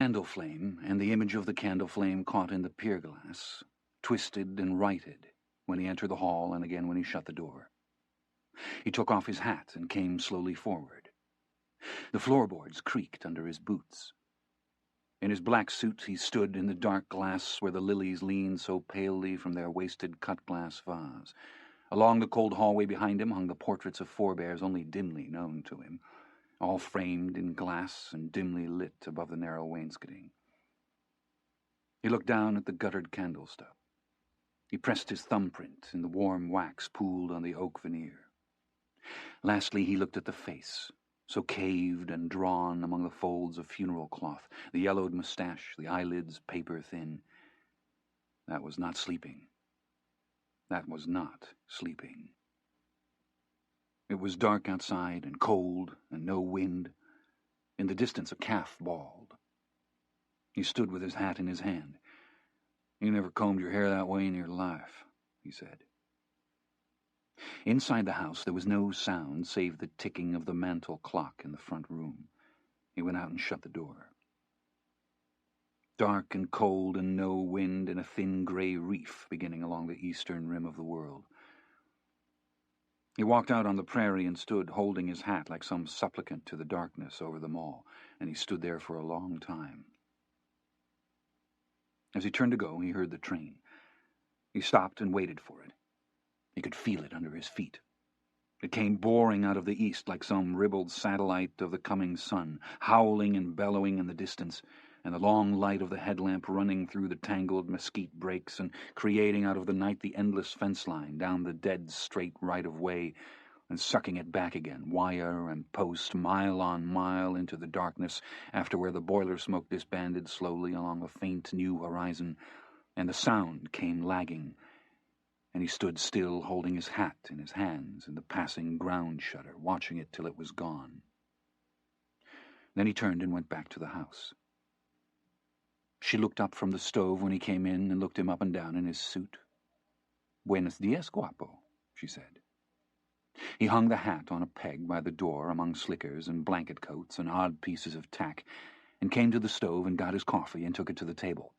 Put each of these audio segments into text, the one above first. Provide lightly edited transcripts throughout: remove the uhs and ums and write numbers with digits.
Candle flame, and the image of the candle flame caught in the pier glass, twisted and righted when he entered the hall and again when he shut the door. He took off his hat and came slowly forward. The floorboards creaked under his boots. In his black suit he stood in the dark glass where the lilies leaned so palely from their wasted cut-glass vase. Along the cold hallway behind him hung the portraits of forebears only dimly known to him, all framed in glass and dimly lit above the narrow wainscoting. He looked down at the guttered candle stub. He pressed his thumbprint in the warm wax pooled on the oak veneer. Lastly, he looked at the face, so caved and drawn among the folds of funeral cloth, the yellowed moustache, the eyelids paper-thin. That was not sleeping. That was not sleeping. It was dark outside and cold and no wind. In the distance a calf bawled. He stood with his hat in his hand. "You never combed your hair that way in your life," he said. Inside the house there was no sound save the ticking of the mantel clock in the front room. He went out and shut the door. Dark and cold and no wind and a thin grey reef beginning along the eastern rim of the world. He walked out on the prairie and stood holding his hat like some supplicant to the darkness over them all, and he stood there for a long time. As he turned to go, he heard the train. He stopped and waited for it. He could feel it under his feet. It came boring out of the east like some ribald satellite of the coming sun, howling and bellowing in the distance, and the long light of the headlamp running through the tangled mesquite brakes and creating out of the night the endless fence line down the dead straight right-of-way and sucking it back again, wire and post, mile on mile into the darkness after where the boiler smoke disbanded slowly along the faint new horizon, and the sound came lagging, and he stood still holding his hat in his hands in the passing ground shutter, watching it till it was gone. Then he turned and went back to the house. She looked up from the stove when he came in and looked him up and down in his suit. "Buenos dias, guapo," she said. He hung the hat on a peg by the door among slickers and blanket coats and odd pieces of tack, and came to the stove and got his coffee and took it to the table.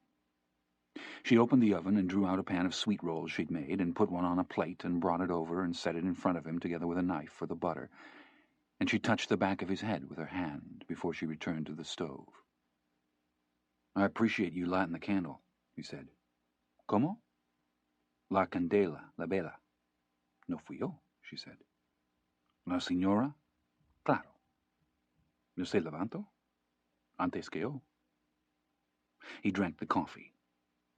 She opened the oven and drew out a pan of sweet rolls she'd made and put one on a plate and brought it over and set it in front of him together with a knife for the butter, and she touched the back of his head with her hand before she returned to the stove. "I appreciate you lighting the candle," he said. "Como?" "La candela, la vela." "No fui yo," she said. "La señora?" "Claro." "No se levantó?" "Antes que yo." He drank the coffee.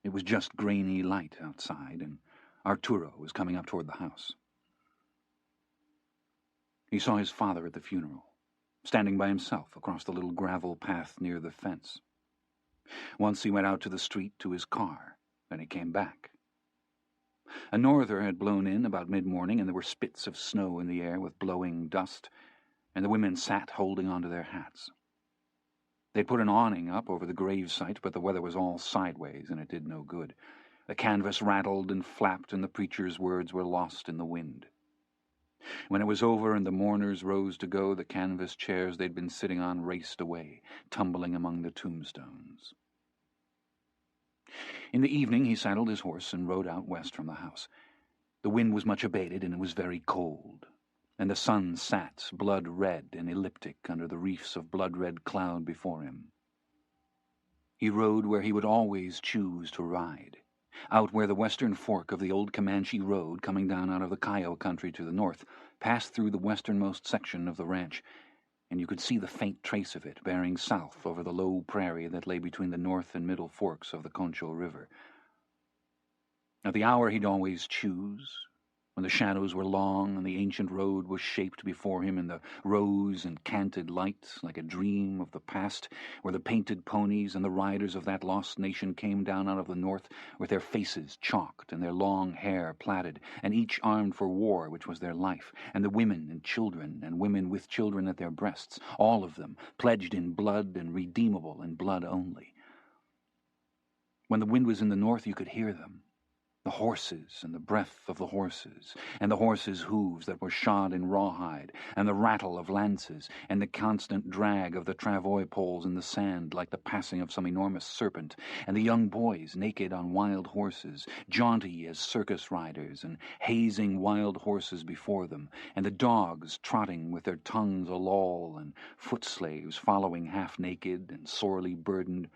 It was just grainy light outside, and Arturo was coming up toward the house. He saw his father at the funeral, standing by himself across the little gravel path near the fence. Once he went out to the street to his car, then he came back. A norther had blown in about mid-morning, and there were spits of snow in the air with blowing dust, and the women sat holding onto their hats. They'd put an awning up over the gravesite, but the weather was all sideways, and it did no good. The canvas rattled and flapped, and the preacher's words were lost in the wind. When it was over and the mourners rose to go, the canvas chairs they'd been sitting on raced away, tumbling among the tombstones. In the evening he saddled his horse and rode out west from the house. The wind was much abated, and it was very cold, and the sun sat blood-red and elliptic under the reefs of blood-red cloud before him. He rode where he would always choose to ride, out where the western fork of the old Comanche road, coming down out of the Cayo country to the north, passed through the westernmost section of the ranch, and you could see the faint trace of it bearing south over the low prairie that lay between the north and middle forks of the Concho River. At the hour he'd always choose, when the shadows were long and the ancient road was shaped before him in the rose and canted light like a dream of the past, where the painted ponies and the riders of that lost nation came down out of the north with their faces chalked and their long hair plaited, and each armed for war which was their life, and the women and women with children at their breasts, all of them pledged in blood and redeemable in blood only. When the wind was in the north you could hear them. The horses and the breath of the horses, and the horses' hooves that were shod in rawhide, and the rattle of lances, and the constant drag of the travois poles in the sand like the passing of some enormous serpent, and the young boys naked on wild horses, jaunty as circus riders, and hazing wild horses before them, and the dogs trotting with their tongues a-loll, and foot-slaves following half-naked and sorely burdened,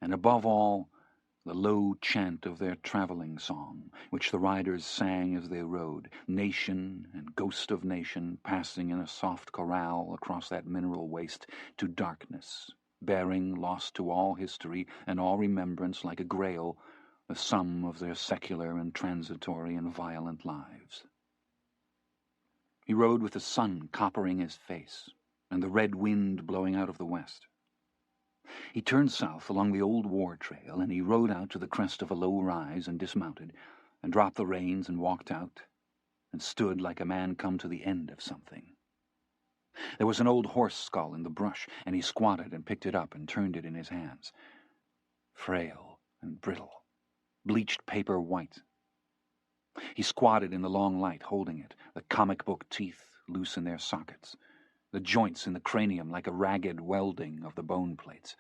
and above all, the low chant of their travelling song, which the riders sang as they rode, nation and ghost of nation passing in a soft chorale across that mineral waste to darkness, bearing, lost to all history and all remembrance like a grail, the sum of their secular and transitory and violent lives. He rode with the sun coppering his face, and the red wind blowing out of the west. He turned south along the old war trail, and he rode out to the crest of a low rise and dismounted, and dropped the reins and walked out, and stood like a man come to the end of something. There was an old horse skull in the brush, and he squatted and picked it up and turned it in his hands. Frail and brittle, bleached paper white. He squatted in the long light, holding it, the comic book teeth loose in their sockets, the joints in the cranium like a ragged welding of the bone plates,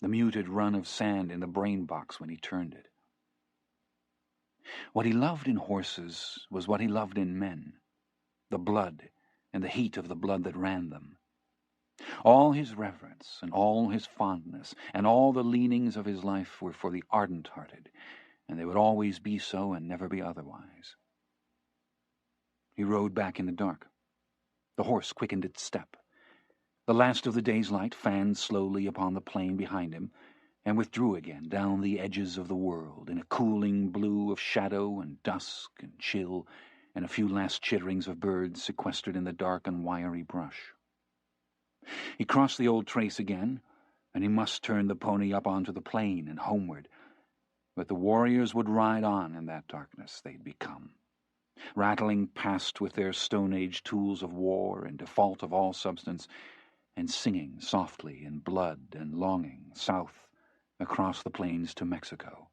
the muted run of sand in the brain box when he turned it. What he loved in horses was what he loved in men, the blood and the heat of the blood that ran them. All his reverence and all his fondness and all the leanings of his life were for the ardent-hearted, and they would always be so and never be otherwise. He rode back in the dark. The horse quickened its step. The last of the day's light fanned slowly upon the plain behind him, and withdrew again down the edges of the world in a cooling blue of shadow and dusk and chill, and a few last chitterings of birds sequestered in the dark and wiry brush. He crossed the old trace again, and he must turn the pony up onto the plain and homeward. But the warriors would ride on in that darkness they'd become, rattling past with their Stone Age tools of war in default of all substance, and singing softly in blood and longing south across the plains to Mexico.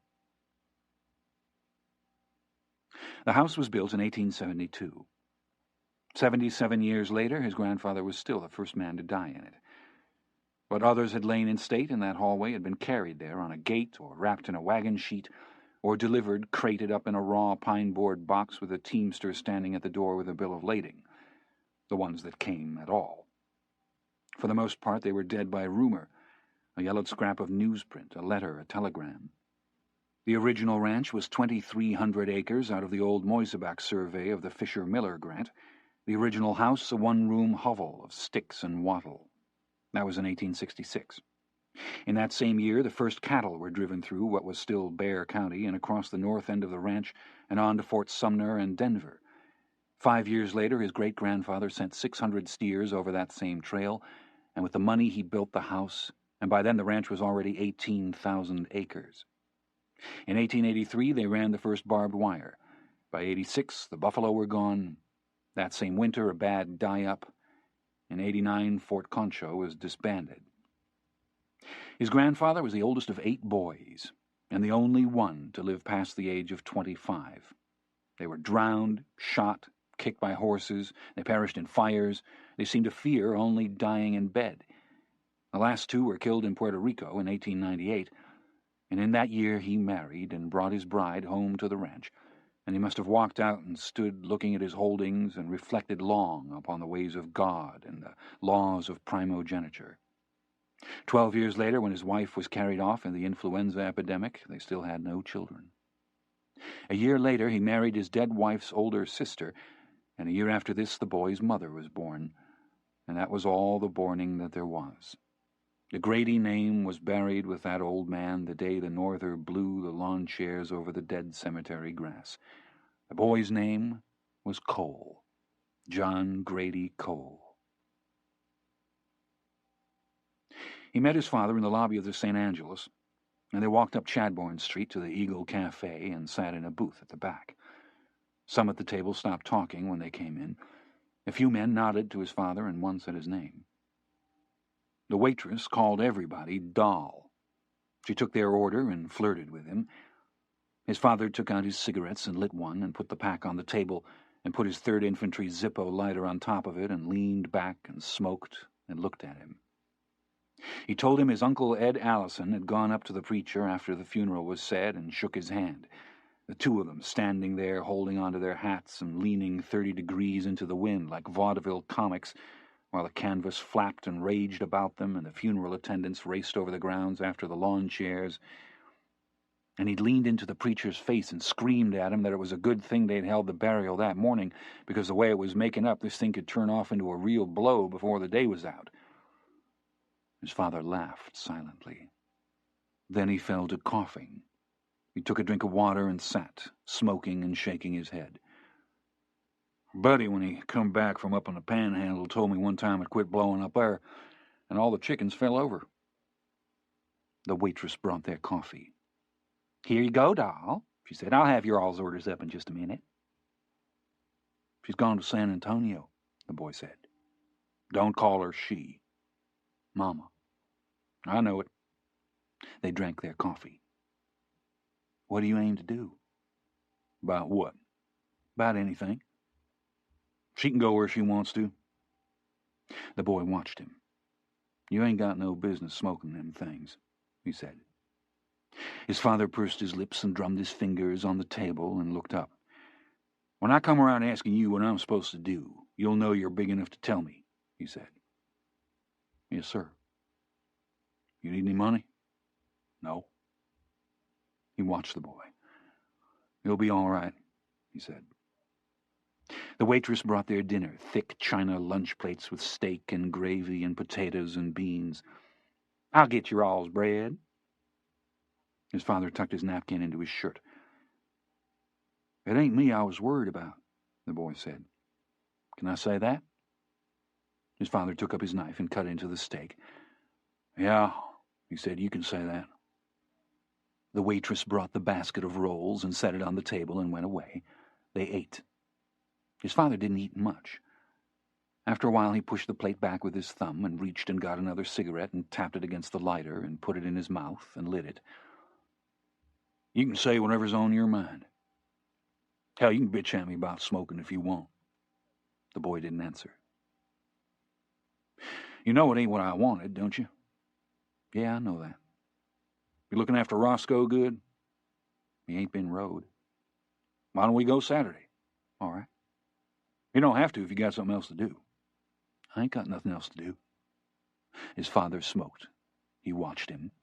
The house was built in 1872. 77 years later, his grandfather was still the first man to die in it. What others had lain in state in that hallway had been carried there on a gate or wrapped in a wagon sheet, or delivered, crated up in a raw pine-board box with a teamster standing at the door with a bill of lading, the ones that came at all. For the most part, they were dead by rumor, a yellowed scrap of newsprint, a letter, a telegram. The original ranch was 2,300 acres out of the old Moisebach survey of the Fisher-Miller grant, the original house a one-room hovel of sticks and wattle. That was in 1866. In that same year, the first cattle were driven through what was still Bexar County and across the north end of the ranch and on to Fort Sumner and Denver. 5 years later, his great-grandfather sent 600 steers over that same trail, and with the money he built the house, and by then the ranch was already 18,000 acres. In 1883, they ran the first barbed wire. By 86, the buffalo were gone. That same winter, a bad die-up. In 89, Fort Concho was disbanded. His grandfather was the oldest of 8 boys, and the only one to live past the age of 25. They were drowned, shot, kicked by horses, they perished in fires, they seemed to fear only dying in bed. The last 2 were killed in Puerto Rico in 1898, and in that year he married and brought his bride home to the ranch, and he must have walked out and stood looking at his holdings and reflected long upon the ways of God and the laws of primogeniture. 12 years later, when his wife was carried off in the influenza epidemic, they still had no children. A year later, he married his dead wife's older sister, and a year after this, the boy's mother was born, and that was all the mourning that there was. The Grady name was buried with that old man the day the norther blew the lawn chairs over the dead cemetery grass. The boy's name was Cole, John Grady Cole. He met his father in the lobby of the St. Angelus, and they walked up Chadbourne Street to the Eagle Cafe and sat in a booth at the back. Some at the table stopped talking when they came in. A few men nodded to his father, and one said his name. The waitress called everybody Doll. She took their order and flirted with him. His father took out his cigarettes and lit one and put the pack on the table and put his 3rd Infantry Zippo lighter on top of it and leaned back and smoked and looked at him. He told him his Uncle Ed Allison had gone up to the preacher after the funeral was said and shook his hand, the two of them standing there holding onto their hats and leaning 30 degrees into the wind like vaudeville comics while the canvas flapped and raged about them and the funeral attendants raced over the grounds after the lawn chairs. And he'd leaned into the preacher's face and screamed at him that it was a good thing they'd held the burial that morning, because the way it was making up, this thing could turn off into a real blow before the day was out. His father laughed silently. Then he fell to coughing. He took a drink of water and sat, smoking and shaking his head. Buddy, when he come back from up on the Panhandle, told me one time it quit blowing up there, and all the chickens fell over. The waitress brought their coffee. "Here you go, doll," she said. "I'll have your all's orders up in just a minute." "She's gone to San Antonio," the boy said. "Don't call her she. Mama." "I know it." They drank their coffee. "What do you aim to do?" "About what?" "About anything." "She can go where she wants to." The boy watched him. "You ain't got no business smoking them things," he said. His father pursed his lips and drummed his fingers on the table and looked up. "When I come around asking you what I'm supposed to do, you'll know you're big enough to tell me," he said. "Yes, sir." "You need any money?" "No." He watched the boy. "You'll be all right," he said. The waitress brought their dinner, thick china lunch plates with steak and gravy and potatoes and beans. "I'll get your all's bread." His father tucked his napkin into his shirt. "It ain't me I was worried about," the boy said. "Can I say that?" His father took up his knife and cut into the steak. "Yeah," he said, "you can say that." The waitress brought the basket of rolls and set it on the table and went away. They ate. His father didn't eat much. After a while he pushed the plate back with his thumb and reached and got another cigarette and tapped it against the lighter and put it in his mouth and lit it. "You can say whatever's on your mind. Hell, you can bitch at me about smoking if you want." The boy didn't answer. "You know it ain't what I wanted, don't you?" "Yeah, I know that." "You looking after Roscoe good?" "He ain't been rode." "Why don't we go Saturday?" "All right." "You don't have to if you got something else to do." "I ain't got nothing else to do." His father smoked. He watched him.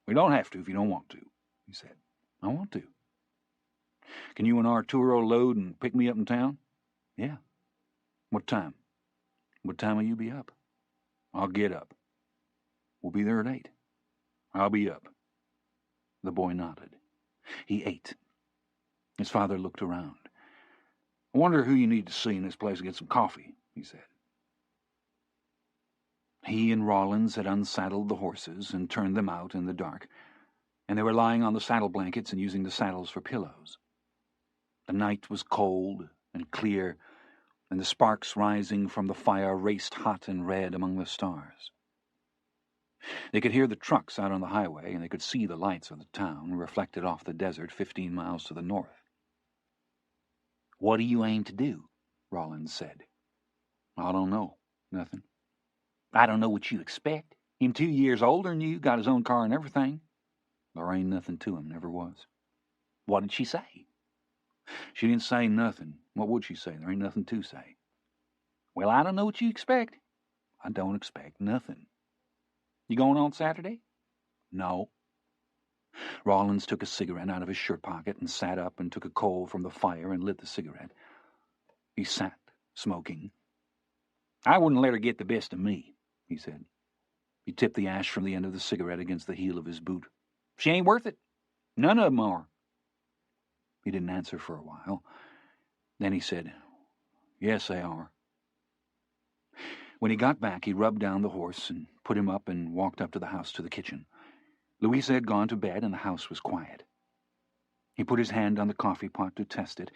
"We don't have to if you don't want to," he said. "I want to." "Can you and Arturo load and pick me up in town?" "Yeah." "What time?" "What time will you be up?" "I'll get up." "We'll be there at 8. "I'll be up." The boy nodded. He ate. His father looked around. "I wonder who you need to see in this place to get some coffee," he said. He and Rawlins had unsaddled the horses and turned them out in the dark, and they were lying on the saddle blankets and using the saddles for pillows. The night was cold and clear, and the sparks rising from the fire raced hot and red among the stars. They could hear the trucks out on the highway, and they could see the lights of the town reflected off the desert 15 miles to the north. "What do you aim to do?" Rawlins said. "I don't know. Nothing." "I don't know what you expect. Him 2 years older than you, got his own car and everything." "There ain't nothing to him, never was." "What did she say?" "She didn't say nothing. What would she say? There ain't nothing to say." "Well, I don't know what you expect." "I don't expect nothing." "You going on Saturday?" "No." Rawlins took a cigarette out of his shirt pocket and sat up and took a coal from the fire and lit the cigarette. He sat, smoking. "I wouldn't let her get the best of me," he said. He tipped the ash from the end of the cigarette against the heel of his boot. "She ain't worth it. None of them are." He didn't answer for a while. Then he said, "Yes, they are." When he got back, he rubbed down the horse and put him up and walked up to the house to the kitchen. Louisa had gone to bed and the house was quiet. He put his hand on the coffee pot to test it,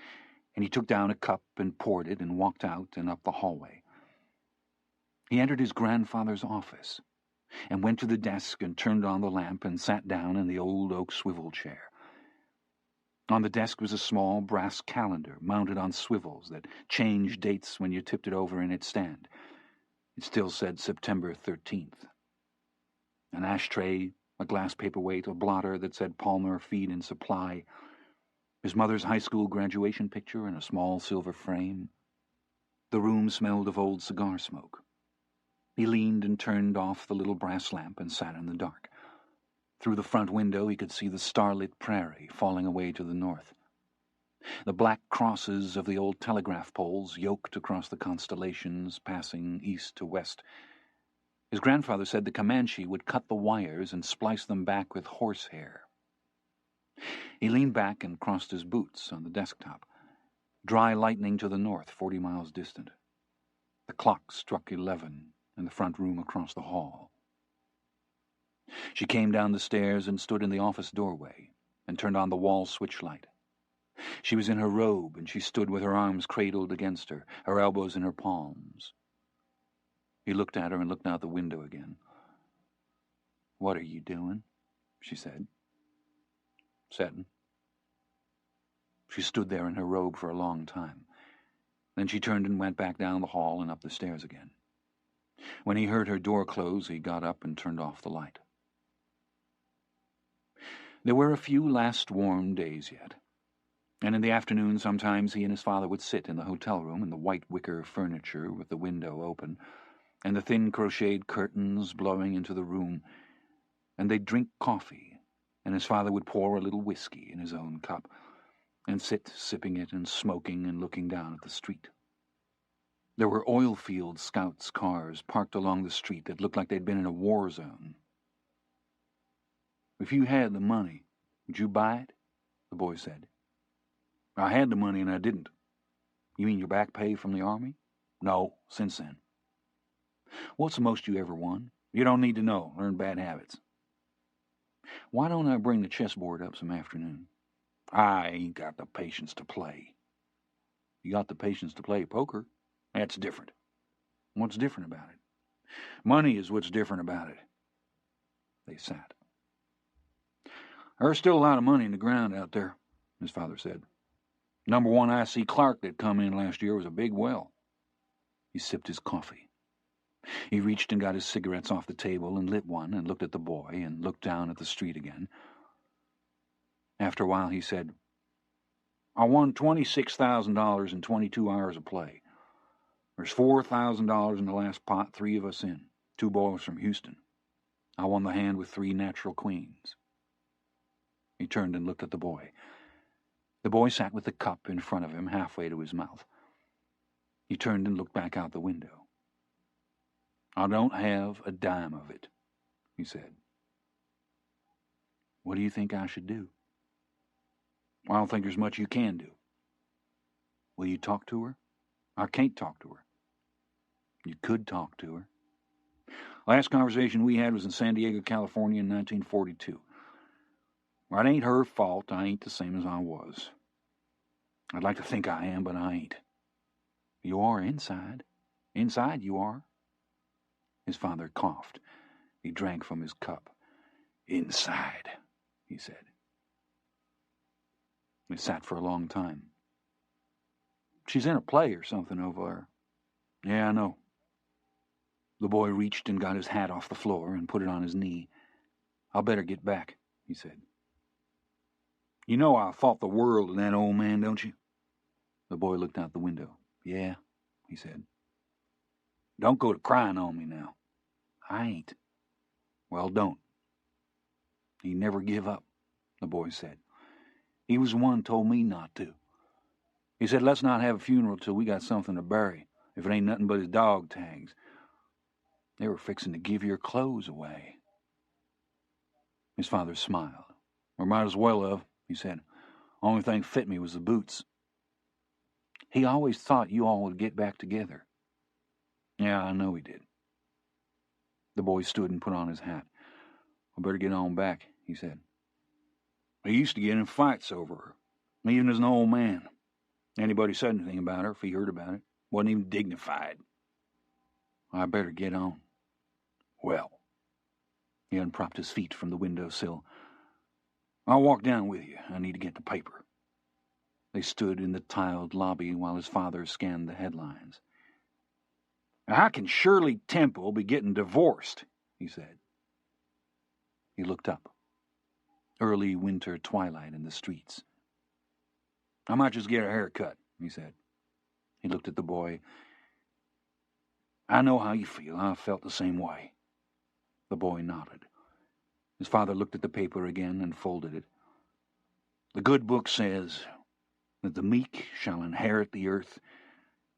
and he took down a cup and poured it and walked out and up the hallway. He entered his grandfather's office and went to the desk and turned on the lamp and sat down in the old oak swivel chair. On the desk was a small brass calendar mounted on swivels that changed dates when you tipped it over in its stand. It still said September 13th. An ashtray, a glass paperweight, a blotter that said Palmer Feed and Supply, his mother's high school graduation picture in a small silver frame. The room smelled of old cigar smoke. He leaned and turned off the little brass lamp and sat in the dark. Through the front window he could see the starlit prairie falling away to the north. The black crosses of the old telegraph poles yoked across the constellations, passing east to west. His grandfather said the Comanche would cut the wires and splice them back with horsehair. He leaned back and crossed his boots on the desktop. Dry lightning to the north, 40 miles distant. The clock struck 11 in the front room across the hall. She came down the stairs and stood in the office doorway and turned on the wall switch light. She was in her robe, and she stood with her arms cradled against her, her elbows in her palms. He looked at her and looked out the window again. "What are you doing?" she said. "Setting." She stood there in her robe for a long time. Then she turned and went back down the hall and up the stairs again. When he heard her door close, he got up and turned off the light. There were a few last warm days yet, and in the afternoon sometimes he and his father would sit in the hotel room in the white wicker furniture with the window open, and the thin crocheted curtains blowing into the room, and they'd drink coffee, and his father would pour a little whiskey in his own cup, and sit sipping it and smoking and looking down at the street. There were oil field scouts' cars parked along the street that looked like they'd been in a war zone. "If you had the money, would you buy it?" the boy said. "I had the money and I didn't." "You mean your back pay from the army?" "No, since then." "What's the most you ever won?" "You don't need to know. Learn bad habits." "Why don't I bring the chessboard up some afternoon?" "I ain't got the patience to play." "You got the patience to play poker." "That's different." "What's different about it?" "Money is what's different about it." They sat. "There's still a lot of money in the ground out there," his father said. "Number 1 I.C. Clark that come in last year was a big well." He sipped his coffee. He reached and got his cigarettes off the table and lit one and looked at the boy and looked down at the street again. After a while he said, "I won $26,000 in 22 hours of play. There's $4,000 in the last pot, 3 of us in, 2 boys from Houston. I won the hand with 3 natural queens." He turned and looked at the boy. The boy sat with the cup in front of him, halfway to his mouth. He turned and looked back out the window. "I don't have a dime of it," he said. "What do you think I should do?" "I don't think there's much you can do." "Will you talk to her?" "I can't talk to her." "You could talk to her." "Last conversation we had was in San Diego, California in 1942. Well, it ain't her fault I ain't the same as I was. I'd like to think I am, but I ain't." "You are inside. Inside you are." His father coughed. He drank from his cup. "Inside," he said. They sat for a long time. "She's in a play or something over there." "Yeah, I know." The boy reached and got his hat off the floor and put it on his knee. "I'll better get back," he said. "You know I thought the world of that old man, don't you?" The boy looked out the window. "Yeah," he said. "Don't go to crying on me now." "I ain't." "Well, don't." "He never give up," the boy said. "He was the one told me not to. He said, let's not have a funeral till we got something to bury, if it ain't nothing but his dog tags. They were fixing to give your clothes away." His father smiled. "We might as well have," he said. "Only thing fit me was the boots." "He always thought you all would get back together." "Yeah, I know he did." The boy stood and put on his hat. "I better get on back," he said. "He used to get in fights over her, even as an old man. Anybody said anything about her, if he heard about it, wasn't even dignified." "I better get on." "Well." He unpropped his feet from the window sill. "I'll walk down with you. I need to get the paper." They stood in the tiled lobby while his father scanned the headlines. "How can Shirley Temple be getting divorced?" he said. He looked up. Early winter twilight in the streets. "I might just get a haircut," he said. He looked at the boy. "I know how you feel. I felt the same way." The boy nodded. His father looked at the paper again and folded it. "The good book says that the meek shall inherit the earth,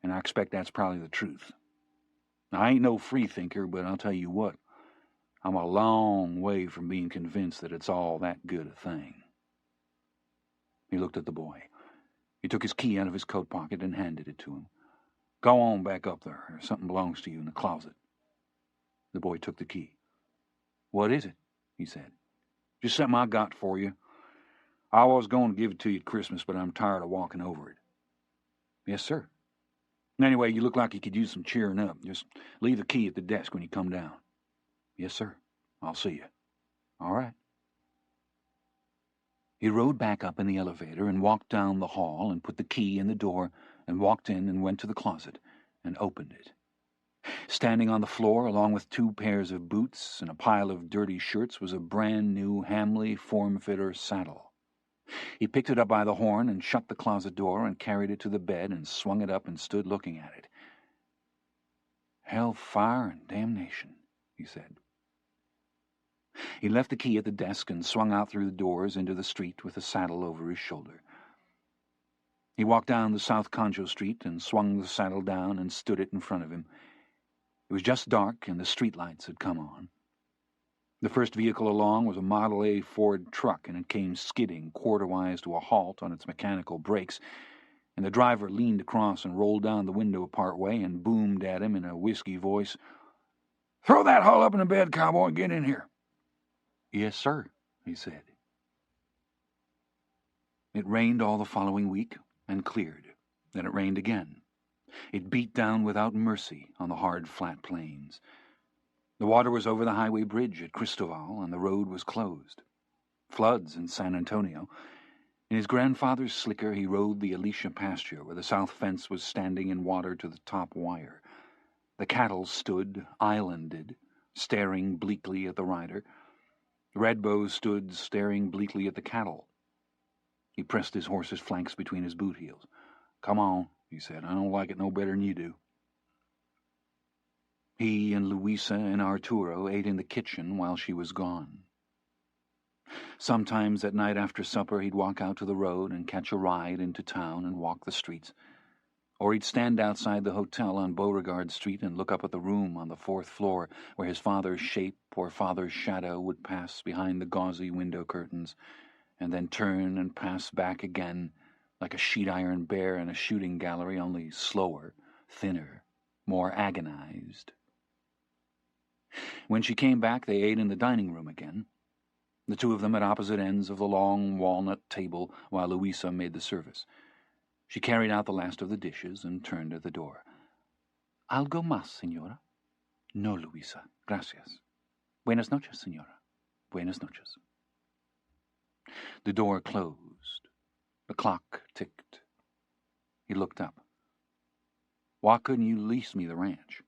and I expect that's probably the truth. I ain't no freethinker, but I'll tell you what, I'm a long way from being convinced that it's all that good a thing." He looked at the boy. He took his key out of his coat pocket and handed it to him. "Go on back up there. Something belongs to you in the closet." The boy took the key. "What is it?" he said. "Just something I got for you. I was going to give it to you at Christmas, but I'm tired of walking over it." "Yes, sir." "Anyway, you look like you could use some cheering up. Just leave the key at the desk when you come down." "Yes, sir. I'll see you." "All right." He rode back up in the elevator and walked down the hall and put the key in the door and walked in and went to the closet and opened it. Standing on the floor, along with 2 pairs of boots and a pile of dirty shirts, was a brand-new Hamley form-fitter saddle. He picked it up by the horn and shut the closet door and carried it to the bed and swung it up and stood looking at it. "Hell, fire, and damnation," he said. He left the key at the desk and swung out through the doors into the street with the saddle over his shoulder. He walked down the South Conjo Street and swung the saddle down and stood it in front of him. It was just dark and the streetlights had come on. The first vehicle along was a Model A Ford truck, and it came skidding quarter-wise to a halt on its mechanical brakes, and the driver leaned across and rolled down the window part way and boomed at him in a whisky voice, "Throw that hull up in the bed, cowboy, and get in here." "Yes, sir," he said. It rained all the following week and cleared. Then it rained again. It beat down without mercy on the hard, flat plains. The water was over the highway bridge at Cristobal, and the road was closed. Floods in San Antonio. In his grandfather's slicker, he rode the Alicia pasture, where the south fence was standing in water to the top wire. The cattle stood, islanded, staring bleakly at the rider. The redbows stood, staring bleakly at the cattle. He pressed his horse's flanks between his boot heels. "Come on," he said. "I don't like it no better than you do." He and Louisa and Arturo ate in the kitchen while she was gone. Sometimes at night after supper he'd walk out to the road and catch a ride into town and walk the streets. Or he'd stand outside the hotel on Beauregard Street and look up at the room on the 4th floor where his father's shape or father's shadow would pass behind the gauzy window curtains, and then turn and pass back again, like a sheet-iron bear in a shooting gallery, only slower, thinner, more agonized. When she came back, they ate in the dining room again, the 2 of them at opposite ends of the long walnut table while Louisa made the service. She carried out the last of the dishes and turned at the door. "Algo más, señora?" "No, Louisa. Gracias. Buenas noches, señora. Buenas noches." The door closed. The clock ticked. He looked up. "Why couldn't you lease me the ranch?"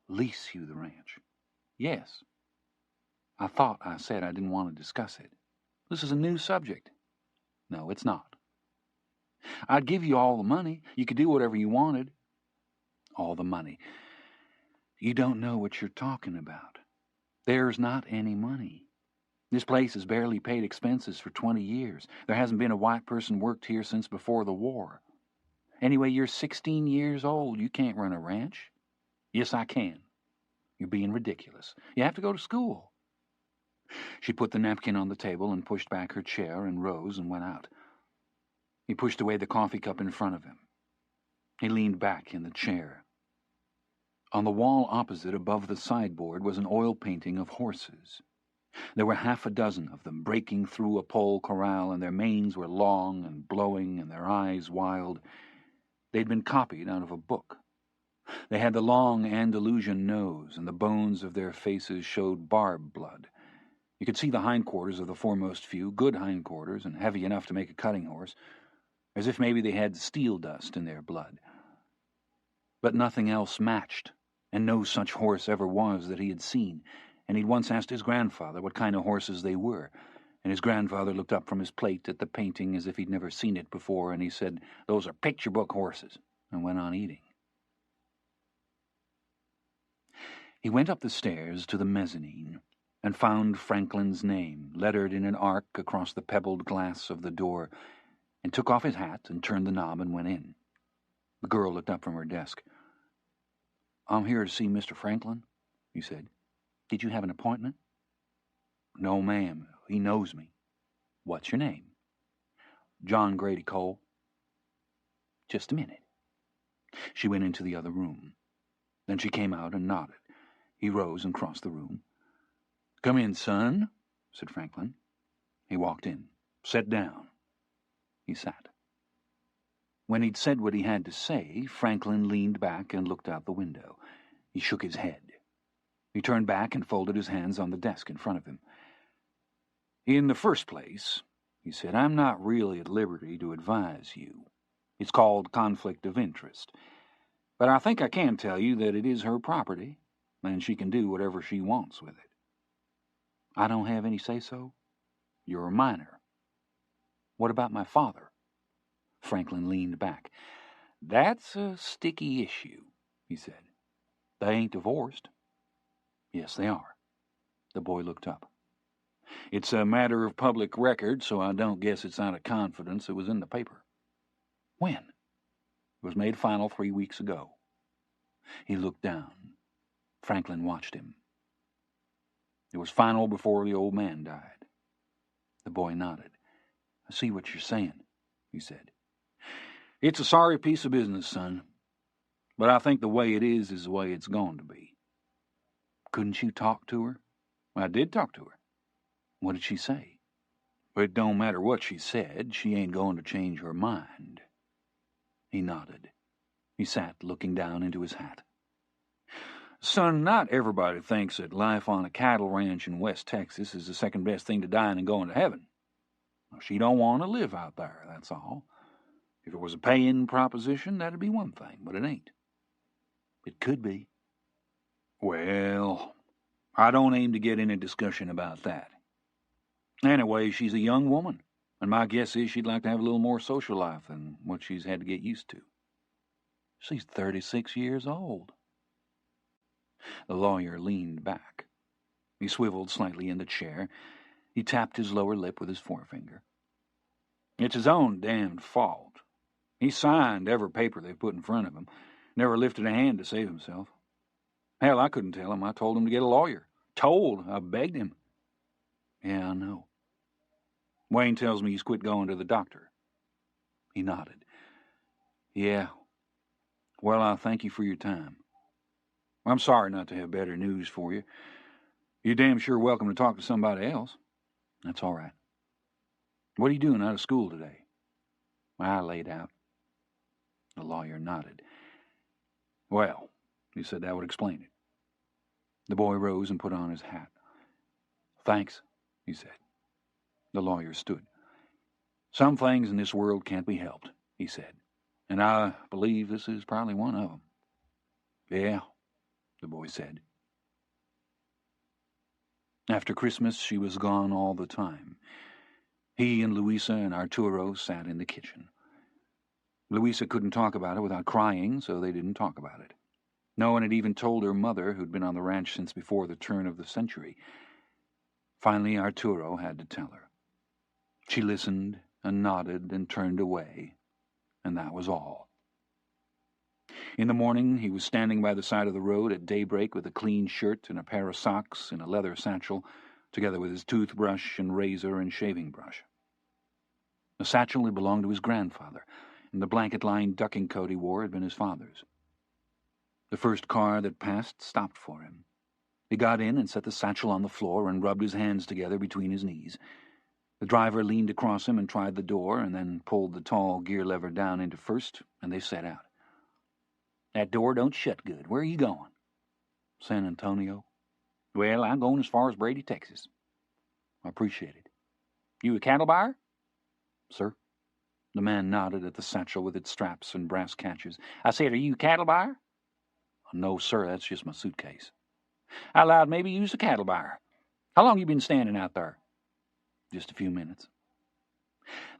"Lease you the ranch?" "Yes. I thought I said I didn't want to discuss it. This is a new subject." "No, it's not." "I'd give you all the money. You could do whatever you wanted." "All the money. You don't know what you're talking about. There's not any money. This place has barely paid expenses for 20 years. There hasn't been a white person worked here since before the war. Anyway, you're 16 years old. You can't run a ranch." "Yes, I can." "You're being ridiculous. You have to go to school." She put the napkin on the table and pushed back her chair and rose and went out. He pushed away the coffee cup in front of him. He leaned back in the chair. On the wall opposite, above the sideboard, was an oil painting of horses. There were 6 of them breaking through a pole corral, and their manes were long and blowing and their eyes wild. They'd been copied out of a book. They had the long Andalusian nose, and the bones of their faces showed barb blood. You could see the hindquarters of the foremost few, good hindquarters and heavy enough to make a cutting horse. as if maybe they had steel dust in their blood. But nothing else matched, and no such horse ever was that he had seen, and he'd once asked his grandfather what kind of horses they were, and his grandfather looked up from his plate at the painting as if he'd never seen it before, and he said, "Those are picture-book horses," and went on eating. He went up the stairs to the mezzanine and found Franklin's name lettered in an arc across the pebbled glass of the door, and took off his hat and turned the knob and went in. The girl looked up from her desk. "I'm here to see Mr. Franklin," he said. "Did you have an appointment?" "No, ma'am. He knows me." "What's your name?" "John Grady Cole." "Just a minute." She went into the other room. Then she came out and nodded. He rose and crossed the room. "Come in, son," said Franklin. He walked in. "Sit down." He sat. When he'd said what he had to say, Franklin leaned back and looked out the window. He shook his head. He turned back and folded his hands on the desk in front of him. "In the first place," he said, "I'm not really at liberty to advise you. It's called conflict of interest. But I think I can tell you that it is her property, and she can do whatever she wants with it." "I don't have any say-so?" "You're a minor." "What about my father?" Franklin leaned back. "That's a sticky issue," he said. "They ain't divorced." "Yes, they are." The boy looked up. "It's a matter of public record, so I don't guess it's out of confidence. It was in the paper." "When?" "It was made final 3 weeks ago." He looked down. Franklin watched him. "It was final before the old man died." The boy nodded. "I see what you're saying," he said. "It's a sorry piece of business, son. But I think the way it is the way it's going to be." "Couldn't you talk to her?" "I did talk to her." "What did she say?" "It don't matter what she said. She ain't going to change her mind." He nodded. He sat looking down into his hat. "Son, not everybody thinks that life on a cattle ranch in West Texas is the second best thing to dying and going to heaven. She don't want to live out there, that's all. If it was a paying proposition, that'd be one thing, but it ain't." "It could be." "Well, I don't aim to get in a discussion about that. Anyway, she's a young woman, and my guess is she'd like to have a little more social life than what she's had to get used to." "She's 36 years old." The lawyer leaned back. He swiveled slightly in the chair. He tapped his lower lip with his forefinger. "It's his own damned fault. He signed every paper they put in front of him. Never lifted a hand to save himself. Hell, I couldn't tell him. I told him to get a lawyer. I begged him." "Yeah, I know." "Wayne tells me he's quit going to the doctor." He nodded. "Yeah. Well, I thank you for your time. I'm sorry not to have better news for you. You're damn sure welcome to talk to somebody else." "That's all right." "What are you doing out of school today?" "I laid out." The lawyer nodded. "Well," he said, "that would explain it." The boy rose and put on his hat. "Thanks," he said. The lawyer stood. "Some things in this world can't be helped," he said, "and I believe this is probably one of them." "Yeah," the boy said. After Christmas, she was gone all the time. He and Louisa and Arturo sat in the kitchen. Louisa couldn't talk about it without crying, so they didn't talk about it. No one had even told her mother, who'd been on the ranch since before the turn of the century. Finally, Arturo had to tell her. She listened and nodded and turned away, and that was all. In the morning, he was standing by the side of the road at daybreak with a clean shirt and a pair of socks and a leather satchel, together with his toothbrush and razor and shaving brush. The satchel had belonged to his grandfather, and the blanket-lined ducking coat he wore had been his father's. The first car that passed stopped for him. He got in and set the satchel on the floor and rubbed his hands together between his knees. The driver leaned across him and tried the door, and then pulled the tall gear lever down into first, and they set out. "That door don't shut good. Where are you going?" "San Antonio." "Well, I'm going as far as Brady, Texas." "I appreciate it." "You a cattle buyer?" "Sir." The man nodded at the satchel with its straps and brass catches. I said, "Are you a cattle buyer?" "No, sir, that's just my suitcase." I allowed maybe you's a cattle buyer. How long you been standing out there?" "Just a few minutes."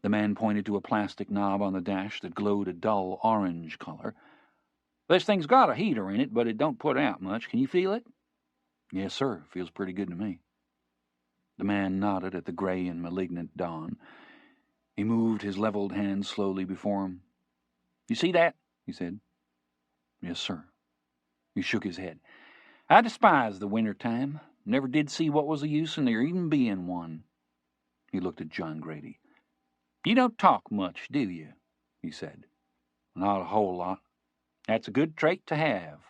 The man pointed to a plastic knob on the dash that glowed a dull orange color. "This thing's got a heater in it, but it don't put out much. Can you feel it?" "Yes, sir. Feels pretty good to me." The man nodded at the gray and malignant dawn. He moved his leveled hand slowly before him. "You see that?" he said. "Yes, sir." He shook his head. "I despise the winter time. Never did see what was the use in there even being one." He looked at John Grady. "You don't talk much, do you?" he said. "Not a whole lot." "That's a good trait to have."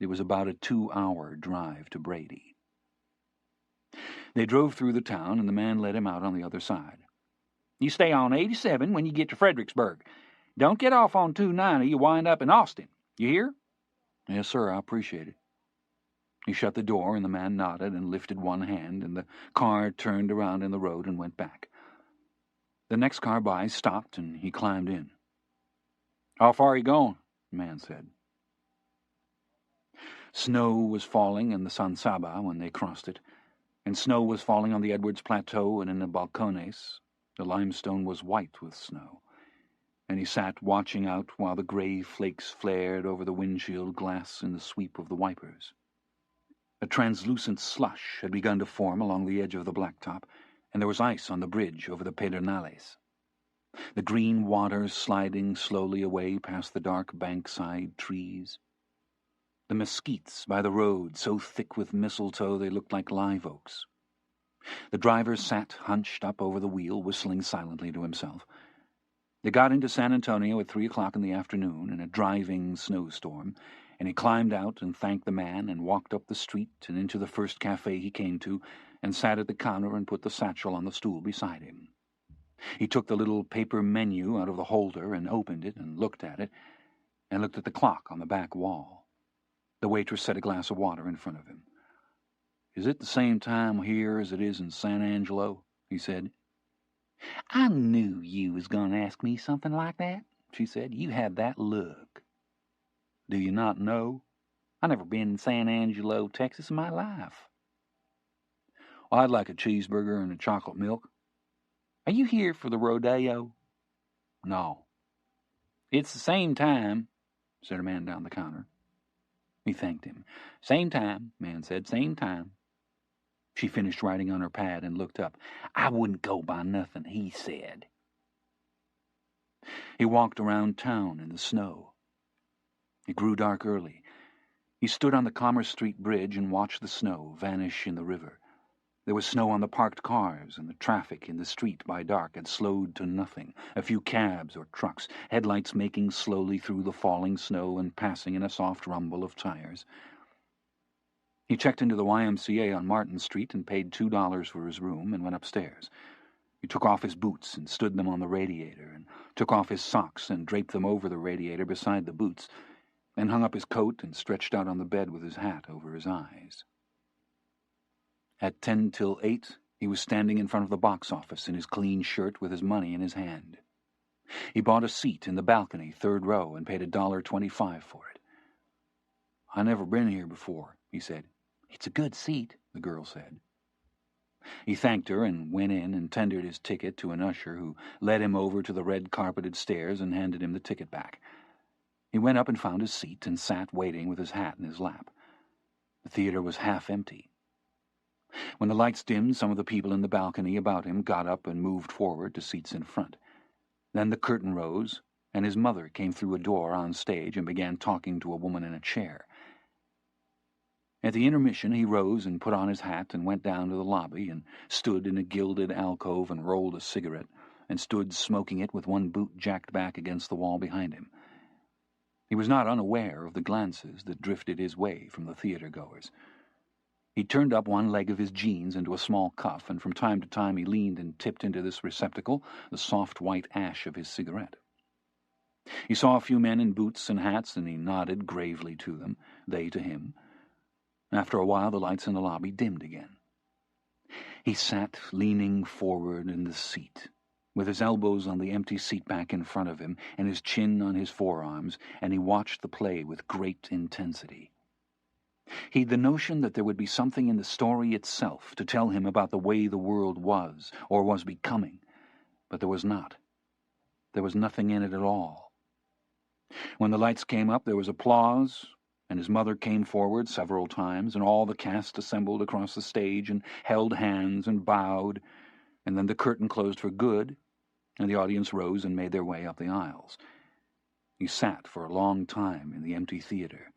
It was about a 2-hour drive to Brady. They drove through the town, and the man led him out on the other side. "You stay on 87 when you get to Fredericksburg. Don't get off on 290, you wind up in Austin. You hear?" "Yes, sir, I appreciate it." He shut the door, and the man nodded and lifted one hand, and the car turned around in the road and went back. The next car by stopped, and he climbed in. "How far are you going?" the man said. Snow was falling in the San Saba when they crossed it, and snow was falling on the Edwards Plateau and in the Balcones. The limestone was white with snow, and he sat watching out while the gray flakes flared over the windshield glass in the sweep of the wipers. A translucent slush had begun to form along the edge of the blacktop, and there was ice on the bridge over the Pedernales. The green waters sliding slowly away past the dark bankside trees. The mesquites by the road, so thick with mistletoe they looked like live oaks. The driver sat hunched up over the wheel, whistling silently to himself. They got into San Antonio at 3 o'clock in the afternoon in a driving snowstorm, and he climbed out and thanked the man and walked up the street and into the first cafe he came to and sat at the counter and put the satchel on the stool beside him. He took the little paper menu out of the holder and opened it and looked at it and looked at the clock on the back wall. The waitress set a glass of water in front of him. "Is it the same time here as it is in San Angelo?" he said. "I knew you was going to ask me something like that," she said. "You have that look." "Do you not know?" "I never been in San Angelo, Texas in my life." "Well, I'd like a cheeseburger and a chocolate milk." "Are you here for the rodeo?" "No." "It's the same time," said a man down the counter. He thanked him. "Same time," man said. "Same time." She finished writing on her pad and looked up. "I wouldn't go by nothing he said." He walked around town in the snow. It grew dark early. He stood on the Commerce Street Bridge and watched the snow vanish in the river. There was snow on the parked cars, and the traffic in the street by dark had slowed to nothing. A few cabs or trucks, headlights making slowly through the falling snow and passing in a soft rumble of tires. He checked into the YMCA on Martin Street and paid $2 for his room and went upstairs. He took off his boots and stood them on the radiator, and took off his socks and draped them over the radiator beside the boots, then hung up his coat and stretched out on the bed with his hat over his eyes. At 10 till 8, he was standing in front of the box office in his clean shirt with his money in his hand. He bought a seat in the balcony, 3rd row, and paid $1.25 for it. "I never been here before," he said. "It's a good seat," the girl said. He thanked her and went in and tendered his ticket to an usher who led him over to the red-carpeted stairs and handed him the ticket back. He went up and found his seat and sat waiting with his hat in his lap. The theater was half empty. When the lights dimmed, some of the people in the balcony about him got up and moved forward to seats in front. Then the curtain rose, and his mother came through a door on stage and began talking to a woman in a chair. At the intermission, he rose and put on his hat and went down to the lobby and stood in a gilded alcove and rolled a cigarette and stood smoking it with one boot jacked back against the wall behind him. He was not unaware of the glances that drifted his way from the theater-goers. He turned up one leg of his jeans into a small cuff, and from time to time he leaned and tipped into this receptacle the soft white ash of his cigarette. He saw a few men in boots and hats, and he nodded gravely to them, they to him. After a while the lights in the lobby dimmed again. He sat leaning forward in the seat, with his elbows on the empty seat back in front of him and his chin on his forearms, and he watched the play with great intensity. He'd the notion that there would be something in the story itself to tell him about the way the world was, or was becoming, but there was not. There was nothing in it at all. When the lights came up, there was applause, and his mother came forward several times, and all the cast assembled across the stage and held hands and bowed, and then the curtain closed for good, and the audience rose and made their way up the aisles. He sat for a long time in the empty theater,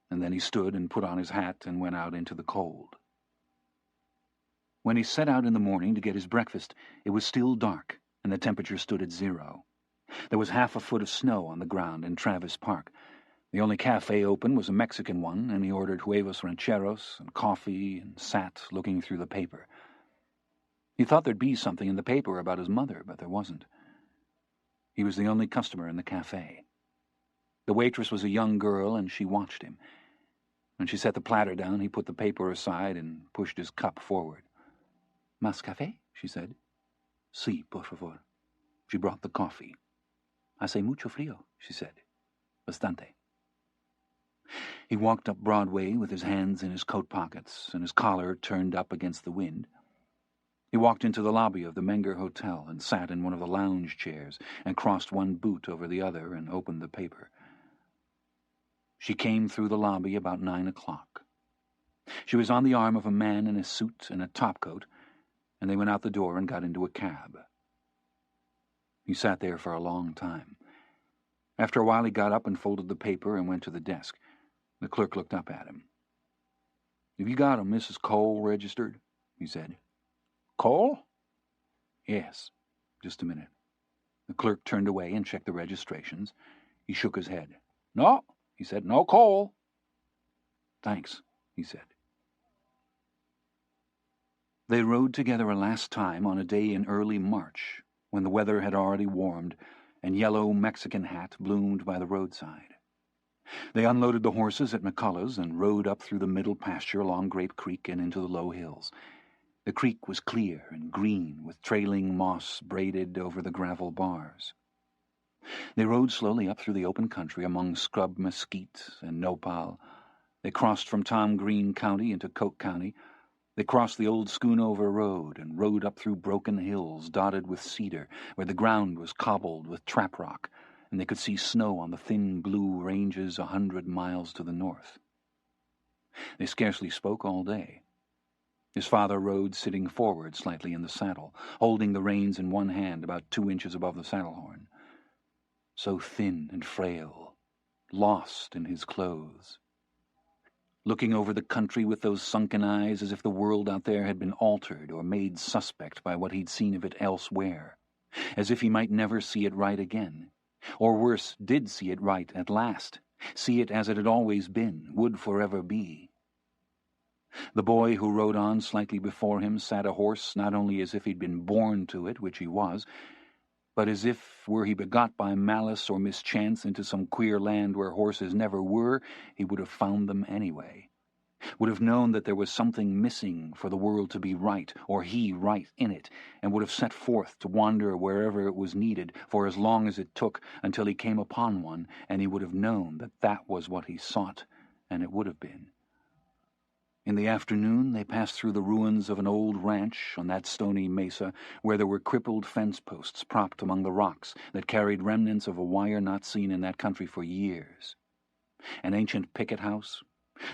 and then he stood and put on his hat and went out into the cold. When he set out in the morning to get his breakfast, it was still dark, and the temperature stood at 0. There was half a foot of snow on the ground in Travis Park. The only cafe open was a Mexican one, and he ordered huevos rancheros and coffee and sat looking through the paper. He thought there'd be something in the paper about his mother, but there wasn't. He was the only customer in the cafe. The waitress was a young girl, and she watched him. When she set the platter down, he put the paper aside and pushed his cup forward. "Más café?" she said. "Sí, por favor." She brought the coffee. "Hace mucho frío," she said. "Bastante." He walked up Broadway with his hands in his coat pockets and his collar turned up against the wind. He walked into the lobby of the Menger Hotel and sat in one of the lounge chairs and crossed one boot over the other and opened the paper. She came through the lobby about 9 o'clock. She was on the arm of a man in a suit and a topcoat, and they went out the door and got into a cab. He sat there for a long time. After a while he got up and folded the paper and went to the desk. The clerk looked up at him. "Have you got a Mrs. Cole registered?" he said. "Cole?" "Yes. Just a minute." The clerk turned away and checked the registrations. He shook his head. "No," he said. "No Cole." "Thanks," he said. They rode together a last time on a day in early March, when the weather had already warmed, and yellow Mexican hat bloomed by the roadside. They unloaded the horses at McCullough's and rode up through the middle pasture along Grape Creek and into the low hills. The creek was clear and green, with trailing moss braided over the gravel bars. They rode slowly up through the open country among scrub mesquite and nopal. They crossed from Tom Green County into Coke County. They crossed the old Schoonover Road and rode up through broken hills dotted with cedar, where the ground was cobbled with trap rock, and they could see snow on the thin blue ranges 100 miles to the north. They scarcely spoke all day. His father rode sitting forward slightly in the saddle, holding the reins in one hand about 2 inches above the saddle horn. So thin and frail, lost in his clothes. Looking over the country with those sunken eyes as if the world out there had been altered or made suspect by what he'd seen of it elsewhere, as if he might never see it right again, or worse, did see it right at last, see it as it had always been, would forever be. The boy who rode on slightly before him sat a horse not only as if he'd been born to it, which he was, but as if, were he begot by malice or mischance into some queer land where horses never were, he would have found them anyway, would have known that there was something missing for the world to be right, or he right in it, and would have set forth to wander wherever it was needed for as long as it took until he came upon one, and he would have known that that was what he sought, and it would have been. In the afternoon they passed through the ruins of an old ranch on that stony mesa where there were crippled fence posts propped among the rocks that carried remnants of a wire not seen in that country for years. An ancient picket house,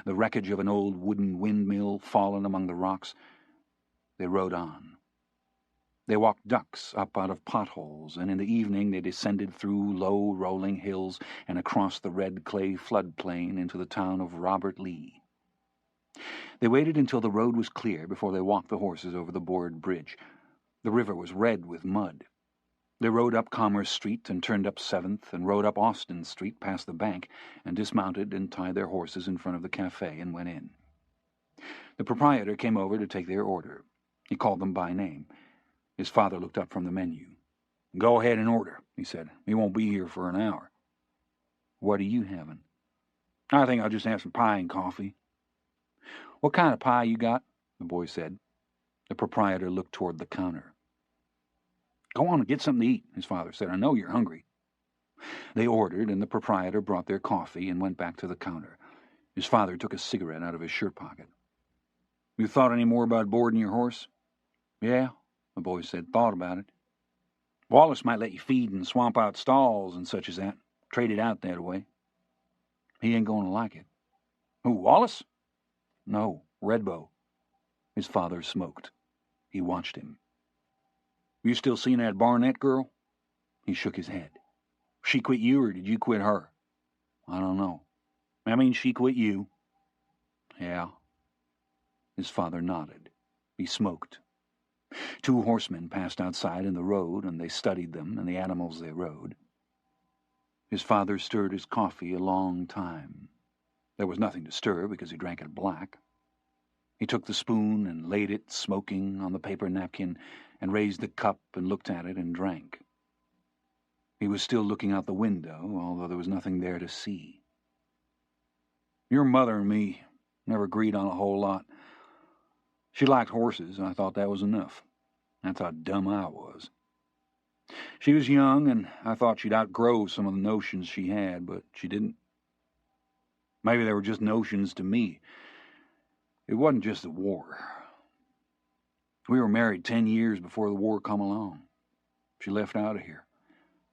the wreckage of an old wooden windmill fallen among the rocks. They rode on. They walked ducks up out of potholes, and in the evening they descended through low rolling hills and across the red clay floodplain into the town of Robert Lee. They waited until the road was clear before they walked the horses over the board bridge. The river was red with mud. They rode up Commerce Street and turned up 7th and rode up Austin Street past the bank and dismounted and tied their horses in front of the cafe and went in. The proprietor came over to take their order. He called them by name. His father looked up from the menu. "Go ahead and order," he said. "We won't be here for an hour." "What are you having?" "I think I'll just have some pie and coffee." "What kind of pie you got?" the boy said. The proprietor looked toward the counter. "Go on and get something to eat," his father said. "I know you're hungry." They ordered, and the proprietor brought their coffee and went back to the counter. His father took a cigarette out of his shirt pocket. "You thought any more about boarding your horse?" "Yeah," the boy said. "Thought about it. Wallace might let you feed in swamp-out stalls and such as that. Trade it out that way." "He ain't going to like it." "Who, Wallace?" "No, Redbow." His father smoked. He watched him. "You still seeing that Barnett girl?" He shook his head. "She quit you, or did you quit her?" "I don't know." "I mean, she quit you." "Yeah." His father nodded. He smoked. Two horsemen passed outside in the road, and they studied them and the animals they rode. His father stirred his coffee a long time. There was nothing to stir because he drank it black. He took the spoon and laid it, smoking, on the paper napkin, and raised the cup and looked at it and drank. He was still looking out the window, although there was nothing there to see. "Your mother and me never agreed on a whole lot. She liked horses, and I thought that was enough. That's how dumb I was. She was young, and I thought she'd outgrow some of the notions she had, but she didn't. Maybe they were just notions to me. It wasn't just the war. We were married 10 years before the war come along. She left out of here.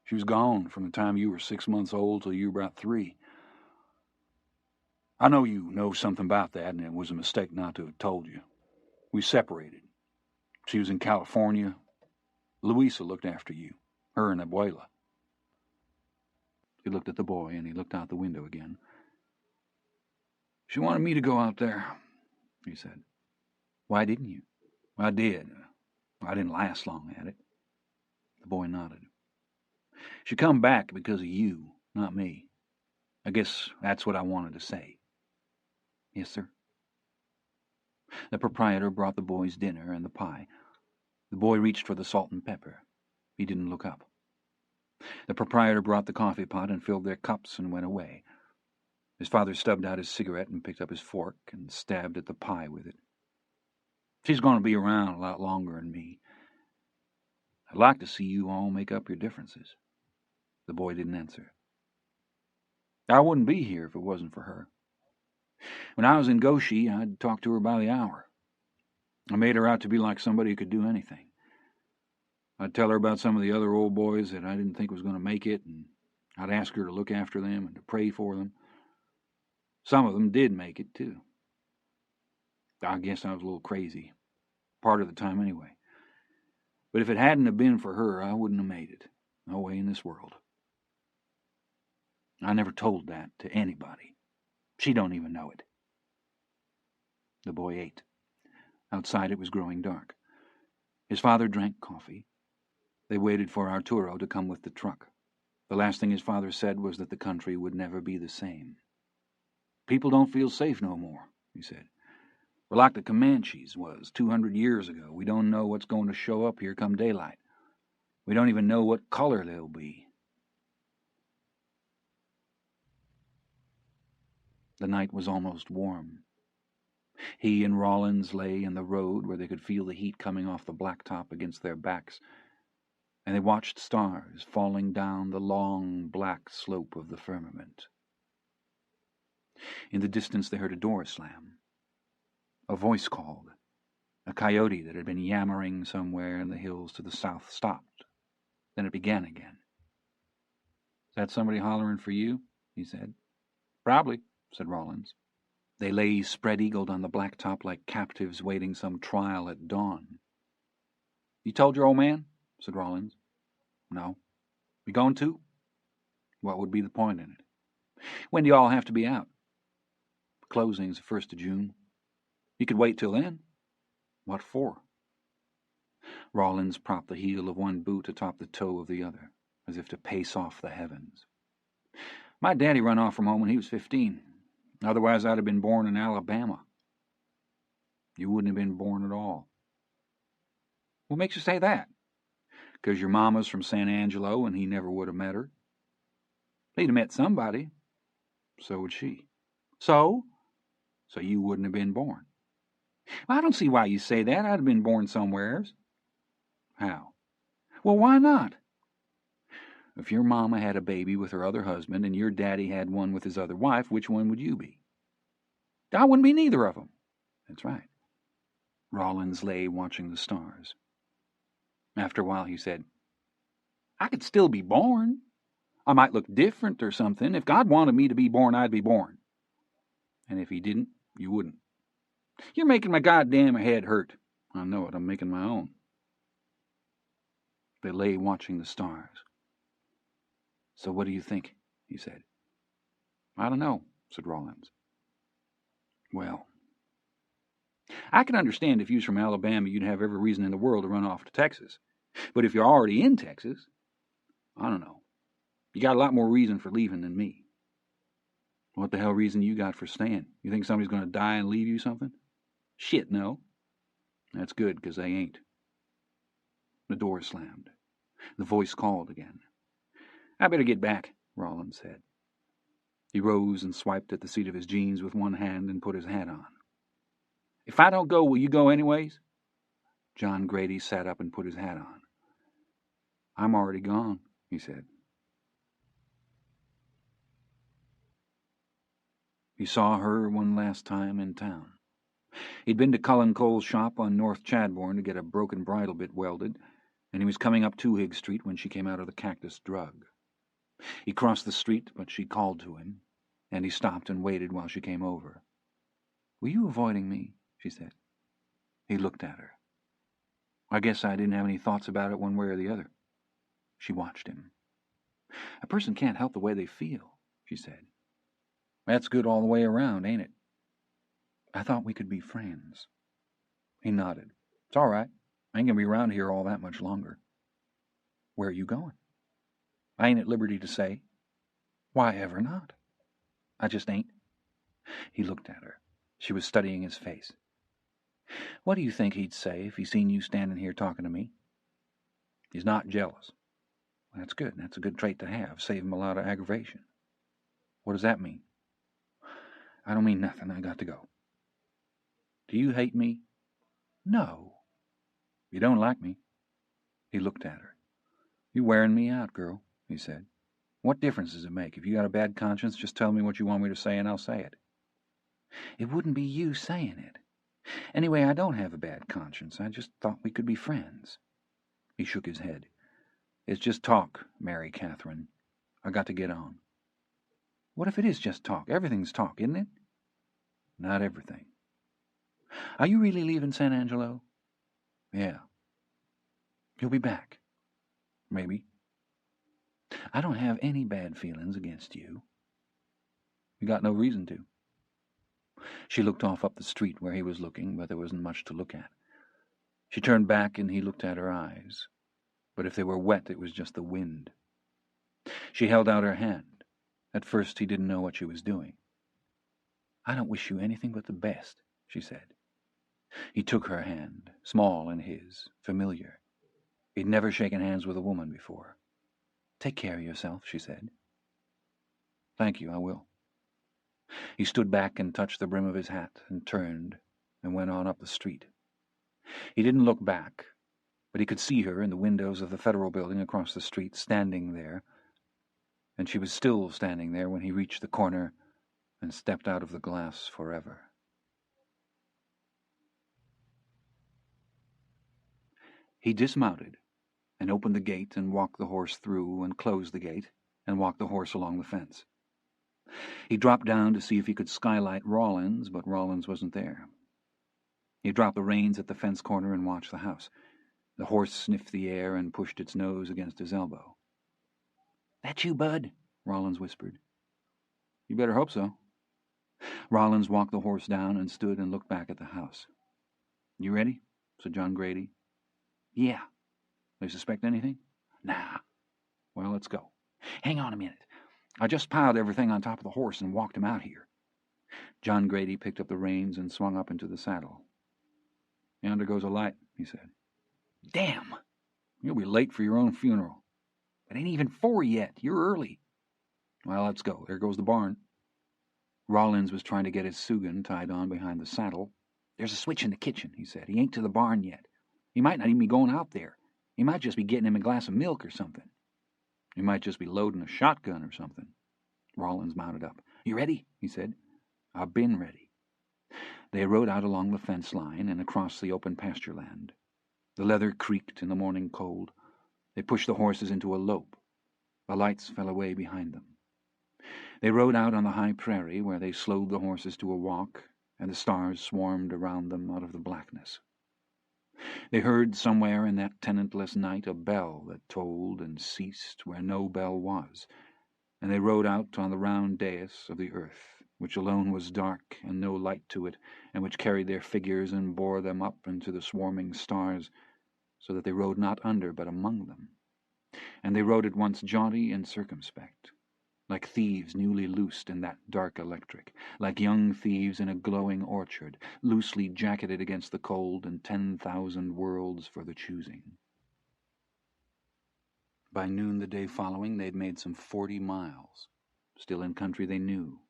She was gone from the time you were 6 months old till you were about 3. I know you know something about that, and it was a mistake not to have told you. We separated. She was in California. Louisa looked after you, her and Abuela." He looked at the boy, and he looked out the window again. "She wanted me to go out there," he said. "Why didn't you?" "I did. I didn't last long at it." The boy nodded. "She come back because of you, not me. I guess that's what I wanted to say." "Yes, sir." The proprietor brought the boys dinner and the pie. The boy reached for the salt and pepper. He didn't look up. The proprietor brought the coffee pot and filled their cups and went away. His father stubbed out his cigarette and picked up his fork and stabbed at the pie with it. "She's going to be around a lot longer than me. I'd like to see you all make up your differences." The boy didn't answer. "I wouldn't be here if it wasn't for her. When I was in Goshi, I'd talk to her by the hour. I made her out to be like somebody who could do anything. I'd tell her about some of the other old boys that I didn't think was going to make it, and I'd ask her to look after them and to pray for them. Some of them did make it, too. I guess I was a little crazy, part of the time anyway. But if it hadn't have been for her, I wouldn't have made it. No way in this world. I never told that to anybody. She don't even know it." The boy ate. Outside it was growing dark. His father drank coffee. They waited for Arturo to come with the truck. The last thing his father said was that the country would never be the same. "People don't feel safe no more," he said. "We're like the Comanches was 200 years ago. We don't know what's going to show up here come daylight. We don't even know what color they'll be." The night was almost warm. He and Rawlins lay in the road where they could feel the heat coming off the blacktop against their backs, and they watched stars falling down the long black slope of the firmament. In the distance they heard a door slam. A voice called. A coyote that had been yammering somewhere in the hills to the south stopped. Then it began again. "Is that somebody hollering for you?" he said. "Probably," said Rawlins. They lay spread-eagled on the blacktop like captives waiting some trial at dawn. "You told your old man?" said Rawlins. "No." "You going to?" "What would be the point in it?" "When do you all have to be out?" "The closing's the 1st of June. You could wait till then." "What for?" Rawlins propped the heel of one boot atop the toe of the other, as if to pace off the heavens. "My daddy run off from home when he was 15. Otherwise I'd have been born in Alabama." "You wouldn't have been born at all." "What makes you say that?" "'Cause your mama's from San Angelo and he never would have met her." "He'd have met somebody." "So would she." "So?" "So you wouldn't have been born." "I don't see why you say that. I'd have been born somewheres." "How?" Well, why not? If your mama had a baby with her other husband and your daddy had one with his other wife, which one would you be? I wouldn't be neither of them. That's right. Rollins lay watching the stars. After a while he said, I could still be born. I might look different or something. If God wanted me to be born, I'd be born. And if he didn't, you wouldn't. You're making my goddamn head hurt. I know it. I'm making my own. They lay watching the stars. So what do you think? He said. I don't know, said Rollins. Well, I can understand if you was from Alabama, you'd have every reason in the world to run off to Texas. But if you're already in Texas, I don't know. You got a lot more reason for leaving than me. What the hell reason you got for staying? You think somebody's going to die and leave you something? Shit, no. That's good, because they ain't. The door slammed. The voice called again. I better get back, Rollins said. He rose and swiped at the seat of his jeans with one hand and put his hat on. If I don't go, will you go anyways? John Grady sat up and put his hat on. I'm already gone, he said. He saw her one last time in town. He'd been to Cullen Cole's shop on North Chadbourne to get a broken bridle bit welded, and he was coming up Twohig Street when she came out of the Cactus Drug. He crossed the street, but she called to him, and he stopped and waited while she came over. Were you avoiding me? She said. He looked at her. I guess I didn't have any thoughts about it one way or the other. She watched him. A person can't help the way they feel, she said. That's good all the way around, ain't it? I thought we could be friends. He nodded. It's all right. I ain't gonna be around here all that much longer. Where are you going? I ain't at liberty to say. Why ever not? I just ain't. He looked at her. She was studying his face. What do you think he'd say if he seen you standing here talking to me? He's not jealous. That's good. That's a good trait to have. Save him a lot of aggravation. What does that mean? I don't mean nothing. I got to go. Do you hate me? No. You don't like me. He looked at her. You're wearing me out, girl, he said. What difference does it make? If you got a bad conscience, just tell me what you want me to say and I'll say it. It wouldn't be you saying it. Anyway, I don't have a bad conscience. I just thought we could be friends. He shook his head. It's just talk, Mary Catherine. I got to get on. What if it is just talk? Everything's talk, isn't it? Not everything. Are you really leaving San Angelo? Yeah. You'll be back. Maybe. I don't have any bad feelings against you. You got no reason to. She looked off up the street where he was looking, but there wasn't much to look at. She turned back and he looked at her eyes. But if they were wet, it was just the wind. She held out her hand. At first he didn't know what she was doing. I don't wish you anything but the best, she said. He took her hand, small in his, familiar. He'd never shaken hands with a woman before. Take care of yourself, she said. Thank you, I will. He stood back and touched the brim of his hat and turned and went on up the street. He didn't look back, but he could see her in the windows of the Federal Building across the street, standing there, and she was still standing there when he reached the corner and stepped out of the glass forever. He dismounted and opened the gate and walked the horse through and closed the gate and walked the horse along the fence. He dropped down to see if he could skylight Rollins, but Rollins wasn't there. He dropped the reins at the fence corner and watched the house. The horse sniffed the air and pushed its nose against his elbow. That you, Bud? Rollins whispered. You better hope so. Rollins walked the horse down and stood and looked back at the house. You ready? Said John Grady. Yeah. They suspect anything? Nah. Well, let's go. Hang on a minute. I just piled everything on top of the horse and walked him out here. John Grady picked up the reins and swung up into the saddle. Yonder goes a light, he said. Damn! You'll be late for your own funeral. It ain't even 4 yet. You're early. Well, let's go. There goes the barn. Rollins was trying to get his Sugan tied on behind the saddle. There's a switch in the kitchen, he said. He ain't to the barn yet. He might not even be going out there. You might just be getting him a glass of milk or something. You might just be loading a shotgun or something. Rollins mounted up. You ready? He said. I've been ready. They rode out along the fence line and across the open pasture land. The leather creaked in the morning cold. They pushed the horses into a lope. The lights fell away behind them. They rode out on the high prairie where they slowed the horses to a walk, and the stars swarmed around them out of the blackness. They heard somewhere in that tenantless night a bell that tolled and ceased where no bell was, and they rode out on the round dais of the earth, which alone was dark and no light to it, and which carried their figures and bore them up into the swarming stars, so that they rode not under but among them. And they rode at once jaunty and circumspect, like thieves newly loosed in that dark electric, like young thieves in a glowing orchard, loosely jacketed against the cold and 10,000 worlds for the choosing. By noon the day following, they'd made some 40 miles, still in country they knew.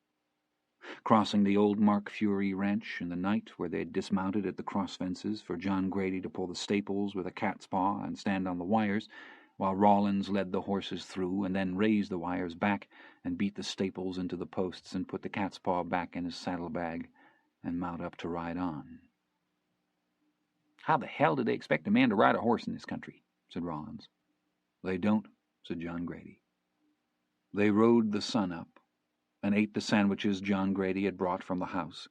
Crossing the old Mark Fury ranch in the night where they'd dismounted at the cross fences for John Grady to pull the staples with a cat's paw and stand on the wires, while Rawlins led the horses through and then raised the wires back and beat the staples into the posts and put the cat's paw back in his saddlebag and mount up to ride on. How the hell did they expect a man to ride a horse in this country? Said Rawlins. They don't, said John Grady. They rode the sun up and ate the sandwiches John Grady had brought from the house,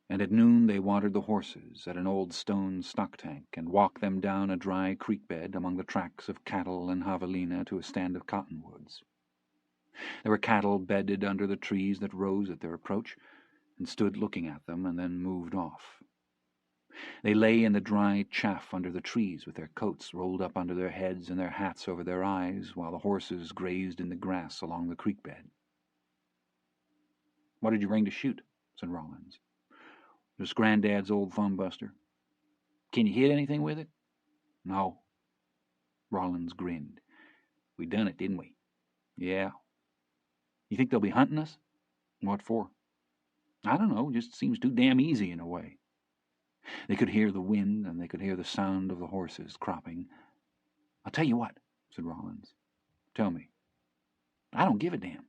and at noon they watered the horses at an old stone stock tank and walked them down a dry creek bed among the tracks of cattle and javelina to a stand of cottonwoods. There were cattle bedded under the trees that rose at their approach, and stood looking at them and then moved off. They lay in the dry chaff under the trees with their coats rolled up under their heads and their hats over their eyes, while the horses grazed in the grass along the creek bed. What did you bring to shoot? Said Rawlins. Just Granddad's old thumbbuster. Can you hit anything with it? No. Rawlins grinned. We done it, didn't we? Yeah. You think they'll be hunting us? What for? I don't know, just seems too damn easy in a way. They could hear the wind, and they could hear the sound of the horses cropping. I'll tell you what, said Rawlins. Tell me. I don't give a damn.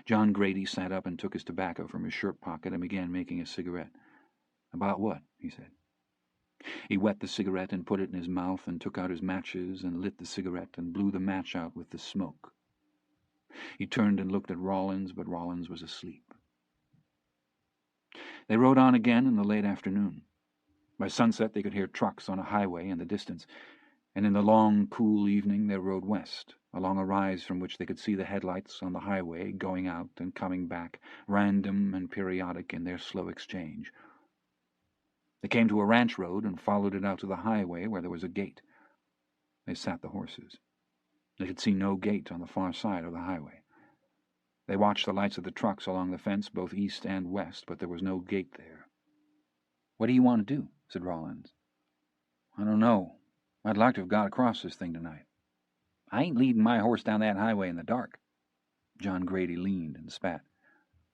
John Grady sat up and took his tobacco from his shirt pocket and began making a cigarette. About what? He said. He wet the cigarette and put it in his mouth and took out his matches and lit the cigarette and blew the match out with the smoke. He turned and looked at Rawlins, but Rawlins was asleep. They rode on again in the late afternoon. By sunset they could hear trucks on a highway in the distance, and in the long, cool evening they rode west, along a rise from which they could see the headlights on the highway going out and coming back, random and periodic in their slow exchange. They came to a ranch road and followed it out to the highway where there was a gate. They sat the horses. They could see no gate on the far side of the highway. They watched the lights of the trucks along the fence both east and west, but there was no gate there. What do you want to do? Said Rawlins. I don't know. I'd like to have got across this thing tonight. I ain't leading my horse down that highway in the dark. John Grady leaned and spat.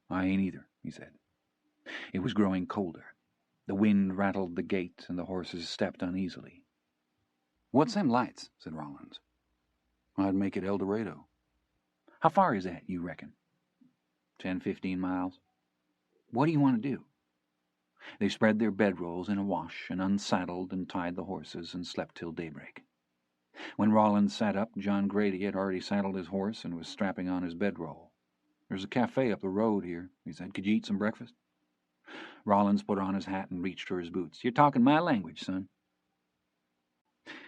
I ain't either, he said. It was growing colder. The wind rattled the gate, and the horses stepped uneasily. What's them lights? Said Rawlins. I'd make it El Dorado. How far is that, you reckon? 10-15 miles. What do you want to do? They spread their bedrolls in a wash and unsaddled and tied the horses and slept till daybreak. When Rawlins sat up, John Grady had already saddled his horse and was strapping on his bedroll. There's a cafe up the road here, he said. Could you eat some breakfast? Rawlins put on his hat and reached for his boots. You're talking my language, son.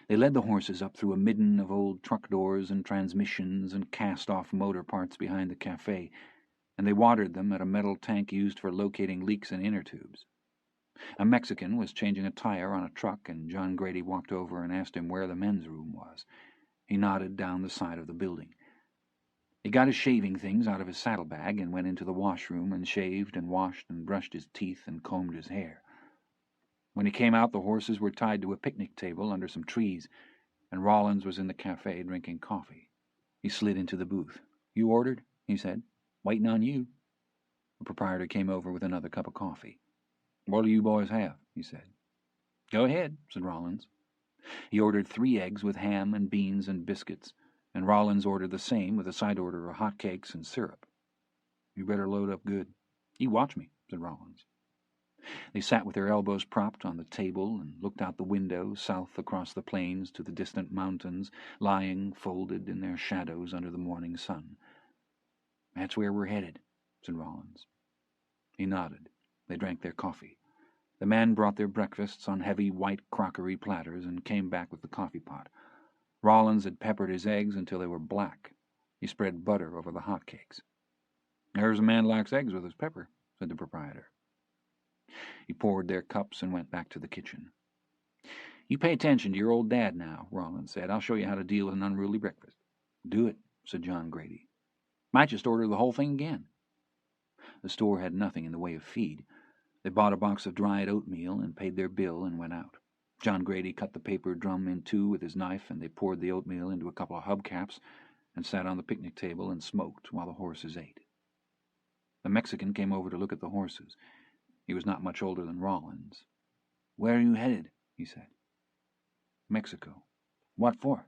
They led the horses up through a midden of old truck doors and transmissions and cast-off motor parts behind the cafe, and they watered them at a metal tank used for locating leaks in inner tubes. A Mexican was changing a tire on a truck, and John Grady walked over and asked him where the men's room was. He nodded down the side of the building. He got his shaving things out of his saddlebag and went into the washroom and shaved and washed and brushed his teeth and combed his hair. When he came out, the horses were tied to a picnic table under some trees, and Rawlins was in the cafe drinking coffee. He slid into the booth. You ordered? He said. Waiting on you. The proprietor came over with another cup of coffee. What do you boys have? He said. Go ahead, said Rawlins. He ordered 3 eggs with ham and beans and biscuits, and Rollins ordered the same with a side order of hot cakes and syrup. "You better load up good." "You watch me," said Rollins. They sat with their elbows propped on the table and looked out the window south across the plains to the distant mountains lying folded in their shadows under the morning sun. "That's where we're headed," said Rollins. He nodded. They drank their coffee. The men brought their breakfasts on heavy white crockery platters and came back with the coffee pot. Rollins had peppered his eggs until they were black. He spread butter over the hot cakes. "There's a man likes eggs with his pepper," said the proprietor. He poured their cups and went back to the kitchen. "You pay attention to your old dad now," Rollins said. "I'll show you how to deal with an unruly breakfast." "Do it," said John Grady. "Might just order the whole thing again." The store had nothing in the way of feed. They bought a box of dried oatmeal and paid their bill and went out. John Grady cut the paper drum in 2 with his knife, and they poured the oatmeal into a couple of hubcaps and sat on the picnic table and smoked while the horses ate. The Mexican came over to look at the horses. He was not much older than Rollins. "Where are you headed?" he said. "Mexico." "What for?"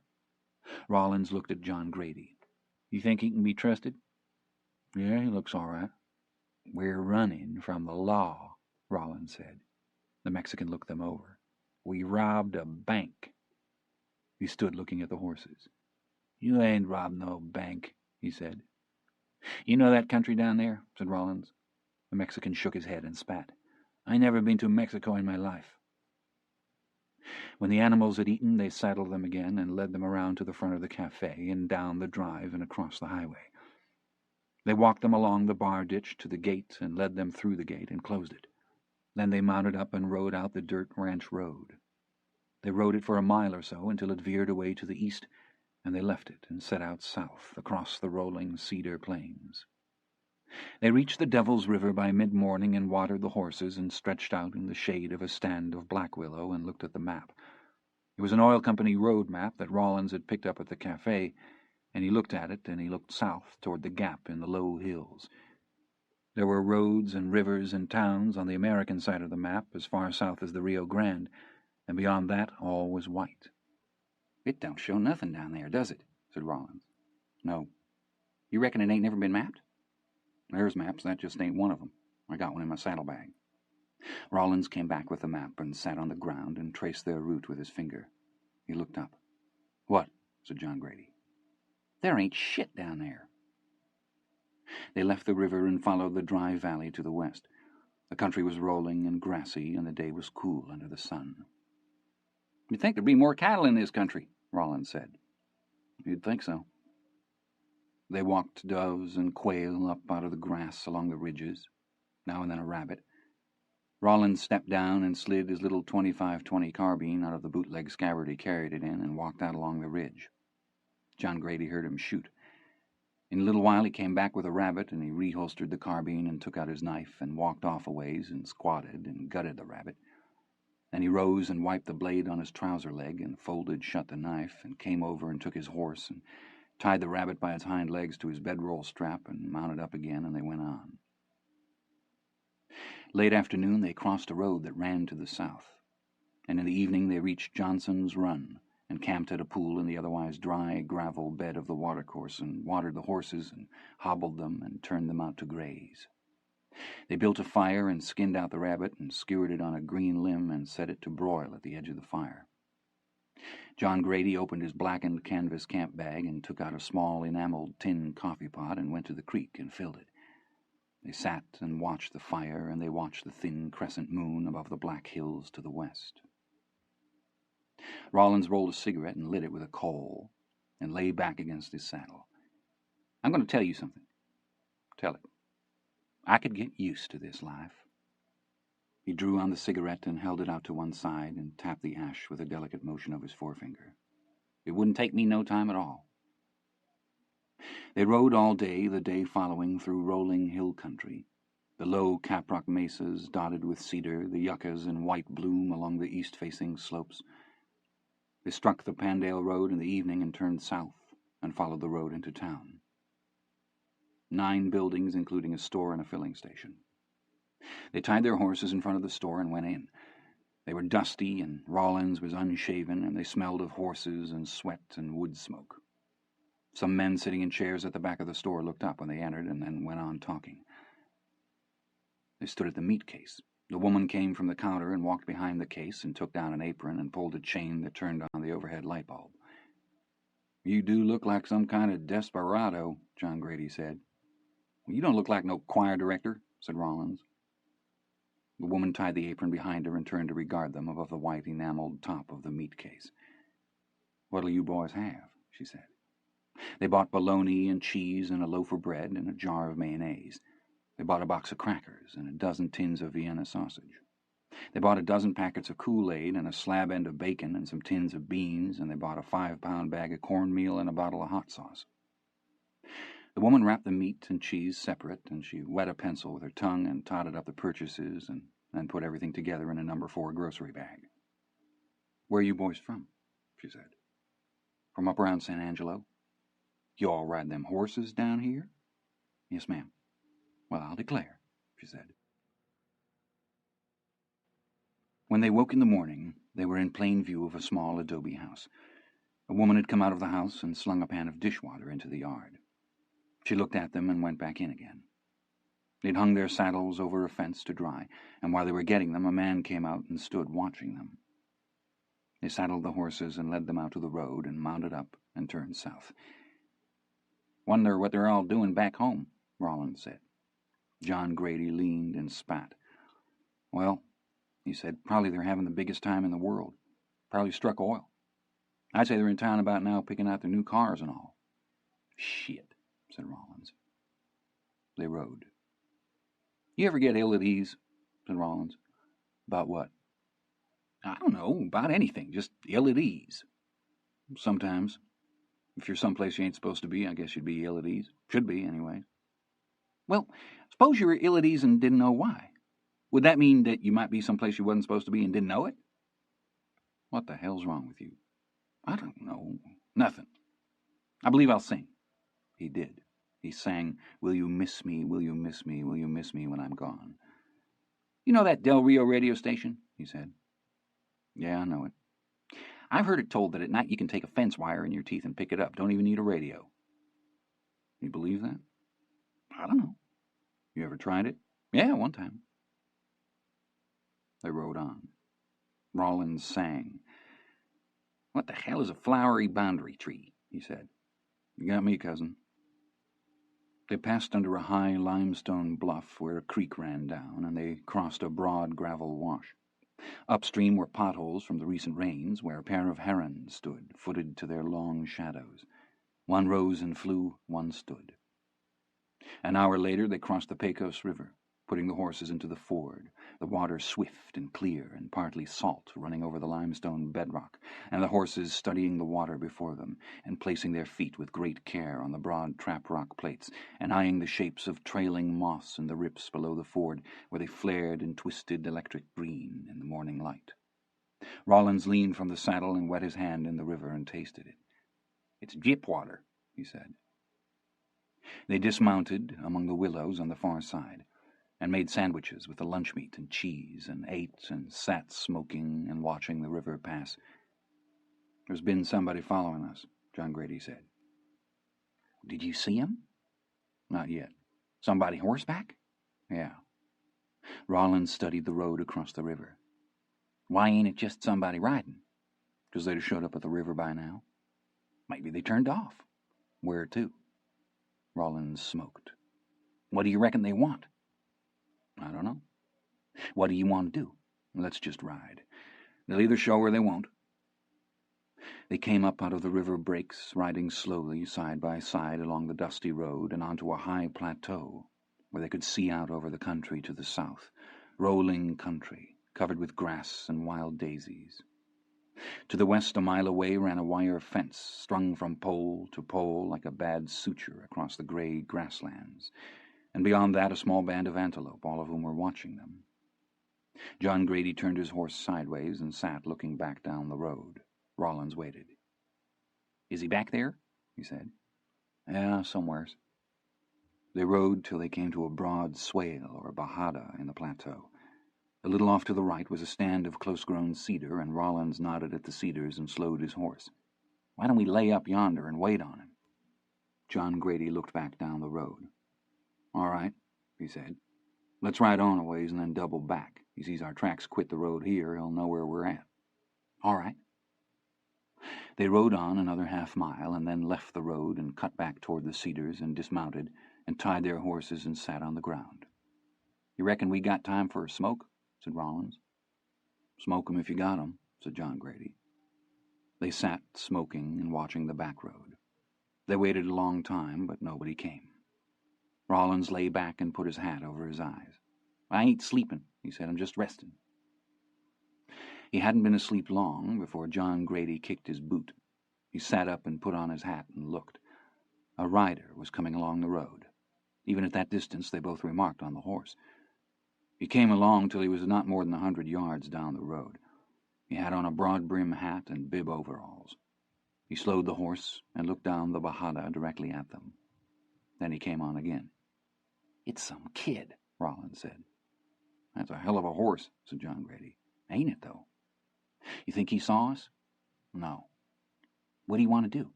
Rollins looked at John Grady. "You think he can be trusted?" "Yeah, he looks all right." "We're running from the law," Rollins said. The Mexican looked them over. "We robbed a bank." He stood looking at the horses. "You ain't robbed no bank," he said. "You know that country down there?" said Rollins. The Mexican shook his head and spat. "I never been to Mexico in my life." When the animals had eaten, they saddled them again and led them around to the front of the cafe and down the drive and across the highway. They walked them along the bar ditch to the gate and led them through the gate and closed it. Then they mounted up and rode out the dirt ranch road. They rode it for a mile or so until it veered away to the east, and they left it and set out south across the rolling cedar plains. They reached the Devil's River by mid-morning and watered the horses and stretched out in the shade of a stand of black willow and looked at the map. It was an oil company road map that Rollins had picked up at the cafe, and he looked at it and he looked south toward the gap in the low hills. There were roads and rivers and towns on the American side of the map as far south as the Rio Grande, and beyond that all was white. "It don't show nothing down there, does it?" said Rollins. "No." "You reckon it ain't never been mapped?" "There's maps, that just ain't one of them. I got one in my saddlebag." Rollins came back with the map and sat on the ground and traced their route with his finger. He looked up. "What?" said John Grady. "There ain't shit down there." They left the river and followed the dry valley to the west. The country was rolling and grassy, and the day was cool under the sun. "You'd think there'd be more cattle in this country," Rollins said. "You'd think so." They walked doves and quail up out of the grass along the ridges, now and then a rabbit. Rollins stepped down and slid his little 25-20 carbine out of the bootleg scabbard he carried it in and walked out along the ridge. John Grady heard him shoot. In a little while he came back with a rabbit, and he reholstered the carbine and took out his knife and walked off a ways and squatted and gutted the rabbit. Then he rose and wiped the blade on his trouser leg and folded shut the knife and came over and took his horse and tied the rabbit by its hind legs to his bedroll strap and mounted up again, and they went on. Late afternoon they crossed a road that ran to the south, and in the evening they reached Johnson's Run and camped at a pool in the otherwise dry gravel bed of the watercourse and watered the horses and hobbled them and turned them out to graze. They built a fire and skinned out the rabbit and skewered it on a green limb and set it to broil at the edge of the fire. John Grady opened his blackened canvas camp bag and took out a small enameled tin coffee pot and went to the creek and filled it. They sat and watched the fire, and they watched the thin crescent moon above the black hills to the west. Rollins rolled a cigarette and lit it with a coal and lay back against his saddle. "I'm going to tell you something." "Tell it." "I could get used to this life." He drew on the cigarette and held it out to one side and tapped the ash with a delicate motion of his forefinger. "It wouldn't take me no time at all." They rode all day, the day following, through rolling hill country, the low caprock mesas dotted with cedar, the yuccas in white bloom along the east-facing slopes. They struck the Pandale Road in the evening and turned south and followed the road into town. 9 buildings, including a store and a filling station. They tied their horses in front of the store and went in. They were dusty, and Rawlins was unshaven, and they smelled of horses and sweat and wood smoke. Some men sitting in chairs at the back of the store looked up when they entered and then went on talking. They stood at the meat case. The woman came from the counter and walked behind the case and took down an apron and pulled a chain that turned on the overhead light bulb. "You do look like some kind of desperado," John Grady said. "Well, you don't look like no choir director," said Rawlins. The woman tied the apron behind her and turned to regard them above the white enameled top of the meat case. "What'll you boys have?" she said. They bought bologna and cheese and a loaf of bread and a jar of mayonnaise. They bought a box of crackers and a dozen tins of Vienna sausage. They bought a dozen packets of Kool-Aid and a slab end of bacon and some tins of beans, and they bought a 5-pound bag of cornmeal and a bottle of hot sauce. The woman wrapped the meat and cheese separate, and she wet a pencil with her tongue and totted up the purchases and then put everything together in a No. 4 grocery bag. "Where are you boys from?" she said. "From up around San Angelo." "You all ride them horses down here?" "Yes, ma'am." "Well, I'll declare," she said. When they woke in the morning, they were in plain view of a small adobe house. A woman had come out of the house and slung a pan of dishwater into the yard. She looked at them and went back in again. They'd hung their saddles over a fence to dry, and while they were getting them, a man came out and stood watching them. They saddled the horses and led them out to the road and mounted up and turned south. "Wonder what they're all doing back home," Rawlins said. John Grady leaned and spat. "Well," he said, "probably they're having the biggest time in the world. Probably struck oil. I'd say they're in town about now picking out their new cars and all." "Shit," said Rawlins. They rode. "You ever get ill at ease?" said Rawlins. "About what?" "I don't know, about anything, just ill at ease." "Sometimes. If you're someplace you ain't supposed to be, I guess you'd be ill at ease. Should be, anyway." "Well, suppose you were ill at ease and didn't know why. Would that mean that you might be someplace you wasn't supposed to be and didn't know it?" "What the hell's wrong with you?" "I don't know. Nothing. I believe I'll sing." He did. He sang, "Will you miss me, will you miss me, will you miss me when I'm gone?" "You know that Del Rio radio station?" he said. "Yeah, I know it." "I've heard it told that at night you can take a fence wire in your teeth and pick it up. Don't even need a radio." "You believe that?" "I don't know." "You ever tried it?" "Yeah, one time." They rode on. Rawlins sang. "What the hell is a flowery boundary tree?" he said. "You got me, cousin." They passed under a high limestone bluff where a creek ran down, and they crossed a broad gravel wash. Upstream were potholes from the recent rains, where a pair of herons stood, footed to their long shadows. One rose and flew, one stood. An hour later they crossed the Pecos River, putting the horses into the ford, the water swift and clear and partly salt running over the limestone bedrock, and the horses studying the water before them, and placing their feet with great care on the broad trap-rock plates, and eyeing the shapes of trailing moss in the rips below the ford, where they flared and twisted electric green in the morning light. Rawlins leaned from the saddle and wet his hand in the river and tasted it. "It's gyp water," he said. They dismounted among the willows on the far side, and made sandwiches with the lunch meat and cheese, and ate and sat smoking and watching the river pass. "There's been somebody following us," John Grady said. "Did you see him?" "Not yet." "Somebody horseback?" "Yeah." Rawlins studied the road across the river. "Why ain't it just somebody riding?" "'Cause they'd have showed up at the river by now." "Maybe they turned off." "Where to?" Rawlins smoked. "What do you reckon they want?" "I don't know." "What do you want to do?" "Let's just ride. They'll either show or they won't." They came up out of the river breaks, riding slowly side by side along the dusty road and onto a high plateau where they could see out over the country to the south, rolling country, covered with grass and wild daisies. To the west, a mile away, ran a wire fence, strung from pole to pole like a bad suture across the gray grasslands, and beyond that a small band of antelope, all of whom were watching them. John Grady turned his horse sideways and sat looking back down the road. Rawlins waited. "Is he back there?" he said. "Yeah, somewheres." They rode till they came to a broad swale or bajada in the plateau. A little off to the right was a stand of close-grown cedar, and Rollins nodded at the cedars and slowed his horse. "Why don't we lay up yonder and wait on him?" John Grady looked back down the road. "All right," he said. "Let's ride on a ways and then double back. He sees our tracks quit the road here, he'll know where we're at." "All right." They rode on another half-mile and then left the road and cut back toward the cedars and dismounted and tied their horses and sat on the ground. "You reckon we got time for a smoke?" said Rollins. "Smoke 'em if you got 'em," said John Grady. They sat smoking and watching the back road. They waited a long time, but nobody came. Rollins lay back and put his hat over his eyes. "I ain't sleeping," he said. "I'm just resting." He hadn't been asleep long before John Grady kicked his boot. He sat up and put on his hat and looked. A rider was coming along the road. Even at that distance they both remarked on the horse. He came along till he was not more than 100 yards down the road. He had on a broad-brim hat and bib overalls. He slowed the horse and looked down the Bajada directly at them. Then he came on again. "It's some kid," Rollins said. "That's a hell of a horse," said John Grady. "Ain't it, though?" "You think he saw us?" "No." "What do you want to do?"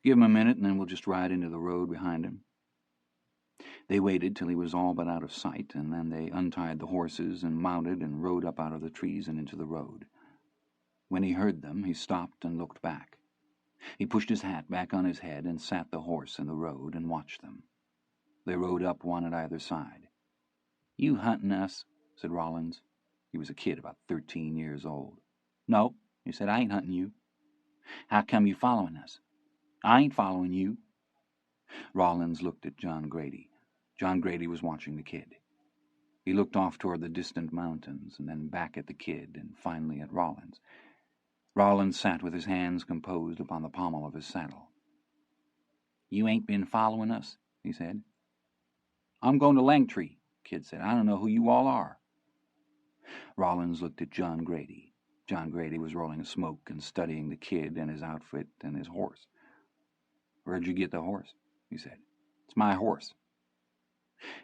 "Give him a minute, and then we'll just ride into the road behind him." They waited till he was all but out of sight, and then they untied the horses and mounted and rode up out of the trees and into the road. When he heard them, he stopped and looked back. He pushed his hat back on his head and sat the horse in the road and watched them. They rode up one at either side. "You hunting us?" said Rollins. He was a kid about 13 years old. "No," he said, "I ain't hunting you." "How come you following us?" "I ain't following you." Rollins looked at John Grady. John Grady was watching the kid. He looked off toward the distant mountains, and then back at the kid, and finally at Rollins. Rollins sat with his hands composed upon the pommel of his saddle. "You ain't been following us?" he said. "I'm going to Langtree," the kid said. "I don't know who you all are." Rollins looked at John Grady. John Grady was rolling a smoke and studying the kid and his outfit and his horse. "Where'd you get the horse?" he said. "It's my horse."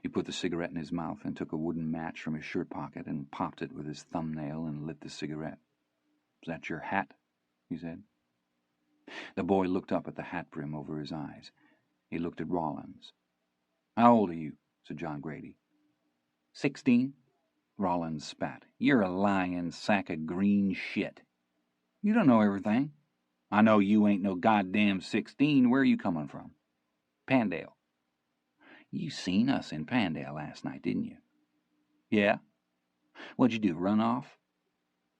He put the cigarette in his mouth and took a wooden match from his shirt pocket and popped it with his thumbnail and lit the cigarette. "Is that your hat?" he said. The boy looked up at the hat brim over his eyes. He looked at Rollins. "How old are you?" said John Grady. 16. Rollins spat. "You're a lying sack of green shit. You don't know everything. I know you ain't no goddamn 16. Where are you coming from?" "Pandale." "You seen us in Pandale last night, didn't you?" "Yeah." "What'd you do, run off?"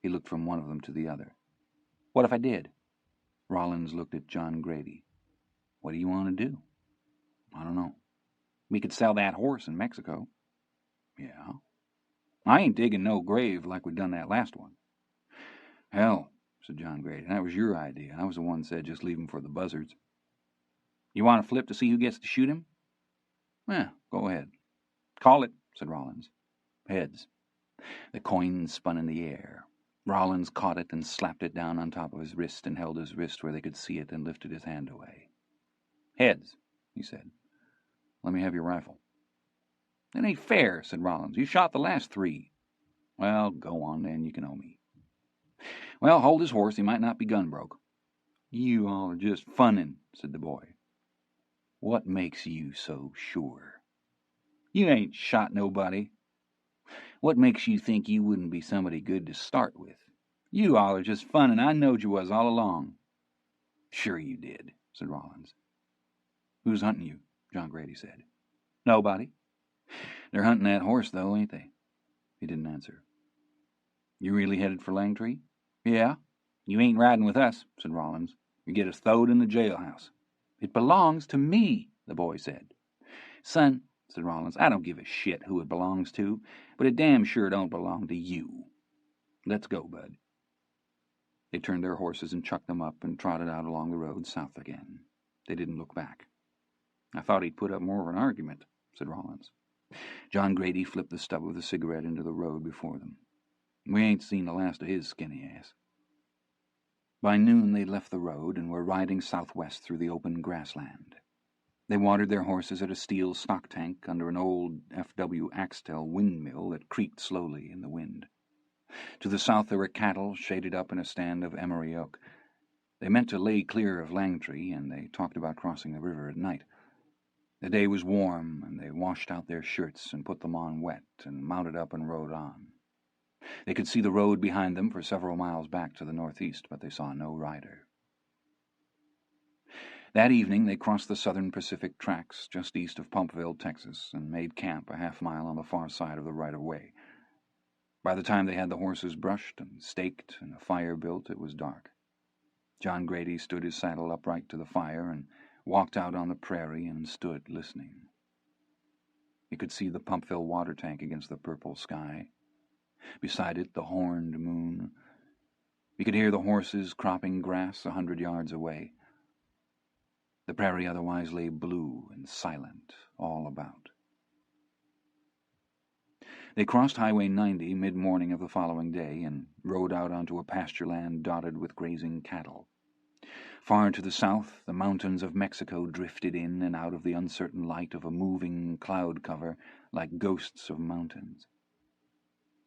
He looked from one of them to the other. "What if I did?" Rollins looked at John Grady. "What do you want to do?" "I don't know." "We could sell that horse in Mexico." "Yeah." "I ain't digging no grave like we done that last one." "Hell," said John Grady, "that was your idea. I was the one that said just leave him for the buzzards." "You want to flip to see who gets to shoot him?" "Yeah, go ahead." "Call it," said Rollins. "Heads." The coin spun in the air. Rollins caught it and slapped it down on top of his wrist and held his wrist where they could see it and lifted his hand away. "Heads," he said. "Let me have your rifle." "That ain't fair," said Rollins. "You shot the last 3. "Well, go on then. You can owe me." "Well, hold his horse. He might not be gun broke." "You all are just funning," said the boy. "What makes you so sure?" "You ain't shot nobody." "What makes you think you wouldn't be somebody good to start with?" "You all are just funning. I knowed you was all along." "Sure you did," said Rollins. "Who's hunting you?" John Grady said. "Nobody." "They're hunting that horse, though, ain't they?" He didn't answer. "You really headed for Langtree?" "Yeah." "You ain't riding with us," said Rollins. "You get us throwed in the jailhouse." "It belongs to me," the boy said. "Son," said Rollins, "I don't give a shit who it belongs to, but it damn sure don't belong to you. Let's go, bud." They turned their horses and chucked them up and trotted out along the road south again. They didn't look back. "I thought he'd put up more of an argument," said Rollins. John Grady flipped the stub of the cigarette into the road before them. "We ain't seen the last of his skinny ass." By noon they left the road and were riding southwest through the open grassland. They watered their horses at a steel stock tank under an old F.W. Axtell windmill that creaked slowly in the wind. To the south there were cattle shaded up in a stand of emery oak. They meant to lay clear of Langtree, and they talked about crossing the river at night. The day was warm, and they washed out their shirts and put them on wet and mounted up and rode on. They could see the road behind them for several miles back to the northeast, but they saw no rider. That evening they crossed the Southern Pacific tracks just east of Pumpville, Texas, and made camp a half-mile on the far side of the right-of-way. By the time they had the horses brushed and staked and a fire built, it was dark. John Grady stood his saddle upright to the fire and walked out on the prairie and stood listening. He could see the Pumpville water tank against the purple sky. Beside it, the horned moon. He could hear the horses cropping grass 100 yards away. The prairie otherwise lay blue and silent all about. They crossed Highway 90 mid-morning of the following day and rode out onto a pasture land dotted with grazing cattle. Far to the south, the mountains of Mexico drifted in and out of the uncertain light of a moving cloud cover like ghosts of mountains.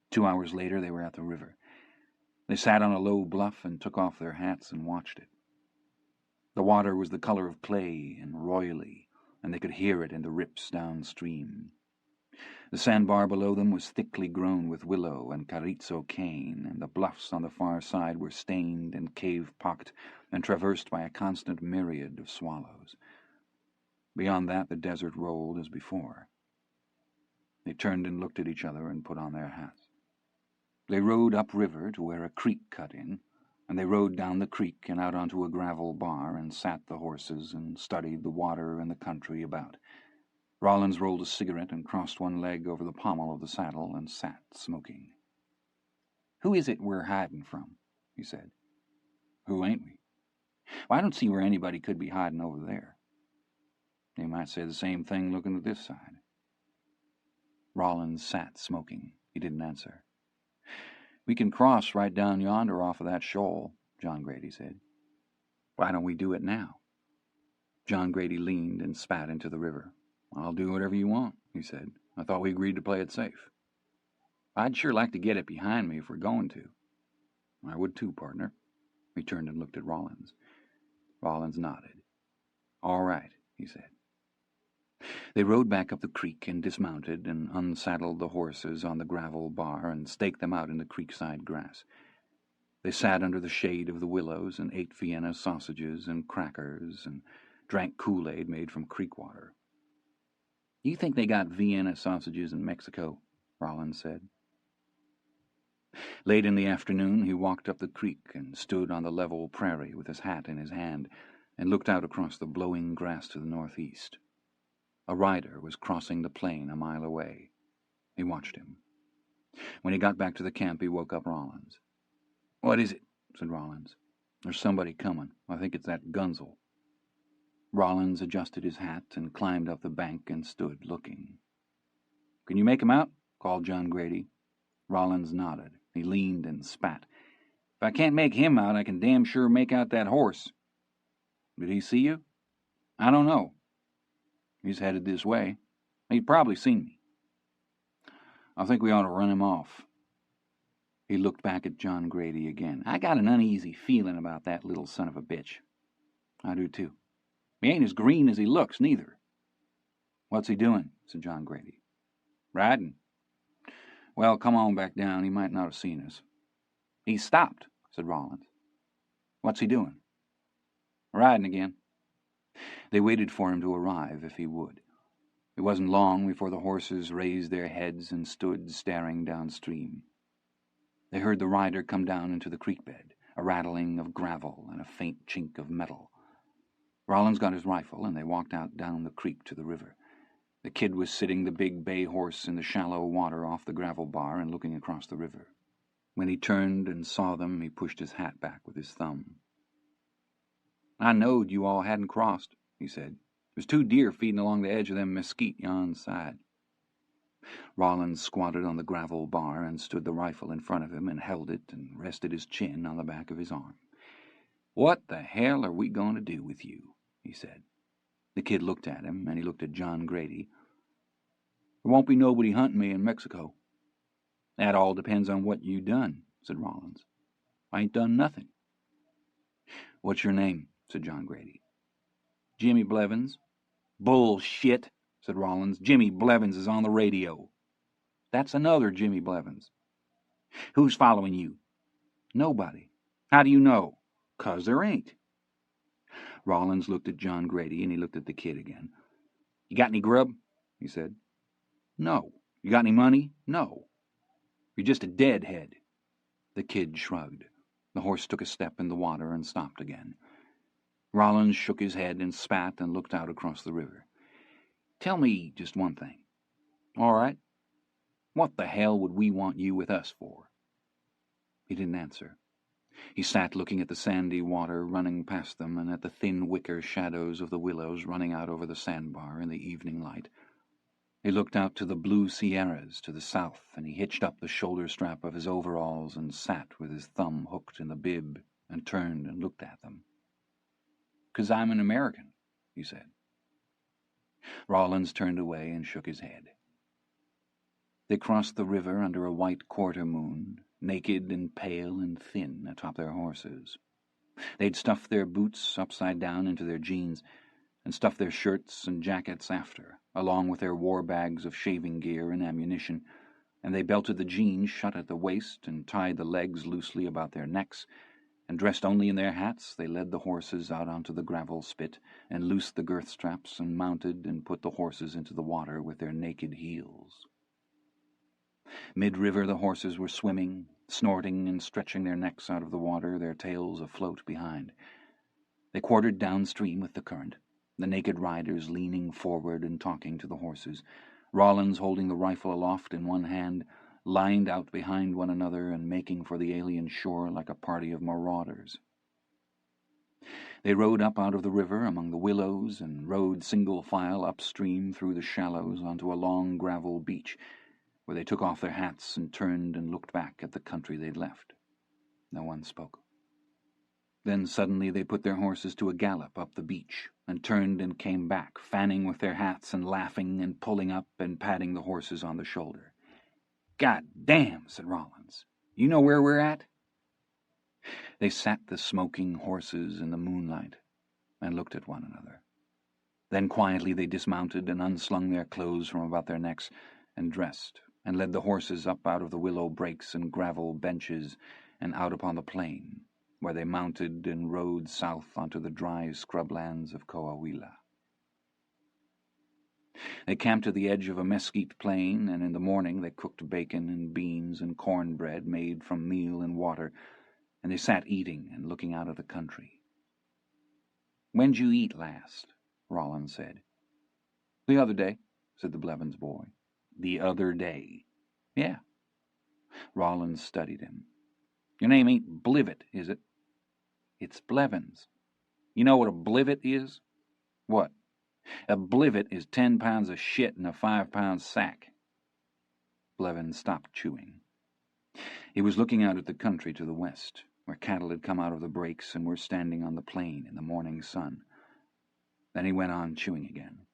2 hours later they were at the river. They sat on a low bluff and took off their hats and watched it. The water was the color of clay and roily, and they could hear it in the rips downstream. The sandbar below them was thickly grown with willow and carrizo cane, and the bluffs on the far side were stained and cave-pocked and traversed by a constant myriad of swallows. Beyond that the desert rolled as before. They turned and looked at each other and put on their hats. They rode upriver to where a creek cut in, and they rode down the creek and out onto a gravel bar and sat the horses and studied the water and the country about. Rollins rolled a cigarette and crossed one leg over the pommel of the saddle and sat smoking. "Who is it we're hiding from?" he said. "Who ain't we?" "Well, I don't see where anybody could be hiding over there." "They might say the same thing looking at this side." Rollins sat smoking. He didn't answer. "We can cross right down yonder off of that shoal," John Grady said. "Why don't we do it now?" John Grady leaned and spat into the river. "I'll do whatever you want," he said. "I thought we agreed to play it safe." "I'd sure like to get it behind me if we're going to." "I would too, partner." He turned and looked at Rollins. Rollins nodded. "All right," he said. They rode back up the creek and dismounted and unsaddled the horses on the gravel bar and staked them out in the creekside grass. They sat under the shade of the willows and ate Vienna sausages and crackers and drank Kool-Aid made from creek water. "You think they got Vienna sausages in Mexico?" Rollins said. Late in the afternoon he walked up the creek and stood on the level prairie with his hat in his hand and looked out across the blowing grass to the northeast. A rider was crossing the plain a mile away. He watched him. When he got back to the camp he woke up Rollins. "What is it?" said Rollins. "There's somebody coming. I think it's that Gunzel." Rollins adjusted his hat and climbed up the bank and stood looking. "Can you make him out?" called John Grady. Rollins nodded. He leaned and spat. "If I can't make him out, I can damn sure make out that horse." "Did he see you?" "I don't know. He's headed this way. He'd probably seen me." "I think we ought to run him off." He looked back at John Grady again. "I got an uneasy feeling about that little son of a bitch." "I do too." "He ain't as green as he looks, neither." "What's he doing?" said John Grady. "Riding." "Well, come on back down. He might not have seen us." "He's stopped," said Rollins. "What's he doing?" "Riding again." They waited for him to arrive, if he would. It wasn't long before the horses raised their heads and stood staring downstream. They heard the rider come down into the creek bed, a rattling of gravel and a faint chink of metal. Rollins got his rifle, and they walked out down the creek to the river. The kid was sitting the big bay horse in the shallow water off the gravel bar and looking across the river. When he turned and saw them, he pushed his hat back with his thumb. "I knowed you all hadn't crossed," he said. "There's 2 deer feeding along the edge of them mesquite yon side." Rollins squatted on the gravel bar and stood the rifle in front of him and held it and rested his chin on the back of his arm. "What the hell are we going to do with you?" he said. The kid looked at him, and he looked at John Grady. "There won't be nobody hunting me in Mexico." "That all depends on what you done," said Rollins. "I ain't done nothing." "What's your name?" said John Grady. "Jimmy Blevins." "Bullshit," said Rollins. "Jimmy Blevins is on the radio." "That's another Jimmy Blevins." "Who's following you?" "Nobody." "How do you know?" "'Cause there ain't." Rollins looked at John Grady, and he looked at the kid again. "You got any grub?" he said. "No." "You got any money?" "No." "You're just a deadhead." The kid shrugged. The horse took a step in the water and stopped again. Rollins shook his head and spat and looked out across the river. "Tell me just one thing." "All right." "What the hell would we want you with us for?" He didn't answer. He sat looking at the sandy water running past them and at the thin wicker shadows of the willows running out over the sandbar in the evening light. He looked out to the blue Sierras to the south, and he hitched up the shoulder strap of his overalls and sat with his thumb hooked in the bib and turned and looked at them. "'Cause I'm an American," he said. Rollins turned away and shook his head. They crossed the river under a white quarter moon, naked and pale and thin atop their horses. They'd stuffed their boots upside down into their jeans and stuffed their shirts and jackets after, along with their war bags of shaving gear and ammunition, and they belted the jeans shut at the waist and tied the legs loosely about their necks, and dressed only in their hats, they led the horses out onto the gravel spit and loosed the girth straps and mounted and put the horses into the water with their naked heels. Mid-river the horses were swimming, snorting and stretching their necks out of the water, their tails afloat behind. They quartered downstream with the current, the naked riders leaning forward and talking to the horses, Rollins holding the rifle aloft in one hand, lined out behind one another and making for the alien shore like a party of marauders. They rode up out of the river among the willows and rode single file upstream through the shallows onto a long gravel beach, where they took off their hats and turned and looked back at the country they'd left. No one spoke. Then suddenly they put their horses to a gallop up the beach and turned and came back, fanning with their hats and laughing and pulling up and patting the horses on the shoulder. "God damn," said Rollins. "You know where we're at?" They sat the smoking horses in the moonlight and looked at one another. Then quietly they dismounted and unslung their clothes from about their necks and dressed, and led the horses up out of the willow brakes and gravel benches and out upon the plain, where they mounted and rode south onto the dry scrublands of Coahuila. They camped at the edge of a mesquite plain, and in the morning they cooked bacon and beans and cornbread made from meal and water, and they sat eating and looking out at the country. "When'd you eat last?" Rollins said. "The other day," said the Blevins boy. "The other day?" "Yeah." Rollins studied him. "Your name ain't Blivet, is it?" "It's Blevins." "You know what a blivet is?" "What?" "A blivet is 10 pounds of shit in a 5-pound sack." Blevins stopped chewing. He was looking out at the country to the west, where cattle had come out of the breaks and were standing on the plain in the morning sun. Then he went on chewing again.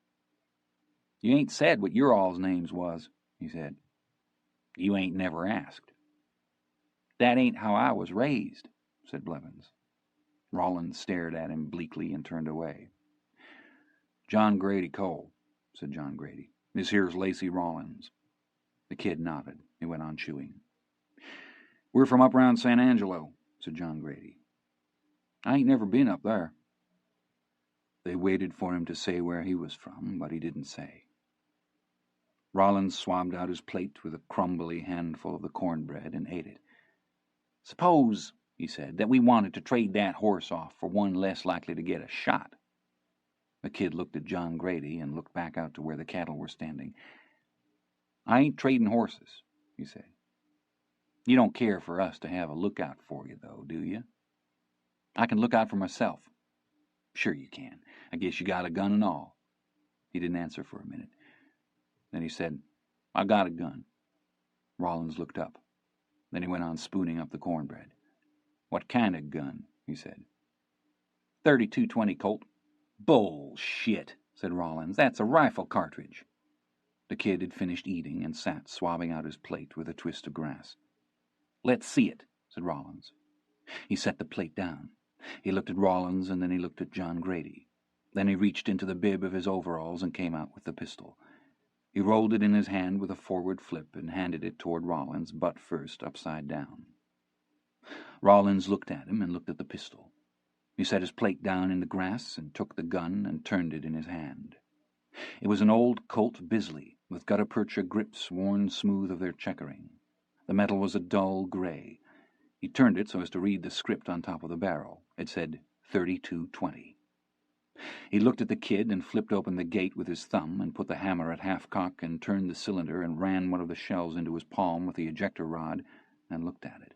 "You ain't said what your all's names was," he said. "You ain't never asked." "That ain't how I was raised," said Blevins. Rollins stared at him bleakly and turned away. "John Grady Cole," said John Grady. "This here's Lacey Rollins." The kid nodded. He went on chewing. "We're from up round San Angelo," said John Grady. "I ain't never been up there." They waited for him to say where he was from, but he didn't say. Rollins swabbed out his plate with a crumbly handful of the cornbread and ate it. "Suppose," he said, "that we wanted to trade that horse off for one less likely to get a shot." The kid looked at John Grady and looked back out to where the cattle were standing. "I ain't trading horses," he said. "You don't care for us to have a lookout for you, though, do you?" "I can look out for myself." "Sure you can. I guess you got a gun and all." He didn't answer for a minute. Then he said, "I got a gun." Rollins looked up. Then he went on spooning up the cornbread. "What kind of gun?" he said. "32-20 Colt." "Bullshit," said Rollins. "That's a rifle cartridge." The kid had finished eating and sat swabbing out his plate with a twist of grass. "Let's see it," said Rollins. He set the plate down. He looked at Rollins, and then he looked at John Grady. Then he reached into the bib of his overalls and came out with the pistol. He rolled it in his hand with a forward flip and handed it toward Rollins, butt first, upside down. Rollins looked at him and looked at the pistol. He set his plate down in the grass and took the gun and turned it in his hand. It was an old Colt Bisley, with gutta-percha grips worn smooth of their checkering. The metal was a dull gray. He turned it so as to read the script on top of the barrel. It said 32-20. He looked at the kid and flipped open the gate with his thumb and put the hammer at half-cock and turned the cylinder and ran one of the shells into his palm with the ejector rod and looked at it.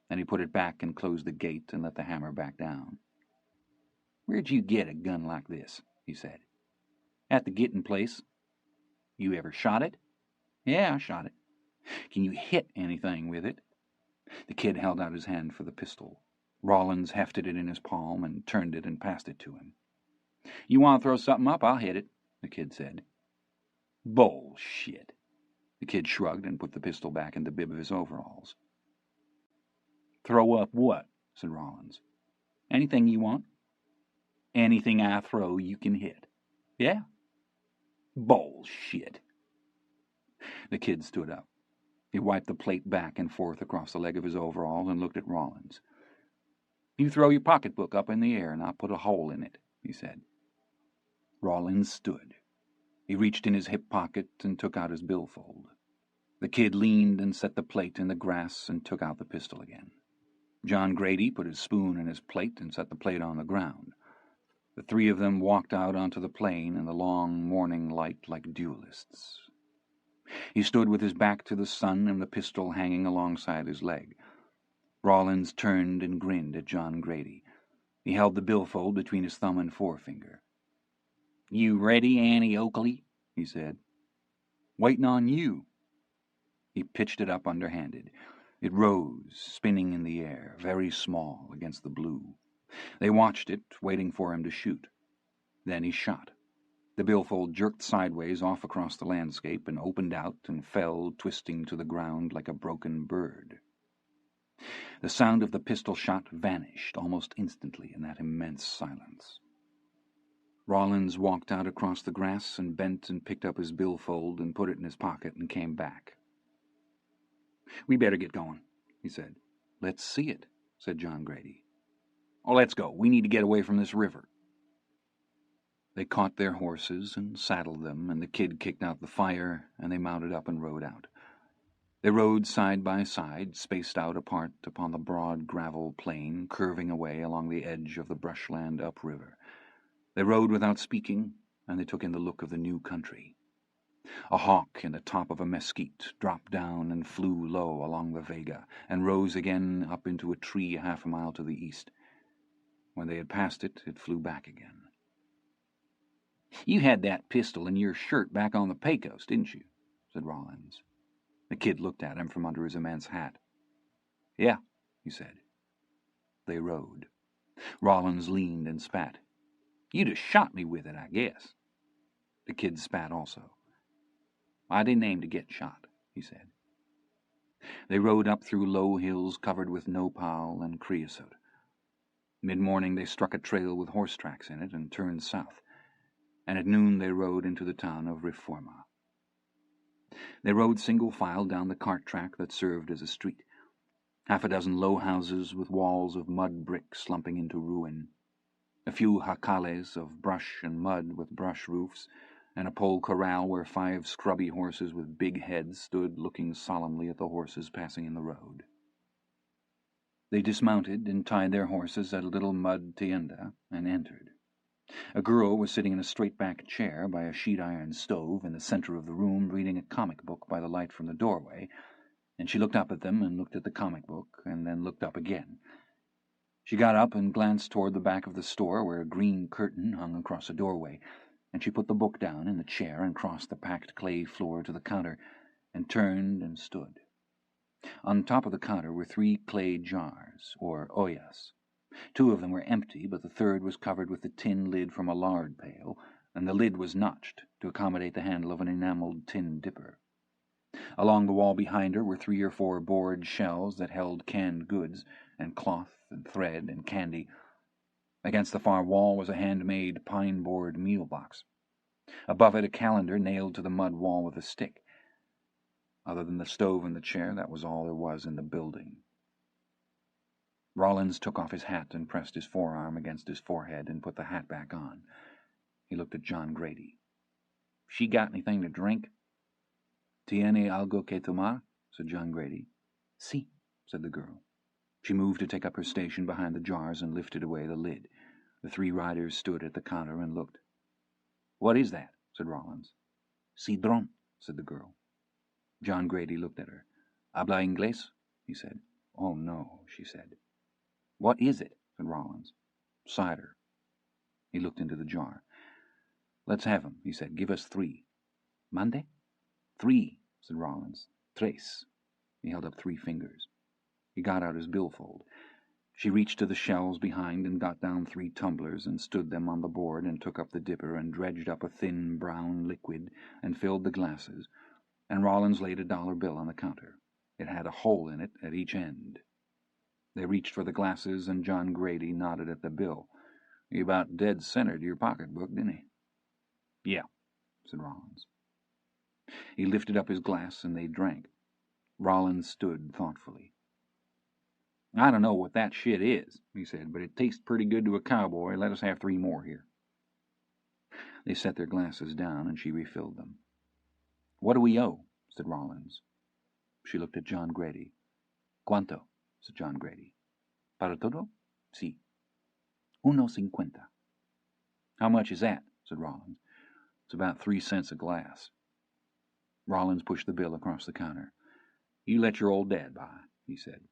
Then he put it back and closed the gate and let the hammer back down. "Where'd you get a gun like this?" he said. "At the getting place." "You ever shot it?" "Yeah, I shot it." "Can you hit anything with it?" The kid held out his hand for the pistol. Rollins hefted it in his palm and turned it and passed it to him. "You want to throw something up, I'll hit it," the kid said. "Bullshit." The kid shrugged and put the pistol back in the bib of his overalls. "Throw up what?" said Rollins. "Anything you want." "Anything I throw you can hit." "Yeah." "Bullshit." The kid stood up. He wiped the plate back and forth across the leg of his overall and looked at Rollins. "You throw your pocketbook up in the air and I'll put a hole in it," he said. Rollins stood. He reached in his hip pocket and took out his billfold. The kid leaned and set the plate in the grass and took out the pistol again. John Grady put his spoon in his plate and set the plate on the ground. The three of them walked out onto the plain in the long morning light like duelists. He stood with his back to the sun and the pistol hanging alongside his leg. Rollins turned and grinned at John Grady. He held the billfold between his thumb and forefinger. "You ready, Annie Oakley?" he said. "Waiting on you." He pitched it up underhanded. It rose, spinning in the air, very small against the blue. They watched it, waiting for him to shoot. Then he shot. The billfold jerked sideways off across the landscape and opened out and fell, twisting to the ground like a broken bird. The sound of the pistol shot vanished almost instantly in that immense silence. Rollins walked out across the grass and bent and picked up his billfold and put it in his pocket and came back. "We better get going," he said. "Let's see it," said John Grady. "Oh, let's go. We need to get away from this river." They caught their horses and saddled them, and the kid kicked out the fire, and they mounted up and rode out. They rode side by side, spaced out apart upon the broad gravel plain, curving away along the edge of the brushland upriver. They rode without speaking, and they took in the look of the new country. A hawk in the top of a mesquite dropped down and flew low along the vega, and rose again up into a tree half a mile to the east. When they had passed it, it flew back again. "You had that pistol in your shirt back on the Pecos, didn't you?" said Rollins. The kid looked at him from under his immense hat. "Yeah," he said. They rode. Rollins leaned and spat. "You'd have shot me with it, I guess." The kid spat also. "I didn't aim to get shot," he said. They rode up through low hills covered with nopal and creosote. Mid-morning they struck a trail with horse tracks in it and turned south, and at noon they rode into the town of Reforma. They rode single file down the cart track that served as a street. Half a dozen low houses with walls of mud brick slumping into ruin. A few jacales of brush and mud with brush roofs, and a pole corral where 5 scrubby horses with big heads stood looking solemnly at the horses passing in the road. They dismounted and tied their horses at a little mud tienda and entered. A girl was sitting in a straight-backed chair by a sheet-iron stove in the center of the room reading a comic book by the light from the doorway, and she looked up at them and looked at the comic book and then looked up again. She got up and glanced toward the back of the store where a green curtain hung across a doorway, and she put the book down in the chair and crossed the packed clay floor to the counter and turned and stood. On top of the counter were 3 clay jars, or ollas. 2 of them were empty, but the third was covered with the tin lid from a lard pail, and the lid was notched to accommodate the handle of an enameled tin dipper. Along the wall behind her were 3 or 4 board shelves that held canned goods, and cloth, and thread, and candy. Against the far wall was a handmade pine-board meal box. Above it a calendar nailed to the mud wall with a stick. Other than the stove and the chair, that was all there was in the building. Rollins took off his hat and pressed his forearm against his forehead and put the hat back on. He looked at John Grady. "She got anything to drink?" "Tiene algo que tomar?" said John Grady. "Si," said the girl. She moved to take up her station behind the jars and lifted away the lid. The 3 riders stood at the counter and looked. "What is that?" said Rollins. "Cidrón," said the girl. John Grady looked at her. "Habla inglés?" he said. "Oh, no," she said. "What is it?" said Rollins. "Cider." He looked into the jar. "Let's have 'em," he said. "Give us 3. "Mande?" "3," said Rollins. "Tres." He held up 3 fingers. He got out his billfold. She reached to the shelves behind and got down 3 tumblers and stood them on the board and took up the dipper and dredged up a thin brown liquid and filled the glasses, and Rollins laid a $1 bill on the counter. It had a hole in it at each end. They reached for the glasses, and John Grady nodded at the bill. "He about dead-centered your pocketbook, didn't he?" "Yeah," said Rollins. He lifted up his glass, and they drank. Rollins stood thoughtfully. "I don't know what that shit is," he said, "but it tastes pretty good to a cowboy. Let us have 3 more here." They set their glasses down, and she refilled them. "What do we owe?" said Rollins. She looked at John Grady. "Cuánto?" said John Grady. "Para todo?" "Sí." 1.50. "How much is that?" said Rollins. "It's about 3 cents a glass." Rollins pushed the bill across the counter. "You let your old dad buy," he said.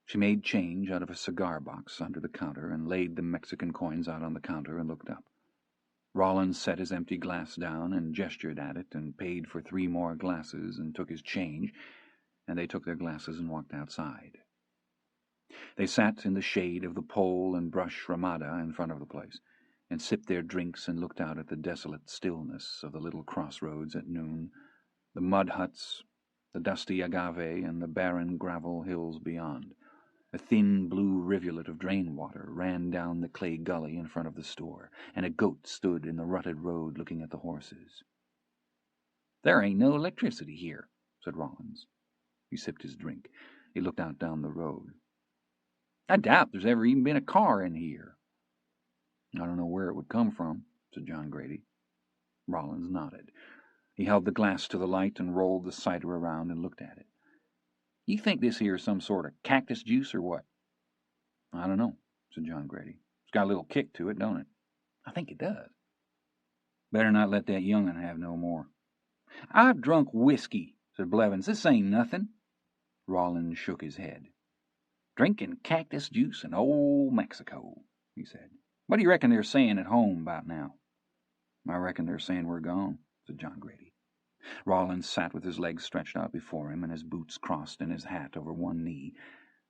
She made change out of a cigar box under the counter and laid the Mexican coins out on the counter and looked up. Rollins set his empty glass down and gestured at it and paid for 3 more glasses and took his change, and they took their glasses and walked outside. They sat in the shade of the pole and brush ramada in front of the place, and sipped their drinks and looked out at the desolate stillness of the little crossroads at noon, the mud huts, the dusty agave, and the barren gravel hills beyond. A thin blue rivulet of drain water ran down the clay gully in front of the store, and a goat stood in the rutted road looking at the horses. "There ain't no electricity here," said Rollins. He sipped his drink. He looked out down the road. "I doubt there's ever even been a car in here." "I don't know where it would come from," said John Grady. Rollins nodded. He held the glass to the light and rolled the cider around and looked at it. "You think this here is some sort of cactus juice or what?" "I don't know," said John Grady. "It's got a little kick to it, don't it?" "I think it does." "Better not let that young'un have no more." "I've drunk whiskey," said Blevins. "This ain't nothing." Rollins shook his head. "Drinking cactus juice in old Mexico," he said. "What do you reckon they're saying at home about now?" "I reckon they're saying we're gone," said John Grady. Rollins sat with his legs stretched out before him and his boots crossed and his hat over one knee,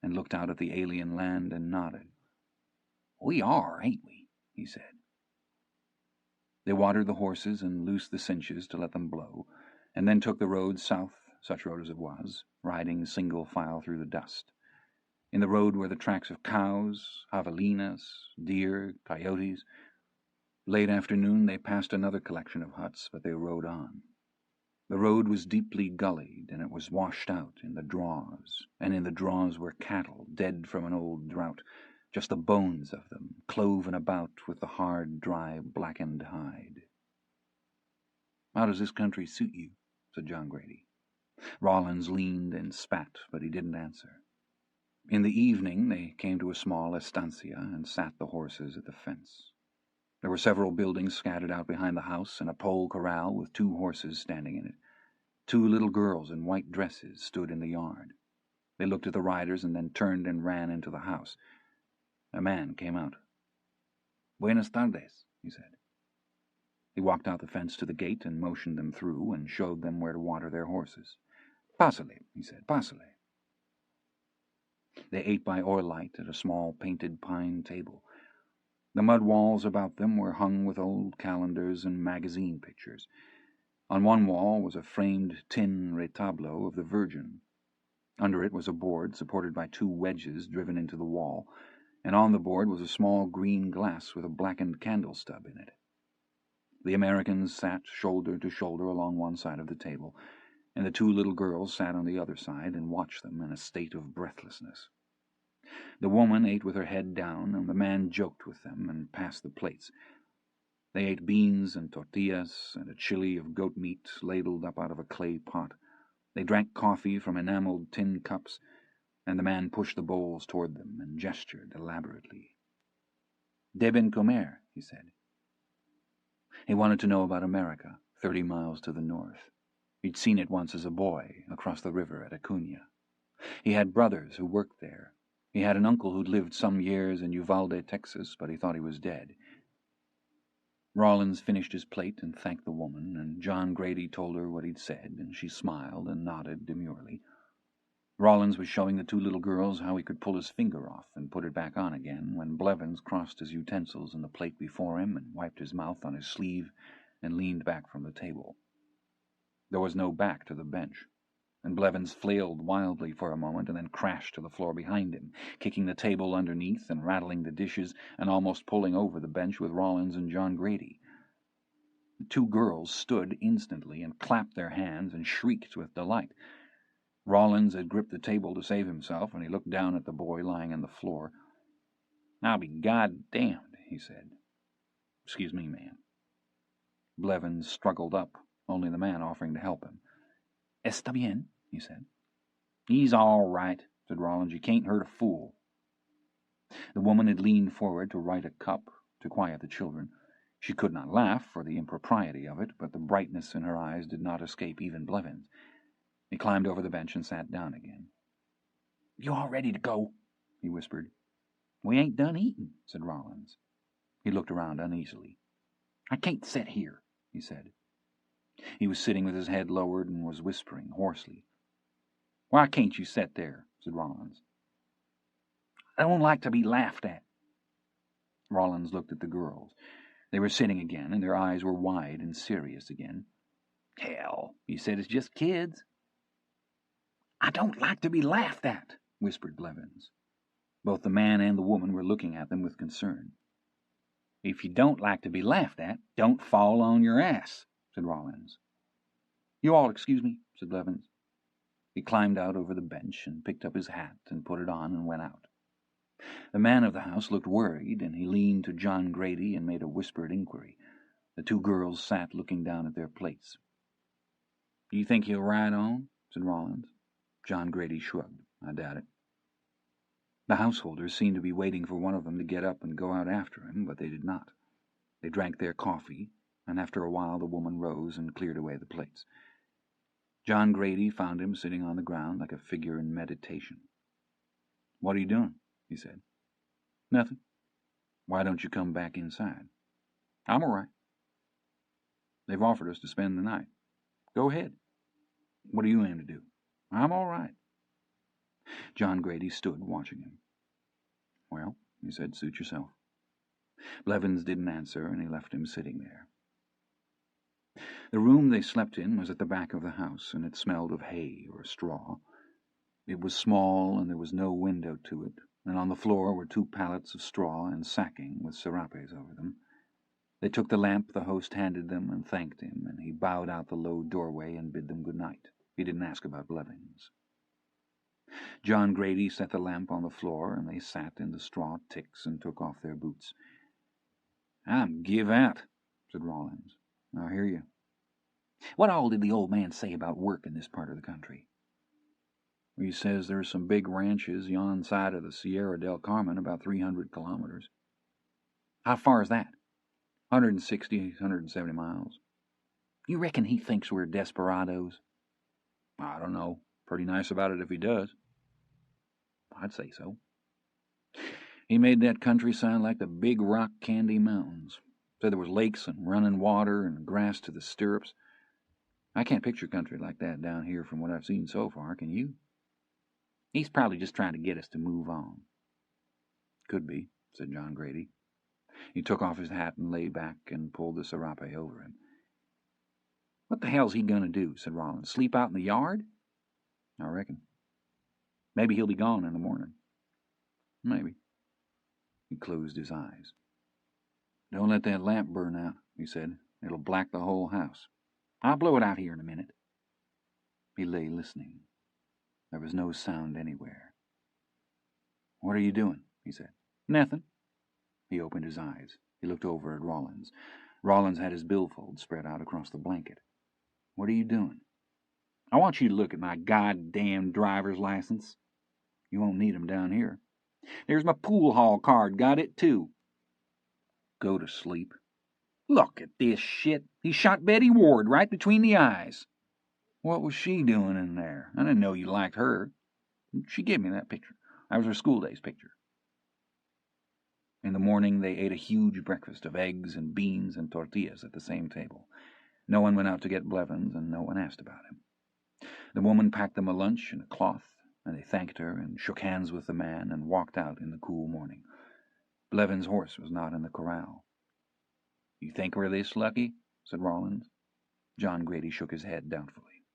and looked out at the alien land and nodded. "We are, ain't we?" he said. They watered the horses and loosed the cinches to let them blow, and then took the road south, such road as it was, riding single file through the dust. In the road were the tracks of cows, javelinas, deer, coyotes. Late afternoon they passed another collection of huts, but they rode on. The road was deeply gullied, and it was washed out in the draws, and in the draws were cattle, dead from an old drought, just the bones of them, cloven about with the hard, dry, blackened hide. "How does this country suit you?" said John Grady. Rollins leaned and spat, but he didn't answer. In the evening they came to a small estancia and sat the horses at the fence. There were several buildings scattered out behind the house, and a pole corral with 2 horses standing in it. 2 little girls in white dresses stood in the yard. They looked at the riders and then turned and ran into the house. A man came out. "Buenas tardes," he said. He walked out the fence to the gate and motioned them through and showed them where to water their horses. "Pásale," he said, "pásale." They ate by oil light at a small painted pine table. The mud walls about them were hung with old calendars and magazine pictures. On one wall was a framed tin retablo of the Virgin. Under it was a board supported by two wedges driven into the wall, and on the board was a small green glass with a blackened candle stub in it. The Americans sat shoulder to shoulder along one side of the table, and the two little girls sat on the other side and watched them in a state of breathlessness. The woman ate with her head down, and the man joked with them and passed the plates. They ate beans and tortillas and a chili of goat meat ladled up out of a clay pot. They drank coffee from enameled tin cups, and the man pushed the bowls toward them and gestured elaborately. "Deben comer," he said. He wanted to know about America, 30 miles to the north. He'd seen it once as a boy, across the river at Acuña. He had brothers who worked there. He had an uncle who'd lived some years in Uvalde, Texas, but he thought he was dead. Rawlins finished his plate and thanked the woman, and John Grady told her what he'd said, and she smiled and nodded demurely. Rawlins was showing the two little girls how he could pull his finger off and put it back on again when Blevins crossed his utensils in the plate before him and wiped his mouth on his sleeve and leaned back from the table. There was no back to the bench, and Blevins flailed wildly for a moment and then crashed to the floor behind him, kicking the table underneath and rattling the dishes and almost pulling over the bench with Rawlins and John Grady. The two girls stood instantly and clapped their hands and shrieked with delight. Rawlins had gripped the table to save himself, and he looked down at the boy lying on the floor. "I'll be goddamned," he said. "Excuse me, ma'am." Blevins struggled up, only the man offering to help him. "Está bien," he said. "He's all right," said Rawlins. "You can't hurt a fool." The woman had leaned forward to right a cup to quiet the children. She could not laugh for the impropriety of it, but the brightness in her eyes did not escape even Blevins. He climbed over the bench and sat down again. "You all ready to go?" he whispered. "We ain't done eating," said Rawlins. He looked around uneasily. "I can't sit here," he said. He was sitting with his head lowered and was whispering hoarsely. "Why can't you sit there?" said Rawlins. "I don't like to be laughed at." Rawlins looked at the girls. They were sitting again, and their eyes were wide and serious again. "Hell," he said, "it's just kids." "I don't like to be laughed at," whispered Blevins. Both the man and the woman were looking at them with concern. "If you don't like to be laughed at, don't fall on your ass," said Rawlins. "You all excuse me," said Blevins. He climbed out over the bench and picked up his hat and put it on and went out. The man of the house looked worried, and he leaned to John Grady and made a whispered inquiry. The two girls sat looking down at their plates. "Do you think he'll ride on?" said Rawlins. John Grady shrugged. "I doubt it." The householders seemed to be waiting for one of them to get up and go out after him, but they did not. They drank their coffee, and after a while the woman rose and cleared away the plates. John Grady found him sitting on the ground like a figure in meditation. "What are you doing?" he said. "Nothing." "Why don't you come back inside?" "I'm all right." "They've offered us to spend the night." "Go ahead." "What do you aim to do?" "I'm all right." John Grady stood watching him. "Well," he said, "suit yourself." Blevins didn't answer, and he left him sitting there. The room they slept in was at the back of the house, and it smelled of hay or straw. It was small, and there was no window to it, and on the floor were 2 pallets of straw and sacking with serapes over them. They took the lamp the host handed them and thanked him, and he bowed out the low doorway and bid them good night. He didn't ask about Blevins. John Grady set the lamp on the floor, and they sat in the straw ticks and took off their boots. "I'm give out," said Rawlins. "I hear you. What all did the old man say about work in this part of the country?" "He says there's some big ranches yon side of the Sierra del Carmen, about 300 kilometers. "How far is that?" 160, 170 miles. "You reckon he thinks we're desperados?" "I don't know. Pretty nice about it if he does." "I'd say so." "He made that country sound like the big rock candy mountains. Said there was lakes and running water and grass to the stirrups. I can't picture country like that down here from what I've seen so far, can you?" "He's probably just trying to get us to move on." "Could be," said John Grady. He took off his hat and lay back and pulled the serape over him. "What the hell's he going to do?" said Rollins. "Sleep out in the yard?" "I reckon. Maybe he'll be gone in the morning." "Maybe." He closed his eyes. "Don't let that lamp burn out," he said. "It'll black the whole house. I'll blow it out here in a minute." He lay listening. There was no sound anywhere. "What are you doing?" he said. "Nothing." He opened his eyes. He looked over at Rollins. Rollins had his billfold spread out across the blanket. "What are you doing?" "I want you to look at my goddamn driver's license." "You won't need 'em down here." "There's my pool hall card. Got it, too." "Go to sleep." "Look at this shit. He shot Betty Ward right between the eyes." "What was she doing in there? I didn't know you liked her." "She gave me that picture. That was her school days picture." In the morning they ate a huge breakfast of eggs and beans and tortillas at the same table. No one went out to get Blevins, and no one asked about him. The woman packed them a lunch in a cloth, and they thanked her and shook hands with the man and walked out in the cool morning. Blevins' horse was not in the corral. "You think we're this lucky?" said Rollins. John Grady shook his head doubtfully.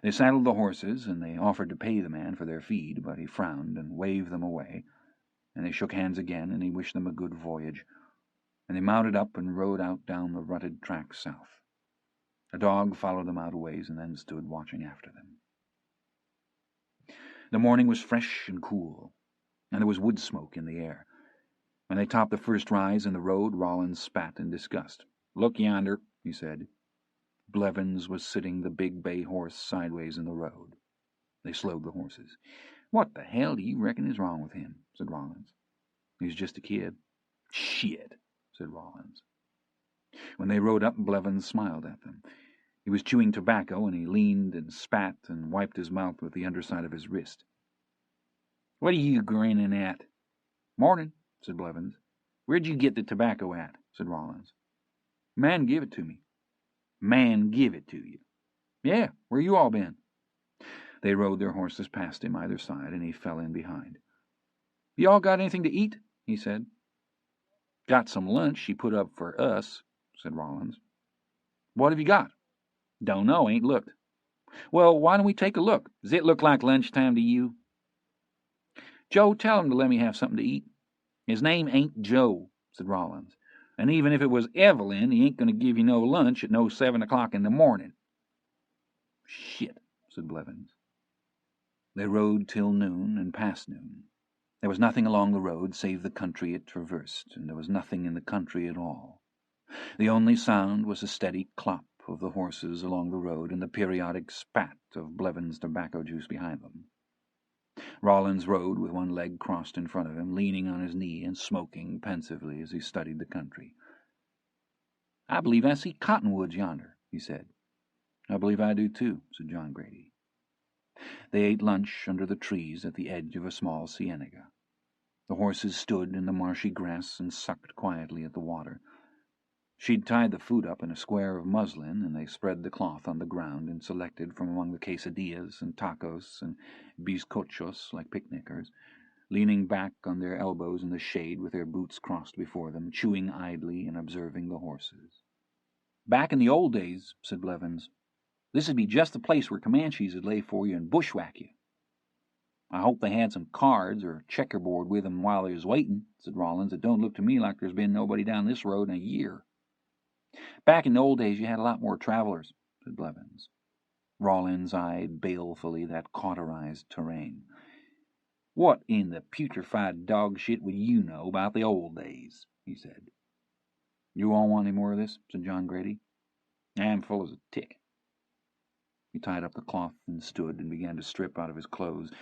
They saddled the horses, and they offered to pay the man for their feed, but he frowned and waved them away, and they shook hands again, and he wished them a good voyage, and they mounted up and rode out down the rutted track south. A dog followed them out a ways and then stood watching after them. The morning was fresh and cool, and there was wood smoke in the air. When they topped the first rise in the road, Rollins spat in disgust. "Look yonder," he said. Blevins was sitting the big bay horse sideways in the road. They slowed the horses. "What the hell do you reckon is wrong with him?" said Rollins. "He's just a kid." "Shit," said Rollins. When they rode up, Blevins smiled at them. He was chewing tobacco, and he leaned and spat and wiped his mouth with the underside of his wrist. "What are you grinning at?" "Morning," said Blevins. "Where'd you get the tobacco at?" said Rollins. "Man give it to me." "Man give it to you?" "Yeah, where you all been?" They rode their horses past him either side, and he fell in behind. "You all got anything to eat?" he said. "Got some lunch she put up for us," said Rollins. "What have you got?" "Don't know, ain't looked." "Well, why don't we take a look? Does it look like lunchtime to you?" "Joe, tell him to let me have something to eat." "His name ain't Joe," said Rollins. "And even if it was Evelyn, he ain't going to give you no lunch at no 7 o'clock in the morning." "Shit," said Blevins. They rode till noon and past noon. There was nothing along the road save the country it traversed, and there was nothing in the country at all. The only sound was the steady clop of the horses along the road and the periodic spat of Blevins' tobacco juice behind them. Rollins rode with one leg crossed in front of him, leaning on his knee and smoking pensively as he studied the country. "I believe I see cottonwoods yonder," he said. "I believe I do too," said John Grady. They ate lunch under the trees at the edge of a small cienega. The horses stood in the marshy grass and sucked quietly at the water. She'd tied the food up in a square of muslin, and they spread the cloth on the ground and selected from among the quesadillas and tacos and bizcochos like picnickers, leaning back on their elbows in the shade with their boots crossed before them, chewing idly and observing the horses. "Back in the old days," said Blevins, "this would be just the place where Comanches would lay for you and bushwhack you." "I hope they had some cards or checkerboard with them while they was waiting," said Rollins. "It don't look to me like there's been nobody down this road in a year." "Back in the old days you had a lot more travelers," said Blevins. Rollins eyed balefully that cauterized terrain. "What in the putrefied dog shit would you know about the old days?" he said. "You all want any more of this?" said John Grady. "I'm full as a tick." He tied up the cloth and stood and began to strip out of his clothes,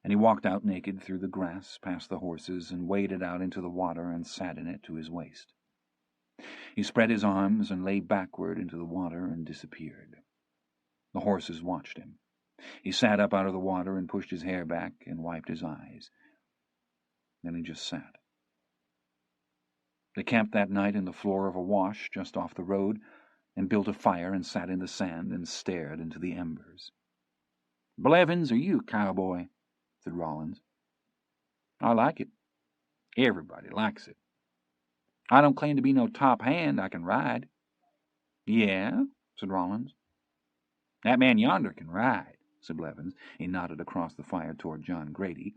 and he walked out naked through the grass past the horses and waded out into the water and sat in it to his waist. He spread his arms and lay backward into the water and disappeared. The horses watched him. He sat up out of the water and pushed his hair back and wiped his eyes. Then he just sat. They camped that night in the floor of a wash just off the road and built a fire and sat in the sand and stared into the embers. "Blevins, are you a cowboy?" said Rollins. "I like it. Everybody likes it." I don't claim to be no top hand. I can ride. Yeah, said Rollins. That man yonder can ride, said Blevins. He nodded across the fire toward John Grady.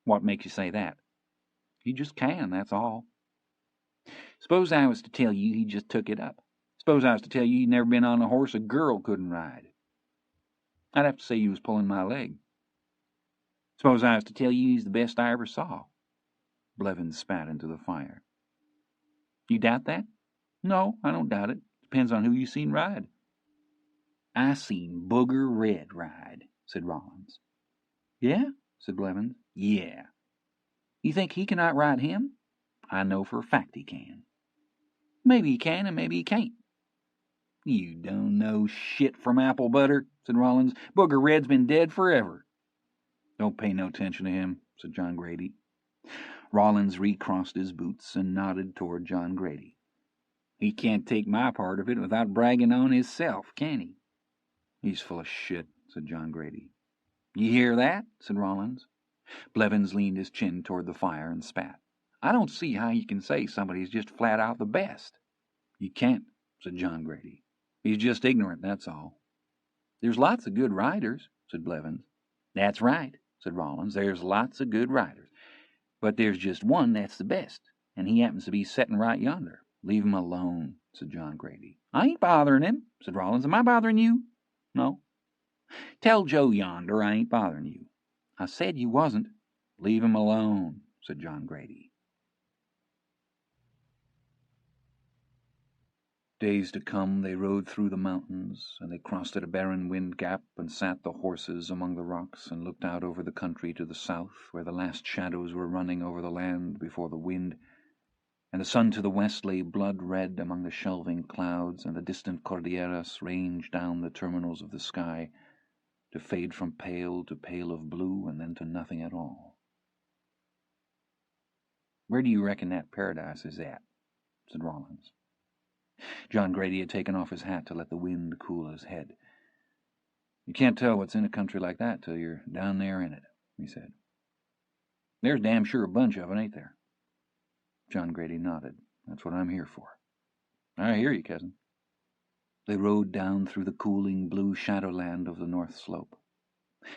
What makes you say that? He just can, that's all. Suppose I was to tell you he just took it up. Suppose I was to tell you he'd never been on a horse a girl couldn't ride. I'd have to say you was pulling my leg. Suppose I was to tell you he's the best I ever saw. Blevins spat into the fire. You doubt that? No, I don't doubt it. Depends on who you seen ride. I seen Booger Red ride, said Rollins. Yeah? Said Blevins. Yeah. You think he can outride him? I know for a fact he can. Maybe he can and maybe he can't. You don't know shit from apple butter, said Rollins. Booger Red's been dead forever. Don't pay no attention to him, said John Grady. Rollins recrossed his boots and nodded toward John Grady. He can't take my part of it without bragging on hisself, can he? He's full of shit, said John Grady. You hear that? Said Rollins. Blevins leaned his chin toward the fire and spat. I don't see how you can say somebody's just flat out the best. You can't, said John Grady. He's just ignorant, that's all. There's lots of good riders, said Blevins. That's right, said Rollins. There's lots of good riders. But there's just one that's the best, and he happens to be setting right yonder. Leave him alone, said John Grady. I ain't bothering him, said Rollins. Am I bothering you? No. Tell Joe yonder I ain't bothering you. I said you wasn't. Leave him alone, said John Grady. Days to come they rode through the mountains, and they crossed at a barren wind gap and sat the horses among the rocks and looked out over the country to the south, where the last shadows were running over the land before the wind, and the sun to the west lay blood-red among the shelving clouds, and the distant Cordilleras ranged down the terminals of the sky, to fade from pale to pale of blue, and then to nothing at all. Where do you reckon that paradise is at? Said Rollins. John Grady had taken off his hat to let the wind cool his head. You can't tell what's in a country like that till you're down there in it, he said. There's damn sure a bunch of it, ain't there? John Grady nodded. That's what I'm here for. I hear you, cousin. They rode down through the cooling blue shadowland of the north slope.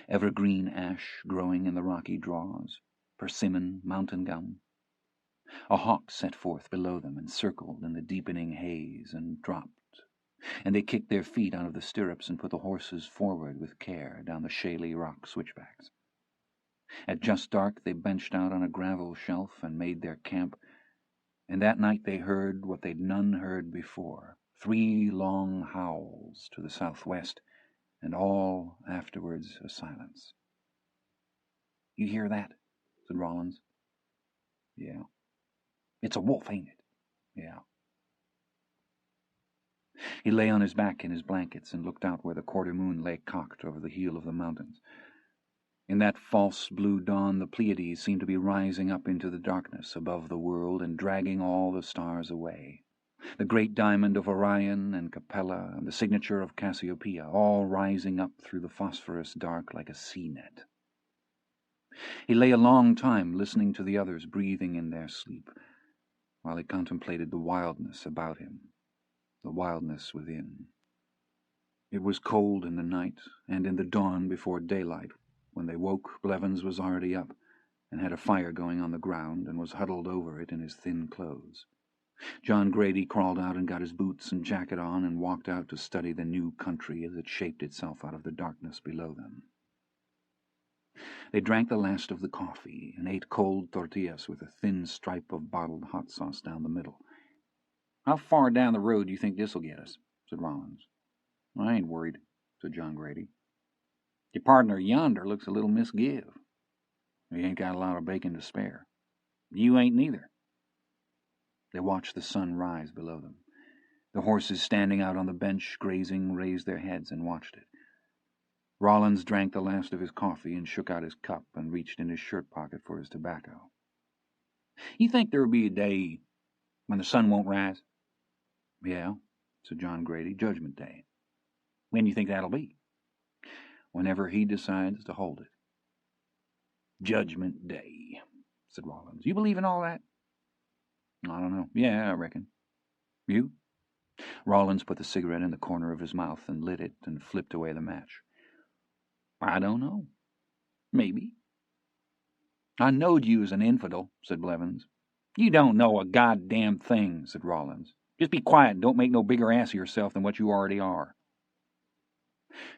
Evergreen ash growing in the rocky draws, persimmon, mountain gum. A hawk set forth below them and circled in the deepening haze and dropped, and they kicked their feet out of the stirrups and put the horses forward with care down the shaly rock switchbacks. At just dark they benched out on a gravel shelf and made their camp, and that night they heard what they'd none heard before, 3 long howls to the southwest, and all afterwards a silence. You hear that? Said Rollins. Yeah. It's a wolf, ain't it? Yeah. He lay on his back in his blankets and looked out where the quarter moon lay cocked over the heel of the mountains. In that false blue dawn the Pleiades seemed to be rising up into the darkness above the world and dragging all the stars away. The great diamond of Orion and Capella and the signature of Cassiopeia, all rising up through the phosphorus dark like a sea net. He lay a long time listening to the others breathing in their sleep, while he contemplated the wildness about him, the wildness within. It was cold in the night, and in the dawn before daylight. When they woke, Blevins was already up, and had a fire going on the ground, and was huddled over it in his thin clothes. John Grady crawled out and got his boots and jacket on, and walked out to study the new country as it shaped itself out of the darkness below them. They drank the last of the coffee, and ate cold tortillas with a thin stripe of bottled hot sauce down the middle. How far down the road do you think this'll get us? Said Rollins. I ain't worried, said John Grady. Your partner yonder looks a little misgive. He ain't got a lot of bacon to spare. You ain't neither. They watched the sun rise below them. The horses standing out on the bench grazing raised their heads and watched it. Rollins drank the last of his coffee and shook out his cup and reached in his shirt pocket for his tobacco. You think there'll be a day when the sun won't rise? Yeah, said John Grady. Judgment Day. When do you think that'll be? Whenever he decides to hold it. Judgment Day, said Rollins. You believe in all that? I don't know. Yeah, I reckon. You? Rawlins put the cigarette in the corner of his mouth and lit it and flipped away the match. I don't know. Maybe. I knowed you was an infidel, said Blevins. You don't know a goddamn thing, said Rawlins. Just be quiet and don't make no bigger ass of yourself than what you already are.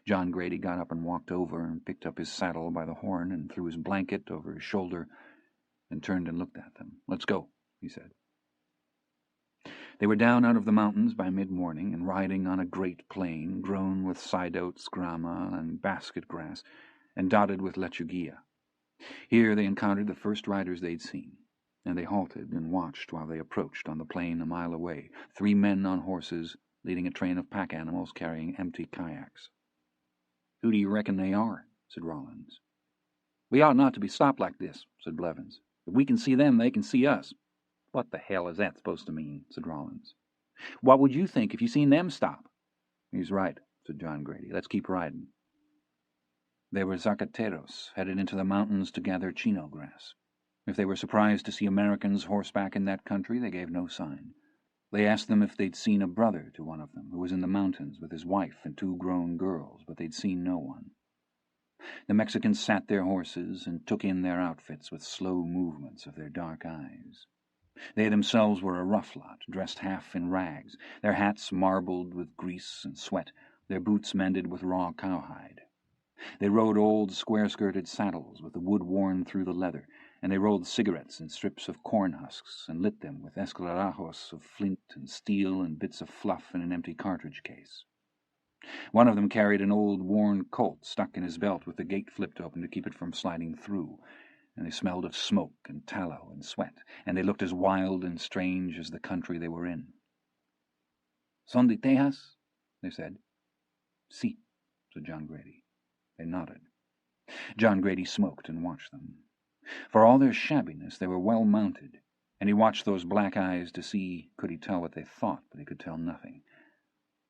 John Grady got up and walked over and picked up his saddle by the horn and threw his blanket over his shoulder and turned and looked at them. Let's go, he said. They were down out of the mountains by mid-morning and riding on a great plain grown with side oats, grama, and basket grass, and dotted with lechuguilla. Here they encountered the first riders they'd seen, and they halted and watched while they approached on the plain a mile away, 3 men on horses leading a train of pack animals carrying empty kayaks. Who do you reckon they are? Said Rawlins. We ought not to be stopped like this, said Blevins. If we can see them, they can see us. What the hell is that supposed to mean? Said Rawlins. What would you think if you seen them stop? He's right, said John Grady. Let's keep riding. They were zacateros, headed into the mountains to gather chino grass. If they were surprised to see Americans horseback in that country, they gave no sign. They asked them if they'd seen a brother to one of them, who was in the mountains with his wife and 2 grown girls, but they'd seen no one. The Mexicans sat their horses and took in their outfits with slow movements of their dark eyes. They themselves were a rough lot, dressed half in rags, their hats marbled with grease and sweat, their boots mended with raw cowhide. They rode old square-skirted saddles with the wood worn through the leather, and they rolled cigarettes in strips of corn husks and lit them with escarajos of flint and steel and bits of fluff in an empty cartridge case. One of them carried an old worn Colt stuck in his belt with the gate flipped open to keep it from sliding through, and they smelled of smoke and tallow and sweat, and they looked as wild and strange as the country they were in. Son de Tejas? They said. Si, said John Grady. They nodded. John Grady smoked and watched them. For all their shabbiness, they were well mounted, and he watched those black eyes to see could he tell what they thought, but he could tell nothing.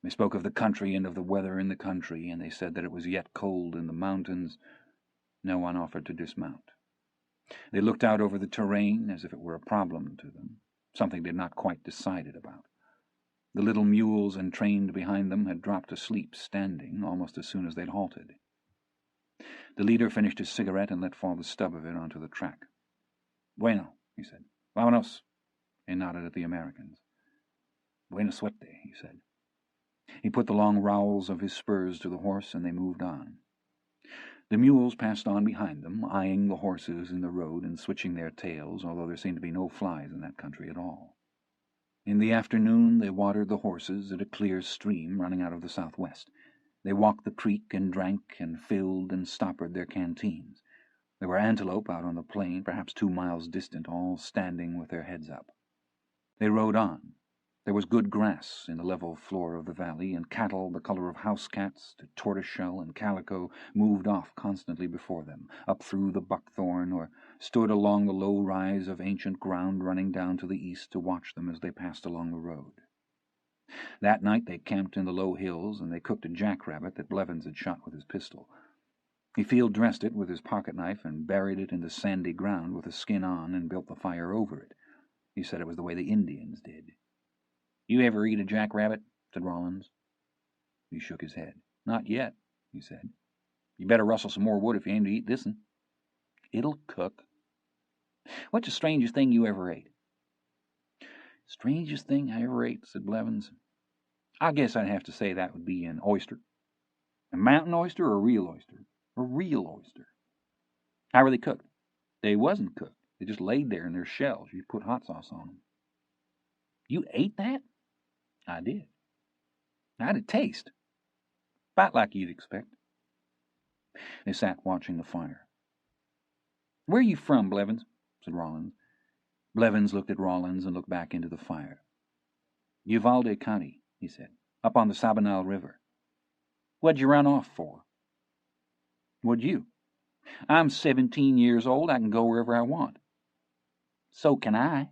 They spoke of the country and of the weather in the country, and they said that it was yet cold in the mountains. No one offered to dismount. They looked out over the terrain as if it were a problem to them, something they'd not quite decided about. The little mules entrained behind them had dropped asleep standing almost as soon as they'd halted. The leader finished his cigarette and let fall the stub of it onto the track. Bueno, he said. Vámonos. He nodded at the Americans. Buena suerte, he said. He put the long rowels of his spurs to the horse, and they moved on. The mules passed on behind them, eyeing the horses in the road and switching their tails, although there seemed to be no flies in that country at all. In the afternoon they watered the horses at a clear stream running out of the southwest. They walked the creek and drank and filled and stoppered their canteens. There were antelope out on the plain, perhaps 2 miles distant, all standing with their heads up. They rode on. There was good grass in the level floor of the valley, and cattle the color of house cats to tortoiseshell and calico moved off constantly before them, up through the buckthorn, or stood along the low rise of ancient ground running down to the east to watch them as they passed along the road. That night they camped in the low hills, and they cooked a jackrabbit that Blevins had shot with his pistol. He field-dressed it with his pocket-knife and buried it in the sandy ground with the skin on and built the fire over it. He said it was the way the Indians did. You ever eat a jackrabbit? Said Rawlins. He shook his head. Not yet, he said. You better rustle some more wood if you aim to eat this'n. It'll cook. What's the strangest thing you ever ate? Strangest thing I ever ate, said Blevins. I guess I'd have to say that would be an oyster. A mountain oyster or a real oyster? A real oyster. How were they cooked? They wasn't cooked. They just laid there in their shells. You put hot sauce on them. You ate that? I did. How'd it taste? About like you'd expect. They sat watching the fire. Where are you from, Blevins? Said Rawlins. Blevins looked at Rawlins and looked back into the fire. Uvalde County, he said, up on the Sabanal River. What'd you run off for? What'd you? I'm 17 years old. I can go wherever I want. So can I.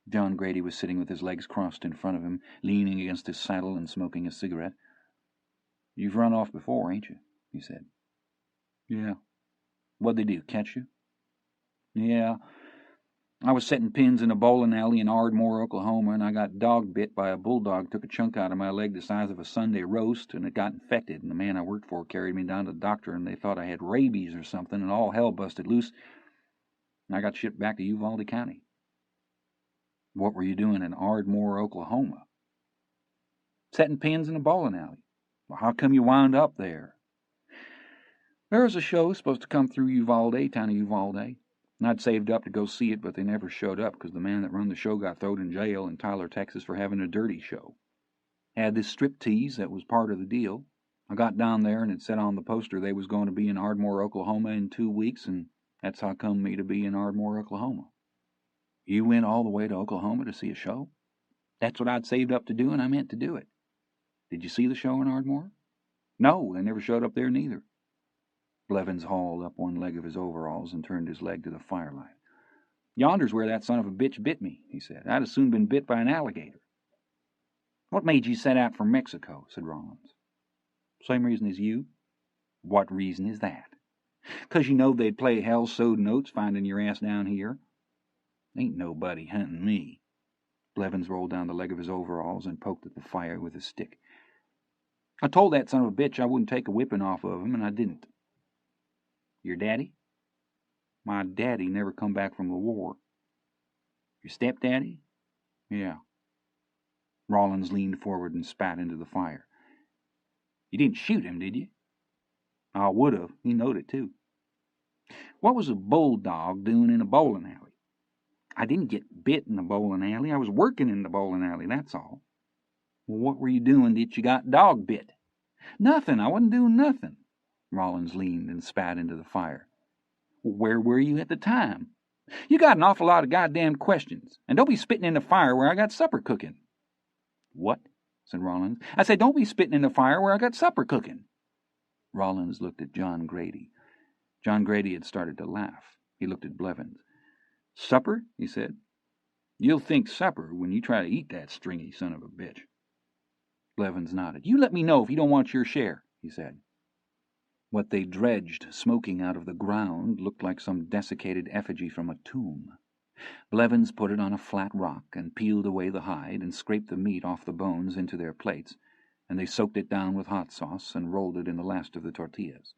John Grady was sitting with his legs crossed in front of him, leaning against his saddle and smoking a cigarette. You've run off before, ain't you? He said. Yeah. What'd they do, catch you? Yeah. I was setting pins in a bowling alley in Ardmore, Oklahoma, and I got dog bit by a bulldog, took a chunk out of my leg the size of a Sunday roast, and it got infected, and the man I worked for carried me down to the doctor, and they thought I had rabies or something, and all hell busted loose, and I got shipped back to Uvalde County. What were you doing in Ardmore, Oklahoma? Setting pins in a bowling alley. Well, how come you wound up there? There was a show supposed to come through Uvalde, town of Uvalde, and I'd saved up to go see it, but they never showed up because the man that run the show got thrown in jail in Tyler, Texas for having a dirty show. Had this striptease that was part of the deal. I got down there and it said on the poster they was going to be in Ardmore, Oklahoma in 2 weeks, and that's how come me to be in Ardmore, Oklahoma. You went all the way to Oklahoma to see a show? That's what I'd saved up to do, and I meant to do it. Did you see the show in Ardmore? No, they never showed up there neither. Blevins hauled up one leg of his overalls and turned his leg to the firelight. Yonder's where that son of a bitch bit me, he said. I'd as soon been bit by an alligator. What made you set out for Mexico? Said Rollins. Same reason as you. What reason is that? 'Cause you know they'd play hell-sewed notes finding your ass down here. Ain't nobody hunting me. Blevins rolled down the leg of his overalls and poked at the fire with his stick. I told that son of a bitch I wouldn't take a whipping off of him, and I didn't. Your daddy? My daddy never come back from the war. Your stepdaddy? Yeah. Rollins leaned forward and spat into the fire. You didn't shoot him, did you? I would have. He knowed it, too. What was a bulldog doing in a bowling alley? I didn't get bit in the bowling alley. I was working in the bowling alley, that's all. Well, what were you doing that you got dog bit? Nothing. I wasn't doing nothing. Rollins leaned and spat into the fire. Where were you at the time? You got an awful lot of goddamn questions, and don't be spitting in the fire where I got supper cooking. What? Said Rollins. I said don't be spitting in the fire where I got supper cooking. Rollins looked at John Grady. John Grady had started to laugh. He looked at Blevins. Supper? He said. You'll think supper when you try to eat that stringy son of a bitch. Blevins nodded. You let me know if you don't want your share, he said. What they dredged, smoking out of the ground, looked like some desiccated effigy from a tomb. Blevins put it on a flat rock and peeled away the hide and scraped the meat off the bones into their plates, and they soaked it down with hot sauce and rolled it in the last of the tortillas.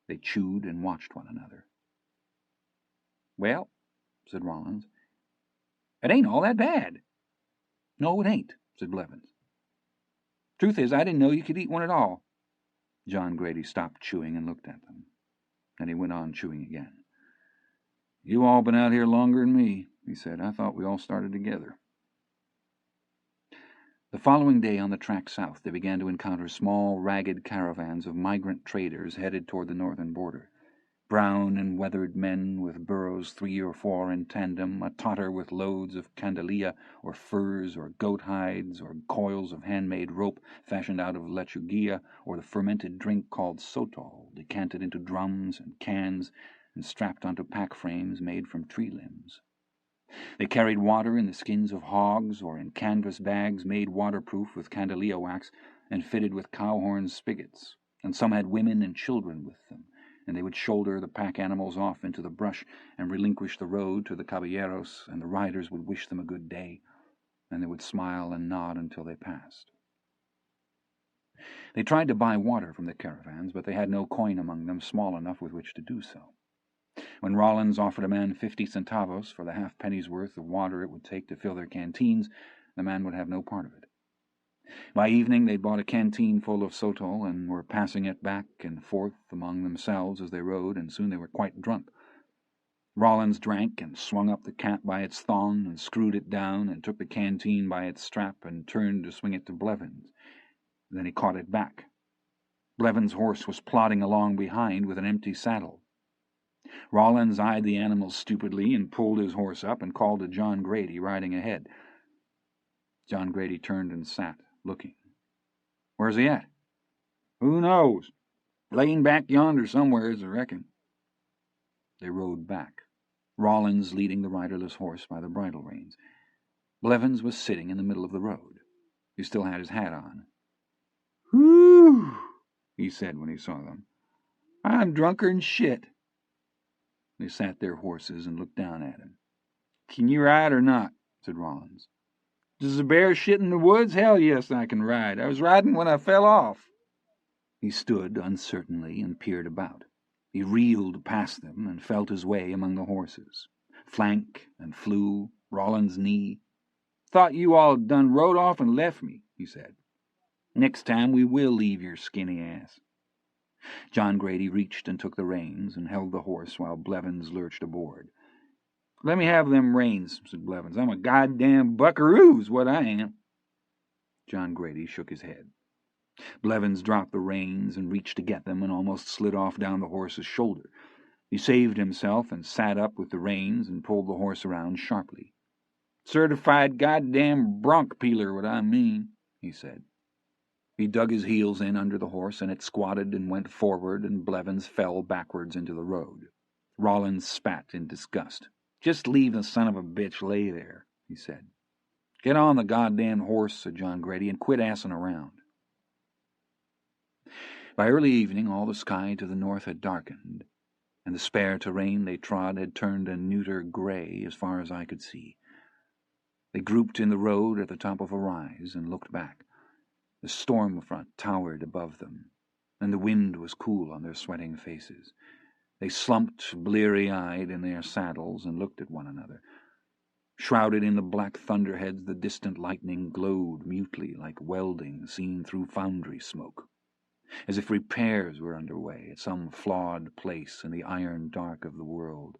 They chewed and watched one another. Well, said Rollins, it ain't all that bad. No, it ain't, said Blevins. Truth is, I didn't know you could eat one at all. John Grady stopped chewing and looked at them. Then he went on chewing again. You all been out here longer than me, he said. I thought we all started together. The following day on the track south, they began to encounter small, ragged caravans of migrant traders headed toward the northern border. Brown and weathered men with burros 3 or 4 in tandem, a totter with loads of candelia or furs or goat hides or coils of handmade rope fashioned out of lechuguilla or the fermented drink called sotol, decanted into drums and cans and strapped onto pack frames made from tree limbs. They carried water in the skins of hogs or in canvas bags made waterproof with candelia wax and fitted with cow horn spigots, and some had women and children with them, and they would shoulder the pack animals off into the brush and relinquish the road to the caballeros, and the riders would wish them a good day, and they would smile and nod until they passed. They tried to buy water from the caravans, but they had no coin among them small enough with which to do so. When Rollins offered a man 50 centavos for the half-penny's worth of water it would take to fill their canteens, the man would have no part of it. By evening they'd bought a canteen full of sotol and were passing it back and forth among themselves as they rode, and soon they were quite drunk. Rollins drank and swung up the cap by its thong and screwed it down and took the canteen by its strap and turned to swing it to Blevins. Then he caught it back. Blevins' horse was plodding along behind with an empty saddle. Rollins eyed the animal stupidly and pulled his horse up and called to John Grady riding ahead. John Grady turned and sat, looking. Where's he at? Who knows? Laying back yonder somewheres, I reckon. They rode back, Rollins leading the riderless horse by the bridle reins. Blevins was sitting in the middle of the road. He still had his hat on. Whew, he said when he saw them. I'm drunker'n shit. They sat their horses and looked down at him. Can you ride or not? Said Rollins. Does the bear shit in the woods? Hell yes, I can ride. I was riding when I fell off. He stood uncertainly and peered about. He reeled past them and felt his way among the horses. Flank and flew, Rollins' knee. Thought you all had done rode off and left me, he said. Next time we will leave your skinny ass. John Grady reached and took the reins and held the horse while Blevins lurched aboard. Let me have them reins, said Blevins. I'm a goddamn buckaroo's what I am. John Grady shook his head. Blevins dropped the reins and reached to get them and almost slid off down the horse's shoulder. He saved himself and sat up with the reins and pulled the horse around sharply. Certified goddamn bronc peeler, what I mean, he said. He dug his heels in under the horse, and it squatted and went forward, and Blevins fell backwards into the road. Rollins spat in disgust. Just leave the son of a bitch lay there, he said. Get on the goddamn horse, said John Grady, and quit assing around. By early evening all the sky to the north had darkened, and the spare terrain they trod had turned a neuter gray as far as I could see. They grouped in the road at the top of a rise and looked back. The storm front towered above them, and the wind was cool on their sweating faces. They slumped bleary-eyed in their saddles and looked at one another. Shrouded in the black thunderheads, the distant lightning glowed mutely like welding seen through foundry smoke, as if repairs were underway at some flawed place in the iron dark of the world.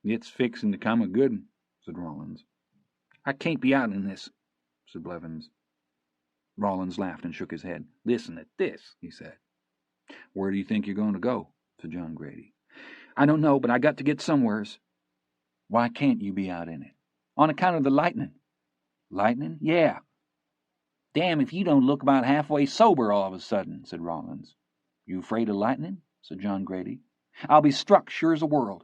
It's fixing to come a good one, said Rollins. I can't be out in this, said Blevins. Rollins laughed and shook his head. Listen at this, he said. Where do you think you're going to go? Said John Grady. I don't know, but I got to get somewheres. Why can't you be out in it? On account of the lightning. Lightning? Yeah. Damn if you don't look about halfway sober all of a sudden, said Rollins. You afraid of lightning? Said John Grady. I'll be struck sure as a world.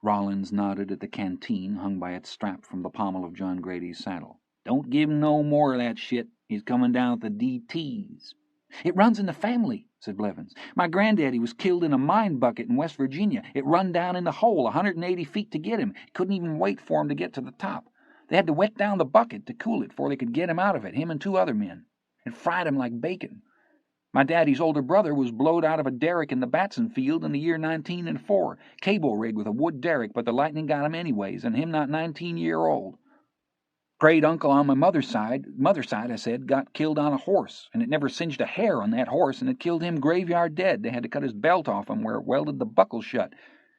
Rollins nodded at the canteen hung by its strap from the pommel of John Grady's saddle. Don't give him no more of that shit. He's coming down with the DTs. It runs in the family, said Blevins. My granddaddy was killed in a mine bucket in West Virginia. It run down in the hole 180 feet to get him. Couldn't even wait for him to get to the top. They had to wet down the bucket to cool it before they could get him out of it, him and 2 other men. It fried him like bacon. My daddy's older brother was blowed out of a derrick in the Batson field in the year 1904. Cable rig with a wood derrick, but the lightning got him anyways, and him not 19-year-old. Great uncle on my mother's side, I said, got killed on a horse, and it never singed a hair on that horse, and it killed him graveyard dead. They had to cut his belt off him where it welded the buckle shut.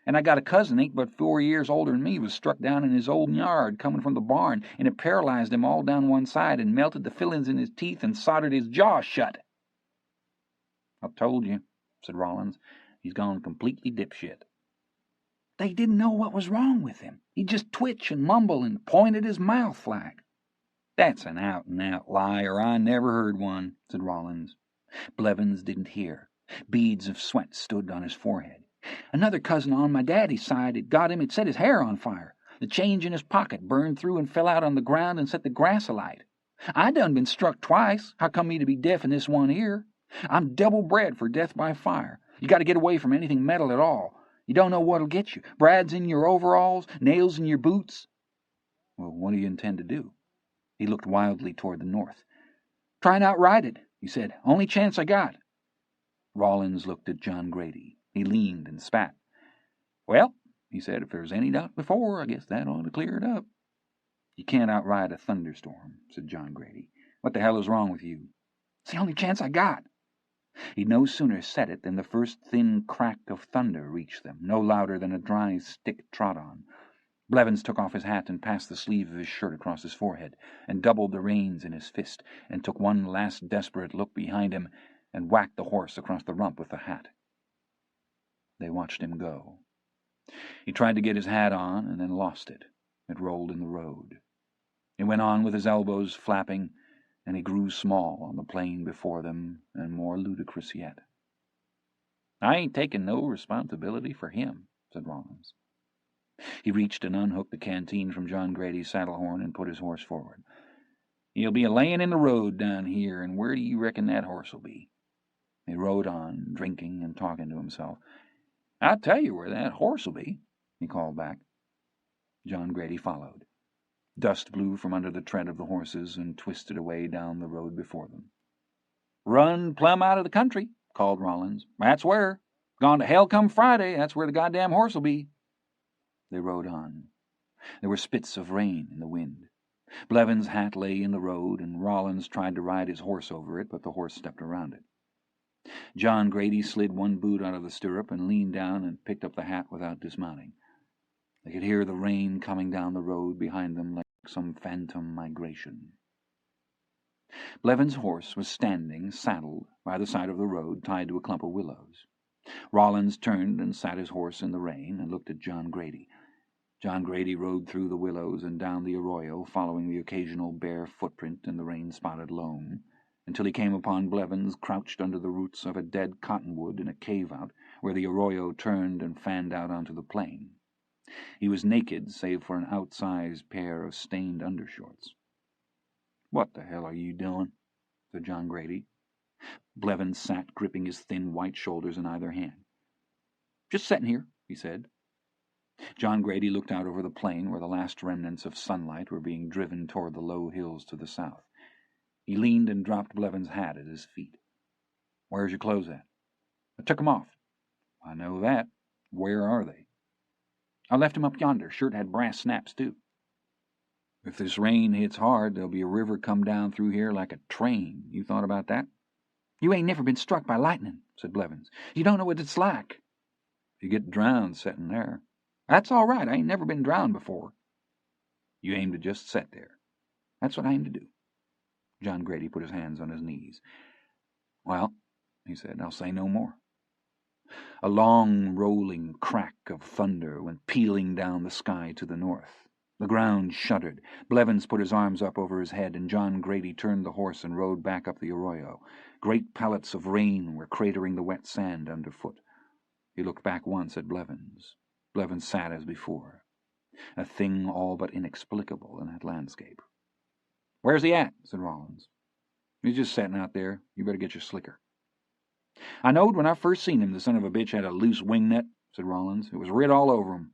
And I got a cousin, ain't but 4 years older than me, was struck down in his old yard coming from the barn, and it paralyzed him all down one side and melted the fillings in his teeth and soldered his jaw shut. I told you, said Rollins. He's gone completely dipshit. They didn't know what was wrong with him. He'd just twitch and mumble and point at his mouth like. That's an out-and-out liar. I never heard one, said Rollins. Blevins didn't hear. Beads of sweat stood on his forehead. Another cousin on my daddy's side had got him. It set his hair on fire. The change in his pocket burned through and fell out on the ground and set the grass alight. I done been struck twice. How come me to be deaf in this one ear? I'm double bred for death by fire. You got to get away from anything metal at all. You don't know what'll get you. Brads in your overalls, nails in your boots. Well, what do you intend to do? He looked wildly toward the north. Try and outride it, he said. Only chance I got. Rollins looked at John Grady. He leaned and spat. Well, he said, if there's any doubt before, I guess that ought to clear it up. You can't outride a thunderstorm, said John Grady. What the hell is wrong with you? It's the only chance I got. He'd no sooner said it than the first thin crack of thunder reached them, no louder than a dry stick trod on. Blevins took off his hat and passed the sleeve of his shirt across his forehead, and doubled the reins in his fist, and took one last desperate look behind him, and whacked the horse across the rump with the hat. They watched him go. He tried to get his hat on, and then lost it. It rolled in the road. He went on with his elbows flapping, and he grew small on the plain before them, and more ludicrous yet. I ain't taking no responsibility for him, said Rollins. He reached and unhooked the canteen from John Grady's saddle horn and put his horse forward. He'll be a-layin' in the road down here, and where do you reckon that horse'll be? He rode on, drinking and talking to himself. I'll tell you where that horse'll be, he called back. John Grady followed. Dust blew from under the tread of the horses and twisted away down the road before them. "Run plumb out of the country," called Rollins. "That's where. Gone to hell come Friday. That's where the goddamn horse'll be." They rode on. There were spits of rain in the wind. Blevins' hat lay in the road, and Rollins tried to ride his horse over it, but the horse stepped around it. John Grady slid one boot out of the stirrup and leaned down and picked up the hat without dismounting. They could hear the rain coming down the road behind them like some phantom migration. Blevins' horse was standing, saddled, by the side of the road, tied to a clump of willows. Rollins turned and sat his horse in the rain and looked at John Grady. John Grady rode through the willows and down the arroyo, following the occasional bare footprint in the rain-spotted loam, until he came upon Blevins crouched under the roots of a dead cottonwood in a cave-out, where the arroyo turned and fanned out onto the plain. He was naked, save for an outsized pair of stained undershorts. "What the hell are you doing?" said John Grady. Blevins sat, gripping his thin white shoulders in either hand. "Just setting here," he said. John Grady looked out over the plain where the last remnants of sunlight were being driven toward the low hills to the south. He leaned and dropped Blevins' hat at his feet. "Where's your clothes at?" "I took 'em off." "I know that. Where are they?" "I left 'em up yonder. Shirt had brass snaps, too." "If this rain hits hard, there'll be a river come down through here like a train. You thought about that?" "You ain't never been struck by lightning," said Blevins. "You don't know what it's like." "You get drowned setting there." "That's all right. I ain't never been drowned before." "You aim to just set there." "That's what I aim to do." John Grady put his hands on his knees. "Well," he said, "I'll say no more." A long, rolling crack of thunder went pealing down the sky to the north. The ground shuddered. Blevins put his arms up over his head, and John Grady turned the horse and rode back up the arroyo. Great pellets of rain were cratering the wet sand underfoot. He looked back once at Blevins. Blevins sat as before, a thing all but inexplicable in that landscape. "Where's he at?" said Rollins. "He's just setting out there. You better get your slicker." "I knowed when I first seen him the son of a bitch had a loose wing-nut," said Rollins. "It was writ all over him."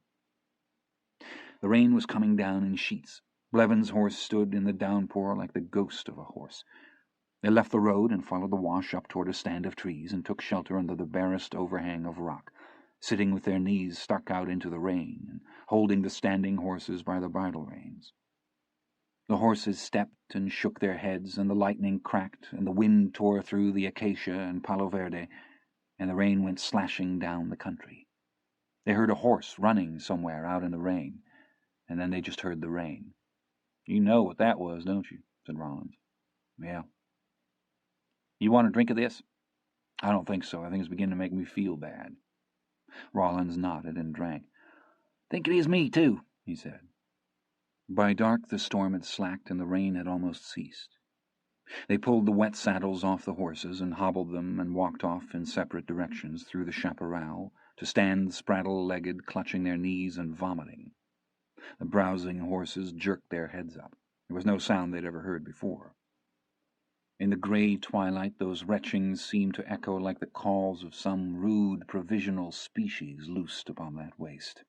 The rain was coming down in sheets. Blevins' horse stood in the downpour like the ghost of a horse. They left the road and followed the wash up toward a stand of trees and took shelter under the barest overhang of rock, sitting with their knees stuck out into the rain and holding the standing horses by the bridle reins. The horses stepped and shook their heads, and the lightning cracked, and the wind tore through the acacia and palo verde, and the rain went slashing down the country. They heard a horse running somewhere out in the rain, and then they just heard the rain. "You know what that was, don't you?" said Rollins. "Yeah." "You want a drink of this?" "I don't think so. I think it's beginning to make me feel bad." Rollins nodded and drank. "Think it is me, too," he said. By dark the storm had slacked and the rain had almost ceased. They pulled the wet saddles off the horses and hobbled them and walked off in separate directions through the chaparral to stand spraddle-legged, clutching their knees and vomiting. The browsing horses jerked their heads up. There was no sound they'd ever heard before. In the gray twilight those retchings seemed to echo like the calls of some rude provisional species loosed upon that waste.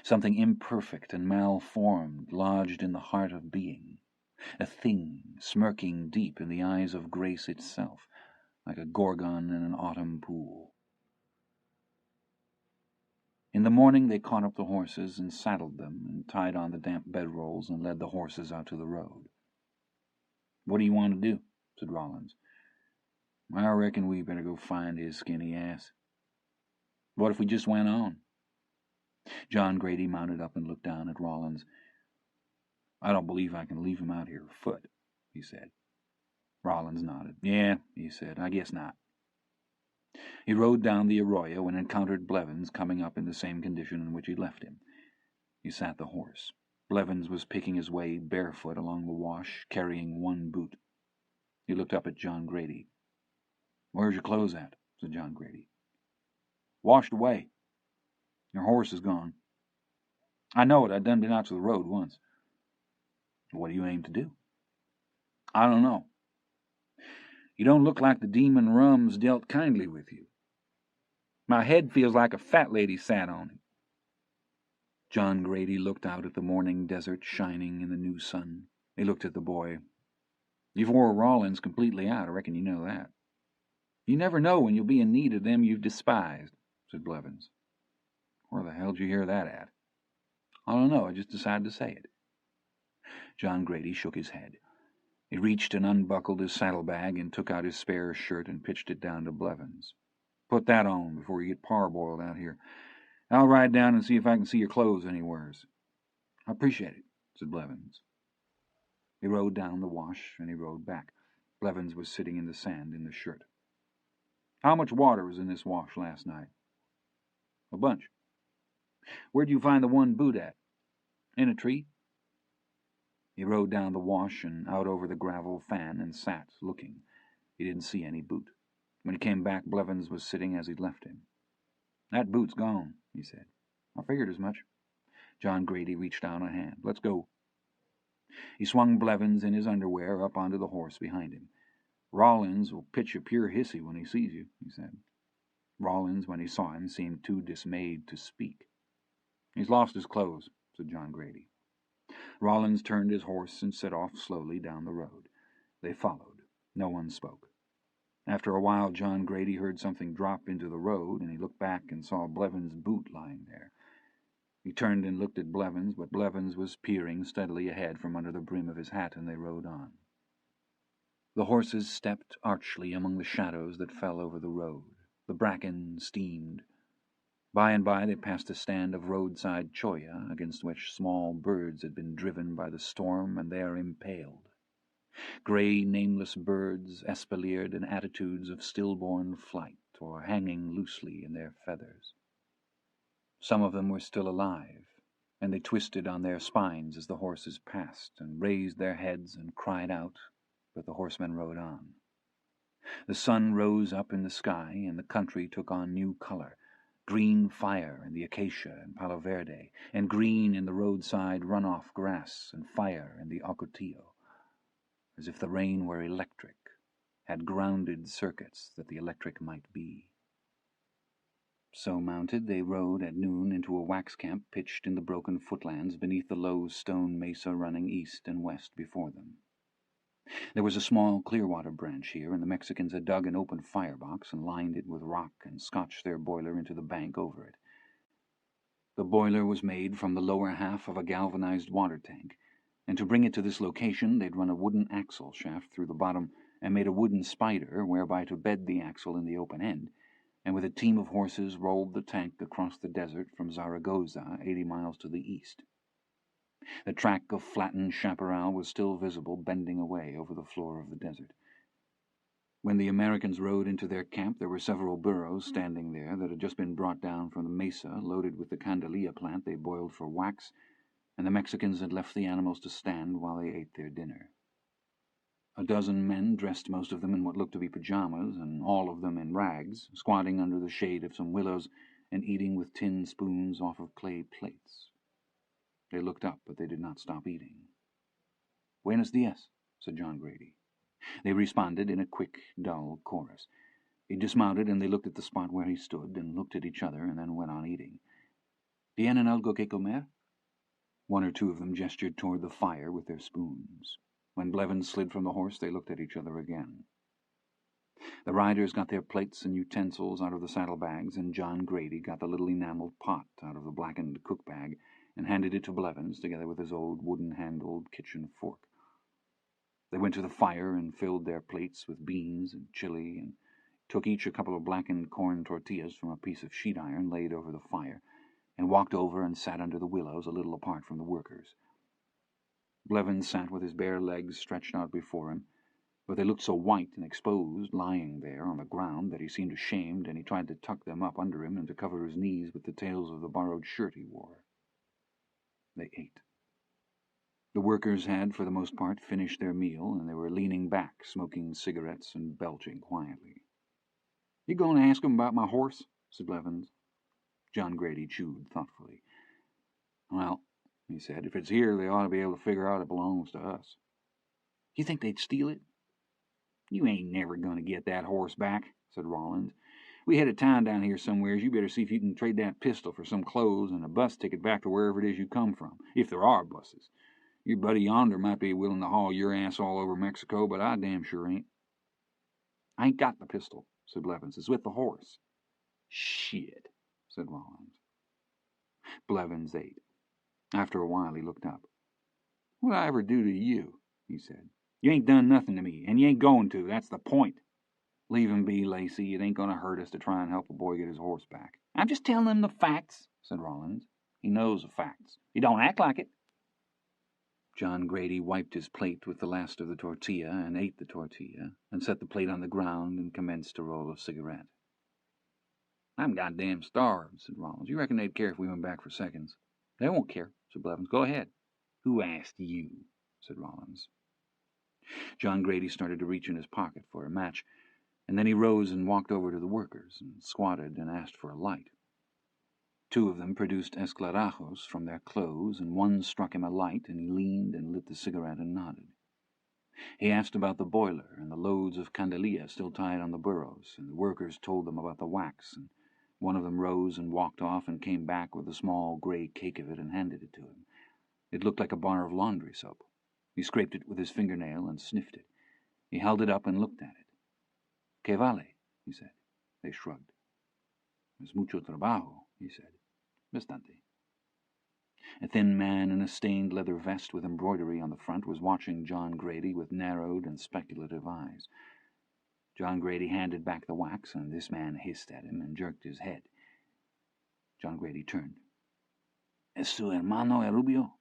Something imperfect and malformed lodged in the heart of being, a thing smirking deep in the eyes of grace itself, like a gorgon in an autumn pool. In the morning they caught up the horses and saddled them and tied on the damp bedrolls and led the horses out to the road. "What do you want to do?" said Rollins. "I reckon we better go find his skinny ass." "What if we just went on?" John Grady mounted up and looked down at Rollins. "I don't believe I can leave him out here afoot," he said. Rollins nodded. "Yeah," he said, "I guess not." He rode down the arroyo and encountered Blevins coming up in the same condition in which he left him. He sat the horse. Blevins was picking his way barefoot along the wash, carrying one boot. He looked up at John Grady. "Where's your clothes at?" said John Grady. "Washed away. Your horse is gone." "I know it. I done been out to the road once." "What do you aim to do?" "I don't know. You don't look like the demon rum's dealt kindly with you. My head feels like a fat lady sat on it." John Grady looked out at the morning desert shining in the new sun. He looked at the boy. "You've wore Rawlins completely out, I reckon you know that." "You never know when you'll be in need of them you've despised," said Blevins. "Where the hell did you hear that at?" "I don't know, I just decided to say it." John Grady shook his head. He reached and unbuckled his saddlebag and took out his spare shirt and pitched it down to Blevins. "Put that on before you get parboiled out here. I'll ride down and see if I can see your clothes anywheres." "I appreciate it," said Blevins. He rode down the wash, and he rode back. Blevins was sitting in the sand in the shirt. "How much water was in this wash last night?" "A bunch." "Where'd you find the one boot at?" "In a tree." He rode down the wash and out over the gravel fan and sat, looking. He didn't see any boot. When he came back, Blevins was sitting as he'd left him. "That boot's gone," he said. "I figured as much." John Grady reached out a hand. "Let's go." He swung Blevins in his underwear up onto the horse behind him. "Rawlins will pitch you pure hissy when he sees you," he said. Rawlins, when he saw him, seemed too dismayed to speak. "He's lost his clothes," said John Grady. Rawlins turned his horse and set off slowly down the road. They followed. No one spoke. After a while, John Grady heard something drop into the road, and he looked back and saw Blevins' boot lying there. He turned and looked at Blevins, but Blevins was peering steadily ahead from under the brim of his hat, and they rode on. The horses stepped archly among the shadows that fell over the road. The bracken steamed. By and by they passed a stand of roadside cholla, against which small birds had been driven by the storm and there impaled. Grey, nameless birds espaliered in attitudes of stillborn flight, or hanging loosely in their feathers. Some of them were still alive, and they twisted on their spines as the horses passed, and raised their heads and cried out, but the horsemen rode on. The sun rose up in the sky, and the country took on new color, green fire in the acacia and palo verde, and green in the roadside runoff grass, and fire in the ocotillo, as if the rain were electric, had grounded circuits that the electric might be. So mounted, they rode at noon into a wax camp pitched in the broken footlands beneath the low stone mesa running east and west before them. There was a small Clearwater branch here, and the Mexicans had dug an open firebox and lined it with rock and scotched their boiler into the bank over it. The boiler was made from the lower half of a galvanized water tank, and to bring it to this location they'd run a wooden axle shaft through the bottom and made a wooden spider whereby to bed the axle in the open end, and with a team of horses rolled the tank across the desert from Zaragoza, 80 miles to the east. The track of flattened chaparral was still visible, bending away over the floor of the desert. When the Americans rode into their camp, there were several burros standing there that had just been brought down from the mesa, loaded with the candelia plant they boiled for wax, and the Mexicans had left the animals to stand while they ate their dinner. A dozen men, dressed most of them in what looked to be pajamas, and all of them in rags, squatting under the shade of some willows and eating with tin spoons off of clay plates. They looked up, but they did not stop eating. "Buenos dias," said John Grady. They responded in a quick, dull chorus. He dismounted, and they looked at the spot where he stood, and looked at each other, and then went on eating. "Tienen algo que comer?" One or two of them gestured toward the fire with their spoons. When Blevins slid from the horse, they looked at each other again. The riders got their plates and utensils out of the saddlebags, and John Grady got the little enameled pot out of the blackened cook bag and handed it to Blevins, together with his old wooden-handled kitchen fork. They went to the fire and filled their plates with beans and chili, and took each a couple of blackened corn tortillas from a piece of sheet iron laid over the fire, and walked over and sat under the willows a little apart from the workers. Blevins sat with his bare legs stretched out before him, but they looked so white and exposed, lying there on the ground, that he seemed ashamed, and he tried to tuck them up under him and to cover his knees with the tails of the borrowed shirt he wore. They ate. The workers had, for the most part, finished their meal, and they were leaning back, smoking cigarettes and belching quietly. "You going to ask him about my horse?" said Blevins. John Grady chewed thoughtfully. "Well," he said, "if it's here, they ought to be able to figure out it belongs to us." "You think they'd steal it?" "You ain't never going to get that horse back," said Rawlins. We head a town down here somewheres. You better see if you can trade that pistol for some clothes and a bus ticket back to wherever it is you come from, if there are buses. Your buddy yonder might be willing to haul your ass all over Mexico, but I damn sure ain't. I ain't got the pistol, said Blevins. It's with the horse. Shit, said Rollins. Blevins ate. After a while he looked up. What'd I ever do to you? He said. You ain't done nothing to me, and you ain't going to. That's the point. Leave him be, Lacey. It ain't going to hurt us to try and help a boy get his horse back. I'm just telling him the facts, said Rollins. He knows the facts. He don't act like it. John Grady wiped his plate with the last of the tortilla and ate the tortilla, and set the plate on the ground and commenced to roll a cigarette. I'm goddamn starved, said Rollins. You reckon they'd care if we went back for seconds? They won't care, said Blevins. Go ahead. Who asked you? Said Rollins. John Grady started to reach in his pocket for a match, and then he rose and walked over to the workers and squatted and asked for a light. Two of them produced esclarajos from their clothes, and one struck him a light, and he leaned and lit the cigarette and nodded. He asked about the boiler and the loads of candelilla still tied on the burros, and the workers told them about the wax, and one of them rose and walked off and came back with a small gray cake of it and handed it to him. It looked like a bar of laundry soap. He scraped it with his fingernail and sniffed it. He held it up and looked at it. Que vale? He said. They shrugged. Es mucho trabajo, he said. Bastante. A thin man in a stained leather vest with embroidery on the front was watching John Grady with narrowed and speculative eyes. John Grady handed back the wax, and this man hissed at him and jerked his head. John Grady turned. Es su hermano el rubio?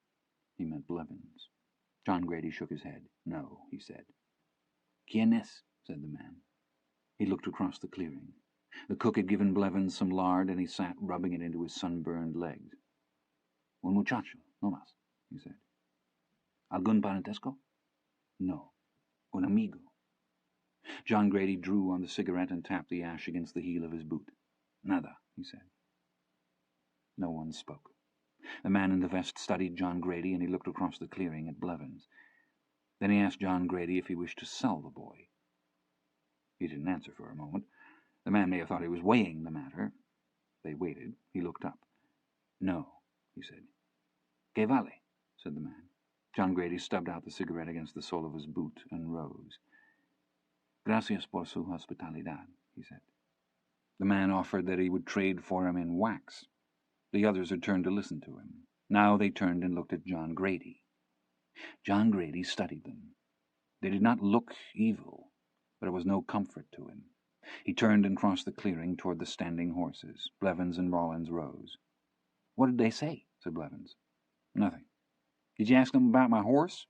He meant Blevins. John Grady shook his head. No, he said. ¿Quién es? Said the man. He looked across the clearing. The cook had given Blevins some lard, and he sat rubbing it into his sunburned legs. Un muchacho, no más, he said. ¿Algún parentesco? No. Un amigo. John Grady drew on the cigarette and tapped the ash against the heel of his boot. Nada, he said. No one spoke. The man in the vest studied John Grady, and he looked across the clearing at Blevins. Then he asked John Grady if he wished to sell the boy. He didn't answer for a moment. The man may have thought he was weighing the matter. They waited. He looked up. No, he said. Que vale? Said the man. John Grady stubbed out the cigarette against the sole of his boot and rose. Gracias por su hospitalidad, he said. The man offered that he would trade for him in wax. The others had turned to listen to him. Now they turned and looked at John Grady. John Grady studied them. They did not look evil, but it was no comfort to him. He turned and crossed the clearing toward the standing horses. Blevins and Rollins rose. What did they say? Said Blevins. Nothing. Did you ask them about my horse?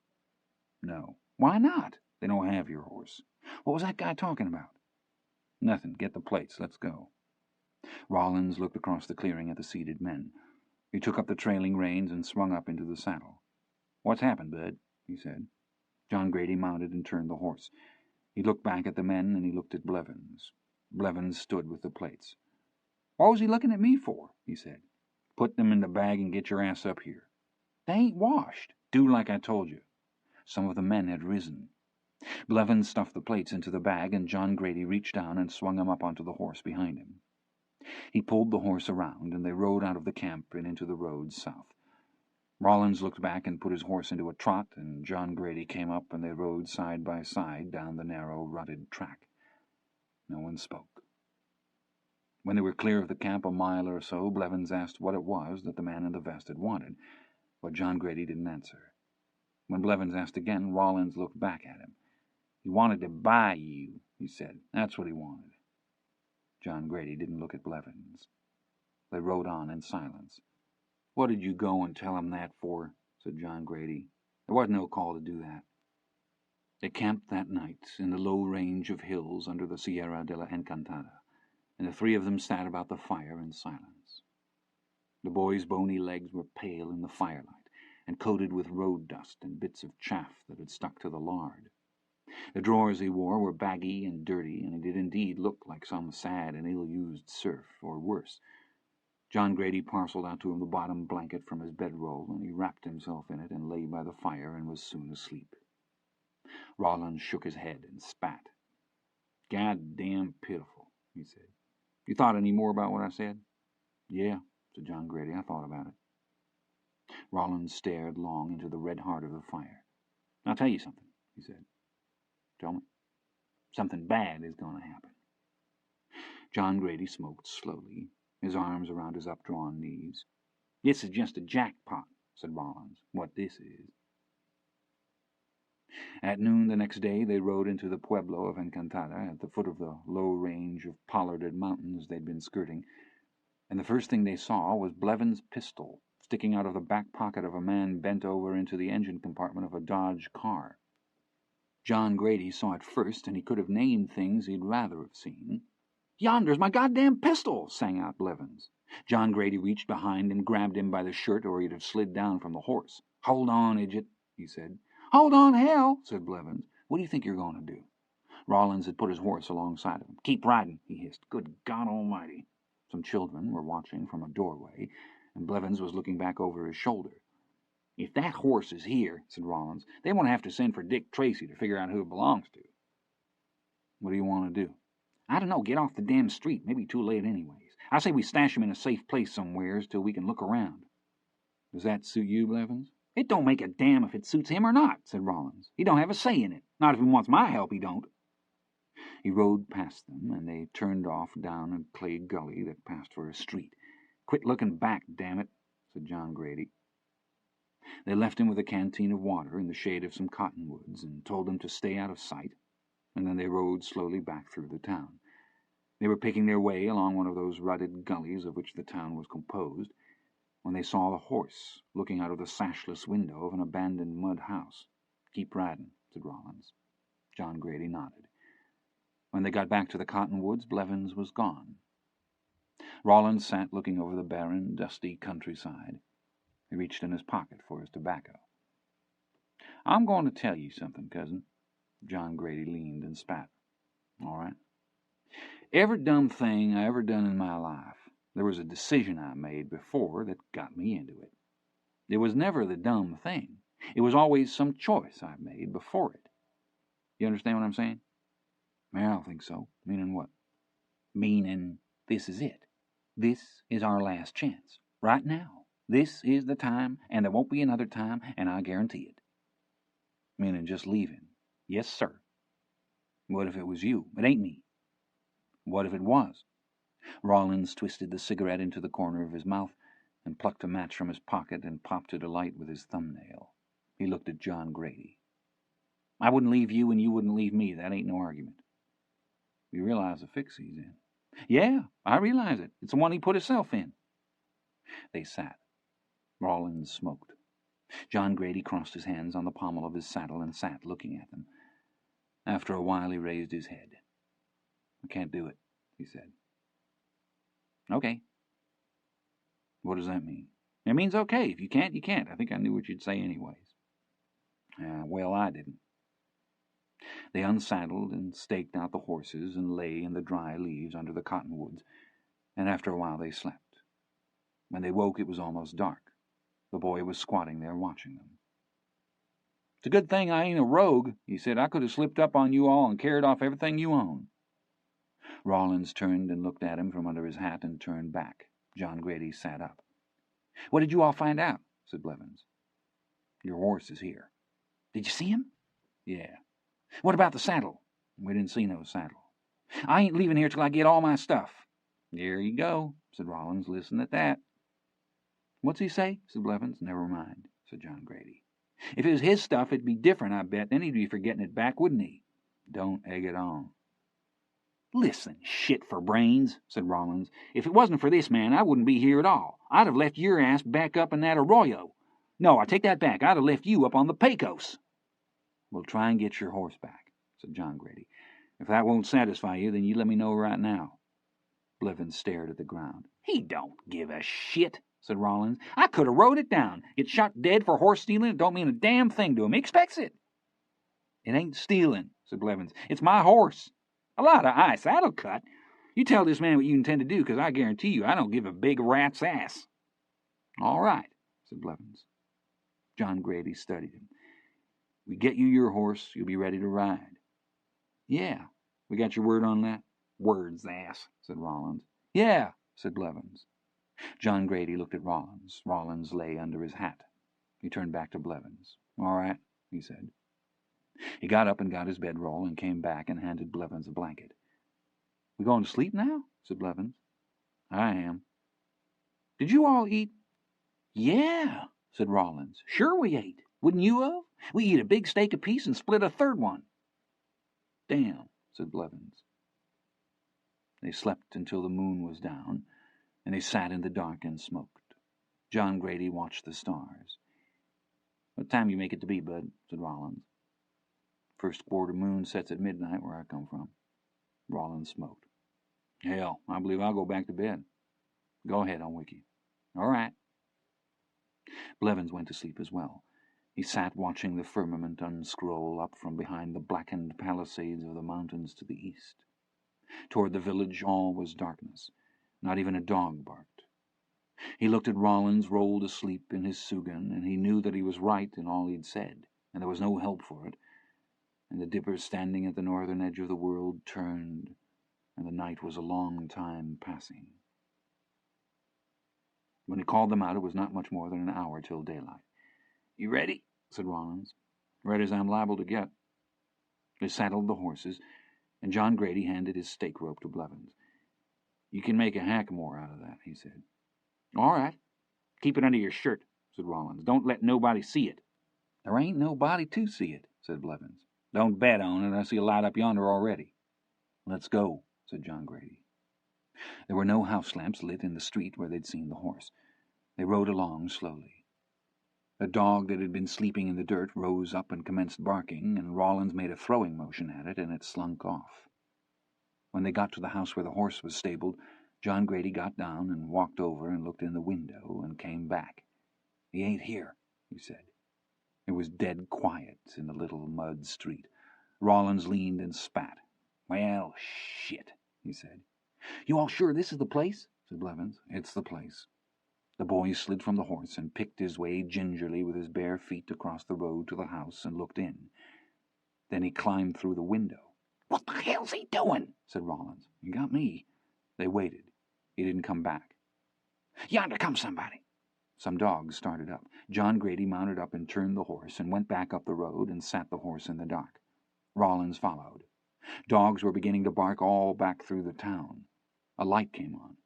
No. Why not? They don't have your horse. What was that guy talking about? Nothing. Get the plates. Let's go. Rollins looked across the clearing at the seated men. He took up the trailing reins and swung up into the saddle. What's happened, Bud? He said. John Grady mounted and turned the horse. He looked back at the men, and he looked at Blevins. Blevins stood with the plates. What was he looking at me for? He said. Put them in the bag and get your ass up here. They ain't washed. Do like I told you. Some of the men had risen. Blevins stuffed the plates into the bag, and John Grady reached down and swung him up onto the horse behind him. He pulled the horse around, and they rode out of the camp and into the road south. Rollins looked back and put his horse into a trot, and John Grady came up, and they rode side by side down the narrow, rutted track. No one spoke. When they were clear of the camp a mile or so, Blevins asked what it was that the man in the vest had wanted, but John Grady didn't answer. When Blevins asked again, Rollins looked back at him. He wanted to buy you, he said. That's what he wanted. John Grady didn't look at Blevins. They rode on in silence. What did you go and tell him that for? Said John Grady. There wasn't no call to do that. They camped that night in the low range of hills under the Sierra de la Encantada, and the three of them sat about the fire in silence. The boy's bony legs were pale in the firelight, and coated with road dust and bits of chaff that had stuck to the lard. The drawers he wore were baggy and dirty, and he did indeed look like some sad and ill-used serf, or worse. John Grady parceled out to him the bottom blanket from his bedroll, and he wrapped himself in it and lay by the fire and was soon asleep. Rollins shook his head and spat. "God damn pitiful," he said. You thought any more about what I said? Yeah, said John Grady. I thought about it. Rollins stared long into the red heart of the fire. I'll tell you something, he said. Tell me. Something bad is going to happen. John Grady smoked slowly, his arms around his updrawn knees. This is just a jackpot, said Rollins, what this is. At noon the next day they rode into the pueblo of Encantada at the foot of the low range of pollarded mountains they'd been skirting, and the first thing they saw was Blevins' pistol sticking out of the back pocket of a man bent over into the engine compartment of a Dodge car. John Grady saw it first, and he could have named things he'd rather have seen. "Yonder's my goddamn pistol!" sang out Blevins. John Grady reached behind and grabbed him by the shirt, or he'd have slid down from the horse. "Hold on, idiot," he said. "Hold on, hell," said Blevins. "What do you think you're going to do?" Rollins had put his horse alongside of him. "Keep riding," he hissed. "Good God Almighty!" Some children were watching from a doorway, and Blevins was looking back over his shoulder. "If that horse is here," said Rollins, "they won't have to send for Dick Tracy to figure out who it belongs to." "What do you want to do?" "I don't know. Get off the damn street. Maybe too late anyways. I say we stash him in a safe place somewheres till we can look around." "Does that suit you, Blevins?" "It don't make a damn if it suits him or not," said Rollins. "He don't have a say in it. Not if he wants my help, he don't." He rode past them, and they turned off down a clay gully that passed for a street. "Quit looking back, damn it," said John Grady. They left him with a canteen of water in the shade of some cottonwoods and told him to stay out of sight, and then they rode slowly back through the town. They were picking their way along one of those rutted gullies of which the town was composed, when they saw the horse looking out of the sashless window of an abandoned mud house. "Keep riding," said Rollins. John Grady nodded. When they got back to the cottonwoods, Blevins was gone. Rollins sat looking over the barren, dusty countryside. He reached in his pocket for his tobacco. "I'm going to tell you something, cousin." John Grady leaned and spat. "All right. Every dumb thing I ever done in my life, there was a decision I made before that got me into it. It was never the dumb thing. It was always some choice I made before it. You understand what I'm saying?" "I don't think so. Meaning what?" "Meaning this is it. This is our last chance. Right now. This is the time, and there won't be another time, and I guarantee it." "Meaning just leaving?" "Yes, sir." "What if it was you? It ain't me." "What if it was?" Rollins twisted the cigarette into the corner of his mouth and plucked a match from his pocket and popped it alight with his thumbnail. He looked at John Grady. "I wouldn't leave you, and you wouldn't leave me. That ain't no argument." "You realize the fix he's in?" "Yeah, I realize it. It's the one he put himself in." They sat. Rollins smoked. John Grady crossed his hands on the pommel of his saddle and sat looking at them. After a while he raised his head. "I can't do it," he said. "Okay." "What does that mean?" "It means okay. If you can't, you can't. I think I knew what you'd say anyways." Well, I didn't." They unsaddled and staked out the horses and lay in the dry leaves under the cottonwoods, and after a while they slept. When they woke it was almost dark. The boy was squatting there watching them. "It's a good thing I ain't a rogue," he said. "I could have slipped up on you all and carried off everything you own." Rollins turned and looked at him from under his hat and turned back. John Grady sat up. "What did you all find out?" said Blevins. "Your horse is here." "Did you see him?" "Yeah." "What about the saddle?" "We didn't see no saddle." "I ain't leaving here till I get all my stuff." "There you go," said Rollins. "Listen at that." "What's he say?" said Blevins. "Never mind," said John Grady. "If it was his stuff, it'd be different, I bet. Then he'd be for getting it back, wouldn't he?" "Don't egg it on." "Listen, shit for brains," said Rollins. "If it wasn't for this man, I wouldn't be here at all. I'd have left your ass back up in that arroyo. No, I take that back. I'd have left you up on the Pecos." "We'll try and get your horse back," said John Grady. "If that won't satisfy you, then you let me know right now." Blevins stared at the ground. "He don't give a shit," said Rollins. "I could have rode it down. Get shot dead for horse stealing, it don't mean a damn thing to him. He expects it." "It ain't stealing," said Blevins. "It's my horse. A lot of ice. That'll cut. You tell this man what you intend to do, because I guarantee you I don't give a big rat's ass." "All right," said Blevins. John Grady studied him. "We get you your horse, you'll be ready to ride." "Yeah. We got your word on that?" "Word's ass," said Rollins. Yeah, said Blevins. John Grady looked at Rollins. Rollins lay under his hat. He turned back to Blevins. All right, he said. He got up and got his bedroll and came back and handed Blevins a blanket. We going to sleep now? Said Blevins. I am. Did you all eat? Yeah, said Rollins. Sure we ate. Wouldn't you have? We eat a big steak apiece and split a third one. Damn, said Blevins. They slept until the moon was down, and they sat in the dark and smoked. John Grady watched the stars. What time you make it to be, bud? Said Rollins. First quarter moon sets at midnight where I come from. Rollins smoked. Hell, I believe I'll go back to bed. Go ahead, I'll wake you. All right. Blevins went to sleep as well. He sat watching the firmament unscroll up from behind the blackened palisades of the mountains to the east. Toward the village all was darkness. Not even a dog barked. He looked at Rollins, rolled asleep in his sugan, and he knew that he was right in all he'd said, and there was no help for it. And the dipper standing at the northern edge of the world turned, and the night was a long time passing. When he called them out, it was not much more than an hour till daylight. You ready? Said Rollins. Ready as I'm liable to get. They saddled the horses, and John Grady handed his stake rope to Blevins. You can make a hackamore out of that, he said. All right. Keep it under your shirt, said Rollins. Don't let nobody see it. There ain't nobody to see it, said Blevins. Don't bet on it. I see a light up yonder already. Let's go, said John Grady. There were no house lamps lit in the street where they'd seen the horse. They rode along slowly. A dog that had been sleeping in the dirt rose up and commenced barking, and Rollins made a throwing motion at it, and it slunk off. When they got to the house where the horse was stabled, John Grady got down and walked over and looked in the window and came back. He ain't here, he said. It was dead quiet in the little mud street. Rollins leaned and spat. Well, shit, he said. You all sure this is the place? Said Blevins. It's the place. The boy slid from the horse and picked his way gingerly with his bare feet across the road to the house and looked in. Then he climbed through the window. What the hell's he doing? Said Rollins. You got me. They waited. He didn't come back. Yonder comes somebody. Some dogs started up. John Grady mounted up and turned the horse and went back up the road and sat the horse in the dark. Rollins followed. Dogs were beginning to bark all back through the town. A light came on.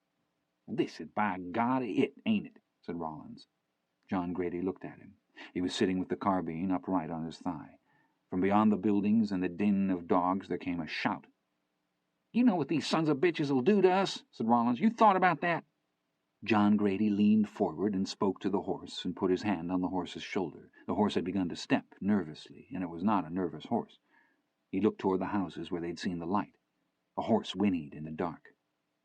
This is by God it, ain't it? Said Rollins. John Grady looked at him. He was sitting with the carbine upright on his thigh. From beyond the buildings and the din of dogs there came a shout. You know what these sons of bitches will do to us? Said Rollins. You thought about that? John Grady leaned forward and spoke to the horse and put his hand on the horse's shoulder. The horse had begun to step nervously, and it was not a nervous horse. He looked toward the houses where they'd seen the light. The horse whinnied in the dark.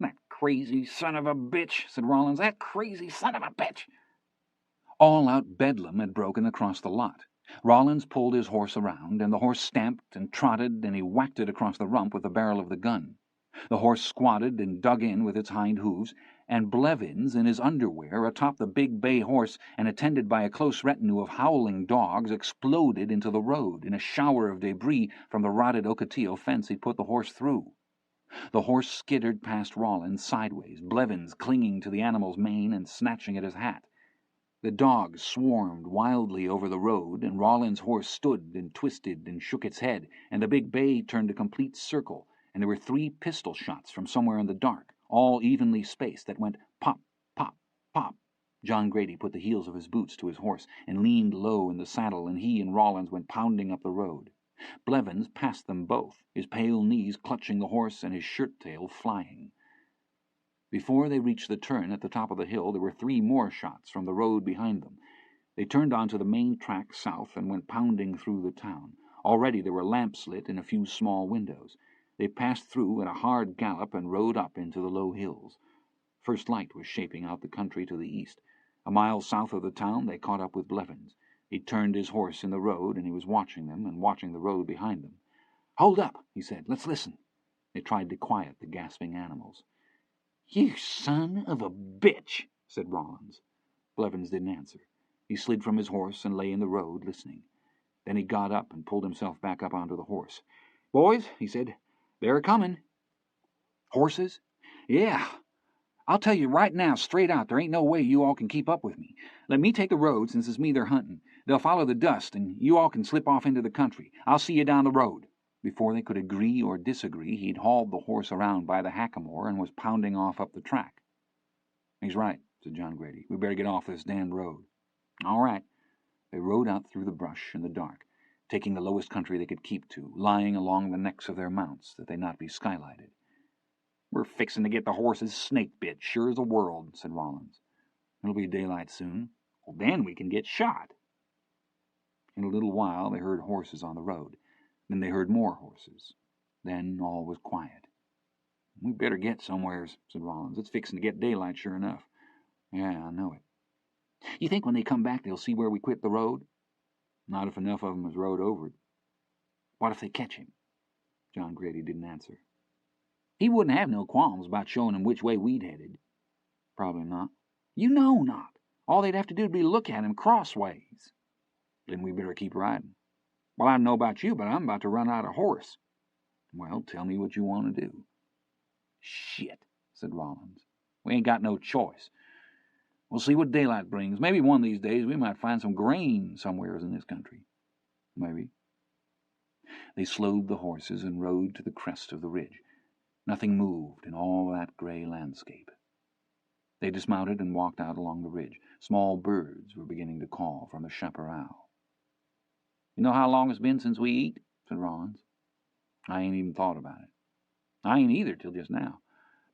That crazy son of a bitch, said Rollins. That crazy son of a bitch. All-out bedlam had broken across the lot. Rollins pulled his horse around, and the horse stamped and trotted, and he whacked it across the rump with the barrel of the gun. The horse squatted and dug in with its hind hooves, and Blevins, in his underwear, atop the big bay horse and attended by a close retinue of howling dogs, exploded into the road in a shower of debris from the rotted Ocotillo fence he'd put the horse through. The horse skittered past Rollins sideways, Blevins clinging to the animal's mane and snatching at his hat. The dogs swarmed wildly over the road, and Rollins' horse stood and twisted and shook its head, and the big bay turned a complete circle, and there were 3 pistol shots from somewhere in the dark, all evenly spaced, that went pop, pop, pop. John Grady put the heels of his boots to his horse and leaned low in the saddle, and he and Rollins went pounding up the road. Blevins passed them both, his pale knees clutching the horse and his shirt-tail flying. Before they reached the turn at the top of the hill, there were 3 more shots from the road behind them. They turned onto the main track south and went pounding through the town. Already there were lamps lit in a few small windows. They passed through at a hard gallop and rode up into the low hills. First light was shaping out the country to the east. A mile south of the town they caught up with Blevins. He turned his horse in the road, and he was watching them and watching the road behind them. Hold up, he said. Let's listen. They tried to quiet the gasping animals. You son of a bitch, said Rollins. Blevins didn't answer. He slid from his horse and lay in the road, listening. Then he got up and pulled himself back up onto the horse. Boys, he said, they're coming. Horses? Yeah. I'll tell you right now, straight out, there ain't no way you all can keep up with me. Let me take the road, since it's me they're hunting. They'll follow the dust, and you all can slip off into the country. I'll see you down the road." Before they could agree or disagree, he'd hauled the horse around by the hackamore and was pounding off up the track. "He's right," said John Grady. "We better get off this damned road." "All right." They rode out through the brush in the dark, taking the lowest country they could keep to, lying along the necks of their mounts that they not be skylighted. "We're fixing to get the horses snake bit, sure as the world," said Rollins. "It'll be daylight soon." "Well, then we can get shot." In a little while they heard horses on the road. Then they heard more horses. Then all was quiet. "We better get somewheres," said Rollins. "It's fixing to get daylight sure enough." "Yeah, I know it." "You think when they come back they'll see where we quit the road?" "Not if enough of 'em has rode over it." "What if they catch him?" John Grady didn't answer. "He wouldn't have no qualms about showing 'em which way we'd headed." "Probably not." "You know not. All they'd have to do would be look at him crossways." "Then we better keep riding." "Well, I don't know about you, but I'm about to run out of horse." "Well, tell me what you want to do." "Shit," said Rollins. "We ain't got no choice. We'll see what daylight brings. Maybe one of these days we might find some grain somewheres in this country." "Maybe." They slowed the horses and rode to the crest of the ridge. Nothing moved in all that gray landscape. They dismounted and walked out along the ridge. Small birds were beginning to call from the chaparral. "You know how long it's been since we eat?" said Rollins. "I ain't even thought about it." "I ain't either till just now.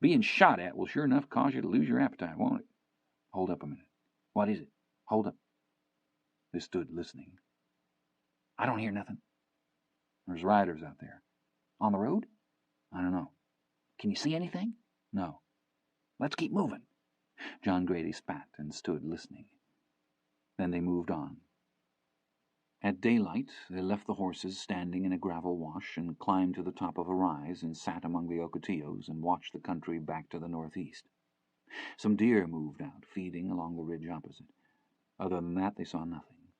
Being shot at will sure enough cause you to lose your appetite, won't it?" "Hold up a minute." "What is it?" "Hold up." They stood listening. "I don't hear nothing." "There's riders out there." "On the road?" "I don't know." "Can you see anything?" "No." "Let's keep moving." John Grady spat and stood listening. Then they moved on. At daylight they left the horses standing in a gravel wash and climbed to the top of a rise and sat among the ocotillos and watched the country back to the northeast. Some deer moved out, feeding along the ridge opposite. Other than that they saw nothing.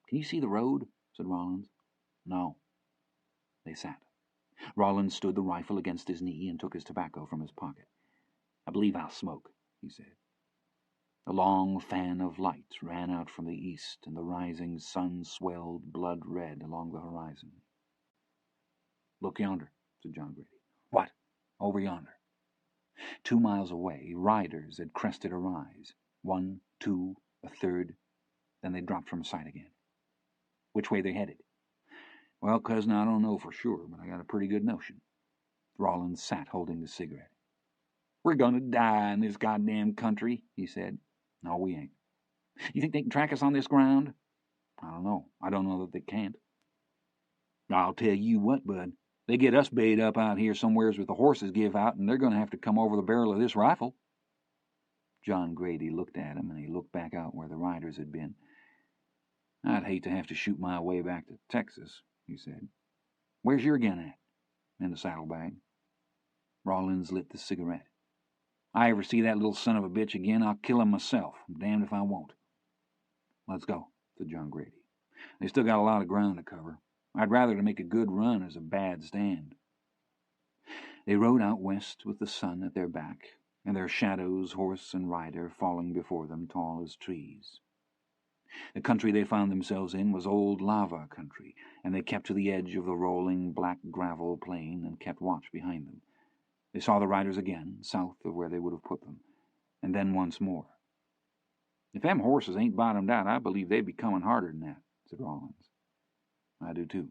"Can you see the road?" said Rollins. "No." They sat. Rollins stood the rifle against his knee and took his tobacco from his pocket. "I believe I'll smoke," he said. A long fan of light ran out from the east, and the rising sun swelled blood-red along the horizon. "Look yonder," said John Grady. "What?" "Over yonder." 2 miles away, riders had crested a rise. 1, 2, a third. Then they dropped from sight again. "Which way they headed?" "Well, cousin, I don't know for sure, but I got a pretty good notion." Rollins sat holding the cigarette. "We're going to die in this goddamn country," he said. "No, we ain't." "You think they can track us on this ground?" "I don't know. I don't know that they can't." "I'll tell you what, bud. They get us bayed up out here somewheres with the horses give out, and they're going to have to come over the barrel of this rifle." John Grady looked at him, and he looked back out where the riders had been. "I'd hate to have to shoot my way back to Texas," he said. "Where's your gun at?" "In the saddlebag." Rollins lit the cigarette. "I ever see that little son of a bitch again, I'll kill him myself. I'm damned if I won't." "Let's go," said John Grady. "They still got a lot of ground to cover. I'd rather to make a good run as a bad stand." They rode out west with the sun at their back, and their shadows, horse and rider, falling before them tall as trees. The country they found themselves in was old lava country, and they kept to the edge of the rolling black gravel plain and kept watch behind them. They saw the riders again, south of where they would have put them, and then once more. "If them horses ain't bottomed out, I believe they'd be coming harder than that," said Rollins. "I do too."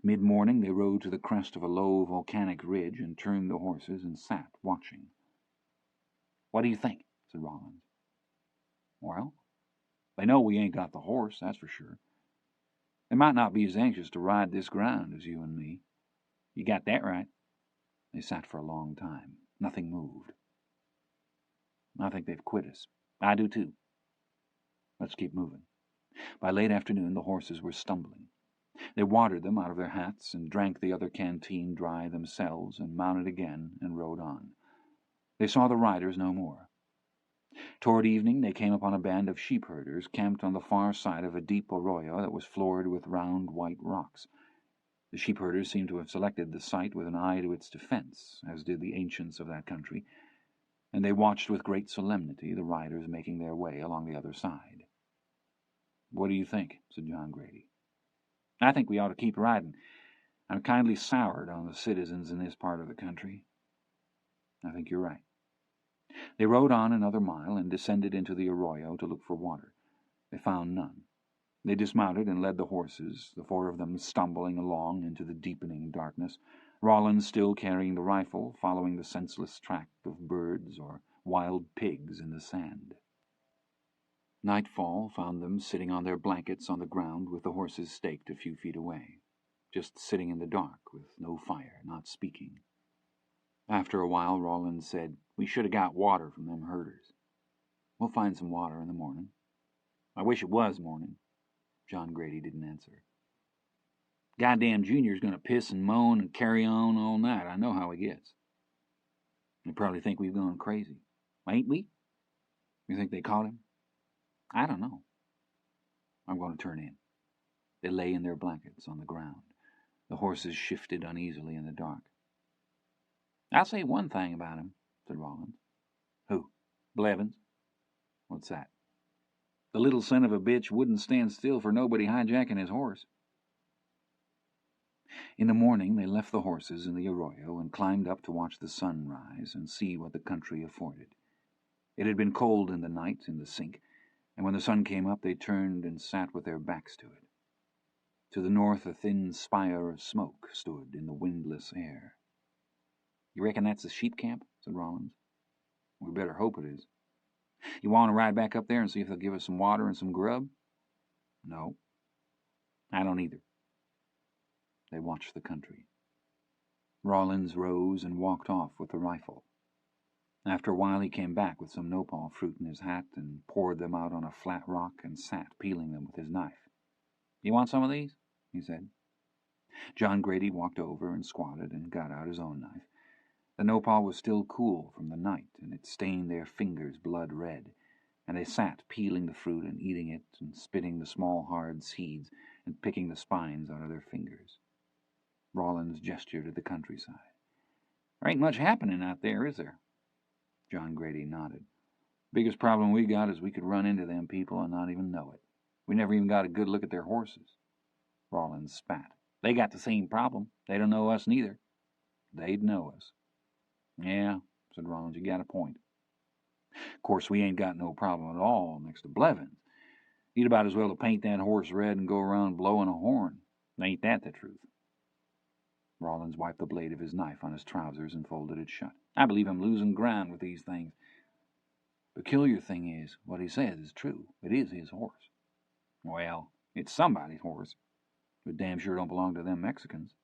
Mid-morning they rode to the crest of a low volcanic ridge and turned the horses and sat watching. "What do you think?" said Rollins. "Well, they know we ain't got the horse, that's for sure. They might not be as anxious to ride this ground as you and me." "You got that right." They sat for a long time. Nothing moved. "I think they've quit us." "I do too." "Let's keep moving." By late afternoon the horses were stumbling. They watered them out of their hats and drank the other canteen dry themselves and mounted again and rode on. They saw the riders no more. Toward evening they came upon a band of sheep-herders camped on the far side of a deep arroyo that was floored with round white rocks. The sheep-herders seemed to have selected the site with an eye to its defense, as did the ancients of that country, and they watched with great solemnity the riders making their way along the other side. "What do you think?" said John Grady. "I think we ought to keep riding. I'm kindly soured on the citizens in this part of the country." "I think you're right." They rode on another mile and descended into the arroyo to look for water. They found none. They dismounted and led the horses, the four of them stumbling along into the deepening darkness, Rawlins still carrying the rifle, following the senseless track of birds or wild pigs in the sand. Nightfall found them sitting on their blankets on the ground with the horses staked a few feet away, just sitting in the dark with no fire, not speaking. After a while, Rawlins said, "We should have got water from them herders." "We'll find some water in the morning." "I wish it was morning." John Grady didn't answer. "Goddamn Junior's going to piss and moan and carry on all night. I know how he gets." "They probably think we've gone crazy." "Ain't we?" "You think they caught him?" "I don't know." "I'm going to turn in." They lay in their blankets on the ground. The horses shifted uneasily in the dark. "I'll say one thing about him," said Rawlins. "Who?" "Blevins." "What's that?" "The little son of a bitch wouldn't stand still for nobody hijacking his horse." In the morning they left the horses in the arroyo and climbed up to watch the sun rise and see what the country afforded. It had been cold in the night in the sink, and when the sun came up they turned and sat with their backs to it. To the north a thin spire of smoke stood in the windless air. "You reckon that's the sheep camp?" said Rawlins. "We better hope it is." "You want to ride back up there and see if they'll give us some water and some grub?" "No." "I don't either." They watched the country. Rawlins rose and walked off with the rifle. After a while he came back with some nopal fruit in his hat and poured them out on a flat rock and sat peeling them with his knife. "You want some of these?" he said. John Grady walked over and squatted and got out his own knife. The nopal was still cool from the night, and it stained their fingers blood red, and they sat peeling the fruit and eating it and spitting the small hard seeds and picking the spines out of their fingers. Rawlins gestured at the countryside. "There ain't much happening out there, is there?" John Grady nodded. "Biggest problem we got is we could run into them people and not even know it. We never even got a good look at their horses." Rawlins spat. "They got the same problem. They don't know us neither." "They'd know us." "Yeah," said Rawlins, "you got a point. Of course, we ain't got no problem at all next to Blevins. He'd about as well to paint that horse red and go around blowing a horn. Ain't that the truth?" Rawlins wiped the blade of his knife on his trousers and folded it shut. "I believe I'm losing ground with these things. Peculiar thing is, what he says is true. It is his horse." "Well, it's somebody's horse. But damn sure don't belong to them Mexicans."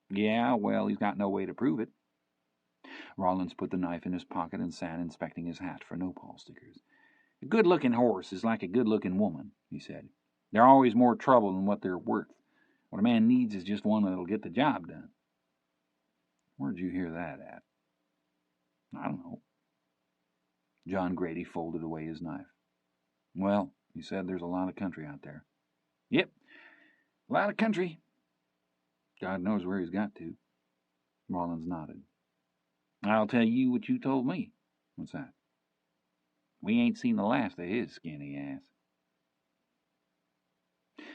"Yeah, well, he's got no way to prove it." Rawlins put the knife in his pocket and sat inspecting his hat for nopal stickers. "A good-looking horse is like a good-looking woman," he said. "They're always more trouble than what they're worth. What a man needs is just one that'll get the job done." "Where'd you hear that at?" "I don't know." John Grady folded away his knife. "Well," he said, "there's a lot of country out there." "Yep, a lot of country." "God knows where he's got to." Rawlins nodded. "I'll tell you what you told me." "What's that?" "We ain't seen the last of his skinny ass."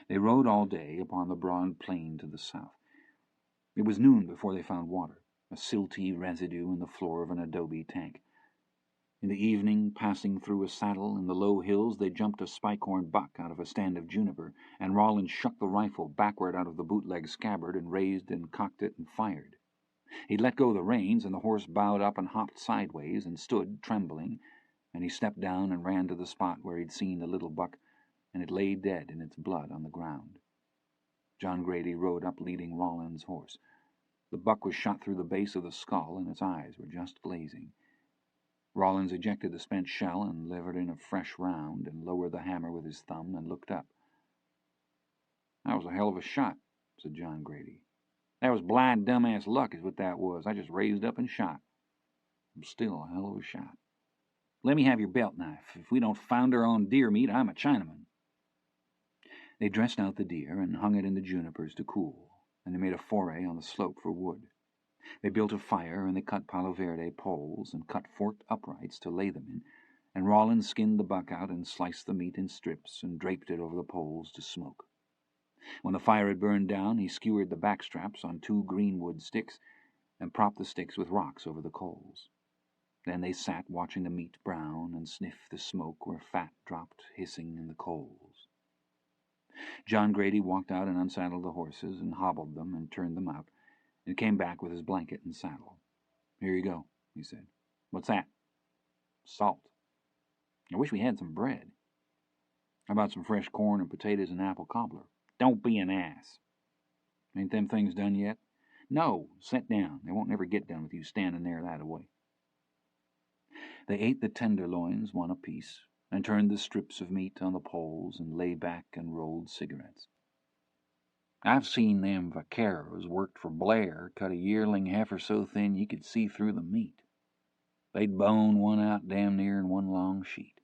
They rode all day upon the broad plain to the south. It was noon before they found water, a silty residue in the floor of an adobe tank. In the evening, passing through a saddle in the low hills, they jumped a spike-horn buck out of a stand of juniper, and Rawlins shuck the rifle backward out of the bootleg scabbard and raised and cocked it and fired. He let go the reins, and the horse bowed up and hopped sideways and stood trembling, and he stepped down and ran to the spot where he'd seen the little buck, and it lay dead in its blood on the ground. John Grady rode up leading Rawlins' horse. The buck was shot through the base of the skull, and its eyes were just glazing. Rawlins ejected the spent shell and levered in a fresh round and lowered the hammer with his thumb and looked up. "That was a hell of a shot," said John Grady. "That was blind dumbass luck is what that was. I just raised up and shot." "Still a hell of a shot." "Let me have your belt knife. If we don't founder on deer meat, I'm a Chinaman." They dressed out the deer and hung it in the junipers to cool, and they made a foray on the slope for wood. They built a fire, and they cut palo verde poles and cut forked uprights to lay them in, and Rawlins skinned the buck out and sliced the meat in strips and draped it over the poles to smoke. When the fire had burned down, he skewered the backstraps on 2 greenwood sticks and propped the sticks with rocks over the coals. Then they sat watching the meat brown and sniff the smoke where fat dropped hissing in the coals. John Grady walked out and unsaddled the horses and hobbled them and turned them out, and came back with his blanket and saddle. "Here you go," he said. "What's that?" "Salt. I wish we had some bread." "How about some fresh corn and potatoes and apple cobbler?" "Don't be an ass." "Ain't them things done yet?" "No. Sit down. They won't never get done with you standing there that-a-way." They ate the tenderloins one apiece, and turned the strips of meat on the poles and lay back and rolled cigarettes. "I've seen them vaqueros worked for Blair cut a yearling heifer so thin you could see through the meat. They'd bone one out damn near in one long sheet.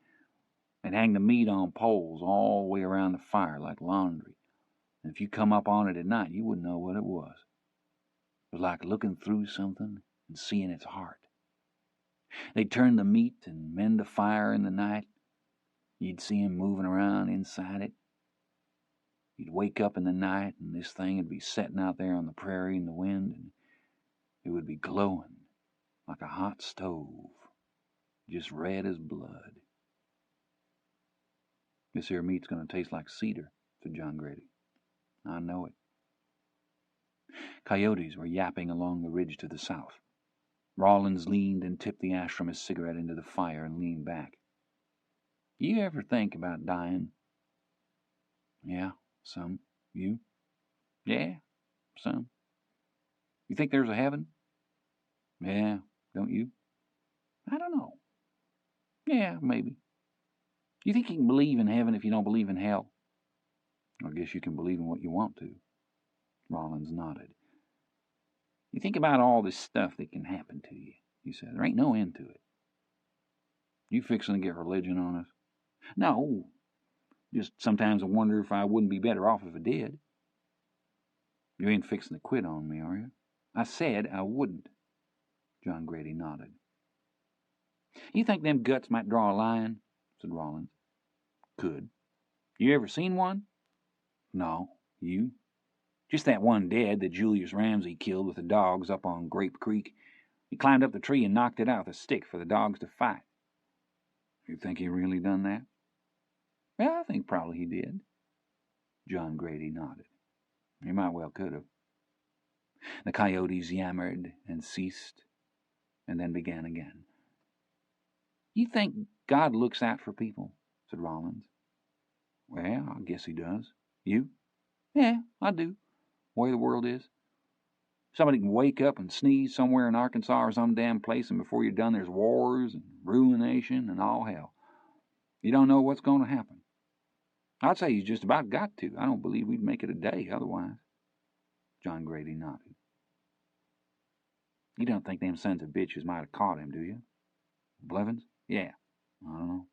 They'd hang the meat on poles all the way around the fire like laundry, and if you come up on it at night you wouldn't know what it was. It was like looking through something and seeing its heart. They'd turn the meat and mend the fire in the night. You'd see 'em moving around inside it. You'd wake up in the night, and this thing would be setting out there on the prairie in the wind, and it would be glowing like a hot stove, just red as blood." "This here meat's going to taste like cedar," said John Grady. "I know it." Coyotes were yapping along the ridge to the south. Rawlins leaned and tipped the ash from his cigarette into the fire and leaned back. "You ever think about dying?" "Yeah, some. You?" "Yeah, some." "You think there's a heaven?" "Yeah, don't you?" "I don't know. Yeah, maybe." "You think you can believe in heaven if you don't believe in hell?" "I guess you can believe in what you want to." Rawlins nodded. "You think about all this stuff that can happen to you," he said. "There ain't no end to it." "You fixing to get religion on us?" "No. Just sometimes I wonder if I wouldn't be better off if I did." "You ain't fixing to quit on me, are you?" "I said I wouldn't." John Grady nodded. "You think them guts might draw a line?" said Rawlins. "Could." "You ever seen one?" "No. You?" "Just that one dead that Julius Ramsey killed with the dogs up on Grape Creek. He climbed up the tree and knocked it out with a stick for the dogs to fight." "You think he really done that?" "Well, I think probably he did." John Grady nodded. "He might well could have." The coyotes yammered and ceased, and then began again. "You think God looks out for people?" said Rawlins. "Well, I guess he does. You?" "Yeah, I do. The way the world is. Somebody can wake up and sneeze somewhere in Arkansas or some damn place, and before you're done there's wars and ruination and all hell. You don't know what's going to happen. I'd say he's just about got to. I don't believe we'd make it a day otherwise." John Grady nodded. "You don't think them sons of bitches might have caught him, do you?" "Blevins? Yeah. I don't know.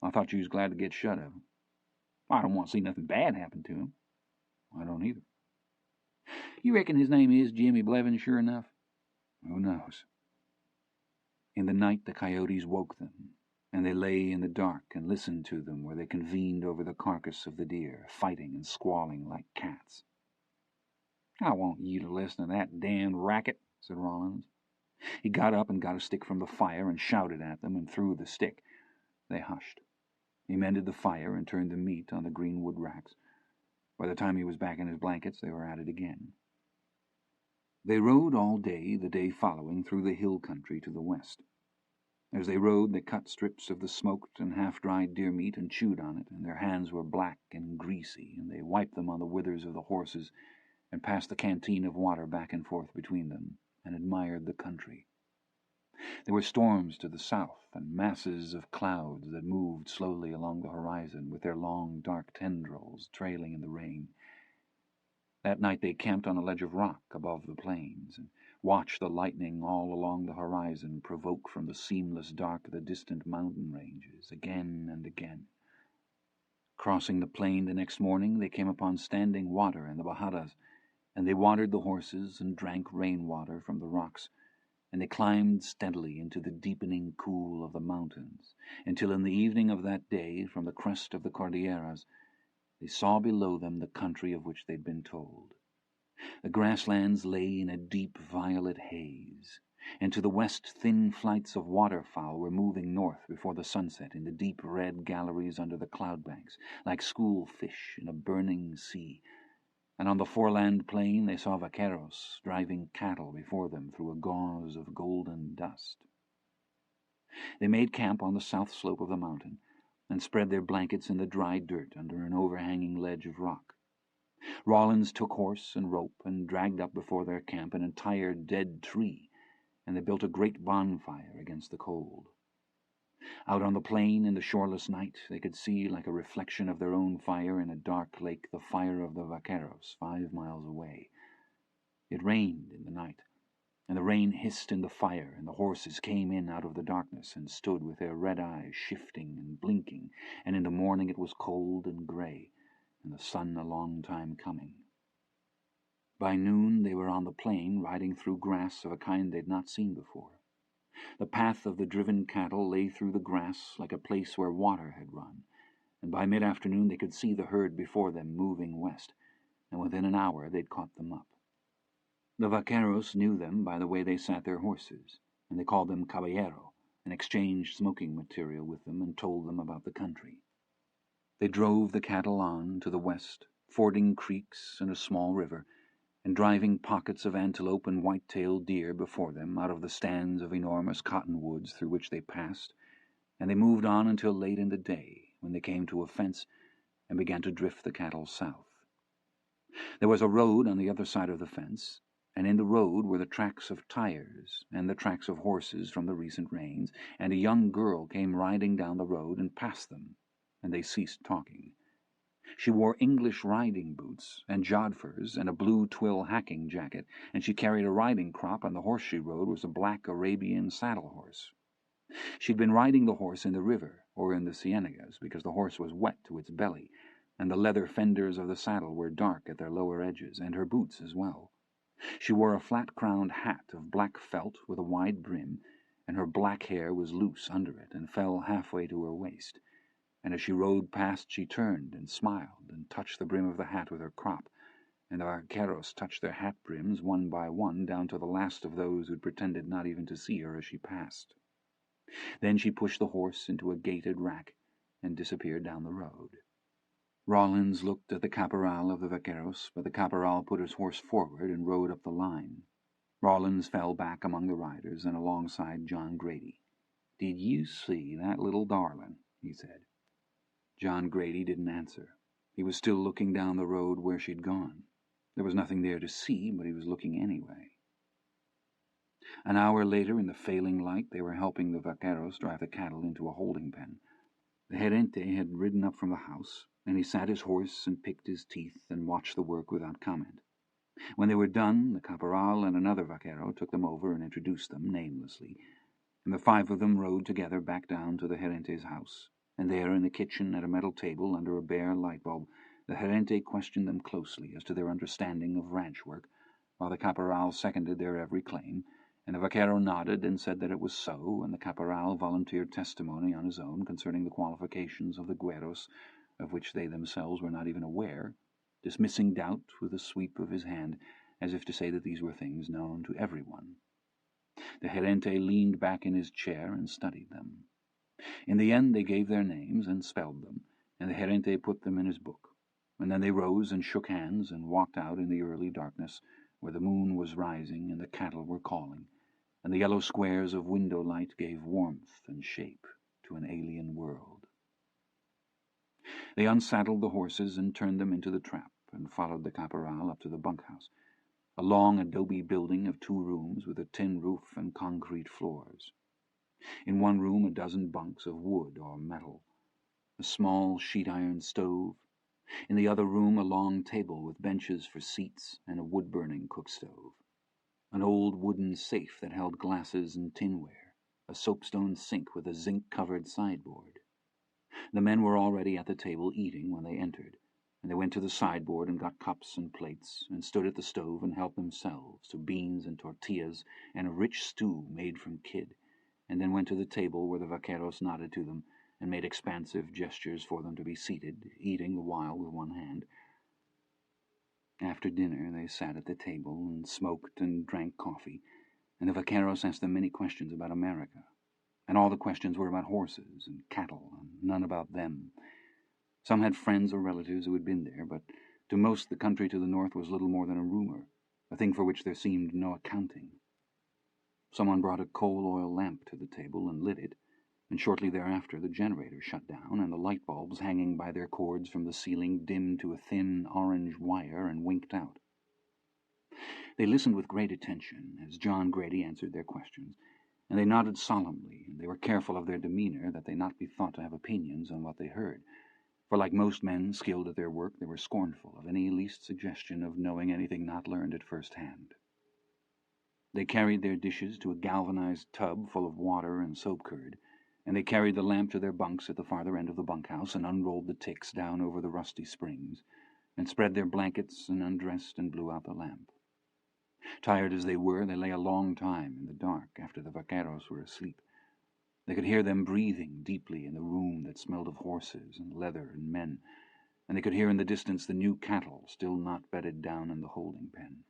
I thought you was glad to get shut of him." "I don't want to see nothing bad happen to him." "I don't either." "You reckon his name is Jimmy Blevins sure enough?" "Who knows?" In the night the coyotes woke them, and they lay in the dark and listened to them where they convened over the carcass of the deer, fighting and squalling like cats. "I want you to listen to that damned racket," said Rawlins. He got up and got a stick from the fire and shouted at them and threw the stick. They hushed. He mended the fire and turned the meat on the greenwood racks. By the time he was back in his blankets, they were at it again. They rode all day, the day following, through the hill country to the west. As they rode, they cut strips of the smoked and half-dried deer meat and chewed on it, and their hands were black and greasy, and they wiped them on the withers of the horses and passed the canteen of water back and forth between them, and admired the country. There were storms to the south, and masses of clouds that moved slowly along the horizon with their long, dark tendrils trailing in the rain. That night they camped on a ledge of rock above the plains, and watched the lightning all along the horizon provoke from the seamless dark the distant mountain ranges, again and again. Crossing the plain the next morning, they came upon standing water in the Bajadas, and they watered the horses and drank rainwater from the rocks, and they climbed steadily into the deepening cool of the mountains, until in the evening of that day, from the crest of the Cordilleras, they saw below them the country of which they'd been told. The grasslands lay in a deep violet haze, and to the west thin flights of waterfowl were moving north before the sunset in the deep red galleries under the cloud banks, like school fish in a burning sea, and on the foreland plain they saw vaqueros driving cattle before them through a gauze of golden dust. They made camp on the south slope of the mountain, and spread their blankets in the dry dirt under an overhanging ledge of rock. Rawlins took horse and rope and dragged up before their camp an entire dead tree, and they built a great bonfire against the cold. Out on the plain in the shoreless night they could see, like a reflection of their own fire in a dark lake, the fire of the vaqueros 5 miles away. It rained in the night, and the rain hissed in the fire, and the horses came in out of the darkness and stood with their red eyes shifting and blinking, and in the morning it was cold and grey, and the sun a long time coming. By noon they were on the plain, riding through grass of a kind they'd not seen before. The path of the driven cattle lay through the grass like a place where water had run, and by mid-afternoon they could see the herd before them moving west, and within an hour they'd caught them up. The vaqueros knew them by the way they sat their horses, and they called them caballero, and exchanged smoking material with them and told them about the country. They drove the cattle on to the west, fording creeks and a small river, and driving pockets of antelope and white-tailed deer before them out of the stands of enormous cottonwoods through which they passed, and they moved on until late in the day, when they came to a fence and began to drift the cattle south. There was a road on the other side of the fence, and in the road were the tracks of tires and the tracks of horses from the recent rains, and a young girl came riding down the road and passed them, and they ceased talking. She wore English riding boots and jodhpurs and a blue twill hacking jacket, and she carried a riding crop, and the horse she rode was a black Arabian saddle horse. She'd been riding the horse in the river or in the cienagas, because the horse was wet to its belly, and the leather fenders of the saddle were dark at their lower edges, and her boots as well. She wore a flat-crowned hat of black felt with a wide brim, and her black hair was loose under it and fell halfway to her waist, and as she rode past she turned and smiled and touched the brim of the hat with her crop, and the vaqueros touched their hat brims one by one down to the last of those who'd pretended not even to see her as she passed. Then she pushed the horse into a gated rack and disappeared down the road. Rawlins looked at the caporal of the vaqueros, but the caporal put his horse forward and rode up the line. Rawlins fell back among the riders and alongside John Grady. "Did you see that little darling?" he said. John Grady didn't answer. He was still looking down the road where she'd gone. There was nothing there to see, but he was looking anyway. An hour later, in the failing light, they were helping the vaqueros drive the cattle into a holding pen. The gerente had ridden up from the house, and he sat his horse and picked his teeth and watched the work without comment. When they were done, the caporal and another vaquero took them over and introduced them namelessly, and the 5 of them rode together back down to the gerente's house, and there in the kitchen at a metal table under a bare light bulb, the gerente questioned them closely as to their understanding of ranch work, while the caporal seconded their every claim, and the vaquero nodded and said that it was so, and the caporal volunteered testimony on his own concerning the qualifications of the güeros, of which they themselves were not even aware, dismissing doubt with a sweep of his hand, as if to say that these were things known to everyone. The gerente leaned back in his chair and studied them. In the end they gave their names and spelled them, and the gerente put them in his book, and then they rose and shook hands and walked out in the early darkness, where the moon was rising and the cattle were calling, and the yellow squares of window light gave warmth and shape to an alien world. They unsaddled the horses and turned them into the trap, and followed the caporal up to the bunkhouse, a long adobe building of 2 rooms with a tin roof and concrete floors. In one room a dozen bunks of wood or metal, a small sheet-iron stove. In the other room a long table with benches for seats and a wood-burning cook-stove. An old wooden safe that held glasses and tinware, a soapstone sink with a zinc-covered sideboard. The men were already at the table eating when they entered, and they went to the sideboard and got cups and plates, and stood at the stove and helped themselves to beans and tortillas and a rich stew made from kid, and then went to the table where the vaqueros nodded to them and made expansive gestures for them to be seated, eating the while with one hand. After dinner they sat at the table and smoked and drank coffee, and the vaqueros asked them many questions about America, and all the questions were about horses and cattle, and none about them. Some had friends or relatives who had been there, but to most the country to the north was little more than a rumor, a thing for which there seemed no accounting. Someone brought a coal-oil lamp to the table and lit it, and shortly thereafter the generator shut down, and the light bulbs hanging by their cords from the ceiling dimmed to a thin orange wire and winked out. They listened with great attention as John Grady answered their questions, and they nodded solemnly, and they were careful of their demeanor that they not be thought to have opinions on what they heard, for like most men skilled at their work, they were scornful of any least suggestion of knowing anything not learned at first hand. They carried their dishes to a galvanized tub full of water and soap curd, and they carried the lamp to their bunks at the farther end of the bunkhouse and unrolled the ticks down over the rusty springs, and spread their blankets and undressed and blew out the lamp. Tired as they were, they lay a long time in the dark after the vaqueros were asleep. They could hear them breathing deeply in the room that smelled of horses and leather and men, and they could hear in the distance the new cattle still not bedded down in the holding pen.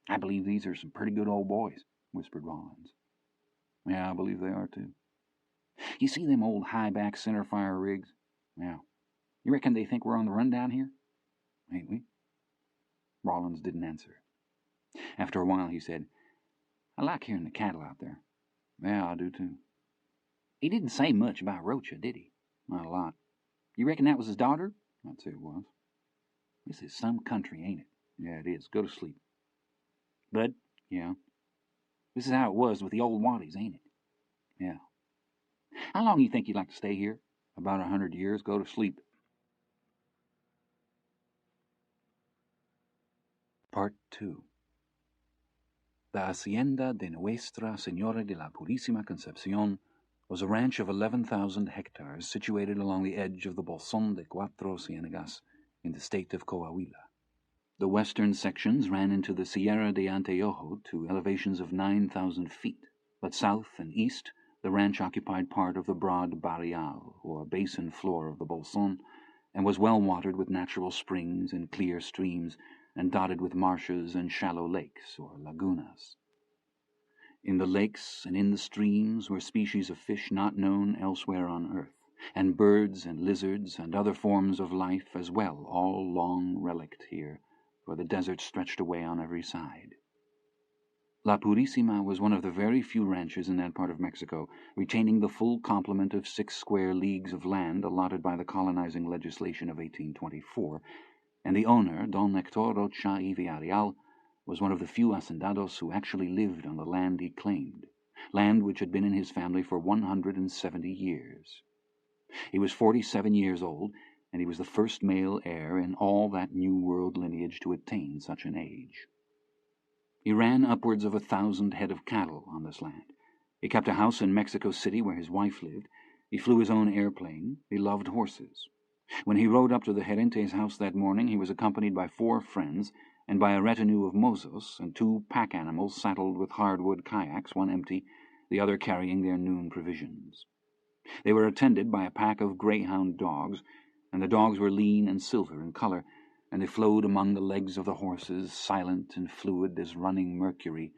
"I believe these are some pretty good old boys," whispered Rollins. "Yeah, I believe they are, too." "You see them old high-back center-fire rigs?" "Yeah." "You reckon they think we're on the run down here?" "Ain't we?" Rollins didn't answer. After a while he said, "I like hearing the cattle out there." "Yeah, I do, too." "He didn't say much about Rocha, did he?" "Not a lot." "You reckon that was his daughter?" "I'd say it was." "This is some country, ain't it?" "Yeah, it is. Go to sleep." "Bud?" "Yeah." "This is how it was with the old Waddies, ain't it?" "Yeah." "How long you think you'd like to stay here?" "About 100 years. Go to sleep." Part 2. The Hacienda de Nuestra Señora de la Purísima Concepción was a ranch of 11,000 hectares situated along the edge of the Bolsón de Cuatro Ciénegas in the state of Coahuila. The western sections ran into the Sierra de Anteojo to elevations of 9,000 feet, but south and east the ranch occupied part of the broad barrial, or basin floor of the Bolsón, and was well watered with natural springs and clear streams, and dotted with marshes and shallow lakes, or lagunas. In the lakes and in the streams were species of fish not known elsewhere on earth, and birds and lizards and other forms of life as well, all long relict here, for the desert stretched away on every side. La Purísima was one of the very few ranches in that part of Mexico retaining the full complement of 6 square leagues of land allotted by the colonizing legislation of 1824, and the owner, Don Hector Rocha y Villarreal, was one of the few hacendados who actually lived on the land he claimed, land which had been in his family for 170 years. He was 47 years old, and he was the first male heir in all that New World lineage to attain such an age. He ran upwards of 1,000 head of cattle on this land. He kept a house in Mexico City where his wife lived. He flew his own airplane. He loved horses. When he rode up to the Gerente's house that morning, he was accompanied by 4 friends and by a retinue of mozos and 2 pack animals saddled with hardwood kayaks, one empty, the other carrying their noon provisions. They were attended by a pack of greyhound dogs, and the dogs were lean and silver in color, and they flowed among the legs of the horses, silent and fluid as running mercury,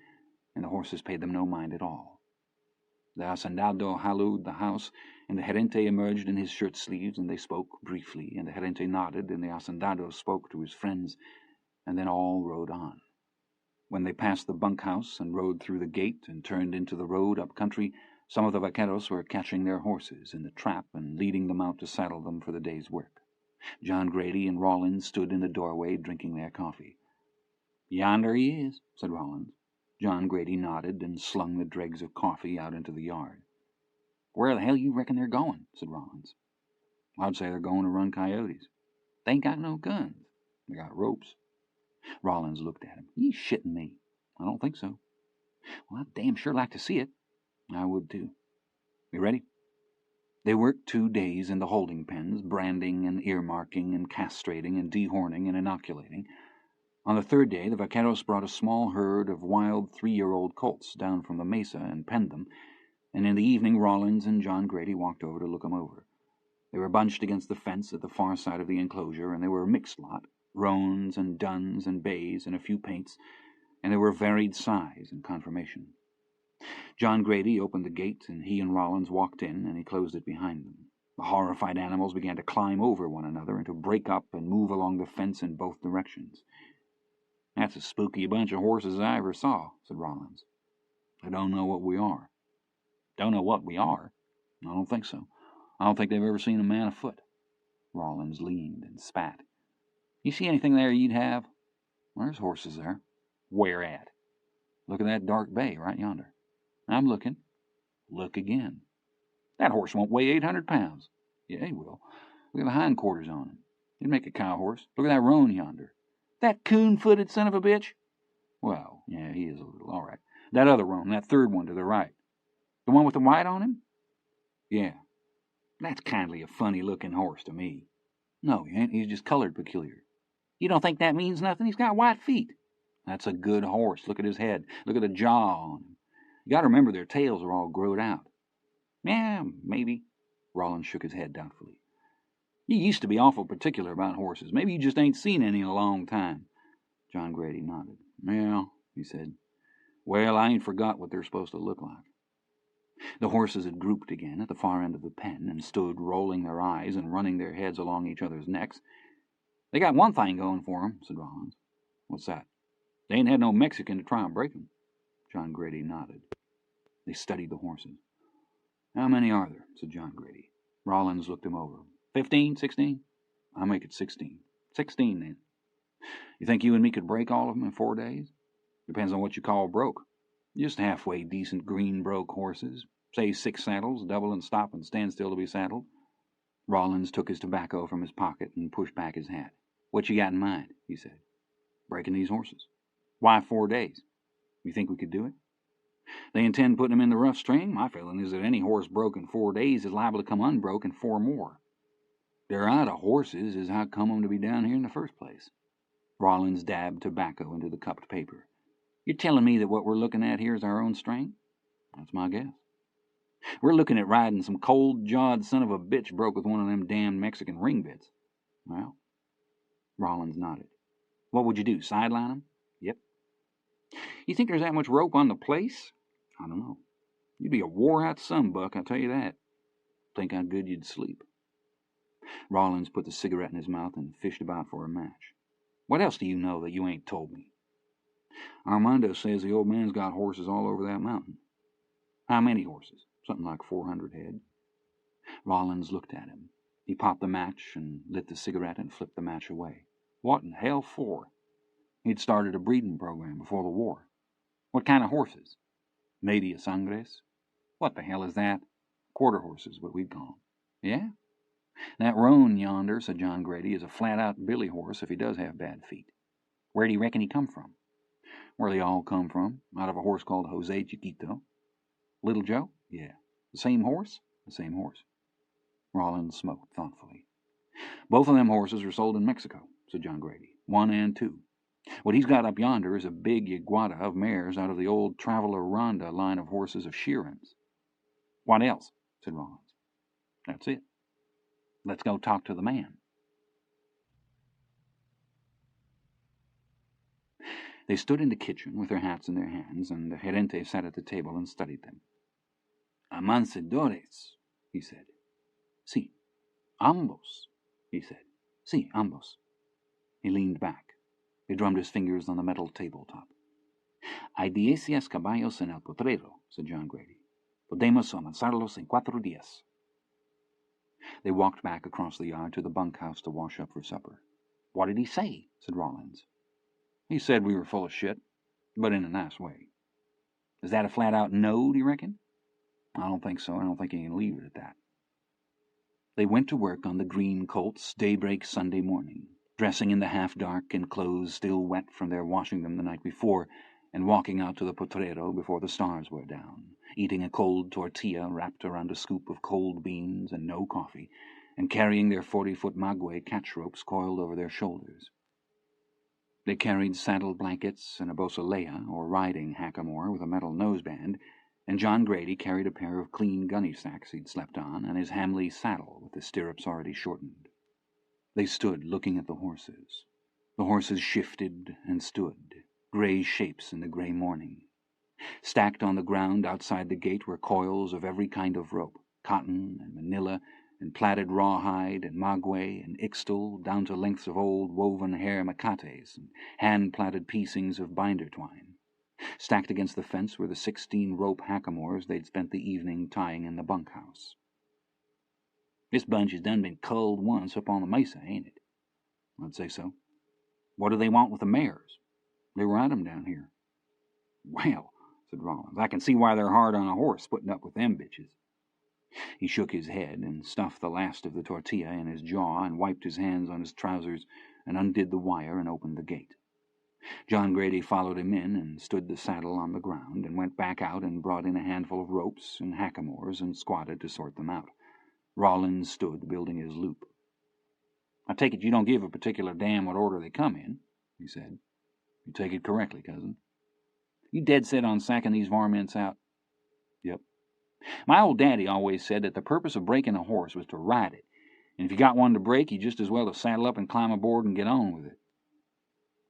and the horses paid them no mind at all. The hacendado hallooed the house, and the gerente emerged in his shirt-sleeves, and they spoke briefly, and the gerente nodded, and the hacendado spoke to his friends, and then all rode on. When they passed the bunkhouse and rode through the gate and turned into the road up country, some of the vaqueros were catching their horses in the trap and leading them out to saddle them for the day's work. John Grady and Rollins stood in the doorway drinking their coffee. "Yonder he is," said Rollins. John Grady nodded and slung the dregs of coffee out into the yard. "Where the hell you reckon they're going?" said Rollins. "I'd say they're going to run coyotes." "They ain't got no guns." "They got ropes." Rollins looked at him. "You shitting me?" "I don't think so." "Well, I'd damn sure like to see it." "I would, too. You ready?" They worked 2 days in the holding pens, branding and earmarking and castrating and dehorning and inoculating. On the 3rd day, the vaqueros brought a small herd of wild 3-year-old colts down from the mesa and penned them, and in the evening Rawlins and John Grady walked over to look them over. They were bunched against the fence at the far side of the enclosure, and they were a mixed lot, roans and duns and bays and a few paints, and they were varied size and conformation. John Grady opened the gate, and he and Rawlins walked in, and he closed it behind them. The horrified animals began to climb over one another and to break up and move along the fence in both directions. "That's as spooky a bunch of horses as I ever saw," said Rawlins. "I don't know what we are." "Don't know what we are?" "I don't think so. I don't think they've ever seen a man afoot." Rawlins leaned and spat. "You see anything there you'd have?" "There's horses there." "Where at?" "Look at that dark bay right yonder." "I'm looking." "Look again." "That horse won't weigh 800 pounds. "Yeah, he will. Look at the hindquarters on him. He'd make a cow horse. Look at that roan yonder." "That coon-footed son of a bitch?" "Well, yeah, he is a little. All right. That other roan, that third one to the right." "The one with the white on him?" "Yeah. That's kindly a funny-looking horse to me." "No, he ain't. He's just colored peculiar." "You don't think that means nothing? He's got white feet." "That's a good horse. Look at his head. Look at the jaw on him. You got to remember their tails are all growed out." "Yeah, maybe." Rollins shook his head doubtfully. "You used to be awful particular about horses. Maybe you just ain't seen any in a long time." John Grady nodded. "Yeah," he said. "Well, I ain't forgot what they're supposed to look like." The horses had grouped again at the far end of the pen and stood rolling their eyes and running their heads along each other's necks. "They got one thing going for 'em," said Rollins. "What's that?" "They ain't had no Mexican to try and break 'em." John Grady nodded. They studied the horses. "How many are there?" said John Grady. Rollins looked him over. 15, 16? "I'll make it 16. 16, then." "You think you and me could break all of them in 4 days?" "Depends on what you call broke. Just halfway decent green broke horses. Say 6 saddles, double and stop and stand still to be saddled." Rollins took his tobacco from his pocket and pushed back his hat. "What you got in mind?" he said. "Breaking these horses." "Why 4 days?" "You think we could do it?" "They intend putting them in the rough string. My feeling is that any horse broke in 4 days is liable to come unbroke in 4 more. They're out of horses is how come 'em to be down here in the first place." Rollins dabbed tobacco into the cupped paper. "You're telling me that what we're looking at here is our own string?" "That's my guess." "We're looking at riding some cold-jawed son of a bitch broke with one of them damn Mexican ring bits." "Well." Rollins nodded. "What would you do, sideline 'em?" "Yep." "You think there's that much rope on the place?" "I don't know. You'd be a wore-out sunbuck, I'll tell you that. Think how good you'd sleep." Rollins put the cigarette in his mouth and fished about for a match. "What else do you know that you ain't told me?" "Armando says the old man's got horses all over that mountain." "How many horses?" "Something like 400 head." Rollins looked at him. He popped the match and lit the cigarette and flipped the match away. "What in hell for?" "He'd started a breeding program before the war." "What kind of horses?" "Media sangres." "What the hell is that?" "Quarter horses, what we'd call 'em." "Yeah?" "That roan yonder," said John Grady, "is a flat-out billy horse if he does have bad feet." "Where do you reckon he come from?" "Where they all come from, out of a horse called Jose Chiquito." "Little Joe?" "Yeah." "The same horse?" "The same horse." Rollins smoked thoughtfully. "Both of them horses are sold in Mexico," said John Grady. "1 and 2. What he's got up yonder is a big iguana of mares out of the old Traveler Ronda line of horses of Sheeran's." "What else?" said Rollins. "That's it." "Let's go talk to the man." They stood in the kitchen with their hats in their hands, and the gerente sat at the table and studied them. "Amansadores," he said. "Sí. Ambos," he said. "Sí, ambos." He leaned back. He drummed his fingers on the metal tabletop. "Hay 10 caballos en el potrero," said John Grady. "Podemos amasarlos en 4 días." They walked back across the yard to the bunkhouse to wash up for supper. "What did he say?" said Rollins. "He said we were full of shit, but in a nice way." "Is that a flat-out no, do you reckon?" "I don't think so. I don't think he can leave it at that." They went to work on the green colts daybreak Sunday morning, dressing in the half-dark and clothes still wet from their washing them the night before, and walking out to the potrero before the stars were down, eating a cold tortilla wrapped around a scoop of cold beans and no coffee, and carrying their 40-foot maguey catch ropes coiled over their shoulders. They carried saddle blankets and a bosaleja, or riding hackamore with a metal noseband, and John Grady carried a pair of clean gunny sacks he'd slept on, and his Hamley saddle with the stirrups already shortened. They stood looking at the horses. The horses shifted and stood, gray shapes in the gray morning. Stacked on the ground outside the gate were coils of every kind of rope, cotton and manila and plaited rawhide and maguey and ixtal, down to lengths of old woven hair macates and hand-plaited piecings of binder twine. Stacked against the fence were the 16 rope hackamores they'd spent the evening tying in the bunkhouse. "This bunch has done been culled once up on the mesa, ain't it?" "I'd say so." "What do they want with the mares?" "They ride 'em down here." "Well," said Rollins, "I can see why they're hard on a horse, putting up with them bitches." He shook his head and stuffed the last of the tortilla in his jaw and wiped his hands on his trousers and undid the wire and opened the gate. John Grady followed him in and stood the saddle on the ground and went back out and brought in a handful of ropes and hackamores and squatted to sort them out. Rollins stood building his loop. "I take it you don't give a particular damn what order they come in," he said. "You take it correctly, cousin." "You dead set on sacking these varmints out?" "Yep." "My old daddy always said that the purpose of breaking a horse was to ride it, and if you got one to break, you just as well to saddle up and climb aboard and get on with it."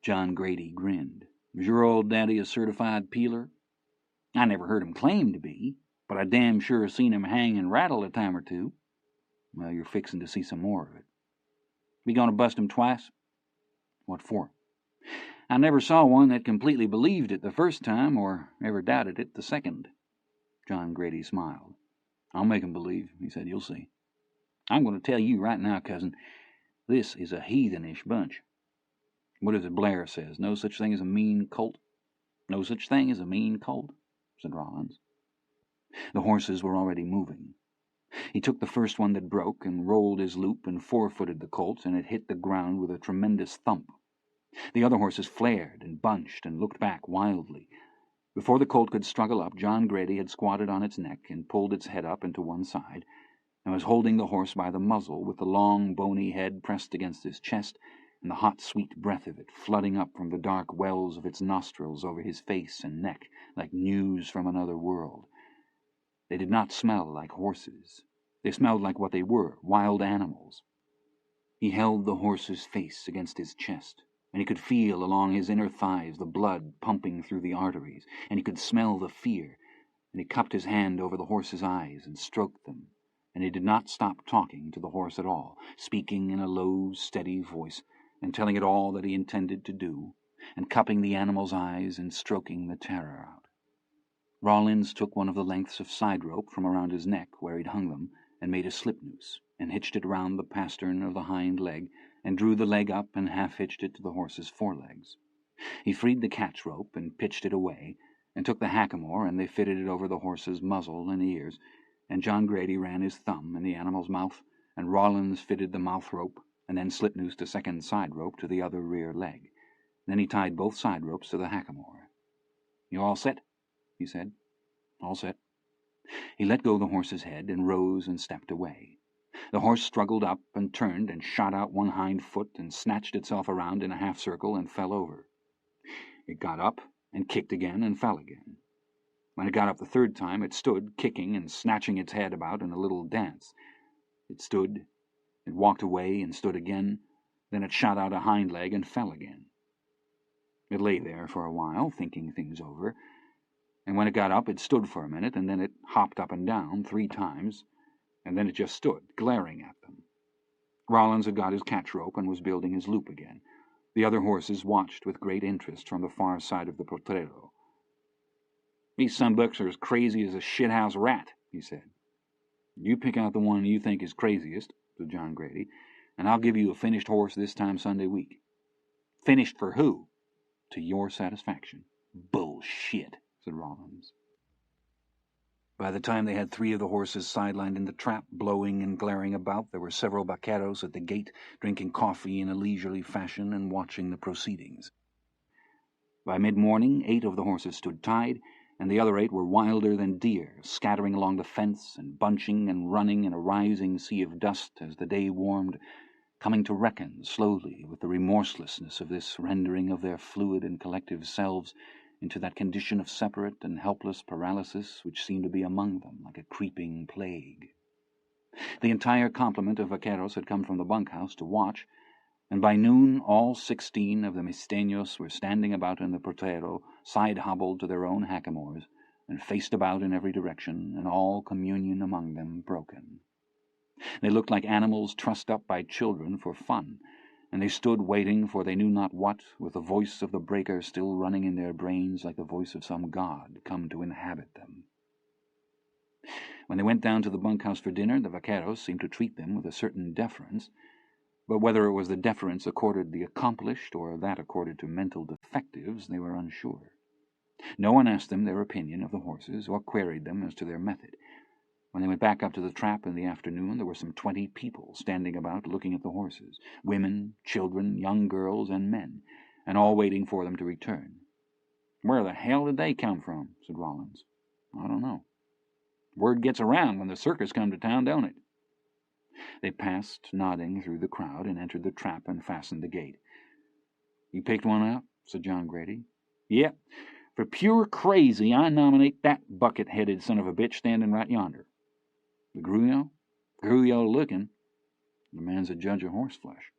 John Grady grinned. "Was your old daddy a certified peeler?" "I never heard him claim to be, but I damn sure seen him hang and rattle a time or two." "Well, you're fixing to see some more of it." "We gonna bust him twice?" "What for?" "I never saw one that completely believed it the first time or ever doubted it the second." John Grady smiled. "I'll make 'em believe," he said. "You'll see. I'm going to tell you right now, cousin, this is a heathenish bunch." "What is it Blair says? No such thing as a mean colt?" "No such thing as a mean colt," said Rollins. The horses were already moving. He took the first one that broke and rolled his loop and four-footed the colt, and it hit the ground with a tremendous thump. The other horses flared and bunched and looked back wildly. Before the colt could struggle up, John Grady had squatted on its neck and pulled its head up into one side, and was holding the horse by the muzzle with the long, bony head pressed against his chest, and the hot, sweet breath of it flooding up from the dark wells of its nostrils over his face and neck like news from another world. They did not smell like horses. They smelled like what they were, wild animals. He held the horse's face against his chest, and he could feel along his inner thighs the blood pumping through the arteries, and he could smell the fear, and he cupped his hand over the horse's eyes and stroked them, and he did not stop talking to the horse at all, speaking in a low, steady voice, and telling it all that he intended to do, and cupping the animal's eyes and stroking the terror out. Rollins took one of the lengths of side rope from around his neck where he'd hung them, and made a slip noose, and hitched it round the pastern of the hind leg, and drew the leg up and half-hitched it to the horse's forelegs. He freed the catch rope and pitched it away, and took the hackamore, and they fitted it over the horse's muzzle and ears, and John Grady ran his thumb in the animal's mouth, and Rollins fitted the mouth rope, and then slip-noosed a second side rope to the other rear leg. Then he tied both side ropes to the hackamore. "You all set?" he said. "All set." He let go the horse's head and rose and stepped away. The horse struggled up and turned and shot out one hind foot and snatched itself around in a half-circle and fell over. It got up and kicked again and fell again. When it got up the third time, it stood, kicking and snatching its head about in a little dance. It stood, it walked away and stood again, then it shot out a hind leg and fell again. It lay there for a while, thinking things over, and when it got up, it stood for a minute, and then it hopped up and down 3 times, and then it just stood, glaring at them. Rollins had got his catch rope and was building his loop again. The other horses watched with great interest from the far side of the potrero. "These sunbucks are as crazy as a shithouse rat," he said. "You pick out the one you think is craziest," said John Grady, "and I'll give you a finished horse this time Sunday week." "Finished for who?" "To your satisfaction." "Bullshit," said Rollins. By the time they had 3 of the horses sidelined in the trap, blowing and glaring about, there were several vaqueros at the gate, drinking coffee in a leisurely fashion and watching the proceedings. By mid-morning, 8 of the horses stood tied, and the other 8 were wilder than deer, scattering along the fence and bunching and running in a rising sea of dust as the day warmed, coming to reckon slowly with the remorselessness of this rendering of their fluid and collective selves into that condition of separate and helpless paralysis which seemed to be among them like a creeping plague. The entire complement of vaqueros had come from the bunkhouse to watch, and by noon all 16 of the misteños were standing about in the portero, side-hobbled to their own hackamores, and faced about in every direction, and all communion among them broken. They looked like animals trussed up by children for fun, and they stood waiting for they knew not what, with the voice of the breaker still running in their brains like the voice of some god come to inhabit them. When they went down to the bunkhouse for dinner, the vaqueros seemed to treat them with a certain deference, but whether it was the deference accorded the accomplished or that accorded to mental defectives, they were unsure. No one asked them their opinion of the horses or queried them as to their method. When they went back up to the trap in the afternoon, there were some 20 people standing about looking at the horses, women, children, young girls, and men, and all waiting for them to return. "Where the hell did they come from?" said Rollins. "I don't know. Word gets around when the circus come to town, don't it?" They passed, nodding, through the crowd, and entered the trap and fastened the gate. "You picked one out?" said John Grady. "Yep. For pure crazy, I nominate that bucket-headed son of a bitch standing right yonder." "The Gruyot?" "Gruyot looking. The man's a judge of horseflesh."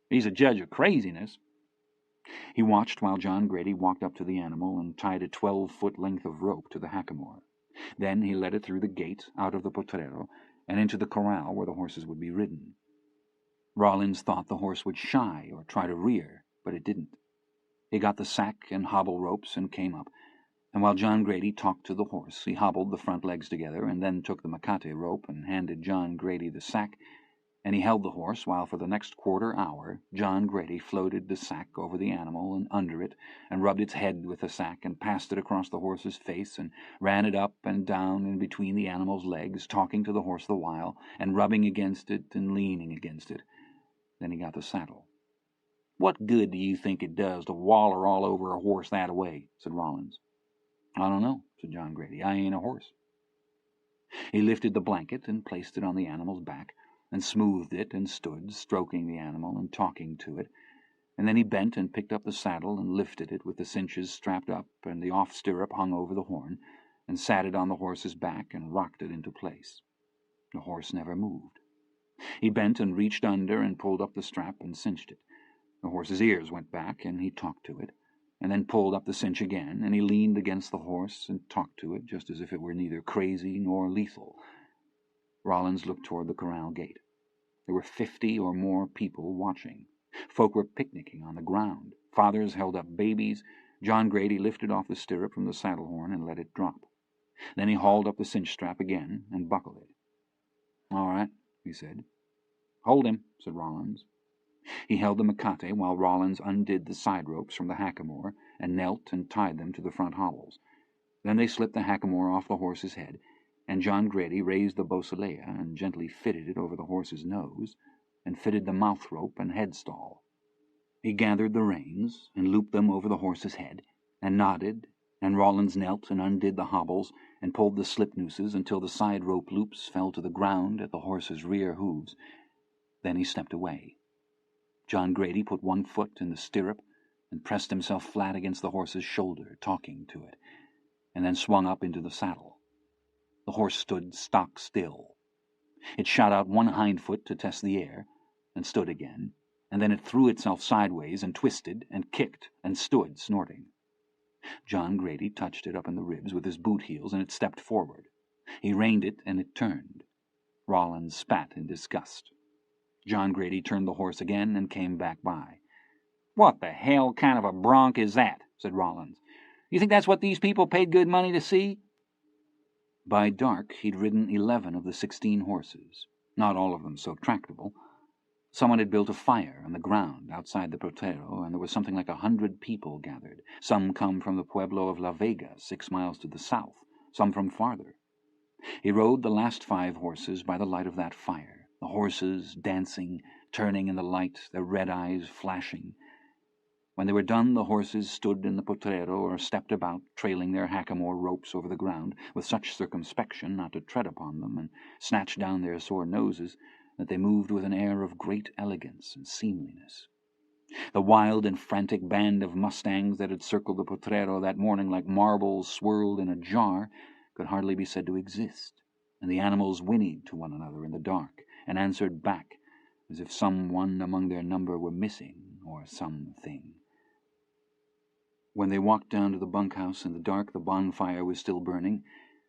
"He's a judge of craziness." He watched while John Grady walked up to the animal and tied a 12-foot length of rope to the hackamore. Then he led it through the gate, out of the potrero, and into the corral where the horses would be ridden. Rollins thought the horse would shy or try to rear, but it didn't. He got the sack and hobble ropes and came up, and while John Grady talked to the horse, he hobbled the front legs together and then took the macate rope and handed John Grady the sack, and he held the horse while for the next quarter hour John Grady floated the sack over the animal and under it, and rubbed its head with the sack and passed it across the horse's face and ran it up and down and between the animal's legs, talking to the horse the while, and rubbing against it and leaning against it. Then he got the saddle. "What good do you think it does to waller all over a horse that way?" said Rollins. "I don't know," said John Grady. "I ain't a horse." He lifted the blanket and placed it on the animal's back, and smoothed it and stood, stroking the animal and talking to it, and then he bent and picked up the saddle and lifted it with the cinches strapped up and the off stirrup hung over the horn, and sat it on the horse's back and rocked it into place. The horse never moved. He bent and reached under and pulled up the strap and cinched it. The horse's ears went back, and he talked to it, and then pulled up the cinch again, and he leaned against the horse and talked to it, just as if it were neither crazy nor lethal. Rollins looked toward the corral gate. There were 50 or more people watching. Folk were picnicking on the ground. Fathers held up babies. John Grady lifted off the stirrup from the saddle horn and let it drop. Then he hauled up the cinch strap again and buckled it. "All right," he said. "Hold him," said Rollins. He held the macate while Rollins undid the side ropes from the hackamore and knelt and tied them to the front hobbles. Then they slipped the hackamore off the horse's head, and John Grady raised the bocilea and gently fitted it over the horse's nose, and fitted the mouth rope and head stall. He gathered the reins and looped them over the horse's head, and nodded, and Rollins knelt and undid the hobbles and pulled the slip nooses until the side rope loops fell to the ground at the horse's rear hooves. Then he stepped away. John Grady put one foot in the stirrup and pressed himself flat against the horse's shoulder, talking to it, and then swung up into the saddle. The horse stood stock still. It shot out one hind foot to test the air, and stood again, and then it threw itself sideways and twisted and kicked and stood snorting. John Grady touched it up in the ribs with his boot heels, and it stepped forward. He reined it, and it turned. Rollins spat in disgust. John Grady turned the horse again and came back by. "What the hell kind of a bronc is that?" said Rollins. "You think that's what these people paid good money to see?" By dark he'd ridden 11 of the 16 horses, not all of them so tractable. Someone had built a fire on the ground outside the portero, and there was something like 100 people gathered. Some come from the pueblo of La Vega, 6 miles to the south, some from farther. He rode the last 5 horses by the light of that fire, the horses dancing, turning in the light, their red eyes flashing. When they were done, the horses stood in the potrero or stepped about, trailing their hackamore ropes over the ground, with such circumspection not to tread upon them, and snatch down their sore noses, that they moved with an air of great elegance and seemliness. The wild and frantic band of mustangs that had circled the potrero that morning like marbles swirled in a jar could hardly be said to exist, and the animals whinnied to one another in the dark, and answered back as if some one among their number were missing, or something. When they walked down to the bunkhouse in the dark, the bonfire was still burning,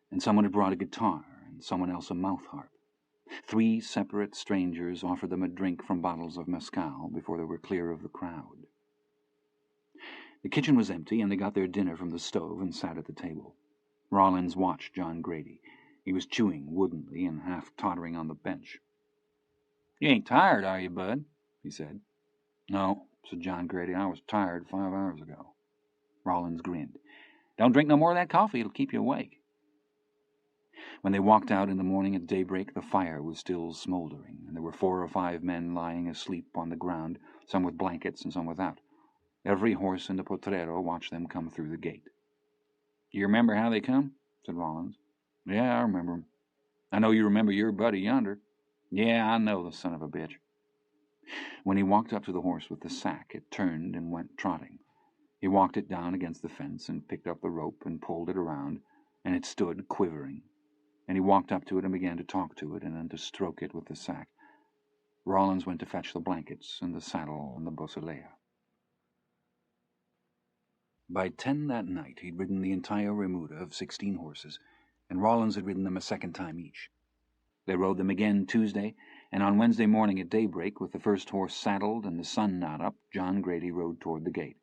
and someone had brought a guitar, and someone else a mouth-harp. 3 separate strangers offered them a drink from bottles of mezcal before they were clear of the crowd. The kitchen was empty, and they got their dinner from the stove and sat at the table. Rawlins watched John Grady. He was chewing woodenly and half tottering on the bench. "You ain't tired, are you, Bud?" he said. "No," said John Grady. "I was tired 5 hours ago." Rawlins grinned. "Don't drink no more of that coffee. It'll keep you awake." When they walked out in the morning at daybreak, the fire was still smoldering, and there were 4 or 5 men lying asleep on the ground, some with blankets and some without. Every horse in the potrero watched them come through the gate. "You remember how they come?" said Rawlins. "Yeah, I remember 'em. I know you remember your buddy yonder." "Yeah, I know the son of a bitch." When he walked up to the horse with the sack, it turned and went trotting. He walked it down against the fence and picked up the rope and pulled it around, and it stood quivering. And he walked up to it and began to talk to it and then to stroke it with the sack. Rawlins went to fetch the blankets and the saddle and the bocilea. By 10 that night he'd ridden the entire remuda of 16 horses, and Rawlins had ridden them a second time each. They rode them again Tuesday, and on Wednesday morning at daybreak, with the first horse saddled and the sun not up, John Grady rode toward the gate.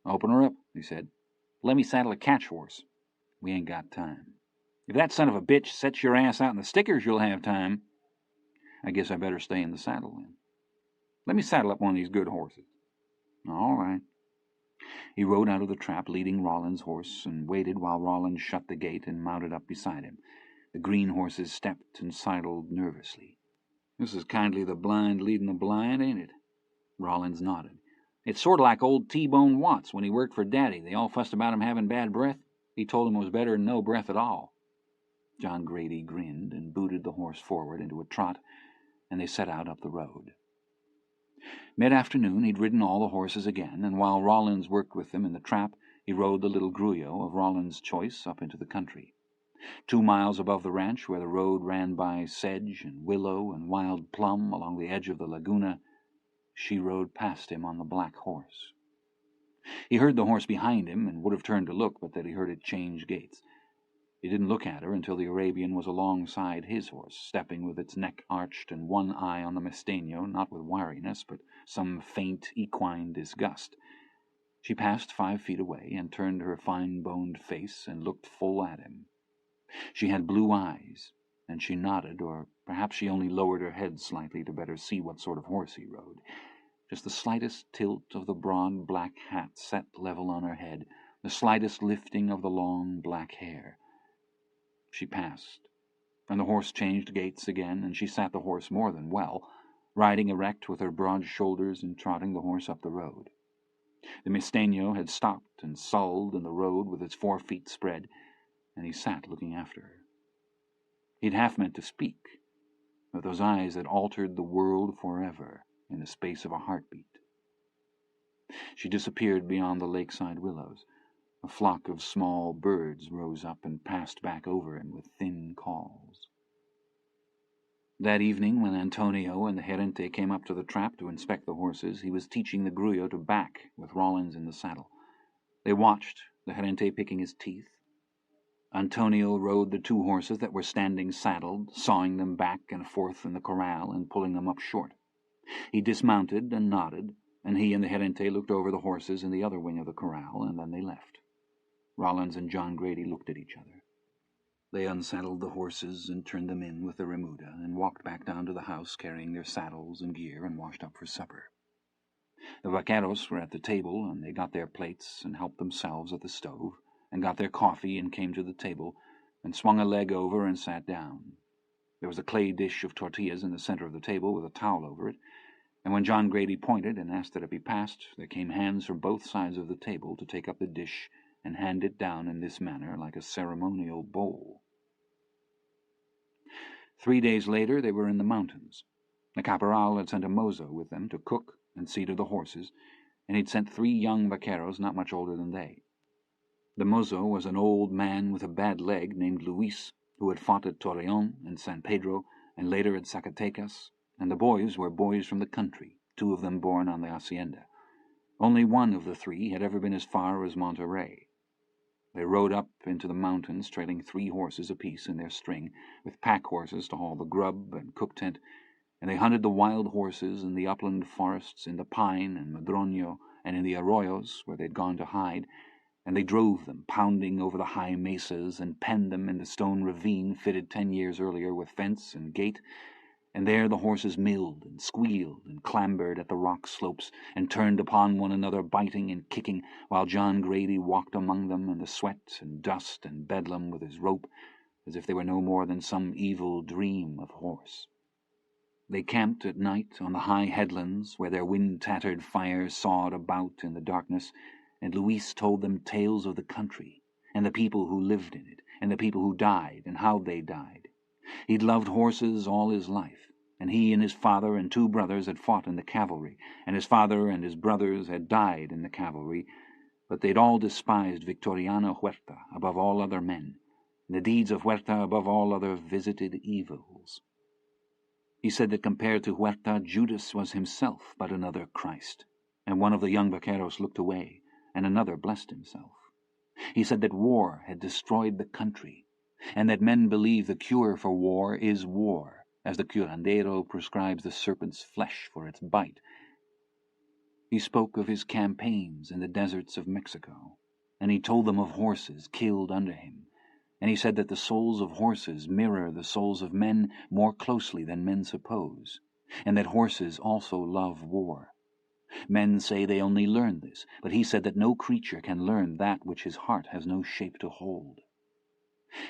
"Open her up," he said. "Let me saddle a catch horse." "We ain't got time." "If that son of a bitch sets your ass out in the stickers, you'll have time." "I guess I better stay in the saddle, then." "Let me saddle up one of these good horses." "All right." He rode out of the trap, leading Rawlins' horse, and waited while Rawlins shut the gate and mounted up beside him. The green horses stepped and sidled nervously. "This is kindly the blind leading the blind, ain't it?" Rawlins nodded. "It's sort of like old T-Bone Watts when he worked for Daddy. They all fussed about him having bad breath. He told them it was better than no breath at all." John Grady grinned and booted the horse forward into a trot, and they set out up the road. Mid-afternoon he'd ridden all the horses again, and while Rawlins worked with them in the trap, he rode the little grullo of Rawlins' choice up into the country. 2 miles above the ranch, where the road ran by sedge and willow and wild plum along the edge of the laguna, she rode past him on the black horse. He heard the horse behind him and would have turned to look, but that he heard it change gaits. He didn't look at her until the Arabian was alongside his horse, stepping with its neck arched and one eye on the mesteño, not with wariness, but some faint equine disgust. She passed 5 feet away and turned her fine-boned face and looked full at him. She had blue eyes, and she nodded, or perhaps she only lowered her head slightly to better see what sort of horse he rode. Just the slightest tilt of the broad black hat set level on her head, the slightest lifting of the long black hair. She passed, and the horse changed gaits again, and she sat the horse more than well, riding erect with her broad shoulders and trotting the horse up the road. The mesteño had stopped and sulled in the road with its 4 feet spread, and he sat looking after her. He'd half meant to speak, but those eyes had altered the world forever in the space of a heartbeat. She disappeared beyond the lakeside willows. A flock of small birds rose up and passed back over him with thin calls. That evening, when Antonio and the gerente came up to the trap to inspect the horses, he was teaching the grullo to back with Rawlins in the saddle. They watched, the gerente picking his teeth. Antonio rode the 2 horses that were standing saddled, sawing them back and forth in the corral and pulling them up short. He dismounted and nodded, and he and the gerente looked over the horses in the other wing of the corral, and then they left. Rawlins and John Grady looked at each other. They unsaddled the horses and turned them in with the remuda, and walked back down to the house carrying their saddles and gear and washed up for supper. The vaqueros were at the table, and they got their plates and helped themselves at the stove, and got their coffee and came to the table, and swung a leg over and sat down. There was a clay dish of tortillas in the center of the table with a towel over it, And when John Grady pointed and asked that it be passed, there came hands from both sides of the table to take up the dish and hand it down in this manner like a ceremonial bowl. 3 days later they were in the mountains. The caporal had sent a mozo with them to cook and see to the horses, and he'd sent 3 young vaqueros not much older than they. The mozo was an old man with a bad leg named Luis, who had fought at Torreon and San Pedro, and later at Zacatecas, and the boys were boys from the country, 2 of them born on the hacienda. Only one of the 3 had ever been as far as Monterey. They rode up into the mountains, trailing 3 horses apiece in their string, with pack horses to haul the grub and cook tent, and they hunted the wild horses in the upland forests, in the pine and madroño, and in the arroyos where they'd gone to hide, and they drove them, pounding over the high mesas, and penned them in the stone ravine fitted 10 years earlier with fence and gate, and there the horses milled and squealed and clambered at the rock slopes, and turned upon one another, biting and kicking, while John Grady walked among them in the sweat and dust and bedlam with his rope, as if they were no more than some evil dream of horse. They camped at night on the high headlands, where their wind-tattered fires sawed about in the darkness, and Luis told them tales of the country, and the people who lived in it, and the people who died, and how they died. He'd loved horses all his life, and he and his father and 2 brothers had fought in the cavalry, and his father and his brothers had died in the cavalry, but they'd all despised Victoriano Huerta above all other men, and the deeds of Huerta above all other visited evils. He said that compared to Huerta, Judas was himself but another Christ, and one of the young vaqueros looked away, and another blessed himself. He said that war had destroyed the country, and that men believe the cure for war is war, as the curandero prescribes the serpent's flesh for its bite. He spoke of his campaigns in the deserts of Mexico, and he told them of horses killed under him, and he said that the souls of horses mirror the souls of men more closely than men suppose, and that horses also love war. Men say they only learn this, but he said that no creature can learn that which his heart has no shape to hold.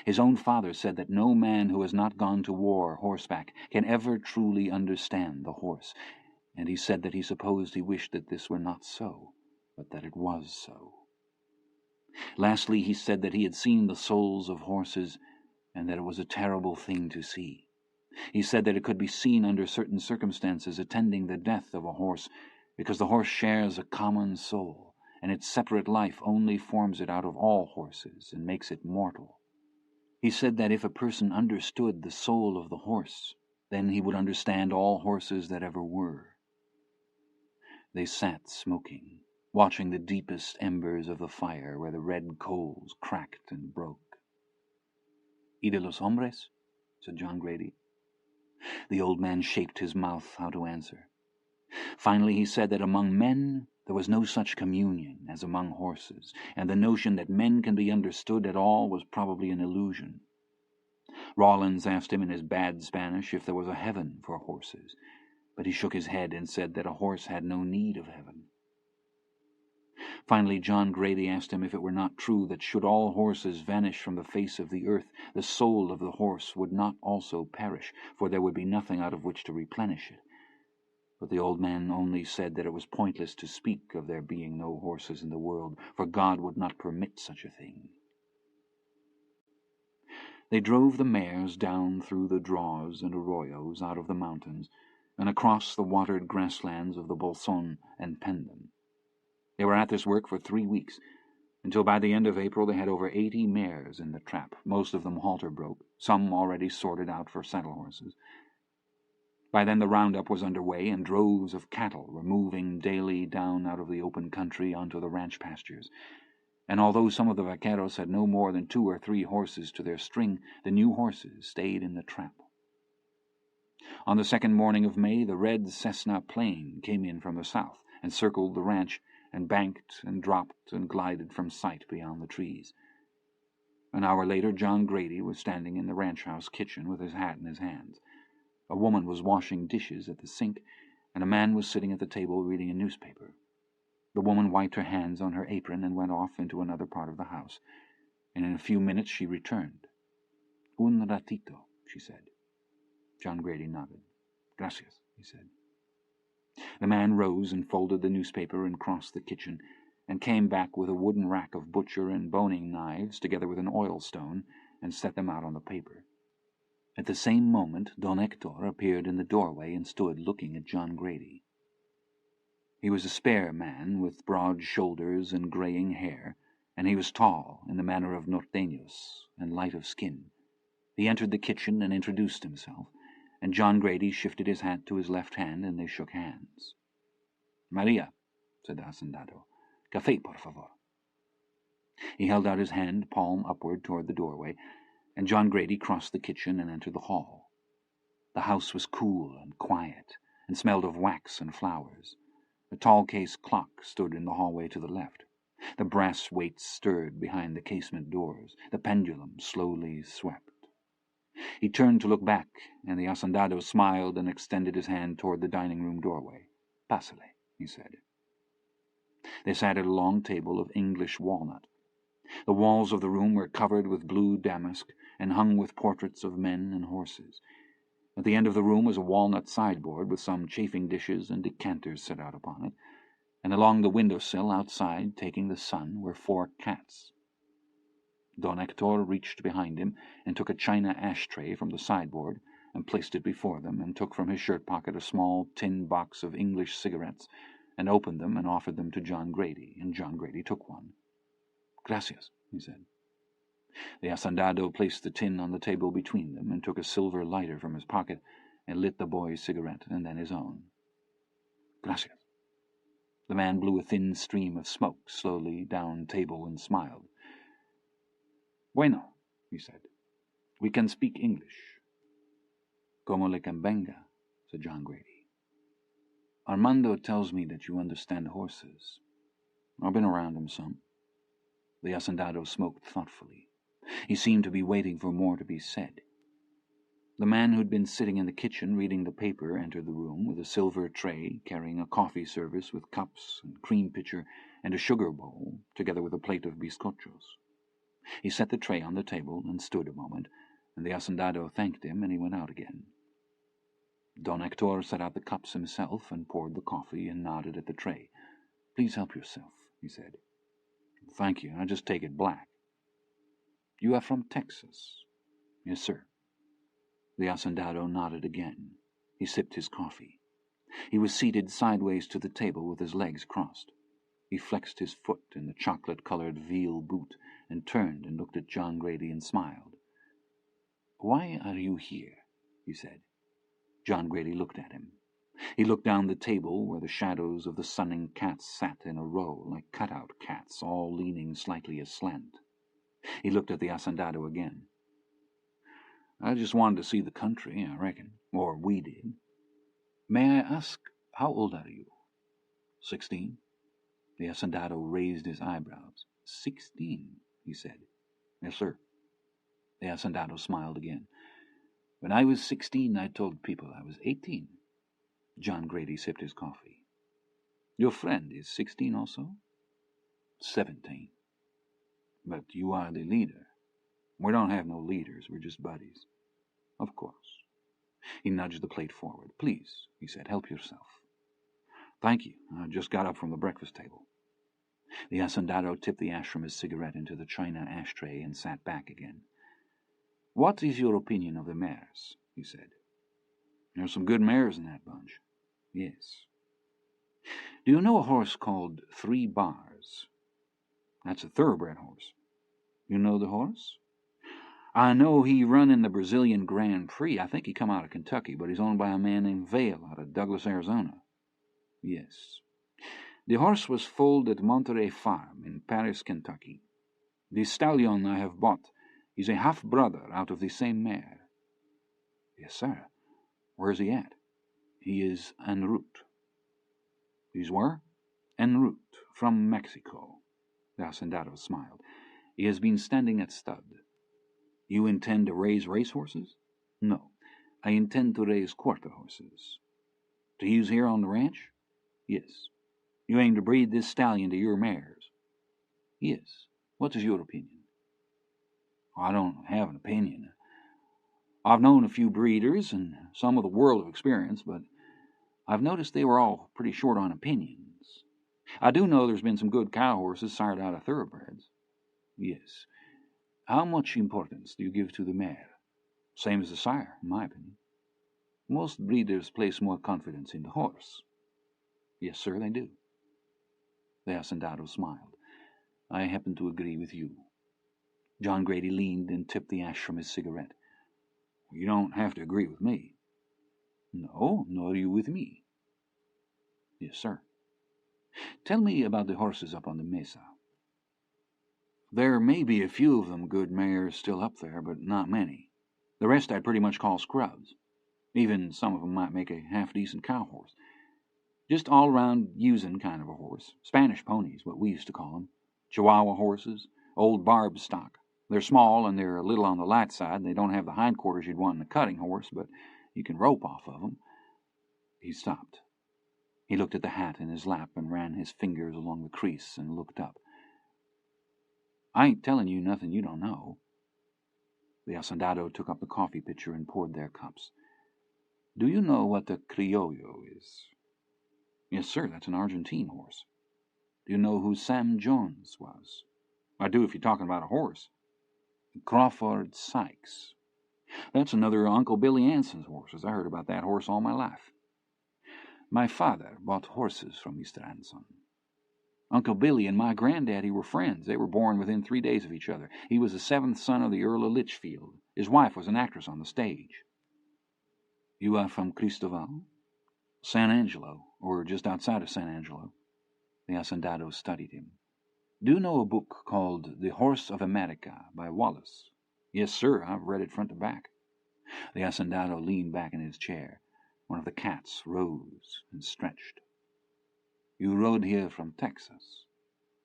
His own father said that no man who has not gone to war horseback can ever truly understand the horse, and he said that he supposed he wished that this were not so, but that it was so. Lastly, he said that he had seen the souls of horses, and that it was a terrible thing to see. He said that it could be seen under certain circumstances attending the death of a horse, because the horse shares a common soul, and its separate life only forms it out of all horses and makes it mortal. He said that if a person understood the soul of the horse, then he would understand all horses that ever were. They sat smoking, watching the deepest embers of the fire where the red coals cracked and broke. "Y de los hombres?" said John Grady. The old man shaped his mouth how to answer. Finally he said that among men there was no such communion as among horses, and the notion that men can be understood at all was probably an illusion. Rawlins asked him in his bad Spanish if there was a heaven for horses, but he shook his head and said that a horse had no need of heaven. Finally John Grady asked him if it were not true that should all horses vanish from the face of the earth, the soul of the horse would not also perish, for there would be nothing out of which to replenish it. But the old man only said that it was pointless to speak of there being no horses in the world, for God would not permit such a thing. They drove the mares down through the draws and arroyos out of the mountains, and across the watered grasslands of the Bolson and Pendon. They were at this work for 3 weeks, until by the end of April they had over 80 mares in the trap, most of them halter-broke, some already sorted out for saddle horses. By then the roundup was under way, and droves of cattle were moving daily down out of the open country onto the ranch pastures. And although some of the vaqueros had no more than 2 or 3 horses to their string, the new horses stayed in the trap. On the 2nd morning of May, the red Cessna plane came in from the south and circled the ranch, and banked and dropped and glided from sight beyond the trees. An hour later John Grady was standing in the ranch-house kitchen with his hat in his hands. A woman was washing dishes at the sink, and a man was sitting at the table reading a newspaper. The woman wiped her hands on her apron and went off into another part of the house, and in a few minutes she returned. "Un ratito," she said. John Grady nodded. "Gracias," he said. The man rose and folded the newspaper and crossed the kitchen, and came back with a wooden rack of butcher and boning knives, together with an oil stone, and set them out on the paper. At the same moment Don Hector appeared in the doorway and stood looking at John Grady. He was a spare man with broad shoulders and greying hair, and he was tall in the manner of norteños and light of skin. He entered the kitchen and introduced himself, and John Grady shifted his hat to his left hand, and they shook hands. "Maria," said the hacendado, "café, por favor." He held out his hand, palm upward, toward the doorway, and John Grady crossed the kitchen and entered the hall. The house was cool and quiet, and smelled of wax and flowers. A tall case clock stood in the hallway to the left. The brass weights stirred behind the casement doors. The pendulum slowly swept. He turned to look back, and the hacendado smiled and extended his hand toward the dining-room doorway. "Pásale," he said. They sat at a long table of English walnut. The walls of the room were covered with blue damask and hung with portraits of men and horses. At the end of the room was a walnut sideboard with some chafing dishes and decanters set out upon it, and along the window-sill outside, taking the sun, were 4 cats. Don Hector reached behind him and took a china ashtray from the sideboard and placed it before them, and took from his shirt-pocket a small tin box of English cigarettes, and opened them and offered them to John Grady, and John Grady took one. "Gracias," he said. The hacendado placed the tin on the table between them, and took a silver lighter from his pocket and lit the boy's cigarette and then his own. "Gracias." The man blew a thin stream of smoke slowly down table and smiled. "Bueno," he said. "We can speak English." "Como le convenga," said John Grady. "Armando tells me that you understand horses. I've been around them some." The hacendado smoked thoughtfully. He seemed to be waiting for more to be said. The man who'd been sitting in the kitchen reading the paper entered the room with a silver tray, carrying a coffee service with cups and cream pitcher and a sugar bowl, together with a plate of bizcochos. He set the tray on the table and stood a moment, and the hacendado thanked him, and he went out again. Don Hector set out the cups himself and poured the coffee and nodded at the tray. "Please help yourself," he said. "Thank you. I'll just take it black." "You are from Texas?" "Yes, sir." The hacendado nodded again. He sipped his coffee. He was seated sideways to the table with his legs crossed. He flexed his foot in the chocolate-colored veal boot and turned and looked at John Grady and smiled. "Why are you here?" he said. John Grady looked at him. He looked down the table where the shadows of the sunning cats sat in a row like cut-out cats, all leaning slightly aslant. He looked at the hacendado again. "I just wanted to see the country, I reckon. Or we did. May I ask, how old are you?" 16. The hacendado raised his eyebrows. 16, he said. "Yes, sir." The hacendado smiled again. "When I was 16, I told people I was 18. John Grady sipped his coffee. "Your friend is 16 also?" 17. "But you are the leader." "We don't have no leaders, we're just buddies." "Of course." He nudged the plate forward. "Please," he said, "help yourself." "Thank you. I just got up from the breakfast table." The hacendado tipped the ash from his cigarette into the china ashtray and sat back again. "What is your opinion of the mares?" he said. "There's some good mares in that bunch." "Yes." "Do you know a horse called 3 Bars? That's a thoroughbred horse." "You know the horse?" "I know he run in the Brazilian Grand Prix. I think he come out of Kentucky, but he's owned by a man named Vail out of Douglas, Arizona." "Yes." "The horse was foaled at Monterey Farm in Paris, Kentucky. The stallion I have bought is a half-brother out of the same mare." "Yes, sir. Where's he at?" "He is en route." "He's where?" "En route, from Mexico." The hacendado smiled. "He has been standing at stud." "You intend to raise racehorses?" "No, I intend to raise quarter horses." "To use here on the ranch?" "Yes." "You aim to breed this stallion to your mares?" "Yes. What is your opinion?" "I don't have an opinion. I've known a few breeders and some of the world of experience, but I've noticed they were all pretty short on opinions. I do know there's been some good cow horses sired out of thoroughbreds. Yes. How much importance do you give to the mare? Same as the sire, in my opinion. Most breeders place more confidence in the horse. Yes, sir, they do. The hacendado smiled. I happen to agree with you. John Grady leaned and tipped the ash from his cigarette. You don't have to agree with me. No, nor you with me. Yes, sir. Tell me about the horses up on the mesa. There may be a few of them good mares still up there, but not many. The rest I'd pretty much call scrubs. Even some of them might make a half-decent cow horse. Just all-round using kind of a horse. Spanish ponies, what we used to call them. Chihuahua horses. Old barb stock. They're small and they're a little on the light side. They don't have the hindquarters you'd want in a cutting horse, but you can rope off of them. He stopped. He looked at the hat in his lap and ran his fingers along the crease and looked up. I ain't telling you nothing you don't know. The hacendado took up the coffee pitcher and poured their cups. Do you know what the criollo is? Yes, sir, that's an Argentine horse. Do you know who Sam Jones was? I do if you're talking about a horse. Crawford Sykes. That's another Uncle Billy Anson's horses. I heard about that horse all my life. My father bought horses from Mr. Anson. Uncle Billy and my granddaddy were friends. They were born within 3 days of each other. He was the 7th son of the Earl of Litchfield. His wife was an actress on the stage. You are from Cristobal? San Angelo, or just outside of San Angelo. The hacendado studied him. Do you know a book called The Horse of America by Wallace? Yes, sir, I've read it front to back. The hacendado leaned back in his chair. One of the cats rose and stretched. You rode here from Texas?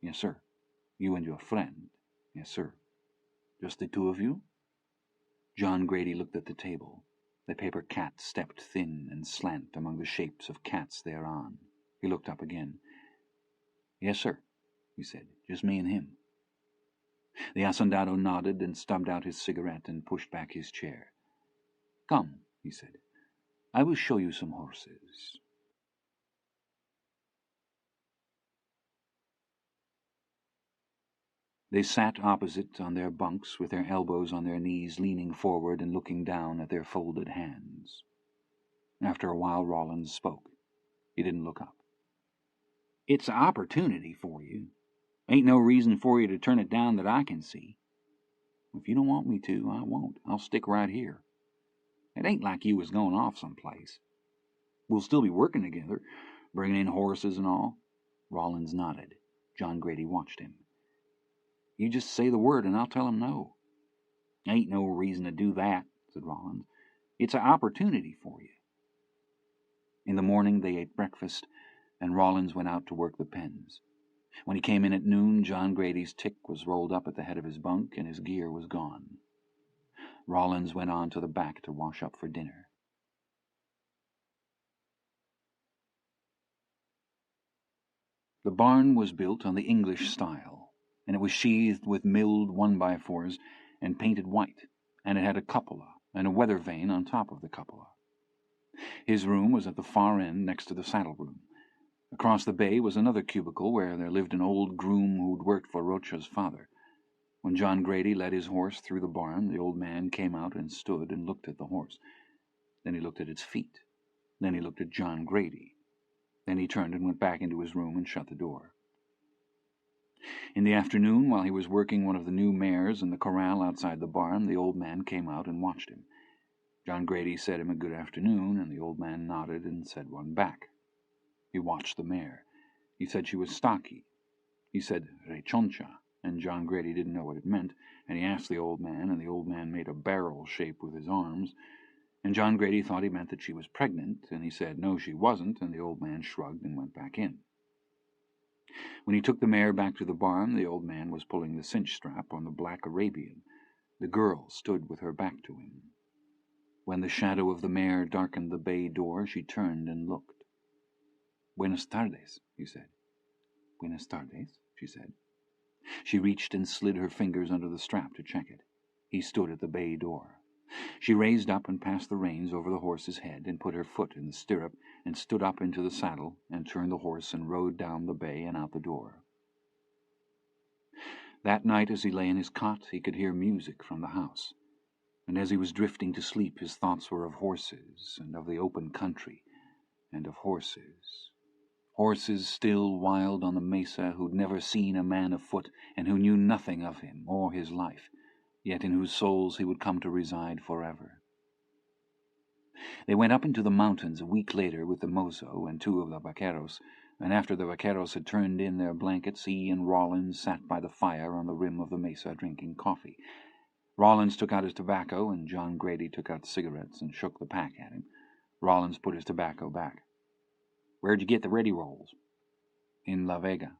Yes, sir. You and your friend? Yes, sir. Just the two of you? John Grady looked at the table. The paper cat stepped thin and slant among the shapes of cats thereon. He looked up again. Yes, sir, he said. Just me and him. The hacendado nodded and stubbed out his cigarette and pushed back his chair. Come, he said. I will show you some horses. They sat opposite on their bunks with their elbows on their knees, leaning forward and looking down at their folded hands. After a while, Rollins spoke. He didn't look up. It's an opportunity for you. Ain't no reason for you to turn it down that I can see. If you don't want me to, I won't. I'll stick right here. It ain't like you was going off someplace. We'll still be working together, bringing in horses and all. Rollins nodded. John Grady watched him. You just say the word and I'll tell him no. Ain't no reason to do that, said Rollins. It's an opportunity for you. In the morning they ate breakfast, and Rollins went out to work the pens. When he came in at noon, John Grady's tick was rolled up at the head of his bunk, and his gear was gone. Rollins went on to the back to wash up for dinner. The barn was built on the English style, and it was sheathed with milled 1x4s and painted white, and it had a cupola and a weather vane on top of the cupola. His room was at the far end next to the saddle room. Across the bay was another cubicle where there lived an old groom who'd worked for Rocha's father. When John Grady led his horse through the barn, the old man came out and stood and looked at the horse. Then he looked at its feet. Then he looked at John Grady. Then he turned and went back into his room and shut the door. In the afternoon, while he was working one of the new mares in the corral outside the barn, the old man came out and watched him. John Grady said him a good afternoon, and the old man nodded and said one back. He watched the mare. He said she was stocky. He said rechoncha, and John Grady didn't know what it meant, and he asked the old man, and the old man made a barrel shape with his arms, and John Grady thought he meant that she was pregnant, and he said no, she wasn't, and the old man shrugged and went back in. When he took the mare back to the barn, the old man was pulling the cinch strap on the black Arabian. The girl stood with her back to him. When the shadow of the mare darkened the bay door, she turned and looked. Buenas tardes, he said. Buenas tardes, she said. She reached and slid her fingers under the strap to check it. He stood at the bay door. She raised up and passed the reins over the horse's head and put her foot in the stirrup and stood up into the saddle and turned the horse and rode down the bay and out the door. That night, as he lay in his cot, he could hear music from the house, and as he was drifting to sleep his thoughts were of horses and of the open country and of horses. Horses still wild on the mesa, who'd never seen a man afoot and who knew nothing of him or his life, yet in whose souls he would come to reside forever. They went up into the mountains a week later with the mozo and 2 of the vaqueros, and after the vaqueros had turned in their blankets, he and Rawlins sat by the fire on the rim of the mesa drinking coffee. Rawlins took out his tobacco, and John Grady took out cigarettes and shook the pack at him. Rawlins put his tobacco back. "Where'd you get the ready rolls?" "In La Vega."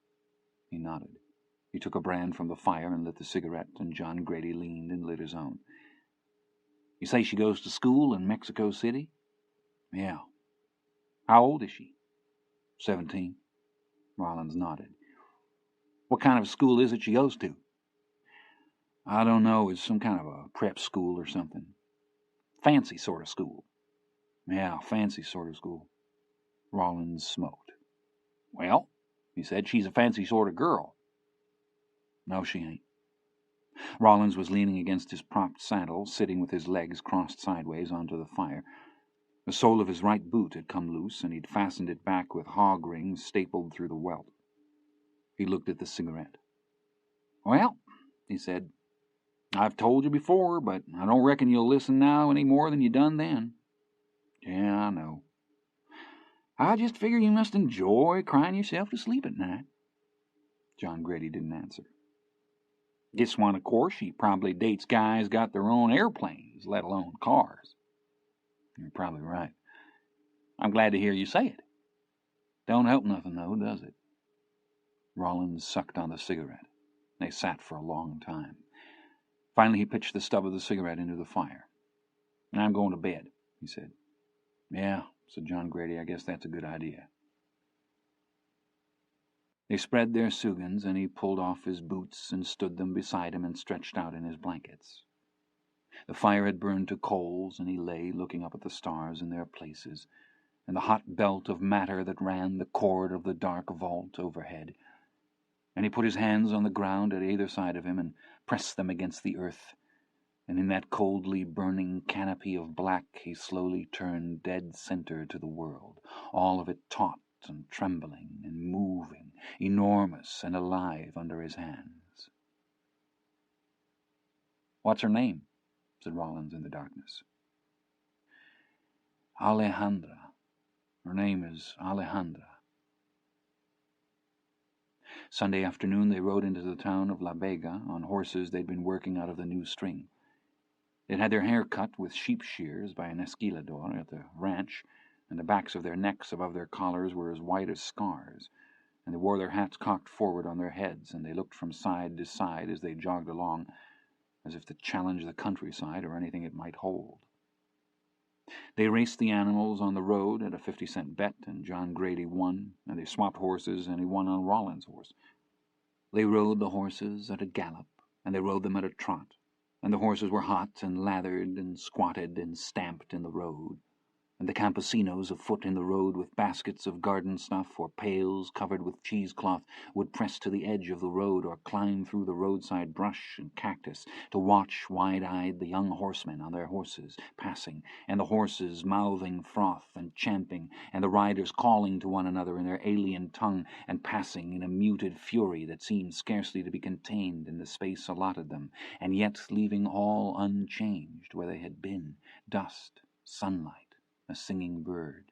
He nodded. He took a brand from the fire and lit the cigarette, and John Grady leaned and lit his own. "You say she goes to school in Mexico City?" "Yeah." "How old is she?" 17. Rawlins nodded. "What kind of school is it she goes to?" "I don't know. It's some kind of a prep school or something." "Fancy sort of school?" "Yeah, fancy sort of school." Rawlins smoked. "Well," he said, "she's a fancy sort of girl." "No, she ain't." Rawlins was leaning against his propped saddle, sitting with his legs crossed sideways onto the fire. The sole of his right boot had come loose, and he'd fastened it back with hog rings stapled through the welt. He looked at the cigarette. "Well," he said, "I've told you before, but I don't reckon you'll listen now any more than you done then." "Yeah, I know." "I just figure you must enjoy crying yourself to sleep at night." John Grady didn't answer. "This one, of course, she probably dates guys got their own airplanes, let alone cars." "You're probably right." "I'm glad to hear you say it." "Don't help nothing, though, does it?" Rawlins sucked on the cigarette. They sat for a long time. Finally he pitched the stub of the cigarette into the fire. "I'm going to bed," he said. "Yeah," said John Grady, "I guess that's a good idea." They spread their sugans, and he pulled off his boots and stood them beside him and stretched out in his blankets. The fire had burned to coals, and he lay looking up at the stars in their places, and the hot belt of matter that ran the cord of the dark vault overhead. And he put his hands on the ground at either side of him and pressed them against the earth, and in that coldly burning canopy of black he slowly turned dead center to the world, all of it taut and trembling and moving, enormous and alive under his hands. "What's her name?" said Rawlins in the darkness. "Alejandra. Her name is Alejandra." Sunday afternoon they rode into the town of La Vega on horses they'd been working out of the new string. They'd had their hair cut with sheep shears by an esquilador at the ranch, and the backs of their necks above their collars were as white as scars, and they wore their hats cocked forward on their heads, and they looked from side to side as they jogged along, as if to challenge the countryside or anything it might hold. They raced the animals on the road at a 50-cent bet, and John Grady won, and they swapped horses, and he won on Rawlins' horse. They rode the horses at a gallop, and they rode them at a trot, and the horses were hot and lathered and squatted and stamped in the road, and the campesinos afoot in the road with baskets of garden stuff or pails covered with cheesecloth would press to the edge of the road or climb through the roadside brush and cactus to watch wide-eyed the young horsemen on their horses passing, and the horses mouthing froth and champing, and the riders calling to one another in their alien tongue and passing in a muted fury that seemed scarcely to be contained in the space allotted them, and yet leaving all unchanged where they had been, dust, sunlight, a singing bird.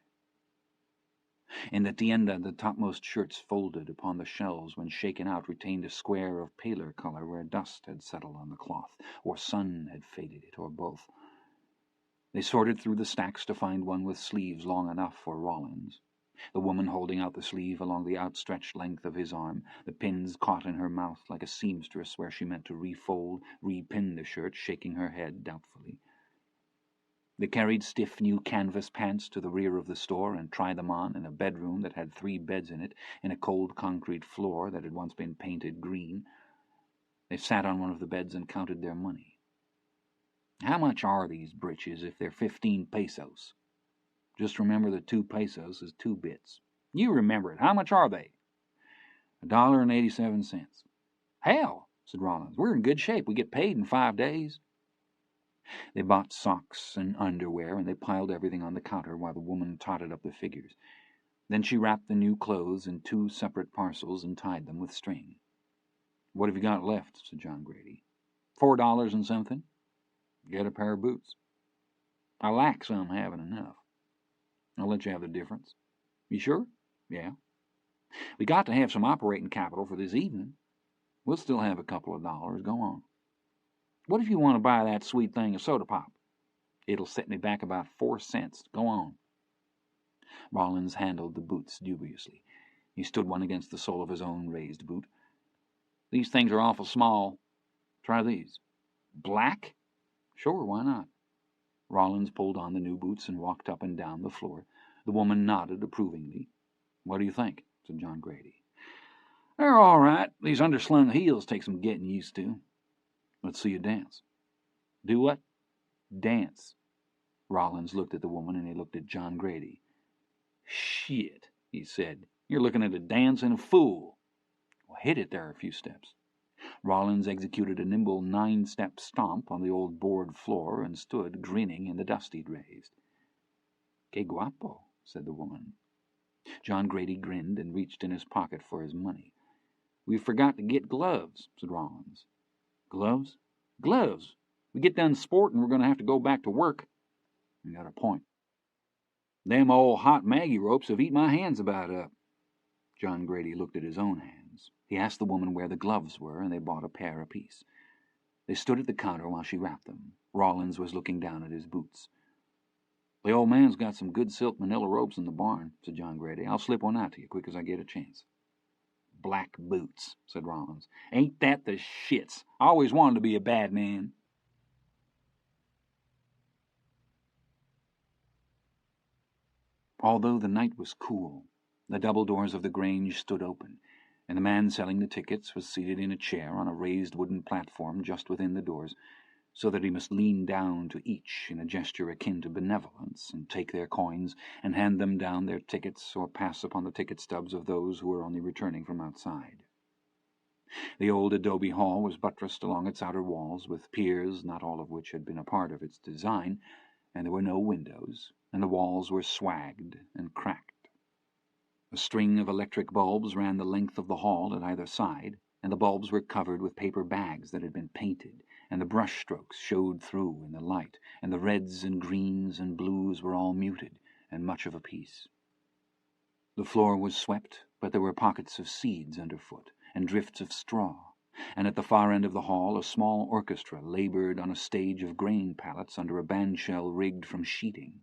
In the tienda, the topmost shirts folded upon the shelves when shaken out retained a square of paler color where dust had settled on the cloth, or sun had faded it, or both. They sorted through the stacks to find one with sleeves long enough for Rawlins, the woman holding out the sleeve along the outstretched length of his arm, the pins caught in her mouth like a seamstress where she meant to refold, repin the shirt, shaking her head doubtfully. They carried stiff new canvas pants to the rear of the store and tried them on in a bedroom that had 3 beds in it, in a cold concrete floor that had once been painted green. They sat on one of the beds and counted their money. How much are these breeches if they're 15 pesos? Just remember that 2 pesos is 2 bits. You remember it. How much are they? $1.87. Hell, said Rollins, we're in good shape. We get paid in 5 days. They bought socks and underwear, and they piled everything on the counter while the woman totted up the figures. Then she wrapped the new clothes in 2 separate parcels and tied them with string. What have you got left? Said John Grady. $4 and something. Get a pair of boots. I lack some, haven't enough. I'll let you have the difference. You sure? Yeah. We got to have some operating capital for this evening. We'll still have a couple of dollars. Go on. What if you want to buy that sweet thing of soda pop? It'll set me back about 4 cents. Go on. Rollins handled the boots dubiously. He stood one against the sole of his own raised boot. These things are awful small. Try these. Black? Sure, why not? Rollins pulled on the new boots and walked up and down the floor. The woman nodded approvingly. What do you think? Said John Grady. They're all right. These underslung heels take some getting used to. Let's see you dance. Do what? Dance. Rollins looked at the woman and he looked at John Grady. Shit, he said. You're looking at a dancing fool. Well, hit it there a few steps. Rollins executed a nimble 9-step stomp on the old board floor and stood grinning in the dust he'd raised. Que guapo, said the woman. John Grady grinned and reached in his pocket for his money. We forgot to get gloves, said Rollins. Gloves? Gloves. We get done sporting, we're going to have to go back to work. You got a point. Them old hot Maggie ropes have eat my hands about up. John Grady looked at his own hands. He asked the woman where the gloves were, and they bought a pair apiece. They stood at the counter while she wrapped them. Rollins was looking down at his boots. The old man's got some good silk manila ropes in the barn, said John Grady. I'll slip one out to you quick as I get a chance. Black boots, said Rollins. Ain't that the shits? I always wanted to be a bad man. Although the night was cool, the double doors of the Grange stood open, and the man selling the tickets was seated in a chair on a raised wooden platform just within the doors, so that he must lean down to each in a gesture akin to benevolence, and take their coins, and hand them down their tickets, or pass upon the ticket stubs of those who were only returning from outside. The old adobe hall was buttressed along its outer walls with piers, not all of which had been a part of its design, and there were no windows, and the walls were swagged and cracked. A string of electric bulbs ran the length of the hall at either side, and the bulbs were covered with paper bags that had been painted, and the brush strokes showed through in the light, and the reds and greens and blues were all muted and much of a piece. The floor was swept, but there were pockets of seeds underfoot, and drifts of straw, and at the far end of the hall a small orchestra laboured on a stage of grain pallets under a bandshell rigged from sheeting.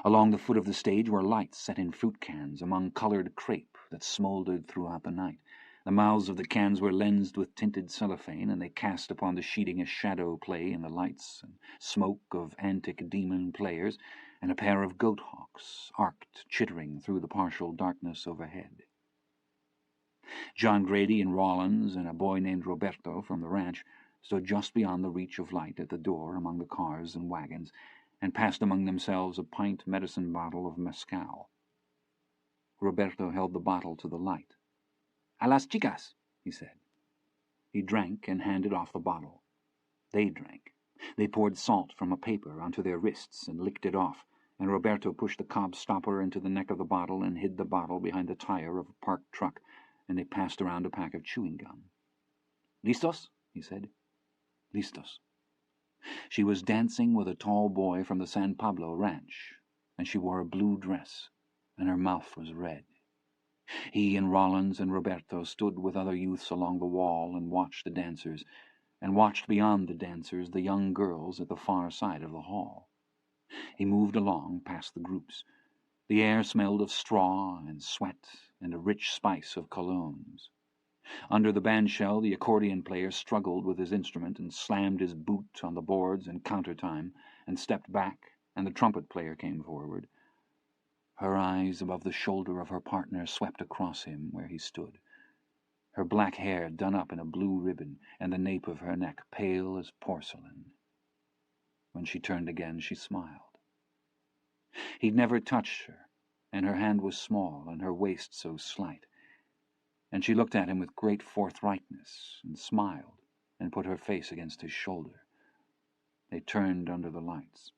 Along the foot of the stage were lights set in fruit cans among coloured crepe that smouldered throughout the night. The mouths of the cans were lensed with tinted cellophane, and they cast upon the sheeting a shadow play in the lights and smoke of antic demon players, and a pair of goat hawks arced chittering through the partial darkness overhead. John Grady and Rollins and a boy named Roberto from the ranch stood just beyond the reach of light at the door among the cars and wagons, and passed among themselves a pint medicine bottle of mescal. Roberto held the bottle to the light. "A las chicas," he said. He drank and handed off the bottle. They drank. They poured salt from a paper onto their wrists and licked it off, and Roberto pushed the cob stopper into the neck of the bottle and hid the bottle behind the tire of a parked truck, and they passed around a pack of chewing gum. "Listos?" he said. "Listos." She was dancing with a tall boy from the San Pablo ranch, and she wore a blue dress, and her mouth was red. He and Rollins and Roberto stood with other youths along the wall and watched the dancers, and watched beyond the dancers the young girls at the far side of the hall. He moved along past the groups. The air smelled of straw and sweat and a rich spice of colognes. Under the bandshell the accordion player struggled with his instrument and slammed his boot on the boards in countertime and stepped back, and the trumpet player came forward. Her eyes above the shoulder of her partner swept across him where he stood, her black hair done up in a blue ribbon, and the nape of her neck pale as porcelain. When she turned again, she smiled. He'd never touched her, and her hand was small and her waist so slight. And she looked at him with great forthrightness and smiled and put her face against his shoulder. They turned under the lights.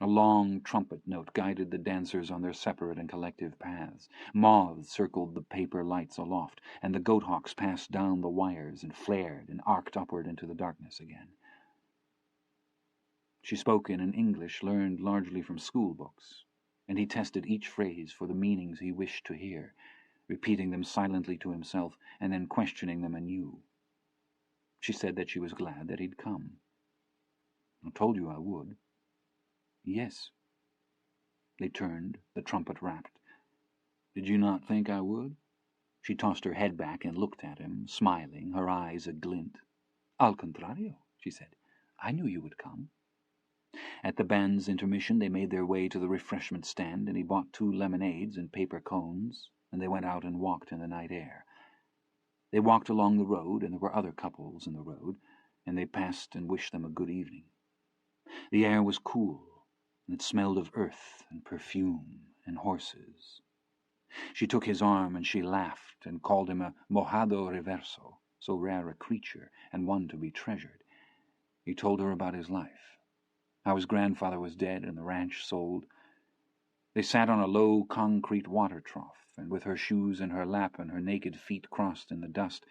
A long trumpet note guided the dancers on their separate and collective paths. Moths circled the paper lights aloft, and the goat-hawks passed down the wires and flared and arced upward into the darkness again. She spoke in an English learned largely from school books, and he tested each phrase for the meanings he wished to hear, repeating them silently to himself and then questioning them anew. She said that she was glad that he'd come. "I told you I would." "Yes." They turned, the trumpet rapped. "Did you not think I would?" She tossed her head back and looked at him, smiling, her eyes aglint. "Al contrario," she said. "I knew you would come." At the band's intermission they made their way to the refreshment stand, and he bought 2 lemonades and paper cones, and they went out and walked in the night air. They walked along the road, and there were other couples in the road, and they passed and wished them a good evening. The air was cool, and it smelled of earth and perfume and horses. She took his arm and she laughed and called him a mojado reverso, so rare a creature and one to be treasured. He told her about his life, how his grandfather was dead and the ranch sold. They sat on a low concrete water trough, and with her shoes in her lap and her naked feet crossed in the dust,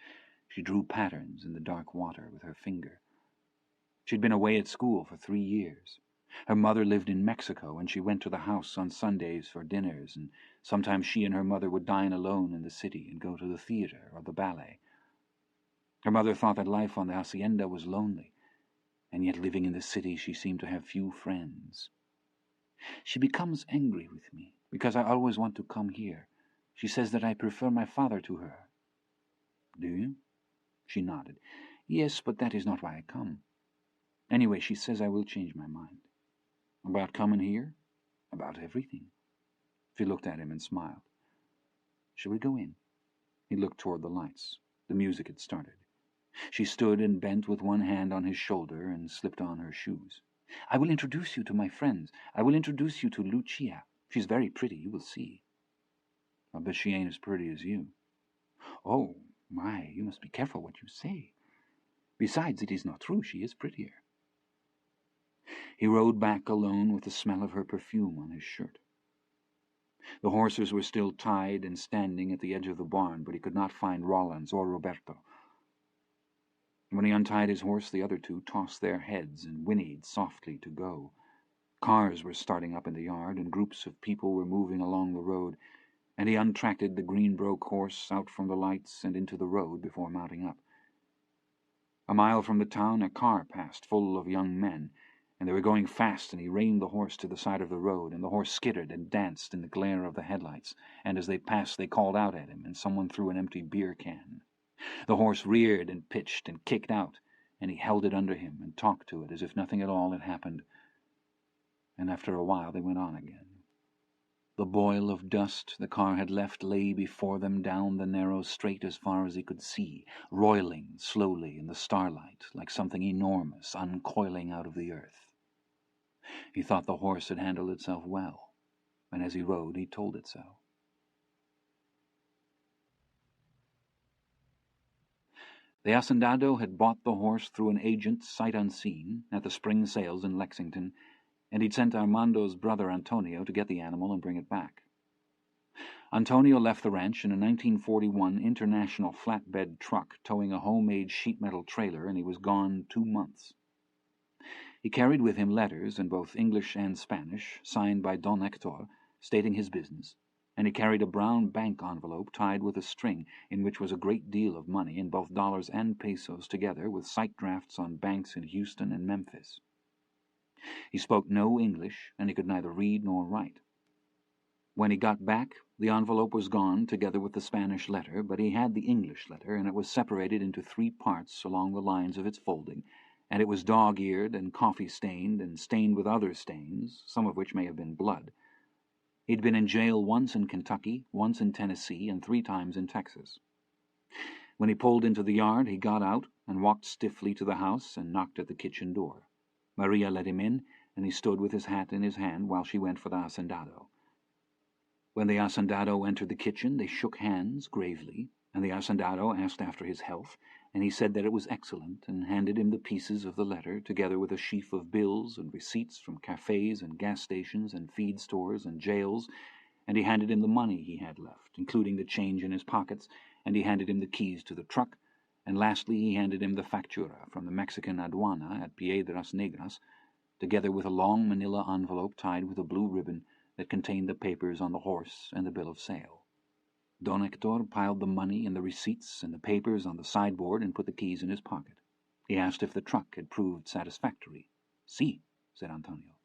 she drew patterns in the dark water with her finger. She'd been away at school for 3 years. Her mother lived in Mexico, and she went to the house on Sundays for dinners, and sometimes she and her mother would dine alone in the city and go to the theater or the ballet. Her mother thought that life on the hacienda was lonely, and yet living in the city she seemed to have few friends. "She becomes angry with me, because I always want to come here. She says that I prefer my father to her." "Do you?" She nodded. "Yes, but that is not why I come. Anyway, she says I will change my mind." "About coming here?" "About everything." She looked at him and smiled. "Shall we go in?" He looked toward the lights. The music had started. She stood and bent with one hand on his shoulder and slipped on her shoes. "I will introduce you to my friends. I will introduce you to Lucia. She's very pretty, you will see." "I bet she ain't as pretty as you." "Oh, my, you must be careful what you say. Besides, it is not true. She is prettier." He rode back alone with the smell of her perfume on his shirt. The horses were still tied and standing at the edge of the barn, but he could not find Rollins or Roberto. When he untied his horse, the other 2 tossed their heads and whinnied softly to go. Cars were starting up in the yard, and groups of people were moving along the road, and he untracked the green-broke horse out from the lights and into the road before mounting up. A mile from the town a car passed, full of young men, and they were going fast, and he reined the horse to the side of the road, and the horse skittered and danced in the glare of the headlights, and as they passed they called out at him, and someone threw an empty beer can. The horse reared and pitched and kicked out, and he held it under him and talked to it as if nothing at all had happened, and after a while they went on again. The boil of dust the car had left lay before them down the narrow straight as far as he could see, roiling slowly in the starlight like something enormous uncoiling out of the earth. He thought the horse had handled itself well, and as he rode he told it so. The hacendado had bought the horse through an agent sight unseen at the spring sales in Lexington, and he'd sent Armando's brother Antonio to get the animal and bring it back. Antonio left the ranch in a 1941 International flatbed truck towing a homemade sheet metal trailer, and he was gone 2 months. He carried with him letters in both English and Spanish, signed by Don Hector, stating his business, and he carried a brown bank envelope tied with a string in which was a great deal of money in both dollars and pesos, together with sight drafts on banks in Houston and Memphis. He spoke no English, and he could neither read nor write. When he got back, the envelope was gone together with the Spanish letter, but he had the English letter, and it was separated into 3 parts along the lines of its folding, and it was dog-eared and coffee-stained and stained with other stains, some of which may have been blood. He'd been in jail once in Kentucky, once in Tennessee, and 3 times in Texas. When he pulled into the yard, he got out and walked stiffly to the house and knocked at the kitchen door. Maria let him in, and he stood with his hat in his hand while she went for the hacendado. When the hacendado entered the kitchen, they shook hands gravely, and the hacendado asked after his health, and he said that it was excellent, and handed him the pieces of the letter, together with a sheaf of bills and receipts from cafes and gas stations and feed stores and jails, and he handed him the money he had left, including the change in his pockets, and he handed him the keys to the truck, and lastly he handed him the factura from the Mexican aduana at Piedras Negras, together with a long manila envelope tied with a blue ribbon that contained the papers on the horse and the bill of sale. Don Hector piled the money and the receipts and the papers on the sideboard and put the keys in his pocket. He asked if the truck had proved satisfactory. Sí, said Antonio.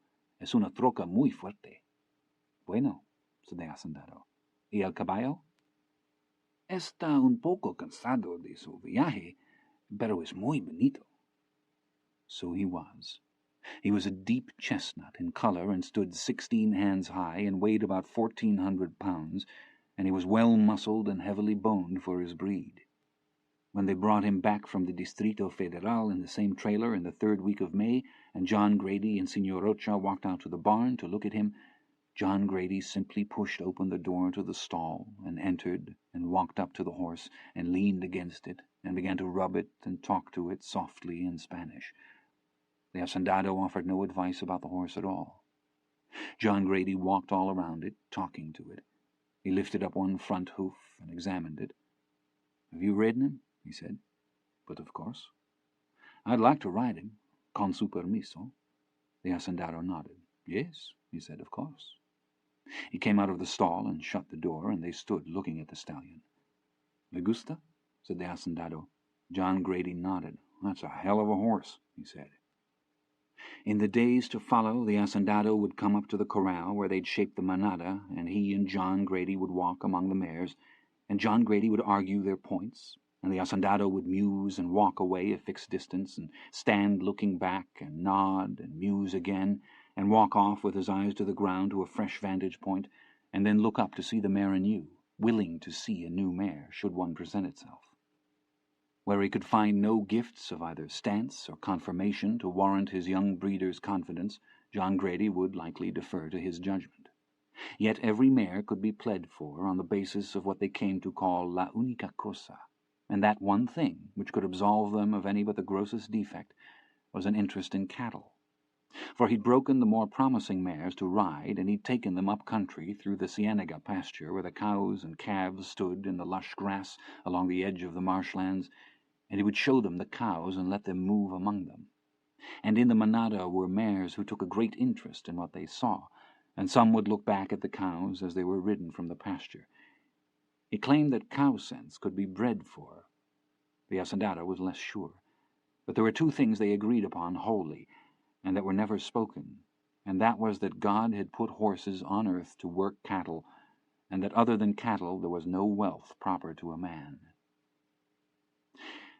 Es una troca muy fuerte. Bueno, said the hacendado. ¿Y el caballo? Está un poco cansado de su viaje, pero es muy bonito. So he was. He was a deep chestnut in colour and stood 16 hands high and weighed about 1,400 pounds, and he was well muscled and heavily boned for his breed. When they brought him back from the Distrito Federal in the same trailer in the 3rd week of May, and John Grady and Senor Rocha walked out to the barn to look at him, John Grady simply pushed open the door to the stall and entered and walked up to the horse and leaned against it and began to rub it and talk to it softly in Spanish. The hacendado offered no advice about the horse at all. John Grady walked all around it, talking to it. He lifted up one front hoof and examined it. "Have you ridden him?" he said. "But of course." "I'd like to ride him, con su permiso." The hacendado nodded. "Yes," he said, "of course." He came out of the stall and shut the door, and they stood looking at the stallion. "Me gusta?" said the hacendado. John Grady nodded. "That's a hell of a horse," he said. In the days to follow, the hacendado would come up to the corral where they'd shaped the manada, and he and John Grady would walk among the mares, and John Grady would argue their points, and the hacendado would muse and walk away a fixed distance, and stand looking back, and nod, and muse again, and walk off with his eyes to the ground to a fresh vantage point, and then look up to see the mare anew, willing to see a new mare should one present itself. Where he could find no gifts of either stance or conformation to warrant his young breeder's confidence, John Grady would likely defer to his judgment. Yet every mare could be pled for on the basis of what they came to call la única cosa, and that one thing which could absolve them of any but the grossest defect was an interest in cattle. For he'd broken the more promising mares to ride, and he'd taken them up country through the cienega pasture where the cows and calves stood in the lush grass along the edge of the marshlands, and he would show them the cows and let them move among them. And in the manada were mares who took a great interest in what they saw, and some would look back at the cows as they were ridden from the pasture. He claimed that cow sense could be bred for. The hacendado was less sure, but there were two things they agreed upon wholly, and that were never spoken, and that was that God had put horses on earth to work cattle, and that other than cattle there was no wealth proper to a man.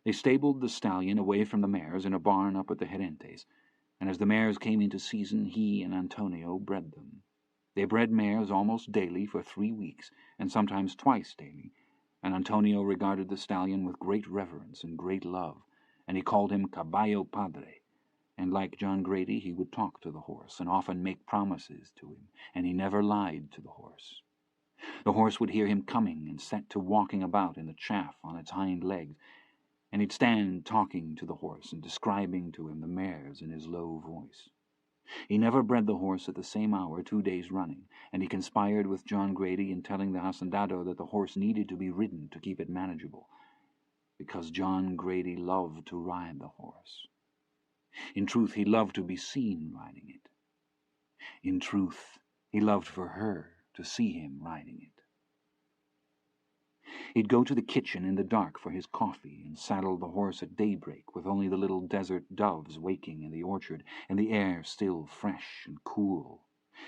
They stabled the stallion away from the mares in a barn up at the Gerentes, and as the mares came into season he and Antonio bred them. They bred mares almost daily for 3 weeks, and sometimes twice daily, and Antonio regarded the stallion with great reverence and great love, and he called him Caballo Padre, and like John Grady he would talk to the horse and often make promises to him, and he never lied to the horse. The horse would hear him coming and set to walking about in the chaff on its hind legs, and he'd stand talking to the horse and describing to him the mares in his low voice. He never bred the horse at the same hour 2 days running, and he conspired with John Grady in telling the hacendado that the horse needed to be ridden to keep it manageable, because John Grady loved to ride the horse. In truth, he loved to be seen riding it. In truth, he loved for her to see him riding it. He'd go to the kitchen in the dark for his coffee and saddle the horse at daybreak with only the little desert doves waking in the orchard and the air still fresh and cool,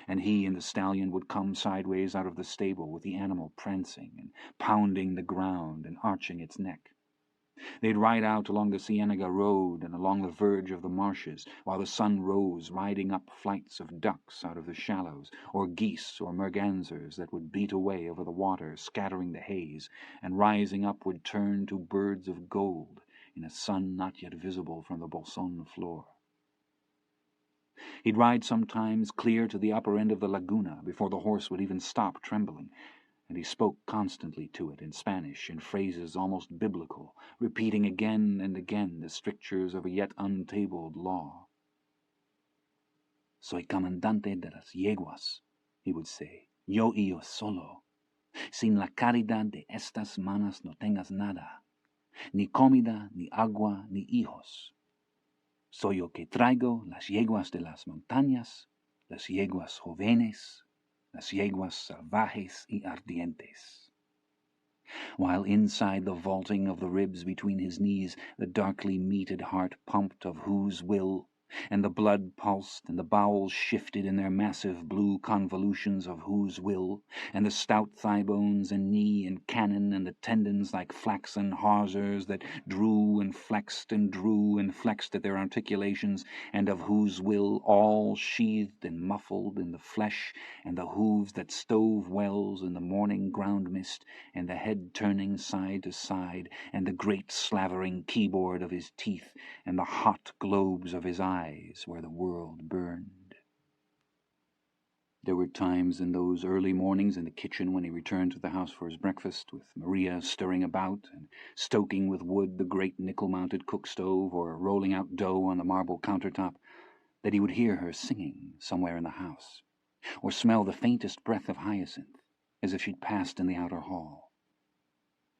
and he and the stallion would come sideways out of the stable with the animal prancing and pounding the ground and arching its neck. They'd ride out along the Cienega Road and along the verge of the marshes, while the sun rose, riding up flights of ducks out of the shallows, or geese or mergansers that would beat away over the water, scattering the haze, and rising up would turn to birds of gold in a sun not yet visible from the Bolson floor. He'd ride sometimes clear to the upper end of the laguna before the horse would even stop trembling, and he spoke constantly to it in Spanish, in phrases almost biblical, repeating again and again the strictures of a yet untabled law. "Soy comandante de las yeguas," he would say, "yo y yo solo. Sin la caridad de estas manos no tengas nada, ni comida, ni agua, ni hijos. Soy yo que traigo las yeguas de las montañas, las yeguas jóvenes, las yeguas salvajes y ardientes." While inside the vaulting of the ribs between his knees the darkly meated heart pumped of whose will, and the blood pulsed, and the bowels shifted in their massive blue convolutions of whose will, and the stout thigh bones and knee and cannon and the tendons like flaxen hawsers that drew and flexed at their articulations, and of whose will, all sheathed and muffled in the flesh, and the hooves that stove wells in the morning ground mist, and the head turning side to side, and the great slavering keyboard of his teeth, and the hot globes of his eyes where the world burned. There were times in those early mornings in the kitchen when he returned to the house for his breakfast, with Maria stirring about and stoking with wood the great nickel-mounted cook-stove, or rolling out dough on the marble countertop, that he would hear her singing somewhere in the house, or smell the faintest breath of hyacinth, as if she'd passed in the outer hall.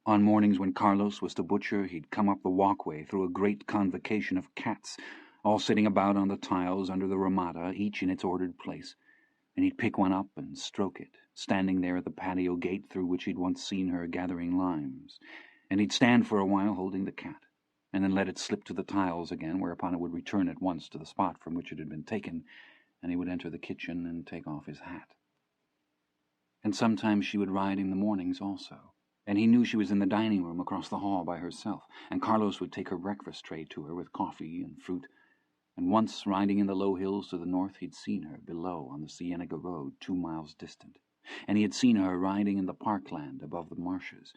On mornings when Carlos was to butcher, he'd come up the walkway through a great convocation of cats, all sitting about on the tiles under the ramada, each in its ordered place, and he'd pick one up and stroke it, standing there at the patio gate through which he'd once seen her gathering limes, and he'd stand for a while holding the cat, and then let it slip to the tiles again, whereupon it would return at once to the spot from which it had been taken, and he would enter the kitchen and take off his hat. And sometimes she would ride in the mornings also, and he knew she was in the dining room across the hall by herself, and Carlos would take her breakfast tray to her with coffee and fruit, and once, riding in the low hills to the north, he'd seen her below on the Cienega Road 2 miles distant, and he had seen her riding in the parkland above the marshes,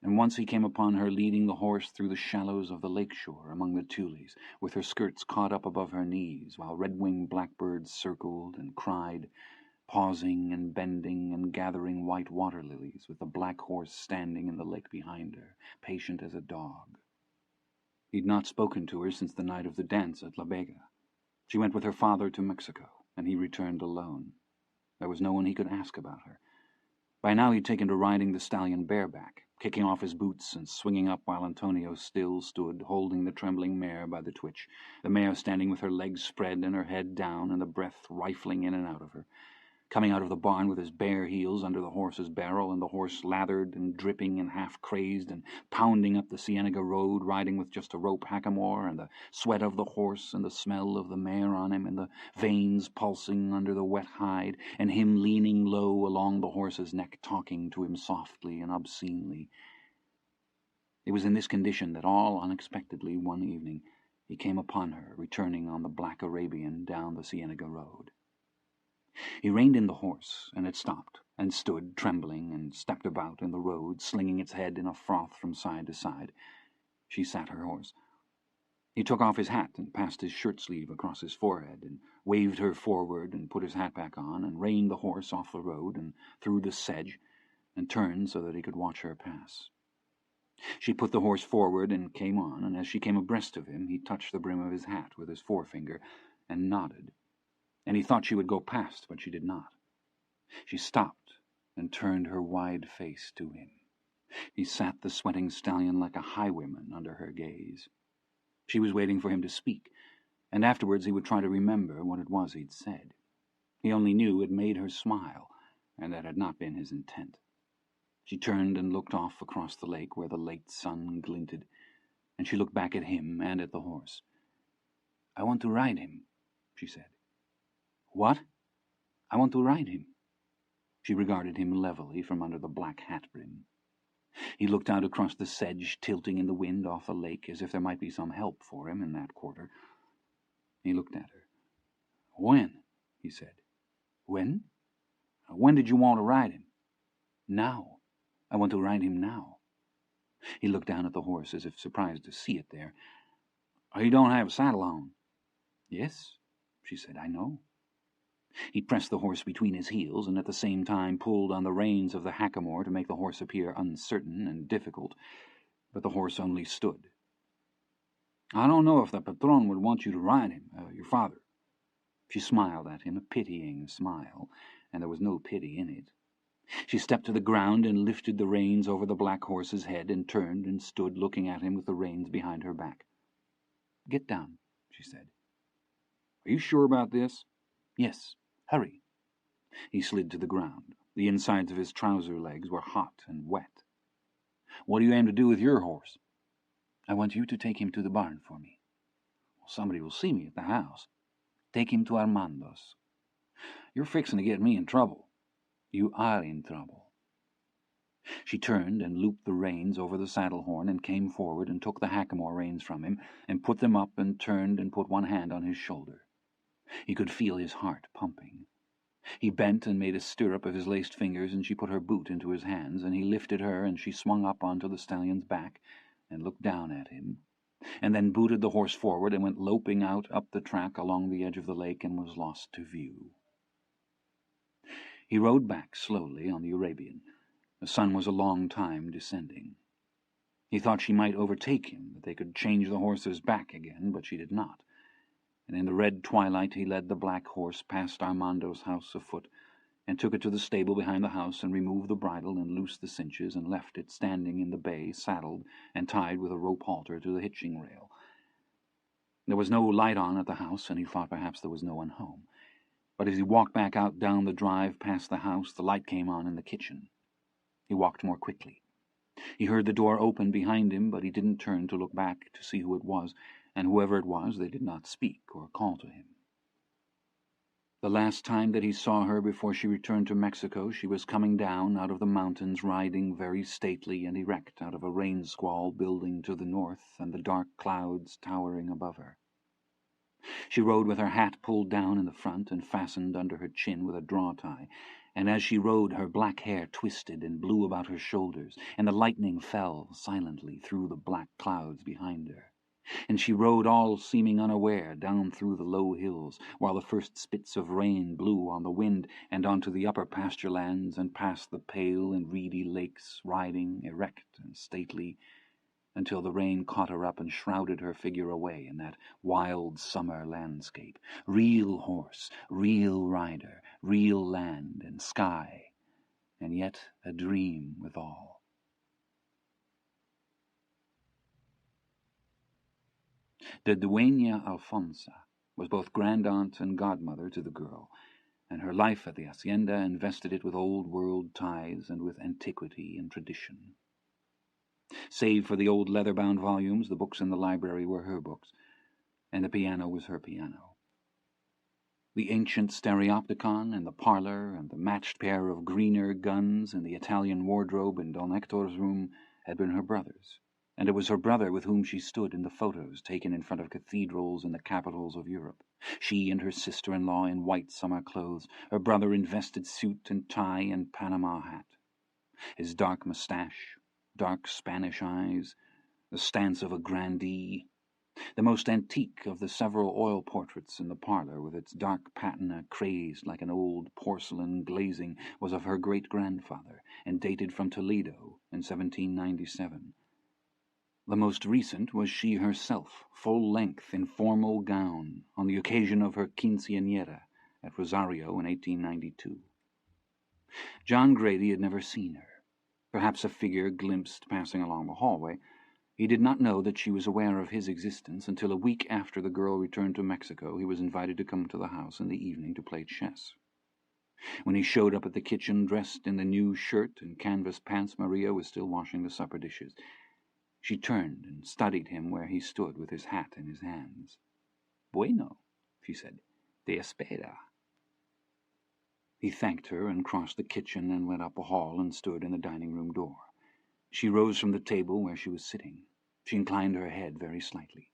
and once he came upon her leading the horse through the shallows of the lake shore among the tules, with her skirts caught up above her knees, while red-winged blackbirds circled and cried, pausing and bending and gathering white water lilies, with the black horse standing in the lake behind her, patient as a dog. He'd not spoken to her since the night of the dance at La Vega. She went with her father to Mexico, and he returned alone. There was no one he could ask about her. By now he'd taken to riding the stallion bareback, kicking off his boots and swinging up while Antonio still stood, holding the trembling mare by the twitch, the mare standing with her legs spread and her head down and the breath rifling in and out of her, coming out of the barn with his bare heels under the horse's barrel, and the horse lathered and dripping and half-crazed and pounding up the Cienega Road, riding with just a rope hackamore, and the sweat of the horse and the smell of the mare on him, and the veins pulsing under the wet hide, and him leaning low along the horse's neck, talking to him softly and obscenely. It was in this condition that all unexpectedly one evening he came upon her returning on the Black Arabian down the Cienega Road. He reined in the horse, and it stopped, and stood trembling, and stepped about in the road, slinging its head in a froth from side to side. She sat her horse. He took off his hat and passed his shirt-sleeve across his forehead, and waved her forward, and put his hat back on, and reined the horse off the road and through the sedge, and turned so that he could watch her pass. She put the horse forward and came on, and as she came abreast of him, he touched the brim of his hat with his forefinger and nodded, and he thought she would go past, but she did not. She stopped and turned her wide face to him. He sat the sweating stallion like a highwayman under her gaze. She was waiting for him to speak, and afterwards he would try to remember what it was he'd said. He only knew it made her smile, and that had not been his intent. She turned and looked off across the lake where the late sun glinted, and she looked back at him and at the horse. "I want to ride him," she said. "What?" "I want to ride him." She regarded him levelly from under the black hat brim. He looked out across the sedge tilting in the wind off the lake, as if there might be some help for him in that quarter. He looked at her. "When?" he said. "When? When did you want to ride him?" "Now. I want to ride him now." He looked down at the horse as if surprised to see it there. "You don't have a saddle on?" "Yes." she said. "I know." He pressed the horse between his heels and at the same time pulled on the reins of the hackamore to make the horse appear uncertain and difficult, but the horse only stood. "I don't know if the patron would want you to ride him, your father." She smiled at him, a pitying smile, and there was no pity in it. She stepped to the ground and lifted the reins over the black horse's head and turned and stood looking at him with the reins behind her back. "Get down," she said. "Are you sure about this?" "Yes. Hurry." He slid to the ground. The insides of his trouser legs were hot and wet. "What do you aim to do with your horse?" "I want you to take him to the barn for me." "Well, somebody will see me at the house." "Take him to Armando's." "You're fixing to get me in trouble." "You are in trouble." She turned and looped the reins over the saddle horn and came forward and took the hackamore reins from him and put them up and turned and put one hand on his shoulder. He could feel his heart pumping. He bent and made a stirrup of his laced fingers, and she put her boot into his hands, and he lifted her, and she swung up onto the stallion's back and looked down at him, and then booted the horse forward and went loping out up the track along the edge of the lake and was lost to view. He rode back slowly on the Arabian. The sun was a long time descending. He thought she might overtake him, that they could change the horse's back again, but she did not. And in the red twilight he led the black horse past Armando's house afoot, and took it to the stable behind the house and removed the bridle and loosed the cinches and left it standing in the bay, saddled and tied with a rope halter to the hitching rail. There was no light on at the house, and he thought perhaps there was no one home. But as he walked back out down the drive past the house, the light came on in the kitchen. He walked more quickly. He heard the door open behind him, but he didn't turn to look back to see who it was, and whoever it was, they did not speak or call to him. The last time that he saw her before she returned to Mexico, she was coming down out of the mountains, riding very stately and erect out of a rain squall building to the north and the dark clouds towering above her. She rode with her hat pulled down in the front and fastened under her chin with a draw-tie, and as she rode her black hair twisted and blew about her shoulders, and the lightning fell silently through the black clouds behind her. And she rode all seeming unaware down through the low hills, while the first spits of rain blew on the wind and onto the upper pasture lands and past the pale and reedy lakes, riding erect and stately, until the rain caught her up and shrouded her figure away in that wild summer landscape. Real horse, real rider, real land and sky, and yet a dream withal. The Dueña Alfonsa was both grandaunt and godmother to the girl, and her life at the hacienda invested it with old-world ties and with antiquity and tradition. Save for the old leather-bound volumes, the books in the library were her books, and the piano was her piano. The ancient stereopticon and the parlor and the matched pair of Greener guns in the Italian wardrobe in Don Hector's room had been her brother's, and it was her brother with whom she stood in the photos taken in front of cathedrals in the capitals of Europe, she and her sister-in-law in white summer clothes, her brother in vested suit and tie and Panama hat. His dark moustache, dark Spanish eyes, the stance of a grandee, the most antique of the several oil portraits in the parlor, with its dark patina crazed like an old porcelain glazing, was of her great-grandfather, and dated from Toledo in 1797. The most recent was she herself, full-length in formal gown, on the occasion of her quinceañera at Rosario in 1892. John Grady had never seen her. Perhaps a figure glimpsed passing along the hallway. He did not know that she was aware of his existence until a week after the girl returned to Mexico he was invited to come to the house in the evening to play chess. When he showed up at the kitchen dressed in the new shirt and canvas pants, Maria was still washing the supper dishes. She turned and studied him where he stood with his hat in his hands. "Bueno," she said. "Te espera." He thanked her and crossed the kitchen and went up a hall and stood in the dining-room door. She rose from the table where she was sitting. She inclined her head very slightly.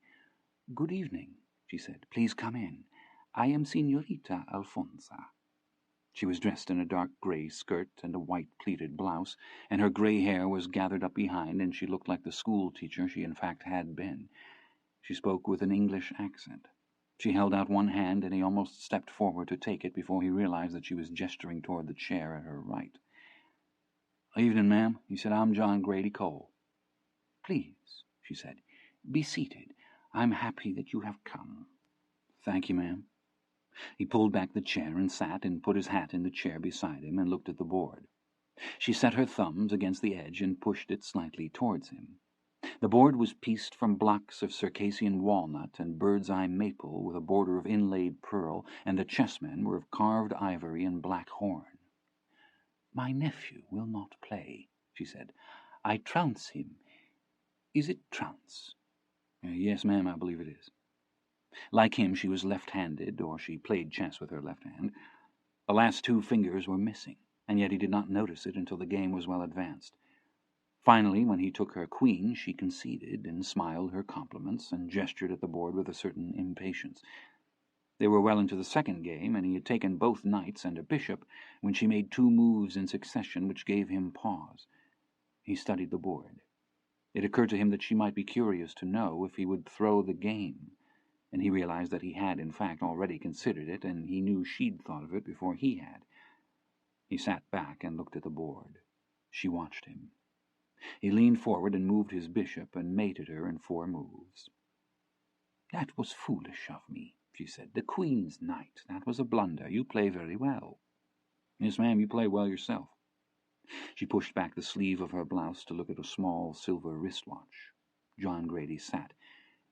"Good evening," she said. "Please come in. I am Señorita Alfonsa." She was dressed in a dark grey skirt and a white pleated blouse, and her grey hair was gathered up behind, and she looked like the school teacher she in fact had been. She spoke with an English accent. She held out one hand, and he almost stepped forward to take it before he realized that she was gesturing toward the chair at her right. "Evening, ma'am," he said. "I'm John Grady Cole." "Please," she said, "be seated. I'm happy that you have come." "Thank you, ma'am." He pulled back the chair and sat and put his hat in the chair beside him and looked at the board. She set her thumbs against the edge and pushed it slightly towards him. The board was pieced from blocks of Circassian walnut and bird's-eye maple with a border of inlaid pearl, and the chessmen were of carved ivory and black horn. "My nephew will not play," she said. "I trounce him. Is it trounce?" "Yes, ma'am, I believe it is." Like him, she was left-handed, or she played chess with her left hand. The last two fingers were missing, and yet he did not notice it until the game was well advanced. Finally, when he took her queen, she conceded and smiled her compliments and gestured at the board with a certain impatience. They were well into the second game, and he had taken both knights and a bishop when she made two moves in succession which gave him pause. He studied the board. It occurred to him that she might be curious to know if he would throw the game, and he realized that he had, in fact, already considered it, and he knew she'd thought of it before he had. He sat back and looked at the board. She watched him. He leaned forward and moved his bishop and mated her in 4 moves. "That was foolish of me," she said. "The Queen's knight. That was a blunder. You play very well." "Yes, ma'am, you play well yourself." She pushed back the sleeve of her blouse to look at a small silver wristwatch. John Grady sat.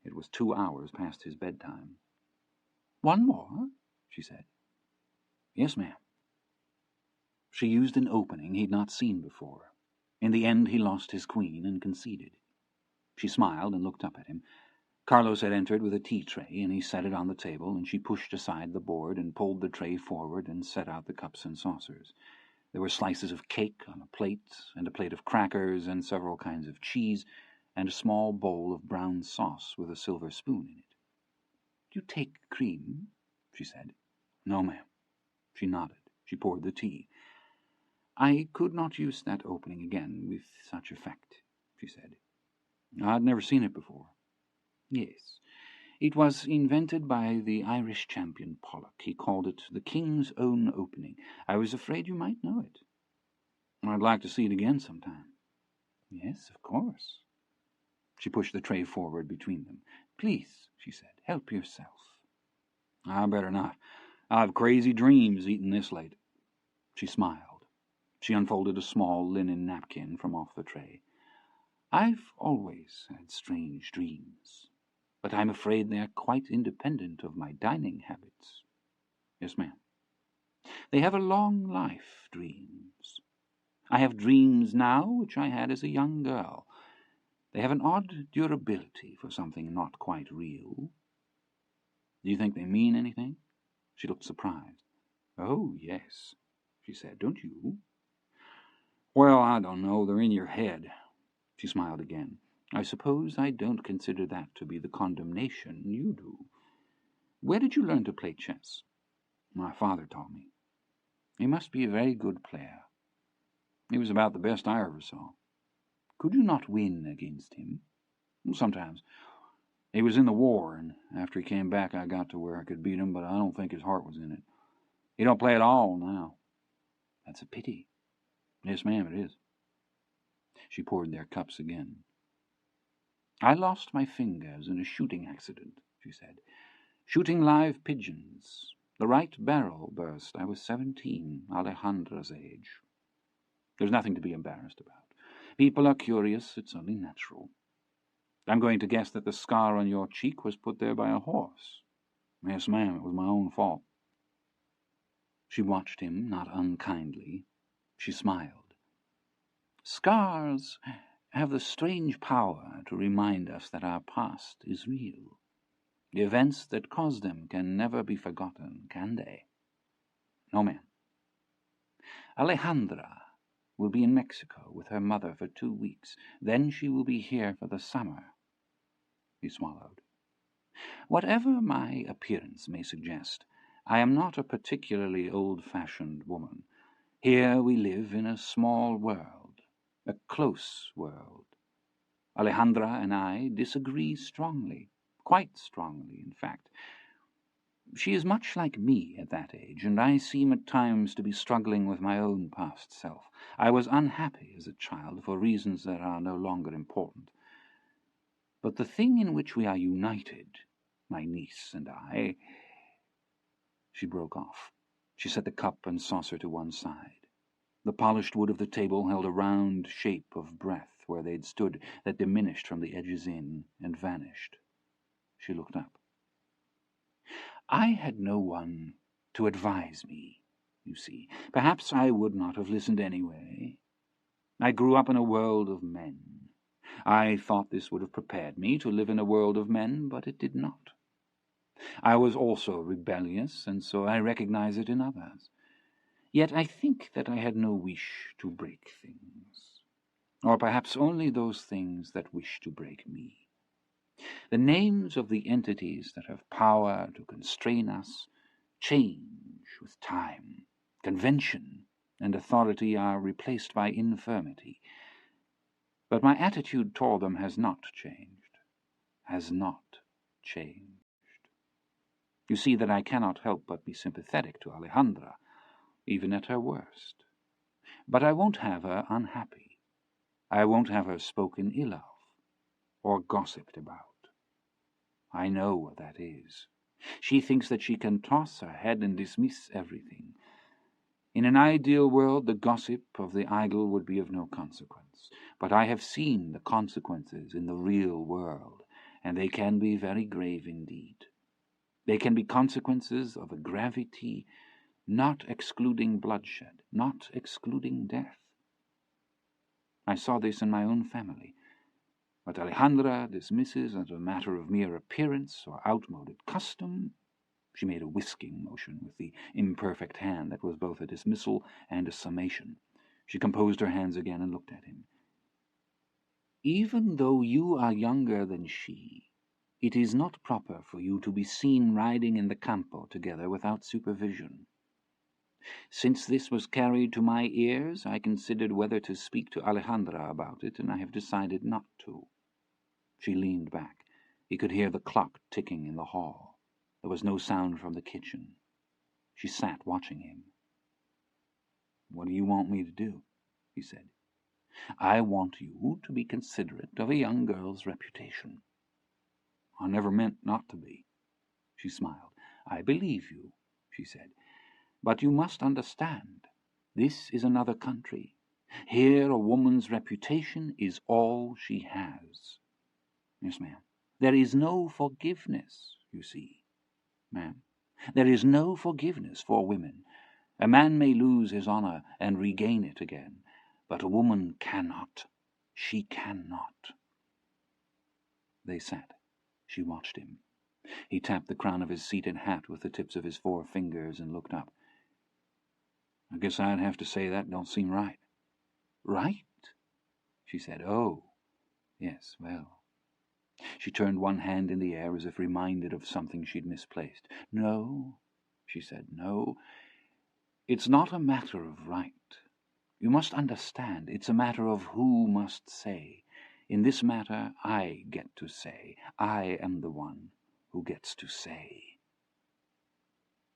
It was 2 hours past his bedtime. "One more?" she said. "Yes, ma'am." She used an opening he'd not seen before. In the end he lost his queen and conceded. She smiled and looked up at him. Carlos had entered with a tea tray, and he set it on the table, and she pushed aside the board and pulled the tray forward and set out the cups and saucers. There were slices of cake on a plate, and a plate of crackers, and several kinds of cheese, and a small bowl of brown sauce with a silver spoon in it. "Do you take cream?" she said. "No, ma'am." She nodded. She poured the tea. "I could not use that opening again with such effect," she said. "I'd never seen it before." "Yes. It was invented by the Irish champion Pollock. He called it the King's Own Opening. I was afraid you might know it." "I'd like to see it again sometime." "Yes, of course." She pushed the tray forward between them. "Please," she said, "help yourself." "I better not. I have crazy dreams eating this late." She smiled. She unfolded a small linen napkin from off the tray. "I've always had strange dreams, but I'm afraid they are quite independent of my dining habits." "Yes, ma'am." "They have a long life, dreams. I have dreams now which I had as a young girl. They have an odd durability for something not quite real." "Do you think they mean anything?" She looked surprised. "Oh, yes," she said. "Don't you?" "Well, I don't know. They're in your head." She smiled again. "I suppose I don't consider that to be the condemnation you do. Where did you learn to play chess?" "My father taught me." "He must be a very good player." "He was about the best I ever saw." "Could you not win against him?" "Sometimes. He was in the war, and after he came back I got to where I could beat him, but I don't think his heart was in it. He don't play at all now." "That's a pity." "Yes, ma'am, it is." She poured their cups again. "I lost my fingers in a shooting accident," she said. "Shooting live pigeons. The right barrel burst. I was 17, Alejandra's age. There's nothing to be embarrassed about. People are curious. It's only natural. I'm going to guess that the scar on your cheek was put there by a horse." "Yes, ma'am, it was my own fault." She watched him, not unkindly. She smiled. "Scars have the strange power to remind us that our past is real. The events that caused them can never be forgotten, can they?" "No, ma'am." "Alejandra will be in Mexico with her mother for 2 weeks. Then she will be here for the summer." He swallowed. "Whatever my appearance may suggest, I am not a particularly old-fashioned woman. Here we live in a small world, a close world. Alejandra and I disagree strongly, quite strongly, in fact. She is much like me at that age, and I seem at times to be struggling with my own past self. I was unhappy as a child for reasons that are no longer important. But the thing in which we are united, my niece and I—" She broke off. She set the cup and saucer to one side. The polished wood of the table held a round shape of breath where they'd stood that diminished from the edges in and vanished. She looked up. "I had no one to advise me, you see. Perhaps I would not have listened anyway. I grew up in a world of men. I thought this would have prepared me to live in a world of men, but it did not. I was also rebellious, and so I recognize it in others. Yet I think that I had no wish to break things, or perhaps only those things that wish to break me. The names of the entities that have power to constrain us change with time. Convention and authority are replaced by infirmity. But my attitude toward them has not changed. Has not changed. You see that I cannot help but be sympathetic to Alejandra, even at her worst. But I won't have her unhappy. I won't have her spoken ill of, or gossiped about. I know what that is. She thinks that she can toss her head and dismiss everything. In an ideal world, the gossip of the idle would be of no consequence. But I have seen the consequences in the real world, and they can be very grave indeed. They can be consequences of a gravity not excluding bloodshed, not excluding death. I saw this in my own family. What Alejandra dismisses as a matter of mere appearance or outmoded custom— She made a whisking motion with the imperfect hand that was both a dismissal and a summation. She composed her hands again and looked at him. "Even though you are younger than she, it is not proper for you to be seen riding in the campo together without supervision. Since this was carried to my ears, I considered whether to speak to Alejandra about it, and I have decided not to." She leaned back. He could hear the clock ticking in the hall. There was no sound from the kitchen. She sat watching him. "What do you want me to do?" he said. "I want you to be considerate of a young girl's reputation." "I never meant not to be." She smiled. "I believe you," she said. "But you must understand, this is another country. Here a woman's reputation is all she has." "Yes, ma'am." "There is no forgiveness, you see, ma'am. There is no forgiveness for women. A man may lose his honor and regain it again, but a woman cannot. She cannot." They sat. She watched him. He tapped the crown of his seat and hat with the tips of his 4 fingers and looked up. "I guess I'd have to say that don't seem right." "Right?" she said. "Oh, yes, well." She turned one hand in the air as if reminded of something she'd misplaced. "No," she said, "no. It's not a matter of right. You must understand, it's a matter of who must say. In this matter, I get to say. I am the one who gets to say."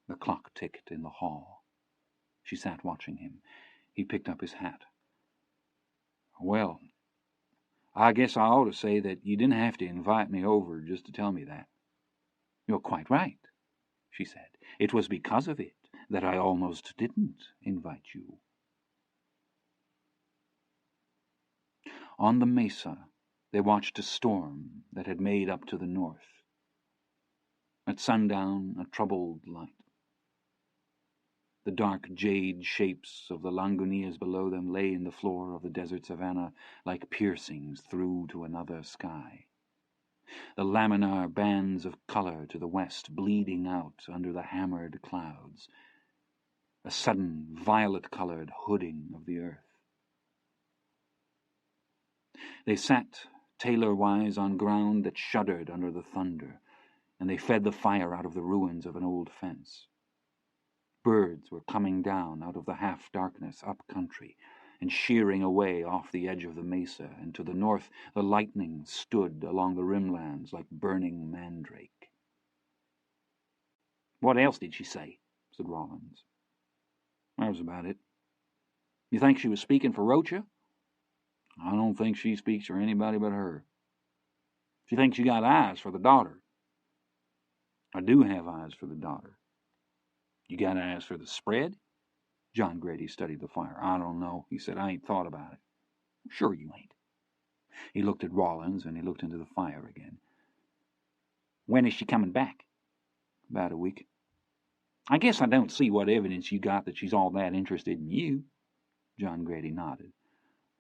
The clock ticked in the hall. She sat watching him. He picked up his hat. "Well, I guess I ought to say that you didn't have to invite me over just to tell me that." "You're quite right," she said. "It was because of it that I almost didn't invite you." On the mesa, they watched a storm that had made up to the north. At sundown, a troubled light. The dark jade shapes of the Lagunitas below them lay in the floor of the desert savannah like piercings through to another sky. The laminar bands of color to the west bleeding out under the hammered clouds. A sudden violet-colored hooding of the earth. They sat tailor-wise on ground that shuddered under the thunder, and they fed the fire out of the ruins of an old fence. Birds were coming down out of the half-darkness up-country and shearing away off the edge of the mesa, and to the north the lightning stood along the rimlands like burning mandrake. What else did she say? Said Rollins. That was about it. You think she was speaking for Rocha? I don't think she speaks for anybody but her. She thinks you got eyes for the daughter. I do have eyes for the daughter. You got eyes for the spread? John Grady studied the fire. I don't know, he said. I ain't thought about it. Sure you ain't. He looked at Rollins, and he looked into the fire again. When is she coming back? About a week. I guess I don't see what evidence you got that she's all that interested in you. John Grady nodded.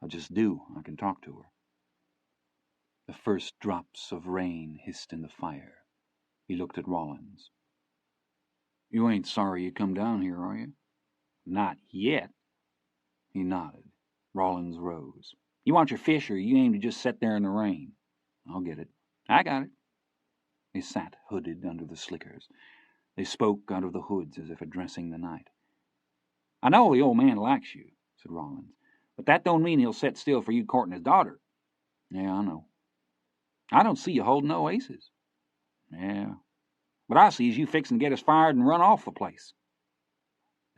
I just do. I can talk to her. The first drops of rain hissed in the fire. He looked at Rollins. You ain't sorry you come down here, are you? Not yet. He nodded. Rollins rose. You want your fish, or you aim to just sit there in the rain? I'll get it. I got it. They sat hooded under the slickers. They spoke out of the hoods as if addressing the night. I know the old man likes you, said Rollins, but that don't mean he'll sit still for you courting his daughter. Yeah, I know. I don't see you holding no aces. Yeah. What I see is you fixing to get us fired and run off the place.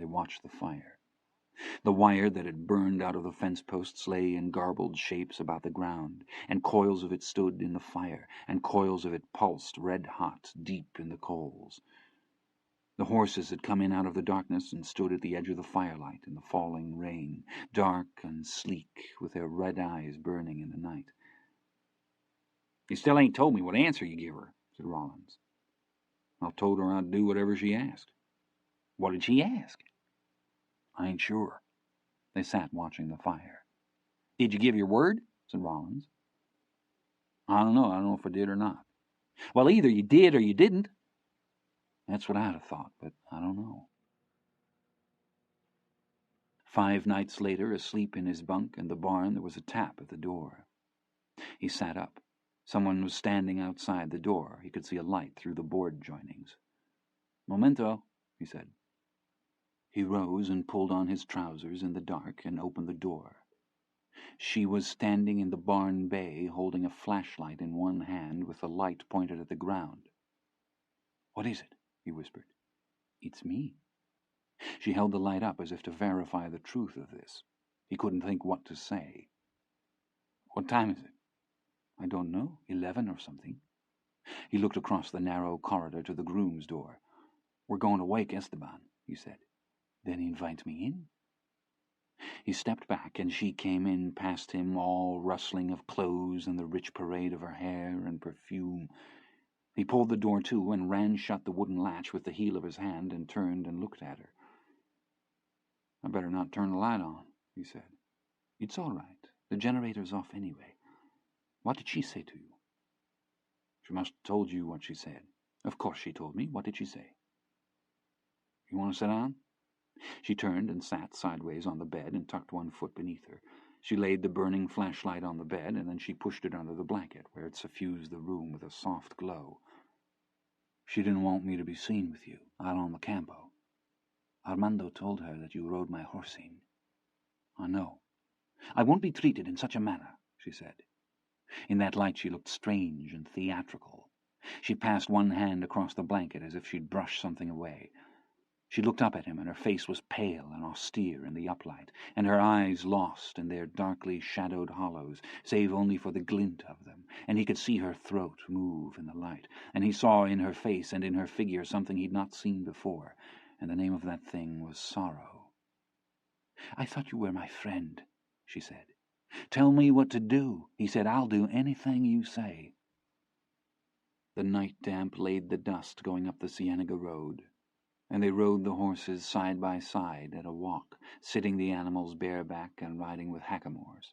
They watched the fire. The wire that had burned out of the fence posts lay in garbled shapes about the ground, and coils of it stood in the fire, and coils of it pulsed red-hot deep in the coals. The horses had come in out of the darkness and stood at the edge of the firelight in the falling rain, dark and sleek, with their red eyes burning in the night. You still ain't told me what answer you give her, said Rollins. I told her I'd do whatever she asked. What did she ask? I ain't sure. They sat watching the fire. Did you give your word? Said Rollins. I don't know. I don't know if I did or not. Well, either you did or you didn't. That's what I'd have thought, but I don't know. 5 nights later, asleep in his bunk in the barn, there was a tap at the door. He sat up. Someone was standing outside the door. He could see a light through the board joinings. Momento, he said. He rose and pulled on his trousers in the dark and opened the door. She was standing in the barn bay, holding a flashlight in one hand with the light pointed at the ground. What is it? He whispered. It's me. She held the light up as if to verify the truth of this. He couldn't think what to say. What time is it? I don't know, 11 or something. He looked across the narrow corridor to the groom's door. We're going to wake Esteban, he said. Then he invites me in. He stepped back, and she came in past him, all rustling of clothes and the rich parade of her hair and perfume. He pulled the door to and ran shut the wooden latch with the heel of his hand and turned and looked at her. I better not turn the light on, he said. It's all right. The generator's off anyway. What did she say to you? She must have told you what she said. Of course she told me. What did she say? You want to sit down? She turned and sat sideways on the bed and tucked one foot beneath her. She laid the burning flashlight on the bed, and then she pushed it under the blanket, where it suffused the room with a soft glow. She didn't want me to be seen with you, out on the campo. Armando told her that you rode my horse in. I know. I won't be treated in such a manner, she said. In that light she looked strange and theatrical. She passed one hand across the blanket as if she'd brush something away. She looked up at him, and her face was pale and austere in the uplight, and her eyes lost in their darkly shadowed hollows, save only for the glint of them, and he could see her throat move in the light, and he saw in her face and in her figure something he'd not seen before, and the name of that thing was sorrow. I thought you were my friend, she said. Tell me what to do. He said, I'll do anything you say. The night damp laid the dust going up the Cienega road, and they rode the horses side by side at a walk, sitting the animals bareback and riding with hackamores.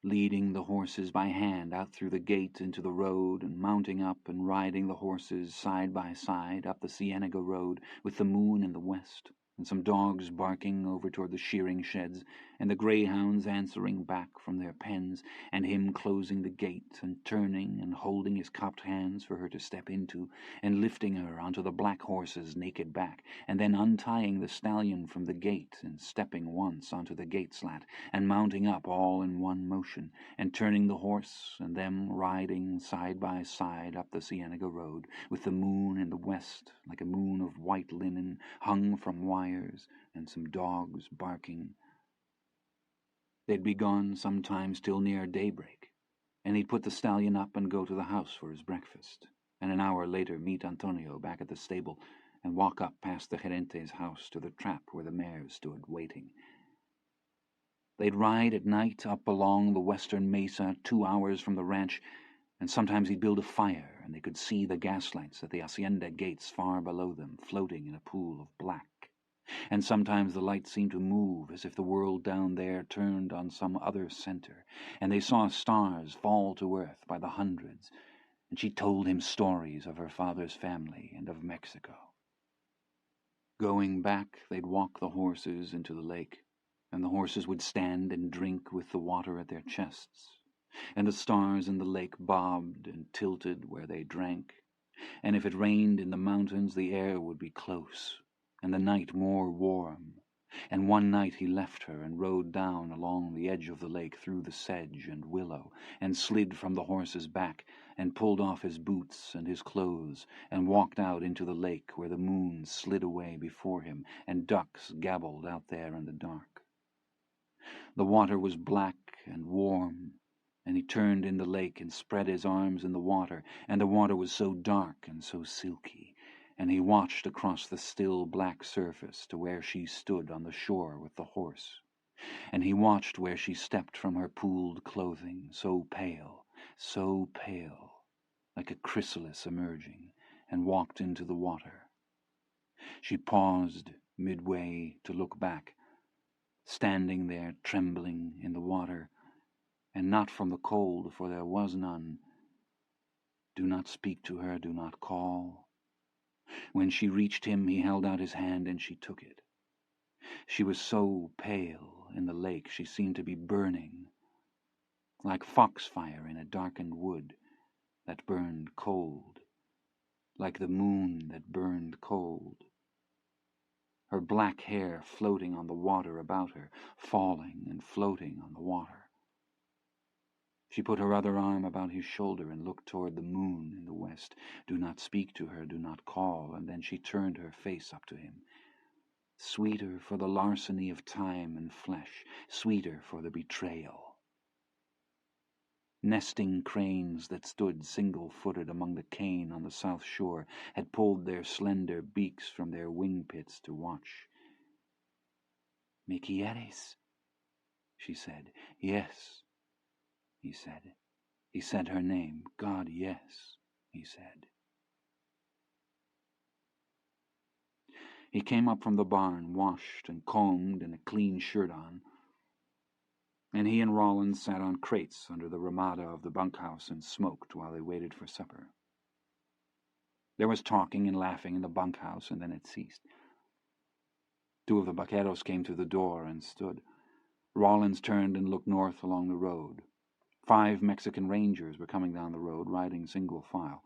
Leading the horses by hand out through the gate into the road, and mounting up and riding the horses side by side up the Cienega road with the moon in the west, and some dogs barking over toward the shearing sheds, and the greyhounds answering back from their pens, and him closing the gate and turning and holding his cupped hands for her to step into, and lifting her onto the black horse's naked back, and then untying the stallion from the gate and stepping once onto the gate slat, and mounting up all in one motion, and turning the horse, and them riding side by side up the Cienega road, with the moon in the west like a moon of white linen hung from wires, and some dogs barking. They'd be gone sometimes till near daybreak, and he'd put the stallion up and go to the house for his breakfast, and an hour later meet Antonio back at the stable and walk up past the Gerente's house to the trap where the mares stood waiting. They'd ride at night up along the western mesa 2 hours from the ranch, and sometimes he'd build a fire, and they could see the gaslights at the hacienda gates far below them, floating in a pool of black. And sometimes the lights seemed to move as if the world down there turned on some other center, and they saw stars fall to earth by the hundreds, and she told him stories of her father's family and of Mexico. Going back, they'd walk the horses into the lake, and the horses would stand and drink with the water at their chests, and the stars in the lake bobbed and tilted where they drank, and if it rained in the mountains the air would be close, and the night more warm, and one night he left her and rode down along the edge of the lake through the sedge and willow, and slid from the horse's back, and pulled off his boots and his clothes, and walked out into the lake where the moon slid away before him, and ducks gabbled out there in the dark. The water was black and warm, and he turned in the lake and spread his arms in the water, and the water was so dark and so silky, and he watched across the still black surface to where she stood on the shore with the horse, and he watched where she stepped from her pooled clothing, so pale, like a chrysalis emerging, and walked into the water. She paused midway to look back, standing there trembling in the water, and not from the cold, for there was none. Do not speak to her, do not call. When she reached him, he held out his hand, and she took it. She was so pale in the lake, she seemed to be burning, like foxfire in a darkened wood that burned cold, like the moon that burned cold. Her black hair floating on the water about her, falling and floating on the water. She put her other arm about his shoulder and looked toward the moon in the west. Do not speak to her, do not call, and then she turned her face up to him. Sweeter for the larceny of time and flesh, sweeter for the betrayal. Nesting cranes that stood single-footed among the cane on the south shore had pulled their slender beaks from their wing pits to watch. "Me quieres?" she said. "Yes," he said. He said her name. "God, yes," he said. He came up from the barn, washed and combed and a clean shirt on, and he and Rollins sat on crates under the ramada of the bunkhouse and smoked while they waited for supper. There was talking and laughing in the bunkhouse, and then it ceased. 2 of the vaqueros came through the door and stood. Rollins turned and looked north along the road. 5 Mexican Rangers were coming down the road, riding single file.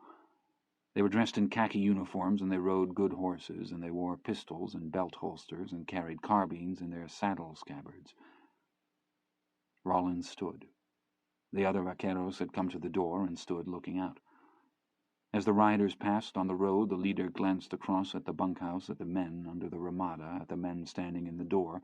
They were dressed in khaki uniforms, and they rode good horses, and they wore pistols and belt holsters and carried carbines in their saddle scabbards. Rollins stood. The other vaqueros had come to the door and stood looking out. As the riders passed on the road, the leader glanced across at the bunkhouse, at the men under the ramada, at the men standing in the door.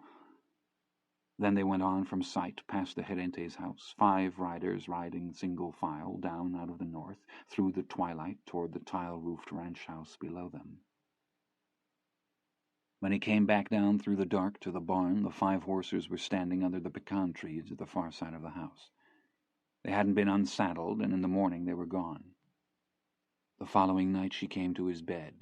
Then they went on from sight, past the Gerente's house, 5 riders riding single file down out of the north, through the twilight toward the tile-roofed ranch house below them. When he came back down through the dark to the barn, the 5 horses were standing under the pecan trees at the far side of the house. They hadn't been unsaddled, and in the morning they were gone. The following night she came to his bed,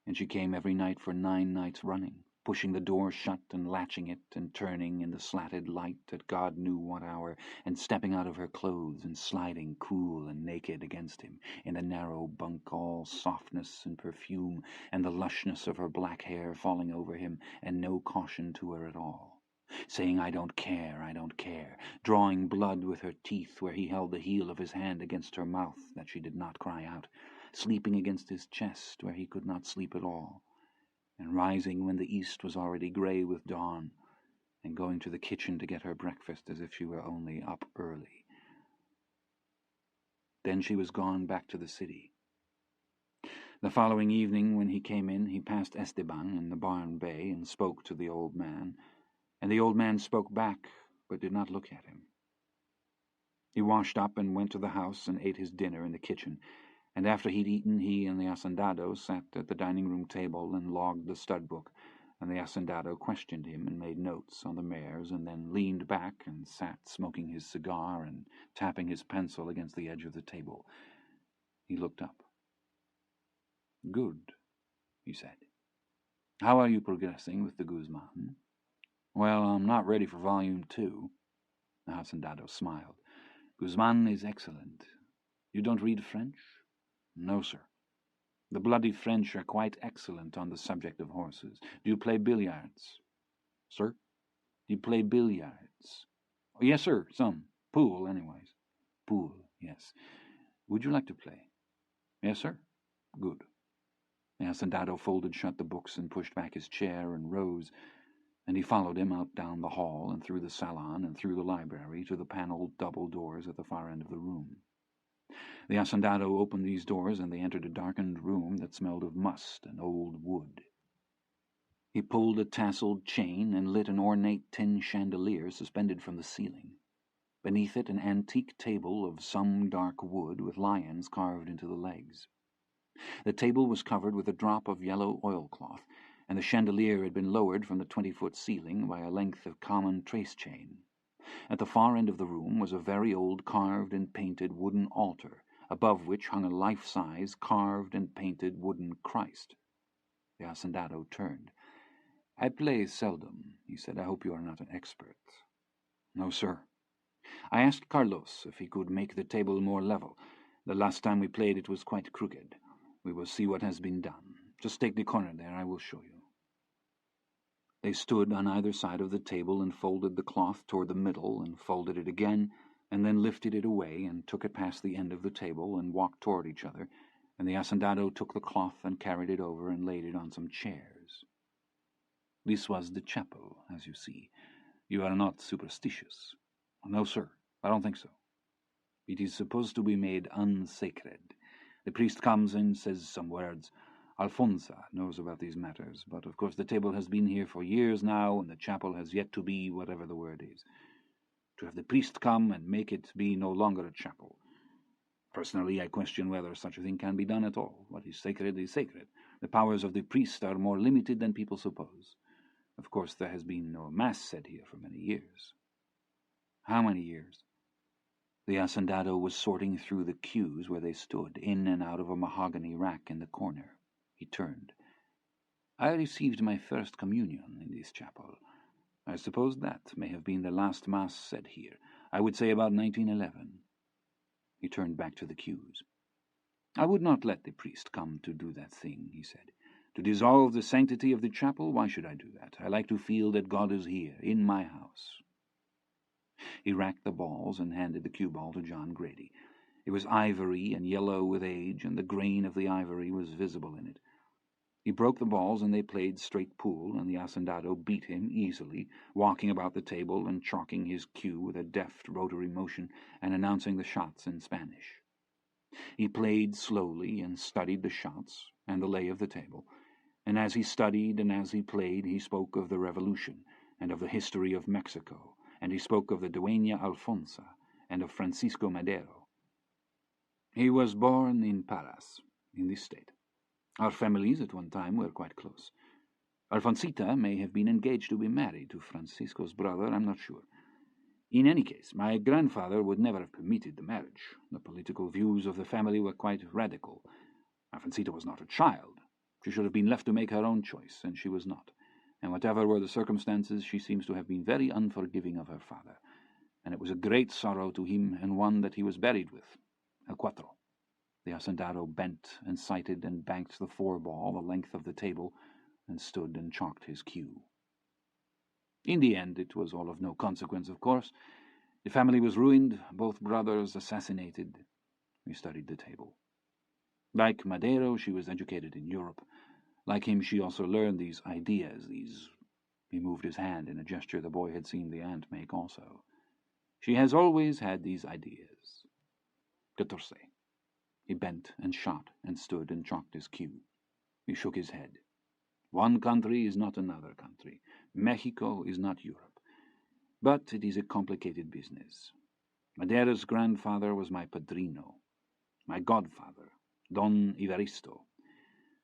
and she came every night for 9 nights running, pushing the door shut and latching it and turning in the slatted light at God knew what hour, and stepping out of her clothes and sliding cool and naked against him in the narrow bunk, all softness and perfume, and the lushness of her black hair falling over him, and no caution to her at all, saying, I don't care, drawing blood with her teeth where he held the heel of his hand against her mouth that she did not cry out, sleeping against his chest where he could not sleep at all, and rising when the east was already grey with dawn, and going to the kitchen to get her breakfast as if she were only up early. Then she was gone back to the city. The following evening, when he came in, he passed Esteban in the barn bay and spoke to the old man, and the old man spoke back, but did not look at him. He washed up and went to the house and ate his dinner in the kitchen, and after he'd eaten, he and the hacendado sat at the dining-room table and logged the stud-book, and the hacendado questioned him and made notes on the mares, and then leaned back and sat smoking his cigar and tapping his pencil against the edge of the table. He looked up. "Good," he said. "How are you progressing with the Guzman?" "Well, I'm not ready for Volume 2. The hacendado smiled. "Guzman is excellent. You don't read French?" "No, sir." "The bloody French are quite excellent on the subject of horses. Do you play billiards?" "Sir?" "Do you play billiards?" "Yes, sir, some. Pool, anyways." "Pool, yes. Would you like to play?" "Yes, sir." "Good." The hacendado folded shut the books and pushed back his chair and rose, and he followed him out down the hall and through the salon and through the library to the panelled double doors at the far end of the room. The hacendado opened these doors, and they entered a darkened room that smelled of must and old wood. He pulled a tasselled chain and lit an ornate tin chandelier suspended from the ceiling. Beneath it an antique table of some dark wood with lions carved into the legs. The table was covered with a drop of yellow oilcloth, and the chandelier had been lowered from the 20-foot ceiling by a length of common trace chain. At the far end of the room was a very old carved and painted wooden altar, above which hung a life-size carved and painted wooden Christ. The hacendado turned. "I play seldom," he said. "I hope you are not an expert." "No, sir. I asked Carlos if he could make the table more level. The last time we played it was quite crooked. We will see what has been done. Just take the corner there, I will show you." They stood on either side of the table and folded the cloth toward the middle and folded it again, and then lifted it away and took it past the end of the table and walked toward each other, and the hacendado took the cloth and carried it over and laid it on some chairs. This was the chapel, as you see. You are not superstitious? No, sir, I don't think so. It is supposed to be made unsacred. The priest comes and says some words. Alfonsa knows about these matters, but of course the table has been here for years now, and the chapel has yet to be whatever the word is. To have the priest come and make it be no longer a chapel. Personally, I question whether such a thing can be done at all. What is sacred is sacred. The powers of the priest are more limited than people suppose. Of course, there has been no mass said here for many years. How many years? The hacendado was sorting through the cues where they stood, in and out of a mahogany rack in the corner. He turned. I received my first communion in this chapel. I suppose that may have been the last mass said here. I would say about 1911. He turned back to the cues. I would not let the priest come to do that thing, he said. To dissolve the sanctity of the chapel, why should I do that? I like to feel that God is here, in my house. He racked the balls and handed the cue ball to John Grady. It was ivory and yellow with age, and the grain of the ivory was visible in it. He broke the balls, and they played straight pool, and the hacendado beat him easily, walking about the table and chalking his cue with a deft rotary motion and announcing the shots in Spanish. He played slowly and studied the shots and the lay of the table, and as he studied and as he played he spoke of the Revolution and of the history of Mexico, and he spoke of the Dueña Alfonsa and of Francisco Madero. He was born in Paras, in this state. Our families at one time were quite close. Alfonsita may have been engaged to be married to Francisco's brother, I'm not sure. In any case, my grandfather would never have permitted the marriage. The political views of the family were quite radical. Alfonsita was not a child. She should have been left to make her own choice, and she was not. and whatever were the circumstances, she seems to have been very unforgiving of her father, and it was a great sorrow to him, and one that he was buried with. El cuatro. The hacendado bent and sighted and banked the 4-ball the length of the table, and stood and chalked his cue. In the end, it was all of no consequence, of course. The family was ruined, both brothers assassinated. We studied the table. Like Madero, she was educated in Europe. Like him, she also learned these ideas, these... He moved his hand in a gesture the boy had seen the aunt make also. She has always had these ideas. 14. He bent and shot and stood and chalked his cue. He shook his head. One country is not another country. Mexico is not Europe. But it is a complicated business. Madeira's grandfather was my padrino, my godfather, Don Evaristo.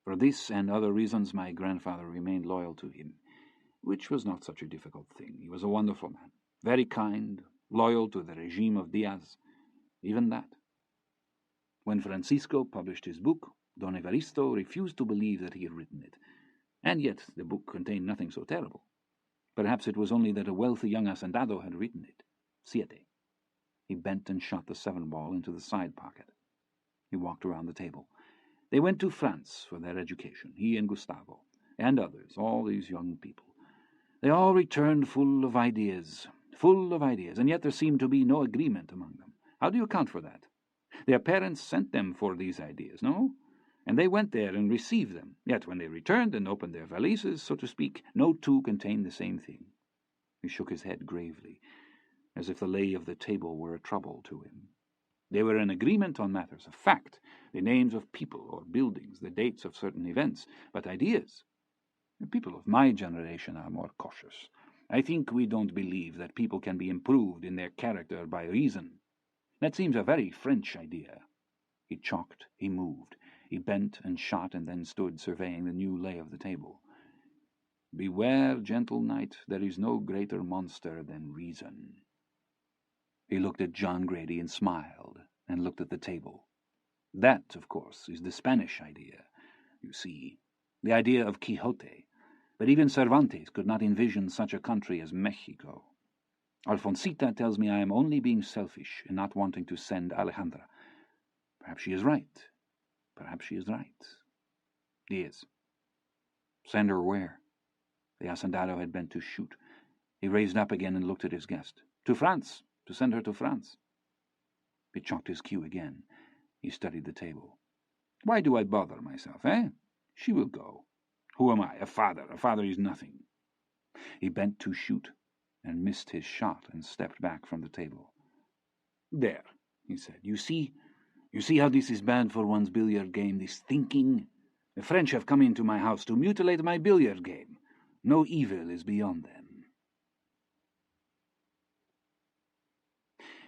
For this and other reasons my grandfather remained loyal to him, which was not such a difficult thing. He was a wonderful man, very kind, loyal to the regime of Diaz, even that. When Francisco published his book, Don Evaristo refused to believe that he had written it, and yet the book contained nothing so terrible. Perhaps it was only that a wealthy young hacendado had written it. 7. He bent and shot the 7-ball into the side pocket. He walked around the table. They went to France for their education, he and Gustavo, and others, all these young people. They all returned full of ideas, and yet there seemed to be no agreement among them. How do you account for that? Their parents sent them for these ideas, no? And they went there and received them. Yet when they returned and opened their valises, so to speak, no two contained the same thing. He shook his head gravely, as if the lay of the table were a trouble to him. They were in agreement on matters of fact, the names of people or buildings, the dates of certain events, but ideas. The people of my generation are more cautious. I think we don't believe that people can be improved in their character by reason. That seems a very French idea. He chalked, he moved, he bent and shot, and then stood surveying the new lay of the table. Beware, gentle knight, there is no greater monster than reason. He looked at John Grady and smiled, and looked at the table. That, of course, is the Spanish idea, you see, the idea of Quixote. But even Cervantes could not envision such a country as Mexico. Alfonsita tells me I am only being selfish in not wanting to send Alejandra. Perhaps she is right. Perhaps she is right. Yes. Send her where? The hacendado had bent to shoot. He raised up again and looked at his guest. To France. To send her to France. He chalked his cue again. He studied the table. Why do I bother myself, eh? She will go. Who am I? A father. A father is nothing. He bent to shoot, and missed his shot, and stepped back from the table. There, he said. You see how this is bad for one's billiard game, this thinking? The French have come into my house to mutilate my billiard game. No evil is beyond them.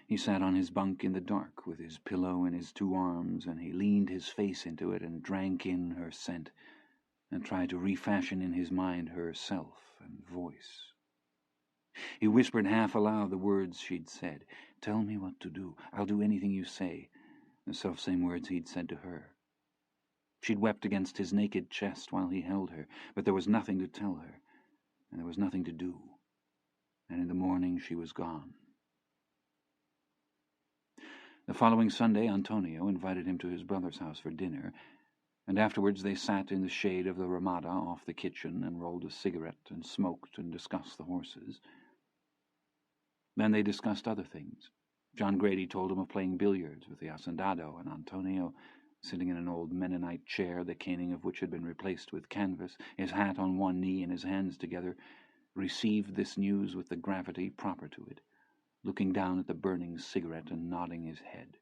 He sat on his bunk in the dark, with his pillow in his 2 arms, and he leaned his face into it and drank in her scent, and tried to refashion in his mind her self and voice. He whispered half aloud the words she'd said. Tell me what to do. I'll do anything you say. The selfsame words he'd said to her. She'd wept against his naked chest while he held her, but there was nothing to tell her, and there was nothing to do. And in the morning she was gone. The following Sunday, Antonio invited him to his brother's house for dinner, and afterwards they sat in the shade of the ramada off the kitchen and rolled a cigarette and smoked and discussed the horses. Then they discussed other things. John Grady told him of playing billiards with the hacendado, and Antonio, sitting in an old Mennonite chair, the caning of which had been replaced with canvas, his hat on one knee and his hands together, received this news with the gravity proper to it, looking down at the burning cigarette and nodding his head.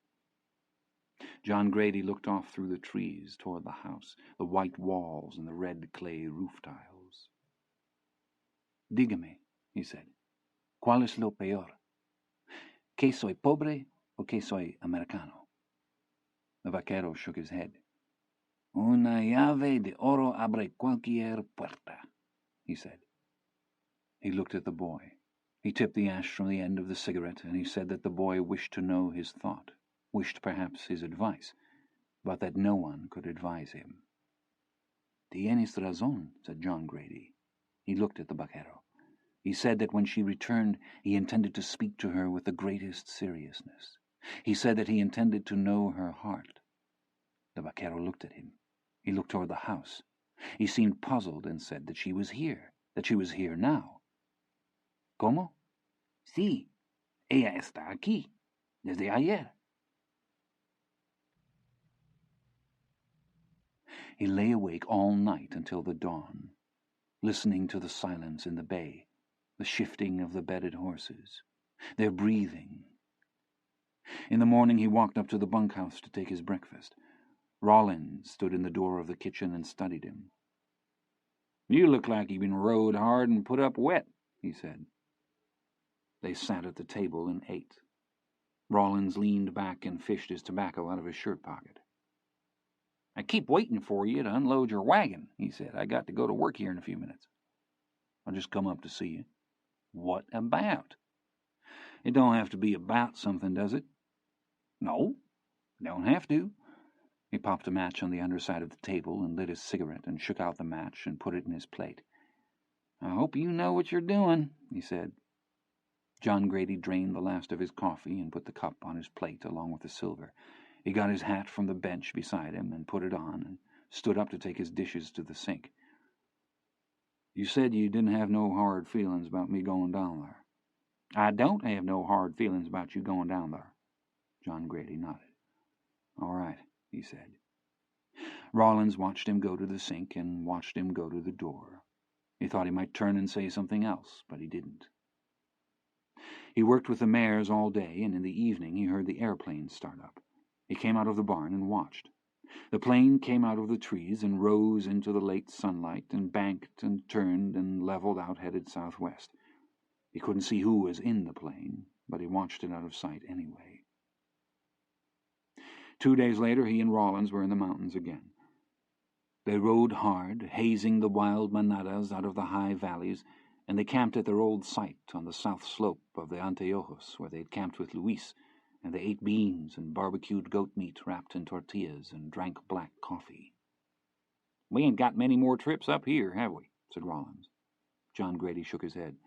John Grady looked off through the trees toward the house, the white walls and the red clay roof tiles. Dígame, he said, ¿cuál es lo peor? ¿Que soy pobre o que soy americano? The vaquero shook his head. Una llave de oro abre cualquier puerta, he said. He looked at the boy. He tipped the ash from the end of the cigarette, and he said that the boy wished to know his thought, wished perhaps his advice, but that no one could advise him. Tienes razón, said John Grady. He looked at the vaquero. He said that when she returned, he intended to speak to her with the greatest seriousness. He said that he intended to know her heart. The vaquero looked at him. He looked toward the house. He seemed puzzled and said that she was here now. ¿Cómo? Sí, ella está aquí, desde ayer. He lay awake all night until the dawn, listening to the silence in the bay, the shifting of the bedded horses, their breathing. In the morning he walked up to the bunkhouse to take his breakfast. Rollins stood in the door of the kitchen and studied him. "You look like you've been rode hard and put up wet," he said. They sat at the table and ate. Rollins leaned back and fished his tobacco out of his shirt pocket. "I keep waiting for you to unload your wagon," he said. "I got to go to work here in a few minutes." "I'll just come up to see you." "What about?" "It don't have to be about something, does it?" "No, it don't have to." He popped a match on the underside of the table and lit his cigarette and shook out the match and put it in his plate. "I hope you know what you're doing," he said. John Grady drained the last of his coffee and put the cup on his plate along with the silver. He got his hat from the bench beside him and put it on and stood up to take his dishes to the sink. "You said you didn't have no hard feelings about me going down there." "I don't have no hard feelings about you going down there." John Grady nodded. "All right," he said. Rollins watched him go to the sink and watched him go to the door. He thought he might turn and say something else, but he didn't. He worked with the mares all day, and in the evening he heard the airplane start up. He came out of the barn and watched. The plane came out of the trees and rose into the late sunlight and banked and turned and leveled out, headed southwest. He couldn't see who was in the plane, but he watched it out of sight anyway. 2 days later he and Rollins were in the mountains again. They rode hard, hazing the wild manadas out of the high valleys, and they camped at their old site on the south slope of the Anteojos, where they'd camped with Luis, and they ate beans and barbecued goat meat wrapped in tortillas and drank black coffee. "We ain't got many more trips up here, have we?" said Rollins. John Grady shook his head.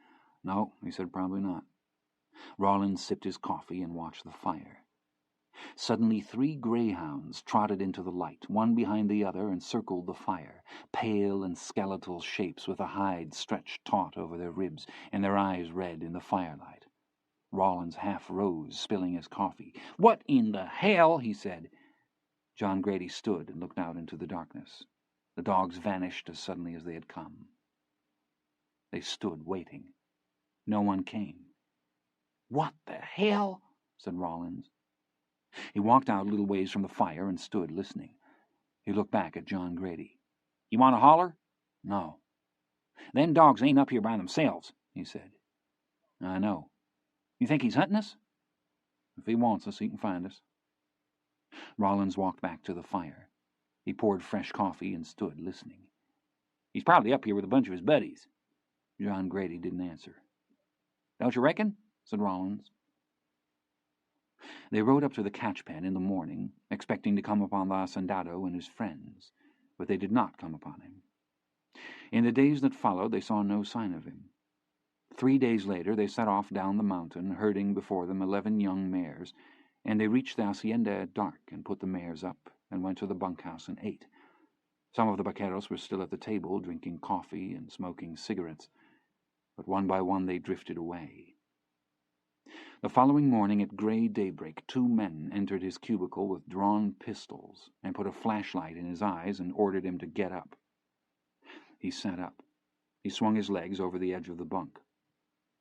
"No," he said, "probably not." Rollins sipped his coffee and watched the fire. Suddenly 3 greyhounds trotted into the light, one behind the other, and circled the fire, pale and skeletal shapes with the hide stretched taut over their ribs and their eyes red in the firelight. Rollins half rose, spilling his coffee. "What in the hell?" he said. John Grady stood and looked out into the darkness. The dogs vanished as suddenly as they had come. They stood waiting. No one came. "What the hell?" said Rollins. He walked out a little ways from the fire and stood listening. He looked back at John Grady. "You want to holler?" "No." "Them dogs ain't up here by themselves," he said. "I know." "You think he's hunting us?" "If he wants us, he can find us." Rollins walked back to the fire. He poured fresh coffee and stood listening. "He's probably up here with a bunch of his buddies." John Grady didn't answer. "Don't you reckon?" said Rollins. They rode up to the catch-pen in the morning, expecting to come upon the hacendado and his friends, but they did not come upon him. In the days that followed, they saw no sign of him. 3 days later, they set off down the mountain, herding before them 11 young mares, and they reached the hacienda at dark and put the mares up and went to the bunkhouse and ate. Some of the vaqueros were still at the table, drinking coffee and smoking cigarettes, but one by one they drifted away. The following morning at gray daybreak, 2 men entered his cubicle with drawn pistols and put a flashlight in his eyes and ordered him to get up. He sat up. He swung his legs over the edge of the bunk.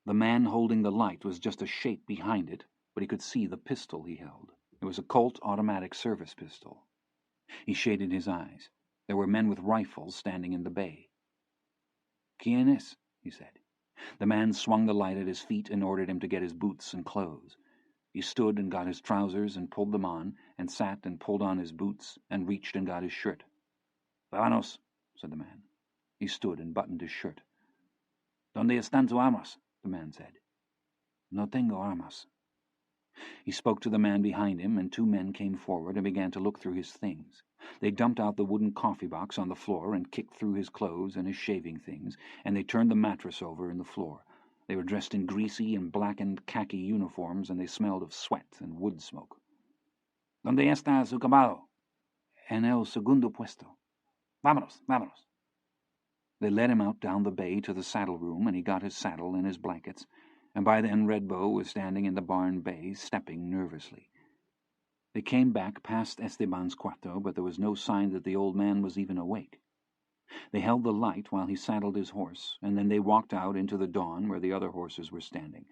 The man holding the light was just a shape behind it, but he could see the pistol he held. It was a Colt automatic service pistol. He shaded his eyes. There were men with rifles standing in the bay. "¿Quién es?" he said. The man swung the light at his feet and ordered him to get his boots and clothes. He stood and got his trousers and pulled them on, and sat and pulled on his boots, and reached and got his shirt. "Vámonos," said the man. He stood and buttoned his shirt. "¿Dónde están tus armas?" the man said. "No tengo armas." He spoke to the man behind him, and 2 men came forward and began to look through his things. They dumped out the wooden coffee box on the floor and kicked through his clothes and his shaving things, and they turned the mattress over in the floor. They were dressed in greasy and blackened khaki uniforms, and they smelled of sweat and wood smoke. ¿Dónde está su caballo? En el segundo puesto. Vámonos, vámonos. They led him out down the bay to the saddle room, and he got his saddle and his blankets, and by then Red Bow was standing in the barn bay, stepping nervously. They came back past Esteban's cuarto, but there was no sign that the old man was even awake. They held the light while he saddled his horse, and then they walked out into the dawn where the other horses were standing.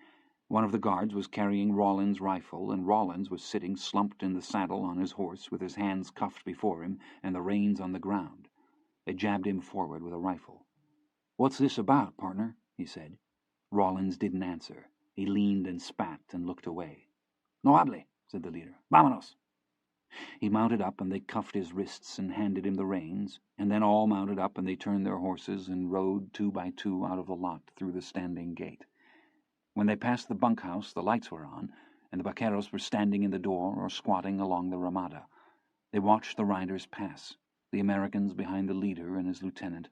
One of the guards was carrying Rawlins' rifle, and Rawlins was sitting slumped in the saddle on his horse with his hands cuffed before him and the reins on the ground. They jabbed him forward with a rifle. "What's this about, partner?" he said. Rawlins didn't answer. He leaned and spat and looked away. "No hable," said the leader. "Vámonos." He mounted up, and they cuffed his wrists and handed him the reins, and then all mounted up, and they turned their horses and rode 2 by 2 out of the lot through the standing gate. When they passed the bunkhouse, the lights were on, and the vaqueros were standing in the door or squatting along the ramada. They watched the riders pass, the Americans behind the leader and his lieutenant,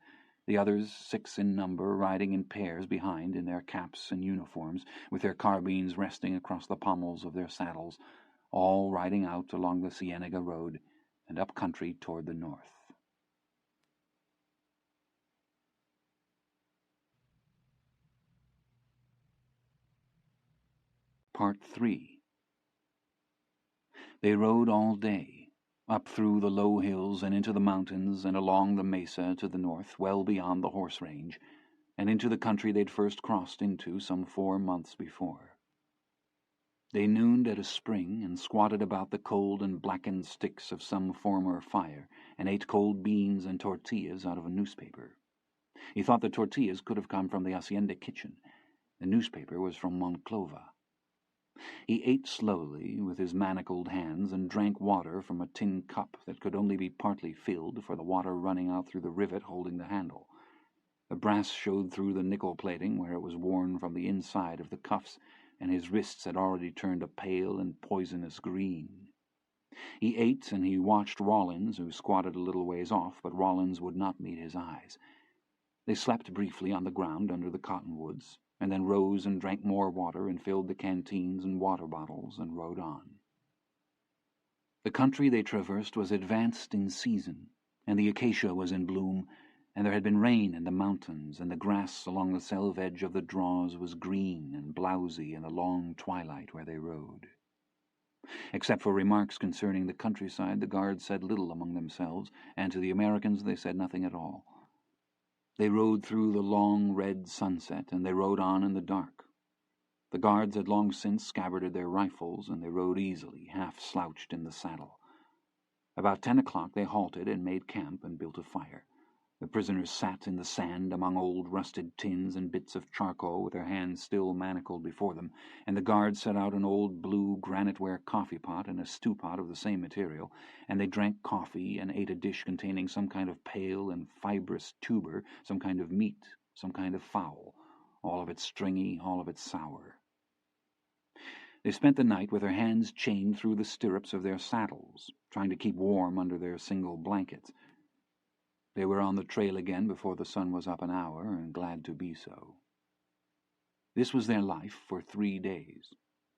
the others, 6 in number, riding in pairs behind in their caps and uniforms, with their carbines resting across the pommels of their saddles, all riding out along the Cienega road and up country toward the north. Part 3. They rode all day, up through the low hills and into the mountains and along the mesa to the north, well beyond the horse range, and into the country they'd first crossed into some 4 months before. They nooned at a spring and squatted about the cold and blackened sticks of some former fire and ate cold beans and tortillas out of a newspaper. He thought the tortillas could have come from the hacienda kitchen. The newspaper was from Monclova. He ate slowly with his manacled hands and drank water from a tin cup that could only be partly filled for the water running out through the rivet holding the handle. The brass showed through the nickel plating where it was worn from the inside of the cuffs, and his wrists had already turned a pale and poisonous green. He ate, and he watched Rawlins, who squatted a little ways off, but Rawlins would not meet his eyes. They slept briefly on the ground under the cottonwoods, and then rose and drank more water and filled the canteens and water bottles and rode on. The country they traversed was advanced in season, and the acacia was in bloom, and there had been rain in the mountains, and the grass along the selve edge of the draws was green and blousy in the long twilight where they rode. Except for remarks concerning the countryside, the guards said little among themselves, and to the Americans they said nothing at all. They rode through the long red sunset, and they rode on in the dark. The guards had long since scabbarded their rifles, and they rode easily, half slouched in the saddle. About 10 o'clock they halted and made camp and built a fire. The prisoners sat in the sand among old rusted tins and bits of charcoal with their hands still manacled before them, and the guards set out an old blue granite-ware coffee pot and a stew-pot of the same material, and they drank coffee and ate a dish containing some kind of pale and fibrous tuber, some kind of meat, some kind of fowl, all of it stringy, all of it sour. They spent the night with their hands chained through the stirrups of their saddles, trying to keep warm under their single blankets. They were on the trail again before the sun was up an hour, and glad to be so. This was their life for 3 days.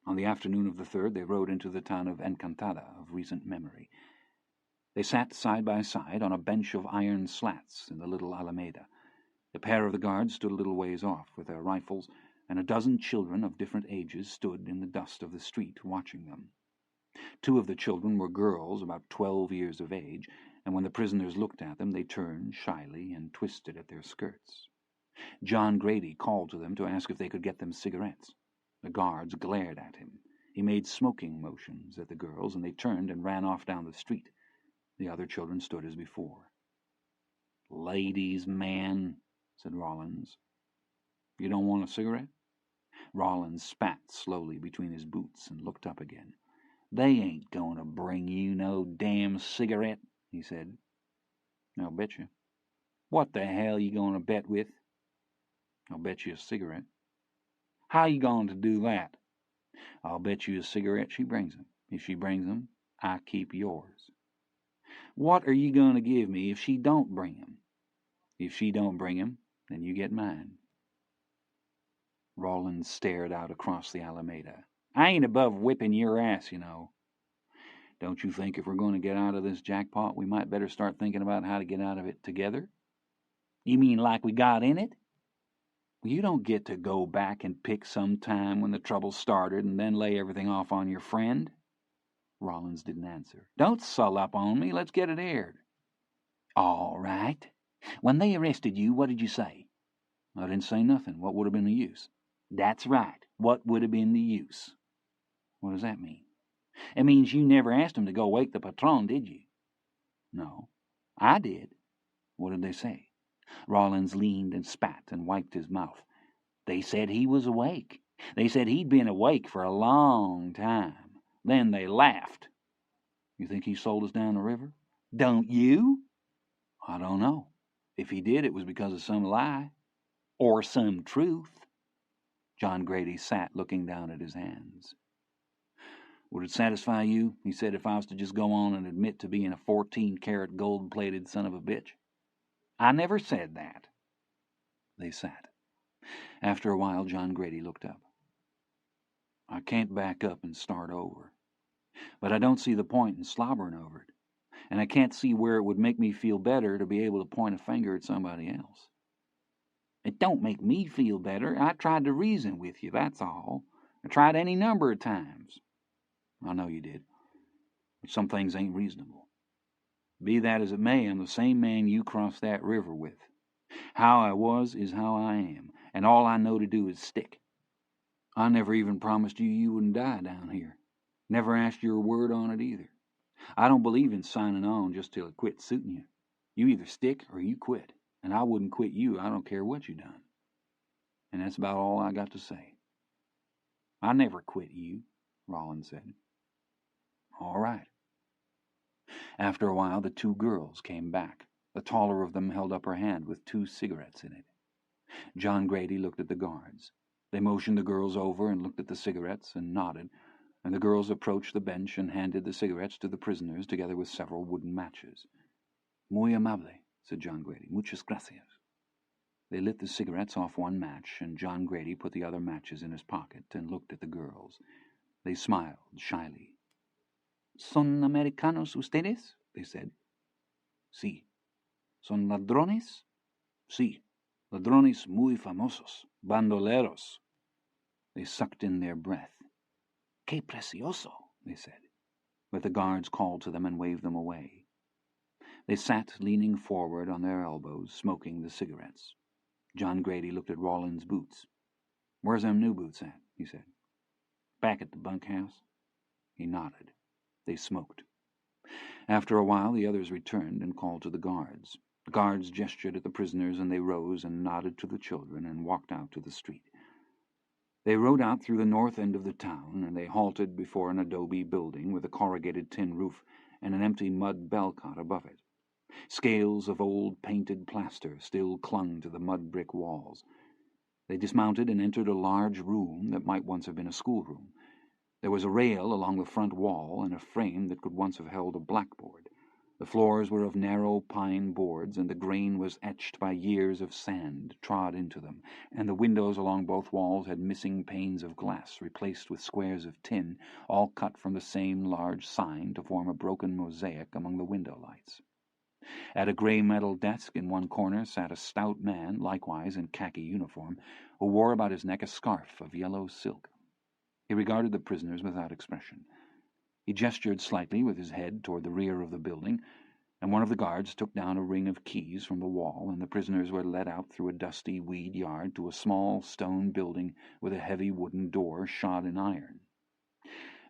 On the afternoon of the 3rd they rode into the town of Encantada of recent memory. They sat side by side on a bench of iron slats in the little alameda. A pair of the guards stood a little ways off with their rifles, and a dozen children of different ages stood in the dust of the street watching them. 2 of the children were girls about 12 years of age, and when the prisoners looked at them they turned shyly and twisted at their skirts. John Grady called to them to ask if they could get them cigarettes. The guards glared at him. He made smoking motions at the girls, and they turned and ran off down the street. The other children stood as before. "Ladies, man," said Rawlins. "You don't want a cigarette?" Rawlins spat slowly between his boots and looked up again. "They ain't going to bring you no damn cigarette," he said. "I'll bet you." "What the hell you going to bet with?" "I'll bet you a cigarette." "How you going to do that?" I'll bet you a cigarette she brings 'em. If she brings 'em, I keep yours. What are you going to give me if she don't bring 'em? If she don't bring 'em, then you get mine. Rawlins stared out across the Alameda. I ain't above whipping your ass, you know. Don't you think if we're going to get out of this jackpot, we might better start thinking about how to get out of it together? You mean like we got in it? You don't get to go back and pick some time when the trouble started and then lay everything off on your friend. Rawlins didn't answer. Don't sull up on me. Let's get it aired. All right. When they arrested you, what did you say? I didn't say nothing. What would have been the use? That's right. What would have been the use? What does that mean? It means you never asked him to go wake the patron, did you? No. I did. What did they say? Rawlins leaned and spat and wiped his mouth. They said he was awake. They said he'd been awake for a long time. Then they laughed. You think he sold us down the river? Don't you? I don't know. If he did, it was because of some lie. Or some truth. John Grady sat looking down at his hands. Would it satisfy you, he said, if I was to just go on and admit to being a 14-karat gold-plated son of a bitch? I never said that. They sat. After a while, John Grady looked up. I can't back up and start over. But I don't see the point in slobbering over it. And I can't see where it would make me feel better to be able to point a finger at somebody else. It don't make me feel better. I tried to reason with you, that's all. I tried any number of times. I know you did. But some things ain't reasonable. Be that as it may, I'm the same man you crossed that river with. How I was is how I am, and all I know to do is stick. I never even promised you wouldn't die down here. Never asked your word on it either. I don't believe in signing on just till it quits suiting you. You either stick or you quit, and I wouldn't quit you. I don't care what you done. And that's about all I got to say. I never quit you, Rawlins said. All right. After a while, the two girls came back. The taller of them held up her hand with 2 cigarettes in it. John Grady looked at the guards. They motioned the girls over and looked at the cigarettes and nodded, and the girls approached the bench and handed the cigarettes to the prisoners together with several wooden matches. Muy amable, said John Grady. Muchas gracias. They lit the cigarettes off one match, and John Grady put the other matches in his pocket and looked at the girls. They smiled shyly. Son americanos ustedes? They said. Sí. Son ladrones? Sí. Ladrones muy famosos. Bandoleros. They sucked in their breath. Que precioso, they said. But the guards called to them and waved them away. They sat leaning forward on their elbows, smoking the cigarettes. John Grady looked at Rawlins' boots. Where's them new boots at? He said. Back at the bunkhouse. He nodded. They smoked. After a while, the others returned and called to the guards. The guards gestured at the prisoners, and they rose and nodded to the children and walked out to the street. They rode out through the north end of the town, and they halted before an adobe building with a corrugated tin roof and an empty mud bell-cot above it. Scales of old painted plaster still clung to the mud brick walls. They dismounted and entered a large room that might once have been a schoolroom. There was a rail along the front wall and a frame that could once have held a blackboard. The floors were of narrow pine boards, and the grain was etched by years of sand trod into them, and the windows along both walls had missing panes of glass replaced with squares of tin, all cut from the same large sign to form a broken mosaic among the window lights. At a gray metal desk in one corner sat a stout man, likewise in khaki uniform, who wore about his neck a scarf of yellow silk. He regarded the prisoners without expression. He gestured slightly with his head toward the rear of the building, and one of the guards took down a ring of keys from the wall, and the prisoners were led out through a dusty weed yard to a small stone building with a heavy wooden door shod in iron.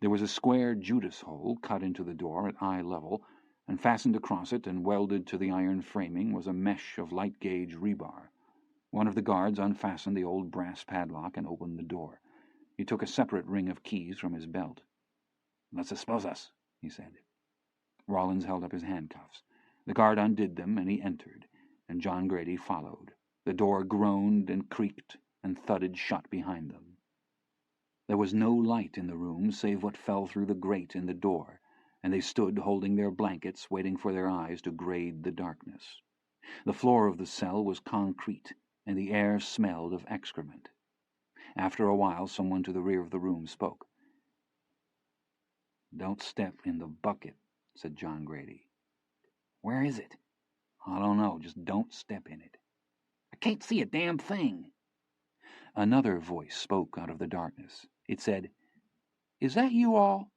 There was a square Judas hole cut into the door at eye level, and fastened across it and welded to the iron framing was a mesh of light-gauge rebar. One of the guards unfastened the old brass padlock and opened the door. He took a separate ring of keys from his belt. "Las esposas," he said. Rawlins held up his handcuffs. The guard undid them, and he entered, and John Grady followed. The door groaned and creaked and thudded shut behind them. There was no light in the room save what fell through the grate in the door, and they stood holding their blankets, waiting for their eyes to grade the darkness. The floor of the cell was concrete, and the air smelled of excrement. After a while, someone to the rear of the room spoke. "Don't step in the bucket," said John Grady. "Where is it?" "I don't know. Just don't step in it." "I can't see a damn thing." Another voice spoke out of the darkness. It said, "Is that you all?"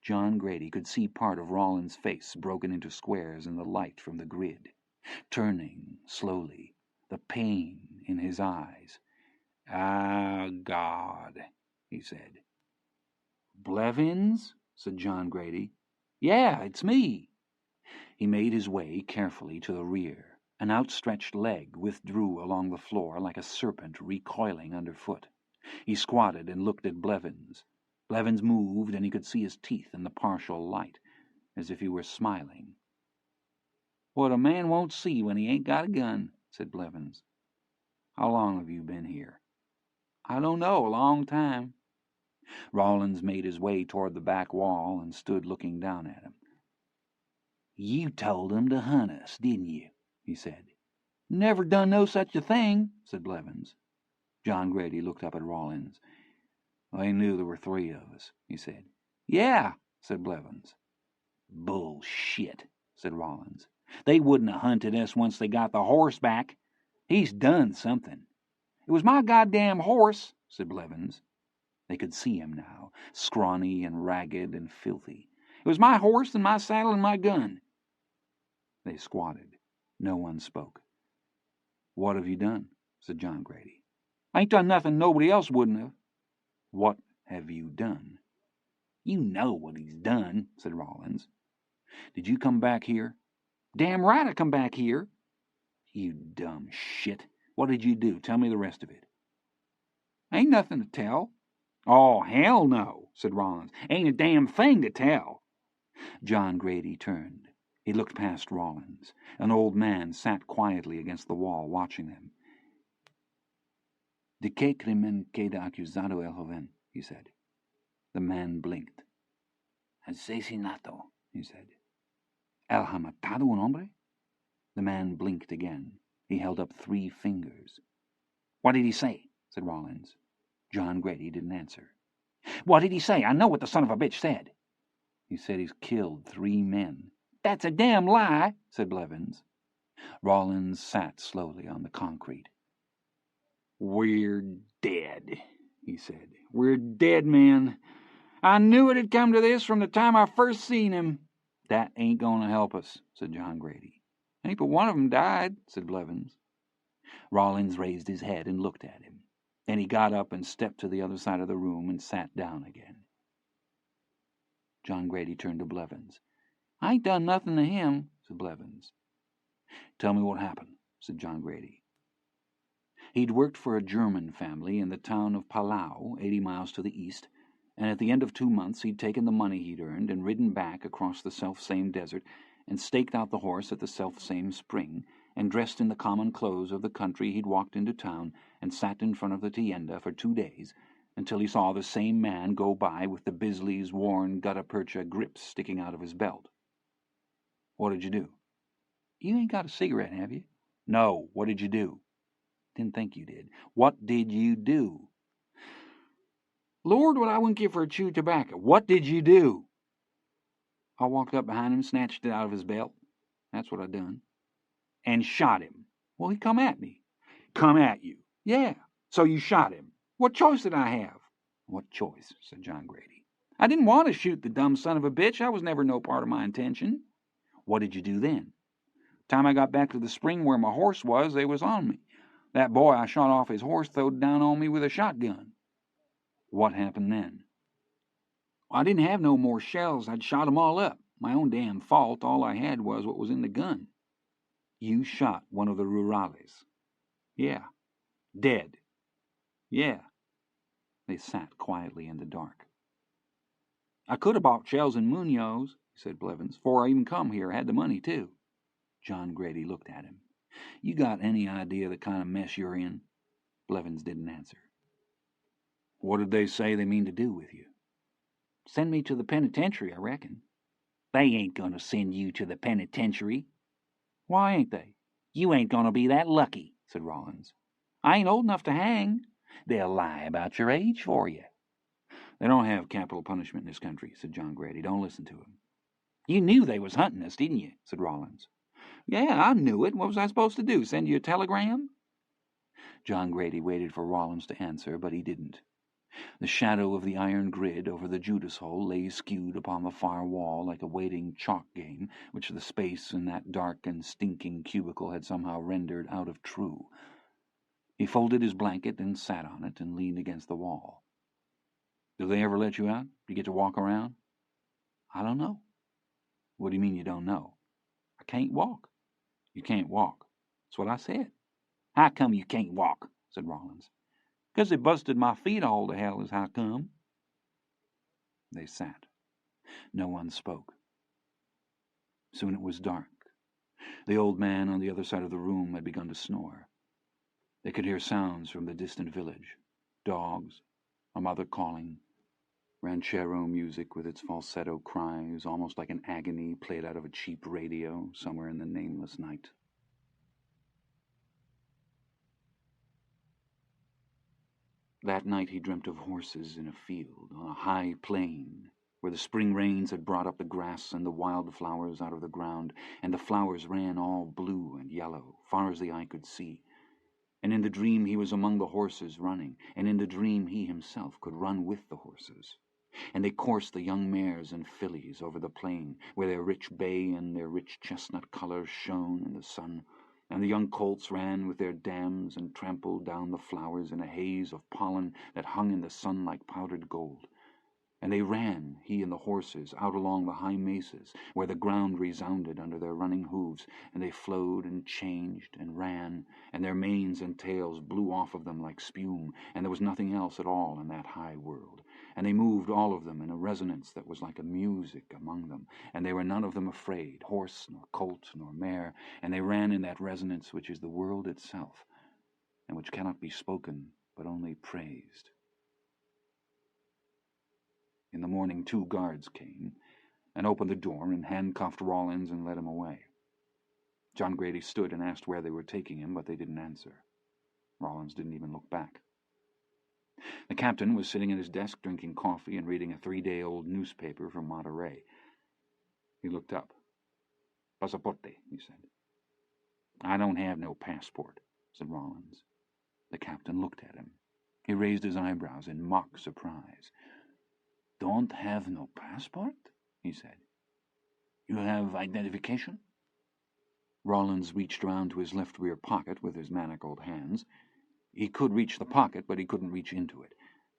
John Grady could see part of Rawlins' face broken into squares in the light from the grid, turning slowly, the pain in his eyes. "Ah, God," he said. "Blevins?" said John Grady. "Yeah, it's me." He made his way carefully to the rear. An outstretched leg withdrew along the floor like a serpent recoiling underfoot. He squatted and looked at Blevins. Blevins moved, and he could see his teeth in the partial light, as if he were smiling. "What a man won't see when he ain't got a gun," said Blevins. "How long have you been here?" "I don't know, a long time." Rawlins made his way toward the back wall and stood looking down at him. "You told 'em to hunt us, didn't you?" he said. "Never done no such a thing," said Blevins. John Grady looked up at Rawlins. "They knew there were 3 of us," he said. "Yeah," said Blevins. "Bullshit," said Rawlins. "They wouldn't have hunted us once they got the horse back. He's done something." "It was my goddamn horse," said Blevins. They could see him now, scrawny and ragged and filthy. "It was my horse and my saddle and my gun." They squatted. No one spoke. "What have you done?" said John Grady. "I ain't done nothing nobody else wouldn't have." "What have you done?" "You know what he's done," said Rawlins. "Did you come back here?" "Damn right I come back here." "You dumb shit. What did you do? Tell me the rest of it." "Ain't nothing to tell." "Oh, hell no," said Rawlins. "Ain't a damn thing to tell." John Grady turned. He looked past Rawlins. An old man sat quietly against the wall, watching them. "De qué crimen queda acusado el joven?" he said. The man blinked. "Asesinato," he said. "Él ha matado un hombre?" The man blinked again. He held up 3 fingers. "What did he say?" said Rawlins. John Grady didn't answer. "What did he say? I know what the son of a bitch said." "He said he's killed 3 men." "That's a damn lie," said Blevins. Rawlins sat slowly on the concrete. "We're dead," he said. "We're dead men. I knew it had come to this from the time I first seen him." "That ain't going to help us," said John Grady. "Ain't but one of 'em died," said Blevins. Rawlins raised his head and looked at him. Then he got up and stepped to the other side of the room and sat down again. John Grady turned to Blevins. "I ain't done nothing to him," said Blevins. "Tell me what happened," said John Grady. He'd worked for a German family in the town of Palau, 80 miles to the east, and at the end of 2 months he'd taken the money he'd earned and ridden back across the self-same desert and staked out the horse at the self-same spring, and dressed in the common clothes of the country he'd walked into town and sat in front of the tienda for 2 days until he saw the same man go by with the Bisley's worn gutta-percha grips sticking out of his belt. "What did you do?" "You ain't got a cigarette, have you?" "No. What did you do?" "Didn't think you did." "What did you do?" "Lord, what I wouldn't give for a chew of tobacco." "What did you do?" "I walked up behind him, snatched it out of his belt. That's what I done." "And shot him?" "Well, he come at me." "Come at you?" "Yeah." "So you shot him?" "What choice did I have?" "What choice?" said John Grady. "I didn't want to shoot the dumb son of a bitch. I was never no part of my intention." "What did you do then?" "Time I got back to the spring where my horse was, they was on me. That boy I shot off his horse throwed down on me with a shotgun." "What happened then?" "I didn't have no more shells. I'd shot 'em all up. My own damn fault. All I had was what was in the gun." "You shot one of the rurales?" "Yeah." "Dead?" "Yeah." They sat quietly in the dark. "I could have bought shells in Munoz," said Blevins, "'fore I even come here. I had the money, too." John Grady looked at him. "You got any idea the kind of mess you're in?" Blevins didn't answer. What did they say they mean to do with you? Send me to the penitentiary, I reckon. They ain't gonna send you to the penitentiary. Why ain't they? You ain't gonna be that lucky, said Rollins. I ain't old enough to hang. They'll lie about your age for you. They don't have capital punishment in this country, said John Grady. Don't listen to him. You knew they was hunting us, didn't you? Said Rollins. Yeah, I knew it. What was I supposed to do, send you a telegram? John Grady waited for Rollins to answer, but he didn't. The shadow of the iron grid over the Judas hole lay skewed upon the far wall like a waiting chalk game, which the space in that dark and stinking cubicle had somehow rendered out of true. He folded his blanket and sat on it and leaned against the wall. Do they ever let you out? You get to walk around? I don't know. What do you mean you don't know? I can't walk. You can't walk. That's what I said. How come you can't walk? Said Rollins. 'Cause they busted my feet all to hell is how come. They sat. No one spoke. Soon it was dark. The old man on the other side of the room had begun to snore. They could hear sounds from the distant village. Dogs, a mother calling, ranchero music with its falsetto cries, almost like an agony played out of a cheap radio somewhere in the nameless night. That night he dreamt of horses in a field, on a high plain, where the spring rains had brought up the grass and the wild flowers out of the ground, and the flowers ran all blue and yellow, far as the eye could see. And in the dream he was among the horses running, and in the dream he himself could run with the horses. And they coursed the young mares and fillies over the plain, where their rich bay and their rich chestnut colours shone in the sun, and the young colts ran with their dams and trampled down the flowers in a haze of pollen that hung in the sun like powdered gold. And they ran, he and the horses, out along the high mesas, where the ground resounded under their running hoofs, and they flowed and changed and ran, and their manes and tails blew off of them like spume, and there was nothing else at all in that high world. And they moved all of them in a resonance that was like a music among them, and they were none of them afraid, horse nor colt nor mare, and they ran in that resonance which is the world itself, and which cannot be spoken but only praised. In the morning 2 guards came and opened the door and handcuffed Rollins and led him away. John Grady stood and asked where they were taking him, but they didn't answer. Rollins didn't even look back. The captain was sitting at his desk drinking coffee and reading a 3-day-old newspaper from Monterey. He looked up. "Pasaporte," he said. "I don't have no passport," said Rollins. The captain looked at him. He raised his eyebrows in mock surprise. "Don't have no passport?" he said. "You have identification?" Rollins reached around to his left rear pocket with his manacled hands. He could reach the pocket, but he couldn't reach into it.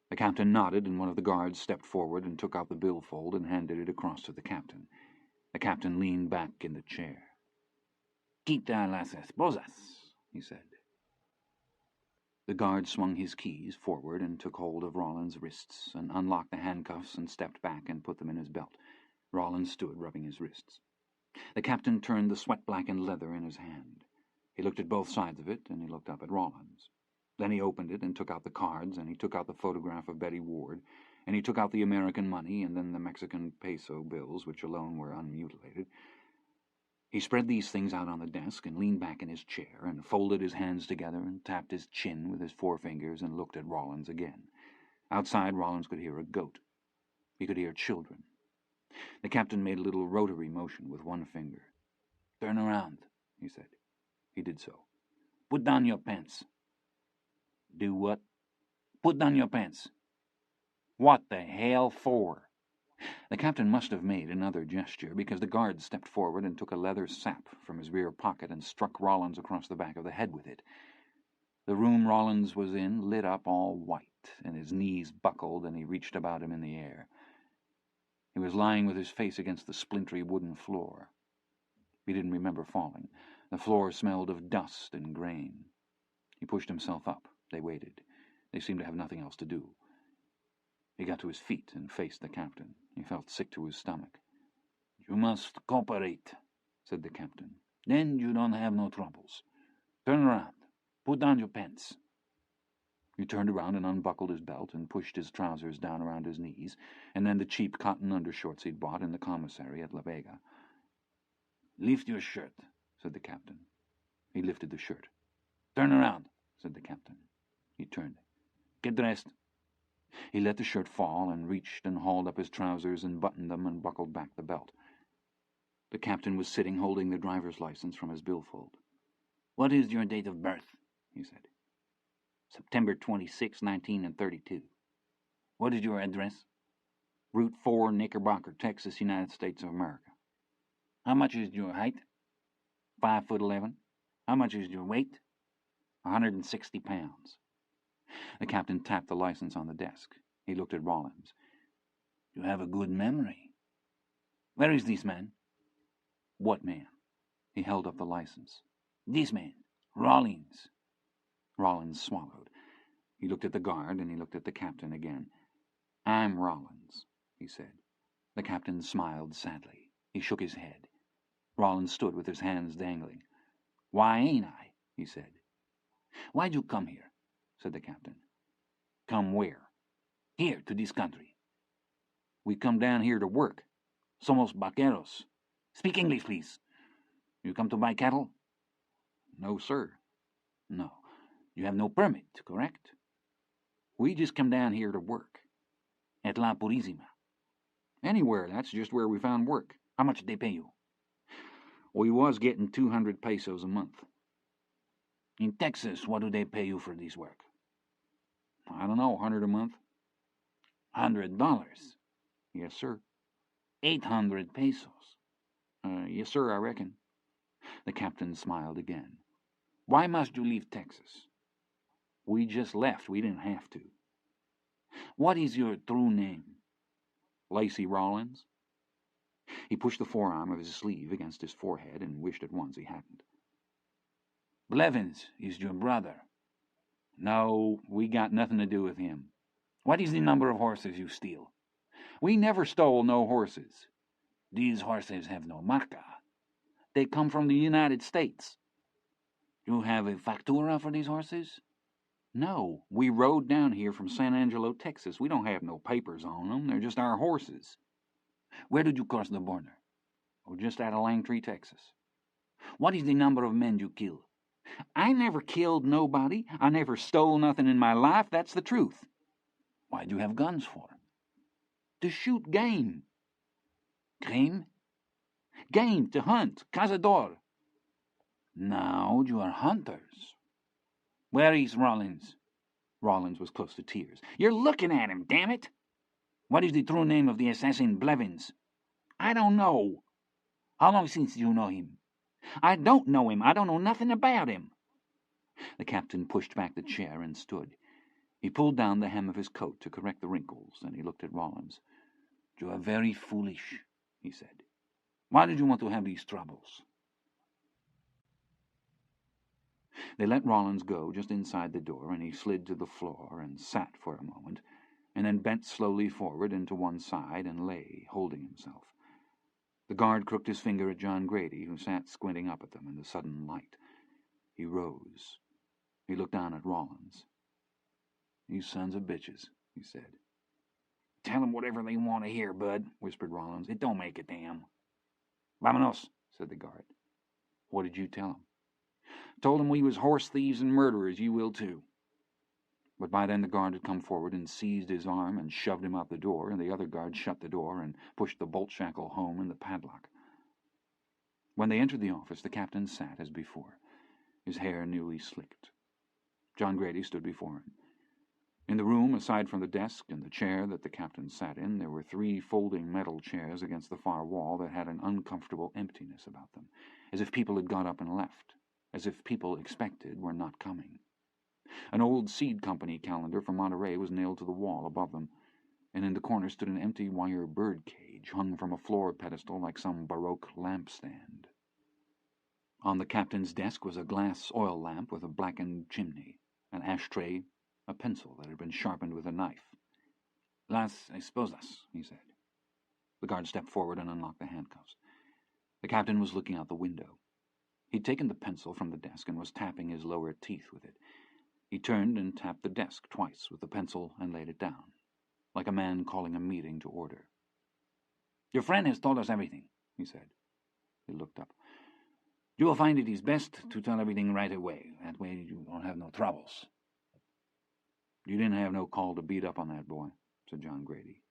The captain nodded, and one of the guards stepped forward and took out the billfold and handed it across to the captain. The captain leaned back in the chair. "Quita las esposas," he said. The guard swung his keys forward and took hold of Rollins' wrists and unlocked the handcuffs and stepped back and put them in his belt. Rollins stood, rubbing his wrists. The captain turned the sweat-blackened leather in his hand. He looked at both sides of it, and he looked up at Rollins. Then he opened it and took out the cards, and he took out the photograph of Betty Ward, and he took out the American money and then the Mexican peso bills, which alone were unmutilated. He spread these things out on the desk and leaned back in his chair and folded his hands together and tapped his chin with his forefingers and looked at Rollins again. Outside, Rollins could hear a goat. He could hear children. The captain made a little rotary motion with one finger. "Turn around," he said. He did so. "Put down your pants." "Do what?" "Put down your pants." "What the hell for?" The captain must have made another gesture, because the guard stepped forward and took a leather sap from his rear pocket and struck Rollins across the back of the head with it. The room Rollins was in lit up all white, and his knees buckled, and he reached about him in the air. He was lying with his face against the splintery wooden floor. He didn't remember falling. The floor smelled of dust and grain. He pushed himself up. They waited. They seemed to have nothing else to do. He got to his feet and faced the captain. He felt sick to his stomach. "You must cooperate," said the captain. "Then you don't have no troubles. Turn around. Put down your pants." He turned around and unbuckled his belt and pushed his trousers down around his knees, and then the cheap cotton undershorts he'd bought in the commissary at La Vega. "Lift your shirt," said the captain. He lifted the shirt. "Turn around," said the captain. He turned. "Get dressed." He let the shirt fall and reached and hauled up his trousers and buttoned them and buckled back the belt. The captain was sitting holding the driver's license from his billfold. "What is your date of birth?" he said. "September 26, 1932. What is your address?" "Route 4, Knickerbocker, Texas, United States of America." "How much is your height?" 5'11". "How much is your weight?" 160 pounds. The captain tapped the license on the desk. He looked at Rollins. "You have a good memory. Where is this man?" "What man?" He held up the license. "This man. Rollins." Rollins swallowed. He looked at the guard, and he looked at the captain again. "I'm Rollins," he said. The captain smiled sadly. He shook his head. Rollins stood with his hands dangling. "Why ain't I?" he said. "Why'd you come here?" said the captain. "Come where?" "Here, to this country." "We come down here to work. Somos vaqueros." "Speak English, please." "You come to buy cattle?" "No, sir." "No. You have no permit, correct?" "We just come down here to work." "At La Purísima?" "Anywhere. That's just where we found work." "How much did they pay you?" "We was getting 200 pesos a month." "In Texas, what do they pay you for this work?" "I don't know, 100 a month." $100? "Yes, sir." 800 pesos. Yes, sir, I reckon. The captain smiled again. "Why must you leave Texas?" "We just left. We didn't have to." "What is your true name?" "Lacey Rollins." He pushed the forearm of his sleeve against his forehead and wished at once he hadn't. "Blevins is your brother." "No, we got nothing to do with him." "What is the number of horses you steal?" "We never stole no horses." "These horses have no marca." "They come from the United States." "You have a factura for these horses?" "No, we rode down here from San Angelo, Texas. We don't have no papers on them. They're just our horses." "Where did you cross the border?" "Oh, just out of Langtree, Texas." "What is the number of men you killed?" "I never killed nobody. I never stole nothing in my life. That's the truth." "Why'd you have guns for?" "To shoot game." "Game?" "Game, to hunt. Cazador." "Now you are hunters." "Where is Rollins?" Rollins was close to tears. "You're looking at him, damn it!" "What is the true name of the assassin Blevins?" "I don't know." "How long since you know him?" "I don't know him. I don't know nothing about him." The captain pushed back the chair and stood. He pulled down the hem of his coat to correct the wrinkles, and he looked at Rollins. "You are very foolish," he said. "Why did you want to have these troubles?" They let Rollins go just inside the door, and he slid to the floor and sat for a moment, and then bent slowly forward and to one side and lay, holding himself. The guard crooked his finger at John Grady, who sat squinting up at them in the sudden light. He rose. He looked down at Rollins. "These sons of bitches," he said. "Tell them whatever they want to hear, Bud," whispered Rollins. "It don't make a damn." "Vamonos," said the guard. "What did you tell him?" "Told him we was horse thieves and murderers. You will, too." But by then the guard had come forward and seized his arm and shoved him out the door, and the other guard shut the door and pushed the bolt shackle home in the padlock. When they entered the office, the captain sat as before, his hair newly slicked. John Grady stood before him. In the room, aside from the desk and the chair that the captain sat in, there were 3 folding metal chairs against the far wall that had an uncomfortable emptiness about them, as if people had got up and left, as if people expected were not coming. An old seed company calendar from Monterey was nailed to the wall above them, and in the corner stood an empty wire bird cage hung from a floor pedestal like some Baroque lampstand. On the captain's desk was a glass oil lamp with a blackened chimney, an ashtray, a pencil that had been sharpened with a knife. "Las esposas," he said. The guard stepped forward and unlocked the handcuffs. The captain was looking out the window. He'd taken the pencil from the desk and was tapping his lower teeth with it. He turned and tapped the desk twice with the pencil and laid it down, like a man calling a meeting to order. "Your friend has told us everything," he said. He looked up. "You will find it is best to tell everything right away. That way you won't have no troubles." "You didn't have no call to beat up on that boy," said John Grady.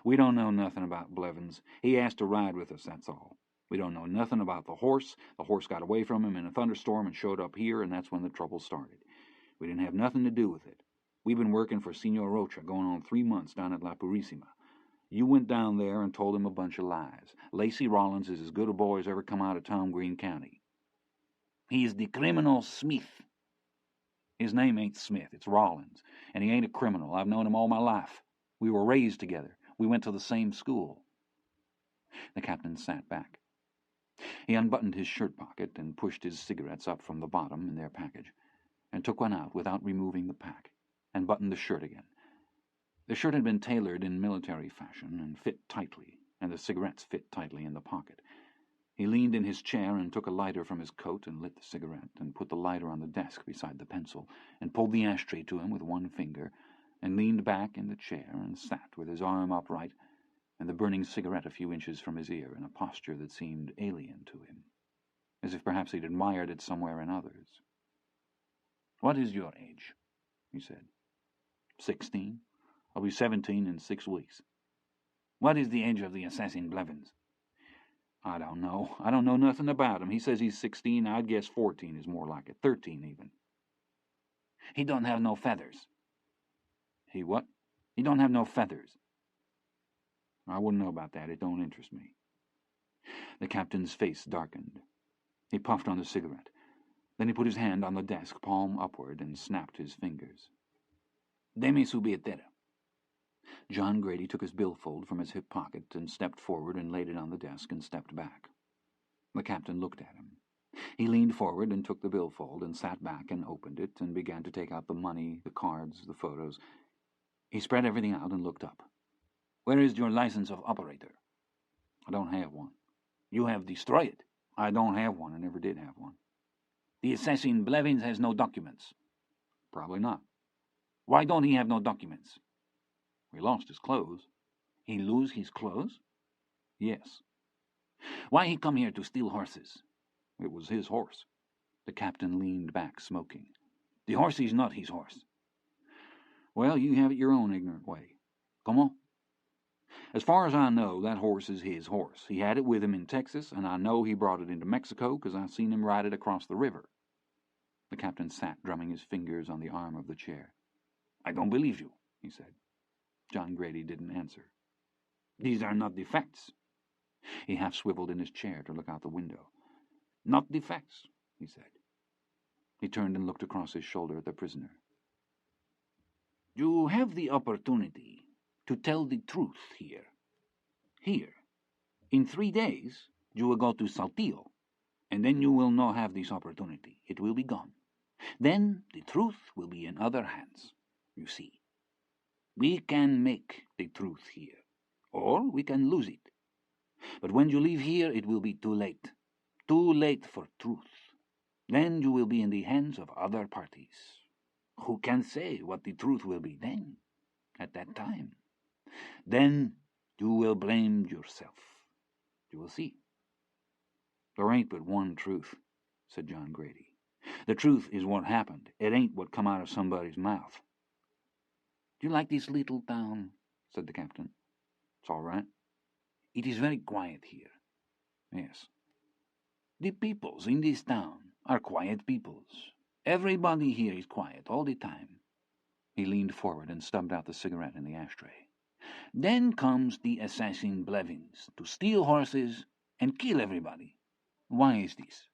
"We don't know nothing about Blevins. He asked to ride with us, that's all. We don't know nothing about the horse. The horse got away from him in a thunderstorm and showed up here, and that's when the trouble started. We didn't have nothing to do with it. We've been working for Senor Rocha going on 3 months down at La Purísima. You went down there and told him a bunch of lies. Lacey Rollins is as good a boy as ever come out of Tom Green County." "He is the criminal Smith." "His name ain't Smith, it's Rollins, and he ain't a criminal. I've known him all my life. We were raised together. We went to the same school." The captain sat back. He unbuttoned his shirt pocket and pushed his cigarettes up from the bottom in their package, and took one out without removing the pack, and buttoned the shirt again. The shirt had been tailored in military fashion and fit tightly, and the cigarettes fit tightly in the pocket. He leaned in his chair and took a lighter from his coat and lit the cigarette, and put the lighter on the desk beside the pencil, and pulled the ashtray to him with one finger, and leaned back in the chair and sat with his arm upright and the burning cigarette a few inches from his ear in a posture that seemed alien to him, as if perhaps he'd admired it somewhere in others. "What is your age?" he said. 16. I'll be 17 in 6 weeks. "What is the age of the assassin Blevins?" "I don't know. I don't know nothing about him. He says he's 16. I'd guess 14 is more like it. 13 even." "He don't have no feathers." "He what?" "He don't have no feathers." "I wouldn't know about that. It don't interest me." The captain's face darkened. He puffed on the cigarette. Then he put his hand on the desk, palm upward, and snapped his fingers. "Deme su billetera." John Grady took his billfold from his hip pocket and stepped forward and laid it on the desk and stepped back. The captain looked at him. He leaned forward and took the billfold and sat back and opened it and began to take out the money, the cards, the photos. He spread everything out and looked up. "Where is your license of operator?" "I don't have one." "You have destroyed it." "I don't have one. I never did have one." "The assassin Blevins has no documents." "Probably not." "Why don't he have no documents?" "He lost his clothes." "He lose his clothes?" "Yes." "Why he come here to steal horses?" "It was his horse." The captain leaned back, smoking. "The horse is not his horse." "Well, you have it your own ignorant way." "Comment?" "As far as I know, that horse is his horse. He had it with him in Texas, and I know he brought it into Mexico because I seen him ride it across the river." The captain sat, drumming his fingers on the arm of the chair. "I don't believe you," he said. John Grady didn't answer. "These are not the facts." He half swiveled in his chair to look out the window. "Not the facts," he said. He turned and looked across his shoulder at the prisoner. "You have the opportunity to tell the truth here. Here. In 3 days, you will go to Saltillo, and then you will not have this opportunity. It will be gone. Then the truth will be in other hands, you see. We can make the truth here, or we can lose it. But when you leave here, it will be too late. Too late for truth. Then you will be in the hands of other parties. Who can say what the truth will be then, at that time? Then you will blame yourself. You will see." "There ain't but one truth," said John Grady. "The truth is what happened. It ain't what come out of somebody's mouth." "Do you like this little town?" said the captain. "It's all right." "It is very quiet here." "Yes." "The peoples in this town are quiet peoples. Everybody here is quiet all the time." He leaned forward and stubbed out the cigarette in the ashtray. "Then comes the assassin Blevins to steal horses and kill everybody. Why is this?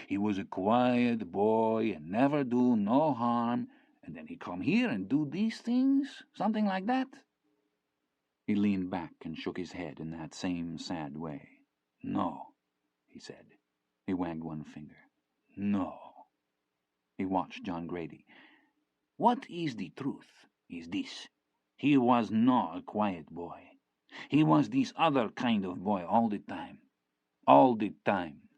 He was a quiet boy and never do no harm, and then he come here and do these things, something like that." He leaned back and shook his head in that same sad way. "No," he said. He wagged one finger. "No." He watched John Grady. "What is the truth is this. He was not a quiet boy. He was this other kind of boy all the time. All the time."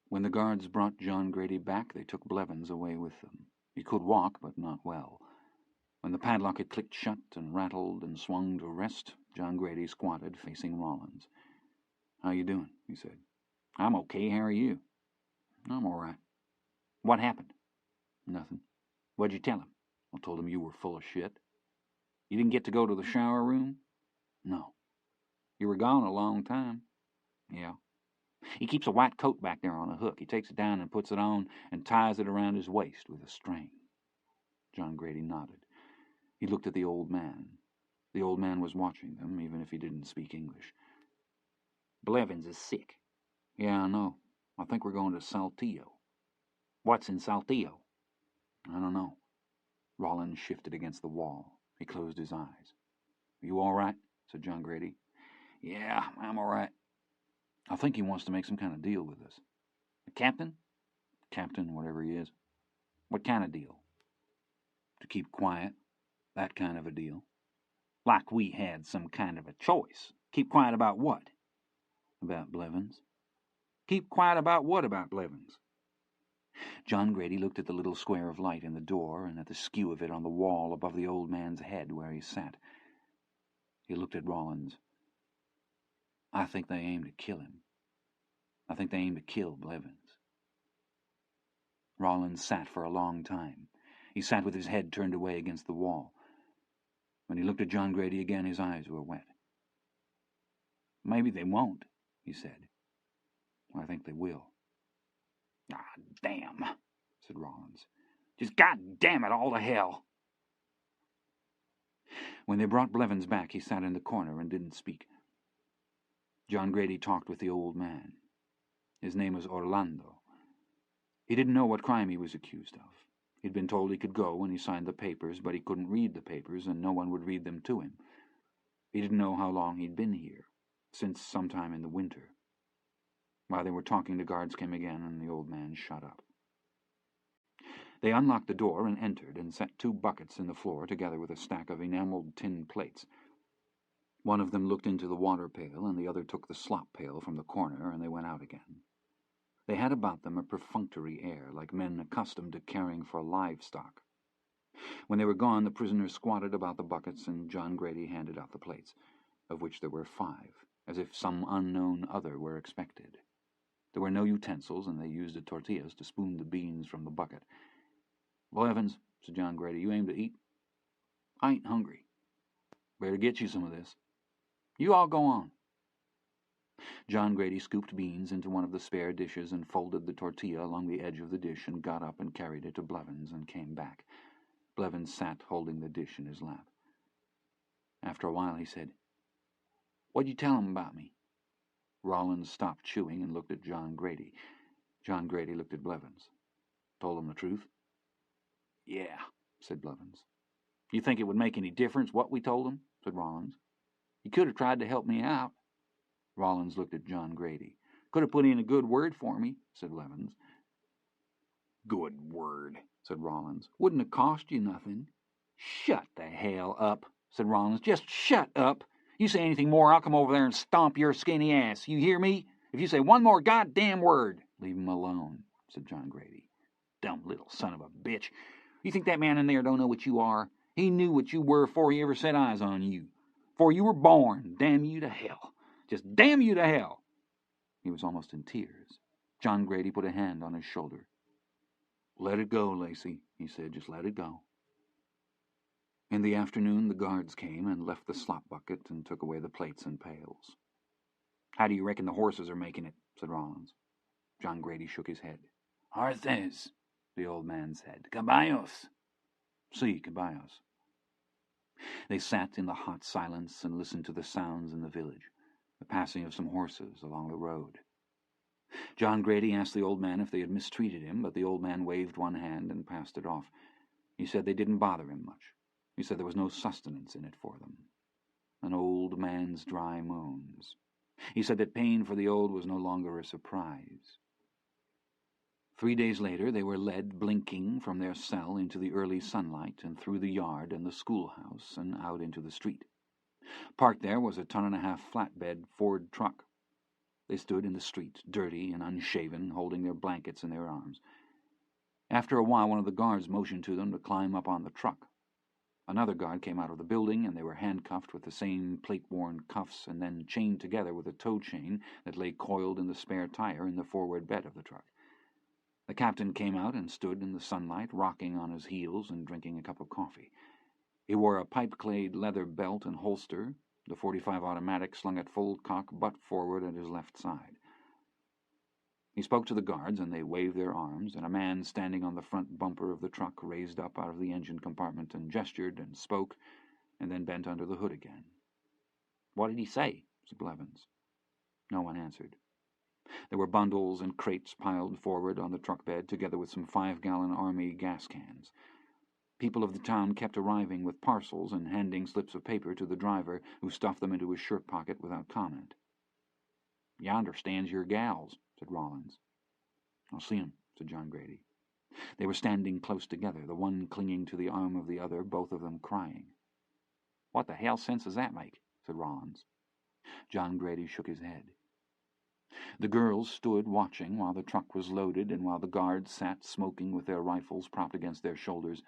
When the guards brought John Grady back, they took Blevins away with them. He could walk, but not well. When the padlock had clicked shut and rattled and swung to rest, John Grady squatted, facing Rollins. "How you doing?" he said. "I'm okay. How are you?" "I'm all right." "What happened?" "Nothing." "What'd you tell him?" "I told him you were full of shit." "You didn't get to go to the shower room?" "No." "You were gone a long time." "Yeah." "He keeps a white coat back there on a hook. He takes it down and puts it on and ties it around his waist with a string." John Grady nodded. He looked at the old man. The old man was watching them, even if he didn't speak English. "Blevins is sick." "Yeah, I know. I think we're going to Saltillo." "What's in Saltillo?" "I don't know." Rollins shifted against the wall. He closed his eyes. "Are you all right?" said John Grady. "Yeah, I'm all right." "I think he wants to make some kind of deal with us." "The captain?" "Captain, whatever he is." "What kind of deal?" "To keep quiet. That kind of a deal." "Like we had some kind of a choice. Keep quiet about what?" "About Blevins." "Keep quiet about what about Blevins?" John Grady looked at the little square of light in the door and at the skew of it on the wall above the old man's head where he sat. He looked at Rollins. "I think they aim to kill him. I think they aim to kill Blevins." Rollins sat for a long time. He sat with his head turned away against the wall. When he looked at John Grady again, his eyes were wet. "Maybe they won't," he said. "I think they will." "Ah, damn," said Rollins. "Just goddamn it all to hell." When they brought Blevins back, he sat in the corner and didn't speak. John Grady talked with the old man. His name was Orlando. He didn't know what crime he was accused of. He'd been told he could go when he signed the papers, but he couldn't read the papers, and no one would read them to him. He didn't know how long he'd been here, since sometime in the winter. While they were talking, the guards came again, and the old man shut up. They unlocked the door and entered, and set 2 buckets in the floor together with a stack of enameled tin plates. One of them looked into the water pail, and the other took the slop pail from the corner, and they went out again. They had about them a perfunctory air, like men accustomed to caring for livestock. When they were gone, the prisoners squatted about the buckets, and John Grady handed out the plates, of which there were 5, as if some unknown other were expected. There were no utensils, and they used the tortillas to spoon the beans from the bucket. "Blevins," said John Grady, "you aim to eat?" "I ain't hungry." "Better get you some of this." "You all go on." John Grady scooped beans into one of the spare dishes and folded the tortilla along the edge of the dish and got up and carried it to Blevins and came back. Blevins sat holding the dish in his lap. After a while he said, "What'd you tell him about me?" Rollins stopped chewing and looked at John Grady. John Grady looked at Blevins. "Told him the truth?" "Yeah," said Blevins. "You think it would make any difference what we told him?" said Rollins. "He could have tried to help me out." Rollins looked at John Grady. "Could have put in a good word for me," said Blevins. "Good word," said Rollins. "Wouldn't have cost you nothing." "Shut the hell up," said Rollins. "Just shut up. You say anything more, I'll come over there and stomp your skinny ass. You hear me? If you say one more goddamn word—" "Leave him alone," said John Grady. "Dumb little son of a bitch. You think that man in there don't know what you are? He knew what you were before he ever set eyes on you. Before you were born. Damn you to hell. Just damn you to hell." He was almost in tears. John Grady put a hand on his shoulder. "Let it go, Lacey," he said. "Just let it go." In the afternoon, the guards came and left the slop bucket and took away the plates and pails. "How do you reckon the horses are making it?" said Rollins. John Grady shook his head. "Horses," the old man said. "Caballos." "Sí, caballos." They sat in the hot silence and listened to the sounds in the village, the passing of some horses along the road. John Grady asked the old man if they had mistreated him, but the old man waved one hand and passed it off. He said they didn't bother him much. He said there was no sustenance in it for them. An old man's dry moans. He said that pain for the old was no longer a surprise. 3 days later they were led, blinking, from their cell into the early sunlight and through the yard and the schoolhouse and out into the street. Parked there was a 1.5-ton flatbed Ford truck. They stood in the street, dirty and unshaven, holding their blankets in their arms. After a while, one of the guards motioned to them to climb up on the truck. Another guard came out of the building, and they were handcuffed with the same plate-worn cuffs and then chained together with a tow chain that lay coiled in the spare tire in the forward bed of the truck. The captain came out and stood in the sunlight, rocking on his heels and drinking a cup of coffee. He wore a pipe-clayed leather belt and holster, the .45 automatic slung at full cock, butt forward at his left side. He spoke to the guards, and they waved their arms, and a man standing on the front bumper of the truck raised up out of the engine compartment and gestured and spoke, and then bent under the hood again. "What did he say?" said Blevins. No one answered. There were bundles and crates piled forward on the truck bed, together with some 5-gallon army gas cans. People of the town kept arriving with parcels and handing slips of paper to the driver, who stuffed them into his shirt pocket without comment. "Yonder stands your gals," said Rawlins. "I'll see 'em," said John Grady. They were standing close together, the one clinging to the arm of the other, both of them crying. "What the hell sense does that make?" said Rawlins. John Grady shook his head. The girls stood watching while the truck was loaded and while the guards sat smoking with their rifles propped against their shoulders,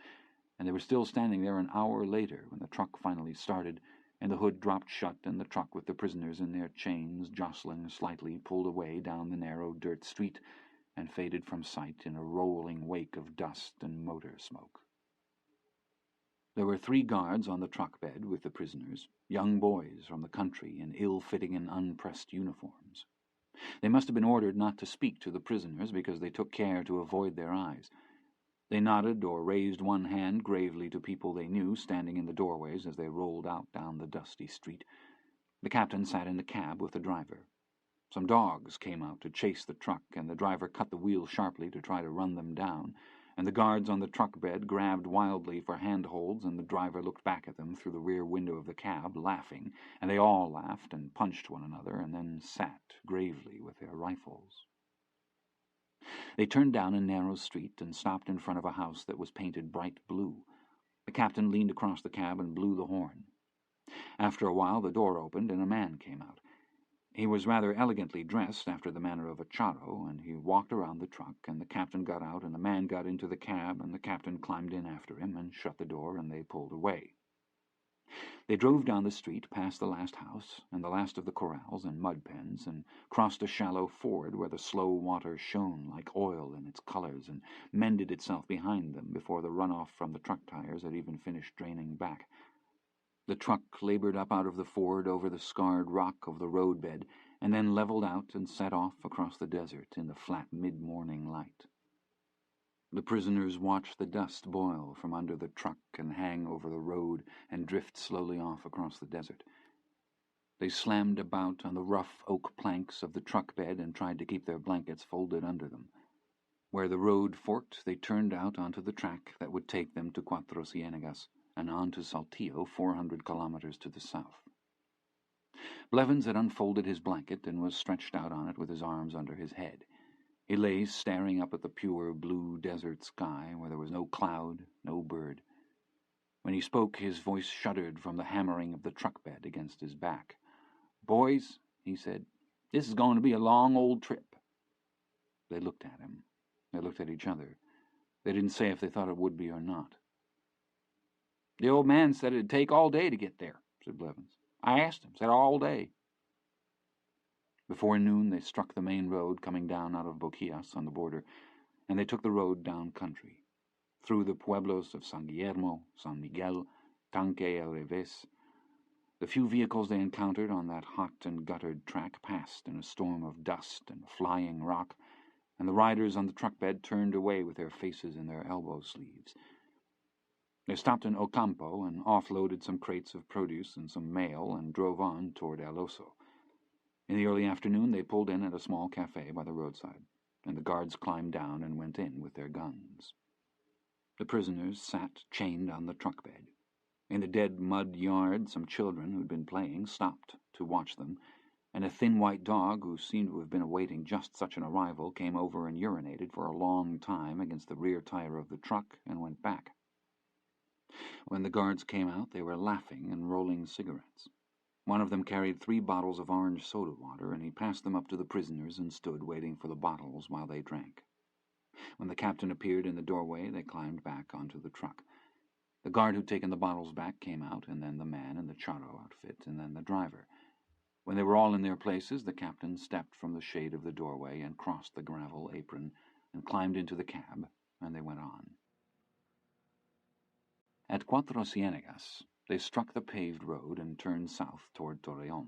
and they were still standing there an hour later when the truck finally started, and the hood dropped shut and the truck with the prisoners in their chains jostling slightly pulled away down the narrow dirt street and faded from sight in a rolling wake of dust and motor smoke. There were 3 guards on the truck bed with the prisoners, young boys from the country in ill-fitting and unpressed uniforms. They must have been ordered not to speak to the prisoners because they took care to avoid their eyes. They nodded or raised one hand gravely to people they knew standing in the doorways as they rolled out down the dusty street. The captain sat in the cab with the driver. Some dogs came out to chase the truck, and the driver cut the wheel sharply to try to run them down, and the guards on the truck bed grabbed wildly for handholds, and the driver looked back at them through the rear window of the cab, laughing, and they all laughed and punched one another and then sat gravely with their rifles. They turned down a narrow street and stopped in front of a house that was painted bright blue. The captain leaned across the cab and blew the horn. After a while the door opened and a man came out. He was rather elegantly dressed after the manner of a charro, and he walked around the truck, and the captain got out, and the man got into the cab, and the captain climbed in after him and shut the door, and they pulled away. They drove down the street past the last house and the last of the corrals and mud pens, and crossed a shallow ford where the slow water shone like oil in its colors and mended itself behind them before the runoff from the truck tires had even finished draining back. The truck labored up out of the ford over the scarred rock of the roadbed, and then leveled out and set off across the desert in the flat mid-morning light. The prisoners watched the dust boil from under the truck and hang over the road and drift slowly off across the desert. They slammed about on the rough oak planks of the truck bed and tried to keep their blankets folded under them. Where the road forked, they turned out onto the track that would take them to Cuatro Ciénegas and on to Saltillo, 400 kilometers to the south. Blevins had unfolded his blanket and was stretched out on it with his arms under his head. He lay staring up at the pure blue desert sky where there was no cloud, no bird. When he spoke, his voice shuddered from the hammering of the truck bed against his back. "Boys," he said, "this is going to be a long old trip." They looked at him. They looked at each other. They didn't say if they thought it would be or not. "The old man said it'd take all day to get there," said Blevins. "I asked him, said all day." Before noon they struck the main road coming down out of Boquillas on the border, and they took the road down country, through the pueblos of San Guillermo, San Miguel, Tanque al Revés. The few vehicles they encountered on that hot and guttered track passed in a storm of dust and flying rock, and the riders on the truck bed turned away with their faces in their elbow sleeves. They stopped in Ocampo and offloaded some crates of produce and some mail and drove on toward El Oso. In the early afternoon they pulled in at a small cafe by the roadside, and the guards climbed down and went in with their guns. The prisoners sat chained on the truck bed. In the dead mud yard some children who'd been playing stopped to watch them, and a thin white dog who seemed to have been awaiting just such an arrival came over and urinated for a long time against the rear tire of the truck and went back. When the guards came out, they were laughing and rolling cigarettes. One of them carried 3 bottles of orange soda water, and he passed them up to the prisoners and stood waiting for the bottles while they drank. When the captain appeared in the doorway, they climbed back onto the truck. The guard who'd taken the bottles back came out, and then the man in the charro outfit, and then the driver. When they were all in their places, the captain stepped from the shade of the doorway and crossed the gravel apron and climbed into the cab, and they went on. At Cuatro Ciénegas, they struck the paved road and turned south toward Torreon.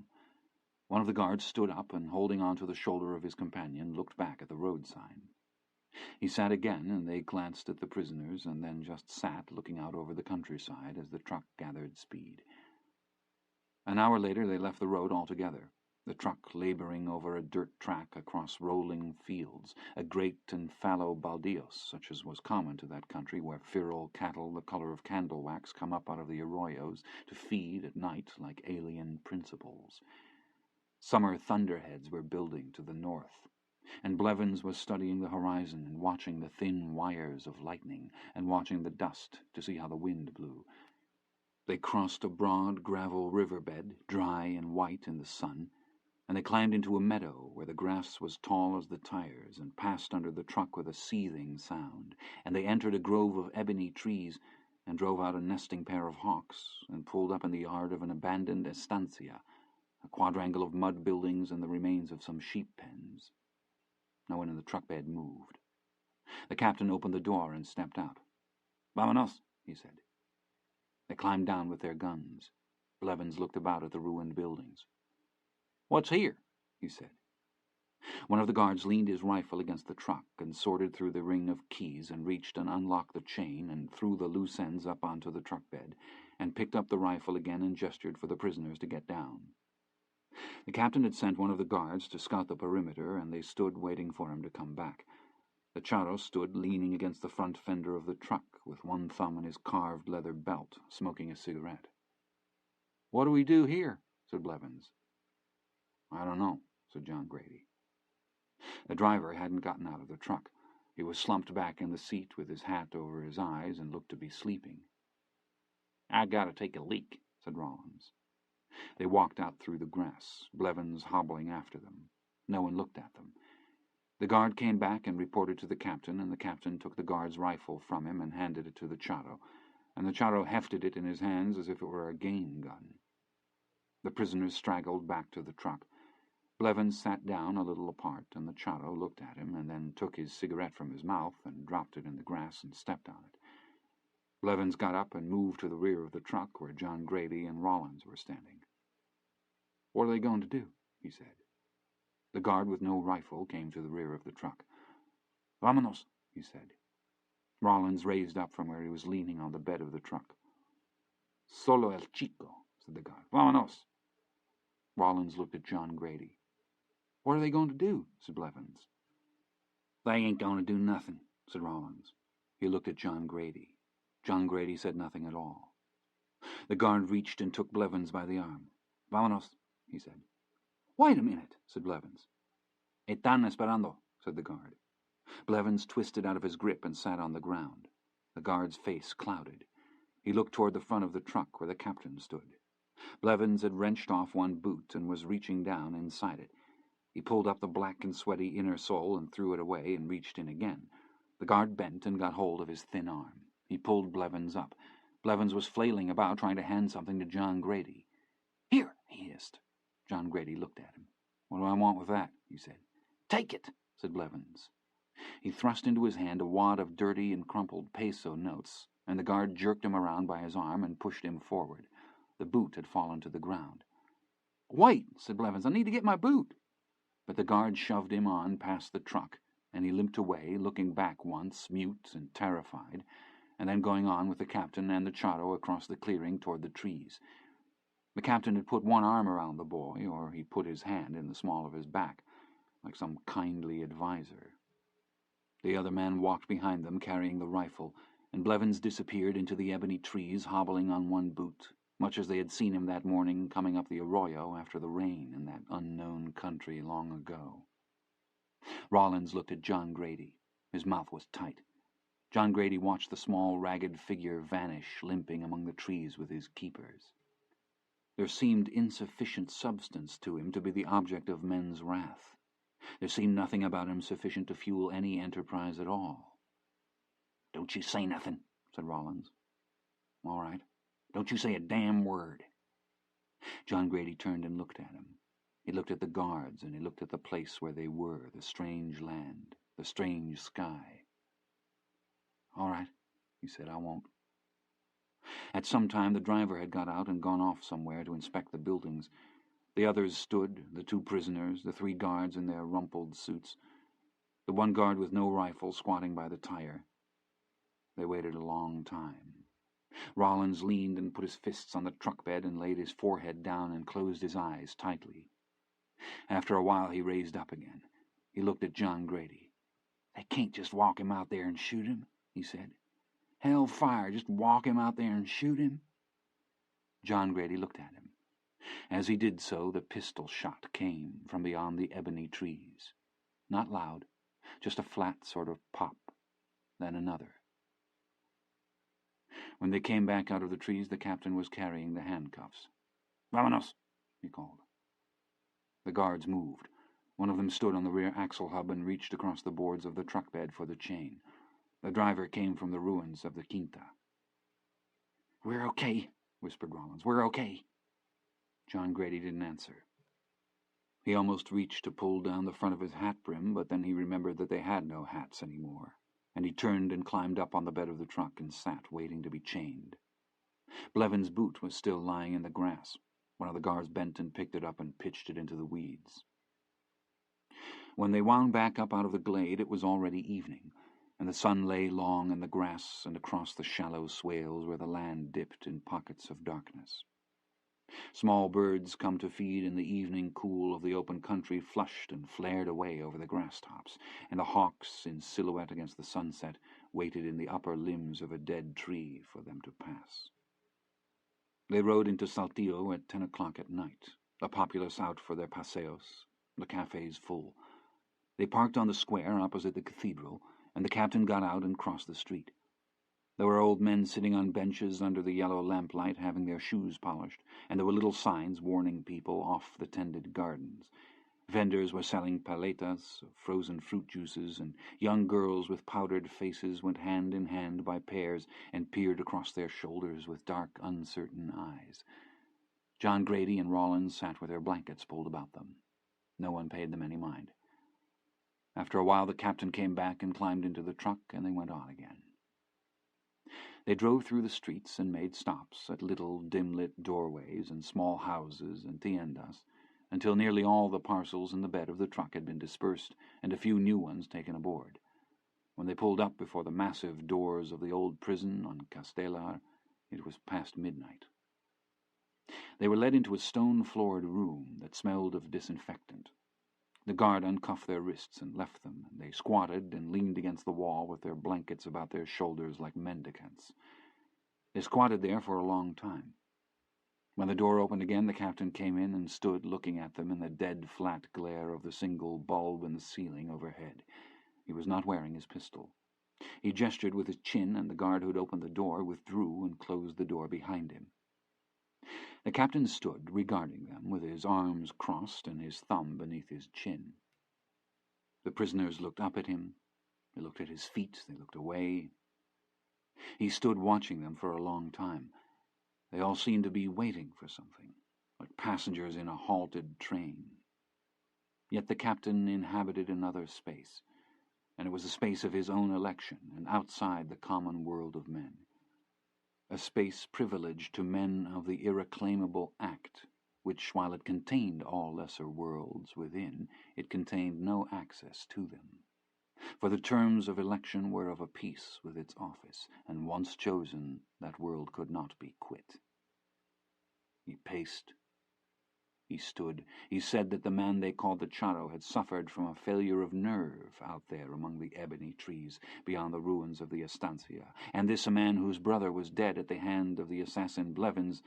One of the guards stood up and, holding on to the shoulder of his companion, looked back at the road sign. He sat again, and they glanced at the prisoners and then just sat looking out over the countryside as the truck gathered speed. An hour later they left the road altogether, the truck labouring over a dirt track across rolling fields, a great and fallow baldios, such as was common to that country where feral cattle the colour of candle wax come up out of the arroyos to feed at night like alien principles. Summer thunderheads were building to the north, and Blevins was studying the horizon and watching the thin wires of lightning and watching the dust to see how the wind blew. They crossed a broad gravel riverbed, dry and white in the sun, and they climbed into a meadow where the grass was tall as the tires and passed under the truck with a seething sound, and they entered a grove of ebony trees and drove out a nesting pair of hawks and pulled up in the yard of an abandoned estancia, a quadrangle of mud buildings and the remains of some sheep pens. No one in the truck bed moved. The captain opened the door and stepped out. "Vámonos," he said. They climbed down with their guns. Blevins looked about at the ruined buildings. "What's here?" he said. One of the guards leaned his rifle against the truck and sorted through the ring of keys and reached and unlocked the chain and threw the loose ends up onto the truck bed and picked up the rifle again and gestured for the prisoners to get down. The captain had sent one of the guards to scout the perimeter, and they stood waiting for him to come back. The charro stood leaning against the front fender of the truck, with one thumb in his carved leather belt, smoking a cigarette. "What do we do here?" said Blevins. "I don't know," said John Grady. The driver hadn't gotten out of the truck. He was slumped back in the seat with his hat over his eyes and looked to be sleeping. "I gotta take a leak," said Rollins. They walked out through the grass, Blevins hobbling after them. No one looked at them. The guard came back and reported to the captain, and the captain took the guard's rifle from him and handed it to the charro, and the charro hefted it in his hands as if it were a game gun. The prisoners straggled back to the truck. Blevins sat down a little apart, and the charro looked at him and then took his cigarette from his mouth and dropped it in the grass and stepped on it. Blevins got up and moved to the rear of the truck where John Grady and Rollins were standing. "What are they going to do?" he said. The guard with no rifle came to the rear of the truck. "Vámonos," he said. Rollins raised up from where he was leaning on the bed of the truck. "Solo el chico," said the guard. "Vámonos." Rollins looked at John Grady. "What are they going to do?" said Blevins. "They ain't going to do nothing," said Rollins. He looked at John Grady. John Grady said nothing at all. The guard reached and took Blevins by the arm. "Vámonos," he said. "Wait a minute," said Blevins. "Están esperando," said the guard. Blevins twisted out of his grip and sat on the ground. The guard's face clouded. He looked toward the front of the truck where the captain stood. Blevins had wrenched off one boot and was reaching down inside it. He pulled up the black and sweaty inner sole and threw it away and reached in again. The guard bent and got hold of his thin arm. He pulled Blevins up. Blevins was flailing about, trying to hand something to John Grady. "Here," he hissed. John Grady looked at him. "What do I want with that?" he said. "Take it," said Blevins. He thrust into his hand a wad of dirty and crumpled peso notes, and the guard jerked him around by his arm and pushed him forward. The boot had fallen to the ground. "Wait," said Blevins. "I need to get my boot." But the guard shoved him on past the truck, and he limped away, looking back once, mute and terrified, and then going on with the captain and the charro across the clearing toward the trees. The captain had put one arm around the boy, or he put his hand in the small of his back, like some kindly adviser. The other man walked behind them, carrying the rifle, and Blevins disappeared into the ebony trees, hobbling on one boot, much as they had seen him that morning coming up the arroyo after the rain in that unknown country long ago. Rollins looked at John Grady. His mouth was tight. John Grady watched the small, ragged figure vanish, limping among the trees with his keepers. There seemed insufficient substance to him to be the object of men's wrath. There seemed nothing about him sufficient to fuel any enterprise at all. "Don't you say nothing," said Rollins. "All right. Don't you say a damn word." John Grady turned and looked at him. He looked at the guards, and he looked at the place where they were, the strange land, the strange sky. "All right," he said, "I won't." At some time the driver had got out and gone off somewhere to inspect the buildings. The others stood, the 2 prisoners, the 3 guards in their rumpled suits, the 1 guard with no rifle squatting by the tire. They waited a long time. Rollins leaned and put his fists on the truck bed and laid his forehead down and closed his eyes tightly. After a while he raised up again. He looked at John Grady. "They can't just walk him out there and shoot him," he said. "Hell fire, just walk him out there and shoot him?" John Grady looked at him. As he did so, the pistol shot came from beyond the ebony trees. Not loud, just a flat sort of pop, then another. When they came back out of the trees, the captain was carrying the handcuffs. "Vámonos," he called. The guards moved. One of them stood on the rear axle hub and reached across the boards of the truck bed for the chain. The driver came from the ruins of the Quinta. "We're okay," whispered Rollins. "We're okay." John Grady didn't answer. He almost reached to pull down the front of his hat brim, but then he remembered that they had no hats anymore, and he turned and climbed up on the bed of the truck and sat waiting to be chained. Blevins' boot was still lying in the grass. One of the guards bent and picked it up and pitched it into the weeds. When they wound back up out of the glade, it was already evening, and the sun lay long in the grass and across the shallow swales where the land dipped in pockets of darkness. Small birds come to feed in the evening cool of the open country flushed and flared away over the grass-tops, and the hawks, in silhouette against the sunset, waited in the upper limbs of a dead tree for them to pass. They rode into Saltillo at 10 o'clock at night, the populace out for their paseos, the cafes full. They parked on the square opposite the cathedral, and the captain got out and crossed the street. There were old men sitting on benches under the yellow lamplight having their shoes polished, and there were little signs warning people off the tended gardens. Vendors were selling paletas, frozen fruit juices, and young girls with powdered faces went hand in hand by pairs and peered across their shoulders with dark, uncertain eyes. John Grady and Rollins sat with their blankets pulled about them. No one paid them any mind. After a while the captain came back and climbed into the truck, and they went on again. They drove through the streets and made stops at little dim-lit doorways and small houses and tiendas, until nearly all the parcels in the bed of the truck had been dispersed and a few new ones taken aboard. When they pulled up before the massive doors of the old prison on Castelar, it was past midnight. They were led into a stone-floored room that smelled of disinfectant. The guard uncuffed their wrists and left them, and they squatted and leaned against the wall with their blankets about their shoulders like mendicants. They squatted there for a long time. When the door opened again, the captain came in and stood looking at them in the dead flat glare of the single bulb in the ceiling overhead. He was not wearing his pistol. He gestured with his chin, and the guard who had opened the door withdrew and closed the door behind him. The captain stood regarding them with his arms crossed and his thumb beneath his chin. The prisoners looked up at him. They looked at his feet. They looked away. He stood watching them for a long time. They all seemed to be waiting for something, like passengers in a halted train. Yet the captain inhabited another space, and it was a space of his own election and outside the common world of men. A space privileged to men of the irreclaimable act, which, while it contained all lesser worlds within, it contained no access to them. For the terms of election were of a piece with its office, and once chosen, that world could not be quit. He paced. He stood. He said that the man they called the Charro had suffered from a failure of nerve out there among the ebony trees beyond the ruins of the estancia, and this a man whose brother was dead at the hand of the assassin Blevins,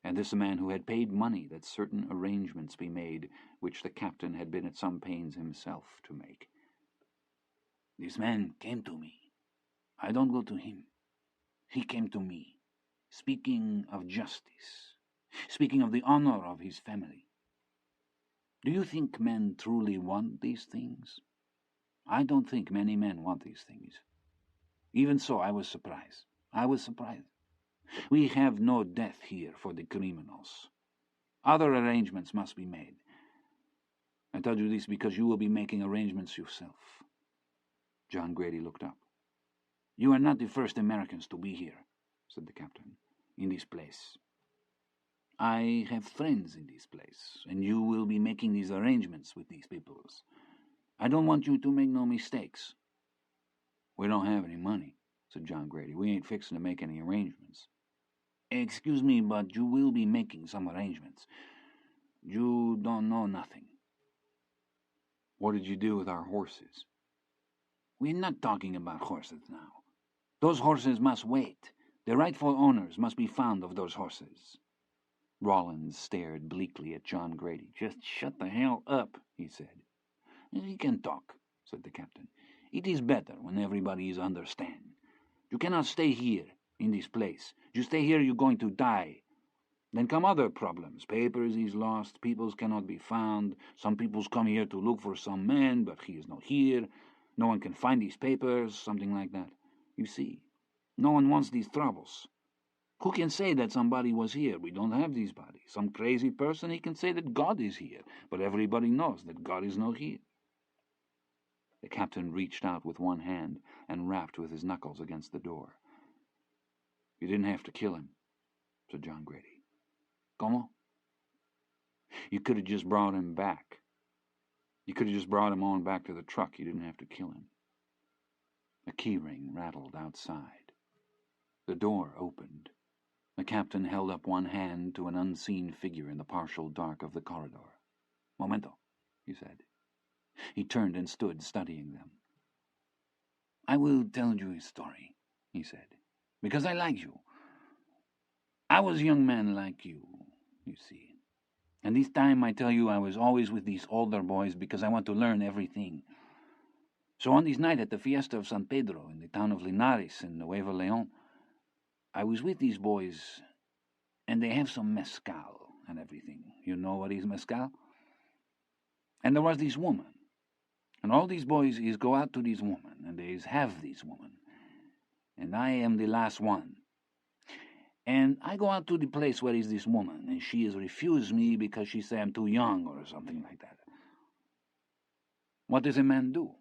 and this a man who had paid money that certain arrangements be made which the captain had been at some pains himself to make. "This man came to me. I don't go to him. He came to me, speaking of justice, speaking of the honor of his family. Do you think men truly want these things? I don't think many men want these things. Even so, I was surprised. I was surprised. We have no death here for the criminals. Other arrangements must be made. I tell you this because you will be making arrangements yourself. John Grady looked up. You are not the first Americans to be here, said the captain, in this place. I have friends in this place, and you will be making these arrangements with these peoples. I don't want you to make no mistakes. We don't have any money, said John Grady. We ain't fixing to make any arrangements. Excuse me, but you will be making some arrangements. You don't know nothing. What did you do with our horses? We're not talking about horses now. Those horses must wait. The rightful owners must be found of those horses. Rollins stared bleakly at John Grady. Just shut the hell up, he said. He can talk, said the captain. It is better when everybody is understand. You cannot stay here, in this place. You stay here, you're going to die. Then come other problems. Papers is lost, peoples cannot be found. Some peoples come here to look for some man, but he is not here. No one can find these papers, something like that. You see, no one wants these troubles. Who can say that somebody was here? We don't have these bodies. Some crazy person, he can say that God is here, but everybody knows that God is not here. The captain reached out with one hand and rapped with his knuckles against the door. You didn't have to kill him, said John Grady. Como? You could have just brought him back. You could have just brought him on back to the truck. You didn't have to kill him. A key ring rattled outside. The door opened. The captain held up one hand to an unseen figure in the partial dark of the corridor. Momento, he said. He turned and stood studying them. I will tell you a story, he said, because I like you. I was a young man like you see. And this time I tell you I was always with these older boys because I want to learn everything. So on this night at the fiesta of San Pedro in the town of Linares in Nuevo Leon, I was with these boys, and they have some mezcal and everything. You know what is mezcal? And there was this woman. And all these boys is go out to this woman, and they is have this woman. And I am the last one. And I go out to the place where is this woman, and she has refused me because she say I'm too young or something like that. What does a man do?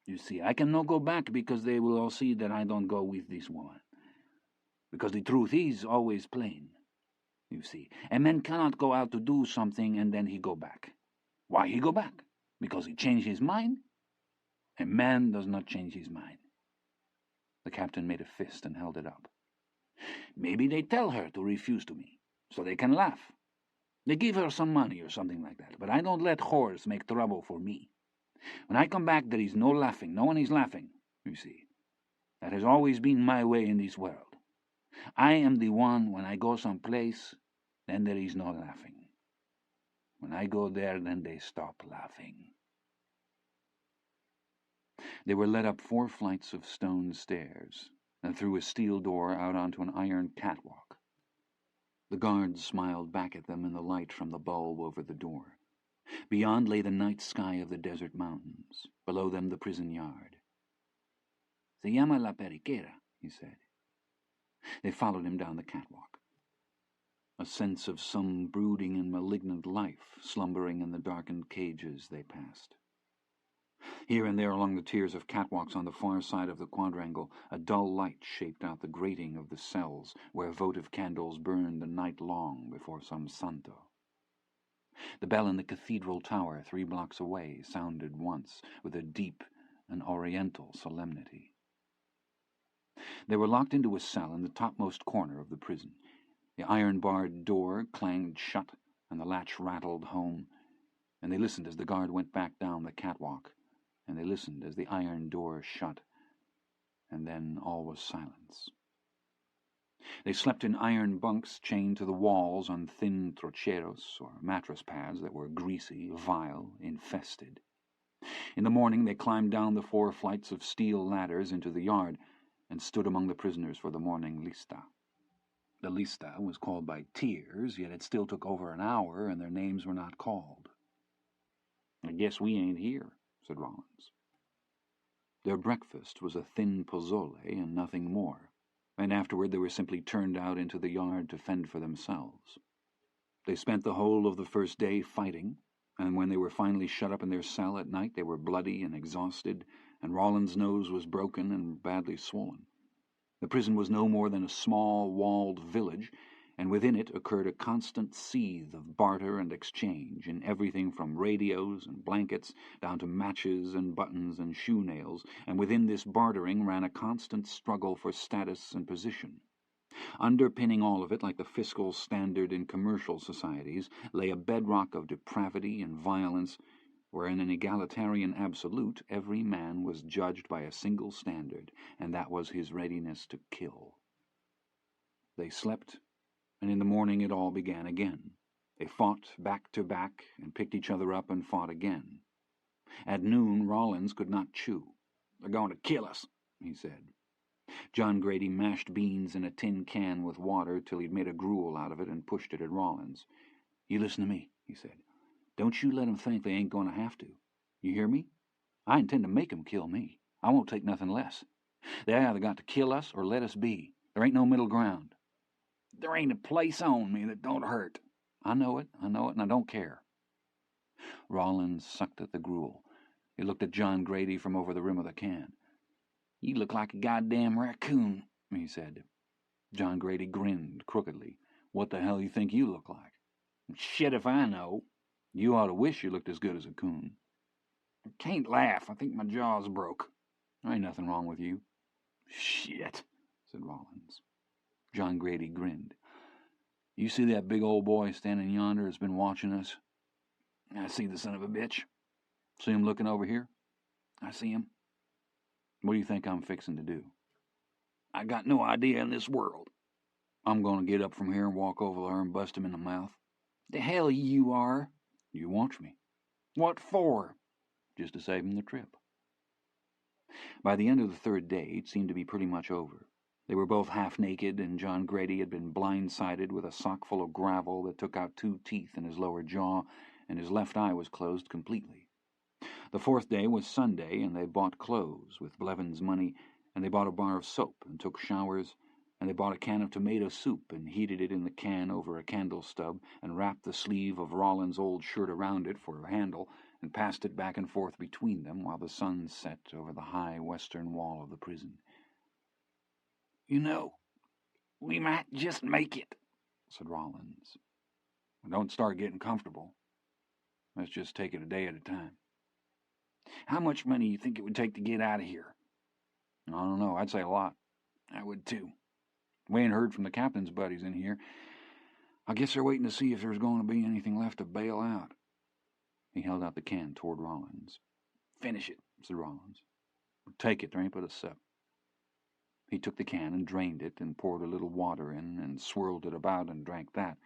You see, I cannot go back because they will all see that I don't go with this woman. Because the truth is always plain. You see, a man cannot go out to do something and then he go back. Why he go back? Because he changed his mind? A man does not change his mind. The captain made a fist and held it up. Maybe they tell her to refuse to me, so they can laugh. They give her some money or something like that, but I don't let whores make trouble for me. When I come back, there is no laughing. No one is laughing, you see. That has always been my way in this world. I am the one, when I go someplace, then there is no laughing. When I go there, then they stop laughing. They were led up 4 flights of stone stairs, and through a steel door out onto an iron catwalk. The guards smiled back at them in the light from the bulb over the door. Beyond lay the night sky of the desert mountains, below them the prison yard. Se llama la periquera, he said. They followed him down the catwalk. A sense of some brooding and malignant life slumbering in the darkened cages they passed. Here and there along the tiers of catwalks on the far side of the quadrangle, a dull light shaped out the grating of the cells where votive candles burned the night long before some santo. The bell in the cathedral tower 3 blocks away sounded once with a deep and oriental solemnity. They were locked into a cell in the topmost corner of the prison. The iron-barred door clanged shut, and the latch rattled home, and they listened as the guard went back down the catwalk, and they listened as the iron door shut, and then all was silence. They slept in iron bunks chained to the walls on thin trocheros, or mattress pads that were greasy, vile, infested. In the morning they climbed down the 4 flights of steel ladders into the yard, and stood among the prisoners for the morning lista. The lista was called by tiers, yet it still took over an hour, and their names were not called. "I guess we ain't here," said Rollins. Their breakfast was a thin pozole and nothing more, and afterward they were simply turned out into the yard to fend for themselves. They spent the whole of the first day fighting, and when they were finally shut up in their cell at night they were bloody and exhausted, and Rollins' nose was broken and badly swollen. The prison was no more than a small walled village, and within it occurred a constant seethe of barter and exchange in everything from radios and blankets down to matches and buttons and shoe nails, and within this bartering ran a constant struggle for status and position. Underpinning all of it, like the fiscal standard in commercial societies, lay a bedrock of depravity and violence, where in an egalitarian absolute every man was judged by a single standard, and that was his readiness to kill. They slept, and in the morning it all began again. They fought back to back, and picked each other up and fought again. At noon Rollins could not chew. "They're going to kill us," he said. John Grady mashed beans in a tin can with water till he'd made a gruel out of it and pushed it at Rollins. "You listen to me," he said. "Don't you let 'em think they ain't going to have to. You hear me? I intend to make 'em kill me. I won't take nothing less. They either got to kill us or let us be. There ain't no middle ground." "There ain't a place on me that don't hurt." I know it, and I don't care." Rollins sucked at the gruel. He looked at John Grady from over the rim of the can. "You look like a goddamn raccoon," he said. John Grady grinned crookedly. "What the hell you think you look like?" "Shit if I know." "You ought to wish you looked as good as a coon." "I can't laugh. I think my jaw's broke." "There ain't nothing wrong with you." "Shit," said Rollins. John Grady grinned. "You see that big old boy standing yonder that's been watching us?" "I see the son of a bitch." "See him looking over here?" "I see him." "What do you think I'm fixing to do?" "I got no idea in this world." "I'm going to get up from here and walk over there and bust him in the mouth." "The hell you are." "You watch me." "What for?" "Just to save him the trip." By the end of the third day it seemed to be pretty much over. They were both half-naked, and John Grady had been blindsided with a sock full of gravel that took out 2 teeth in his lower jaw, and his left eye was closed completely. The fourth day was Sunday, and they bought clothes with Blevins' money, and they bought a bar of soap and took showers, and they bought a can of tomato soup and heated it in the can over a candle stub and wrapped the sleeve of Rollins' old shirt around it for a handle and passed it back and forth between them while the sun set over the high western wall of the prison. "You know, we might just make it," said Rollins. "Don't start getting comfortable. Let's just take it a day at a time." "How much money you think it would take to get out of here?" "I don't know. I'd say a lot." "I would too." "We ain't heard from the captain's buddies in here. I guess they're waiting to see if there's going to be anything left to bail out." He held out the can toward Rollins. "Finish it," said Rollins. "Take it. There ain't but a sip." He took the can and drained it and poured a little water in and swirled it about and drank that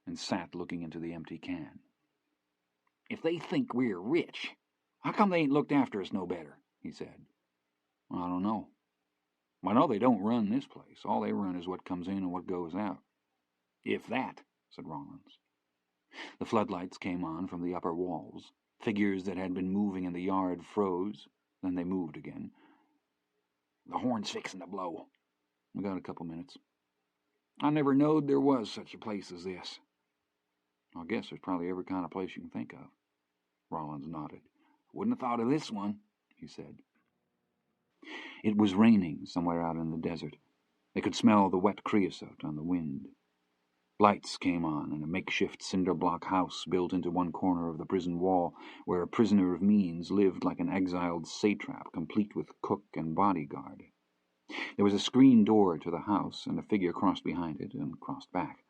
and sat looking into the empty can. "If they think we're rich, how come they ain't looked after us no better?" he said. "I don't know. I know they don't run this place. All they run is what comes in and what goes out." "If that," said Rollins. The floodlights came on from the upper walls. Figures that had been moving in the yard froze, then they moved again. "The horn's fixing to blow." "We got a couple minutes." "I never knowed there was such a place as this." "I guess there's probably every kind of place you can think of." Rollins nodded. "Wouldn't have thought of this one," he said. It was raining somewhere out in the desert. They could smell the wet creosote on the wind. Lights came on in a makeshift cinder-block house built into one corner of the prison wall, where a prisoner of means lived like an exiled satrap, complete with cook and bodyguard. There was a screen door to the house, and a figure crossed behind it and crossed back.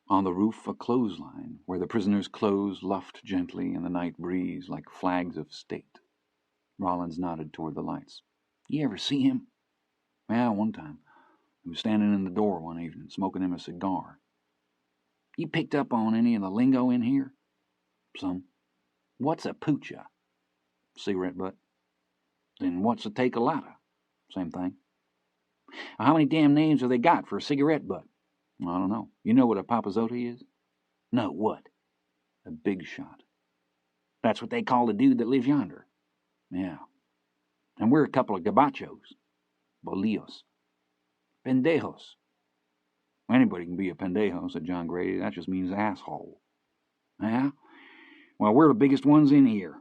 On the roof, a clothesline, where the prisoners' clothes luffed gently in the night breeze like flags of state. Rollins nodded toward the lights. "You ever see him?" "Yeah, one time. He was standing in the door one evening, smoking him a cigar." "You picked up on any of the lingo in here?" "Some." "What's a poocha?" "Cigarette butt." "Then what's a take-a-lata?" "Same thing." "How many damn names have they got for a cigarette butt?" "I don't know. You know what a papazote is?" "No, what?" "A big shot." That's what they call the dude that lives yonder. Yeah. And we're a couple of gabachos. Bolillos. Pendejos. Anybody can be a pendejo, said John Grady. That just means asshole. Yeah? Well, we're the biggest ones in here.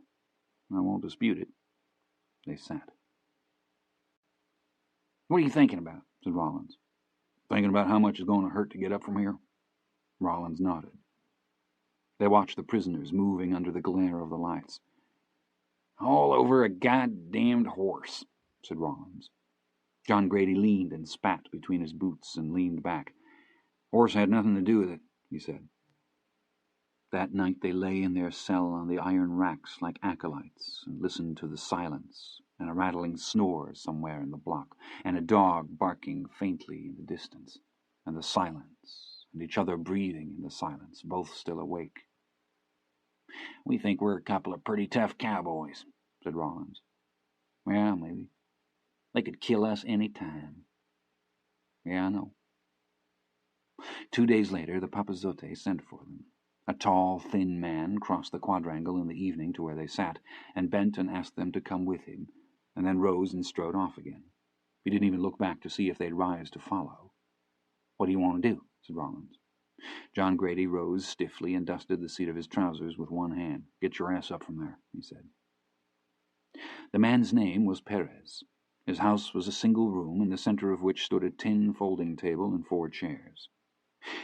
I won't dispute it. They sat. What are you thinking about? Said Rollins. Thinking about how much it's going to hurt to get up from here? Rollins nodded. They watched the prisoners moving under the glare of the lights. All over a goddamned horse, said Rollins. John Grady leaned and spat between his boots and leaned back. Horse had nothing to do with it, he said. That night they lay in their cell on the iron racks like acolytes and listened to the silence and a rattling snore somewhere in the block, and a dog barking faintly in the distance, and the silence, and each other breathing in the silence, both still awake. We think we're a couple of pretty tough cowboys, said Rollins. Yeah, maybe. They could kill us any time. Yeah, I know. 2 days later, the Papazote sent for them. A tall, thin man crossed the quadrangle in the evening to where they sat, and bent and asked them to come with him, and then rose and strode off again. He didn't even look back to see if they'd rise to follow. What do you want to do? Said Rollins. John Grady rose stiffly and dusted the seat of his trousers with one hand. Get your ass up from there, he said. The man's name was Perez. His house was a single room, in the center of which stood a tin folding table and 4 chairs.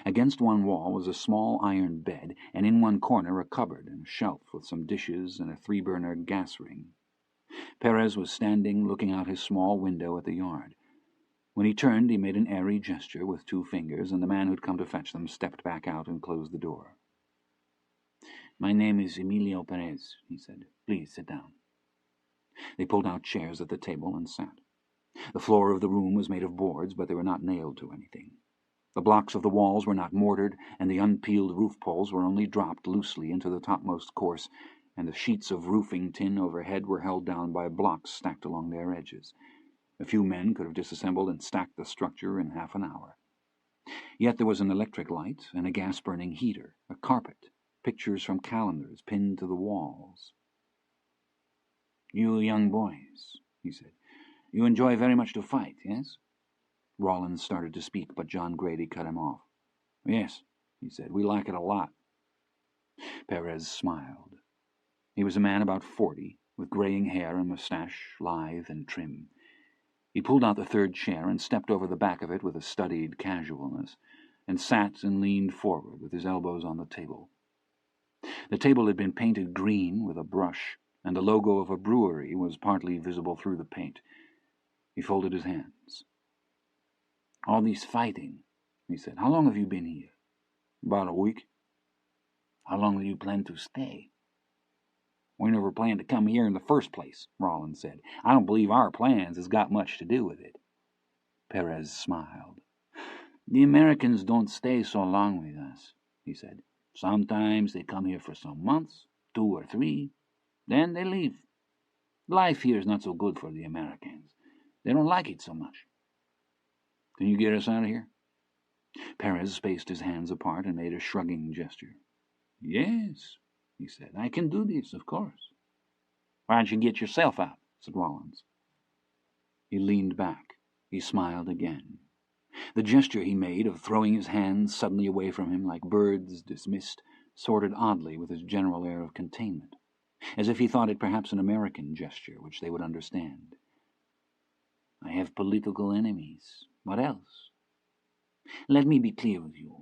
Against one wall was a small iron bed, and in one corner a cupboard and a shelf with some dishes and a 3-burner gas ring. Perez was standing looking out his small window at the yard. When he turned, he made an airy gesture with 2 fingers, and the man who'd come to fetch them stepped back out and closed the door. My name is Emilio Perez, he said. Please sit down. They pulled out chairs at the table and sat. The floor of the room was made of boards, but they were not nailed to anything. The blocks of the walls were not mortared, and the unpeeled roof poles were only dropped loosely into the topmost course, and the sheets of roofing tin overhead were held down by blocks stacked along their edges. A few men could have disassembled and stacked the structure in half an hour. Yet there was an electric light and a gas-burning heater, a carpet, pictures from calendars pinned to the walls. You young boys, he said, you enjoy very much to fight, yes? Rollins started to speak, but John Grady cut him off. Yes, he said, we like it a lot. Perez smiled. He was a man about 40, with graying hair and mustache, lithe and trim. He pulled out the 3rd chair and stepped over the back of it with a studied casualness, and sat and leaned forward with his elbows on the table. The table had been painted green with a brush, and the logo of a brewery was partly visible through the paint. He folded his hands. All this fighting, he said. How long have you been here? About a week. How long do you plan to stay? We never planned to come here in the first place, Rollins said. I don't believe our plans has got much to do with it. Perez smiled. The Americans don't stay so long with us, he said. Sometimes they come here for some months, 2 or 3. Then they leave. Life here is not so good for the Americans. They don't like it so much. Can you get us out of here? Perez spaced his hands apart and made a shrugging gesture. Yes, he said. I can do this, of course. Why don't you get yourself out? Said Rollins. He leaned back. He smiled again. The gesture he made of throwing his hands suddenly away from him like birds dismissed sorted oddly with his general air of containment, as if he thought it perhaps an American gesture which they would understand. I have political enemies. What else? Let me be clear with you.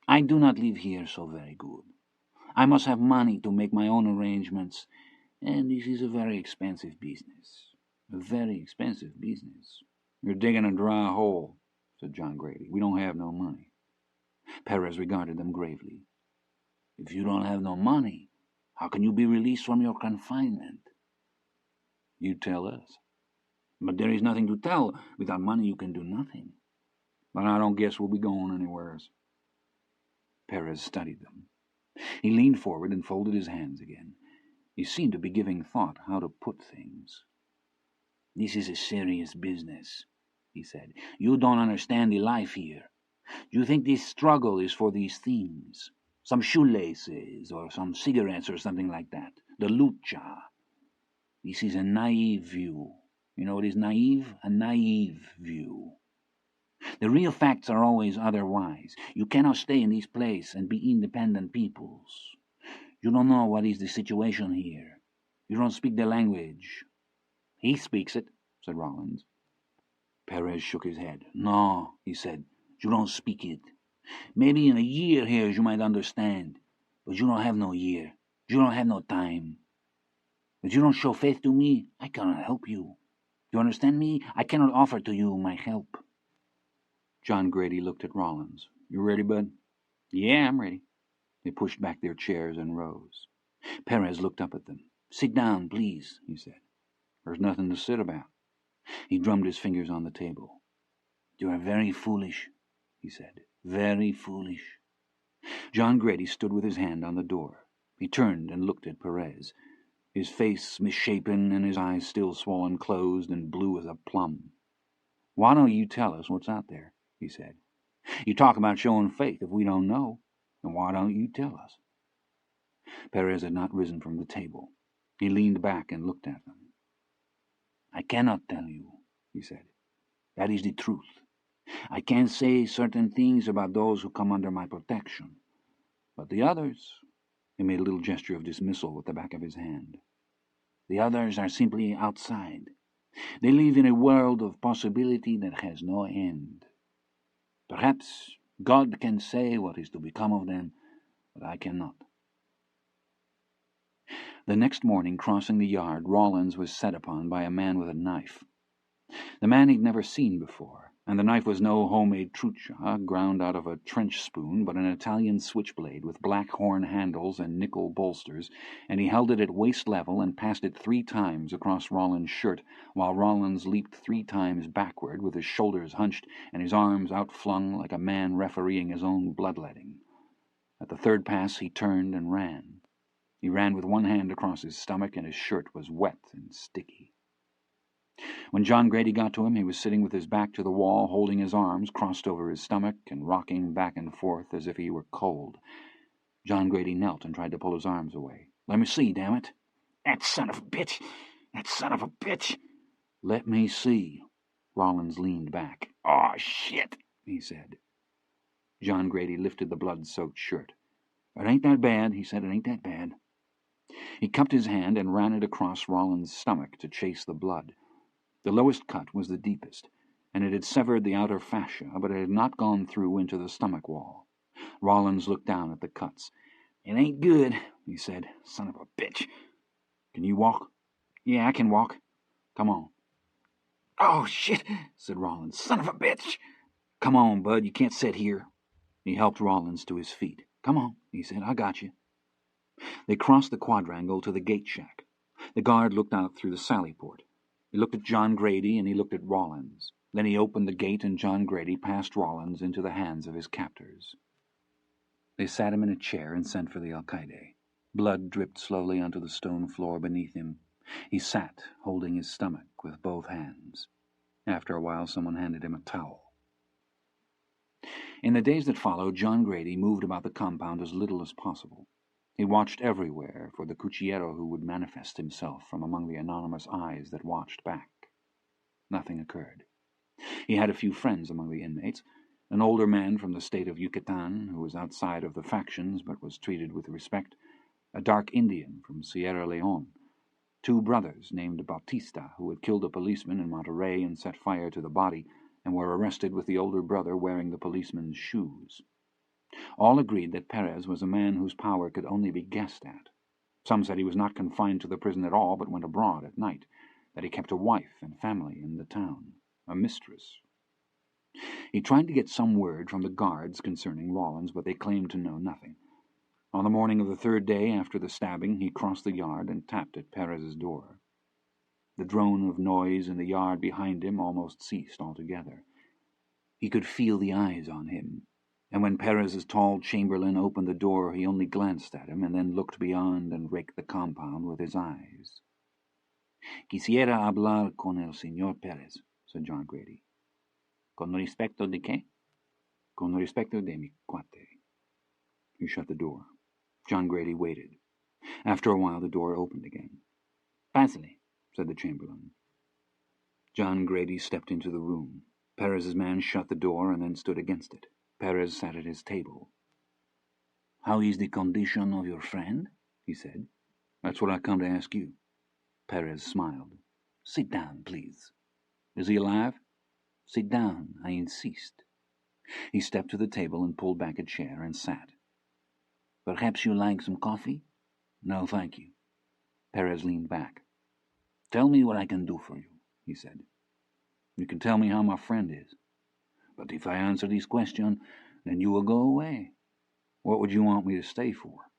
I do not live here so very good. I must have money to make my own arrangements, and this is a very expensive business. A very expensive business. You're digging a dry hole, said John Grady. We don't have no money. Perez regarded them gravely. If you don't have no money, how can you be released from your confinement? You tell us. But there is nothing to tell. Without money you can do nothing. But I don't guess we'll be going anywheres. Perez studied them. He leaned forward and folded his hands again. He seemed to be giving thought how to put things. This is a serious business, he said. You don't understand the life here. You think this struggle is for these things. Some shoelaces or some cigarettes or something like that. The lucha. This is a naive view. You know what is naive? A naive view. The real facts are always otherwise. You cannot stay in this place and be independent peoples. You don't know what is the situation here. You don't speak the language. He speaks it, said Rollins. Perez shook his head. No, he said, you don't speak it. Maybe in a year here you might understand, but you don't have no year. You don't have no time. If you don't show faith to me, I cannot help you. You understand me? I cannot offer to you my help. John Grady looked at Rollins. You ready, bud? Yeah, I'm ready. They pushed back their chairs and rose. Perez looked up at them. Sit down, please, he said. There's nothing to sit about. He drummed his fingers on the table. You are very foolish, he said. Very foolish. John Grady stood with his hand on the door. He turned and looked at Perez, his face misshapen and his eyes still swollen closed and blue as a plum. Why don't you tell us what's out there, he said. You talk about showing faith if we don't know, and why don't you tell us? Perez had not risen from the table. He leaned back and looked at them. I cannot tell you, he said. That is the truth. I can say certain things about those who come under my protection, but the others, he made a little gesture of dismissal with the back of his hand. The others are simply outside. They live in a world of possibility that has no end. Perhaps God can say what is to become of them, but I cannot. The next morning, crossing the yard, Rollins was set upon by a man with a knife. The man he'd never seen before, and the knife was no homemade trucha ground out of a trench spoon, but an Italian switchblade with black horn handles and nickel bolsters, and he held it at waist level and passed it 3 times across Rollins' shirt, while Rollins leaped 3 times backward with his shoulders hunched and his arms outflung like a man refereeing his own bloodletting. At the 3rd pass he turned and ran. He ran with one hand across his stomach, and his shirt was wet and sticky. When John Grady got to him, he was sitting with his back to the wall, holding his arms crossed over his stomach and rocking back and forth as if he were cold. John Grady knelt and tried to pull his arms away. Let me see, damn it. That son of a bitch! That son of a bitch! Let me see. Rollins leaned back. Oh, shit, he said. John Grady lifted the blood-soaked shirt. It ain't that bad, he said. It ain't that bad. He cupped his hand and ran it across Rollins' stomach to chase the blood. The lowest cut was the deepest, and it had severed the outer fascia, but it had not gone through into the stomach wall. Rollins looked down at the cuts. It ain't good, he said. Son of a bitch. Can you walk? Yeah, I can walk. Come on. Oh, shit, said Rollins. Son of a bitch. Come on, bud, you can't sit here. He helped Rollins to his feet. Come on, he said. I got you. They crossed the quadrangle to the gate shack. The guard looked out through the sally port. He looked at John Grady and he looked at Rollins. Then he opened the gate and John Grady passed Rollins into the hands of his captors. They sat him in a chair and sent for the alcaide. Blood dripped slowly onto the stone floor beneath him. He sat, holding his stomach with both hands. After a while, someone handed him a towel. In the days that followed, John Grady moved about the compound as little as possible. He watched everywhere for the cuchillero who would manifest himself from among the anonymous eyes that watched back. Nothing occurred. He had a few friends among the inmates, an older man from the state of Yucatan who was outside of the factions but was treated with respect, a dark Indian from Sierra Leone, 2 brothers named Bautista who had killed a policeman in Monterey and set fire to the body and were arrested with the older brother wearing the policeman's shoes. All agreed that Perez was a man whose power could only be guessed at. Some said he was not confined to the prison at all, but went abroad at night, that he kept a wife and family in the town, a mistress. He tried to get some word from the guards concerning Rollins, but they claimed to know nothing. On the morning of the 3rd day after the stabbing, he crossed the yard and tapped at Perez's door. The drone of noise in the yard behind him almost ceased altogether. He could feel the eyes on him, and when Perez's tall chamberlain opened the door, he only glanced at him and then looked beyond and raked the compound with his eyes. Quisiera hablar con el señor Perez, said John Grady. Con respecto de qué? Con respecto de mi cuate. He shut the door. John Grady waited. After a while the door opened again. "Passily," said the chamberlain. John Grady stepped into the room. Perez's man shut the door and then stood against it. Perez sat at his table. "How is the condition of your friend?" he said. "That's what I come to ask you." Perez smiled. "Sit down, please." "Is he alive?" "Sit down, I insist." He stepped to the table and pulled back a chair and sat. "Perhaps you like some coffee?" "No, thank you." Perez leaned back. "Tell me what I can do for you," he said. "You can tell me how my friend is. But if I answer this question, then you will go away. What would you want me to stay for?"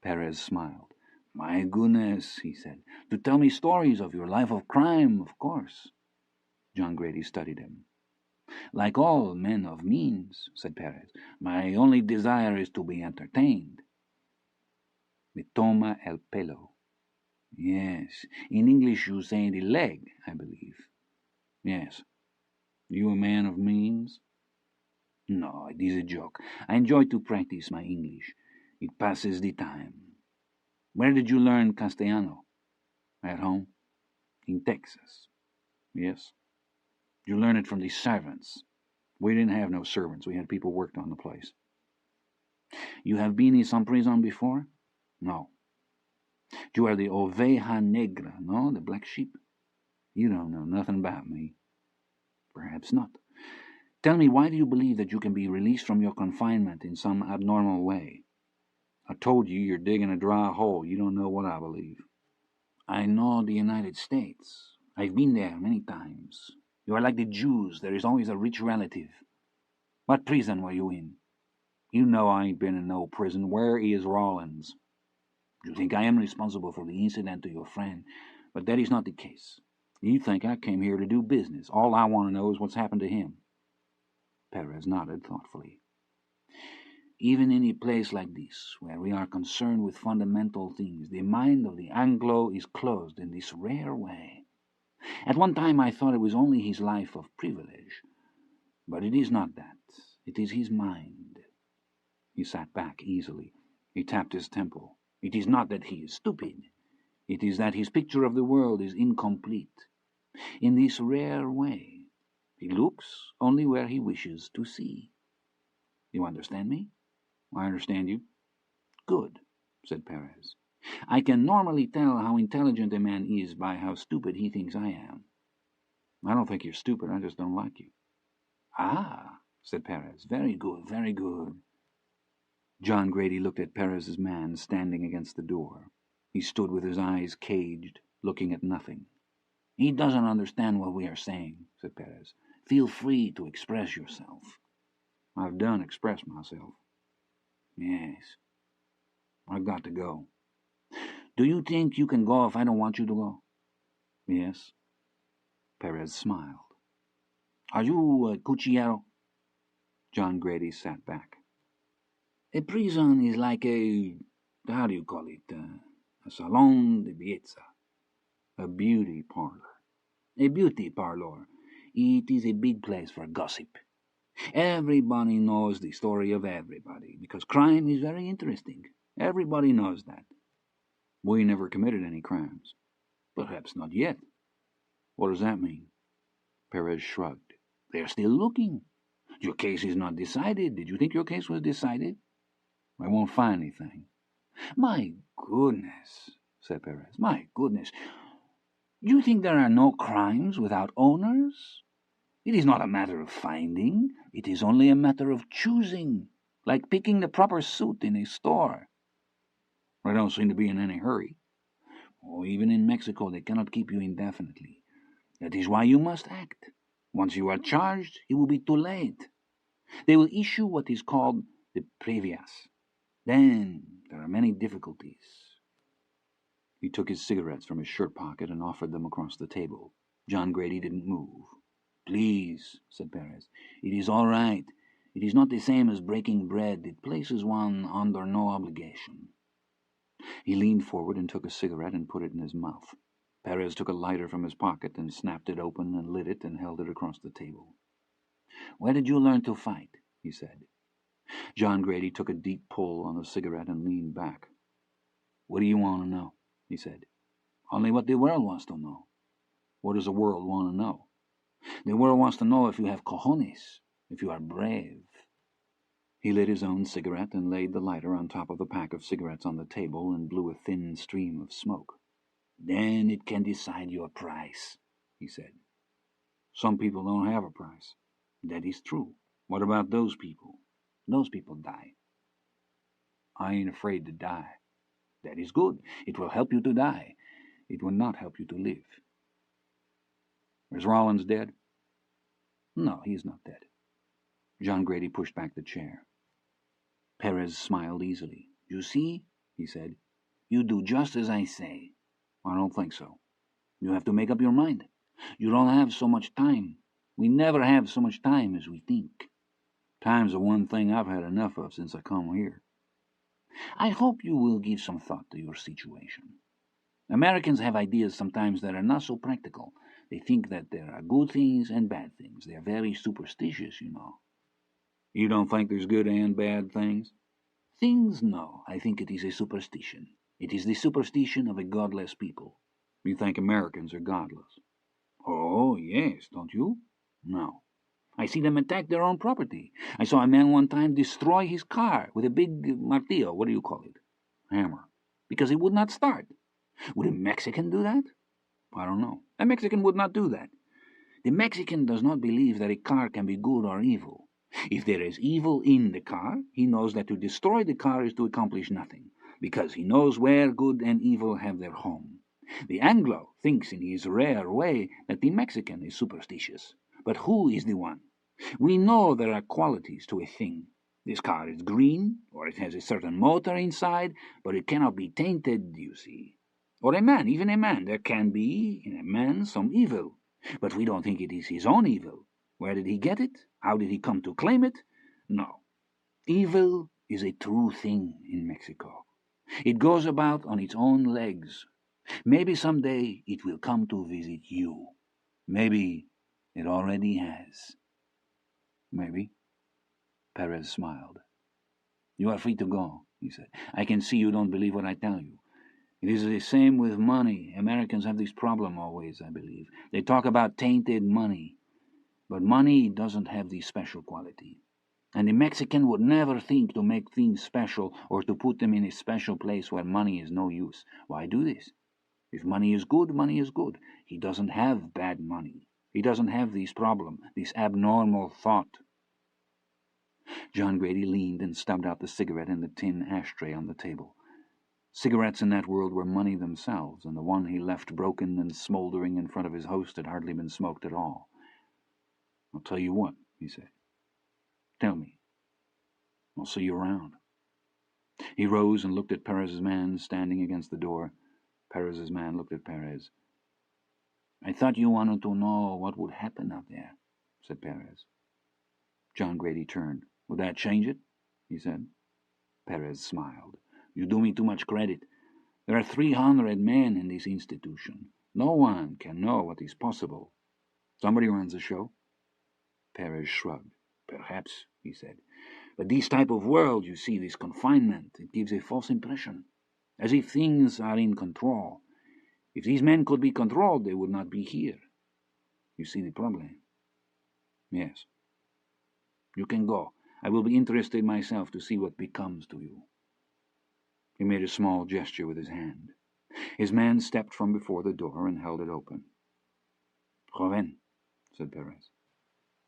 Perez smiled. "My goodness," he said, "to tell me stories of your life of crime, of course." John Grady studied him. "Like all men of means," said Perez, "my only desire is to be entertained." "Me toma el pelo." "Yes. In English you say the leg, I believe." "Yes. You a man of means?" "No, it is a joke. I enjoy to practice my English. It passes the time." "Where did you learn Castellano?" "At home." "In Texas?" "Yes." "You learn it from the servants?" "We didn't have no servants. We had people worked on the place." "You have been in some prison before?" "No." "You are the oveja negra, no? The black sheep?" "You don't know nothing about me." "Perhaps not. Tell me, why do you believe that you can be released from your confinement in some abnormal way?" "I told you you're digging a dry hole. You don't know what I believe." "I know the United States. I've been there many times. You are like the Jews. There is always a rich relative. What prison were you in?" "You know I ain't been in no prison. Where is Rawlins?" "You think I am responsible for the incident to your friend, but that is not the case. You think I came here to do business. All I want to know is what's happened to him." Perez nodded thoughtfully. "Even in a place like this, where we are concerned with fundamental things, the mind of the Anglo is closed in this rare way. At one time I thought it was only his life of privilege, but it is not that. It is his mind." He sat back easily. He tapped his temple. "It is not that he is stupid. It is that his picture of the world is incomplete. In this rare way, he looks only where he wishes to see. You understand me?" "I understand you." "Good," said Perez. "I can normally tell how intelligent a man is by how stupid he thinks I am." "I don't think you're stupid. I just don't like you." "Ah," said Perez. "Very good, very good." John Grady looked at Perez's man standing against the door. He stood with his eyes caged, looking at nothing. "He doesn't understand what we are saying," said Perez. "Feel free to express yourself." "I've done expressed myself." "Yes. I've got to go." "Do you think you can go if I don't want you to go?" "Yes." Perez smiled. "Are you a cuchillero?" John Grady sat back. "A prison is like how do you call it? A salon de belleza." "A beauty parlor." "A beauty parlor. It is a big place for gossip. Everybody knows the story of everybody, because crime is very interesting. Everybody knows that." "We never committed any crimes." "Perhaps not yet." "What does that mean?" Perez shrugged. "They are still looking. Your case is not decided. Did you think your case was decided?" "I won't find anything." "My goodness," said Perez. "My goodness. You think there are no crimes without owners? It is not a matter of finding. It is only a matter of choosing, like picking the proper suit in a store." "I don't seem to be in any hurry." "Oh, even in Mexico they cannot keep you indefinitely. That is why you must act. Once you are charged, it will be too late. They will issue what is called the previas. Then there are many difficulties." He took his cigarettes from his shirt pocket and offered them across the table. John Grady didn't move. "Please," said Perez. "It is all right. It is not the same as breaking bread. It places one under no obligation." He leaned forward and took a cigarette and put it in his mouth. Perez took a lighter from his pocket and snapped it open and lit it and held it across the table. "Where did you learn to fight?" he said. John Grady took a deep pull on the cigarette and leaned back. "What do you want to know?" he said. "Only what the world wants to know." "What does the world want to know?" "The world wants to know if you have cojones, if you are brave." He lit his own cigarette and laid the lighter on top of the pack of cigarettes on the table and blew a thin stream of smoke. "Then it can decide your price," he said. "Some people don't have a price." "That is true. What about those people?" "Those people die." "I ain't afraid to die." "That is good. It will help you to die. It will not help you to live." "Is Rollins dead?" "No, he is not dead." John Grady pushed back the chair. Perez smiled easily. "You see," he said, "you do just as I say." "I don't think so." "You have to make up your mind. You don't have so much time. We never have so much time as we think." "Time's the one thing I've had enough of since I come here." "I hope you will give some thought to your situation. Americans have ideas sometimes that are not so practical. They think that there are good things and bad things. They are very superstitious, you know." "You don't think there's good and bad things?" "Things, no. I think it is a superstition. It is the superstition of a godless people." "You think Americans are godless?" "Oh, yes, don't you?" "No. I see them attack their own property. I saw a man one time destroy his car with a big martillo, what do you call it?" "Hammer." "Because it would not start. Would a Mexican do that?" "I don't know." "A Mexican would not do that. The Mexican does not believe that a car can be good or evil. If there is evil in the car, he knows that to destroy the car is to accomplish nothing, because he knows where good and evil have their home. The Anglo thinks in his rare way that the Mexican is superstitious. But who is the one? We know there are qualities to a thing. This car is green, or it has a certain motor inside, but it cannot be tainted, you see. Or a man, even a man. There can be in a man some evil, but we don't think it is his own evil. Where did he get it? How did he come to claim it? No. Evil is a true thing in Mexico. It goes about on its own legs. Maybe someday it will come to visit you. Maybe it already has." "Maybe." Perez smiled. "You are free to go," he said. "I can see you don't believe what I tell you. It is the same with money. Americans have this problem always, I believe. They talk about tainted money. But money doesn't have this special quality. And the Mexican would never think to make things special or to put them in a special place where money is no use. Why do this? If money is good, money is good. He doesn't have bad money. He doesn't have this problem, this abnormal thought." John Grady leaned and stubbed out the cigarette in the tin ashtray on the table. Cigarettes in that world were money themselves, and the one he left broken and smouldering in front of his host had hardly been smoked at all. "I'll tell you what," he said. "Tell me. I'll see you around." He rose and looked at Perez's man standing against the door. Perez's man looked at Perez. "I thought you wanted to know what would happen out there," said Perez. John Grady turned. "Would that change it?" he said. Perez smiled. "You do me too much credit. There are 300 men in this institution. No one can know what is possible. Somebody runs the show." Perez shrugged. "Perhaps," he said. "But this type of world, you see, this confinement, it gives a false impression, as if things are in control. If these men could be controlled, they would not be here. You see the problem?" "Yes." "You can go. I will be interested myself to see what becomes to you." He made a small gesture with his hand. His man stepped from before the door and held it open. "Joven," said Perez.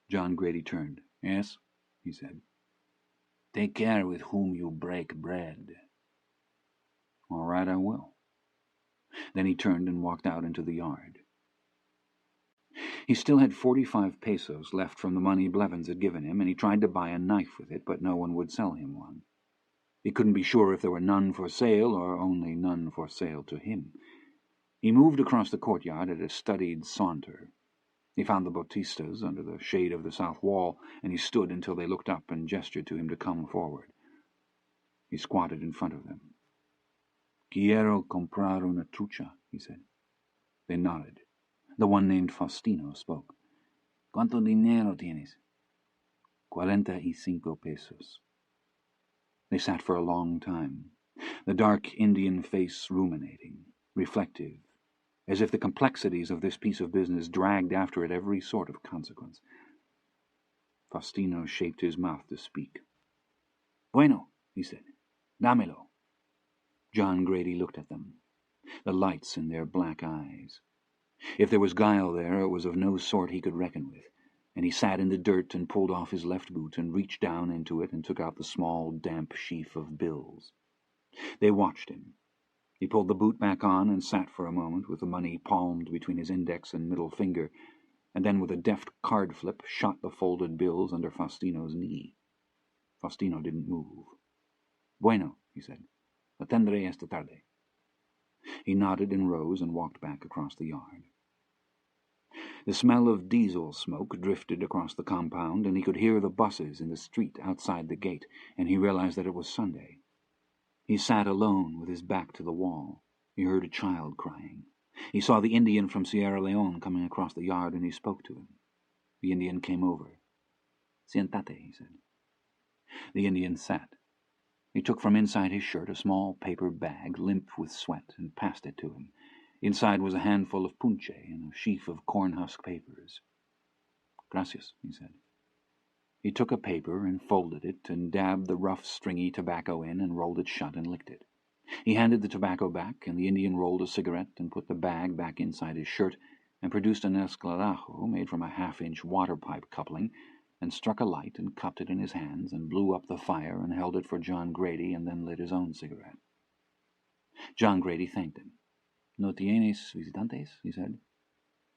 John Grady turned. "Yes," he said. "Take care with whom you break bread." "All right, I will." Then he turned and walked out into the yard. He still had 45 pesos left from the money Blevins had given him, and he tried to buy a knife with it, but no one would sell him one. He couldn't be sure if there were none for sale or only none for sale to him. He moved across the courtyard at a studied saunter. He found the Bautistas under the shade of the south wall, and he stood until they looked up and gestured to him to come forward. He squatted in front of them. "Quiero comprar una trucha," he said. They nodded. The one named Faustino spoke. "¿Cuánto dinero tienes?" 45 pesos. They sat for a long time, the dark Indian face ruminating, reflective, as if the complexities of this piece of business dragged after it every sort of consequence. Faustino shaped his mouth to speak. "Bueno," he said. "Dámelo." John Grady looked at them, the lights in their black eyes. If there was guile there, it was of no sort he could reckon with, and he sat in the dirt and pulled off his left boot and reached down into it and took out the small, damp sheaf of bills. They watched him. He pulled the boot back on and sat for a moment with the money palmed between his index and middle finger, and then with a deft card flip shot the folded bills under Faustino's knee. Faustino didn't move. "Bueno," he said. "La tendré esta tarde." He nodded and rose and walked back across the yard. The smell of diesel smoke drifted across the compound, and he could hear the buses in the street outside the gate, and he realized that it was Sunday. He sat alone with his back to the wall. He heard a child crying. He saw the Indian from Sierra Leone coming across the yard, and he spoke to him. The Indian came over. "Siéntate," he said. The Indian sat. He took from inside his shirt a small paper bag, limp with sweat, and passed it to him. Inside was a handful of punche and a sheaf of corn-husk papers. "Gracias," he said. He took a paper and folded it and dabbed the rough, stringy tobacco in and rolled it shut and licked it. He handed the tobacco back, and the Indian rolled a cigarette and put the bag back inside his shirt and produced an esclarajo made from a half-inch water-pipe coupling and struck a light and cupped it in his hands and blew up the fire and held it for John Grady and then lit his own cigarette. John Grady thanked him. "No tienes visitantes?" he said.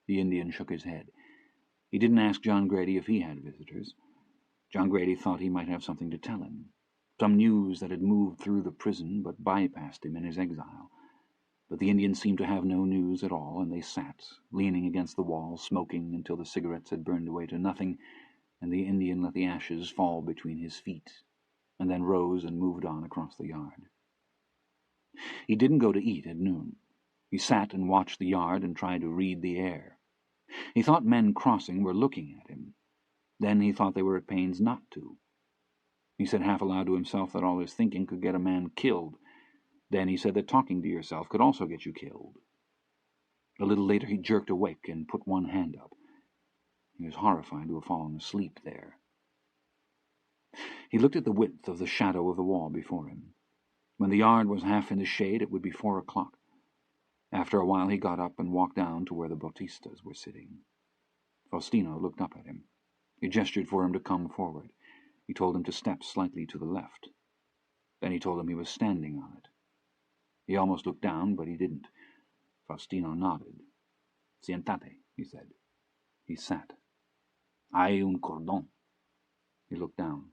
The Indian shook his head. He didn't ask John Grady if he had visitors. John Grady thought he might have something to tell him, some news that had moved through the prison but bypassed him in his exile. But the Indian seemed to have no news at all, and they sat, leaning against the wall, smoking until the cigarettes had burned away to nothing, and the Indian let the ashes fall between his feet, and then rose and moved on across the yard. He didn't go to eat at noon. He sat and watched the yard and tried to read the air. He thought men crossing were looking at him. Then he thought they were at pains not to. He said half aloud to himself that all his thinking could get a man killed. Then he said that talking to yourself could also get you killed. A little later he jerked awake and put one hand up. He was horrified to have fallen asleep there. He looked at the width of the shadow of the wall before him. When the yard was half in the shade, it would be 4 o'clock. After a while he got up and walked down to where the Bautistas were sitting. Faustino looked up at him. He gestured for him to come forward. He told him to step slightly to the left. Then he told him he was standing on it. He almost looked down, but he didn't. Faustino nodded. "Siéntate," he said. He sat. "Hay un cordón." He looked down.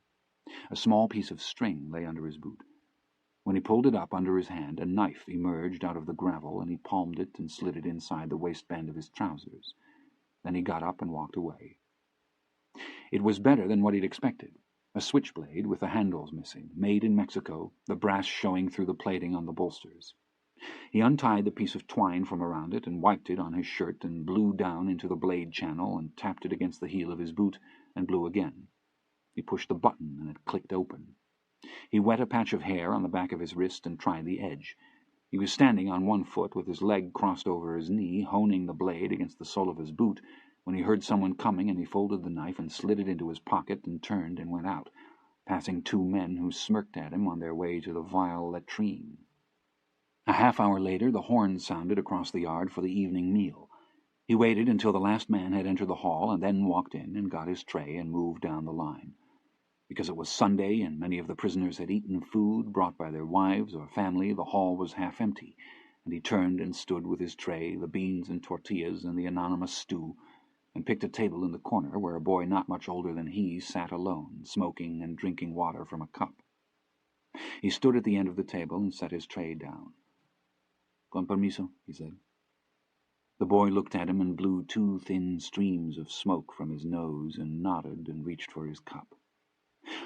A small piece of string lay under his boot. When he pulled it up under his hand, a knife emerged out of the gravel, and he palmed it and slid it inside the waistband of his trousers. Then he got up and walked away. It was better than what he'd expected. A switchblade with the handles missing, made in Mexico, the brass showing through the plating on the bolsters. He untied the piece of twine from around it and wiped it on his shirt and blew down into the blade channel and tapped it against the heel of his boot and blew again. He pushed the button and it clicked open. He wet a patch of hair on the back of his wrist and tried the edge. He was standing on one foot with his leg crossed over his knee, honing the blade against the sole of his boot, when he heard someone coming, and he folded the knife and slid it into his pocket and turned and went out, passing 2 men who smirked at him on their way to the vile latrine. A half-hour later the horn sounded across the yard for the evening meal. He waited until the last man had entered the hall and then walked in and got his tray and moved down the line. Because it was Sunday and many of the prisoners had eaten food brought by their wives or family, the hall was half empty, and he turned and stood with his tray, the beans and tortillas and the anonymous stew, and picked a table in the corner where a boy not much older than he sat alone, smoking and drinking water from a cup. He stood at the end of the table and set his tray down. "Con permiso," he said. The boy looked at him and blew 2 thin streams of smoke from his nose and nodded and reached for his cup.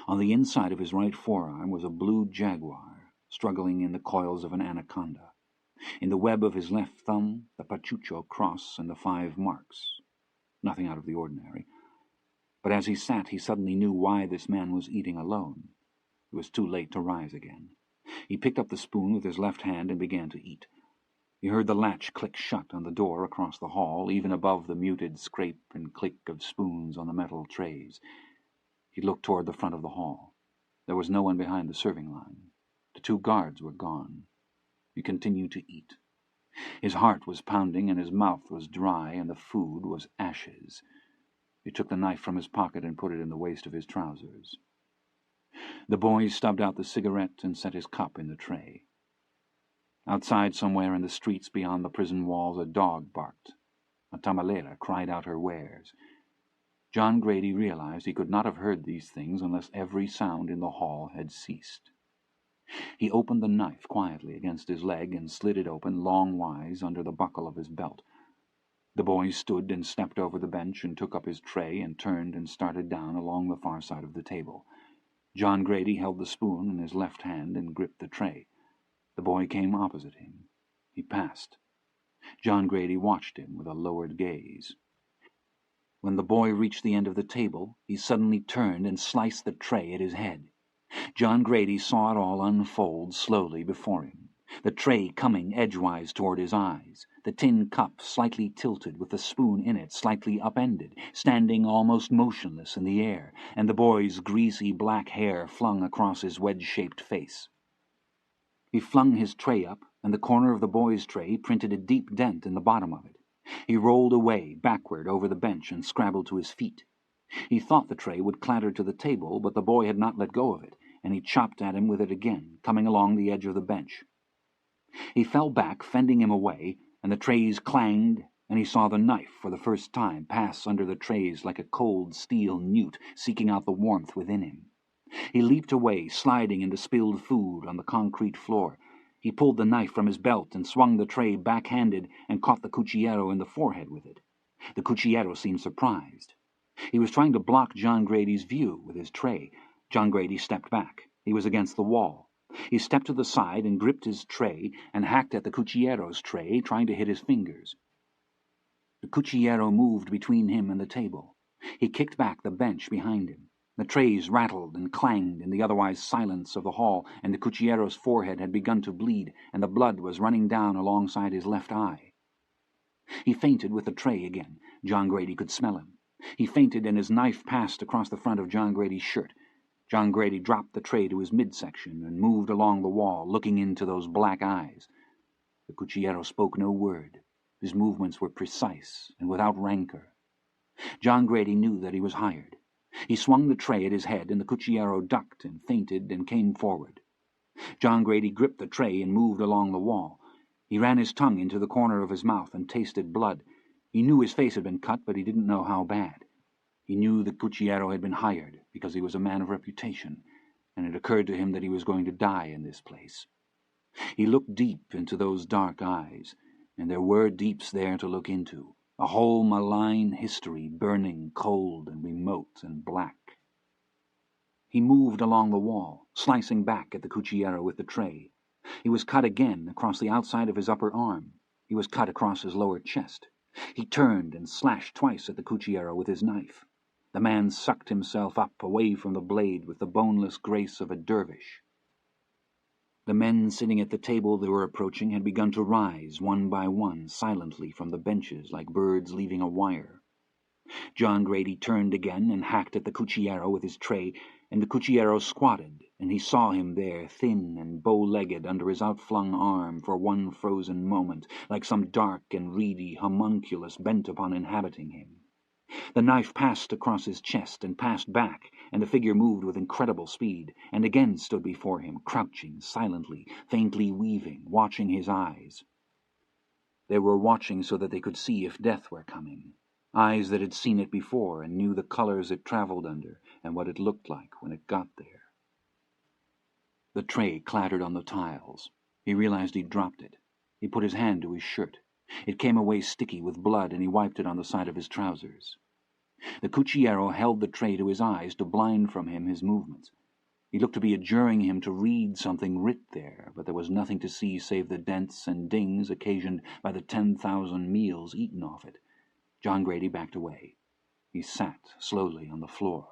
On the inside of his right forearm was a blue jaguar, struggling in the coils of an anaconda. In the web of his left thumb, the Pachucho cross and the 5 marks. Nothing out of the ordinary. But as he sat, he suddenly knew why this man was eating alone. It was too late to rise again. He picked up the spoon with his left hand and began to eat. He heard the latch click shut on the door across the hall, even above the muted scrape and click of spoons on the metal trays. He looked toward the front of the hall. There was no one behind the serving line. The 2 guards were gone. He continued to eat. His heart was pounding and his mouth was dry and the food was ashes. He took the knife from his pocket and put it in the waist of his trousers. The boy stubbed out the cigarette and set his cup in the tray. Outside, somewhere in the streets beyond the prison walls, a dog barked. A tamalera cried out her wares. John Grady realized he could not have heard these things unless every sound in the hall had ceased. He opened the knife quietly against his leg and slid it open longwise under the buckle of his belt. The boy stood and stepped over the bench and took up his tray and turned and started down along the far side of the table. John Grady held the spoon in his left hand and gripped the tray. The boy came opposite him. He passed. John Grady watched him with a lowered gaze. When the boy reached the end of the table, he suddenly turned and sliced the tray at his head. John Grady saw it all unfold slowly before him. The tray coming edgewise toward his eyes, the tin cup slightly tilted with the spoon in it slightly upended, standing almost motionless in the air, and the boy's greasy black hair flung across his wedge-shaped face. He flung his tray up, and the corner of the boy's tray printed a deep dent in the bottom of it. He rolled away, backward, over the bench and scrabbled to his feet. He thought the tray would clatter to the table, but the boy had not let go of it, and he chopped at him with it again, coming along the edge of the bench. He fell back, fending him away, and the trays clanged, and he saw the knife for the first time pass under the trays like a cold steel newt seeking out the warmth within him. He leaped away, sliding into spilled food on the concrete floor. He pulled the knife from his belt and swung the tray back-handed and caught the cuchillero in the forehead with it. The cuchillero seemed surprised. He was trying to block John Grady's view with his tray. John Grady stepped back. He was against the wall. He stepped to the side and gripped his tray and hacked at the cuchillero's tray, trying to hit his fingers. The cuchillero moved between him and the table. He kicked back the bench behind him. The trays rattled and clanged in the otherwise silence of the hall, and the cuchillero's forehead had begun to bleed, and the blood was running down alongside his left eye. He fainted with the tray again. John Grady could smell him. He fainted, and his knife passed across the front of John Grady's shirt. John Grady dropped the tray to his midsection and moved along the wall, looking into those black eyes. The cuchillero spoke no word. His movements were precise and without rancor. John Grady knew that he was hired. He swung the tray at his head, and the cuchillero ducked and feinted and came forward. John Grady gripped the tray and moved along the wall. He ran his tongue into the corner of his mouth and tasted blood. He knew his face had been cut, but he didn't know how bad. He knew the cuchillero had been hired because he was a man of reputation, and it occurred to him that he was going to die in this place. He looked deep into those dark eyes, and there were deeps there to look into. A whole malign history, burning, cold, and remote, and black. He moved along the wall, slicing back at the cuchillero with the tray. He was cut again across the outside of his upper arm. He was cut across his lower chest. He turned and slashed twice at the cuchillero with his knife. The man sucked himself up away from the blade with the boneless grace of a dervish. The men sitting at the table they were approaching had begun to rise, one by one, silently from the benches, like birds leaving a wire. John Grady turned again and hacked at the cuchillero with his tray, and the cuchillero squatted, and he saw him there, thin and bow-legged, under his outflung arm for one frozen moment, like some dark and reedy homunculus bent upon inhabiting him. The knife passed across his chest and passed back, and the figure moved with incredible speed, and again stood before him, crouching, silently, faintly weaving, watching his eyes. They were watching so that they could see if death were coming. Eyes that had seen it before and knew the colors it traveled under and what it looked like when it got there. The tray clattered on the tiles. He realized he'd dropped it. He put his hand to his shirt. It came away sticky with blood, and he wiped it on the side of his trousers. The cuchillero held the tray to his eyes to blind from him his movements. He looked to be adjuring him to read something writ there, but there was nothing to see save the dents and dings occasioned by the 10,000 meals eaten off it. John Grady backed away. He sat slowly on the floor.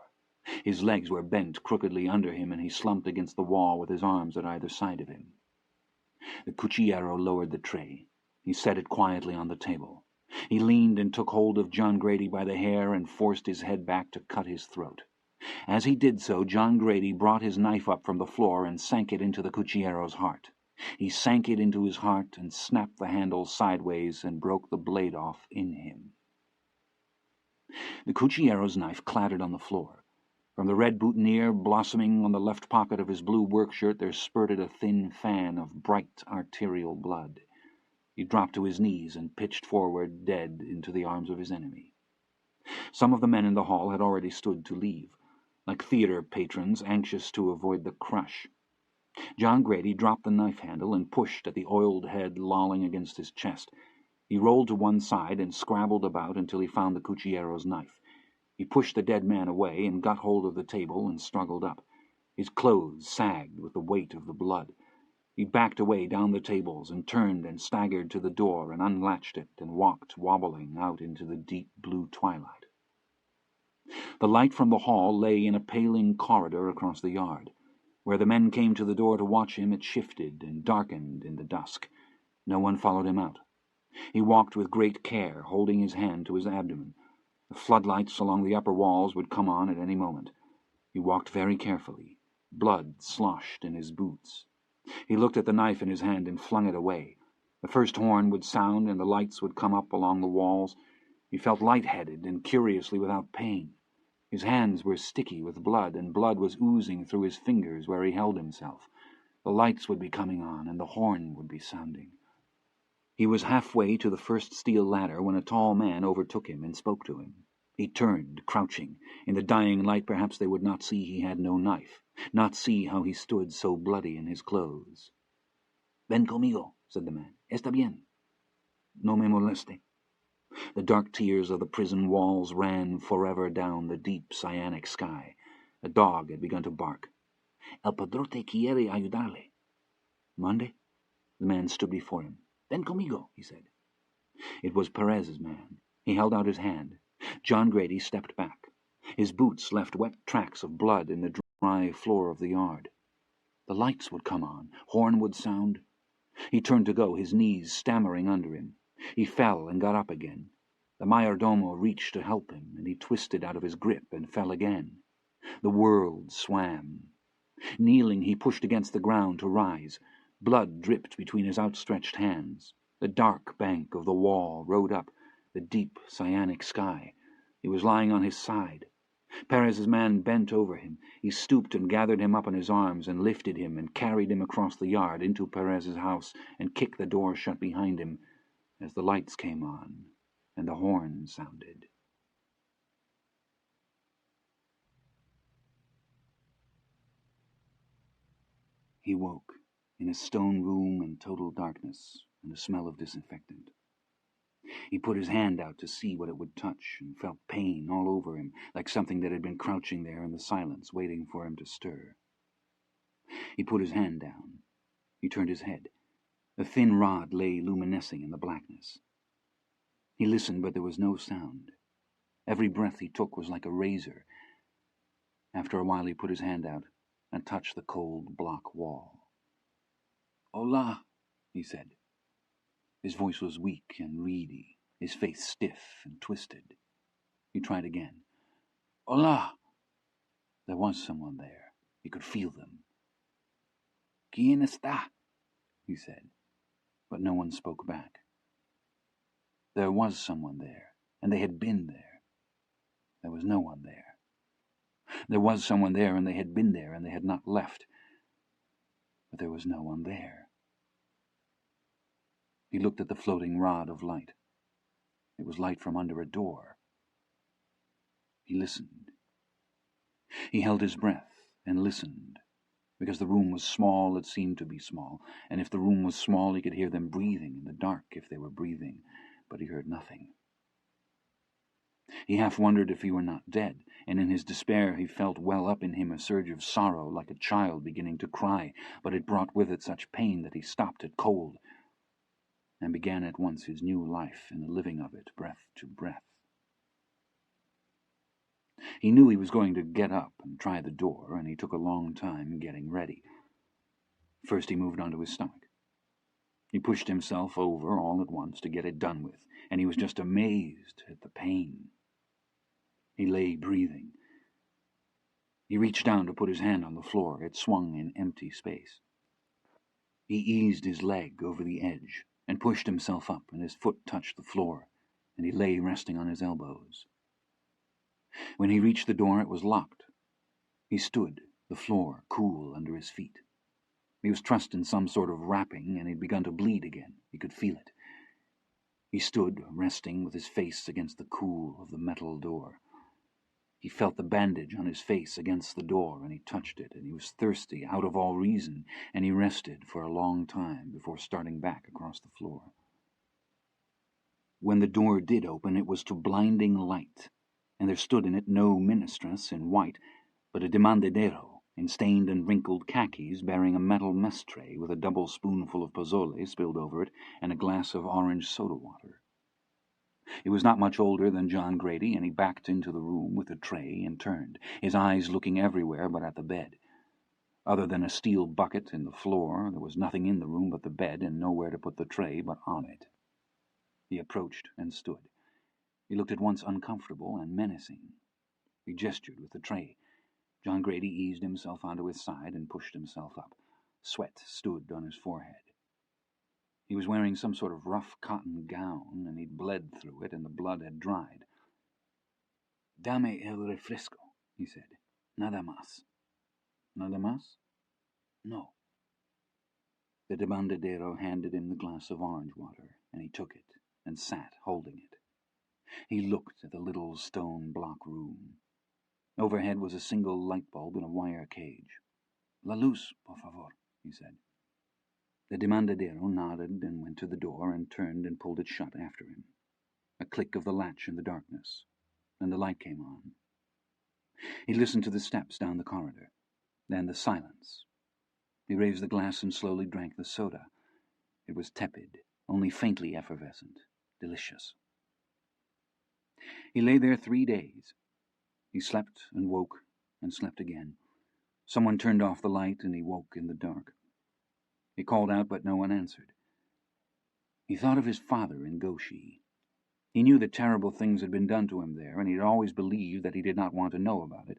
His legs were bent crookedly under him, and he slumped against the wall with his arms at either side of him. The cuchillero lowered the tray. He set it quietly on the table. He leaned and took hold of John Grady by the hair and forced his head back to cut his throat. As he did so, John Grady brought his knife up from the floor and sank it into the cuchillero's heart. He sank it into his heart and snapped the handle sideways and broke the blade off in him. The cuchillero's knife clattered on the floor. From the red boutonniere blossoming on the left pocket of his blue work-shirt there spurted a thin fan of bright arterial blood. He dropped to his knees and pitched forward, dead, into the arms of his enemy. Some of the men in the hall had already stood to leave, like theater patrons anxious to avoid the crush. John Grady dropped the knife handle and pushed at the oiled head lolling against his chest. He rolled to one side and scrabbled about until he found the cuchillero's knife. He pushed the dead man away and got hold of the table and struggled up. His clothes sagged with the weight of the blood. He backed away down the tables and turned and staggered to the door and unlatched it and walked wobbling out into the deep blue twilight. The light from the hall lay in a paling corridor across the yard. Where the men came to the door to watch him, it shifted and darkened in the dusk. No one followed him out. He walked with great care, holding his hand to his abdomen. The floodlights along the upper walls would come on at any moment. He walked very carefully. Blood sloshed in his boots. He looked at the knife in his hand and flung it away. The first horn would sound and the lights would come up along the walls. He felt light-headed and curiously without pain. His hands were sticky with blood, and blood was oozing through his fingers where he held himself. The lights would be coming on, and the horn would be sounding. He was halfway to the first steel ladder when a tall man overtook him and spoke to him. He turned, crouching. In the dying light perhaps they would not see he had no knife, not see how he stood so bloody in his clothes. "Ven conmigo," said the man. "Está bien. No me moleste." The dark tears of the prison walls ran forever down the deep cyanic sky. A dog had begun to bark. "El padrote quiere ayudarle." "Mande?" The man stood before him. "Ven conmigo," he said. It was Perez's man. He held out his hand. John Grady stepped back. His boots left wet tracks of blood in the dry floor of the yard. The lights would come on. Horn would sound. He turned to go, his knees stammering under him. He fell and got up again. The mayordomo reached to help him, and he twisted out of his grip and fell again. The world swam. Kneeling, he pushed against the ground to rise. Blood dripped between his outstretched hands. The dark bank of the wall rode up, the deep cyanic sky. He was lying on his side. Perez's man bent over him. He stooped and gathered him up in his arms and lifted him and carried him across the yard into Perez's house and kicked the door shut behind him as the lights came on and the horn sounded. He woke in a stone room in total darkness and the smell of disinfectant. He put his hand out to see what it would touch and felt pain all over him, like something that had been crouching there in the silence, waiting for him to stir. He put his hand down. He turned his head. A thin rod lay luminescing in the blackness. He listened, but there was no sound. Every breath he took was like a razor. After a while he put his hand out and touched the cold block wall. "Hola," he said. His voice was weak and reedy, his face stiff and twisted. He tried again. "Hola." There was someone there. He could feel them. "¿Quién está?" he said, but no one spoke back. There was someone there, and they had been there. There was no one there. There was someone there, and they had been there, and they had not left. But there was no one there. He looked at the floating rod of light. It was light from under a door. He listened. He held his breath and listened. Because the room was small, it seemed to be small, and if the room was small, he could hear them breathing in the dark if they were breathing, but he heard nothing. He half wondered if he were not dead, and in his despair he felt well up in him a surge of sorrow like a child beginning to cry, but it brought with it such pain that he stopped it cold, and began at once his new life in the living of it, breath to breath. He knew he was going to get up and try the door, and he took a long time getting ready. First he moved onto his stomach. He pushed himself over all at once to get it done with, and he was just amazed at the pain. He lay breathing. He reached down to put his hand on the floor. It swung in empty space. He eased his leg over the edge and pushed himself up, and his foot touched the floor, and he lay resting on his elbows. When he reached the door, it was locked. He stood, the floor cool under his feet. He was trussed in some sort of wrapping, and he'd begun to bleed again. He could feel it. He stood, resting with his face against the cool of the metal door. He felt the bandage on his face against the door, and he touched it, and he was thirsty, out of all reason, and he rested for a long time before starting back across the floor. When the door did open, it was to blinding light, and there stood in it no ministress in white, but a demandadero in stained and wrinkled khakis, bearing a metal mess tray with a double spoonful of pozole spilled over it and a glass of orange soda water. He was not much older than John Grady, and he backed into the room with the tray and turned, his eyes looking everywhere but at the bed. Other than a steel bucket in the floor, there was nothing in the room but the bed, and nowhere to put the tray but on it. He approached and stood. He looked at once uncomfortable and menacing. He gestured with the tray. John Grady eased himself onto his side and pushed himself up. Sweat stood on his forehead. He was wearing some sort of rough cotton gown, and he'd bled through it, and the blood had dried. "Dame el refresco," he said. "Nada más." "Nada más?" "No." The demandadero handed him the glass of orange water, and he took it and sat holding it. He looked at the little stone block room. Overhead was a single light bulb in a wire cage. "La luz, por favor," he said. The demandadero nodded and went to the door and turned and pulled it shut after him. A click of the latch in the darkness, and the light came on. He listened to the steps down the corridor, then the silence. He raised the glass and slowly drank the soda. It was tepid, only faintly effervescent, delicious. He lay there 3 days. He slept and woke and slept again. Someone turned off the light, and he woke in the dark. He called out, but no one answered. He thought of his father in Gauchy. He knew that terrible things had been done to him there, and he had always believed that he did not want to know about it.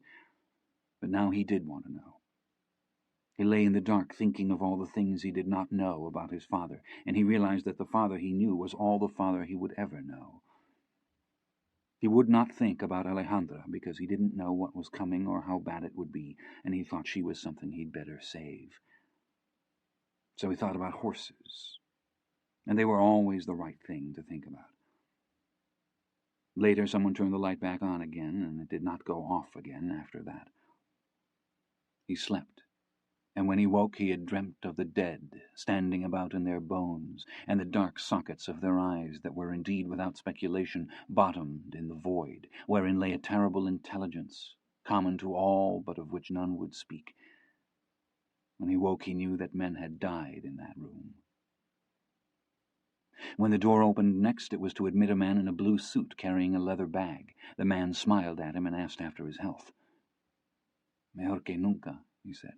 But now he did want to know. He lay in the dark thinking of all the things he did not know about his father, and he realized that the father he knew was all the father he would ever know. He would not think about Alejandra because he didn't know what was coming or how bad it would be, and he thought she was something he'd better save. So he thought about horses, and they were always the right thing to think about. Later, someone turned the light back on again, and it did not go off again after that. He slept, and when he woke he had dreamt of the dead standing about in their bones, and the dark sockets of their eyes that were indeed, without speculation, bottomed in the void, wherein lay a terrible intelligence, common to all but of which none would speak. When he woke he knew that men had died in that room. When the door opened next, it was to admit a man in a blue suit carrying a leather bag. The man smiled at him and asked after his health. "Mejor que nunca," he said.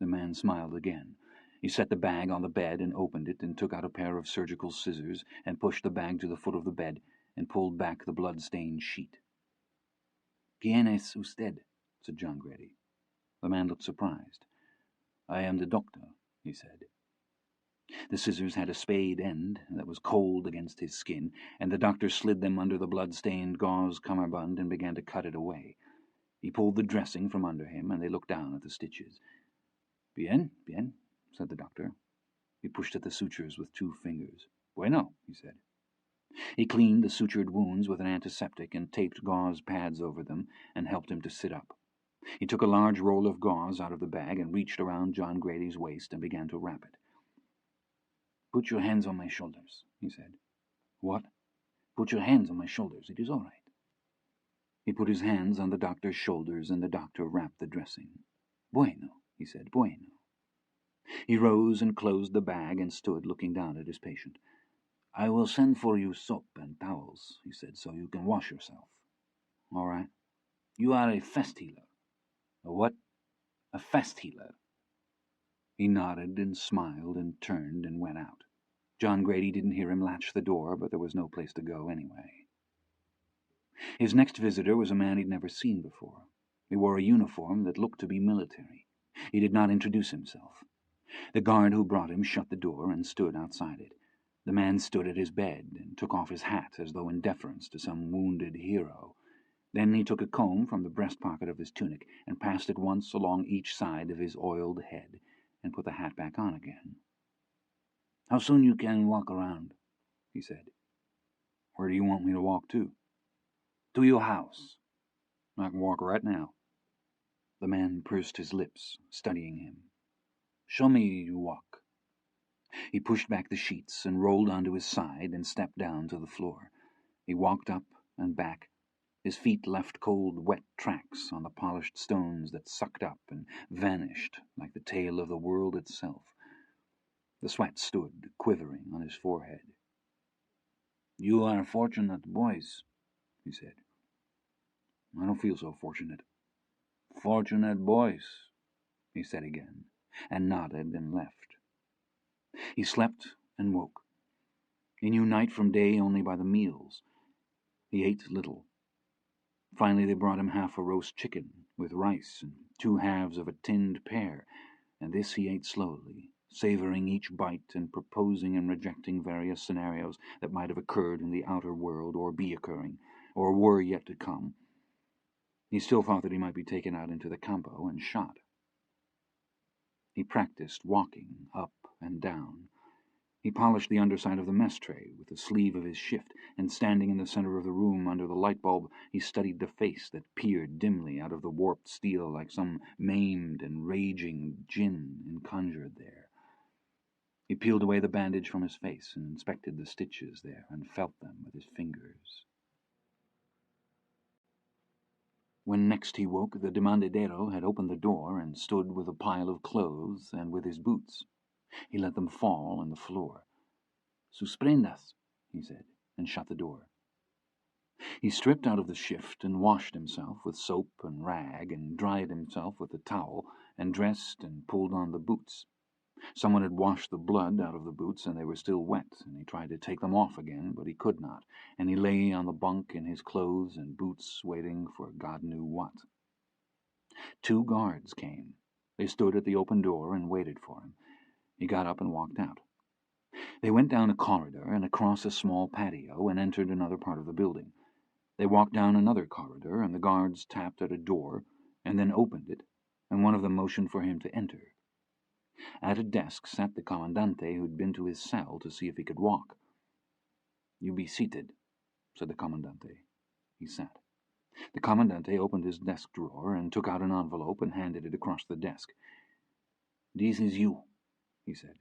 The man smiled again. He set the bag on the bed and opened it and took out a pair of surgical scissors and pushed the bag to the foot of the bed and pulled back the blood-stained sheet. "¿Quién es usted?" said John Grady. The man looked surprised. "I am the doctor," he said. The scissors had a spade end that was cold against his skin, and the doctor slid them under the blood-stained gauze cummerbund and began to cut it away. He pulled the dressing from under him, and they looked down at the stitches. "Bien, bien," said the doctor. He pushed at the sutures with 2 fingers. "Bueno," he said. He cleaned the sutured wounds with an antiseptic and taped gauze pads over them and helped him to sit up. He took a large roll of gauze out of the bag and reached around John Grady's waist and began to wrap it. "Put your hands on my shoulders," he said. "What?" "Put your hands on my shoulders. It is all right." He put his hands on the doctor's shoulders, and the doctor wrapped the dressing. "Bueno," he said, "bueno." He rose and closed the bag and stood looking down at his patient. "I will send for you soap and towels," he said, "so you can wash yourself." "All right." You are a fest healer. A what? A fest healer. He nodded and smiled and turned and went out. John Grady didn't hear him latch the door, but there was no place to go anyway. His next visitor was a man he'd never seen before. He wore a uniform that looked to be military. He did not introduce himself. The guard who brought him shut the door and stood outside it. The man stood at his bed and took off his hat as though in deference to some wounded hero. Then he took a comb from the breast pocket of his tunic and passed it once along each side of his oiled head and put the hat back on again. "How soon you can walk around?" he said. "Where do you want me to walk to?" "To your house." "I can walk right now." The man pursed his lips, studying him. "Show me you walk." He pushed back the sheets and rolled onto his side and stepped down to the floor. He walked up and back. His feet left cold, wet tracks on the polished stones that sucked up and vanished like the tail of the world itself. The sweat stood quivering on his forehead. "You are fortunate boys," he said. "I don't feel so fortunate." "Fortunate boys," he said again, and nodded and left. He slept and woke. He knew night from day only by the meals. He ate little. Finally they brought him half a roast chicken with rice and 2 halves of a tinned pear, and this he ate slowly, savoring each bite and proposing and rejecting various scenarios that might have occurred in the outer world, or be occurring, or were yet to come. He still thought that he might be taken out into the campo and shot. He practiced walking up and down. He polished the underside of the mess tray with the sleeve of his shift, and standing in the center of the room under the light bulb, he studied the face that peered dimly out of the warped steel like some maimed and raging jinn conjured there. He peeled away the bandage from his face and inspected the stitches there and felt them with his fingers. When next he woke, the demandadero had opened the door and stood with a pile of clothes and with his boots. He let them fall on the floor. "Sus prendas," he said, and shut the door. He stripped out of the shift and washed himself with soap and rag and dried himself with the towel and dressed and pulled on the boots. Someone had washed the blood out of the boots and they were still wet, and he tried to take them off again, but he could not, and he lay on the bunk in his clothes and boots waiting for God knew what. 2 guards came. They stood at the open door and waited for him. He got up and walked out. They went down a corridor and across a small patio and entered another part of the building. They walked down another corridor, and the guards tapped at a door and then opened it, and one of them motioned for him to enter. At a desk sat the commandante, who'd been to his cell to see if he could walk. "You be seated," said the commandante. He sat. The commandante opened his desk drawer and took out an envelope and handed it across the desk. "This is you," he said.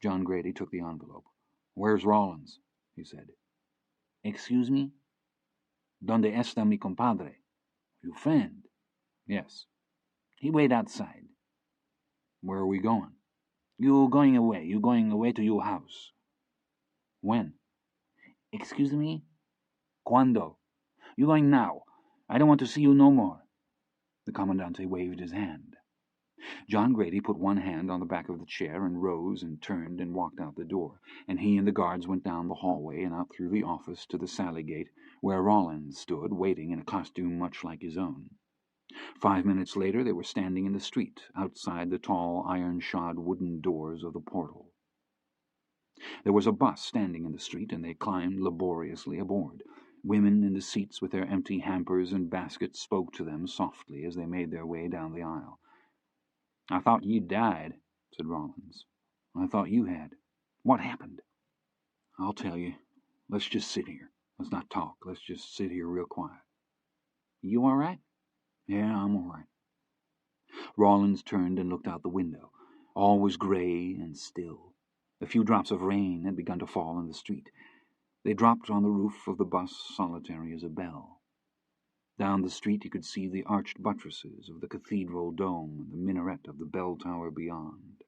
John Grady took the envelope. "Where's Rawlins?" he said. "Excuse me? Donde está mi compadre?" "Your friend?" "Yes." "He wait outside." "Where are we going?" "You going away. You going away to your house." "When?" "Excuse me? Cuando? You going now. I don't want to see you no more." The commandante waved his hand. John Grady put one hand on the back of the chair and rose and turned and walked out the door, and he and the guards went down the hallway and out through the office to the sally gate, where Rawlins stood waiting in a costume much like his own. 5 minutes later they were standing in the street, outside the tall iron-shod wooden doors of the portal. There was a bus standing in the street, and they climbed laboriously aboard. Women in the seats with their empty hampers and baskets spoke to them softly as they made their way down the aisle. "I thought you'd died," said Rawlins. "I thought you had. What happened?" "I'll tell you. Let's just sit here. Let's not talk. Let's just sit here real quiet." "You all right?" "Yeah, I'm all right." Rawlins turned and looked out the window. All was gray and still. A few drops of rain had begun to fall in the street. They dropped on the roof of the bus, solitary as a bell. Down the street you could see the arched buttresses of the cathedral dome and the minaret of the bell tower beyond.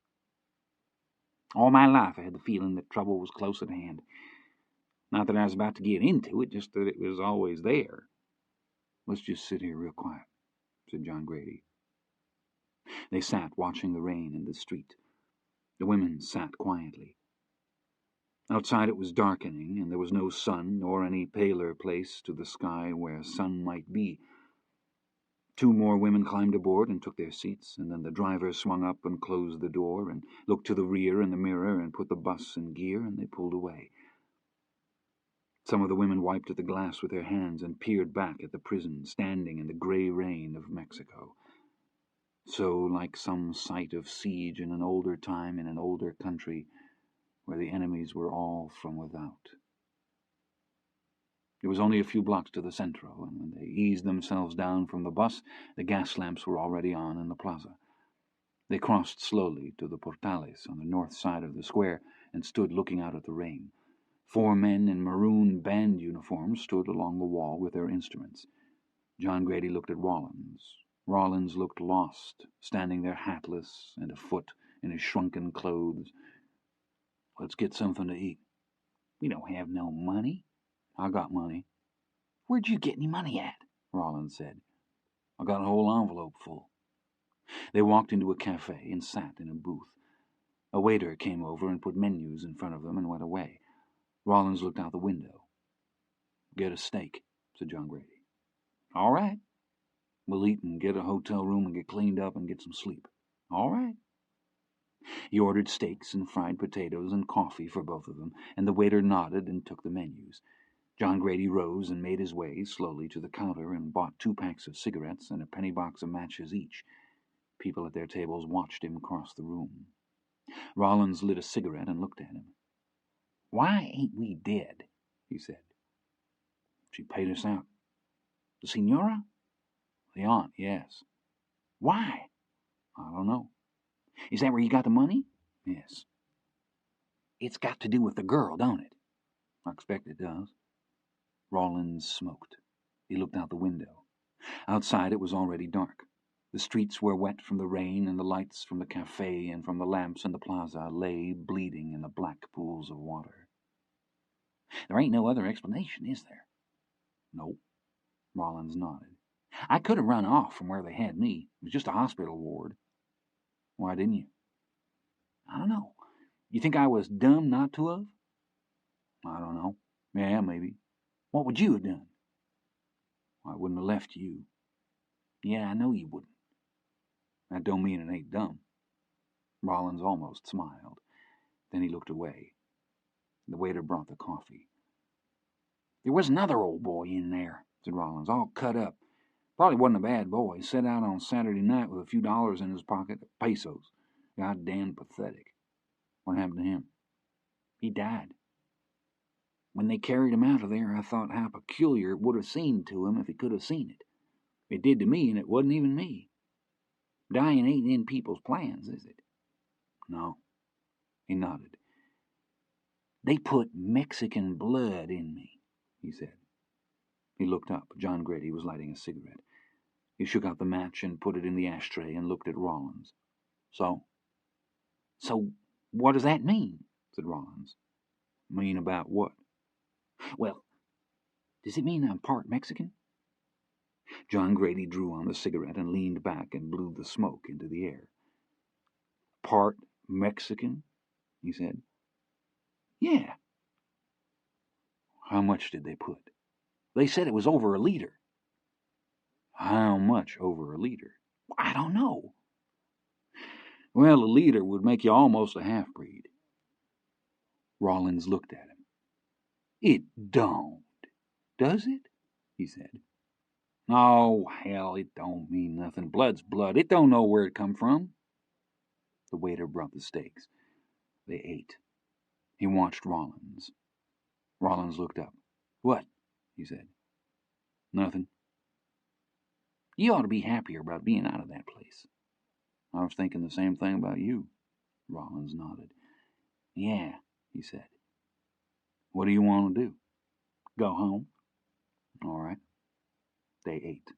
"All my life I had the feeling that trouble was close at hand. Not that I was about to get into it, just that it was always there." Let's just sit here real quiet, said John Grady. They sat watching the rain in the street. The women sat quietly. Outside it was darkening, and there was no sun nor any paler place to the sky where sun might be. Two more women climbed aboard and took their seats, and then the driver swung up and closed the door and looked to the rear in the mirror and put the bus in gear, and they pulled away. Some of the women wiped at the glass with their hands and peered back at the prison standing in the gray rain of Mexico. So like some sight of siege in an older time in an older country where the enemies were all from without. It was only a few blocks to the Centro, and when they eased themselves down from the bus, the gas lamps were already on in the plaza. They crossed slowly to the Portales on the north side of the square and stood looking out at the rain. 4 men in maroon band uniforms stood along the wall with their instruments. John Grady looked at Rawlins. Rawlins looked lost, standing there hatless and afoot in his shrunken clothes. Let's get something to eat. We don't have no money. I got money. Where'd you get any money at? Rawlins said. I got a whole envelope full. They walked into a cafe and sat in a booth. A waiter came over and put menus in front of them and went away. Rawlins looked out the window. Get a steak, said John Grady. All right. We'll eat and get a hotel room and get cleaned up and get some sleep. All right. He ordered steaks and fried potatoes and coffee for both of them, and the waiter nodded and took the menus. John Grady rose and made his way slowly to the counter and bought 2 packs of cigarettes and a penny box of matches each. People at their tables watched him cross the room. Rawlins lit a cigarette and looked at him. Why ain't we dead? He said. She paid us out. The Senora? The aunt, yes. Why? I don't know. Is that where you got the money? Yes. It's got to do with the girl, don't it? I expect it does. Rawlins smoked. He looked out the window. Outside it was already dark. The streets were wet from the rain, and the lights from the cafe and from the lamps in the plaza lay bleeding in the black pools of water. There ain't no other explanation, is there? Nope. Rawlins nodded. I could have run off from where they had me. It was just a hospital ward. Why didn't you? I don't know. You think I was dumb not to have? I don't know. Yeah, maybe. What would you have done? I wouldn't have left you. Yeah, I know you wouldn't. That don't mean it ain't dumb. Rawlins almost smiled. Then he looked away. The waiter brought the coffee. There was another old boy in there, said Rawlins, all cut up. Probably wasn't a bad boy. Set out on Saturday night with a few dollars in his pocket, pesos. Goddamn pathetic. What happened to him? He died. When they carried him out of there, I thought how peculiar it would have seemed to him if he could have seen it. It did to me, and it wasn't even me. Dying ain't in people's plans, is it? No. He nodded. They put Mexican blood in me, he said. He looked up. John Grady was lighting a cigarette. He shook out the match and put it in the ashtray and looked at Rawlins. So, what does that mean? Said Rawlins. Mean about what? Well, does it mean I'm part Mexican? John Grady drew on the cigarette and leaned back and blew the smoke into the air. Part Mexican? He said. Yeah. How much did they put? They said it was over 1 liter. How much over 1 liter? I don't know. Well, 1 liter would make you almost a half-breed. Rawlins looked at him. It don't, does it? He said. Oh, hell, it don't mean nothing. Blood's blood. It don't know where it come from. The waiter brought the steaks. They ate. He watched Rawlins. Rawlins looked up. What? He said. Nothing. You ought to be happier about being out of that place. I was thinking the same thing about you. Rawlins nodded. Yeah, he said. What do you want to do? Go home? All right. They ate.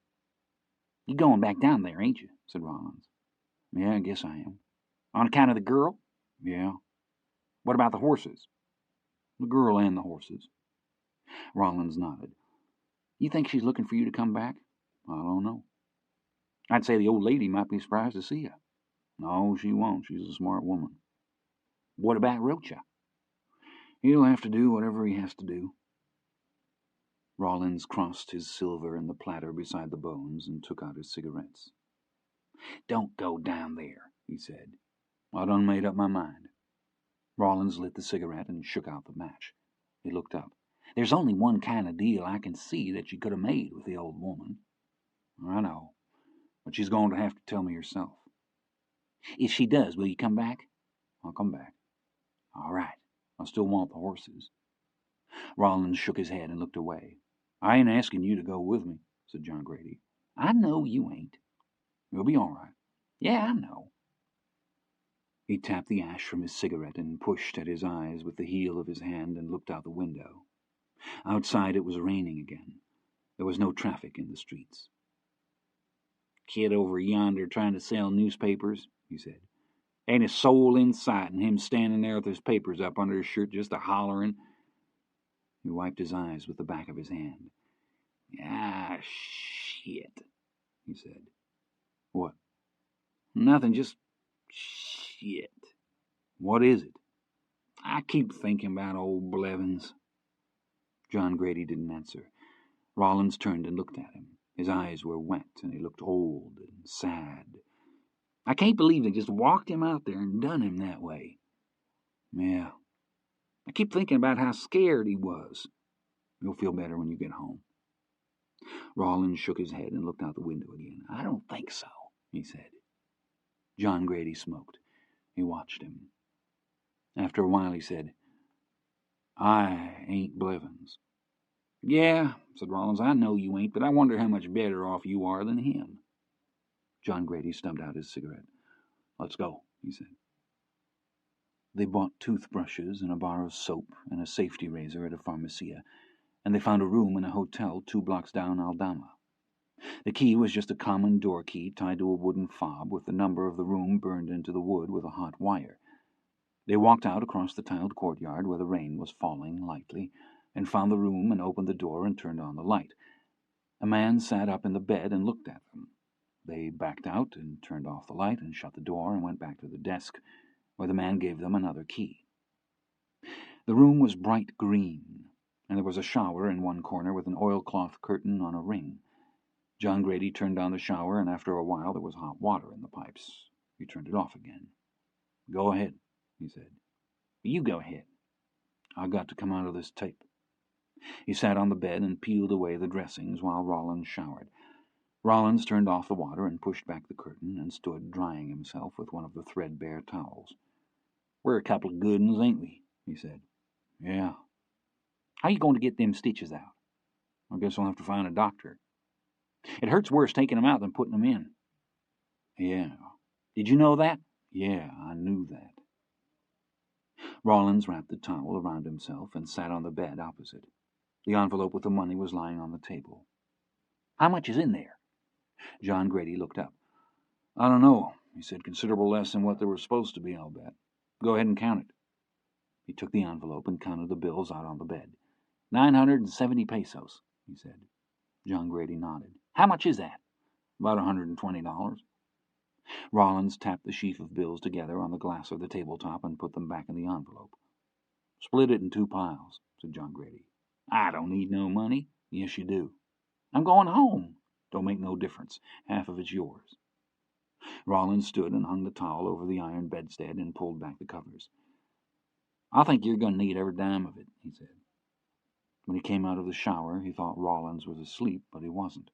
You going back down there, ain't you? Said Rawlins. Yeah, I guess I am. On account of the girl? Yeah. What about the horses? The girl and the horses. Rawlins nodded. You think she's looking for you to come back? I don't know. I'd say the old lady might be surprised to see you. No, she won't. She's a smart woman. What about Rocha? He'll have to do whatever he has to do. Rollins crossed his silver in the platter beside the bones and took out his cigarettes. Don't go down there, he said. I done made up my mind. Rollins lit the cigarette and shook out the match. He looked up. There's only one kind of deal I can see that you could have made with the old woman. I know, but she's going to have to tell me herself. If she does, will you come back? I'll come back. All right. I still want the horses. Rollins shook his head and looked away. I ain't asking you to go with me, said John Grady. I know you ain't. You'll be all right. Yeah, I know. He tapped the ash from his cigarette and pushed at his eyes with the heel of his hand and looked out the window. Outside it was raining again. There was no traffic in the streets. Kid over yonder trying to sell newspapers, he said. Ain't a soul in sight, and him standing there with his papers up under his shirt just a-hollering. He wiped his eyes with the back of his hand. Ah, shit, he said. What? Nothing, just shit. What is it? I keep thinking about old Blevins. John Grady didn't answer. Rollins turned and looked at him. His eyes were wet, and he looked old and sad. I can't believe they just walked him out there and done him that way. Yeah. I keep thinking about how scared he was. You'll feel better when you get home. Rollins shook his head and looked out the window again. I don't think so, he said. John Grady smoked. He watched him. After a while he said, I ain't Blevins. Yeah, said Rollins, I know you ain't, but I wonder how much better off you are than him. John Grady stubbed out his cigarette. Let's go, he said. They bought toothbrushes and a bar of soap and a safety razor at a pharmacia, and they found a room in a hotel 2 blocks down Aldama. The key was just a common door key tied to a wooden fob with the number of the room burned into the wood with a hot wire. They walked out across the tiled courtyard where the rain was falling lightly, and found the room and opened the door and turned on the light. A man sat up in the bed and looked at them. They backed out and turned off the light and shut the door and went back to the desk, where the man gave them another key. The room was bright green, and there was a shower in one corner with an oilcloth curtain on a ring. John Grady turned on the shower, and after a while there was hot water in the pipes. He turned it off again. Go ahead, he said. You go ahead. I got to come out of this tape. He sat on the bed and peeled away the dressings while Rollins showered. Rollins turned off the water and pushed back the curtain and stood drying himself with one of the threadbare towels. We're a couple of good uns, ain't we? He said. Yeah. How you going to get them stitches out? I guess I'll have to find a doctor. It hurts worse taking them out than putting them in. Yeah. Did you know that? Yeah, I knew that. Rollins wrapped the towel around himself and sat on the bed opposite. The envelope with the money was lying on the table. How much is in there? John Grady looked up. I don't know, he said. Considerable less than what there was supposed to be, I'll bet. Go ahead and count it. He took the envelope and counted the bills out on the bed. 970 pesos, he said. John Grady nodded. How much is that? About $120. Rollins tapped the sheaf of bills together on the glass of the tabletop and put them back in the envelope. Split it in 2 piles, said John Grady. I don't need no money. Yes, you do. I'm going home. Don't make no difference. Half of it's yours. Rollins stood and hung the towel over the iron bedstead and pulled back the covers. I think you're going to need every dime of it, he said. When he came out of the shower, he thought Rollins was asleep, but he wasn't.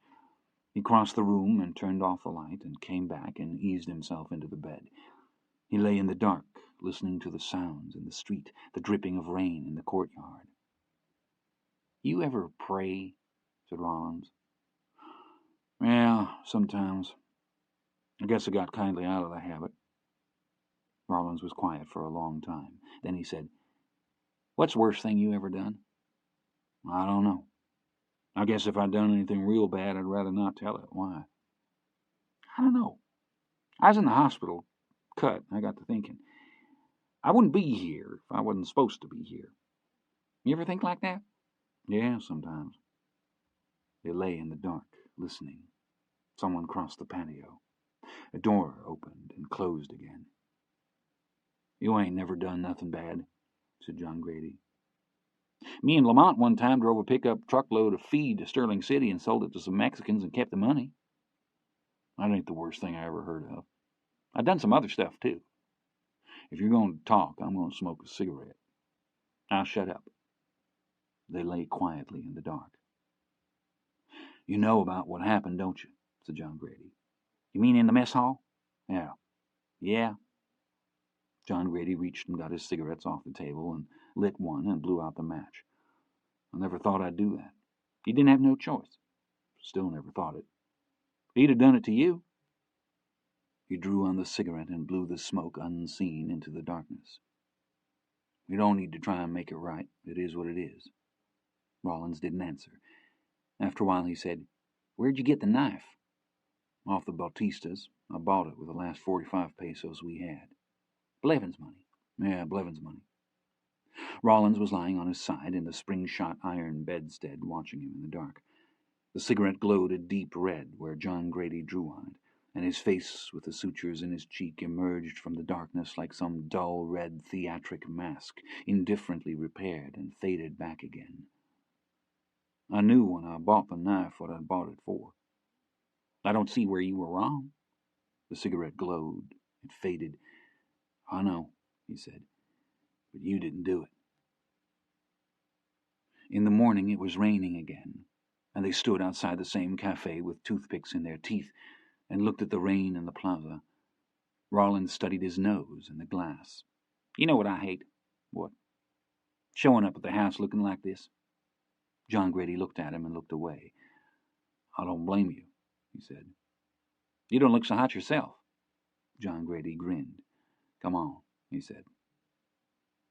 He crossed the room and turned off the light and came back and eased himself into the bed. He lay in the dark, listening to the sounds in the street, the dripping of rain in the courtyard. You ever pray? Said Rollins. Yeah, sometimes. I guess I got kindly out of the habit. Rollins was quiet for a long time. Then he said, What's the worst thing you ever done? I don't know. I guess if I'd done anything real bad, I'd rather not tell it. Why? I don't know. I was in the hospital, cut. I got to thinking. I wouldn't be here if I wasn't supposed to be here. You ever think like that? Yeah, sometimes. They lay in the dark, listening. Someone crossed the patio. A door opened and closed again. "You ain't never done nothing bad," said John Grady. "Me and Lamont one time drove a pickup truckload of feed to Sterling City and sold it to some Mexicans and kept the money. That ain't the worst thing I ever heard of. I done some other stuff, too. If you're going to talk, I'm going to smoke a cigarette. Now shut up." They lay quietly in the dark. "You know about what happened, don't you?" said John Grady. "You mean in the mess hall?" "Yeah." "Yeah." John Grady reached and got his cigarettes off the table and lit one and blew out the match. "I never thought I'd do that." "He didn't have no choice." "Still never thought it." "He'd have done it to you." He drew on the cigarette and blew the smoke unseen into the darkness. "We don't need to try and make it right. It is what it is." Rollins didn't answer. After a while he said, "Where'd you get the knife?" "Off the Bautistas. I bought it with the last 45 pesos we had." Blevins money. "Yeah, Blevins money." Rollins was lying on his side in the spring-shot iron bedstead, watching him in the dark. The cigarette glowed a deep red where John Grady drew on it, and his face with the sutures in his cheek emerged from the darkness like some dull red theatric mask, indifferently repaired and faded back again. "I knew when I bought the knife what I'd bought it for." "I don't see where you were wrong." The cigarette glowed. It faded. "I know," he said, "but you didn't do it." In the morning it was raining again, and they stood outside the same cafe with toothpicks in their teeth and looked at the rain in the plaza. Rollins studied his nose in the glass. "You know what I hate?" "What?" "Showing up at the house looking like this." John Grady looked at him and looked away. "I don't blame you," he said. "You don't look so hot yourself." John Grady grinned. "Come on," he said.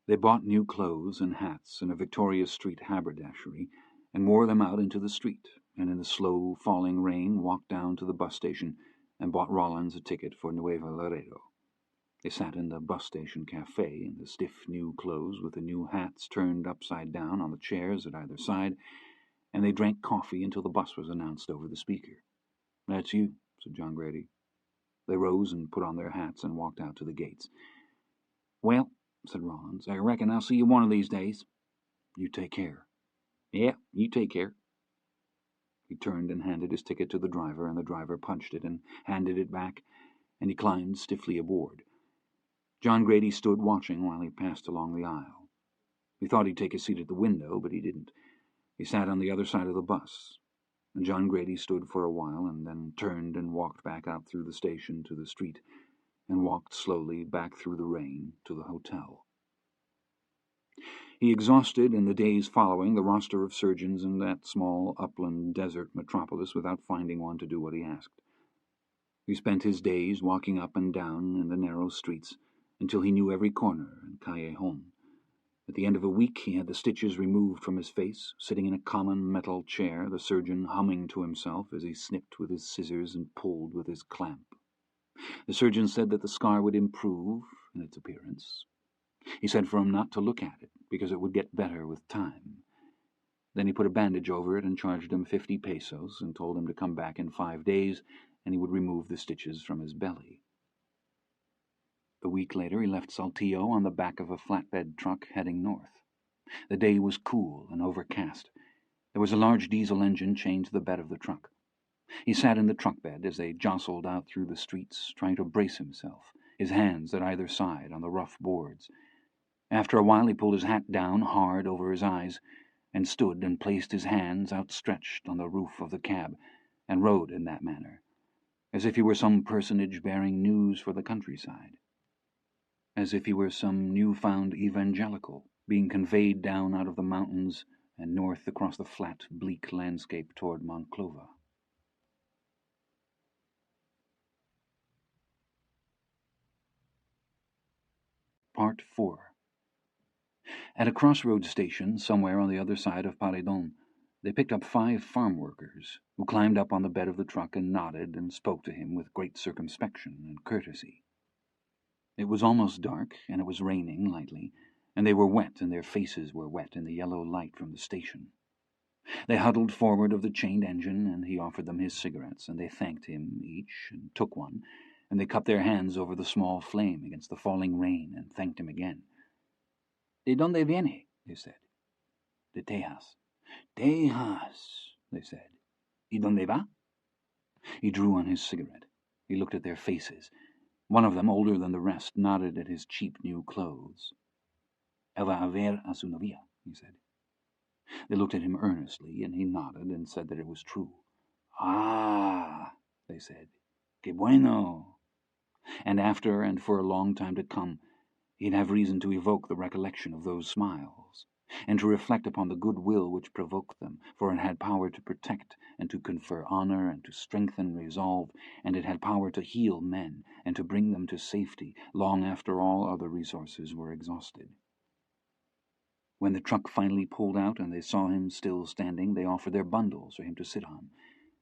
They bought new clothes and hats in a Victoria Street haberdashery and wore them out into the street, and in the slow falling rain walked down to the bus station and bought Rollins a ticket for Nuevo Laredo. They sat in the bus station cafe in the stiff new clothes with the new hats turned upside down on the chairs at either side, and they drank coffee until the bus was announced over the speaker. "That's you," said John Grady. They rose and put on their hats and walked out to the gates. "Well," said Rollins, "I reckon I'll see you one of these days." "You take care." "Yeah, you take care." He turned and handed his ticket to the driver, and the driver punched it and handed it back, and he climbed stiffly aboard. John Grady stood watching while he passed along the aisle. He thought he'd take a seat at the window, but he didn't. He sat on the other side of the bus, and John Grady stood for a while and then turned and walked back out through the station to the street and walked slowly back through the rain to the hotel. He exhausted in the days following the roster of surgeons in that small upland desert metropolis without finding one to do what he asked. He spent his days walking up and down in the narrow streets until he knew every corner and callejon. At the end of a week he had the stitches removed from his face, sitting in a common metal chair, the surgeon humming to himself as he snipped with his scissors and pulled with his clamp. The surgeon said that the scar would improve in its appearance. He said for him not to look at it, because it would get better with time. Then he put a bandage over it and charged him 50 pesos and told him to come back in 5 days, and he would remove the stitches from his belly. A week later he left Saltillo on the back of a flatbed truck heading north. The day was cool and overcast. There was a large diesel engine chained to the bed of the truck. He sat in the truck bed as they jostled out through the streets, trying to brace himself, his hands at either side on the rough boards. After a while he pulled his hat down hard over his eyes and stood and placed his hands outstretched on the roof of the cab and rode in that manner, as if he were some personage bearing news for the countryside, as if he were some new-found evangelical being conveyed down out of the mountains and north across the flat, bleak landscape toward Monclova. Part 4. At a crossroads station somewhere on the other side of Paredon, they picked up 5 farm workers, who climbed up on the bed of the truck and nodded and spoke to him with great circumspection and courtesy. It was almost dark, and it was raining lightly, and they were wet, and their faces were wet in the yellow light from the station. They huddled forward of the chained engine, and he offered them his cigarettes, and they thanked him each, and took one, and they cupped their hands over the small flame against the falling rain, and thanked him again. "De donde viene?" they said. "De Tejas." "Tejas," they said. "Y donde va?" He drew on his cigarette. He looked at their faces. One of them, older than the rest, nodded at his cheap new clothes. "Él va a ver a su novia," he said. They looked at him earnestly, and he nodded and said that it was true. "Ah," they said. "Que bueno." And after, and for a long time to come, he'd have reason to evoke the recollection of those smiles, and to reflect upon the good will which provoked them, for it had power to protect and to confer honour and to strengthen resolve, and it had power to heal men and to bring them to safety long after all other resources were exhausted. When the truck finally pulled out and they saw him still standing, they offered their bundles for him to sit on,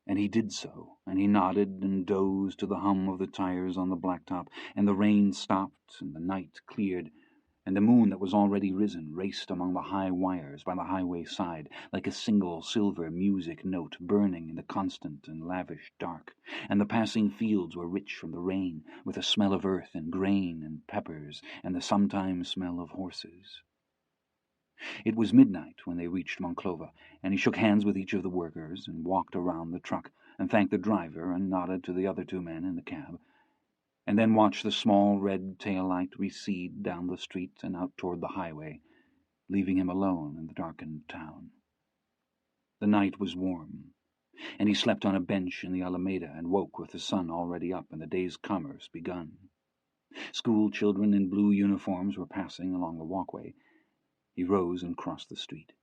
and he did so, and he nodded and dozed to the hum of the tires on the blacktop, and the rain stopped, and the night cleared, and the moon that was already risen raced among the high wires by the highway side like a single silver music note burning in the constant and lavish dark, and the passing fields were rich from the rain, with a smell of earth and grain and peppers, and the sometimes smell of horses. It was midnight when they reached Monclova, and he shook hands with each of the workers, and walked around the truck, and thanked the driver, and nodded to the other two men in the cab, and then watched the small red tail light recede down the street and out toward the highway, leaving him alone in the darkened town. The night was warm, and he slept on a bench in the Alameda and woke with the sun already up and the day's commerce begun. School children in blue uniforms were passing along the walkway. He rose and crossed the street.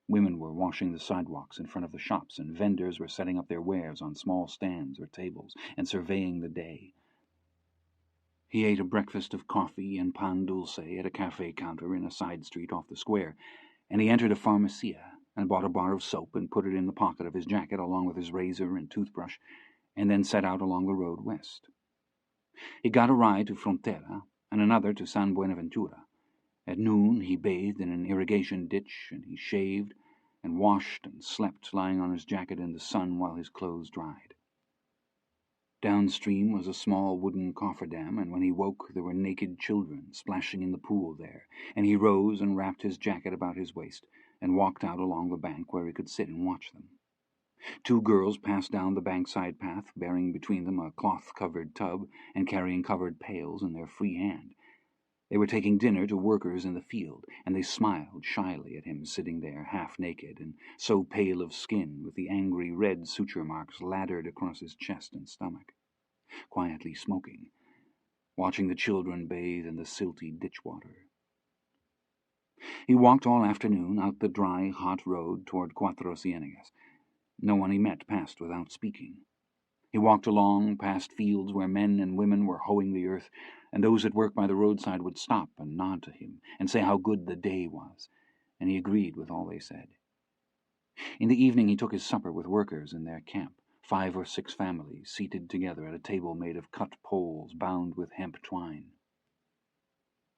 Women were washing the sidewalks in front of the shops, and vendors were setting up their wares on small stands or tables and surveying the day. He ate a breakfast of coffee and pan dulce at a cafe counter in a side street off the square, and he entered a pharmacia and bought a bar of soap and put it in the pocket of his jacket along with his razor and toothbrush, and then set out along the road west. He got a ride to Frontera and another to San Buenaventura. At noon he bathed in an irrigation ditch, and he shaved and washed and slept, lying on his jacket in the sun while his clothes dried. Downstream was a small wooden cofferdam, and when he woke there were naked children splashing in the pool there, and he rose and wrapped his jacket about his waist and walked out along the bank where he could sit and watch them. Two girls passed down the bankside path, bearing between them a cloth-covered tub and carrying covered pails in their free hand. They were taking dinner to workers in the field, and they smiled shyly at him sitting there half-naked and so pale of skin, with the angry red suture marks laddered across his chest and stomach, quietly smoking, watching the children bathe in the silty ditch water. He walked all afternoon out the dry, hot road toward Cuatro Ciénegas. No one he met passed without speaking. He walked along past fields where men and women were hoeing the earth, and those at work by the roadside would stop and nod to him and say how good the day was, and he agreed with all they said. In the evening he took his supper with workers in their camp, 5 or 6 families seated together at a table made of cut poles bound with hemp twine.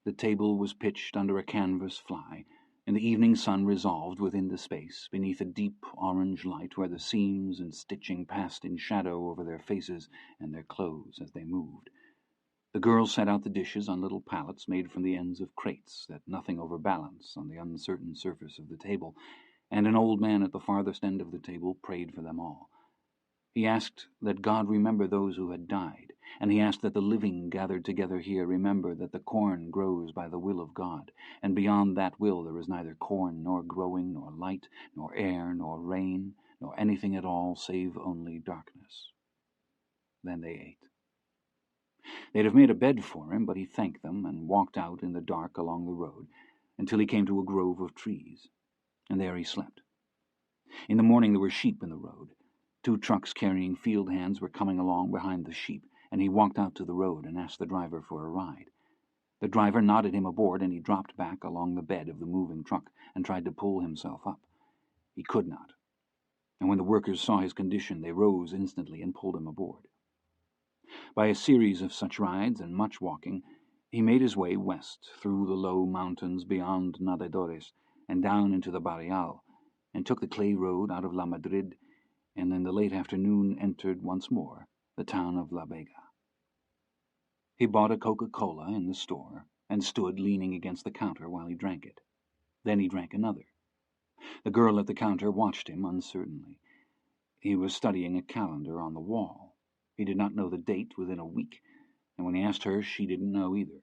The table was pitched under a canvas fly, and the evening sun resolved within the space, beneath a deep orange light where the seams and stitching passed in shadow over their faces and their clothes as they moved. The girls set out the dishes on little pallets made from the ends of crates that nothing overbalance on the uncertain surface of the table, and an old man at the farthest end of the table prayed for them all. He asked that God remember those who had died, and he asked that the living gathered together here remember that the corn grows by the will of God, and beyond that will there is neither corn nor growing, nor light, nor air, nor rain, nor anything at all save only darkness. Then they ate. They'd have made a bed for him, but he thanked them and walked out in the dark along the road until he came to a grove of trees, and there he slept. In the morning there were sheep in the road. 2 trucks carrying field hands were coming along behind the sheep, and he walked out to the road and asked the driver for a ride. The driver nodded him aboard, and he dropped back along the bed of the moving truck and tried to pull himself up. He could not, and when the workers saw his condition they rose instantly and pulled him aboard. By a series of such rides and much walking, he made his way west through the low mountains beyond Nadadores and down into the Barrial, and took the clay road out of La Madrid, and in the late afternoon entered once more the town of La Vega. He bought a Coca-Cola in the store and stood leaning against the counter while he drank it. Then he drank another. The girl at the counter watched him uncertainly. He was studying a calendar on the wall. He did not know the date within a week, and when he asked her, she didn't know either.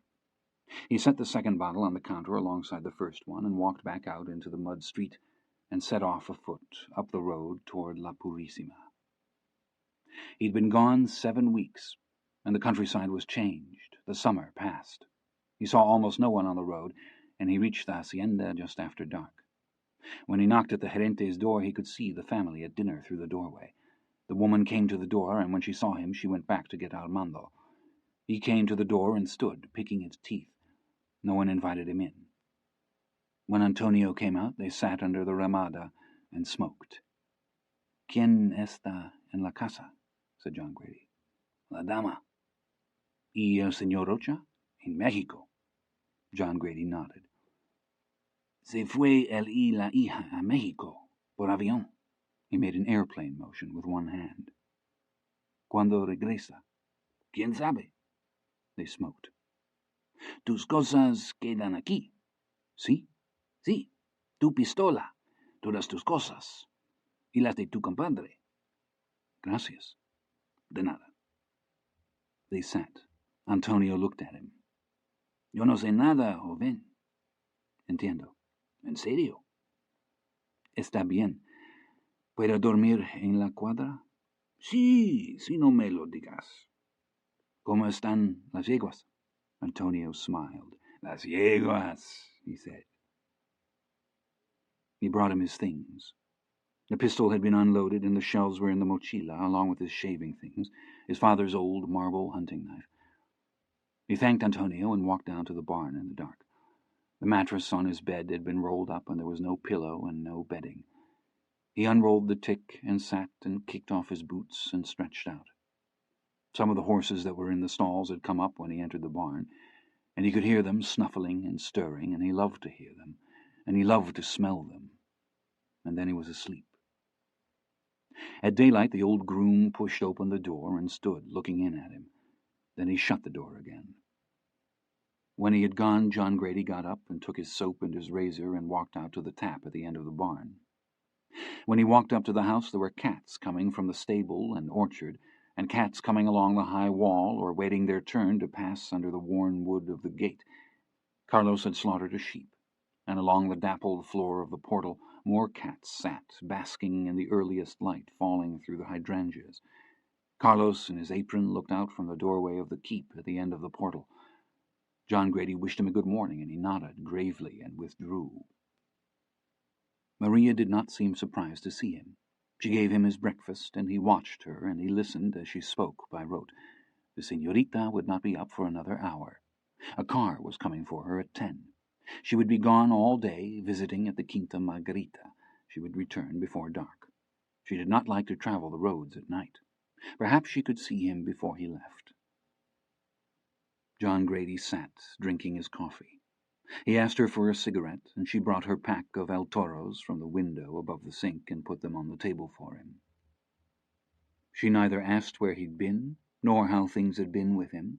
He set the second bottle on the counter alongside the first one and walked back out into the mud street and set off afoot up the road toward La Purísima. He'd been gone 7 weeks, and the countryside was changed. The summer passed. He saw almost no one on the road, and he reached the hacienda just after dark. When he knocked at the gerente's door, he could see the family at dinner through the doorway. The woman came to the door, and when she saw him, she went back to get Armando. He came to the door and stood, picking his teeth. No one invited him in. When Antonio came out, they sat under the ramada and smoked. "¿Quién está en la casa?" said John Grady. "La dama." "¿Y el señor Rocha?" "En México." John Grady nodded. "Se fue él y la hija a México, por avión." He made an airplane motion with one hand. "¿Cuándo regresa?" "¿Quién sabe?" They smoked. "Tus cosas quedan aquí." "Sí." "Sí. Tu pistola, todas tus cosas, y las de tu compadre." "Gracias." "De nada." They sat. Antonio looked at him. "Yo no sé nada, joven." "Entiendo." "¿En serio?" "Está bien. ¿Puedo dormir en la cuadra?" "Sí, si no me lo digas." "¿Cómo están las yeguas?" Antonio smiled. "Las yeguas," he said. He brought him his things. The pistol had been unloaded, and the shells were in the mochila, along with his shaving things, his father's old marble hunting knife. He thanked Antonio and walked down to the barn in the dark. The mattress on his bed had been rolled up, and there was no pillow and no bedding. He unrolled the tick and sat and kicked off his boots and stretched out. Some of the horses that were in the stalls had come up when he entered the barn, and he could hear them snuffling and stirring, and he loved to hear them, and he loved to smell them. And then he was asleep. At daylight the old groom pushed open the door and stood looking in at him. Then he shut the door again. When he had gone, John Grady got up and took his soap and his razor and walked out to the tap at the end of the barn. When he walked up to the house, there were cats coming from the stable and orchard, and cats coming along the high wall or waiting their turn to pass under the worn wood of the gate. Carlos had slaughtered a sheep, and along the dappled floor of the portal more cats sat, basking in the earliest light falling through the hydrangeas. Carlos, in his apron, looked out from the doorway of the keep at the end of the portal. John Grady wished him a good morning, and he nodded gravely and withdrew. Maria did not seem surprised to see him. She gave him his breakfast, and he watched her, and he listened as she spoke by rote. The señorita would not be up for another hour. A car was coming for her at 10. She would be gone all day, visiting at the Quinta Margarita. She would return before dark. She did not like to travel the roads at night. Perhaps she could see him before he left. John Grady sat, drinking his coffee. He asked her for a cigarette, and she brought her pack of El Toros from the window above the sink and put them on the table for him. She neither asked where he'd been, nor how things had been with him,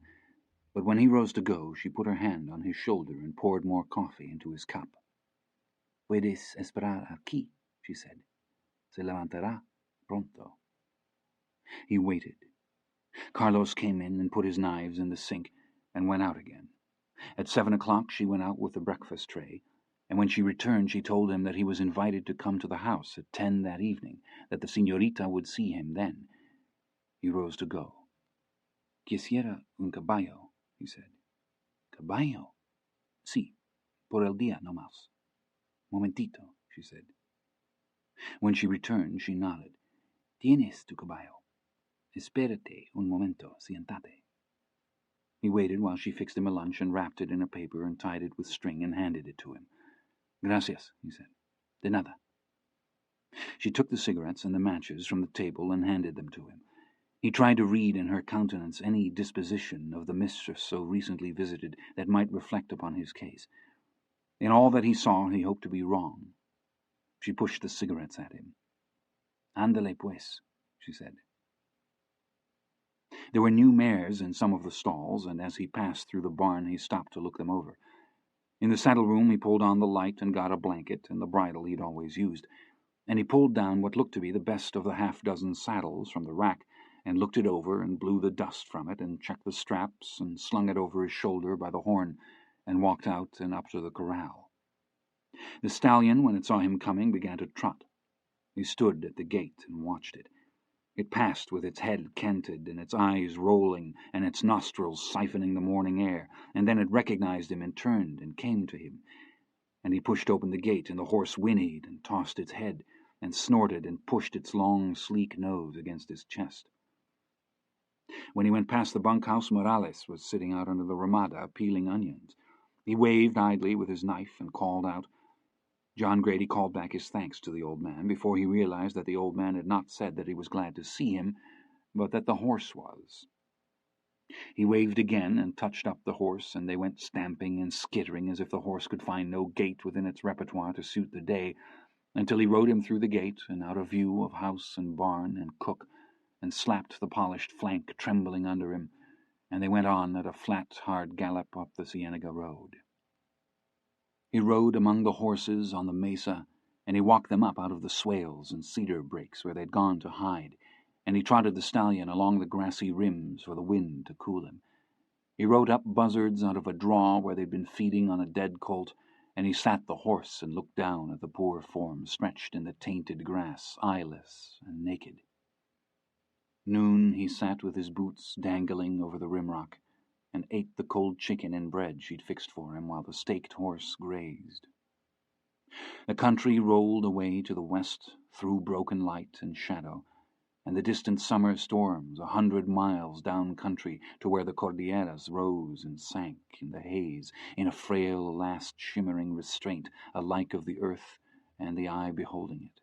but when he rose to go, she put her hand on his shoulder and poured more coffee into his cup. "Puedes esperar aquí," she said. "Se levantará pronto." He waited. Carlos came in and put his knives in the sink and went out again. At 7 o'clock she went out with the breakfast tray, and when she returned she told him that he was invited to come to the house at 10 that evening, that the señorita would see him then. He rose to go. "Quisiera un caballo," he said. "Caballo?" "Sí, por el día no más." "Momentito," she said. When she returned, she nodded. "Tienes tu caballo. Espérate un momento, siéntate." He waited while she fixed him a lunch and wrapped it in a paper and tied it with string and handed it to him. "Gracias," he said. "De nada." She took the cigarettes and the matches from the table and handed them to him. He tried to read in her countenance any disposition of the mistress so recently visited that might reflect upon his case. In all that he saw he hoped to be wrong. She pushed the cigarettes at him. "Ándale pues," she said. There were new mares in some of the stalls, and as he passed through the barn he stopped to look them over. In the saddle-room he pulled on the light and got a blanket and the bridle he'd always used, and he pulled down what looked to be the best of the half-dozen saddles from the rack and looked it over and blew the dust from it and checked the straps and slung it over his shoulder by the horn and walked out and up to the corral. The stallion, when it saw him coming, began to trot. He stood at the gate and watched it. It passed with its head canted and its eyes rolling and its nostrils siphoning the morning air, and then it recognized him and turned and came to him. And he pushed open the gate, and the horse whinnied and tossed its head and snorted and pushed its long, sleek nose against his chest. When he went past the bunkhouse, Morales was sitting out under the ramada peeling onions. He waved idly with his knife and called out. John Grady called back his thanks to the old man before he realized that the old man had not said that he was glad to see him, but that the horse was. He waved again and touched up the horse, and they went stamping and skittering as if the horse could find no gait within its repertoire to suit the day, until he rode him through the gate and out of view of house and barn and cook, and slapped the polished flank trembling under him, and they went on at a flat, hard gallop up the Cienega road. He rode among the horses on the mesa, and he walked them up out of the swales and cedar brakes where they'd gone to hide, and he trotted the stallion along the grassy rims for the wind to cool him. He rode up buzzards out of a draw where they'd been feeding on a dead colt, and he sat the horse and looked down at the poor form stretched in the tainted grass, eyeless and naked. Noon he sat with his boots dangling over the rimrock, and ate the cold chicken and bread she'd fixed for him while the staked horse grazed. The country rolled away to the west through broken light and shadow, and the distant summer storms 100 miles down country to where the Cordilleras rose and sank in the haze in a frail last shimmering restraint alike of the earth and the eye beholding it.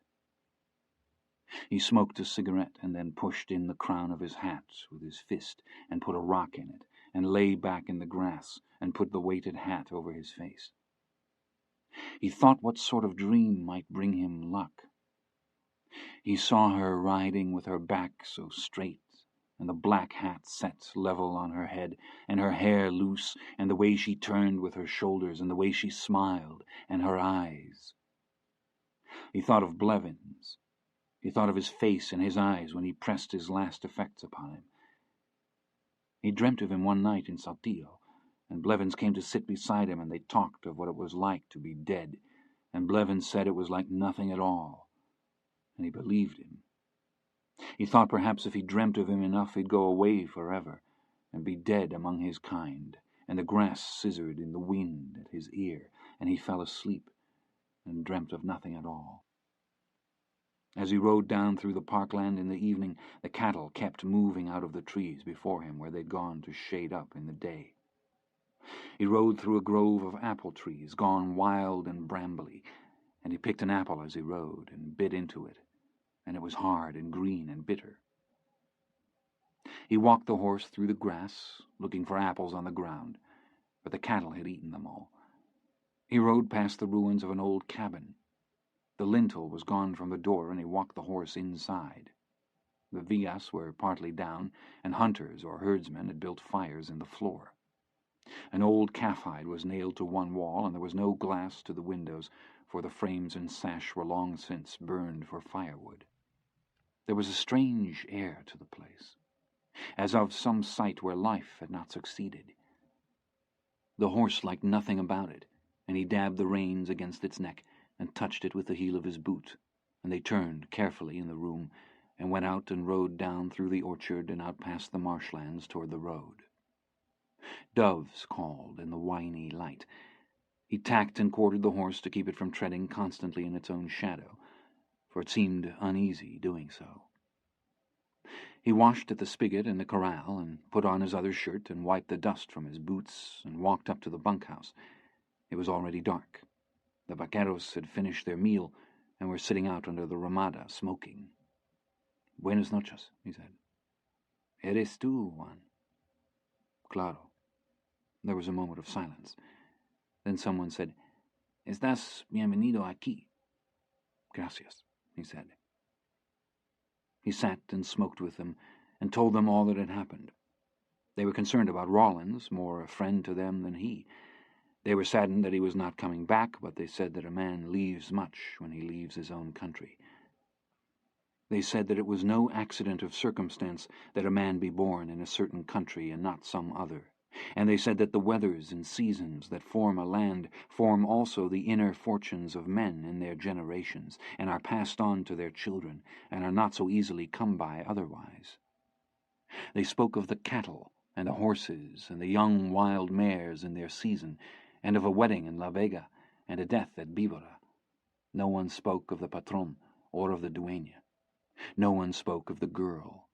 He smoked a cigarette and then pushed in the crown of his hat with his fist and put a rock in it, and lay back in the grass and put the weighted hat over his face. He thought what sort of dream might bring him luck. He saw her riding with her back so straight, and the black hat set level on her head, and her hair loose, and the way she turned with her shoulders, and the way she smiled, and her eyes. He thought of Blevins. He thought of his face and his eyes when he pressed his last effects upon him. He dreamt of him one night in Saltillo, and Blevins came to sit beside him, and they talked of what it was like to be dead, and Blevins said it was like nothing at all, and he believed him. He thought perhaps if he dreamt of him enough he'd go away forever, and be dead among his kind, and the grass scissored in the wind at his ear, and he fell asleep, and dreamt of nothing at all. As he rode down through the parkland in the evening, the cattle kept moving out of the trees before him where they'd gone to shade up in the day. He rode through a grove of apple trees, gone wild and brambly, and he picked an apple as he rode and bit into it, and it was hard and green and bitter. He walked the horse through the grass, looking for apples on the ground, but the cattle had eaten them all. He rode past the ruins of an old cabin. The lintel was gone from the door, and he walked the horse inside. The villas were partly down, and hunters or herdsmen had built fires in the floor. An old calf hide was nailed to one wall, and there was no glass to the windows, for the frames and sash were long since burned for firewood. There was a strange air to the place, as of some site where life had not succeeded. The horse liked nothing about it, and he dabbed the reins against its neck and touched it with the heel of his boot, and they turned carefully in the room and went out and rode down through the orchard and out past the marshlands toward the road. Doves called in the winey light. He tacked and quartered the horse to keep it from treading constantly in its own shadow, for it seemed uneasy doing so. He washed at the spigot in the corral and put on his other shirt and wiped the dust from his boots and walked up to the bunkhouse. It was already dark. The vaqueros had finished their meal and were sitting out under the ramada, smoking. "Buenas noches," he said. "Eres tú, Juan?" "Claro." There was a moment of silence. Then someone said, "Estás bienvenido aquí." Gracias, he said. He sat and smoked with them and told them all that had happened. They were concerned about Rawlins, more a friend to them than he. They were saddened that he was not coming back, but they said that a man leaves much when he leaves his own country. They said that it was no accident of circumstance that a man be born in a certain country and not some other, and they said that the weathers and seasons that form a land form also the inner fortunes of men in their generations, and are passed on to their children, and are not so easily come by otherwise. They spoke of the cattle and the horses and the young wild mares in their season, and of a wedding in La Vega and a death at Bívora. No one spoke of the patron or of the dueña. No one spoke of the girl.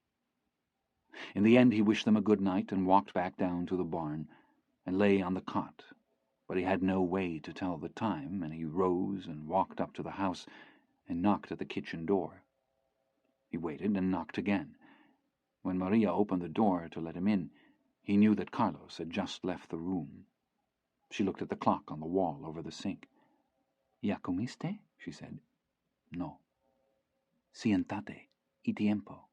In the end he wished them a good night and walked back down to the barn and lay on the cot, but he had no way to tell the time, and he rose and walked up to the house and knocked at the kitchen door. He waited and knocked again. When Maria opened the door to let him in, he knew that Carlos had just left the room. She looked at the clock on the wall over the sink. «¿Ya comiste?» she said. «No». «Siéntate, y tiempo».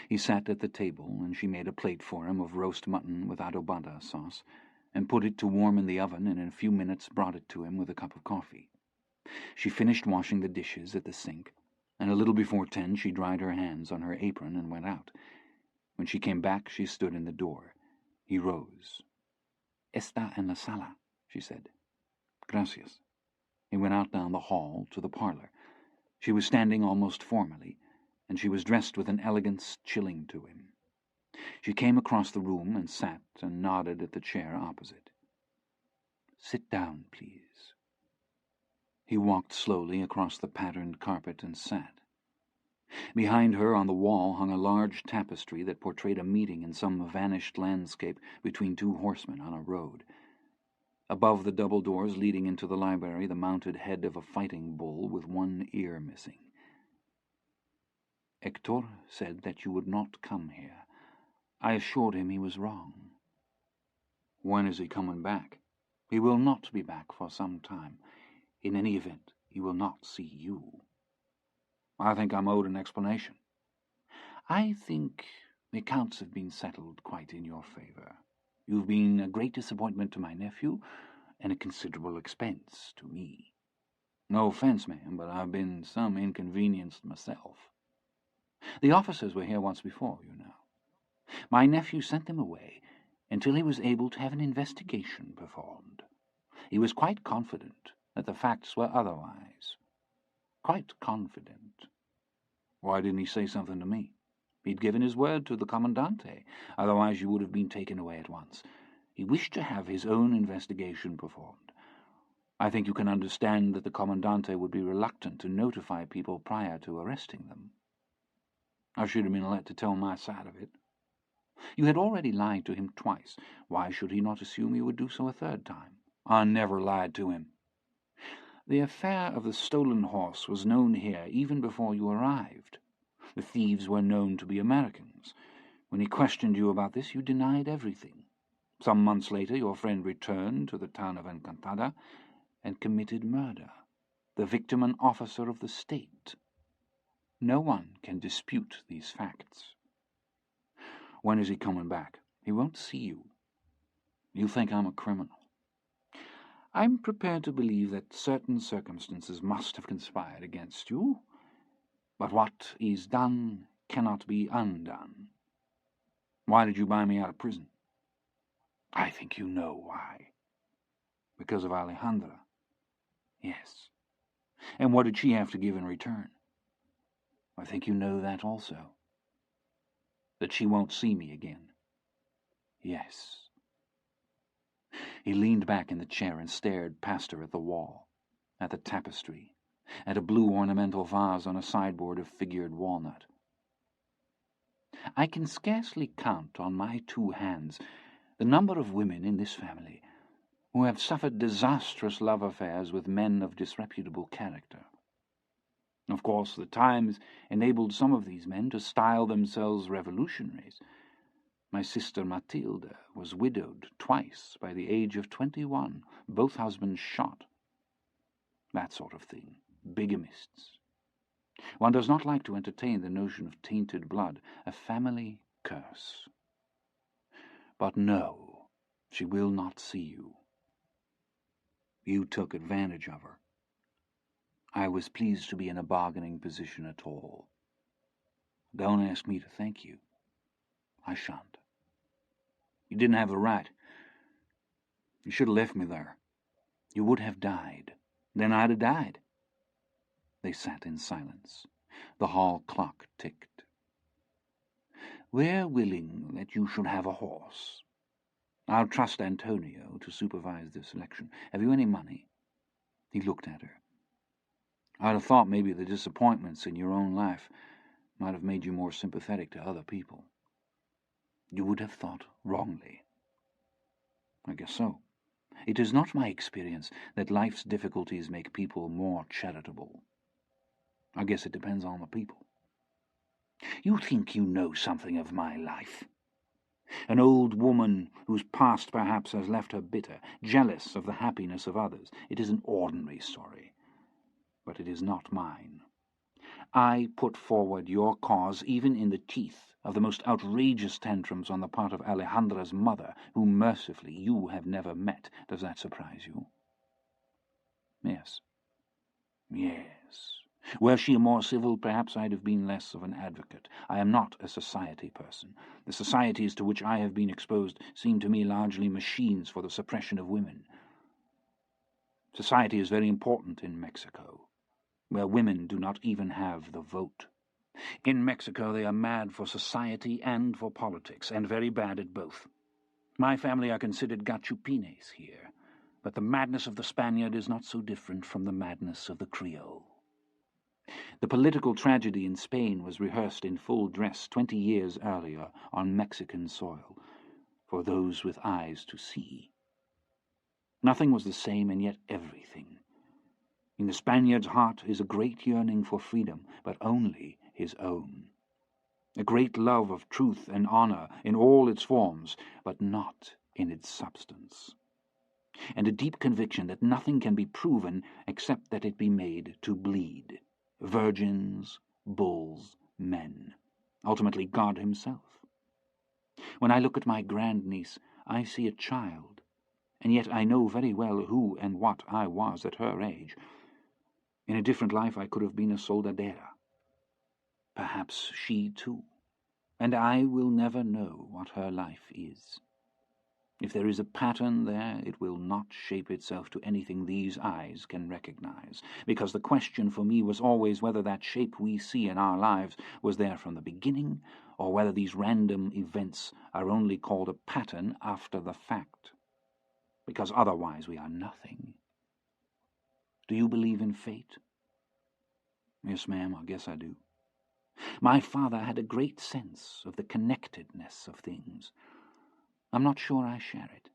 He sat at the table, and she made a plate for him of roast mutton with adobada sauce, and put it to warm in the oven, and in a few minutes brought it to him with a cup of coffee. She finished washing the dishes at the sink, and a little before 10 she dried her hands on her apron and went out. When she came back, she stood in the door. He rose. «Está en la sala», she said. «Gracias». He went out down the hall to the parlor. She was standing almost formally, and she was dressed with an elegance chilling to him. She came across the room and sat and nodded at the chair opposite. «Sit down, please». He walked slowly across the patterned carpet and sat. Behind her on the wall hung a large tapestry that portrayed a meeting in some vanished landscape between two horsemen on a road. Above the double doors leading into the library, the mounted head of a fighting bull with one ear missing. «Hector said that you would not come here. I assured him he was wrong». «When is he coming back?» «He will not be back for some time. In any event, he will not see you». «I think I'm owed an explanation». «I think the accounts have been settled quite in your favor. You've been a great disappointment to my nephew, and a considerable expense to me. No offense, ma'am, but I've been some inconvenienced myself. The officers were here once before, you know. My nephew sent them away until he was able to have an investigation performed. He was quite confident that the facts were otherwise. Quite confident». «Why didn't he say something to me?» «He'd given his word to the Commandante, otherwise you would have been taken away at once. He wished to have his own investigation performed. I think you can understand that the Commandante would be reluctant to notify people prior to arresting them. I should have been let to tell my side of it. You had already lied to him twice. Why should he not assume you would do so a third time?" "I never lied to him." "The affair of the stolen horse was known here even before you arrived. The thieves were known to be Americans. When he questioned you about this, you denied everything. Some months later, your friend returned to the town of Encantada and committed murder. The victim an officer of the state. No one can dispute these facts." "When is he coming back?" "He won't see you." "You think I'm a criminal?" "I'm prepared to believe that certain circumstances must have conspired against you, but what is done cannot be undone." "Why did you buy me out of prison?" "I think you know why." "Because of Alejandra?" "Yes." "And what did she have to give in return?" "I think you know that also." "That she won't see me again?" "Yes." He leaned back in the chair and stared past her at the wall, at the tapestry, at a blue ornamental vase on a sideboard of figured walnut. "I can scarcely count on my 2 hands the number of women in this family who have suffered disastrous love affairs with men of disreputable character. Of course, the times enabled some of these men to style themselves revolutionaries. My sister Matilda was widowed twice by the age of 21, both husbands shot. That sort of thing bigamists. One does not like to entertain the notion of tainted blood, a family curse. But no, she will not see you. You took advantage of her. I was pleased to be in a bargaining position at all. Don't ask me to thank you. I shan't. You didn't have the right. You should have left me there. You would have died. Then I'd have died. They sat in silence. The hall clock ticked. We're willing that you should have a horse. I'll trust Antonio to supervise the selection. Have you any money? He looked at her. I'd have thought maybe the disappointments in your own life might have made you more sympathetic to other people. You would have thought wrongly. I guess so. It is not my experience that life's difficulties make people more charitable. I guess it depends on the people. You think you know something of my life? An old woman whose past perhaps has left her bitter, jealous of the happiness of others. It is an ordinary story, but it is not mine. I put forward your cause even in the teeth of the most outrageous tantrums on the part of Alejandra's mother, whom mercifully you have never met. Does that surprise you? Yes. Yes. Were she more civil, perhaps I'd have been less of an advocate. I am not a society person. The societies to which I have been exposed seem to me largely machines for the suppression of women. Society is very important in Mexico, where women do not even have the vote. In Mexico they are mad for society and for politics, and very bad at both. My family are considered gachupines here, but the madness of the Spaniard is not so different from the madness of the Creole. The political tragedy in Spain was rehearsed in full dress 20 years earlier on Mexican soil, for those with eyes to see. Nothing was the same, and yet everything. In the Spaniard's heart is a great yearning for freedom, but only his own. A great love of truth and honor in all its forms, but not in its substance. And a deep conviction that nothing can be proven except that it be made to bleed. Virgins, bulls, men. Ultimately God himself. When I look at my grandniece, I see a child, and yet I know very well who and what I was at her age. In a different life I could have been a soldadera. Perhaps she too. And I will never know what her life is. If there is a pattern there, it will not shape itself to anything these eyes can recognize, because the question for me was always whether that shape we see in our lives was there from the beginning, or whether these random events are only called a pattern after the fact, because otherwise we are nothing. Do you believe in fate? Yes, ma'am, I guess I do. My father had a great sense of the connectedness of things. I'm not sure I share it.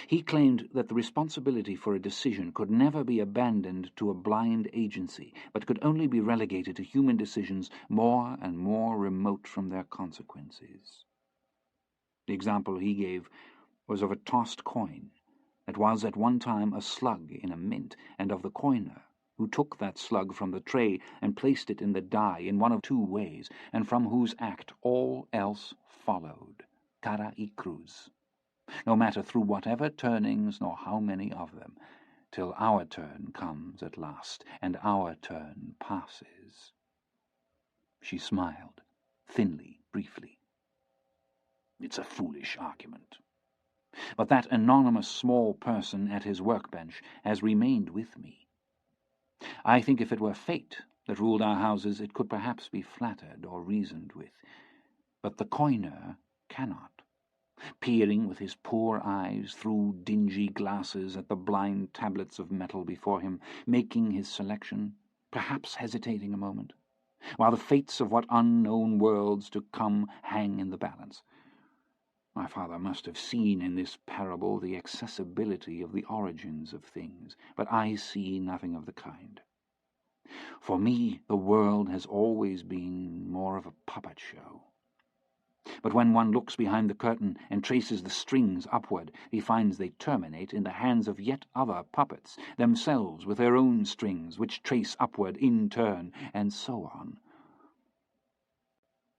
He claimed that the responsibility for a decision could never be abandoned to a blind agency, but could only be relegated to human decisions more and more remote from their consequences. The example he gave was of a tossed coin that was at one time a slug in a mint, and of the coiner who took that slug from the tray and placed it in the die in one of two ways, and from whose act all else followed. Cara y cruz, no matter through whatever turnings nor how many of them, till our turn comes at last, and our turn passes. She smiled, thinly, briefly. It's a foolish argument. But that anonymous small person at his workbench has remained with me. I think if it were fate that ruled our houses, it could perhaps be flattered or reasoned with. But the coiner cannot. Peering with his poor eyes through dingy glasses at the blind tablets of metal before him, making his selection, perhaps hesitating a moment, while the fates of what unknown worlds to come hang in the balance. My father must have seen in this parable the accessibility of the origins of things, but I see nothing of the kind. For me, the world has always been more of a puppet show. But when one looks behind the curtain and traces the strings upward, he finds they terminate in the hands of yet other puppets, themselves with their own strings, which trace upward in turn, and so on.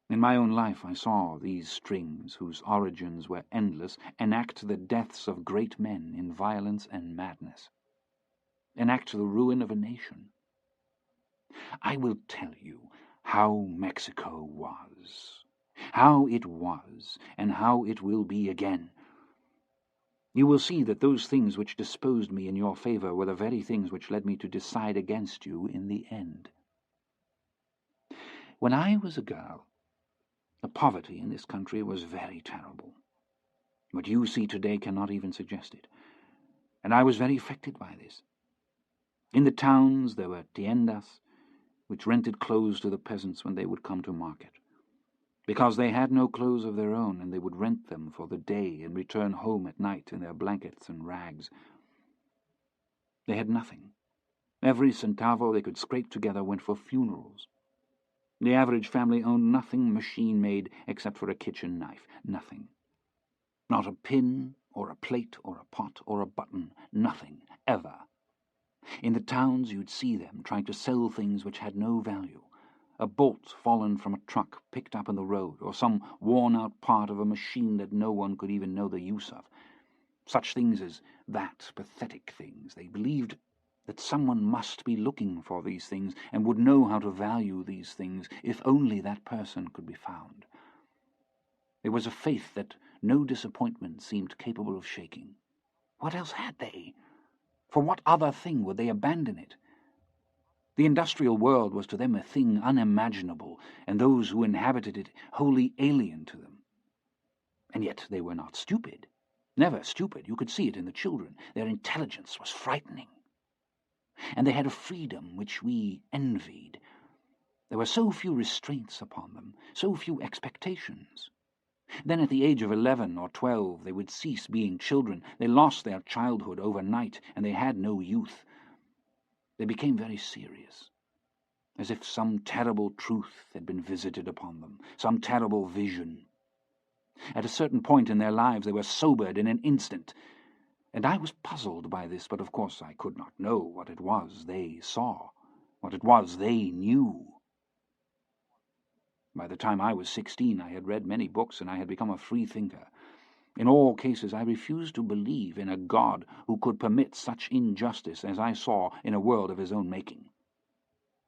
In my own life I saw these strings, whose origins were endless, enact the deaths of great men in violence and madness, enact the ruin of a nation. I will tell you how Mexico was, how it was, and how it will be again. You will see that those things which disposed me in your favour were the very things which led me to decide against you in the end. When I was a girl, the poverty in this country was very terrible. What you see today cannot even suggest it. And I was very affected by this. In the towns there were tiendas, which rented clothes to the peasants when they would come to market, because they had no clothes of their own, and they would rent them for the day and return home at night in their blankets and rags. They had nothing. Every centavo they could scrape together went for funerals. The average family owned nothing machine-made except for a kitchen knife. Nothing. Not a pin, or a plate, or a pot, or a button. Nothing. Ever. In the towns you'd see them trying to sell things which had no value. A bolt fallen from a truck picked up in the road, or some worn-out part of a machine that no one could even know the use of. Such things as that, pathetic things. They believed that someone must be looking for these things and would know how to value these things if only that person could be found. There was a faith that no disappointment seemed capable of shaking. What else had they? For what other thing would they abandon it? The industrial world was to them a thing unimaginable, and those who inhabited it wholly alien to them. And yet they were not stupid. Never stupid. You could see it in the children. Their intelligence was frightening. And they had a freedom which we envied. There were so few restraints upon them, so few expectations. Then at the age of 11 or 12 they would cease being children. They lost their childhood overnight, and they had no youth. They became very serious, as if some terrible truth had been visited upon them, some terrible vision. At a certain point in their lives they were sobered in an instant, and I was puzzled by this, but of course I could not know what it was they saw, what it was they knew. By the time I was 16 I had read many books, and I had become a free thinker. In all cases I refused to believe in a God who could permit such injustice as I saw in a world of his own making.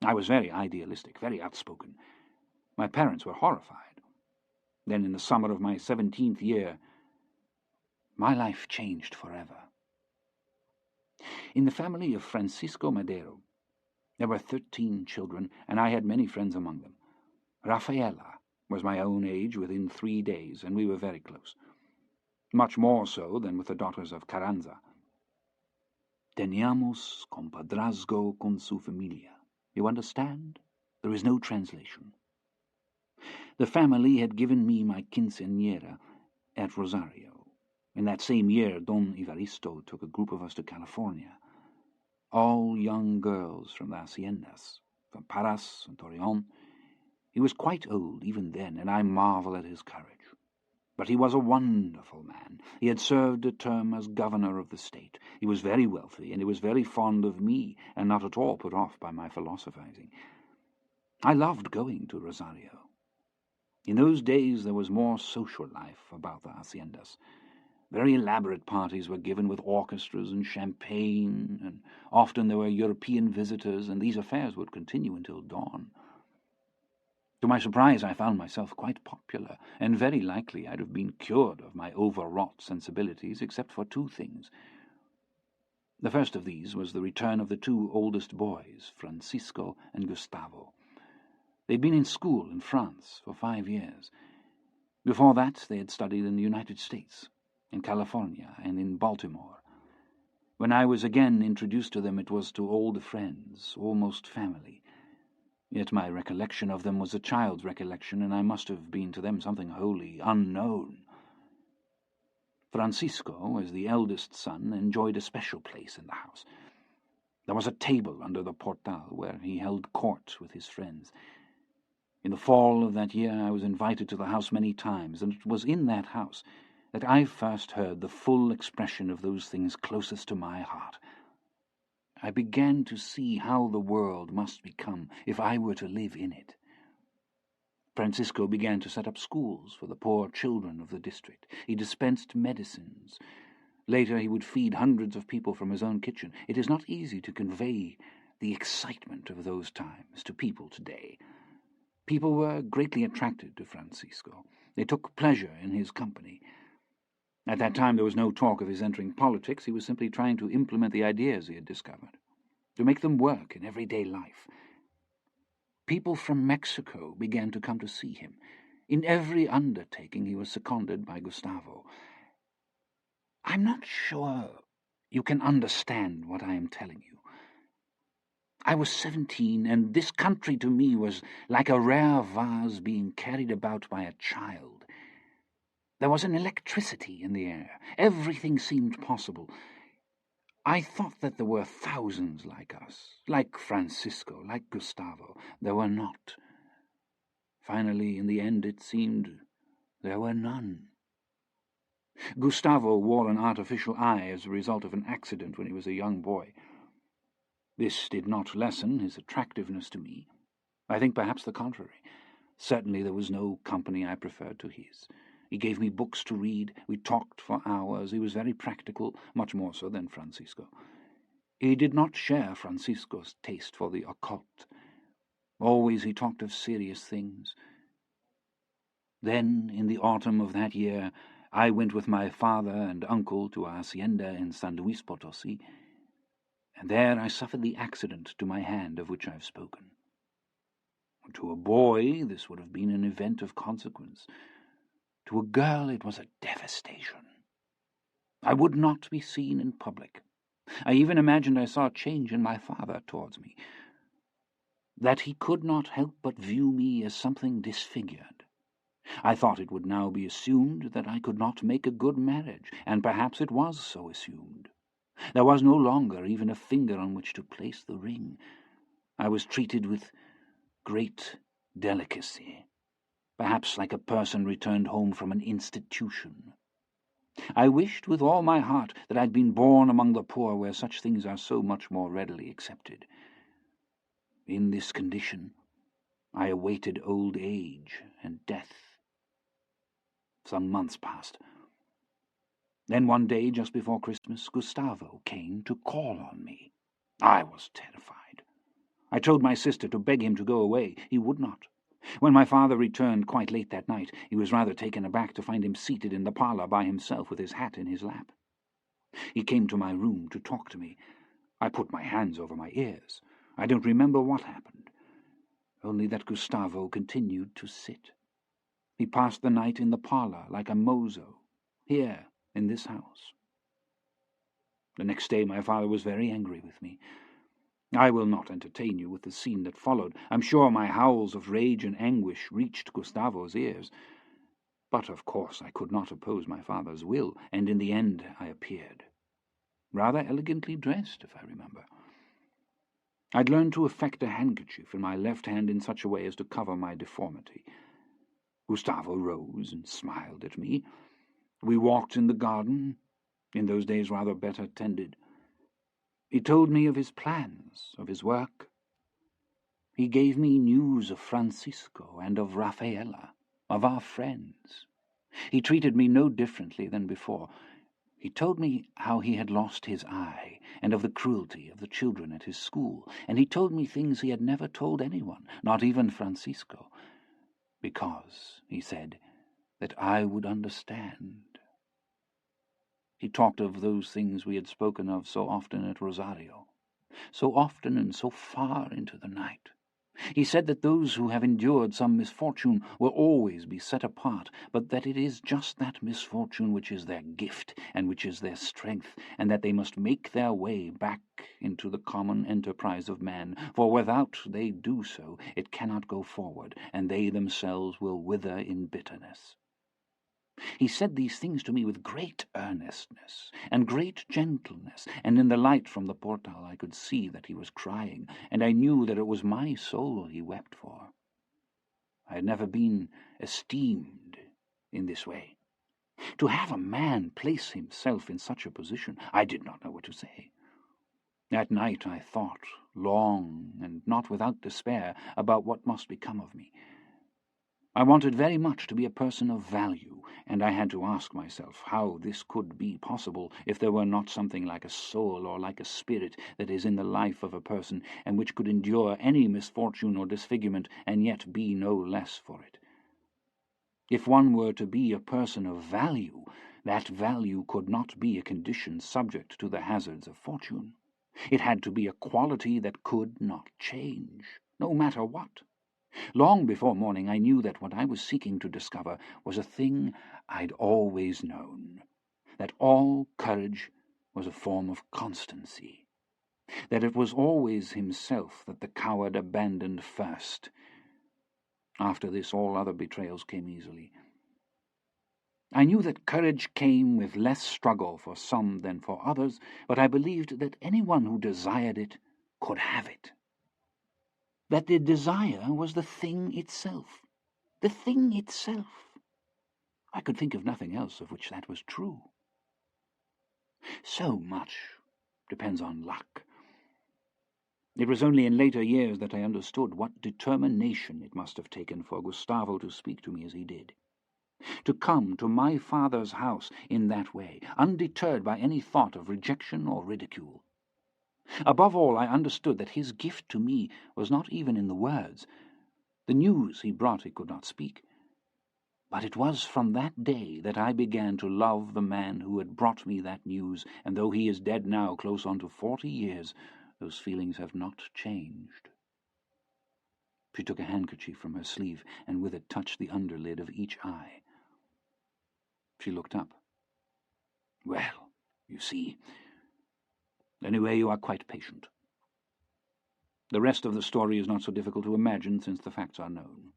I was very idealistic, very outspoken. My parents were horrified. Then in the summer of my 17th year, my life changed forever. In the family of Francisco Madero, there were 13 children, and I had many friends among them. Rafaela was my own age within 3 days, and we were very close. Much more so than with the daughters of Carranza. Teníamos compadrazgo con su familia. You understand? There is no translation. The family had given me my quinceañera at Rosario. In that same year, Don Evaristo took a group of us to California. All young girls from the haciendas, from Parras and Torreon. He was quite old even then, and I marvel at his courage. But he was a wonderful man. He had served a term as governor of the state. He was very wealthy, and he was very fond of me, and not at all put off by my philosophizing. I loved going to Rosario. In those days there was more social life about the haciendas. Very elaborate parties were given with orchestras and champagne, and often there were European visitors, and these affairs would continue until dawn. To my surprise, I found myself quite popular, and very likely I'd have been cured of my overwrought sensibilities, except for 2 things. The first of these was the return of the 2 oldest boys, Francisco and Gustavo. They'd been in school in France for 5 years. Before that, they had studied in the United States, in California, and in Baltimore. When I was again introduced to them, it was to old friends, almost family. Yet my recollection of them was a child's recollection, and I must have been to them something wholly unknown. Francisco, as the eldest son, enjoyed a special place in the house. There was a table under the portal where he held court with his friends. In the fall of that year I was invited to the house many times, and it was in that house that I first heard the full expression of those things closest to my heart. I began to see how the world must become if I were to live in it. Francisco began to set up schools for the poor children of the district. He dispensed medicines. Later he would feed hundreds of people from his own kitchen. It is not easy to convey the excitement of those times to people today. People were greatly attracted to Francisco. They took pleasure in his company. At that time there was no talk of his entering politics. He was simply trying to implement the ideas he had discovered, to make them work in everyday life. People from Mexico began to come to see him. In every undertaking he was seconded by Gustavo. I'm not sure you can understand what I am telling you. I was 17, and this country to me was like a rare vase being carried about by a child. There was an electricity in the air. Everything seemed possible. I thought that there were thousands like us, like Francisco, like Gustavo. There were not. Finally, in the end, it seemed there were none. Gustavo wore an artificial eye as a result of an accident when he was a young boy. This did not lessen his attractiveness to me. I think perhaps the contrary. Certainly there was no company I preferred to his. He gave me books to read. We talked for hours. He was very practical, much more so than Francisco. He did not share Francisco's taste for the occult. Always he talked of serious things. Then, in the autumn of that year, I went with my father and uncle to our hacienda in San Luis Potosi, and there I suffered the accident to my hand of which I have spoken. To a boy, this would have been an event of consequence. To a girl, it was a devastation. I would not be seen in public. I even imagined I saw a change in my father towards me, that he could not help but view me as something disfigured. I thought it would now be assumed that I could not make a good marriage, and perhaps it was so assumed. There was no longer even a finger on which to place the ring. I was treated with great delicacy, perhaps like a person returned home from an institution. I wished with all my heart that I'd been born among the poor, where such things are so much more readily accepted. In this condition, I awaited old age and death. Some months passed. Then one day, just before Christmas, Gustavo came to call on me. I was terrified. I told my sister to beg him to go away. He would not. When my father returned quite late that night, he was rather taken aback to find him seated in the parlour by himself with his hat in his lap. He came to my room to talk to me. I put my hands over my ears. I don't remember what happened, only that Gustavo continued to sit. He passed the night in the parlour like a mozo, here in this house. The next day my father was very angry with me. I will not entertain you with the scene that followed. I'm sure my howls of rage and anguish reached Gustavo's ears. But of course I could not oppose my father's will, and in the end I appeared. Rather elegantly dressed, if I remember. I'd learned to affect a handkerchief in my left hand in such a way as to cover my deformity. Gustavo rose and smiled at me. We walked in the garden, in those days rather better tended. He told me of his plans, of his work. He gave me news of Francisco and of Rafaela, of our friends. He treated me no differently than before. He told me how he had lost his eye, and of the cruelty of the children at his school, and he told me things he had never told anyone, not even Francisco, because, he said, that I would understand. He talked of those things we had spoken of so often at Rosario, so often and so far into the night. He said that those who have endured some misfortune will always be set apart, but that it is just that misfortune which is their gift and which is their strength, and that they must make their way back into the common enterprise of man, for without they do so it cannot go forward, and they themselves will wither in bitterness. He said these things to me with great earnestness and great gentleness, and in the light from the portal I could see that he was crying, and I knew that it was my soul he wept for. I had never been esteemed in this way. To have a man place himself in such a position, I did not know what to say. That night I thought long, and not without despair, about what must become of me. I wanted very much to be a person of value, and I had to ask myself how this could be possible if there were not something like a soul or like a spirit that is in the life of a person, and which could endure any misfortune or disfigurement, and yet be no less for it. If one were to be a person of value, that value could not be a condition subject to the hazards of fortune. It had to be a quality that could not change, no matter what. Long before morning I knew that what I was seeking to discover was a thing I'd always known, that all courage was a form of constancy, that it was always himself that the coward abandoned first. After this all other betrayals came easily. I knew that courage came with less struggle for some than for others, but I believed that anyone who desired it could have it. That the desire was the thing itself. The thing itself. I could think of nothing else of which that was true. So much depends on luck. It was only in later years that I understood what determination it must have taken for Gustavo to speak to me as he did. To come to my father's house in that way, undeterred by any thought of rejection or ridicule. Above all, I understood that his gift to me was not even in the words. The news he brought he could not speak. But it was from that day that I began to love the man who had brought me that news, and though he is dead now, close on to 40 years, those feelings have not changed. She took a handkerchief from her sleeve, and with it touched the underlid of each eye. She looked up. "Well, you see. Anyway, you are quite patient. The rest of the story is not so difficult to imagine, since the facts are known.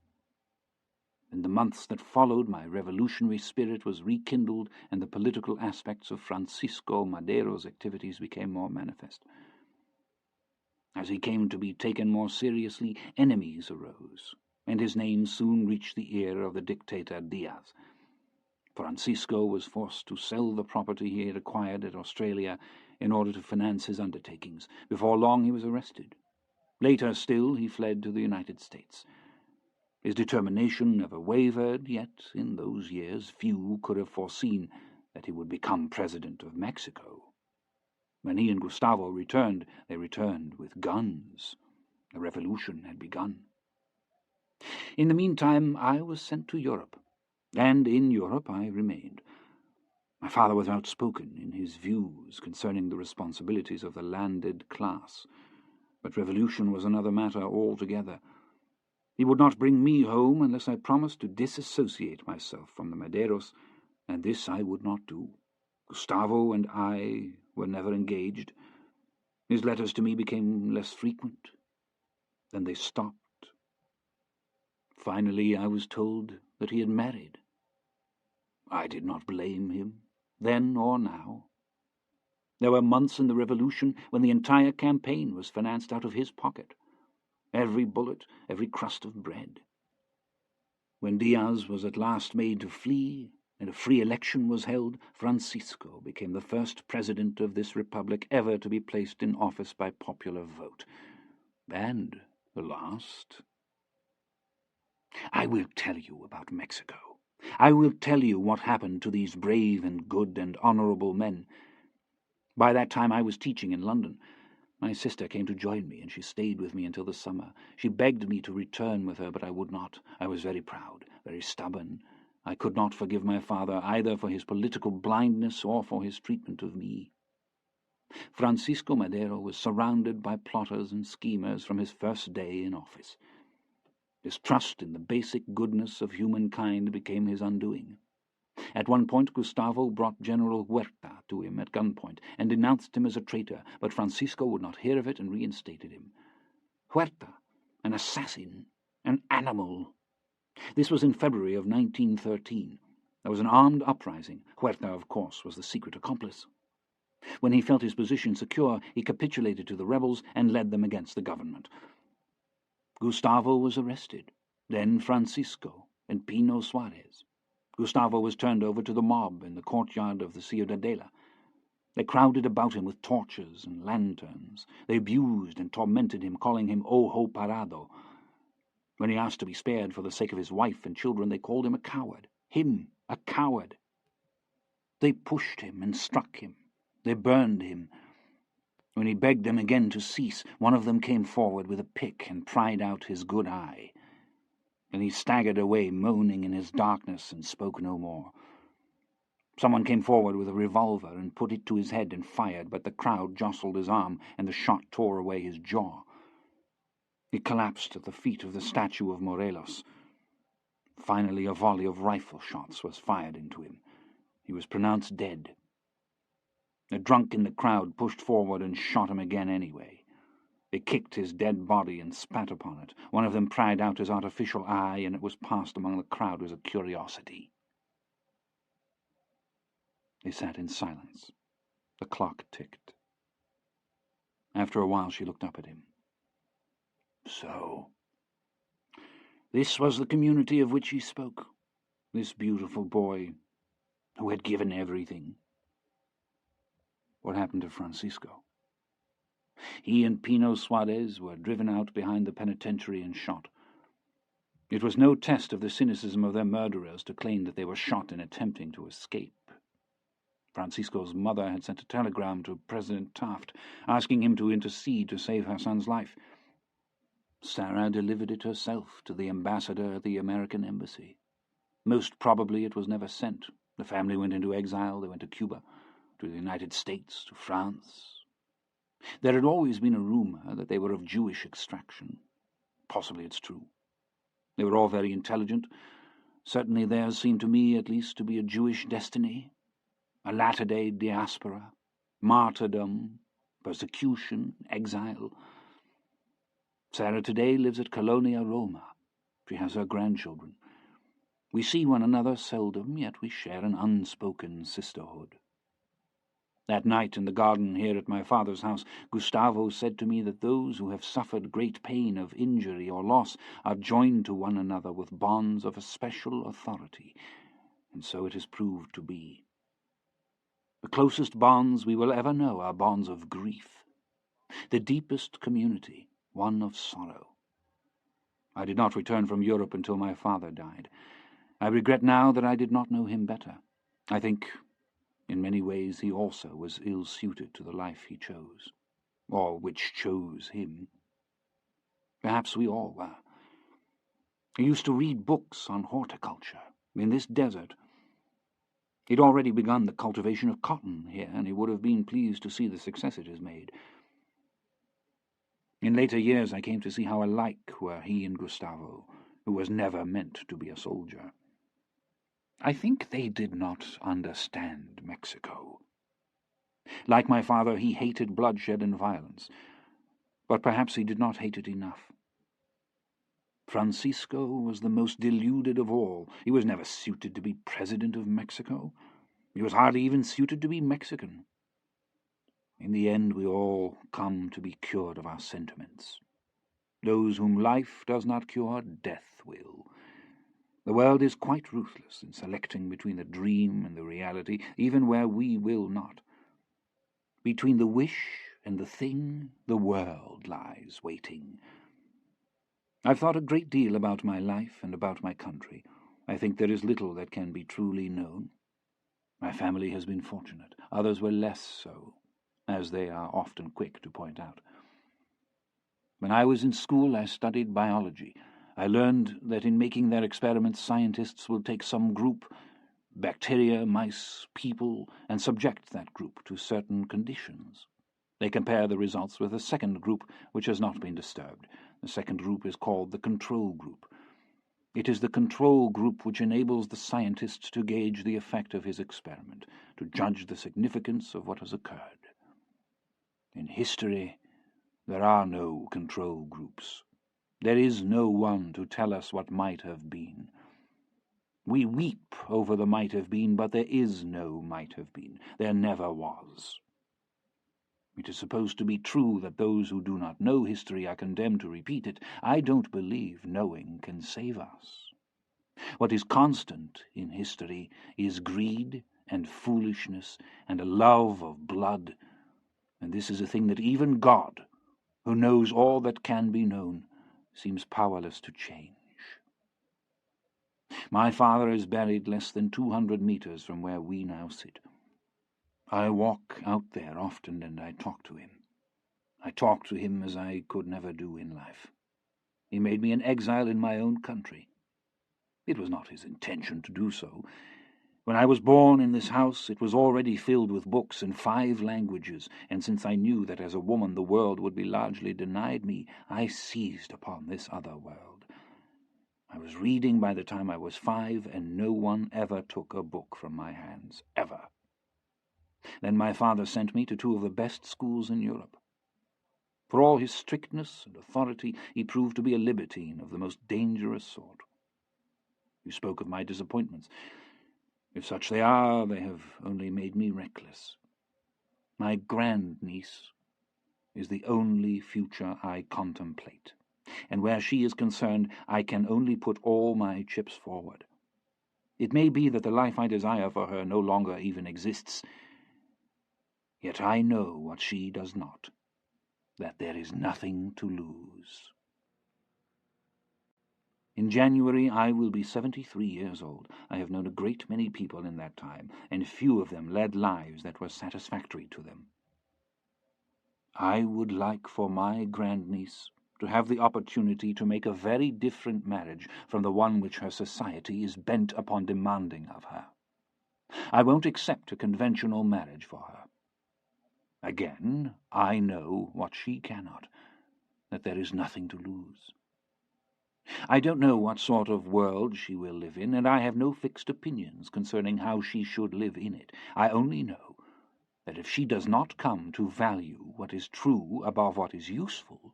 In the months that followed, my revolutionary spirit was rekindled, and the political aspects of Francisco Madero's activities became more manifest. As he came to be taken more seriously, enemies arose, and his name soon reached the ear of the dictator Diaz. Francisco was forced to sell the property he had acquired at Australia in order to finance his undertakings. Before long he was arrested. Later still he fled to the United States. His determination never wavered, yet in those years few could have foreseen that he would become president of Mexico. When he and Gustavo returned, they returned with guns. The revolution had begun. In the meantime, I was sent to Europe, and in Europe I remained. My father was outspoken in his views concerning the responsibilities of the landed class, but revolution was another matter altogether. He would not bring me home unless I promised to disassociate myself from the Maderos, and this I would not do. Gustavo and I were never engaged. His letters to me became less frequent. Then they stopped. Finally I was told that he had married. I did not blame him, then or now. There were months in the revolution when the entire campaign was financed out of his pocket. Every bullet, every crust of bread. When Diaz was at last made to flee, and a free election was held, Francisco became the first president of this republic ever to be placed in office by popular vote. And the last. I will tell you about Mexico. I will tell you what happened to these brave and good and honourable men. By that time I was teaching in London. My sister came to join me, and she stayed with me until the summer. She begged me to return with her, but I would not. I was very proud, very stubborn. I could not forgive my father either for his political blindness or for his treatment of me. Francisco Madero was surrounded by plotters and schemers from his first day in office. His trust in the basic goodness of humankind became his undoing. At one point Gustavo brought General Huerta to him at gunpoint and denounced him as a traitor, but Francisco would not hear of it and reinstated him. Huerta, an assassin, an animal. This was in February of 1913. There was an armed uprising. Huerta, of course, was the secret accomplice. When he felt his position secure, he capitulated to the rebels and led them against the government. Gustavo was arrested. Then Francisco and Pino Suarez. Gustavo was turned over to the mob in the courtyard of the Ciudadela. They crowded about him with torches and lanterns. They abused and tormented him, calling him Ojo Parado. When he asked to be spared for the sake of his wife and children, they called him a coward. Him, a coward. They pushed him and struck him. They burned him. When he begged them again to cease, one of them came forward with a pick and pried out his good eye. And he staggered away, moaning in his darkness, and spoke no more. Someone came forward with a revolver and put it to his head and fired, but the crowd jostled his arm, and the shot tore away his jaw. He collapsed at the feet of the statue of Morelos. Finally, a volley of rifle shots was fired into him. He was pronounced dead. A drunk in the crowd pushed forward and shot him again anyway. They kicked his dead body and spat upon it. One of them pried out his artificial eye, and it was passed among the crowd as a curiosity. They sat in silence. The clock ticked. After a while she looked up at him. So, this was the community of which he spoke, this beautiful boy who had given everything. What happened to Francisco? He and Pino Suarez were driven out behind the penitentiary and shot. It was no test of the cynicism of their murderers to claim that they were shot in attempting to escape. Francisco's mother had sent a telegram to President Taft, asking him to intercede to save her son's life. Sarah delivered it herself to the ambassador at the American embassy. Most probably it was never sent. The family went into exile. They went to Cuba, to the United States, to France. There had always been a rumor that they were of Jewish extraction. Possibly it's true. They were all very intelligent. Certainly theirs seemed to me at least to be a Jewish destiny, a latter-day diaspora, martyrdom, persecution, exile. Sarah today lives at Colonia Roma. She has her grandchildren. We see one another seldom, yet we share an unspoken sisterhood. That night in the garden here at my father's house, Gustavo said to me that those who have suffered great pain of injury or loss are joined to one another with bonds of a special authority, and so it has proved to be. The closest bonds we will ever know are bonds of grief, the deepest community, one of sorrow. I did not return from Europe until my father died. I regret now that I did not know him better. I think, in many ways, he also was ill-suited to the life he chose, or which chose him. Perhaps we all were. He used to read books on horticulture in this desert. He'd already begun the cultivation of cotton here, and he would have been pleased to see the success it has made. In later years I came to see how alike were he and Gustavo, who was never meant to be a soldier. I think they did not understand Mexico. Like my father, he hated bloodshed and violence, but perhaps he did not hate it enough. Francisco was the most deluded of all. He was never suited to be president of Mexico. He was hardly even suited to be Mexican. In the end, we all come to be cured of our sentiments. Those whom life does not cure, death will. The world is quite ruthless in selecting between the dream and the reality, even where we will not. Between the wish and the thing, the world lies waiting. I've thought a great deal about my life and about my country. I think there is little that can be truly known. My family has been fortunate. Others were less so, as they are often quick to point out. When I was in school, I studied biology. I learned that in making their experiments, scientists will take some group, bacteria, mice, people, and subject that group to certain conditions. They compare the results with a second group which has not been disturbed. The second group is called the control group. It is the control group which enables the scientist to gauge the effect of his experiment, to judge the significance of what has occurred. In history, there are no control groups. There is no one to tell us what might have been. We weep over the might have been, but there is no might have been. There never was. It is supposed to be true that those who do not know history are condemned to repeat it. I don't believe knowing can save us. What is constant in history is greed and foolishness and a love of blood, and this is a thing that even God, who knows all that can be known, seems powerless to change. My father is buried less than 200 meters from where we now sit. I walk out there often and I talk to him. I talk to him as I could never do in life. He made me an exile in my own country. It was not his intention to do so. When I was born in this house, it was already filled with books in 5 languages, and since I knew that as a woman the world would be largely denied me, I seized upon this other world. I was reading by the time I was 5, and no one ever took a book from my hands, ever. Then my father sent me to 2 of the best schools in Europe. For all his strictness and authority, he proved to be a libertine of the most dangerous sort. You spoke of my disappointments. If such they are, they have only made me reckless. My grandniece is the only future I contemplate, and where she is concerned, I can only put all my chips forward. It may be that the life I desire for her no longer even exists, yet I know what she does not, that there is nothing to lose. In January I will be 73 years old. I have known a great many people in that time, and few of them led lives that were satisfactory to them. I would like for my grandniece to have the opportunity to make a very different marriage from the one which her society is bent upon demanding of her. I won't accept a conventional marriage for her. Again, I know what she cannot, that there is nothing to lose. I don't know what sort of world she will live in, and I have no fixed opinions concerning how she should live in it. I only know that if she does not come to value what is true above what is useful,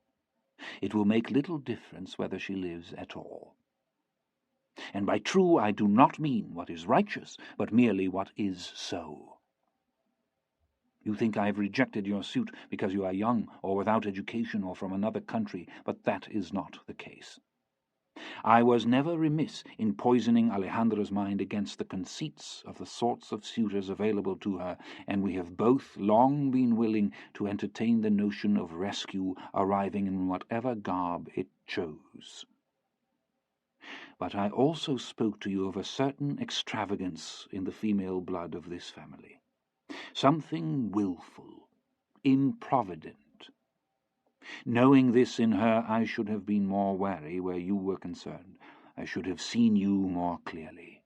it will make little difference whether she lives at all. And by true I do not mean what is righteous, but merely what is so. You think I have rejected your suit because you are young or without education or from another country, but that is not the case. I was never remiss in poisoning Alejandra's mind against the conceits of the sorts of suitors available to her, and we have both long been willing to entertain the notion of rescue arriving in whatever garb it chose. But I also spoke to you of a certain extravagance in the female blood of this family, something wilful, improvident. Knowing this in her, I should have been more wary where you were concerned. I should have seen you more clearly.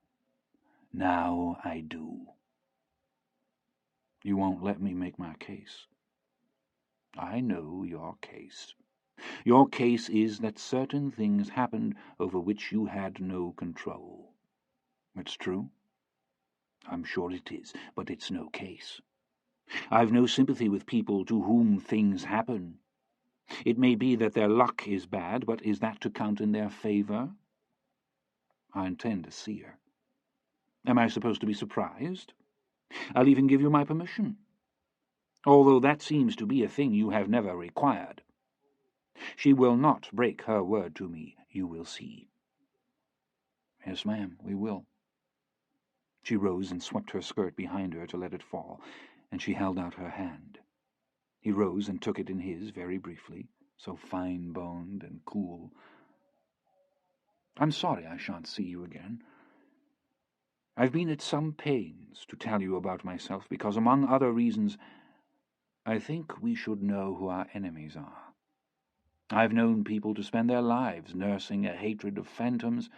Now I do. You won't let me make my case. I know your case. Your case is that certain things happened over which you had no control. It's true. I'm sure it is, but it's no case. I've no sympathy with people to whom things happen. It may be that their luck is bad, but is that to count in their favor? I intend to see her. Am I supposed to be surprised? I'll even give you my permission, although that seems to be a thing you have never required. She will not break her word to me, you will see. Yes, ma'am, we will. She rose and swept her skirt behind her to let it fall, and she held out her hand. He rose and took it in his very briefly, so fine-boned and cool. I'm sorry I shan't see you again. I've been at some pains to tell you about myself because, among other reasons, I think we should know who our enemies are. I've known people to spend their lives nursing a hatred of phantoms,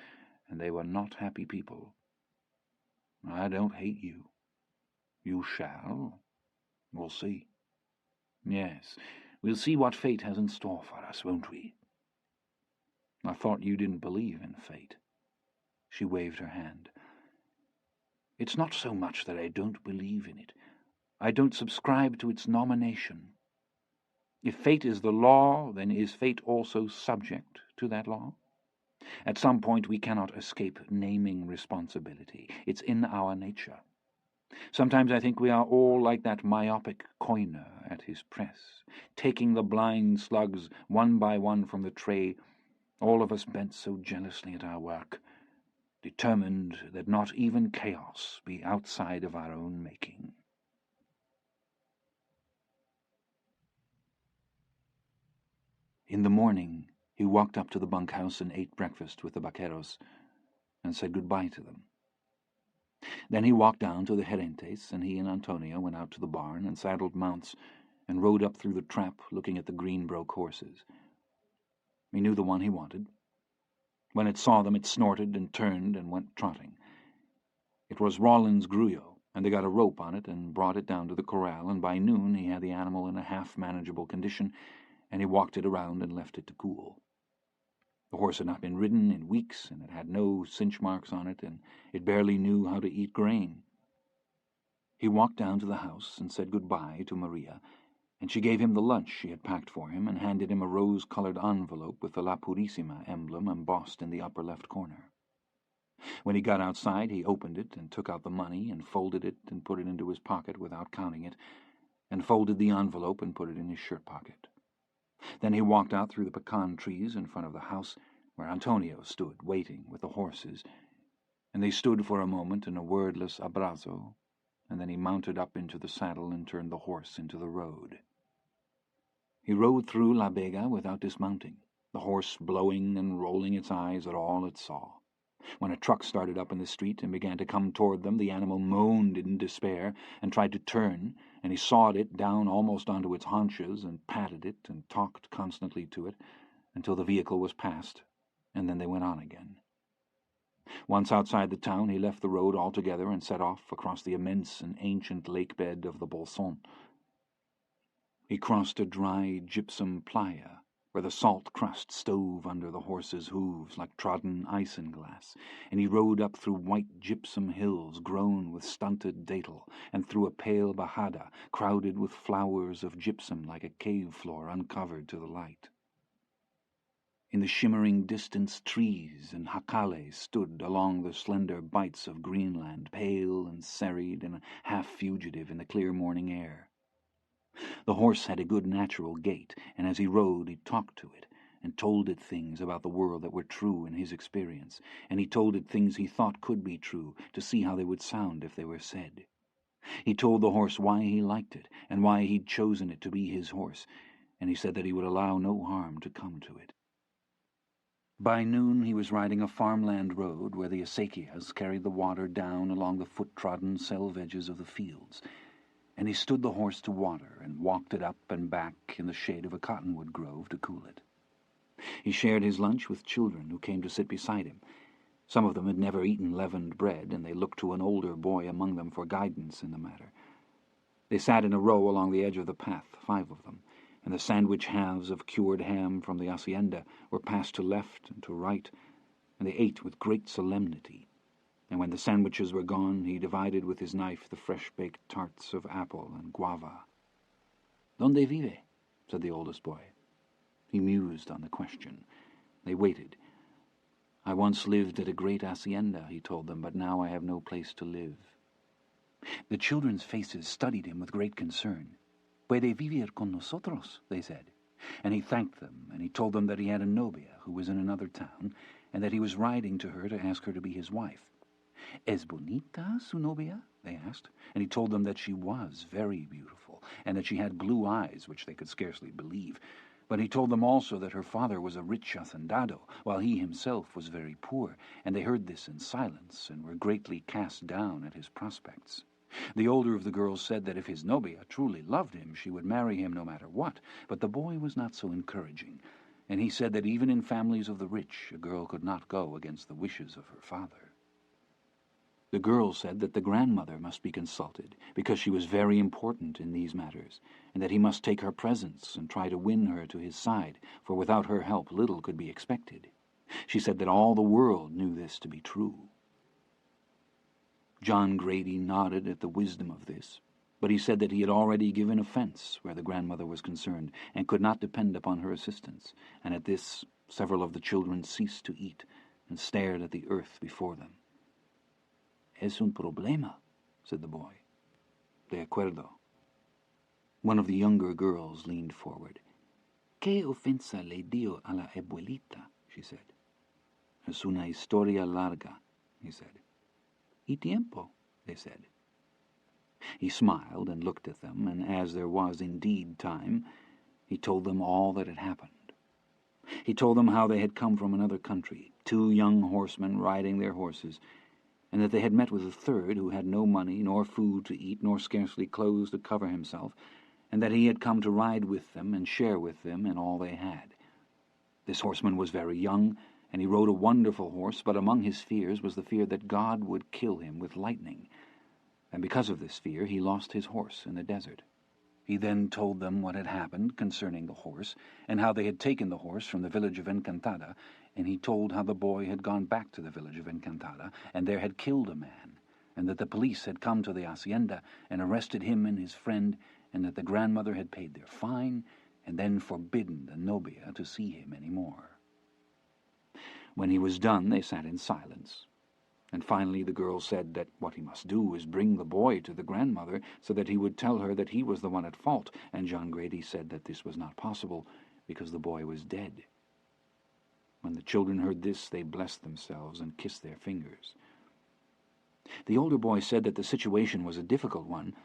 and they were not happy people. I don't hate you. You shall. We'll see. Yes, we'll see what fate has in store for us, won't we? I thought you didn't believe in fate. She waved her hand. It's not so much that I don't believe in it. I don't subscribe to its nomination. If fate is the law, then is fate also subject to that law? At some point we cannot escape naming responsibility. It's in our nature. Sometimes I think we are all like that myopic coiner at his press, taking the blind slugs one by one from the tray, all of us bent so jealously at our work, determined that not even chaos be outside of our own making. In the morning, he walked up to the bunkhouse and ate breakfast with the vaqueros and said goodbye to them. Then he walked down to the Gerentes, and he and Antonio went out to the barn and saddled mounts and rode up through the trap looking at the green-broke horses. He knew the one he wanted. When it saw them, it snorted and turned and went trotting. It was Rawlins' Grullo, and they got a rope on it and brought it down to the corral, and by noon he had the animal in a half-manageable condition, and he walked it around and left it to cool. The horse had not been ridden in weeks, and it had no cinch marks on it, and it barely knew how to eat grain. He walked down to the house and said goodbye to Maria, and she gave him the lunch she had packed for him and handed him a rose-colored envelope with the La Purissima emblem embossed in the upper left corner. When he got outside, he opened it and took out the money and folded it and put it into his pocket without counting it, and folded the envelope and put it in his shirt pocket. Then he walked out through the pecan trees in front of the house, where Antonio stood waiting with the horses, and they stood for a moment in a wordless abrazo, and then he mounted up into the saddle and turned the horse into the road. He rode through La Vega without dismounting, the horse blowing and rolling its eyes at all it saw. When a truck started up in the street and began to come toward them, the animal moaned in despair and tried to turn, and he sawed it down almost onto its haunches and patted it and talked constantly to it until the vehicle was passed, and then they went on again. Once outside the town, he left the road altogether and set off across the immense and ancient lake bed of the Bolson. He crossed a dry gypsum playa, where the salt crust stove under the horses' hooves like trodden isinglass, and he rode up through white gypsum hills grown with stunted datel, and through a pale bajada crowded with flowers of gypsum like a cave floor uncovered to the light. In the shimmering distance, trees and jacales stood along the slender bights of Greenland, pale and serried and half-fugitive in the clear morning air. The horse had a good natural gait, and as he rode he talked to it, and told it things about the world that were true in his experience, and he told it things he thought could be true, to see how they would sound if they were said. He told the horse why he liked it, and why he'd chosen it to be his horse, and he said that he would allow no harm to come to it. By noon he was riding a farmland road where the acequias carried the water down along the foot-trodden selve edges of the fields, and he stood the horse to water and walked it up and back in the shade of a cottonwood grove to cool it. He shared his lunch with children who came to sit beside him. Some of them had never eaten leavened bread, and they looked to an older boy among them for guidance in the matter. They sat in a row along the edge of the path, 5 of them, and the sandwich halves of cured ham from the hacienda were passed to left and to right, and they ate with great solemnity. And when the sandwiches were gone, he divided with his knife the fresh-baked tarts of apple and guava. "Donde vive?" said the oldest boy. He mused on the question. They waited. "I once lived at a great hacienda," he told them, "but now I have no place to live." The children's faces studied him with great concern. "Puede vivir con nosotros," they said. And he thanked them, and he told them that he had a novia who was in another town, and that he was riding to her to ask her to be his wife. "Es bonita su novia?" they asked, and he told them that she was very beautiful, and that she had blue eyes, which they could scarcely believe. But he told them also that her father was a rich hacendado, while he himself was very poor, and they heard this in silence, and were greatly cast down at his prospects. The older of the girls said that if his novia truly loved him, she would marry him no matter what, but the boy was not so encouraging, and he said that even in families of the rich, a girl could not go against the wishes of her father. The girl said that the grandmother must be consulted, because she was very important in these matters, and that he must take her presents and try to win her to his side, for without her help little could be expected. She said that all the world knew this to be true. John Grady nodded at the wisdom of this, but he said that he had already given offence where the grandmother was concerned, and could not depend upon her assistance, and at this several of the children ceased to eat and stared at the earth before them. "Es un problema," said the boy. "De acuerdo." One of the younger girls leaned forward. «¿Qué ofensa le dio a la abuelita?» she said. «Es una historia larga», he said. «Y tiempo», they said. He smiled and looked at them, and as there was indeed time, he told them all that had happened. He told them how they had come from another country, 2 young horsemen riding their horses, and that they had met with a third who had no money, nor food to eat, nor scarcely clothes to cover himself, and that he had come to ride with them and share with them in all they had. This horseman was very young, and he rode a wonderful horse, but among his fears was the fear that God would kill him with lightning, and because of this fear he lost his horse in the desert. He then told them what had happened concerning the horse, and how they had taken the horse from the village of Encantada, and he told how the boy had gone back to the village of Encantada, and there had killed a man, and that the police had come to the hacienda and arrested him and his friend, and that the grandmother had paid their fine, and then forbidden the novia to see him any more. When he was done, they sat in silence. And finally the girl said that what he must do was bring the boy to the grandmother so that he would tell her that he was the one at fault, and John Grady said that this was not possible because the boy was dead. When the children heard this, they blessed themselves and kissed their fingers. The older boy said that the situation was a difficult one,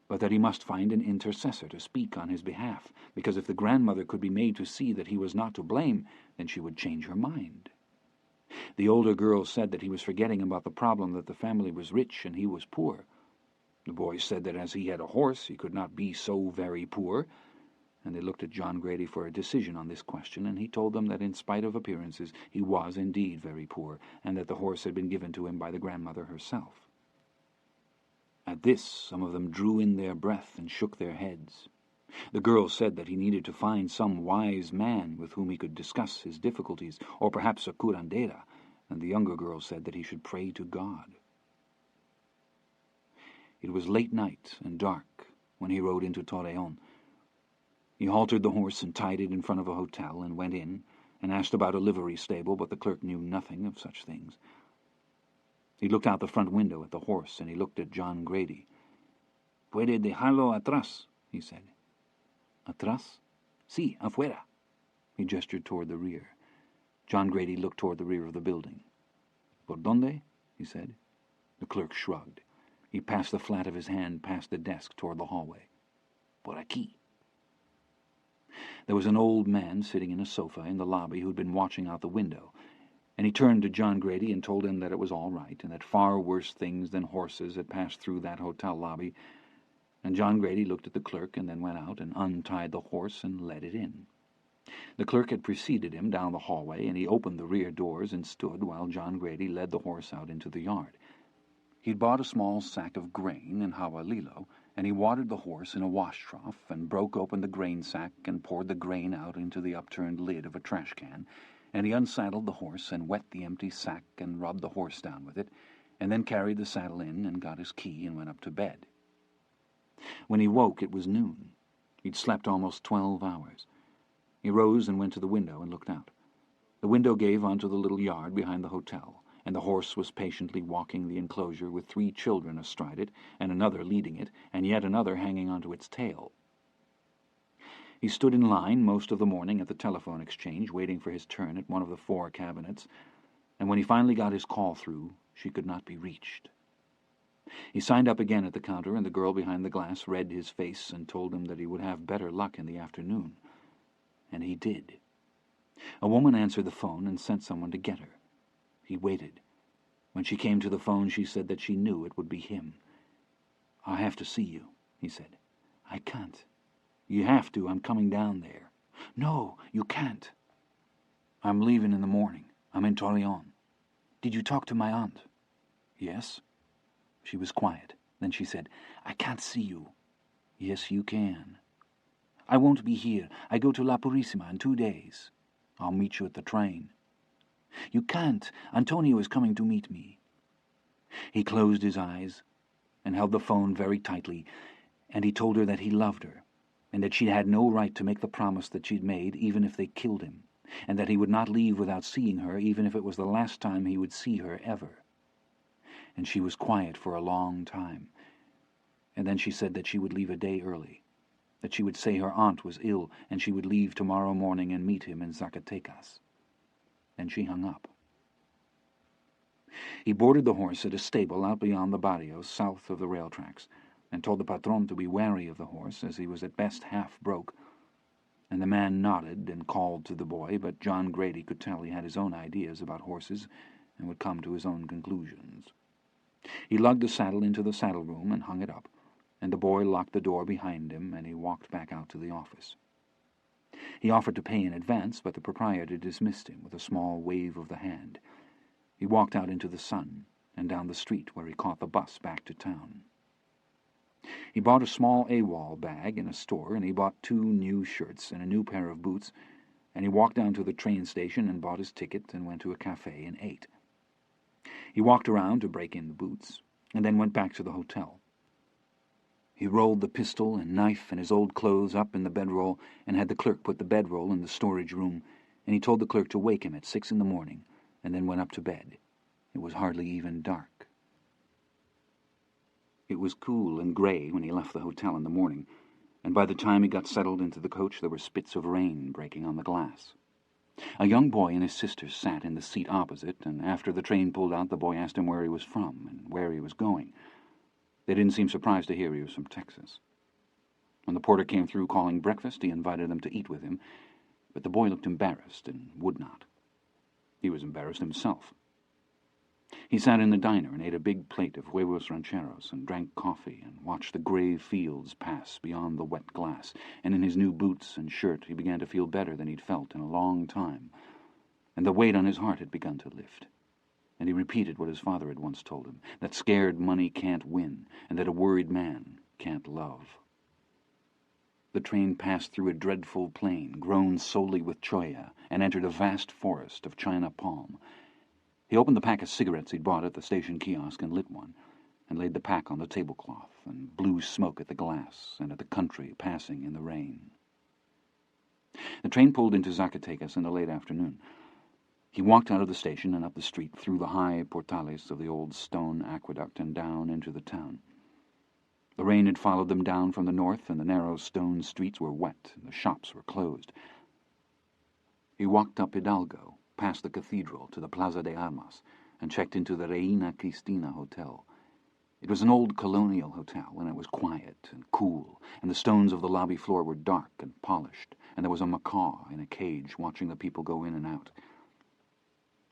but that he must find an intercessor to speak on his behalf, because if the grandmother could be made to see that he was not to blame, then she would change her mind. The older girl said that he was forgetting about the problem that the family was rich and he was poor. The boy said that as he had a horse, he could not be so very poor, and they looked at John Grady for a decision on this question, and he told them that in spite of appearances he was indeed very poor, and that the horse had been given to him by the grandmother herself. At this, some of them drew in their breath and shook their heads. The girl said that he needed to find some wise man with whom he could discuss his difficulties, or perhaps a curandera, and the younger girl said that he should pray to God. It was late night and dark when he rode into Torreon. He haltered the horse and tied it in front of a hotel and went in and asked about a livery stable, but the clerk knew nothing of such things. He looked out the front window at the horse, and he looked at John Grady. «Puede dejarlo atrás», he said. «Atrás? Sí, afuera». He gestured toward the rear. John Grady looked toward the rear of the building. «Por dónde?» he said. The clerk shrugged. He passed the flat of his hand past the desk toward the hallway. «Por aquí». There was an old man sitting in a sofa in the lobby who had been watching out the window, and he turned to John Grady and told him that it was all right, and that far worse things than horses had passed through that hotel lobby. And John Grady looked at the clerk and then went out and untied the horse and led it in. The clerk had preceded him down the hallway, and he opened the rear doors and stood while John Grady led the horse out into the yard. He'd bought a small sack of grain in Hawalilo, and he watered the horse in a wash trough and broke open the grain sack and poured the grain out into the upturned lid of a trash can, and he unsaddled the horse and wet the empty sack and rubbed the horse down with it, and then carried the saddle in and got his key and went up to bed. When he woke, it was noon. He'd slept almost 12 hours. He rose and went to the window and looked out. The window gave onto the little yard behind the hotel, and the horse was patiently walking the enclosure with 3 children astride it, and another leading it, and yet another hanging onto its tail. He stood in line most of the morning at the telephone exchange, waiting for his turn at one of the 4 cabinets, and when he finally got his call through, she could not be reached. He signed up again at the counter, and the girl behind the glass read his face and told him that he would have better luck in the afternoon. And he did. A woman answered the phone and sent someone to get her. He waited. When she came to the phone, she said that she knew it would be him. "I have to see you," he said. "I can't." "You have to. I'm coming down there." "No, you can't." "I'm leaving in the morning. I'm in Torreon." "Did you talk to my aunt?" "Yes." She was quiet. Then she said, "I can't see you." "Yes, you can." "I won't be here. I go to La Purísima in 2 days." "I'll meet you at the train." "You can't. Antonio is coming to meet me." He closed his eyes and held the phone very tightly, and he told her that he loved her, and that she had no right to make the promise that she'd made, even if they killed him, and that he would not leave without seeing her, even if it was the last time he would see her ever. And she was quiet for a long time, and then she said that she would leave a day early. that she would say her aunt was ill and she would leave tomorrow morning and meet him in Zacatecas. Then she hung up. He boarded the horse at a stable out beyond the barrios south of the rail tracks, and told the patron to be wary of the horse, as he was at best half broke. And the man nodded and called to the boy, but John Grady could tell he had his own ideas about horses and would come to his own conclusions. He lugged the saddle into the saddle room and hung it up, and the boy locked the door behind him, and he walked back out to the office. He offered to pay in advance, but the proprietor dismissed him with a small wave of the hand. He walked out into the sun and down the street, where he caught the bus back to town. He bought a small AWOL bag in a store, and he bought 2 new shirts and a new pair of boots, and he walked down to the train station and bought his ticket and went to a cafe and ate. He walked around to break in the boots, and then went back to the hotel. He rolled the pistol and knife and his old clothes up in the bedroll and had the clerk put the bedroll in the storage room, and he told the clerk to wake him at 6 in the morning, and then went up to bed. It was hardly even dark. It was cool and grey when he left the hotel in the morning, and by the time he got settled into the coach there were spits of rain breaking on the glass. A young boy and his sister sat in the seat opposite, and after the train pulled out the boy asked him where he was from and where he was going. They didn't seem surprised to hear he was from Texas. When the porter came through calling breakfast, he invited them to eat with him, but the boy looked embarrassed and would not. He was embarrassed himself. He sat in the diner and ate a big plate of huevos rancheros and drank coffee and watched the grey fields pass beyond the wet glass, and in his new boots and shirt he began to feel better than he'd felt in a long time, and the weight on his heart had begun to lift. And he repeated what his father had once told him, that scared money can't win, and that a worried man can't love. The train passed through a dreadful plain, grown solely with cholla, and entered a vast forest of China palm. He opened the pack of cigarettes he'd bought at the station kiosk and lit one, and laid the pack on the tablecloth, and blew smoke at the glass and at the country passing in the rain. The train pulled into Zacatecas in the late afternoon. He walked out of the station and up the street through the high portales of the old stone aqueduct and down into the town. The rain had followed them down from the north, and the narrow stone streets were wet and the shops were closed. He walked up Hidalgo, past the cathedral, to the Plaza de Armas, and checked into the Reina Cristina Hotel. It was an old colonial hotel, and it was quiet and cool, and the stones of the lobby floor were dark and polished, and there was a macaw in a cage watching the people go in and out.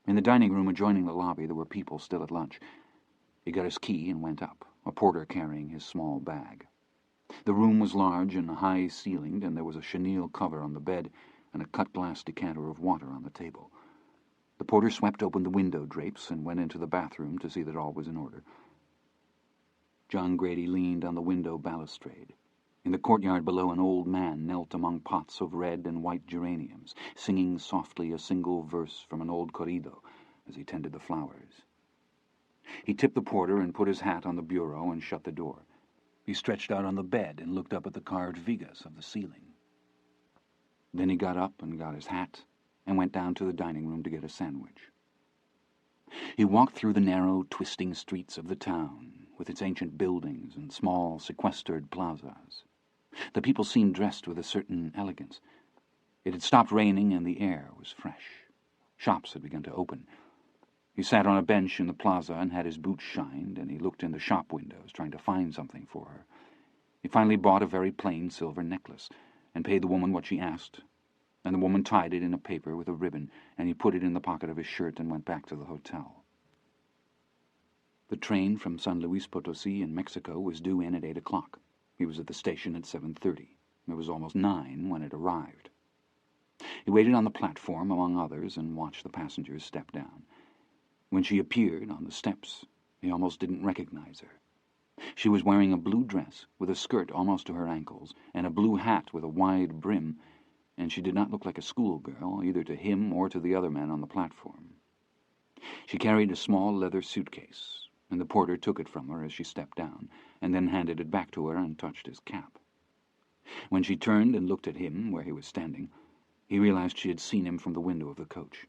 In the dining room adjoining the lobby there were people still at lunch. He got his key and went up, a porter carrying his small bag. The room was large and high-ceilinged, and there was a chenille cover on the bed and a cut-glass decanter of water on the table. The porter swept open the window drapes and went into the bathroom to see that all was in order. John Grady leaned on the window balustrade. In the courtyard below, an old man knelt among pots of red and white geraniums, singing softly a single verse from an old corrido as he tended the flowers. He tipped the porter and put his hat on the bureau and shut the door. He stretched out on the bed and looked up at the carved vigas of the ceiling. Then he got up and got his hat and went down to the dining room to get a sandwich. He walked through the narrow, twisting streets of the town, with its ancient buildings and small, sequestered plazas. The people seemed dressed with a certain elegance. It had stopped raining and the air was fresh. Shops had begun to open. He sat on a bench in the plaza and had his boots shined, and he looked in the shop windows, trying to find something for her. He finally bought a very plain silver necklace, and paid the woman what she asked, and the woman tied it in a paper with a ribbon, and he put it in the pocket of his shirt and went back to the hotel. The train from San Luis Potosi in Mexico was due in at 8 o'clock. He was at the station at 7:30. It was almost 9 when it arrived. He waited on the platform among others and watched the passengers step down. When she appeared on the steps, he almost didn't recognize her. She was wearing a blue dress with a skirt almost to her ankles and a blue hat with a wide brim, and she did not look like a schoolgirl, either to him or to the other men on the platform. She carried a small leather suitcase, and the porter took it from her as she stepped down, and then handed it back to her and touched his cap. When she turned and looked at him where he was standing, he realized she had seen him from the window of the coach.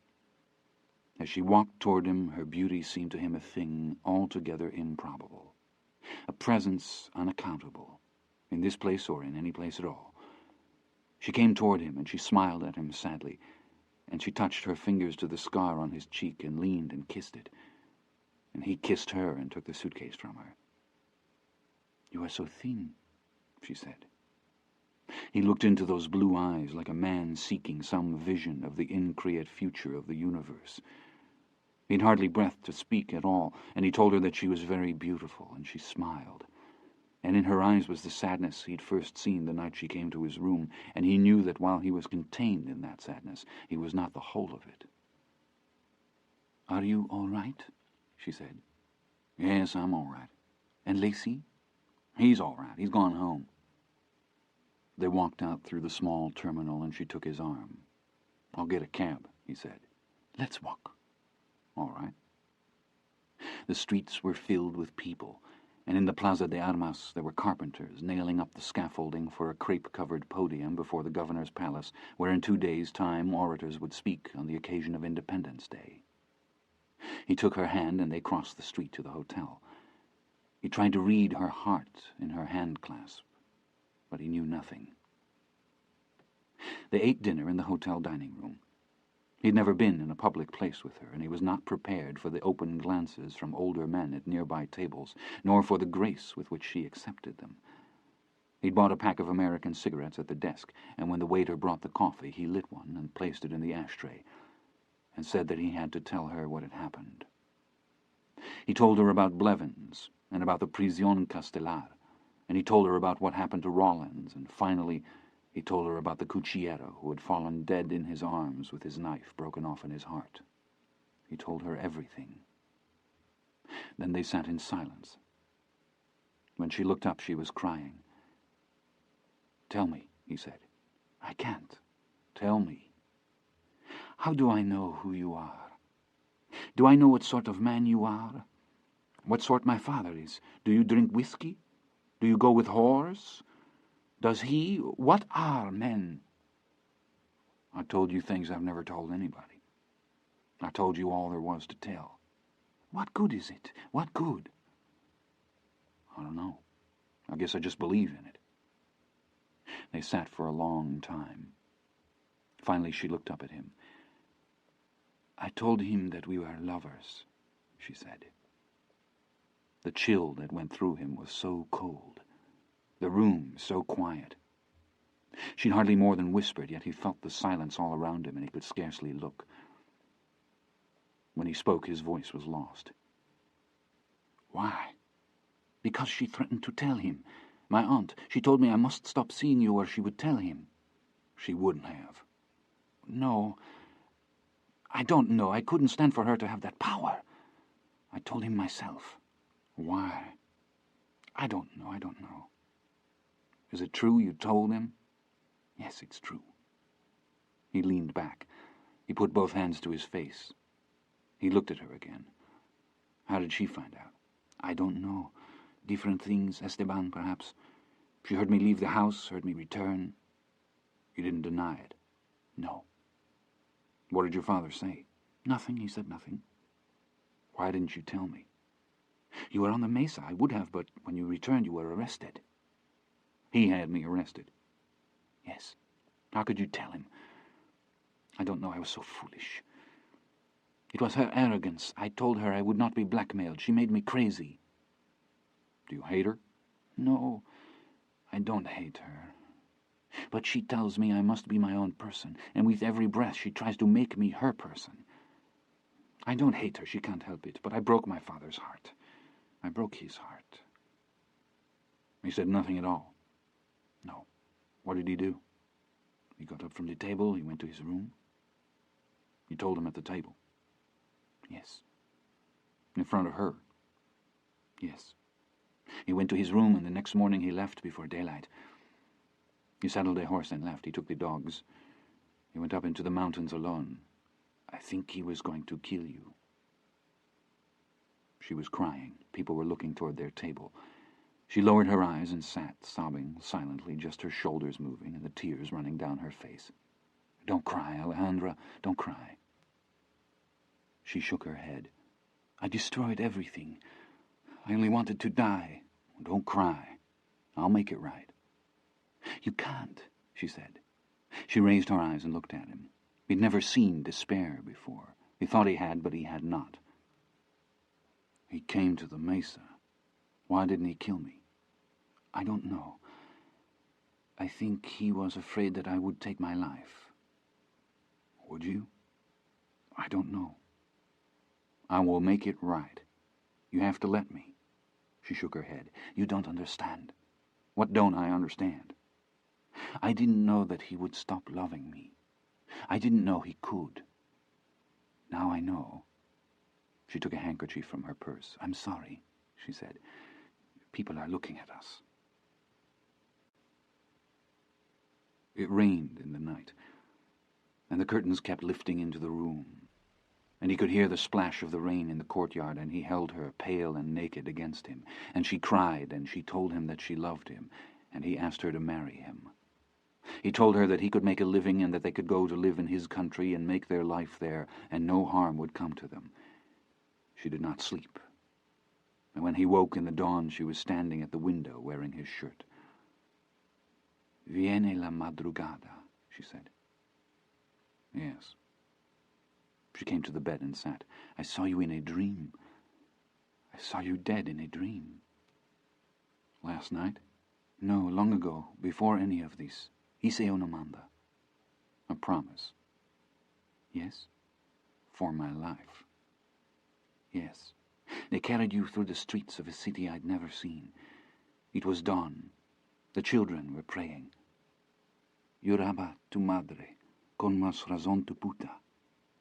As she walked toward him, her beauty seemed to him a thing altogether improbable, a presence unaccountable, in this place or in any place at all, She came toward him, and she smiled at him sadly, and she touched her fingers to the scar on his cheek and leaned and kissed it. And he kissed her and took the suitcase from her. "You are so thin," she said. He looked into those blue eyes like a man seeking some vision of the increate future of the universe. He'd hardly breath to speak at all, and he told her that she was very beautiful, and she smiled. And in her eyes was the sadness he'd first seen the night she came to his room, and he knew that while he was contained in that sadness, he was not the whole of it. "Are you all right?" she said. "Yes, I'm all right." "And Lacey?" "He's all right. He's gone home." They walked out through the small terminal, and she took his arm. "I'll get a cab," he said. "Let's walk." "All right." The streets were filled with people, and in the Plaza de Armas there were carpenters nailing up the scaffolding for a crepe-covered podium before the governor's palace, where in 2 days' time orators would speak on the occasion of Independence Day. He took her hand, and they crossed the street to the hotel. He tried to read her heart in her hand-clasp, but he knew nothing. They ate dinner in the hotel dining room. He'd never been in a public place with her, and he was not prepared for the open glances from older men at nearby tables, nor for the grace with which she accepted them. He'd bought a pack of American cigarettes at the desk, and when the waiter brought the coffee, he lit one and placed it in the ashtray, and said that he had to tell her what had happened. He told her about Blevins, and about the Prisión Castelar, and he told her about what happened to Rollins, and finally he told her about the cuchillero who had fallen dead in his arms with his knife broken off in his heart. He told her everything. Then they sat in silence. When she looked up, she was crying. "Tell me," he said. "I can't. Tell me. How do I know who you are? Do I know what sort of man you are? What sort my father is? Do you drink whiskey? Do you go with whores? Does he? What are men?" "I told you things I've never told anybody. I told you all there was to tell." "What good is it? What good?" "I don't know. I guess I just believe in it." They sat for a long time. Finally she looked up at him. "I told him that we were lovers," she said. The chill that went through him was so cold. The room so quiet. She'd hardly more than whispered, yet he felt the silence all around him, and he could scarcely look. When he spoke, his voice was lost. "Why?" "Because she threatened to tell him. My aunt, she told me I must stop seeing you or she would tell him." "She wouldn't have." "No. I don't know. I couldn't stand for her to have that power. I told him myself." "Why?" I don't know. "Is it true you told him?" "Yes, it's true." He leaned back. He put both hands to his face. He looked at her again. "How did she find out?" "I don't know. Different things, Esteban, perhaps. She heard me leave the house, heard me return." "You didn't deny it?" "No." "What did your father say?" "Nothing. He said nothing." "Why didn't you tell me?" "You were on the mesa. I would have, but when you returned you were arrested." "He had me arrested?" "Yes. How could you tell him?" "I don't know. I was so foolish. It was her arrogance. I told her I would not be blackmailed. She made me crazy." "Do you hate her?" "No, I don't hate her. But she tells me I must be my own person, and with every breath she tries to make me her person. I don't hate her, she can't help it, but I broke my father's heart. I broke his heart." "He said nothing at all?" "No." "What did he do?" "He got up from the table, he went to his room." "You told him at the table?" "Yes." "In front of her?" "Yes. He went to his room, and the next morning he left before daylight. He saddled a horse and left. He took the dogs. He went up into the mountains alone. I think he was going to kill you." She was crying. People were looking toward their table. She lowered her eyes and sat, sobbing silently, just her shoulders moving and the tears running down her face. "Don't cry, Alejandra, don't cry." She shook her head. "I destroyed everything. I only wanted to die." "Don't cry. I'll make it right." "You can't," she said. She raised her eyes and looked at him. He'd never seen despair before. He thought he had, but he had not. "He came to the mesa. Why didn't he kill me?" "I don't know. I think he was afraid that I would take my life." "Would you?" "I don't know." "I will make it right. You have to let me." She shook her head. "You don't understand." "What don't I understand?" "I didn't know that he would stop loving me. I didn't know he could. Now I know." She took a handkerchief from her purse. "I'm sorry," she said. "People are looking at us." It rained in the night, and the curtains kept lifting into the room, and he could hear the splash of the rain in the courtyard, and he held her, pale and naked, against him, and she cried, and she told him that she loved him, and he asked her to marry him. He told her that he could make a living and that they could go to live in his country and make their life there, and no harm would come to them. She did not sleep, and when he woke in the dawn she was standing at the window wearing his shirt. "Viene la madrugada," she said. "Yes." She came to the bed and sat. "I saw you in a dream. I saw you dead in a dream." "Last night?" "No, long ago, before any of this. Hice una manda." "A promise?" "Yes." "For my life?" "Yes." They carried you through the streets of a city I'd never seen. It was dawn. The children were praying. "Lloraba tu madre, con más razón tu puta."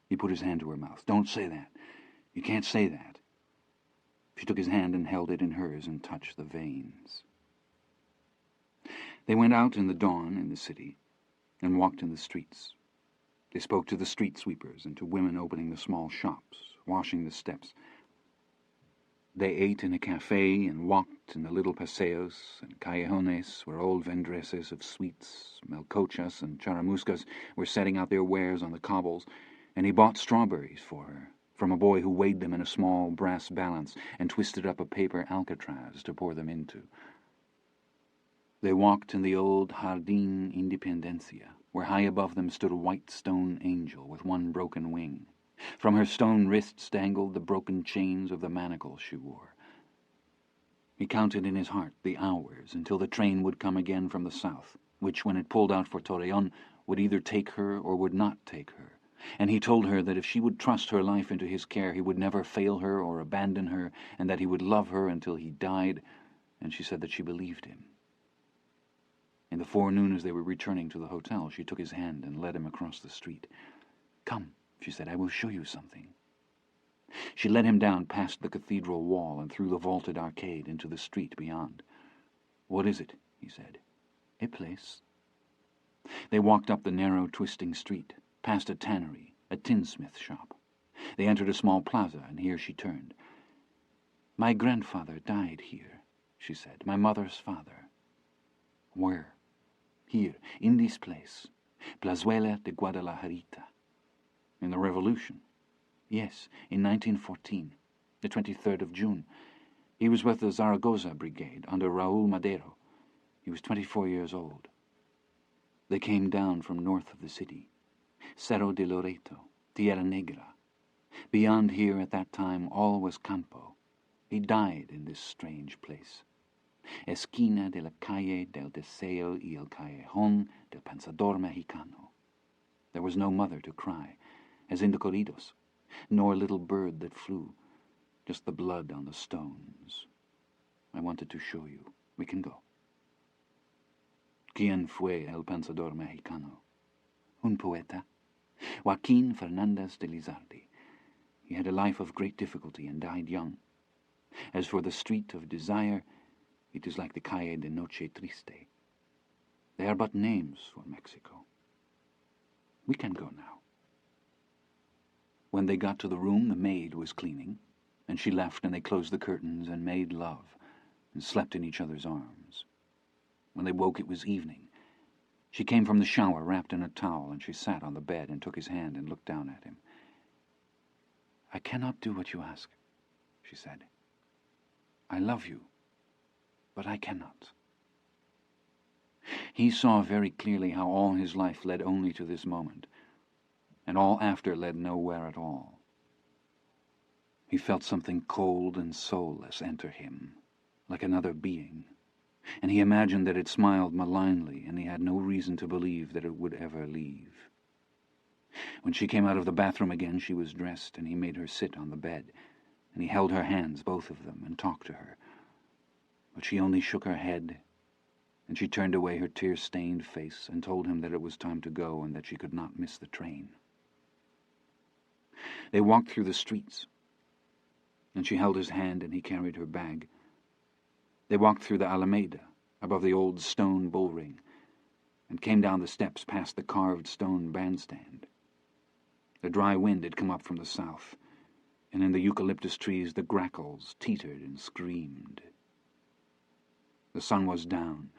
He put his hand to her mouth. "Don't say that. You can't say that." She took his hand and held it in hers and touched the veins. They went out in the dawn in the city and walked in the streets. They spoke to the street sweepers and to women opening the small shops, washing the steps. They ate in a cafe and walked in the little paseos and callejones where old vendresses of sweets, melcochas and charamuscas were setting out their wares on the cobbles, and he bought strawberries for her, from a boy who weighed them in a small brass balance and twisted up a paper alcatraz to pour them into. They walked in the old Jardín Independencia, where high above them stood a white stone angel with one broken wing. From her stone wrists dangled the broken chains of the manacles she wore. He counted in his heart the hours until the train would come again from the south, which, when it pulled out for Torreón, would either take her or would not take her. And he told her that if she would trust her life into his care, he would never fail her or abandon her, and that he would love her until he died, and she said that she believed him. In the forenoon, as they were returning to the hotel, she took his hand and led him across the street. "Come," she said, "I will show you something." She led him down past the cathedral wall and through the vaulted arcade into the street beyond. "What is it?" he said. "A place." They walked up the narrow, twisting street, past a tannery, a tinsmith shop. They entered a small plaza, and here she turned. "My grandfather died here," she said. "My mother's father." "Where?" "Here, in this place. Plazuela de Guadalajarita." "In the Revolution?" "Yes, in 1914, the 23rd of June. He was with the Zaragoza Brigade under Raúl Madero. He was 24 years old. They came down from north of the city. Cerro de Loreto, Tierra Negra. Beyond here at that time all was campo. He died in this strange place. Esquina de la calle del Deseo y el callejón del Pensador Mexicano. There was no mother to cry, as in the corridos, nor little bird that flew, just the blood on the stones. I wanted to show you. We can go. ¿Quién fue el Pensador Mexicano? Un poeta. Joaquín Fernández de Lizardi. He had a life of great difficulty and died young. As for the Street of Desire, it is like the Calle de Noche Triste. They are but names for Mexico. We can go now." When they got to the room, the maid was cleaning, and she left, and they closed the curtains and made love and slept in each other's arms. When they woke, it was evening. She came from the shower wrapped in a towel, and she sat on the bed and took his hand and looked down at him. "I cannot do what you ask," she said. "I love you, but I cannot." He saw very clearly how all his life led only to this moment, and all after led nowhere at all. He felt something cold and soulless enter him, like another being, and he imagined that it smiled malignly, and he had no reason to believe that it would ever leave. When she came out of the bathroom again, she was dressed, and he made her sit on the bed, and he held her hands, both of them, and talked to her. But she only shook her head, and she turned away her tear-stained face and told him that it was time to go and that she could not miss the train. They walked through the streets, and she held his hand and he carried her bag. They walked through the Alameda, above the old stone bullring, and came down the steps past the carved stone bandstand. The dry wind had come up from the south, and in the eucalyptus trees the grackles teetered and screamed. The sun was down,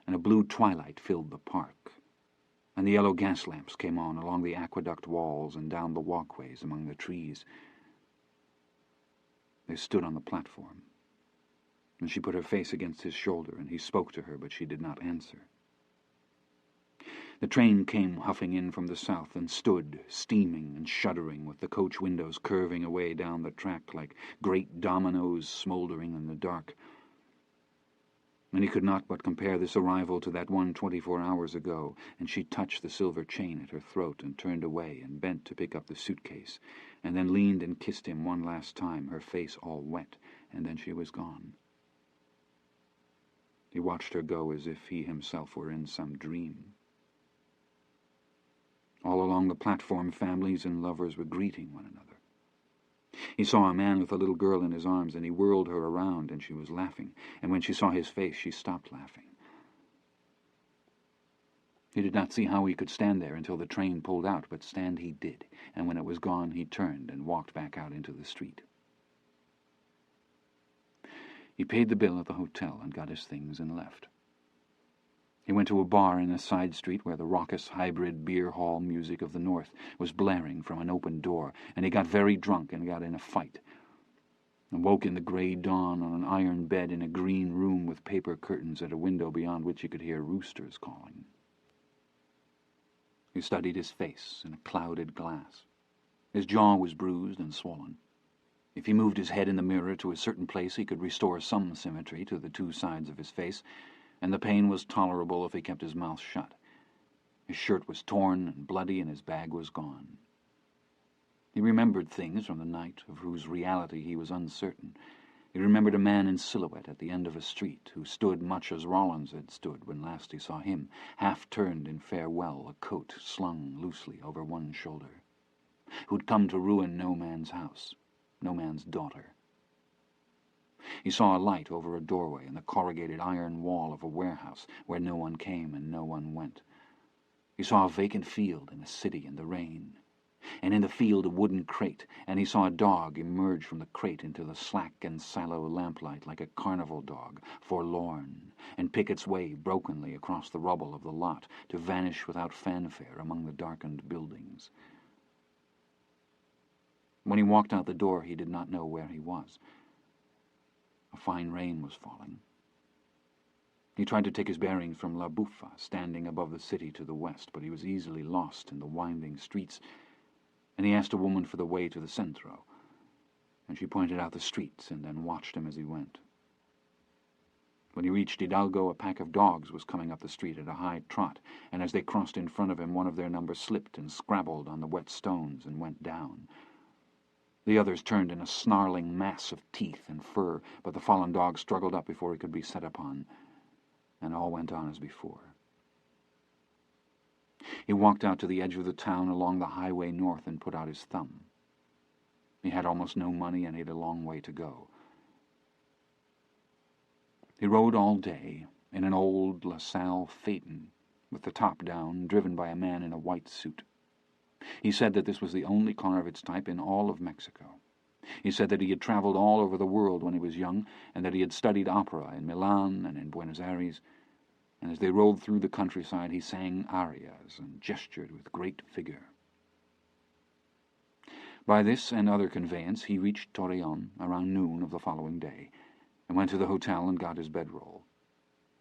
and a blue twilight filled the park, and the yellow gas lamps came on along the aqueduct walls and down the walkways among the trees. They stood on the platform, and she put her face against his shoulder, and he spoke to her, but she did not answer. The train came huffing in from the south and stood, steaming and shuddering, with the coach windows curving away down the track like great dominoes smouldering in the dark. And he could not but compare this arrival to that one 24 hours ago, and she touched the silver chain at her throat and turned away and bent to pick up the suitcase, and then leaned and kissed him one last time, her face all wet, and then she was gone. He watched her go as if he himself were in some dream. All along the platform, families and lovers were greeting one another. He saw a man with a little girl in his arms, and he whirled her around, and she was laughing, and when she saw his face, she stopped laughing. He did not see how he could stand there until the train pulled out, but stand he did, and when it was gone, he turned and walked back out into the street. He paid the bill at the hotel and got his things and left. He went to a bar in a side street where the raucous hybrid beer hall music of the north was blaring from an open door, and he got very drunk and got in a fight, and woke in the grey dawn on an iron bed in a green room with paper curtains at a window beyond which he could hear roosters calling. He studied his face in a clouded glass. His jaw was bruised and swollen. If he moved his head in the mirror to a certain place, he could restore some symmetry to the two sides of his face, and the pain was tolerable if he kept his mouth shut. His shirt was torn and bloody, and his bag was gone. He remembered things from the night of whose reality he was uncertain. He remembered a man in silhouette at the end of a street, who stood much as Rollins had stood when last he saw him, half-turned in farewell, a coat slung loosely over one shoulder, who'd come to ruin no man's house, no man's daughter. He saw a light over a doorway in the corrugated iron wall of a warehouse where no one came and no one went. He saw a vacant field in a city in the rain, and in the field a wooden crate, and he saw a dog emerge from the crate into the slack and sallow lamplight like a carnival dog, forlorn, and pick its way brokenly across the rubble of the lot to vanish without fanfare among the darkened buildings. When he walked out the door, he did not know where he was. A fine rain was falling. He tried to take his bearings from La Buffa, standing above the city to the west, but he was easily lost in the winding streets, and he asked a woman for the way to the Centro, and she pointed out the streets and then watched him as he went. When he reached Hidalgo, a pack of dogs was coming up the street at a high trot, and as they crossed in front of him, one of their number slipped and scrabbled on the wet stones and went down. The others turned in a snarling mass of teeth and fur, but the fallen dog struggled up before he could be set upon, and all went on as before. He walked out to the edge of the town along the highway north and put out his thumb. He had almost no money and he had a long way to go. He rode all day in an old LaSalle phaeton, with the top down, driven by a man in a white suit. He said that this was the only car of its type in all of Mexico. He said that he had traveled all over the world when he was young, and that he had studied opera in Milan and in Buenos Aires, and as they rolled through the countryside he sang arias and gestured with great vigor. By this and other conveyance he reached Torreon around noon of the following day, and went to the hotel and got his bedroll.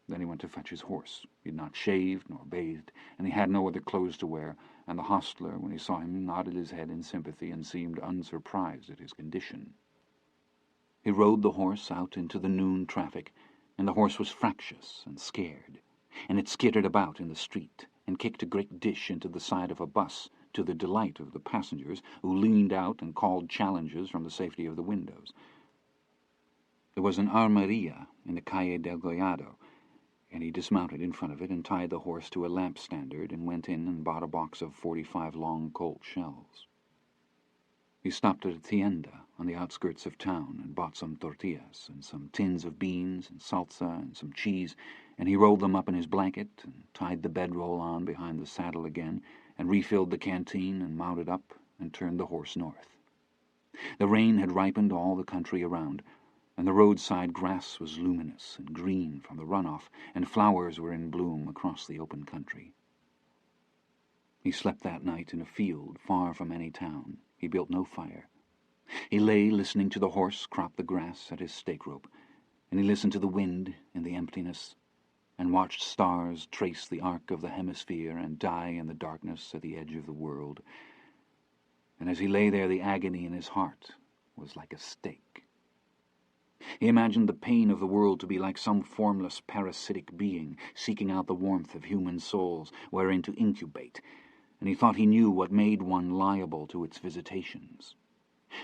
Then he went to fetch his horse. He had not shaved nor bathed, and he had no other clothes to wear, and the hostler, when he saw him, nodded his head in sympathy and seemed unsurprised at his condition. He rode the horse out into the noon traffic, and the horse was fractious and scared, and it skittered about in the street and kicked a great dish into the side of a bus, to the delight of the passengers, who leaned out and called challenges from the safety of the windows. There was an armeria in the Calle del Collado, and he dismounted in front of it and tied the horse to a lamp standard and went in and bought a box of 45 long Colt shells. He stopped at a tienda on the outskirts of town and bought some tortillas and some tins of beans and salsa and some cheese, and he rolled them up in his blanket and tied the bedroll on behind the saddle again and refilled the canteen and mounted up and turned the horse north. The rain had ripened all the country around, and the roadside grass was luminous and green from the runoff, and flowers were in bloom across the open country. He slept that night in a field far from any town. He built no fire. He lay listening to the horse crop the grass at his stake rope, and he listened to the wind in the emptiness, and watched stars trace the arc of the hemisphere and die in the darkness at the edge of the world. And as he lay there, the agony in his heart was like a stake. He imagined the pain of the world to be like some formless parasitic being seeking out the warmth of human souls wherein to incubate, and he thought he knew what made one liable to its visitations.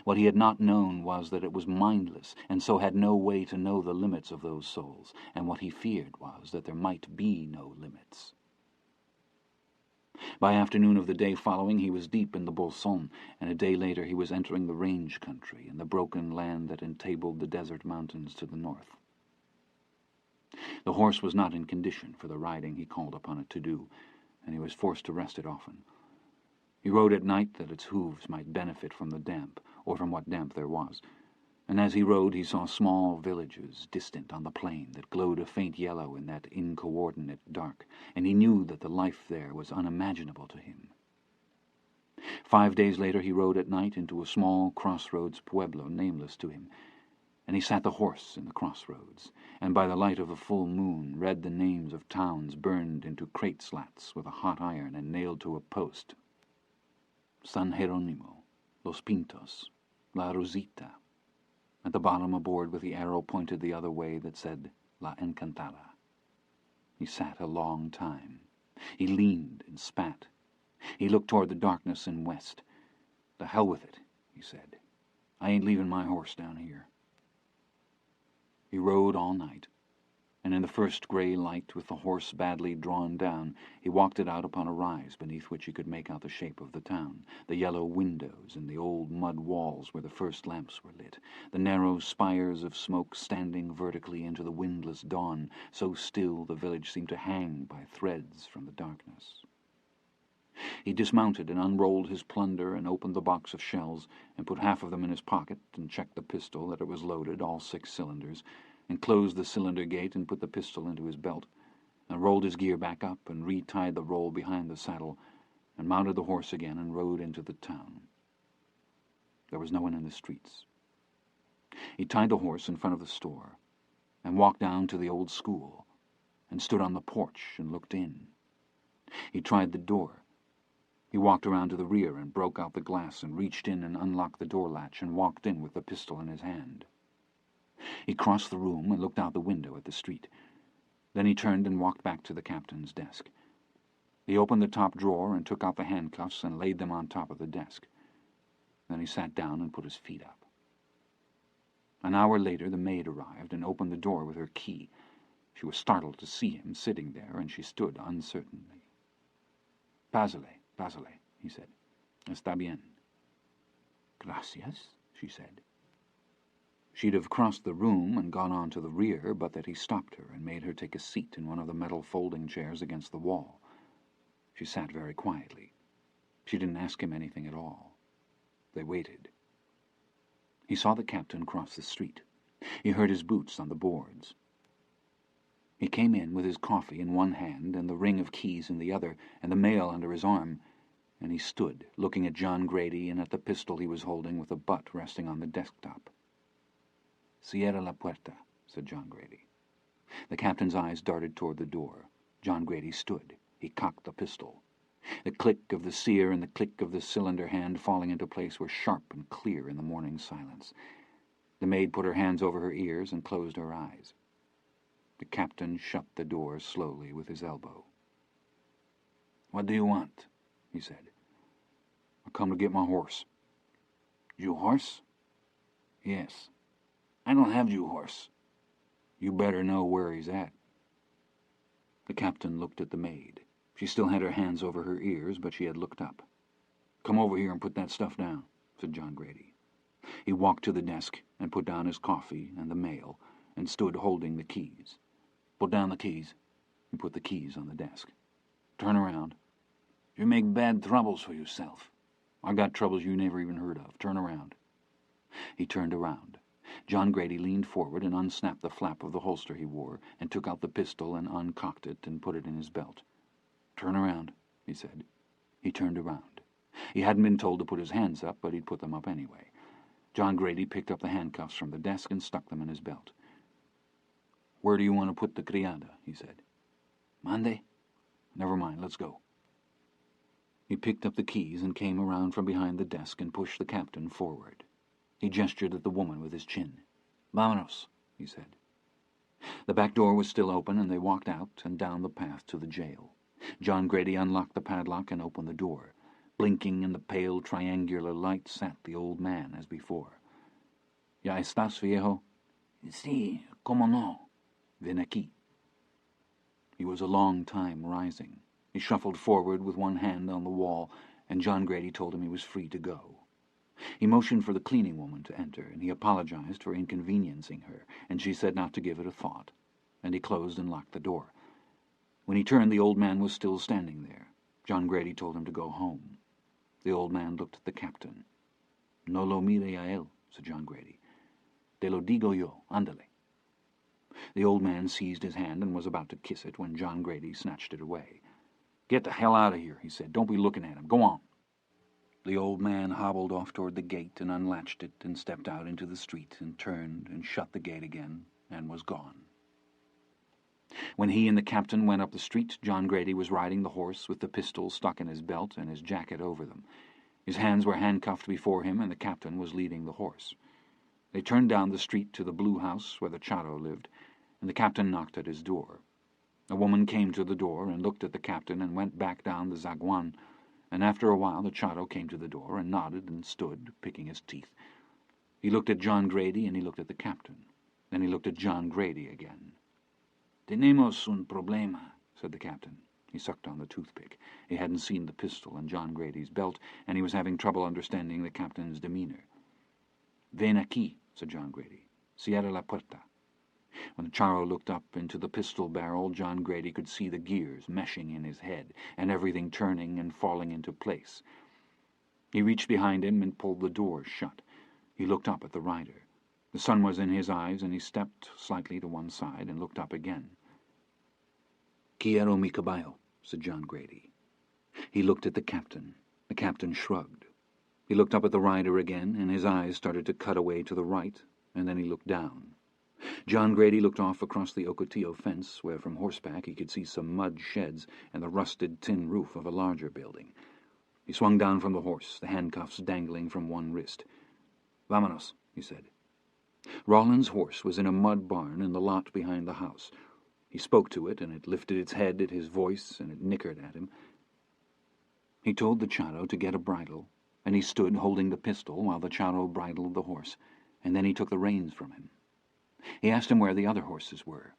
What he had not known was that it was mindless, and so had no way to know the limits of those souls, and what he feared was that there might be no limits. By afternoon of the day following, he was deep in the Bolson, and a day later he was entering the range country and the broken land that entabled the desert mountains to the north. The horse was not in condition for the riding he called upon it to do, and he was forced to rest it often. He rode at night that its hooves might benefit from the damp, or from what damp there was, and as he rode he saw small villages distant on the plain that glowed a faint yellow in that incoordinate dark, and he knew that the life there was unimaginable to him. 5 days later he rode at night into a small crossroads pueblo nameless to him, and he sat the horse in the crossroads, and by the light of a full moon read the names of towns burned into crate slats with a hot iron and nailed to a post. San Jerónimo, Los Pintos, La Rosita. At the bottom a board with the arrow pointed the other way that said La Encantada. He sat a long time. He leaned and spat. He looked toward the darkness in west. "The hell with it," he said. "I ain't leaving my horse down here." He rode all night, and in the first grey light, with the horse badly drawn down, he walked it out upon a rise beneath which he could make out the shape of the town, the yellow windows and the old mud walls where the first lamps were lit, the narrow spires of smoke standing vertically into the windless dawn, so still the village seemed to hang by threads from the darkness. He dismounted and unrolled his plunder and opened the box of shells and put half of them in his pocket and checked the pistol that it was loaded, all 6 cylinders, and closed the cylinder gate and put the pistol into his belt, and rolled his gear back up and retied the roll behind the saddle, and mounted the horse again and rode into the town. There was no one in the streets. He tied the horse in front of the store, and walked down to the old school, and stood on the porch and looked in. He tried the door. He walked around to the rear and broke out the glass and reached in and unlocked the door latch and walked in with the pistol in his hand. He crossed the room and looked out the window at the street. Then he turned and walked back to the captain's desk. He opened the top drawer and took out the handcuffs and laid them on top of the desk. Then he sat down and put his feet up. An hour later the maid arrived and opened the door with her key. She was startled to see him sitting there, and she stood uncertainly. "Pásale, pásale," he said. "Está bien." "Gracias," she said. She'd have crossed the room and gone on to the rear, but that he stopped her and made her take a seat in one of the metal folding chairs against the wall. She sat very quietly. She didn't ask him anything at all. They waited. He saw the captain cross the street. He heard his boots on the boards. He came in with his coffee in one hand and the ring of keys in the other, and the mail under his arm, and he stood looking at John Grady and at the pistol he was holding with the butt resting on the desktop. "Cierra la puerta," said John Grady. The captain's eyes darted toward the door. John Grady stood. He cocked the pistol. The click of the sear and the click of the cylinder hand falling into place were sharp and clear in the morning silence. The maid put her hands over her ears and closed her eyes. The captain shut the door slowly with his elbow. "What do you want?" he said. "I come to get my horse." "You horse?" "Yes." "I don't have you horse." "You better know where he's at." The captain looked at the maid. She still had her hands over her ears, but she had looked up. "Come over here and put that stuff down," said John Grady. He walked to the desk and put down his coffee and the mail and stood holding the keys. "Put down the keys." He put the keys on the desk. "Turn around." "You make bad troubles for yourself." "I got troubles you never even heard of. Turn around." He turned around. John Grady leaned forward and unsnapped the flap of the holster he wore and took out the pistol and uncocked it and put it in his belt. "Turn around," he said. He turned around. He hadn't been told to put his hands up, but he'd put them up anyway. John Grady picked up the handcuffs from the desk and stuck them in his belt. "Where do you want to put the criada?" he said. "Mande?" "Never mind, let's go." He picked up the keys and came around from behind the desk and pushed the captain forward. He gestured at the woman with his chin. "Vámonos," he said. The back door was still open, and they walked out and down the path to the jail. John Grady unlocked the padlock and opened the door. Blinking in the pale triangular light sat the old man as before. "Ya estás, viejo?" "Sí, cómo no." "Ven aquí." He was a long time rising. He shuffled forward with one hand on the wall, and John Grady told him he was free to go. He motioned for the cleaning woman to enter, and he apologized for inconveniencing her, and she said not to give it a thought, and he closed and locked the door. When he turned, the old man was still standing there. John Grady told him to go home. The old man looked at the captain. "No lo mire a él," said John Grady. "Te lo digo yo, ándale." The old man seized his hand and was about to kiss it when John Grady snatched it away. "Get the hell out of here," he said. "Don't be looking at him. Go on." The old man hobbled off toward the gate and unlatched it and stepped out into the street and turned and shut the gate again and was gone. When he and the captain went up the street, John Grady was riding the horse with the pistol stuck in his belt and his jacket over them. His hands were handcuffed before him, and the captain was leading the horse. They turned down the street to the blue house where the Charo lived, and the captain knocked at his door. A woman came to the door and looked at the captain and went back down the zaguan, and after a while the Charo came to the door and nodded and stood, picking his teeth. He looked at John Grady and he looked at the captain. Then he looked at John Grady again. "Tenemos un problema," said the captain. He sucked on the toothpick. He hadn't seen the pistol in John Grady's belt, and he was having trouble understanding the captain's demeanor. "Ven aquí," said John Grady. "Cierra la puerta." When the Charo looked up into the pistol barrel, John Grady could see the gears meshing in his head, and everything turning and falling into place. He reached behind him and pulled the door shut. He looked up at the rider. The sun was in his eyes, and he stepped slightly to one side and looked up again. "Quiero mi caballo," said John Grady. He looked at the captain. The captain shrugged. He looked up at the rider again, and his eyes started to cut away to the right, and then he looked down. John Grady looked off across the Ocotillo fence, where from horseback he could see some mud sheds and the rusted tin roof of a larger building. He swung down from the horse, the handcuffs dangling from one wrist. "Vámonos," he said. Rollins' horse was in a mud barn in the lot behind the house. He spoke to it, and it lifted its head at his voice, and it nickered at him. He told the Charo to get a bridle, and he stood holding the pistol while the Charo bridled the horse, and then he took the reins from him. He asked him where the other horses were.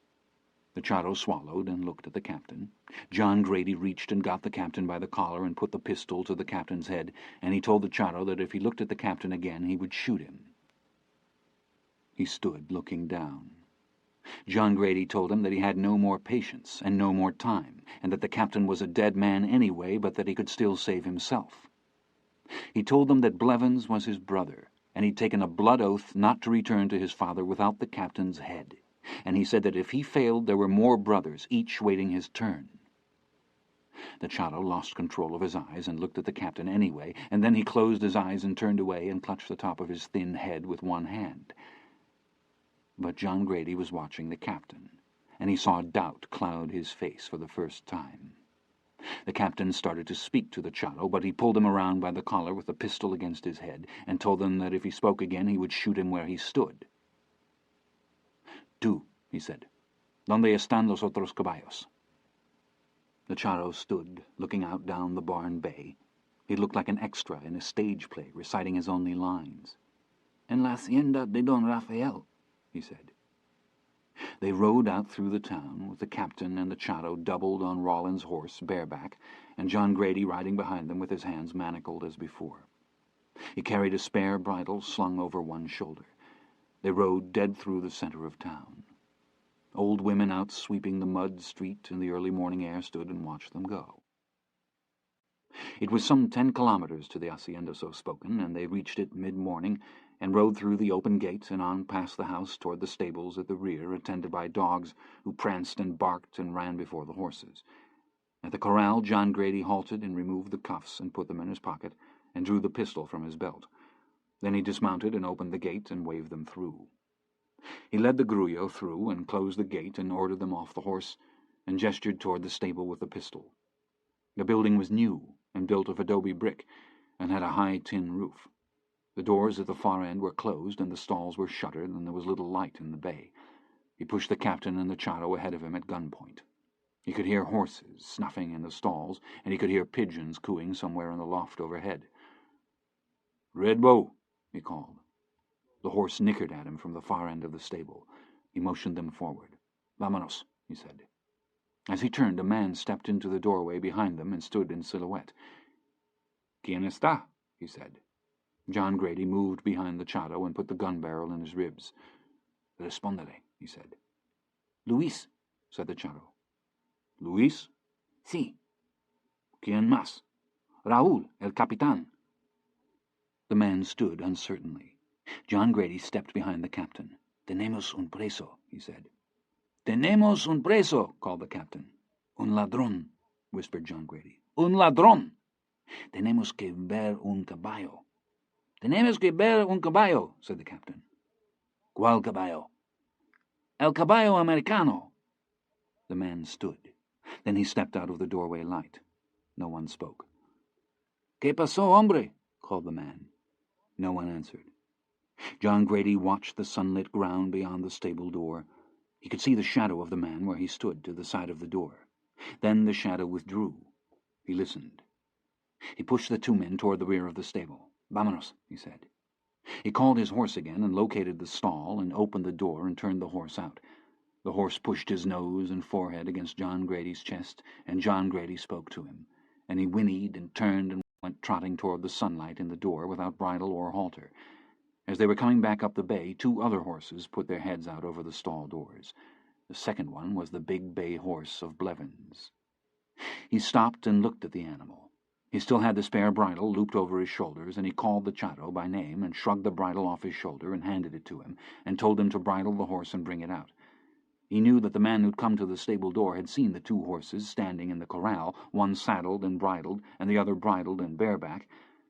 The Charo swallowed and looked at the captain. John Grady reached and got the captain by the collar and put the pistol to the captain's head, and he told the Charo that if he looked at the captain again he would shoot him. He stood looking down. John Grady told him that he had no more patience and no more time, and that the captain was a dead man anyway, but that he could still save himself. He told them that Blevins was his brother, and he'd taken a blood oath not to return to his father without the captain's head, and he said that if he failed there were more brothers, each waiting his turn. The Charo lost control of his eyes and looked at the captain anyway, and then he closed his eyes and turned away and clutched the top of his thin head with one hand. But John Grady was watching the captain, and he saw doubt cloud his face for the first time. The captain started to speak to the Charo, but he pulled him around by the collar with the pistol against his head and told him that if he spoke again he would shoot him where he stood. "Tú," he said, "¿Dónde están los otros caballos?" The Charo stood, looking out down the barn bay. He looked like an extra in a stage play, reciting his only lines. "En la hacienda de Don Rafael," he said. They rode out through the town, with the captain and the Charo doubled on Rawlins' horse, bareback, and John Grady riding behind them with his hands manacled as before. He carried a spare bridle slung over one shoulder. They rode dead through the center of town. Old women out sweeping the mud street in the early morning air stood and watched them go. It was some 10 kilometers to the hacienda so spoken, and they reached it mid-morning and rode through the open gate and on past the house toward the stables at the rear, attended by dogs who pranced and barked and ran before the horses. At the corral, John Grady halted and removed the cuffs and put them in his pocket and drew the pistol from his belt. Then he dismounted and opened the gate and waved them through. He led the grullo through and closed the gate and ordered them off the horse and gestured toward the stable with the pistol. The building was new and built of adobe brick and had a high tin roof. The doors at the far end were closed and the stalls were shuttered, and there was little light in the bay. He pushed the captain and the Charo ahead of him at gunpoint. He could hear horses snuffing in the stalls, and he could hear pigeons cooing somewhere in the loft overhead. "Red Bow," he called. The horse nickered at him from the far end of the stable. He motioned them forward. "Vámonos," he said. As he turned, a man stepped into the doorway behind them and stood in silhouette. "¿Quién está?" he said. John Grady moved behind the Charo and put the gun barrel in his ribs. "Respóndele," he said. "Luis," said the Charo. "Luis?" "Sí." "¿Quién más?" "Raúl, el capitán." The man stood uncertainly. John Grady stepped behind the captain. "Tenemos un preso," he said. "Tenemos un preso," called the captain. "Un ladrón," whispered John Grady. "Un ladrón." "Tenemos que ver un caballo." "Tenemos que ver un caballo," said the captain. "¿Cuál caballo?" "El caballo americano." The man stood. Then he stepped out of the doorway light. No one spoke. "¿Qué pasó, hombre?" called the man. No one answered. John Grady watched the sunlit ground beyond the stable door. He could see the shadow of the man where he stood to the side of the door. Then the shadow withdrew. He listened. He pushed the two men toward the rear of the stable. "Vámonos," he said. He called his horse again and located the stall and opened the door and turned the horse out. The horse pushed his nose and forehead against John Grady's chest, and John Grady spoke to him, and he whinnied and turned and went trotting toward the sunlight in the door without bridle or halter. As they were coming back up the bay, 2 other horses put their heads out over the stall doors. The second one was the big bay horse of Blevins. He stopped and looked at the animal. He still had the spare bridle looped over his shoulders, and he called the Charo by name and shrugged the bridle off his shoulder and handed it to him, and told him to bridle the horse and bring it out. He knew that the man who'd come to the stable door had seen the 2 horses standing in the corral, one saddled and bridled, and the other bridled and bareback,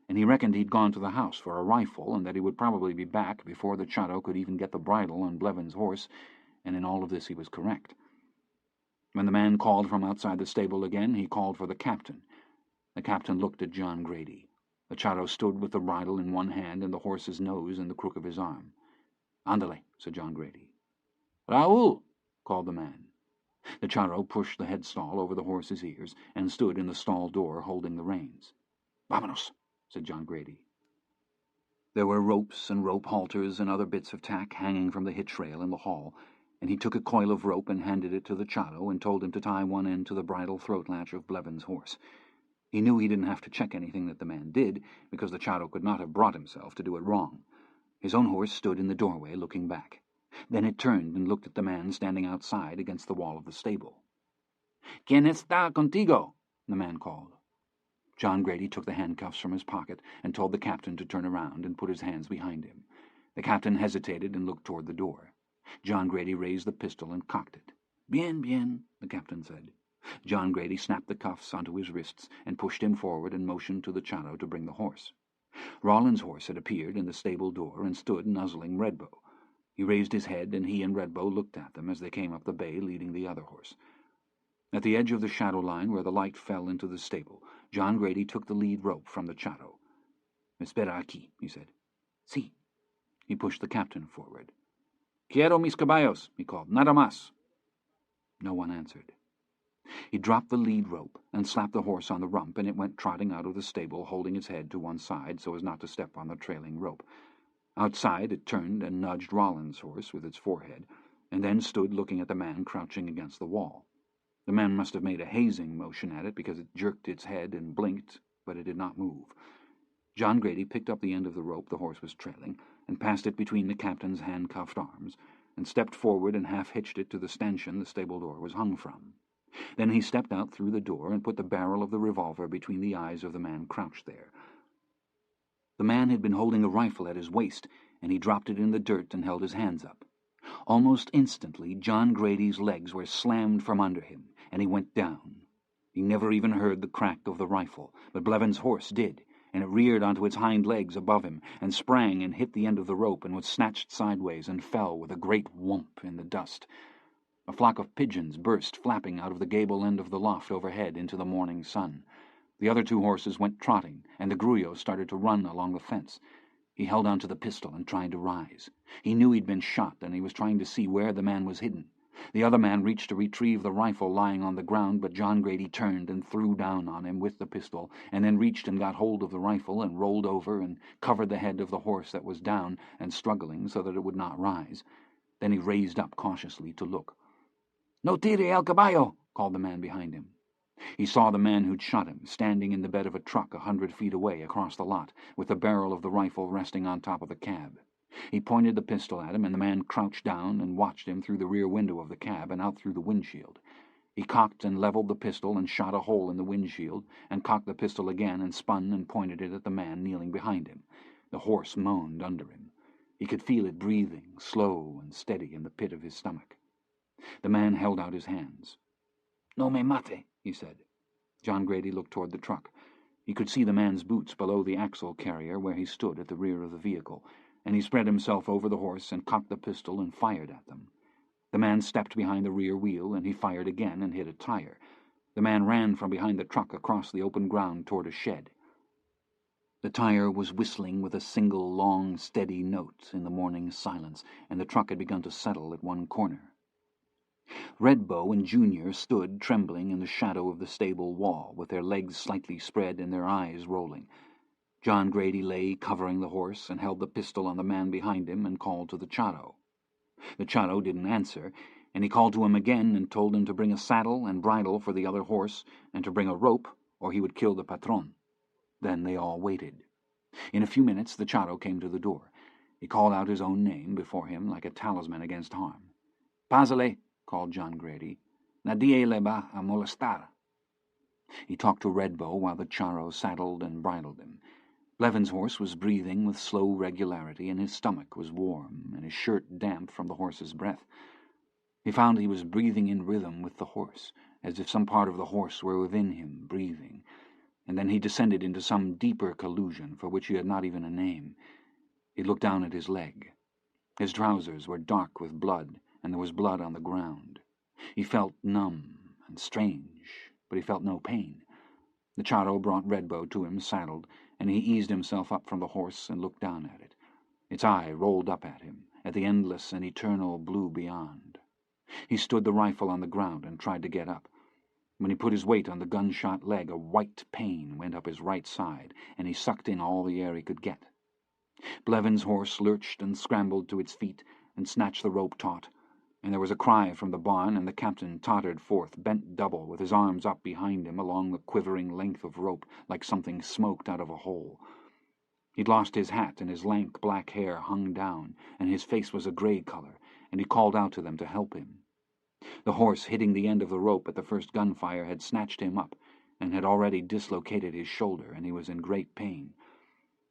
and he reckoned he'd gone to the house for a rifle, and that he would probably be back before the Charo could even get the bridle on Blevins' horse, and in all of this he was correct. When the man called from outside the stable again, he called for the captain. The captain looked at John Grady. The Charo stood with the bridle in one hand and the horse's nose in the crook of his arm. "Ándale," said John Grady. "Raúl," called the man. The Charo pushed the headstall over the horse's ears and stood in the stall door holding the reins. "Vámonos," said John Grady. There were ropes and rope halters and other bits of tack hanging from the hitch rail in the hall, and he took a coil of rope and handed it to the Charo and told him to tie one end to the bridle throat latch of Blevins' horse. He knew he didn't have to check anything that the man did, because the Charo could not have brought himself to do it wrong. His own horse stood in the doorway looking back. Then it turned and looked at the man standing outside against the wall of the stable. "¿Quién está contigo?" the man called. John Grady took the handcuffs from his pocket and told the captain to turn around and put his hands behind him. The captain hesitated and looked toward the door. John Grady raised the pistol and cocked it. "Bien, bien," the captain said. John Grady snapped the cuffs onto his wrists and pushed him forward and motioned to the Charo to bring the horse. Rawlins' horse had appeared in the stable door and stood nuzzling Redbow. He raised his head, and he and Redbow looked at them as they came up the bay, leading the other horse. At the edge of the shadow line, where the light fell into the stable, John Grady took the lead rope from the Chato. "Espera aquí," he said. "Si." He pushed the captain forward. "Quiero mis caballos," he called. "Nada más." No one answered. He dropped the lead rope and slapped the horse on the rump, and it went trotting out of the stable, holding its head to one side so as not to step on the trailing rope. Outside it turned and nudged Rollins' horse with its forehead, and then stood looking at the man crouching against the wall. The man must have made a hazing motion at it, because it jerked its head and blinked, but it did not move. John Grady picked up the end of the rope the horse was trailing, and passed it between the captain's handcuffed arms, and stepped forward and half-hitched it to the stanchion the stable door was hung from. Then he stepped out through the door and put the barrel of the revolver between the eyes of the man crouched there. The man had been holding a rifle at his waist, and he dropped it in the dirt and held his hands up. Almost instantly, John Grady's legs were slammed from under him, and he went down. He never even heard the crack of the rifle, but Blevins' horse did, and it reared onto its hind legs above him, and sprang and hit the end of the rope, and was snatched sideways and fell with a great whomp in the dust. A flock of pigeons burst flapping out of the gable end of the loft overhead into the morning sun. The other two horses went trotting, and the Grullo started to run along the fence. He held on to the pistol and tried to rise. He knew he'd been shot, and he was trying to see where the man was hidden. The other man reached to retrieve the rifle lying on the ground, but John Grady turned and threw down on him with the pistol, and then reached and got hold of the rifle and rolled over and covered the head of the horse that was down and struggling so that it would not rise. Then he raised up cautiously to look. "No tire el caballo," called the man behind him. He saw the man who'd shot him, standing in the bed of a truck 100 feet away across the lot, with the barrel of the rifle resting on top of the cab. He pointed the pistol at him, and the man crouched down and watched him through the rear window of the cab and out through the windshield. He cocked and leveled the pistol and shot a hole in the windshield, and cocked the pistol again and spun and pointed it at the man kneeling behind him. The horse moaned under him. He could feel it breathing, slow and steady, in the pit of his stomach. The man held out his hands. "No me mate," he said. John Grady looked toward the truck. He could see the man's boots below the axle carrier where he stood at the rear of the vehicle, and he spread himself over the horse and cocked the pistol and fired at them. The man stepped behind the rear wheel, and he fired again and hit a tire. The man ran from behind the truck across the open ground toward a shed. The tire was whistling with a single long, steady note in the morning silence, and the truck had begun to settle at one corner. Redbow and Junior stood trembling in the shadow of the stable wall, with their legs slightly spread and their eyes rolling. John Grady lay covering the horse and held the pistol on the man behind him and called to the Chato. The Chato didn't answer, and he called to him again and told him to bring a saddle and bridle for the other horse and to bring a rope, or he would kill the patron. Then they all waited. In a few minutes the Chato came to the door. He called out his own name before him like a talisman against harm. "Pásale," called John Grady. "Nadie le va a molestar." He talked to Redbow while the Chato saddled and bridled him. Blevins' horse was breathing with slow regularity, and his stomach was warm and his shirt damp from the horse's breath. He found he was breathing in rhythm with the horse, as if some part of the horse were within him, breathing, and then he descended into some deeper collusion for which he had not even a name. He looked down at his leg. His trousers were dark with blood, and there was blood on the ground. He felt numb and strange, but he felt no pain. The Chato brought Redbow to him saddled, and he eased himself up from the horse and looked down at it. Its eye rolled up at him, at the endless and eternal blue beyond. He stood the rifle on the ground and tried to get up. When he put his weight on the gunshot leg, a white pain went up his right side, and he sucked in all the air he could get. Blevins' horse lurched and scrambled to its feet and snatched the rope taut, and there was a cry from the barn, and the captain tottered forth, bent double, with his arms up behind him along the quivering length of rope, like something smoked out of a hole. He'd lost his hat, and his lank black hair hung down, and his face was a grey colour, and he called out to them to help him. The horse, hitting the end of the rope at the first gunfire, had snatched him up, and had already dislocated his shoulder, and he was in great pain.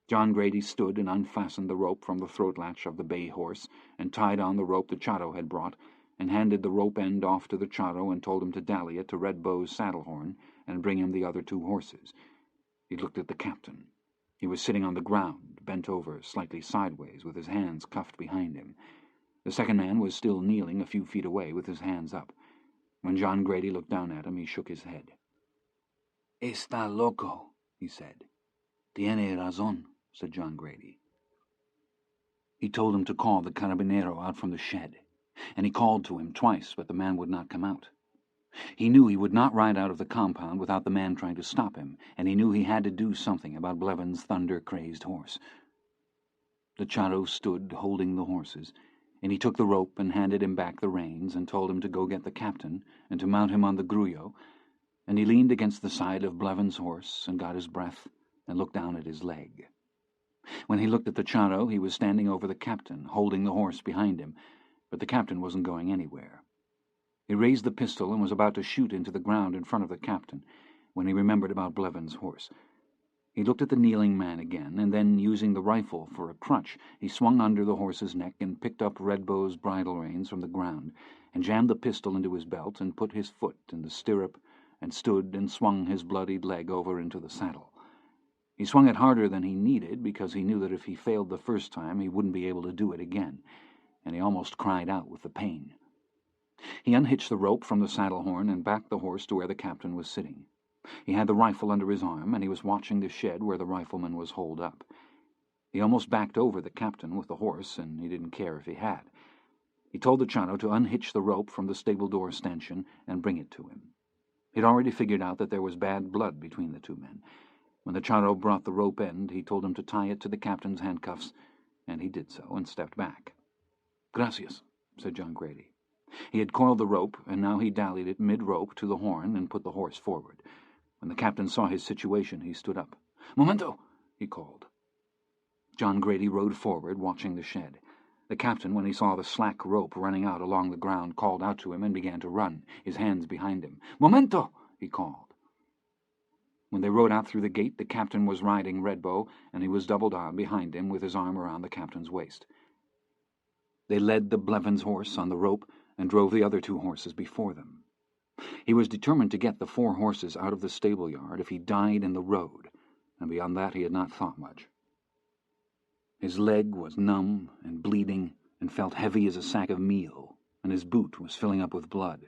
John Grady stood and unfastened the rope from the throat-latch of the bay horse, and tied on the rope the Chato had brought, and handed the rope end off to the Chato and told him to dally it to Redbow's saddle-horn and bring him the other two horses. He looked at the captain. He was sitting on the ground, bent over, slightly sideways, with his hands cuffed behind him. The second man was still kneeling a few feet away with his hands up. When John Grady looked down at him, he shook his head. "Está loco," he said. "Tiene razón," said John Grady. He told him to call the carabinero out from the shed, and he called to him twice, but the man would not come out. He knew he would not ride out of the compound without the man trying to stop him, and he knew he had to do something about Blevins' thunder-crazed horse. The charro stood holding the horses, and he took the rope and handed him back the reins and told him to go get the captain and to mount him on the grullo, and he leaned against the side of Blevins' horse and got his breath and looked down at his leg. When he looked at the charro, he was standing over the captain, holding the horse behind him, but the captain wasn't going anywhere. He raised the pistol and was about to shoot into the ground in front of the captain when he remembered about Blevins' horse. He looked at the kneeling man again, and then, using the rifle for a crutch, he swung under the horse's neck and picked up Redbow's bridle reins from the ground, and jammed the pistol into his belt and put his foot in the stirrup and stood and swung his bloodied leg over into the saddle. He swung it harder than he needed, because he knew that if he failed the first time he wouldn't be able to do it again, and he almost cried out with the pain. He unhitched the rope from the saddle horn and backed the horse to where the captain was sitting. He had the rifle under his arm, and he was watching the shed where the rifleman was holed up. He almost backed over the captain with the horse, and he didn't care if he had. He told the charro to unhitch the rope from the stable door stanchion and bring it to him. He'd already figured out that there was bad blood between the two men. When the charro brought the rope end, he told him to tie it to the captain's handcuffs, and he did so and stepped back. "Gracias," said John Grady. He had coiled the rope, and now he dallied it mid-rope to the horn and put the horse forward. When the captain saw his situation, he stood up. "Momento!" he called. John Grady rode forward, watching the shed. The captain, when he saw the slack rope running out along the ground, called out to him and began to run, his hands behind him. "Momento!" he called. When they rode out through the gate, the captain was riding Redbow, and he was doubled on behind him with his arm around the captain's waist. They led the Blevins' horse on the rope and drove the other two horses before them. He was determined to get the 4 horses out of the stable yard if he died in the road, and beyond that he had not thought much. His leg was numb and bleeding and felt heavy as a sack of meal, and his boot was filling up with blood.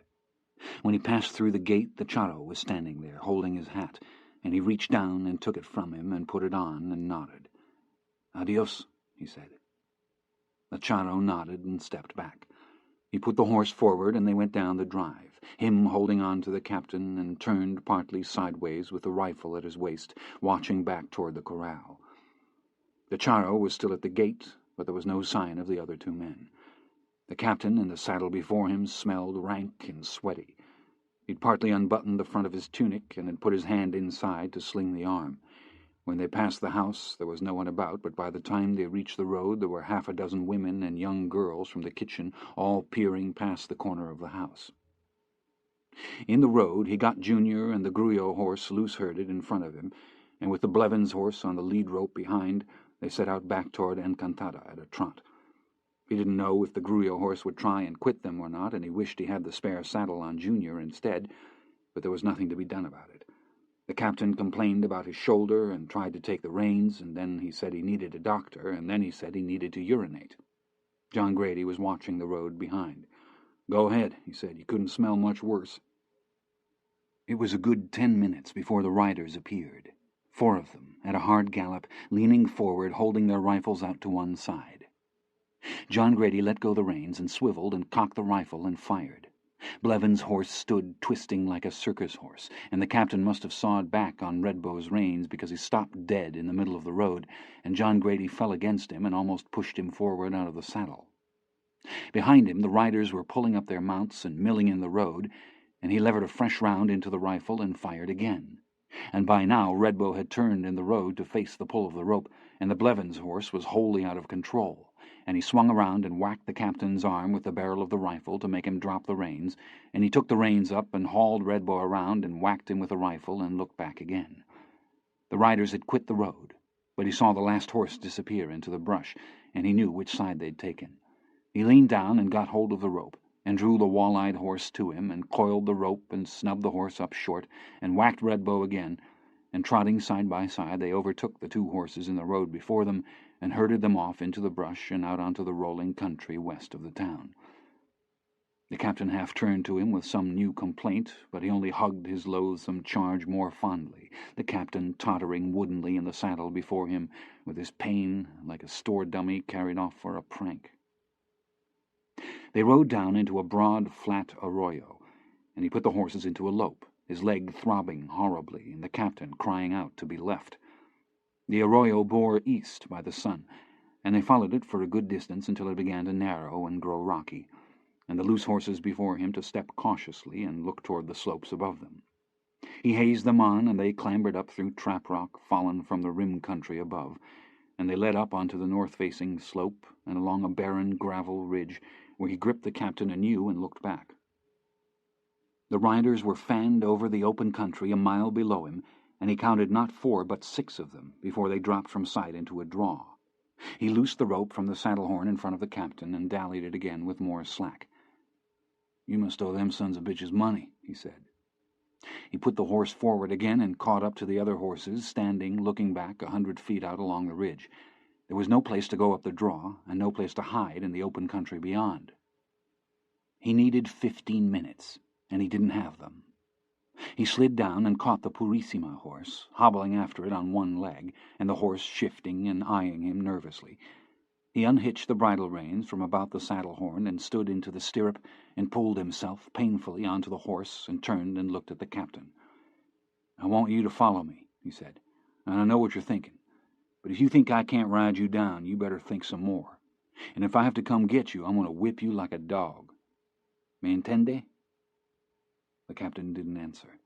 When he passed through the gate, the charro was standing there, holding his hat, and he reached down and took it from him and put it on and nodded. "Adios," he said. The charro nodded and stepped back. He put the horse forward, and they went down the drive, him holding on to the captain, and turned partly sideways with the rifle at his waist, watching back toward the corral. The charro was still at the gate, but there was no sign of the other 2 men. The captain, in the saddle before him, smelled rank and sweaty. He'd partly unbuttoned the front of his tunic and had put his hand inside to sling the arm. When they passed the house, there was no one about, but by the time they reached the road, there were 6 women and young girls from the kitchen, all peering past the corner of the house. In the road, he got Junior and the grullo horse loose-herded in front of him, and with the Blevins' horse on the lead rope behind, they set out back toward Encantada at a trot. He didn't know if the grullo horse would try and quit them or not, and he wished he had the spare saddle on Junior instead, but there was nothing to be done about it. The captain complained about his shoulder and tried to take the reins, and then he said he needed a doctor, and then he said he needed to urinate. John Grady was watching the road behind. "Go ahead," he said. "You couldn't smell much worse." It was a good 10 minutes before the riders appeared, 4 of them, at a hard gallop, leaning forward, holding their rifles out to one side. John Grady let go the reins and swiveled and cocked the rifle and fired. Blevins' horse stood twisting like a circus horse, and the captain must have sawed back on Redbow's reins because he stopped dead in the middle of the road, and John Grady fell against him and almost pushed him forward out of the saddle. Behind him, the riders were pulling up their mounts and milling in the road, and he levered a fresh round into the rifle and fired again. And by now Redbow had turned in the road to face the pull of the rope, and the Blevins' horse was wholly out of control, and he swung around and whacked the captain's arm with the barrel of the rifle to make him drop the reins, and he took the reins up and hauled Redbow around and whacked him with the rifle and looked back again. The riders had quit the road, but he saw the last horse disappear into the brush, and he knew which side they'd taken. He leaned down and got hold of the rope, and drew the wall-eyed horse to him, and coiled the rope and snubbed the horse up short, and whacked Redbow again, and trotting side by side they overtook the two horses in the road before them and herded them off into the brush and out onto the rolling country west of the town. The captain half turned to him with some new complaint, but he only hugged his loathsome charge more fondly, the captain tottering woodenly in the saddle before him, with his pain like a store dummy carried off for a prank. They rode down into a broad, flat arroyo, and he put the horses into a lope, his leg throbbing horribly, and the captain crying out to be left. The arroyo bore east by the sun, and they followed it for a good distance until it began to narrow and grow rocky, and the loose horses before him to step cautiously and look toward the slopes above them. He hazed them on, and they clambered up through trap rock fallen from the rim country above, and they led up onto the north-facing slope and along a barren gravel ridge, where he gripped the captain anew and looked back. The riders were fanned over the open country a mile below him, and he counted not 4 but 6 of them before they dropped from sight into a draw. He loosed the rope from the saddle horn in front of the captain and dallied it again with more slack. "You must owe them sons of bitches money," he said. He put the horse forward again and caught up to the other horses, standing, looking back 100 feet out along the ridge. There was no place to go up the draw, and no place to hide in the open country beyond. He needed 15 minutes, and he didn't have them. He slid down and caught the Purissima horse, hobbling after it on one leg, and the horse shifting and eyeing him nervously. He unhitched the bridle reins from about the saddle horn and stood into the stirrup and pulled himself painfully onto the horse and turned and looked at the captain. "I want you to follow me," he said, "and I know what you're thinking. But if you think I can't ride you down, you better think some more. And if I have to come get you, I'm going to whip you like a dog. Me entiende?" The captain didn't answer.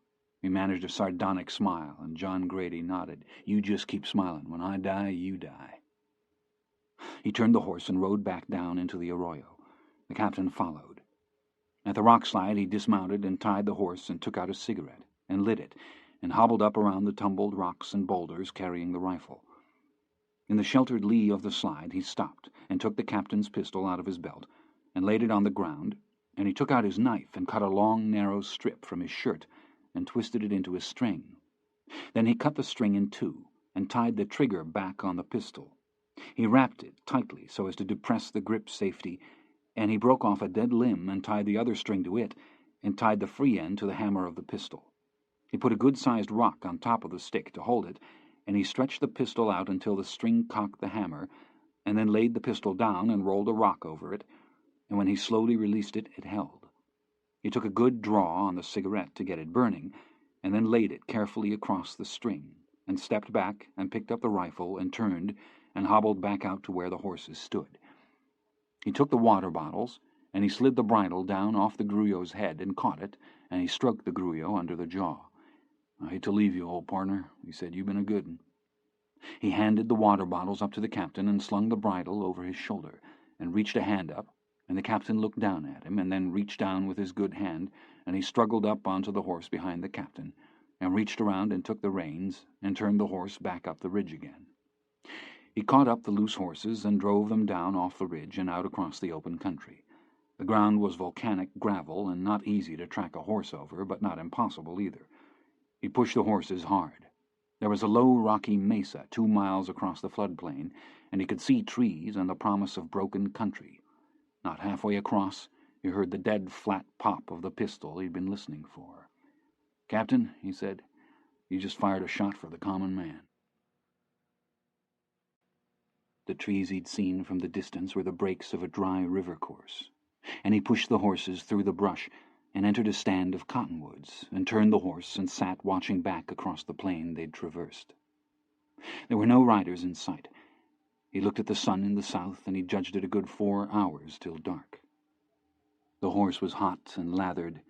He managed a sardonic smile, and John Grady nodded. "You just keep smiling. When I die, you die." He turned the horse and rode back down into the arroyo. The captain followed. At the rock slide he dismounted and tied the horse and took out a cigarette and lit it and hobbled up around the tumbled rocks and boulders carrying the rifle. In the sheltered lee of the slide he stopped and took the captain's pistol out of his belt and laid it on the ground, and he took out his knife and cut a long, narrow strip from his shirt and twisted it into a string. Then he cut the string in 2 and tied the trigger back on the pistol. He wrapped it tightly so as to depress the grip safety, and he broke off a dead limb and tied the other string to it and tied the free end to the hammer of the pistol. He put a good-sized rock on top of the stick to hold it, and he stretched the pistol out until the string cocked the hammer, and then laid the pistol down and rolled a rock over it, and when he slowly released it, it held. He took a good draw on the cigarette to get it burning, and then laid it carefully across the string, and stepped back and picked up the rifle and turned and hobbled back out to where the horses stood. He took the water bottles, and he slid the bridle down off the Grullo's head and caught it, and he stroked the Grullo under the jaw. "I hate to leave you, old partner," he said. "You've been a good one." He handed the water bottles up to the captain and slung the bridle over his shoulder and reached a hand up, and the captain looked down at him and then reached down with his good hand, and he struggled up onto the horse behind the captain and reached around and took the reins and turned the horse back up the ridge again. He caught up the loose horses and drove them down off the ridge and out across the open country. The ground was volcanic gravel and not easy to track a horse over, but not impossible either. He pushed the horses hard. There was a low rocky mesa 2 miles across the floodplain, and he could see trees and the promise of broken country. Not halfway across, he heard the dead flat pop of the pistol he'd been listening for. "Captain," he said, "you just fired a shot for the common man." The trees he'd seen from the distance were the breaks of a dry river course, and he pushed the horses through the brush and entered a stand of cottonwoods and turned the horse and sat watching back across the plain they'd traversed. There were no riders in sight. He looked at the sun in the south, and he judged it a good 4 hours till dark. The horse was hot and lathered,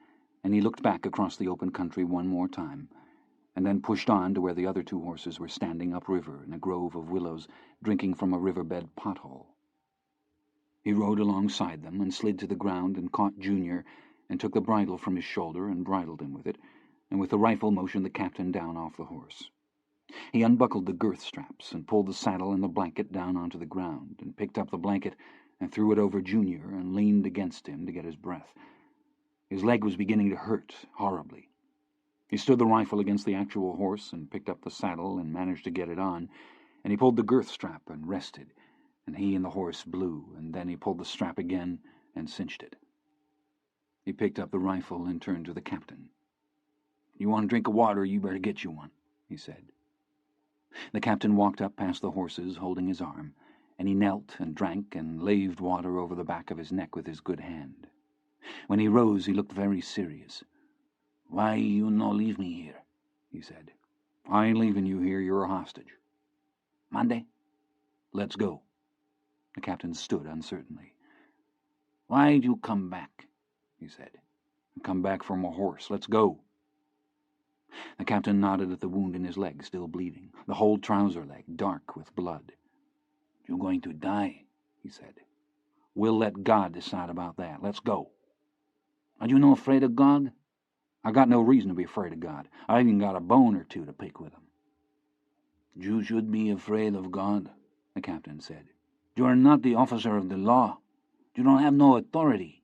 and he looked back across the open country one more time, and then pushed on to where the other 2 horses were standing upriver in a grove of willows, drinking from a riverbed pothole. He rode alongside them and slid to the ground and caught Junior and took the bridle from his shoulder and bridled him with it, and with the rifle motioned the captain down off the horse. He unbuckled the girth straps and pulled the saddle and the blanket down onto the ground and picked up the blanket and threw it over Junior and leaned against him to get his breath. His leg was beginning to hurt horribly. He stood the rifle against the actual horse and picked up the saddle and managed to get it on, and he pulled the girth strap and rested, and he and the horse blew, and then he pulled the strap again and cinched it. He picked up the rifle and turned to the captain. "You want a drink of water, you better get you one," he said. The captain walked up past the horses, holding his arm, and he knelt and drank and laved water over the back of his neck with his good hand. When he rose, he looked very serious. "Why you no leave me here?" he said. "I ain't leaving you here. You're a hostage." "Monday?" "Let's go." The captain stood uncertainly. "Why'd you come back?" he said. "I come back from a horse. Let's go." The captain nodded at the wound in his leg, still bleeding, the whole trouser leg dark with blood. "You're going to die," he said. "We'll let God decide about that. Let's go." "Are you no afraid of God?" "I got no reason to be afraid of God. I even got a bone or two to pick with him." "You should be afraid of God," the captain said. "You are not the officer of the law. You don't have no authority."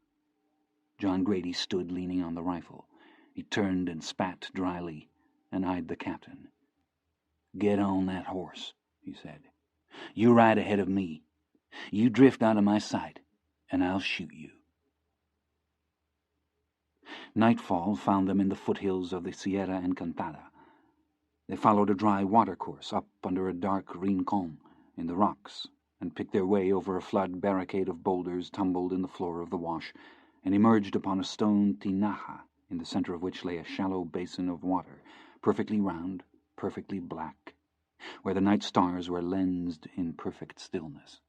John Grady stood leaning on the rifle. He turned and spat dryly and eyed the captain. "Get on that horse," he said. "You ride ahead of me. You drift out of my sight, and I'll shoot you." Nightfall found them in the foothills of the Sierra Encantada. They followed a dry watercourse up under a dark rincon in the rocks, and picked their way over a flood barricade of boulders tumbled in the floor of the wash, and emerged upon a stone tinaja, in the center of which lay a shallow basin of water, perfectly round, perfectly black, where the night stars were lensed in perfect stillness.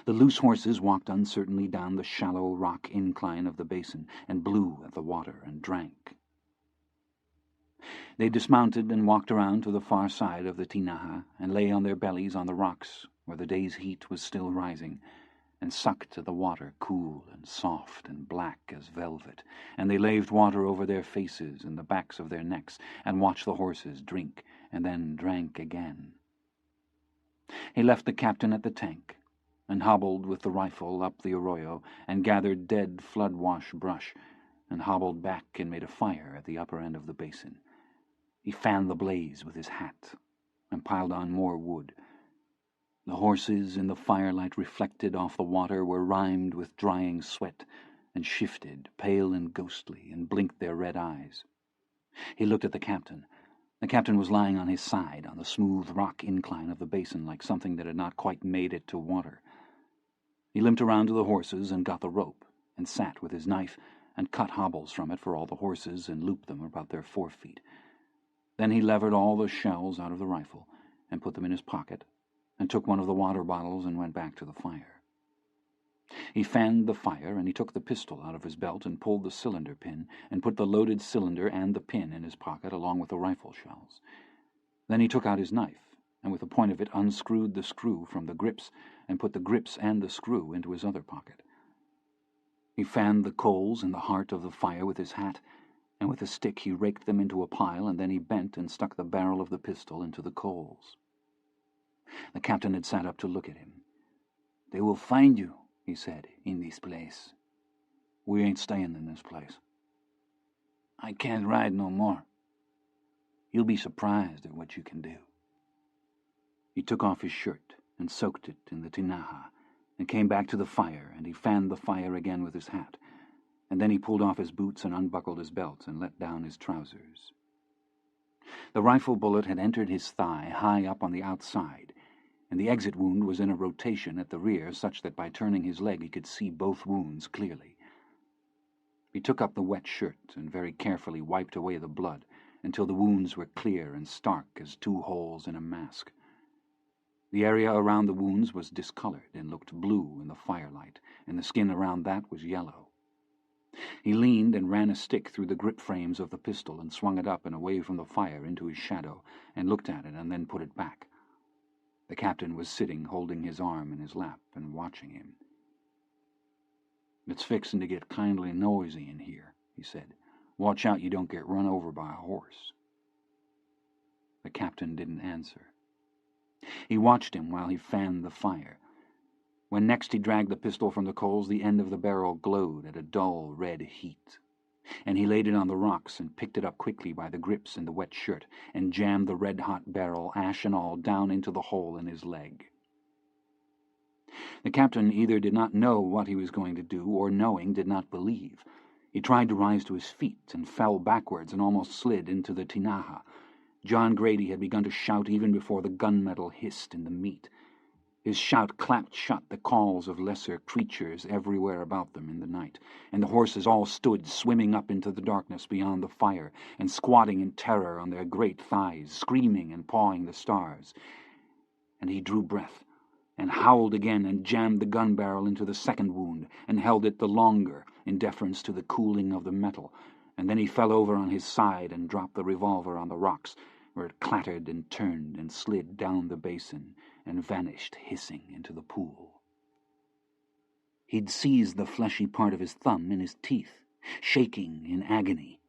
The loose horses walked uncertainly down the shallow rock incline of the basin, and blew at the water and drank. They dismounted and walked around to the far side of the tinaja, and lay on their bellies on the rocks, where the day's heat was still rising, and sucked at the water, cool and soft and black as velvet, and they laved water over their faces and the backs of their necks, and watched the horses drink, and then drank again. He left the captain at the tank, and hobbled with the rifle up the arroyo, and gathered dead flood-wash brush, and hobbled back and made a fire at the upper end of the basin. He fanned the blaze with his hat, and piled on more wood. The horses, in the firelight reflected off the water, were rimed with drying sweat, and shifted, pale and ghostly, and blinked their red eyes. He looked at the captain. The captain was lying on his side, on the smooth rock incline of the basin, like something that had not quite made it to water. He limped around to the horses and got the rope, and sat with his knife, and cut hobbles from it for all the horses, and looped them about their forefeet. Then he levered all the shells out of the rifle, and put them in his pocket, and took one of the water bottles and went back to the fire. He fanned the fire, and he took the pistol out of his belt and pulled the cylinder pin, and put the loaded cylinder and the pin in his pocket along with the rifle shells. Then he took out his knife, and with the point of it unscrewed the screw from the grips, and put the grips and the screw into his other pocket. He fanned the coals in the heart of the fire with his hat, and with a stick he raked them into a pile, and then he bent and stuck the barrel of the pistol into the coals. The captain had sat up to look at him. "They will find you," he said, "in this place." "We ain't staying in this place." "I can't ride no more." "You'll be surprised at what you can do." He took off his shirt and soaked it in the tinaja, and came back to the fire, and he fanned the fire again with his hat, and then he pulled off his boots and unbuckled his belt and let down his trousers. The rifle bullet had entered his thigh high up on the outside, and the exit wound was in a rotation at the rear, such that by turning his leg he could see both wounds clearly. He took up the wet shirt and very carefully wiped away the blood until the wounds were clear and stark as two holes in a mask. The area around the wounds was discolored and looked blue in the firelight, and the skin around that was yellow. He leaned and ran a stick through the grip frames of the pistol and swung it up and away from the fire into his shadow, and looked at it and then put it back. The captain was sitting holding his arm in his lap and watching him. "It's fixing to get kindly noisy in here," he said. "Watch out you don't get run over by a horse." The captain didn't answer. He watched him while he fanned the fire. When next he dragged the pistol from the coals, the end of the barrel glowed at a dull red heat. and he laid it on the rocks and picked it up quickly by the grips in the wet shirt and jammed the red-hot barrel, ash and all, down into the hole in his leg. The captain either did not know what he was going to do, or knowing did not believe. He tried to rise to his feet and fell backwards and almost slid into the tinaja. John Grady had begun to shout even before the gunmetal hissed in the meat. His shout clapped shut the calls of lesser creatures everywhere about them in the night, and the horses all stood swimming up into the darkness beyond the fire and squatting in terror on their great thighs, screaming and pawing the stars. And he drew breath and howled again and jammed the gun barrel into the second wound and held it the longer in deference to the cooling of the metal, and then he fell over on his side and dropped the revolver on the rocks, where it clattered and turned and slid down the basin and vanished hissing into the pool. He'd seized the fleshy part of his thumb in his teeth, shaking in agony.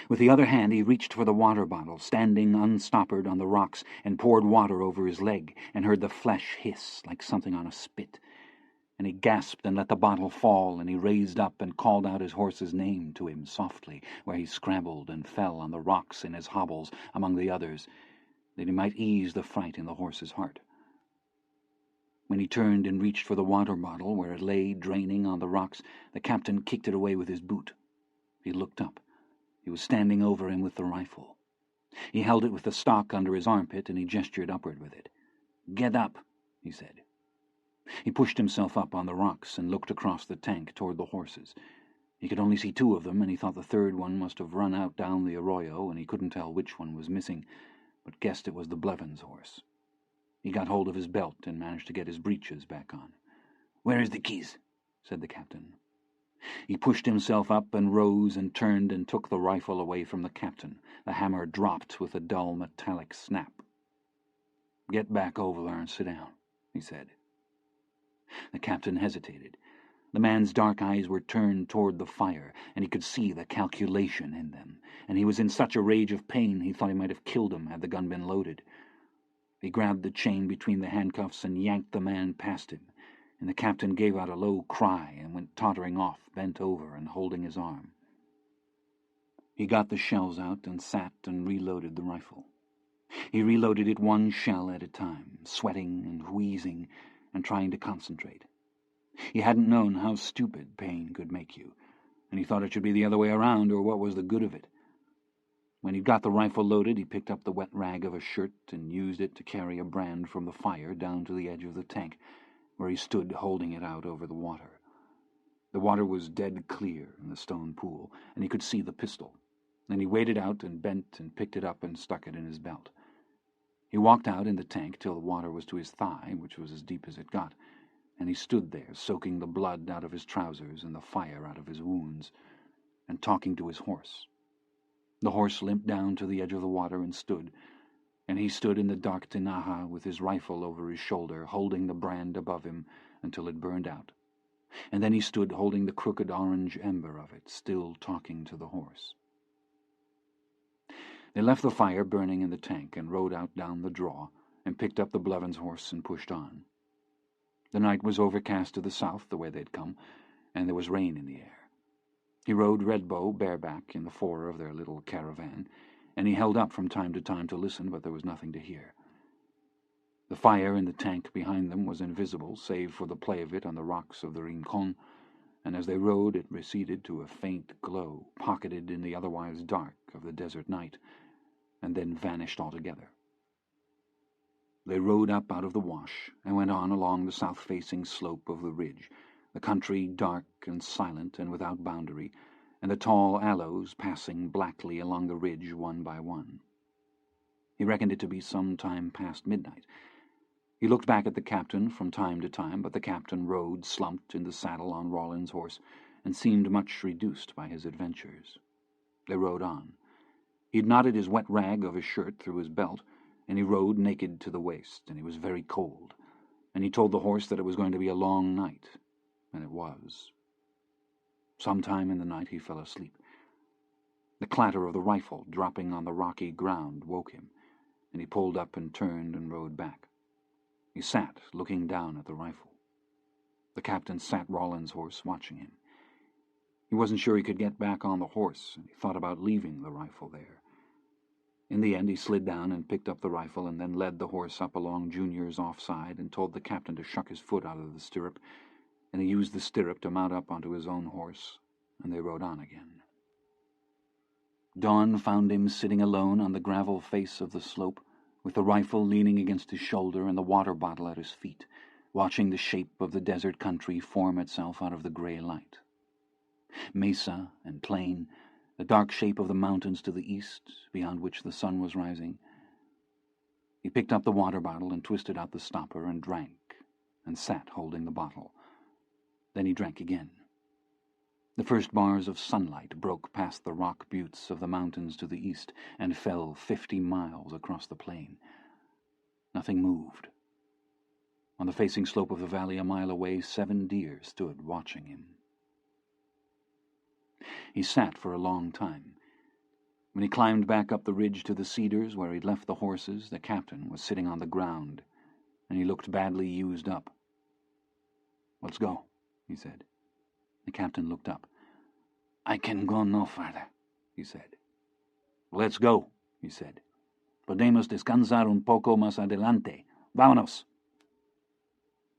With the other hand he reached for the water bottle, standing unstoppered on the rocks, and poured water over his leg, and heard the flesh hiss like something on a spit. And he gasped and let the bottle fall, and he raised up and called out his horse's name to him softly, where he scrambled and fell on the rocks in his hobbles among the others, that he might ease the fright in the horse's heart. When he turned and reached for the water bottle, where it lay draining on the rocks, the captain kicked it away with his boot. He looked up. He was standing over him with the rifle. He held it with the stock under his armpit, and he gestured upward with it. "Get up," he said. He pushed himself up on the rocks and looked across the tank toward the horses. He could only see two of them, and he thought the third one must have run out down the arroyo, and he couldn't tell which one was missing, but guessed it was the Blevins' horse. He got hold of his belt and managed to get his breeches back on. "Where is the keys?" said the captain. He pushed himself up and rose and turned and took the rifle away from the captain. The hammer dropped with a dull metallic snap. "Get back over there and sit down," he said. The captain hesitated. The man's dark eyes were turned toward the fire, and he could see the calculation in them, and he was in such a rage of pain he thought he might have killed him had the gun been loaded. He grabbed the chain between the handcuffs and yanked the man past him, and the captain gave out a low cry and went tottering off, bent over and holding his arm. He got the shells out and sat and reloaded the rifle. He reloaded it one shell at a time, sweating and wheezing and trying to concentrate. He hadn't known how stupid pain could make you, and he thought it should be the other way around, or what was the good of it? When he'd got the rifle loaded, he picked up the wet rag of a shirt and used it to carry a brand from the fire down to the edge of the tank, where he stood holding it out over the water. The water was dead clear in the stone pool, and he could see the pistol. Then he waded out and bent and picked it up and stuck it in his belt. He walked out in the tank till the water was to his thigh, which was as deep as it got, and he stood there, soaking the blood out of his trousers and the fire out of his wounds, and talking to his horse. The horse limped down to the edge of the water and stood, and he stood in the dark tinaja with his rifle over his shoulder, holding the brand above him until it burned out. And then he stood holding the crooked orange ember of it, still talking to the horse. They left the fire burning in the tank and rode out down the draw and picked up the Blevins' horse and pushed on. The night was overcast to the south, the way they'd come, and there was rain in the air. He rode Redbow bareback in the fore of their little caravan, and he held up from time to time to listen, but there was nothing to hear. The fire in the tank behind them was invisible, save for the play of it on the rocks of the Rincon, and as they rode it receded to a faint glow, pocketed in the otherwise dark of the desert night, and then vanished altogether. They rode up out of the wash and went on along the south-facing slope of the ridge, the country dark and silent and without boundary, and the tall aloes passing blackly along the ridge one by one. He reckoned it to be some time past midnight. He looked back at the captain from time to time, but the captain rode slumped in the saddle on Rawlins' horse, and seemed much reduced by his adventures. They rode on. He'd knotted his wet rag of his shirt through his belt, and he rode naked to the waist, and he was very cold, and he told the horse that it was going to be a long night, and it was. Sometime in the night he fell asleep. The clatter of the rifle dropping on the rocky ground woke him, and he pulled up and turned and rode back. He sat, looking down at the rifle. The captain sat Rawlins' horse, watching him. He wasn't sure he could get back on the horse, and he thought about leaving the rifle there. In the end, he slid down and picked up the rifle and then led the horse up along Junior's offside and told the captain to shuck his foot out of the stirrup, and he used the stirrup to mount up onto his own horse, and they rode on again. Dawn found him sitting alone on the gravel face of the slope, with the rifle leaning against his shoulder and the water bottle at his feet, watching the shape of the desert country form itself out of the grey light. Mesa and plain, the dark shape of the mountains to the east, beyond which the sun was rising. He picked up the water bottle and twisted out the stopper and drank, and sat holding the bottle. Then he drank again. The first bars of sunlight broke past the rock buttes of the mountains to the east and fell 50 miles across the plain. Nothing moved. On the facing slope of the valley a mile away, 7 deer stood watching him. He sat for a long time. When he climbed back up the ridge to the cedars where he'd left the horses, the captain was sitting on the ground, and he looked badly used up. "Let's go," he said. The captain looked up. "I can go no farther," he said. "Let's go," he said. "Podemos descansar un poco más adelante. Vámonos."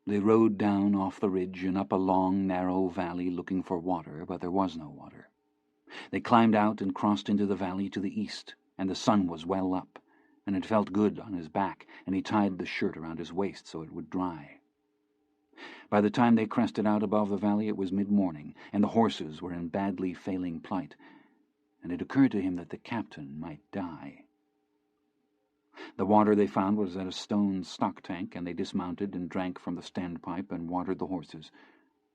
They rode down off the ridge and up a long, narrow valley looking for water, but there was no water. They climbed out and crossed into the valley to the east, and the sun was well up, and it felt good on his back, and he tied the shirt around his waist so it would dry. By the time they crested out above the valley it was mid-morning, and the horses were in badly failing plight, and it occurred to him that the captain might die. The water they found was at a stone stock tank, and they dismounted and drank from the standpipe and watered the horses,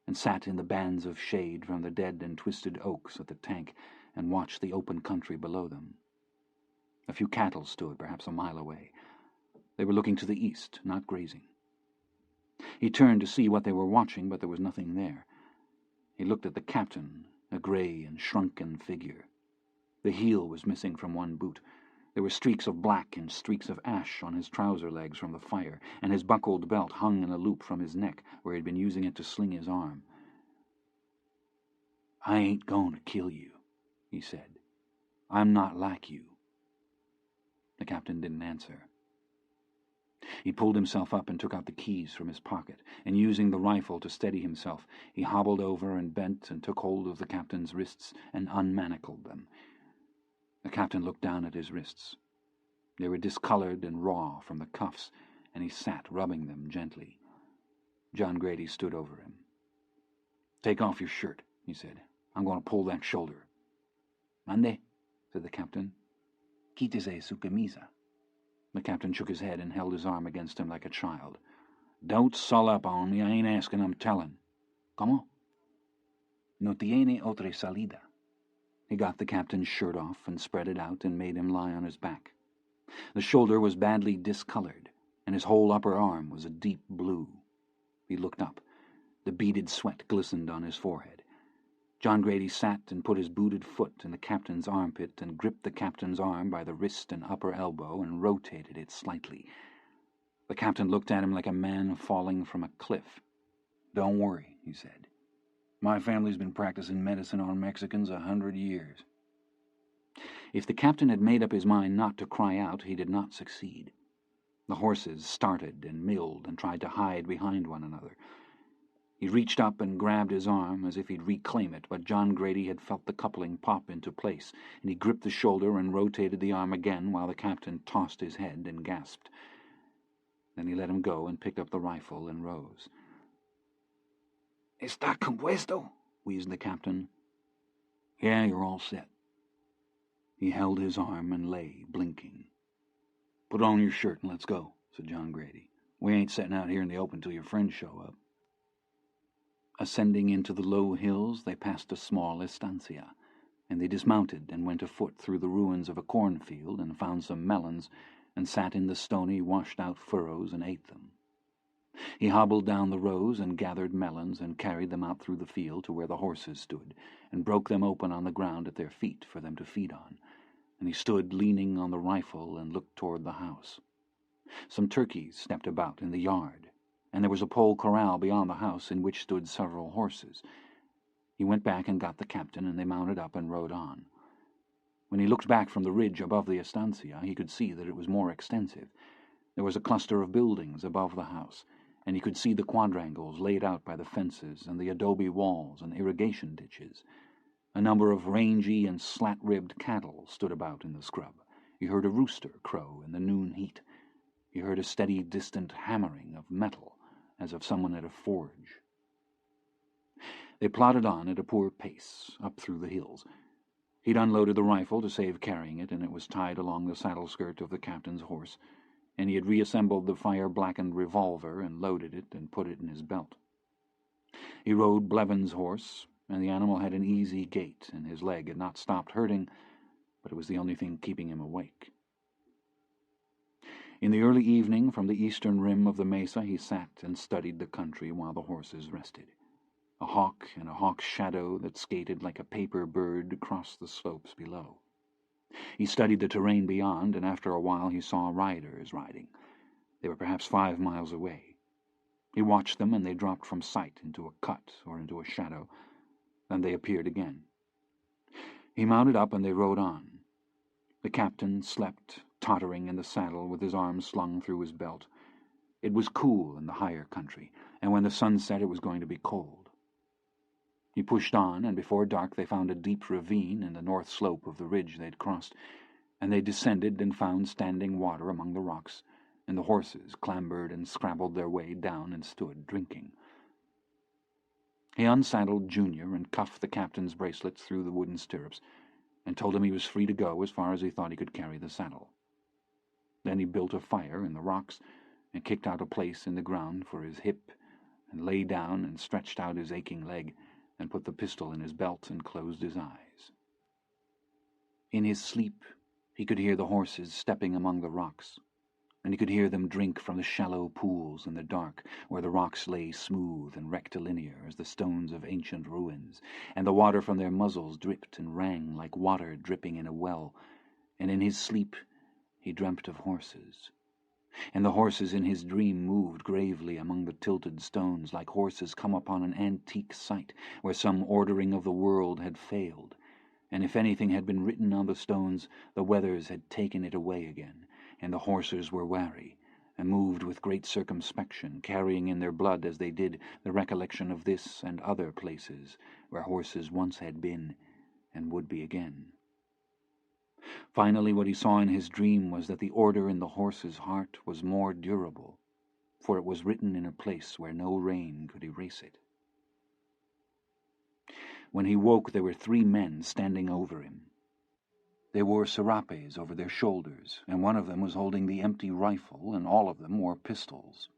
and sat in the bands of shade from the dead and twisted oaks at the tank and watched the open country below them. A few cattle stood perhaps a mile away. They were looking to the east, not grazing. He turned to see what they were watching, but there was nothing there. He looked at the captain, a grey and shrunken figure. The heel was missing from one boot. There were streaks of black and streaks of ash on his trouser legs from the fire, and his buckled belt hung in a loop from his neck, where he had been using it to sling his arm. "I ain't going to kill you," he said. "I'm not like you." The captain didn't answer. He pulled himself up and took out the keys from his pocket, and using the rifle to steady himself, he hobbled over and bent and took hold of the captain's wrists and unmanacled them. The captain looked down at his wrists. They were discolored and raw from the cuffs, and he sat rubbing them gently. John Grady stood over him. "Take off your shirt," he said. "I'm going to pull that shoulder." "Mande," said the captain. "Quítese su camisa." The captain shook his head and held his arm against him like a child. "Don't sull up on me. I ain't asking, I'm telling." "Cómo?" "No tiene otra salida." He got the captain's shirt off and spread it out and made him lie on his back. The shoulder was badly discolored, and his whole upper arm was a deep blue. He looked up. The beaded sweat glistened on his forehead. John Grady sat and put his booted foot in the captain's armpit and gripped the captain's arm by the wrist and upper elbow and rotated it slightly. The captain looked at him like a man falling from a cliff. "Don't worry," he said. "My family's been practicing medicine on Mexicans 100 years. If the captain had made up his mind not to cry out, he did not succeed. The horses started and milled and tried to hide behind one another. He reached up and grabbed his arm as if he'd reclaim it, but John Grady had felt the coupling pop into place, and he gripped the shoulder and rotated the arm again while the captain tossed his head and gasped. Then he let him go and picked up the rifle and rose. "Está compuesto?" wheezed the captain. "Yeah, you're all set." He held his arm and lay, blinking. "Put on your shirt and let's go," said John Grady. "We ain't setting out here in the open till your friends show up." Ascending into the low hills, they passed a small estancia, and they dismounted and went afoot through the ruins of a cornfield and found some melons and sat in the stony, washed-out furrows and ate them. He hobbled down the rows and gathered melons and carried them out through the field to where the horses stood, and broke them open on the ground at their feet for them to feed on, and he stood leaning on the rifle and looked toward the house. Some turkeys stepped about in the yard, and there was a pole corral beyond the house in which stood several horses. He went back and got the captain, and they mounted up and rode on. When he looked back from the ridge above the estancia, he could see that it was more extensive. There was a cluster of buildings above the house, and he could see the quadrangles laid out by the fences and the adobe walls and irrigation ditches. A number of rangy and slat-ribbed cattle stood about in the scrub. He heard a rooster crow in the noon heat. He heard a steady, distant hammering of metal, as of someone at a forge. They plodded on at a poor pace, up through the hills. He'd unloaded the rifle to save carrying it, and it was tied along the saddle-skirt of the captain's horse, and he had reassembled the fire-blackened revolver and loaded it and put it in his belt. He rode Blevins' horse, and the animal had an easy gait, and his leg had not stopped hurting, but it was the only thing keeping him awake. In the early evening, from the eastern rim of the mesa, he sat and studied the country while the horses rested. A hawk and a hawk's shadow that skated like a paper bird across the slopes below. He studied the terrain beyond, and after a while he saw riders riding. They were perhaps 5 miles away. He watched them, and they dropped from sight into a cut or into a shadow. Then they appeared again. He mounted up, and they rode on. The captain slept, tottering in the saddle with his arms slung through his belt. It was cool in the higher country, and when the sun set it was going to be cold. He pushed on, and before dark they found a deep ravine in the north slope of the ridge they'd crossed, and they descended and found standing water among the rocks, and the horses clambered and scrabbled their way down and stood drinking. He unsaddled Junior and cuffed the captain's bracelets through the wooden stirrups, and told him he was free to go as far as he thought he could carry the saddle. Then he built a fire in the rocks and kicked out a place in the ground for his hip, and lay down and stretched out his aching leg, and put the pistol in his belt and closed his eyes. In his sleep he could hear the horses stepping among the rocks, and he could hear them drink from the shallow pools in the dark, where the rocks lay smooth and rectilinear as the stones of ancient ruins, and the water from their muzzles dripped and rang like water dripping in a well, and in his sleep he dreamt of horses. And the horses in his dream moved gravely among the tilted stones like horses come upon an antique site where some ordering of the world had failed, and if anything had been written on the stones, the weathers had taken it away again, and the horses were wary, and moved with great circumspection, carrying in their blood as they did the recollection of this and other places where horses once had been and would be again. Finally, what he saw in his dream was that the order in the horse's heart was more durable, for it was written in a place where no rain could erase it. When he woke, there were 3 men standing over him. They wore serapes over their shoulders, and one of them was holding the empty rifle, and all of them wore pistols.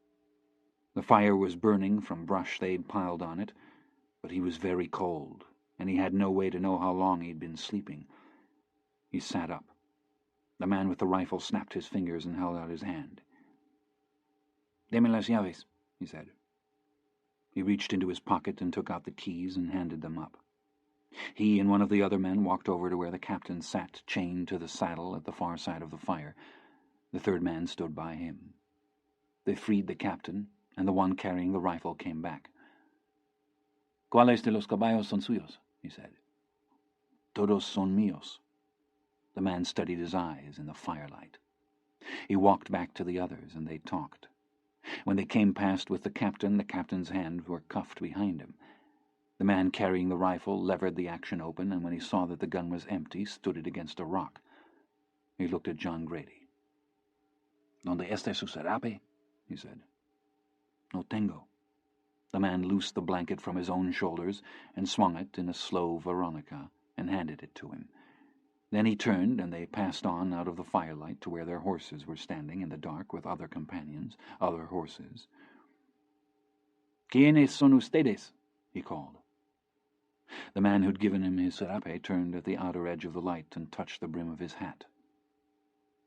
The fire was burning from brush they'd piled on it, but he was very cold, and he had no way to know how long he'd been sleeping. He sat up. The man with the rifle snapped his fingers and held out his hand. "Deme las llaves," he said. He reached into his pocket and took out the keys and handed them up. He and one of the other men walked over to where the captain sat chained to the saddle at the far side of the fire. The third man stood by him. They freed the captain, and the one carrying the rifle came back. "¿Cuáles de los caballos son suyos?" he said. "Todos son míos." The man studied his eyes in the firelight. He walked back to the others, and they talked. When they came past with the captain's hands were cuffed behind him. The man carrying the rifle levered the action open, and when he saw that the gun was empty, stood it against a rock. He looked at John Grady. "¿Dónde está su serape?" he said. "No tengo." The man loosed the blanket from his own shoulders and swung it in a slow Veronica and handed it to him. Then he turned, and they passed on out of the firelight to where their horses were standing in the dark with other companions, other horses. "¿Quiénes son ustedes?" he called. The man who'd given him his serape turned at the outer edge of the light and touched the brim of his hat.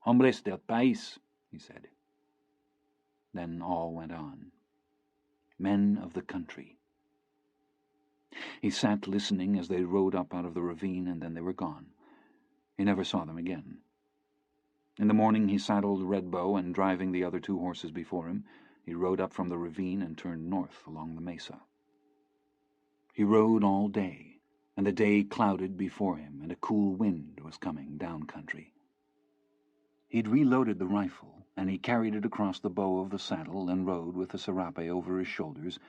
"Hombres del país," he said. Then all went on. Men of the country. He sat listening as they rode up out of the ravine, and then they were gone. He never saw them again. In the morning he saddled Red Bow, and driving the other 2 horses before him, he rode up from the ravine and turned north along the mesa. He rode all day, and the day clouded before him, and a cool wind was coming down country. He'd reloaded the rifle, and he carried it across the bow of the saddle and rode with the serape over his shoulders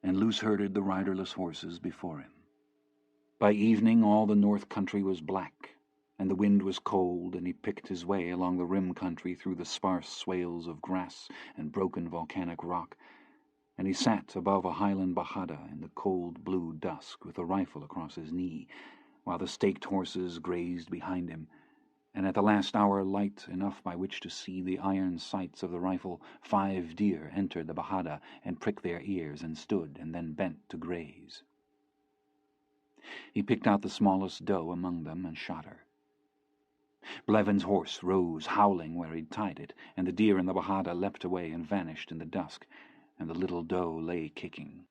and loose-herded the riderless horses before him. By evening all the north country was black, and the wind was cold, and he picked his way along the rim country through the sparse swales of grass and broken volcanic rock, and he sat above a highland bajada in the cold blue dusk with a rifle across his knee, while the staked horses grazed behind him, and at the last hour light enough by which to see the iron sights of the rifle, 5 deer entered the bajada and pricked their ears and stood and then bent to graze. He picked out the smallest doe among them and shot her. Blevin's horse rose, howling where he'd tied it, and the deer in the bajada leapt away and vanished in the dusk, and the little doe lay kicking.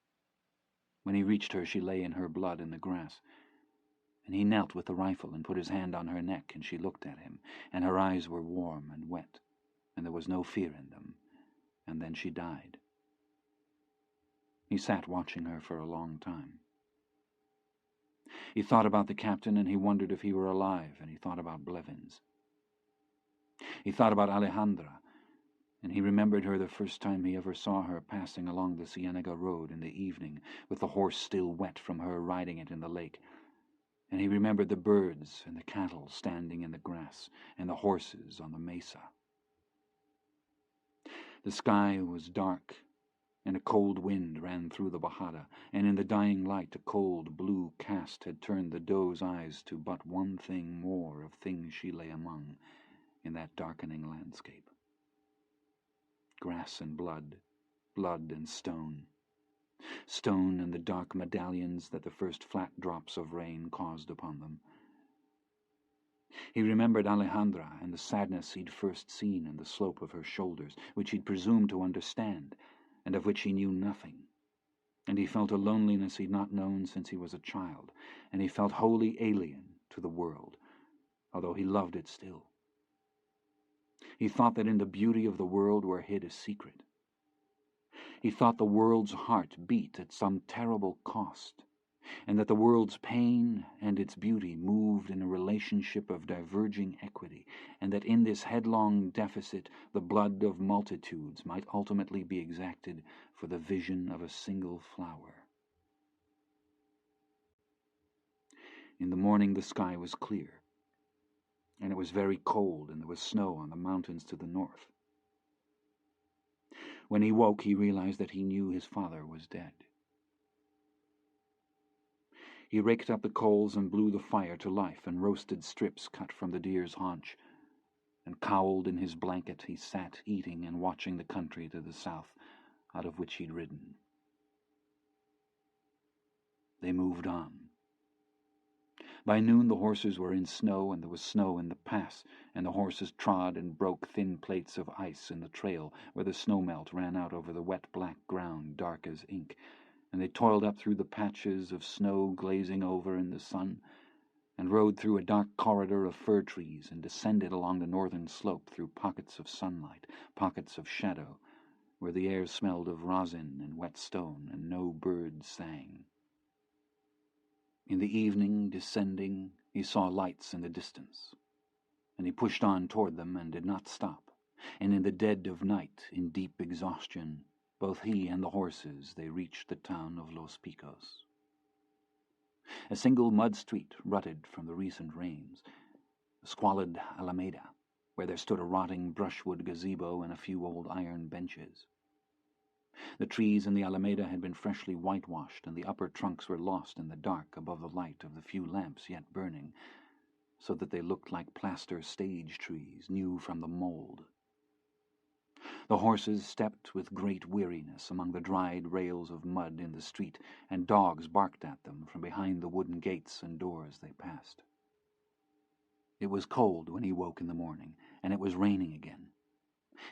When he reached her, she lay in her blood in the grass, and he knelt with the rifle and put his hand on her neck, and she looked at him, and her eyes were warm and wet, and there was no fear in them, and then she died. He sat watching her for a long time. He thought about the captain, and he wondered if he were alive, and he thought about Blevins. He thought about Alejandra, and he remembered her the first time he ever saw her passing along the Cienega road in the evening, with the horse still wet from her riding it in the lake. And he remembered the birds and the cattle standing in the grass, and the horses on the mesa. The sky was dark, and a cold wind ran through the bajada, and in the dying light a cold blue cast had turned the doe's eyes to but one thing more of things she lay among in that darkening landscape. Grass and blood, blood and stone, stone and the dark medallions that the first flat drops of rain caused upon them. He remembered Alejandra and the sadness he'd first seen in the slope of her shoulders, which he'd presumed to understand, and of which he knew nothing. And he felt a loneliness he'd not known since he was a child, and he felt wholly alien to the world, although he loved it still. He thought that in the beauty of the world were hid a secret. He thought the world's heart beat at some terrible cost, and that the world's pain and its beauty moved in a relationship of diverging equity, and that in this headlong deficit the blood of multitudes might ultimately be exacted for the vision of a single flower. In the morning the sky was clear, and it was very cold, and there was snow on the mountains to the north. When he woke, he realized that he knew his father was dead. He raked up the coals and blew the fire to life and roasted strips cut from the deer's haunch, and cowled in his blanket he sat eating and watching the country to the south, out of which he'd ridden. They moved on. By noon the horses were in snow, and there was snow in the pass, and the horses trod and broke thin plates of ice in the trail where the snowmelt ran out over the wet black ground dark as ink, and they toiled up through the patches of snow glazing over in the sun, and rode through a dark corridor of fir trees and descended along the northern slope through pockets of sunlight, pockets of shadow, where the air smelled of rosin and wet stone, and no birds sang. In the evening, descending, he saw lights in the distance, and he pushed on toward them and did not stop, and in the dead of night, in deep exhaustion, both he and the horses, they reached the town of Los Picos. A single mud street rutted from the recent rains, a squalid alameda, where there stood a rotting brushwood gazebo and a few old iron benches. The trees in the alameda had been freshly whitewashed, and the upper trunks were lost in the dark above the light of the few lamps yet burning, so that they looked like plaster stage trees, new from the mold. The horses stepped with great weariness among the dried rails of mud in the street, and dogs barked at them from behind the wooden gates and doors they passed. It was cold when he woke in the morning, and it was raining again.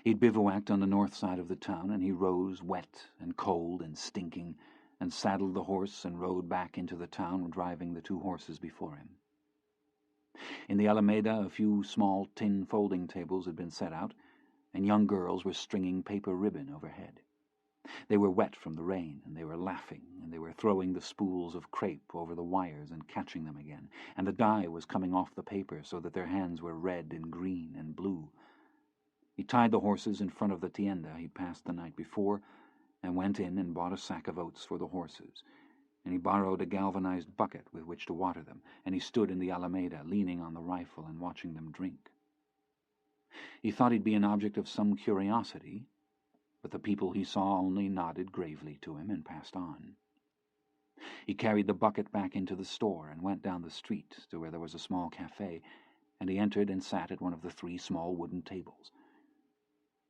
He'd bivouacked on the north side of the town, and he rose wet and cold and stinking, and saddled the horse and rode back into the town, driving the 2 horses before him. In the alameda a few small tin folding tables had been set out, and young girls were stringing paper ribbon overhead. They were wet from the rain, and they were laughing, and they were throwing the spools of crepe over the wires and catching them again, and the dye was coming off the paper so that their hands were red and green and blue. He tied the horses in front of the tienda he'd passed the night before, and went in and bought a sack of oats for the horses, and he borrowed a galvanized bucket with which to water them, and he stood in the Alameda, leaning on the rifle and watching them drink. He thought he'd be an object of some curiosity, but the people he saw only nodded gravely to him and passed on. He carried the bucket back into the store and went down the street to where there was a small cafe, and he entered and sat at one of the 3 small wooden tables.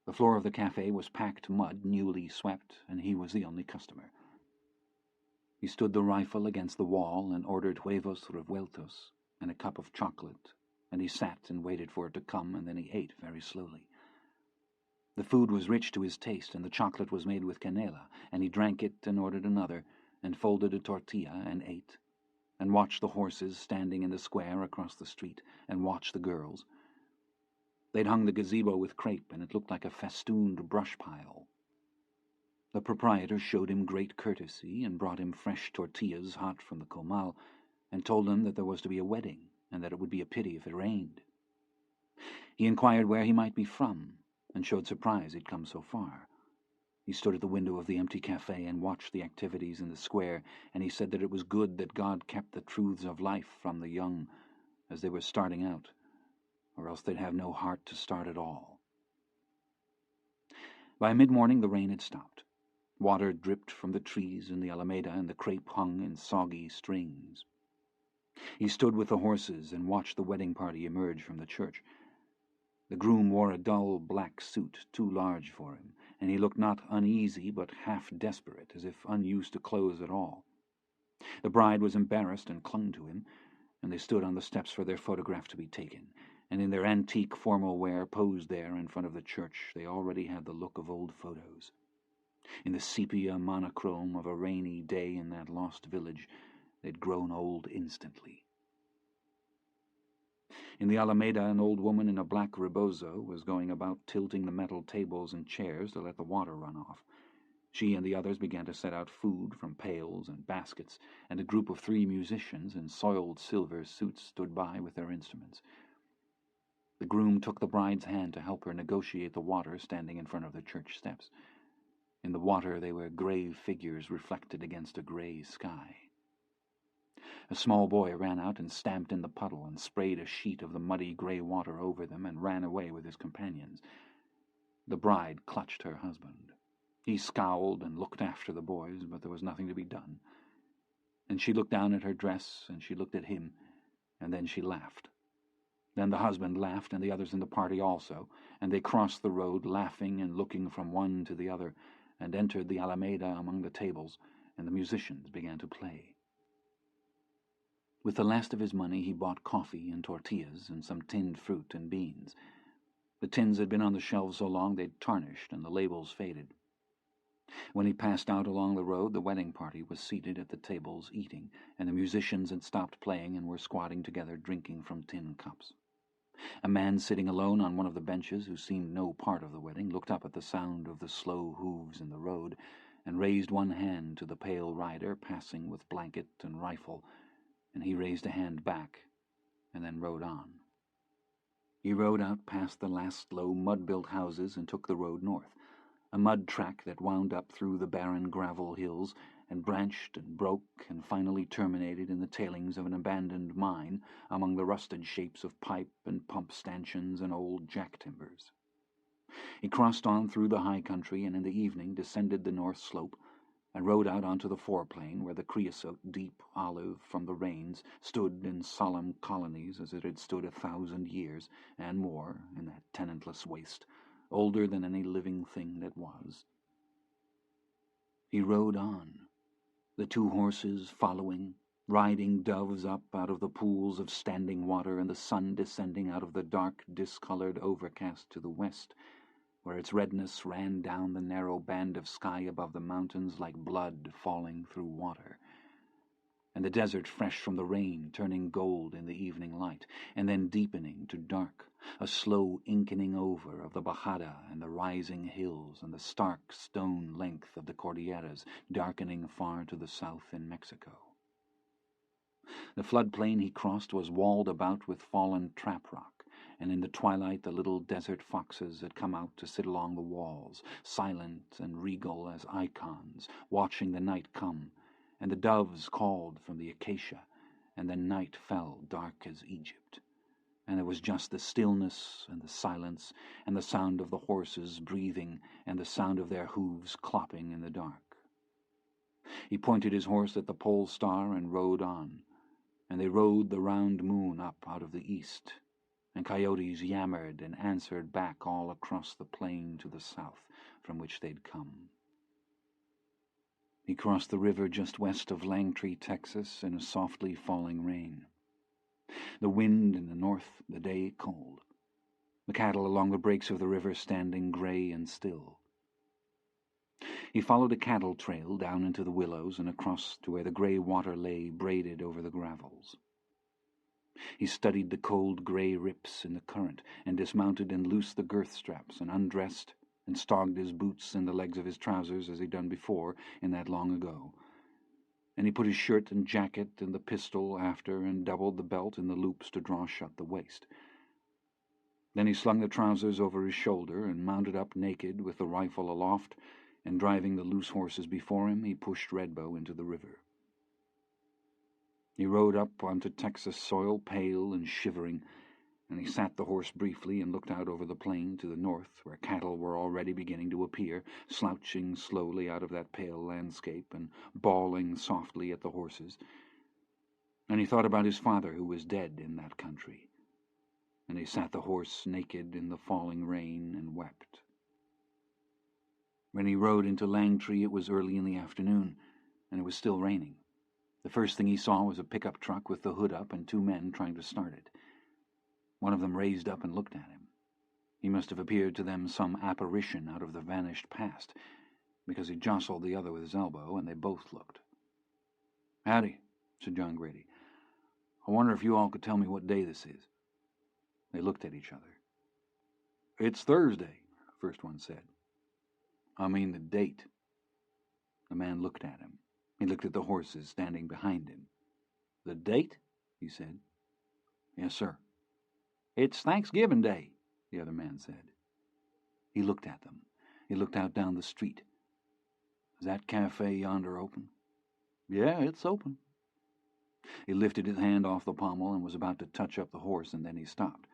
The floor of the cafe was packed mud, newly swept, and he was the only customer. He stood the rifle against the wall and ordered huevos revueltos and a cup of chocolate, and he sat and waited for it to come, and then he ate very slowly. The food was rich to his taste, and the chocolate was made with canela, and he drank it and ordered another, and folded a tortilla and ate, and watched the horses standing in the square across the street, and watched the girls. They'd hung the gazebo with crepe, and it looked like a festooned brush pile. The proprietor showed him great courtesy, and brought him fresh tortillas hot from the comal, and told him that there was to be a wedding, and that it would be a pity if it rained. He inquired where he might be from, and showed surprise he'd come so far. He stood at the window of the empty cafe and watched the activities in the square, and he said that it was good that God kept the truths of life from the young as they were starting out, or else they'd have no heart to start at all. By mid-morning the rain had stopped. Water dripped from the trees in the Alameda, and the crepe hung in soggy strings. He stood with the horses and watched the wedding party emerge from the church. The groom wore a dull black suit, too large for him, and he looked not uneasy but half desperate, as if unused to clothes at all. The bride was embarrassed and clung to him, and they stood on the steps for their photograph to be taken, and in their antique formal wear posed there in front of the church they already had the look of old photos. In the sepia monochrome of a rainy day in that lost village, they'd grown old instantly. In the Alameda, an old woman in a black rebozo was going about tilting the metal tables and chairs to let the water run off. She and the others began to set out food from pails and baskets, and a group of 3 musicians in soiled silver suits stood by with their instruments. The groom took the bride's hand to help her negotiate the water standing in front of the church steps. In the water they were grey figures reflected against a grey sky. A small boy ran out and stamped in the puddle and sprayed a sheet of the muddy grey water over them and ran away with his companions. The bride clutched her husband. He scowled and looked after the boys, but there was nothing to be done. And she looked down at her dress, and she looked at him, and then she laughed. Then the husband laughed, and the others in the party also, and they crossed the road, laughing and looking from one to the other, and entered the Alameda among the tables, and the musicians began to play. With the last of his money he bought coffee and tortillas and some tinned fruit and beans. The tins had been on the shelves so long they'd tarnished and the labels faded. When he passed out along the road, the wedding party was seated at the tables eating, and the musicians had stopped playing and were squatting together drinking from tin cups. A man sitting alone on one of the benches, who seemed no part of the wedding, looked up at the sound of the slow hooves in the road and raised one hand to the pale rider passing with blanket and rifle, and he raised a hand back and then rode on. He rode out past the last low mud-built houses and took the road north, a mud track that wound up through the barren gravel hills and branched and broke and finally terminated in the tailings of an abandoned mine among the rusted shapes of pipe and pump stanchions and old jack-timbers. He crossed on through the high country and in the evening descended the north slope and rode out onto the foreplain where the creosote, deep olive from the rains, stood in solemn colonies as it had stood 1,000 years and more in that tenantless waste, older than any living thing that was. He rode on, the 2 horses following, riding doves up out of the pools of standing water and the sun descending out of the dark, discolored overcast to the west, where its redness ran down the narrow band of sky above the mountains like blood falling through water. and the desert fresh from the rain, turning gold in the evening light, and then deepening to dark, a slow inkening over of the Bajada and the rising hills and the stark stone length of the Cordilleras, darkening far to the south in Mexico. The floodplain he crossed was walled about with fallen trap rock, and in the twilight the little desert foxes had come out to sit along the walls, silent and regal as icons, watching the night come, and the doves called from the acacia, and the night fell dark as Egypt, and there was just the stillness and the silence and the sound of the horses breathing and the sound of their hooves clopping in the dark. He pointed his horse at the pole star and rode on, and they rode the round moon up out of the east, and coyotes yammered and answered back all across the plain to the south from which they'd come. He crossed the river just west of Langtree, Texas, in a softly falling rain. The wind in the north, the day cold. The cattle along the breaks of the river standing grey and still. He followed a cattle trail down into the willows and across to where the grey water lay braided over the gravels. He studied the cold grey rips in the current, and dismounted and loosed the girth straps, and undressed, and stogged his boots in the legs of his trousers as he'd done before in that long ago. And he put his shirt and jacket and the pistol after, and doubled the belt in the loops to draw shut the waist. Then he slung the trousers over his shoulder and mounted up naked with the rifle aloft, and driving the loose horses before him, he pushed Redbow into the river. He rode up onto Texas soil, pale and shivering, and he sat the horse briefly and looked out over the plain to the north, where cattle were already beginning to appear, slouching slowly out of that pale landscape and bawling softly at the horses. And he thought about his father, who was dead in that country, and he sat the horse naked in the falling rain and wept. When he rode into Langtree, it was early in the afternoon, and it was still raining. The first thing he saw was a pickup truck with the hood up and two men trying to start it. One of them raised up and looked at him. He must have appeared to them some apparition out of the vanished past, because he jostled the other with his elbow, and they both looked. "Howdy," said John Grady. "I wonder if you all could tell me what day this is." They looked at each other. "It's Thursday," the first one said. "I mean the date." The man looked at him. He looked at the horses standing behind him. "The date?" he said. "Yes, sir." "It's Thanksgiving Day," the other man said. He looked at them. He looked out down the street. "Is that cafe yonder open?" "Yeah, it's open." He lifted his hand off the pommel and was about to touch up the horse, and then he stopped.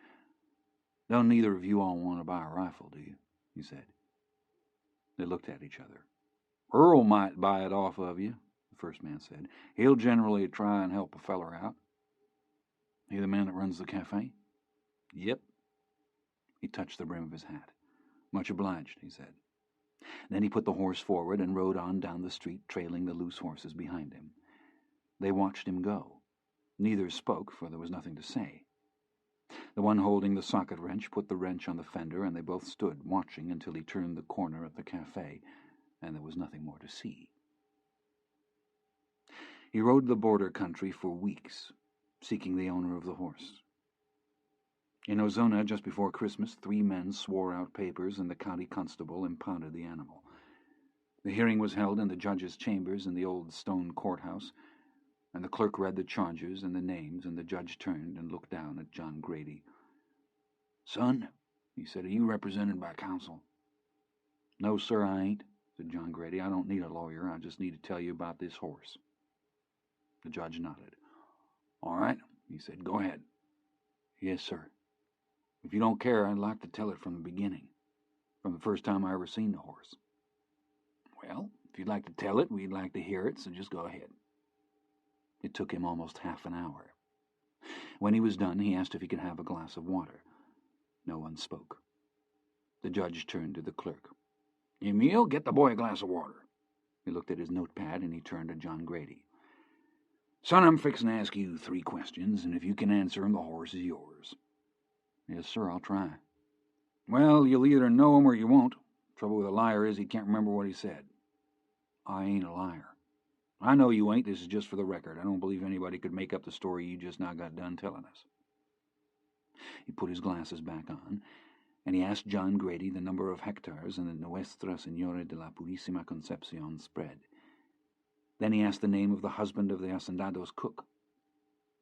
"Don't neither of you all want to buy a rifle, do you?" he said. They looked at each other. "Earl might buy it off of you," the first man said. "He'll generally try and help a feller out." "He the man that runs the cafe?" "Yep." He touched the brim of his hat. "Much obliged," he said. Then he put the horse forward and rode on down the street, trailing the loose horses behind him. They watched him go. Neither spoke, for there was nothing to say. The one holding the socket wrench put the wrench on the fender, and they both stood watching until he turned the corner at the cafe, and there was nothing more to see. He rode the border country for weeks, seeking the owner of the horse. In Ozona, just before Christmas, 3 men swore out papers, and the county constable impounded the animal. The hearing was held in the judge's chambers in the old stone courthouse, and the clerk read the charges and the names, and the judge turned and looked down at John Grady. "Son," he said, "are you represented by counsel?" "No, sir, I ain't," said John Grady. "I don't need a lawyer. I just need to tell you about this horse." The judge nodded. "All right," he said. "Go ahead." "Yes, sir. If you don't care, I'd like to tell it from the beginning, from the first time I ever seen the horse." "Well, if you'd like to tell it, we'd like to hear it, so just go ahead." It took him almost half an hour. When he was done, he asked if he could have a glass of water. No one spoke. The judge turned to the clerk. "Emil, get the boy a glass of water." He looked at his notepad, and he turned to John Grady. "Son, I'm fixing to ask you 3 questions, and if you can answer them, the horse is yours." "Yes, sir, I'll try." "Well, you'll either know him or you won't. Trouble with a liar is he can't remember what he said." "I ain't a liar." I know you ain't. This is just for the record. I don't believe anybody could make up the story you just now got done telling us. He put his glasses back on, and he asked John Grady the number of hectares in the Nuestra Señora de la Purísima Concepción spread. Then he asked the name of the husband of the hacendado's cook.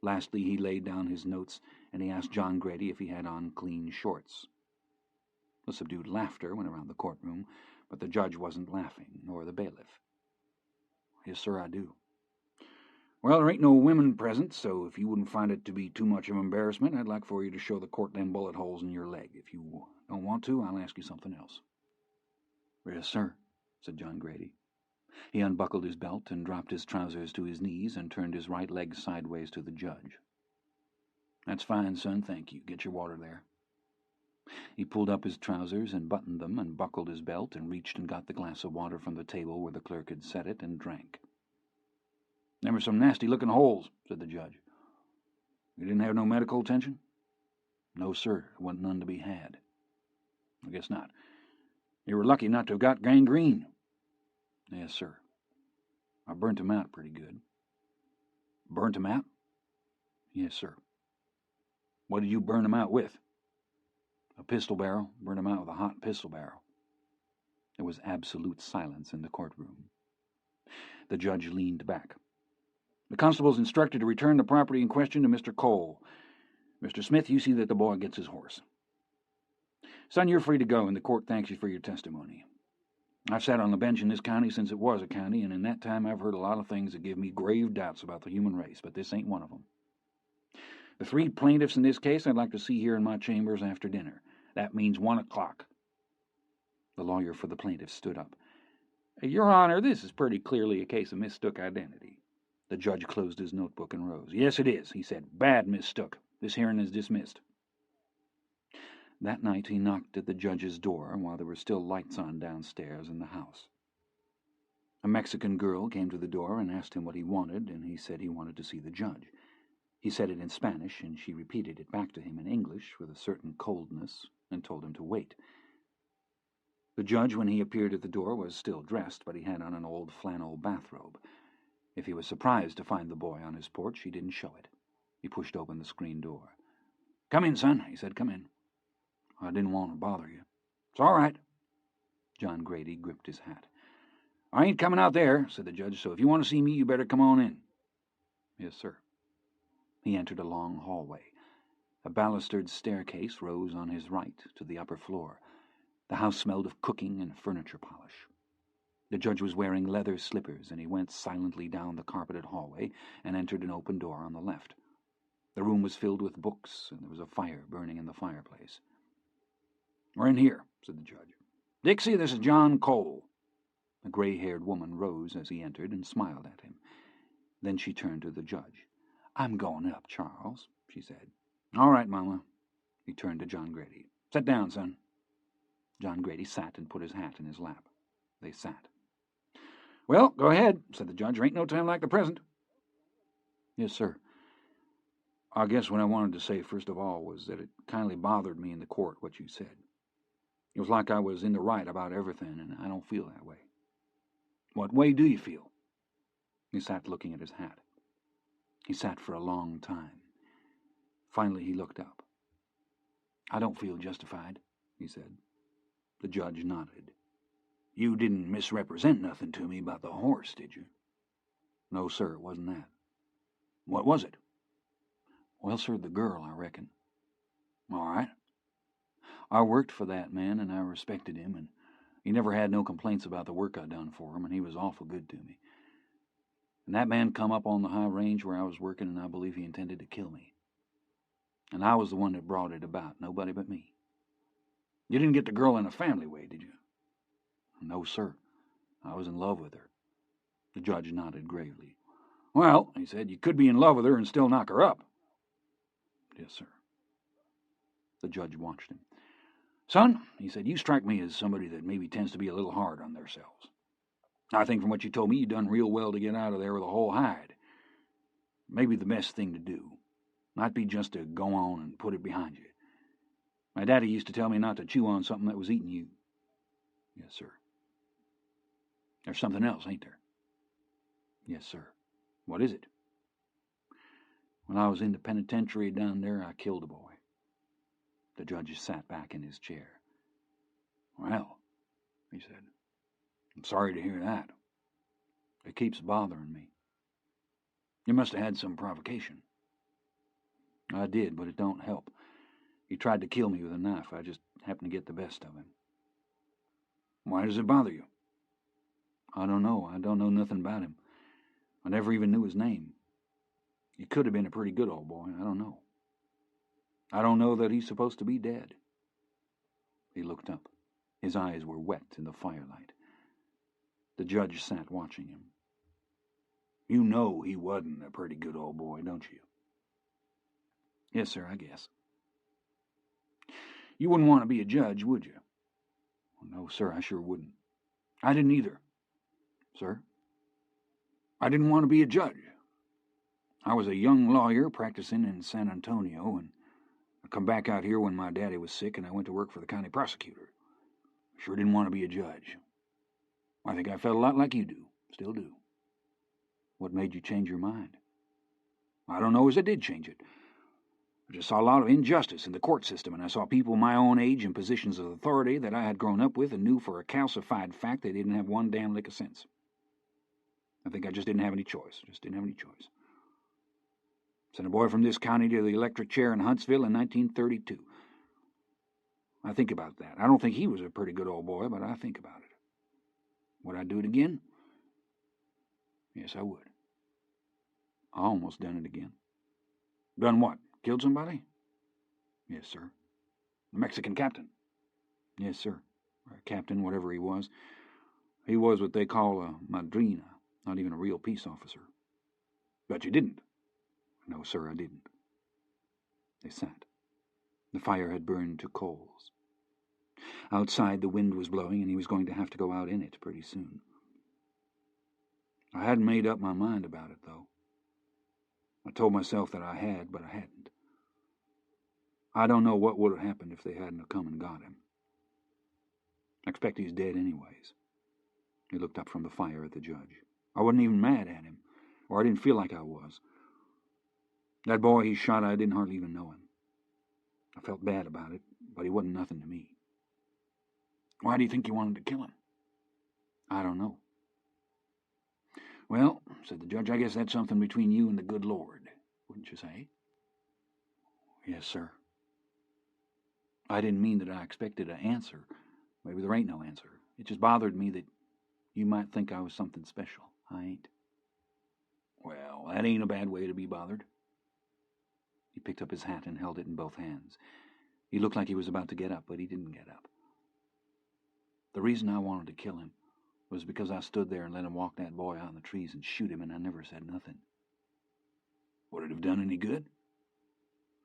Lastly, he laid down his notes, and he asked John Grady if he had on clean shorts. A subdued laughter went around the courtroom, but the judge wasn't laughing, nor the bailiff. Yes, sir, I do. Well, there ain't no women present, so if you wouldn't find it to be too much of an embarrassment, I'd like for you to show the court them bullet holes in your leg. If you don't want to, I'll ask you something else. Yes, sir, said John Grady. He unbuckled his belt and dropped his trousers to his knees and turned his right leg sideways to the judge. That's fine, son, thank you. Get your water there. He pulled up his trousers and buttoned them and buckled his belt and reached and got the glass of water from the table where the clerk had set it and drank. Them were some nasty-looking holes, said the judge. You didn't have no medical attention? No, sir. There wasn't none to be had. I guess not. You were lucky not to have got gangrene. Yes, sir. I burnt him out pretty good. Burnt him out? Yes, sir. What did you burn him out with? A pistol barrel. Burnt him out with a hot pistol barrel. There was absolute silence in the courtroom. The judge leaned back. The constable's instructed to return the property in question to Mr. Cole. Mr. Smith, you see that the boy gets his horse. Son, you're free to go, and the court thanks you for your testimony. I've sat on the bench in this county since it was a county, and in that time I've heard a lot of things that give me grave doubts about the human race, but this ain't one of them. The 3 plaintiffs in this case I'd like to see here in my chambers after dinner. That means 1 o'clock. The lawyer for the plaintiffs stood up. Your Honor, this is pretty clearly a case of mistook identity. The judge closed his notebook and rose. Yes, it is, he said. Bad mistook. This hearing is dismissed. That night he knocked at the judge's door while there were still lights on downstairs in the house. A Mexican girl came to the door and asked him what he wanted, and he said he wanted to see the judge. He said it in Spanish, and she repeated it back to him in English with a certain coldness and told him to wait. The judge, when he appeared at the door, was still dressed, but he had on an old flannel bathrobe. If he was surprised to find the boy on his porch, he didn't show it. He pushed open the screen door. Come in, son, he said. Come in. I didn't want to bother you. It's all right. John Grady gripped his hat. I ain't coming out there, said the judge, so if you want to see me, you better come on in. Yes, sir. He entered a long hallway. A balustered staircase rose on his right to the upper floor. The house smelled of cooking and furniture polish. The judge was wearing leather slippers, and he went silently down the carpeted hallway and entered an open door on the left. The room was filled with books, and there was a fire burning in the fireplace. We're in here, said the judge. Dixie, this is John Cole. A gray-haired woman rose as he entered and smiled at him. Then she turned to the judge. I'm going up, Charles, she said. All right, Mama. He turned to John Grady. Sit down, son. John Grady sat and put his hat in his lap. They sat. Well, go ahead, said the judge. There ain't no time like the present. Yes, sir. I guess what I wanted to say first of all was that it kindly bothered me in the court what you said. It was like I was in the right about everything, and I don't feel that way. What way do you feel? He sat looking at his hat. He sat for a long time. Finally he looked up. I don't feel justified, he said. The judge nodded. You didn't misrepresent nothing to me about the horse, did you? No, sir, it wasn't that. What was it? Well, sir, the girl, I reckon. All right. I worked for that man, and I respected him, and he never had no complaints about the work I done for him, and he was awful good to me. And that man come up on the high range where I was working, and I believe he intended to kill me. And I was the one that brought it about, nobody but me. You didn't get the girl in a family way, did you? No, sir. I was in love with her. The judge nodded gravely. Well, he said, you could be in love with her and still knock her up. Yes, sir. The judge watched him. Son, he said, you strike me as somebody that maybe tends to be a little hard on themselves. I think from what you told me, you done real well to get out of there with a whole hide. Maybe the best thing to do might be just to go on and put it behind you. My daddy used to tell me not to chew on something that was eating you. Yes, sir. There's something else, ain't there? Yes, sir. What is it? When I was in the penitentiary down there, I killed a boy. The judge sat back in his chair. Well, he said, I'm sorry to hear that. It keeps bothering me. You must have had some provocation. I did, but it don't help. He tried to kill me with a knife. I just happened to get the best of him. Why does it bother you? I don't know. I don't know nothing about him. I never even knew his name. He could have been a pretty good old boy. I don't know. I don't know that he's supposed to be dead. He looked up. His eyes were wet in the firelight. The judge sat watching him. You know he wasn't a pretty good old boy, don't you? Yes, sir, I guess. You wouldn't want to be a judge, would you? No, sir, I sure wouldn't. I didn't either. Sir? I didn't want to be a judge. I was a young lawyer practicing in San Antonio, and I come back out here when my daddy was sick, and I went to work for the county prosecutor. Sure didn't want to be a judge. I think I felt a lot like you do. Still do. What made you change your mind? I don't know as I did change it. I just saw a lot of injustice in the court system, and I saw people my own age in positions of authority that I had grown up with and knew for a calcified fact they didn't have one damn lick of sense. I think I just didn't have any choice. Sent a boy from this county to the electric chair in Huntsville in 1932. I think about that. I don't think he was a pretty good old boy, but I think about it. Would I do it again? Yes, I would. I almost done it again. Done what? Killed somebody? Yes, sir. The Mexican captain? Yes, sir. Or captain, whatever he was. He was what they call a madrina, not even a real peace officer. But you didn't. No, sir, I didn't. They sat. The fire had burned to coals. Outside, the wind was blowing, and he was going to have to go out in it pretty soon. I hadn't made up my mind about it, though. I told myself that I had, but I hadn't. I don't know what would have happened if they hadn't have come and got him. I expect he's dead anyways. He looked up from the fire at the judge. I wasn't even mad at him, or I didn't feel like I was. That boy he shot, I didn't hardly even know him. I felt bad about it, but he wasn't nothing to me. Why do you think you wanted to kill him? I don't know. Well, said the judge, I guess that's something between you and the good Lord, wouldn't you say? Yes, sir. I didn't mean that I expected an answer. Maybe there ain't no answer. It just bothered me that you might think I was something special. I ain't. Well, that ain't a bad way to be bothered. He picked up his hat and held it in both hands. He looked like he was about to get up, but he didn't get up. The reason I wanted to kill him was because I stood there and let him walk that boy out in the trees and shoot him, and I never said nothing. Would it have done any good?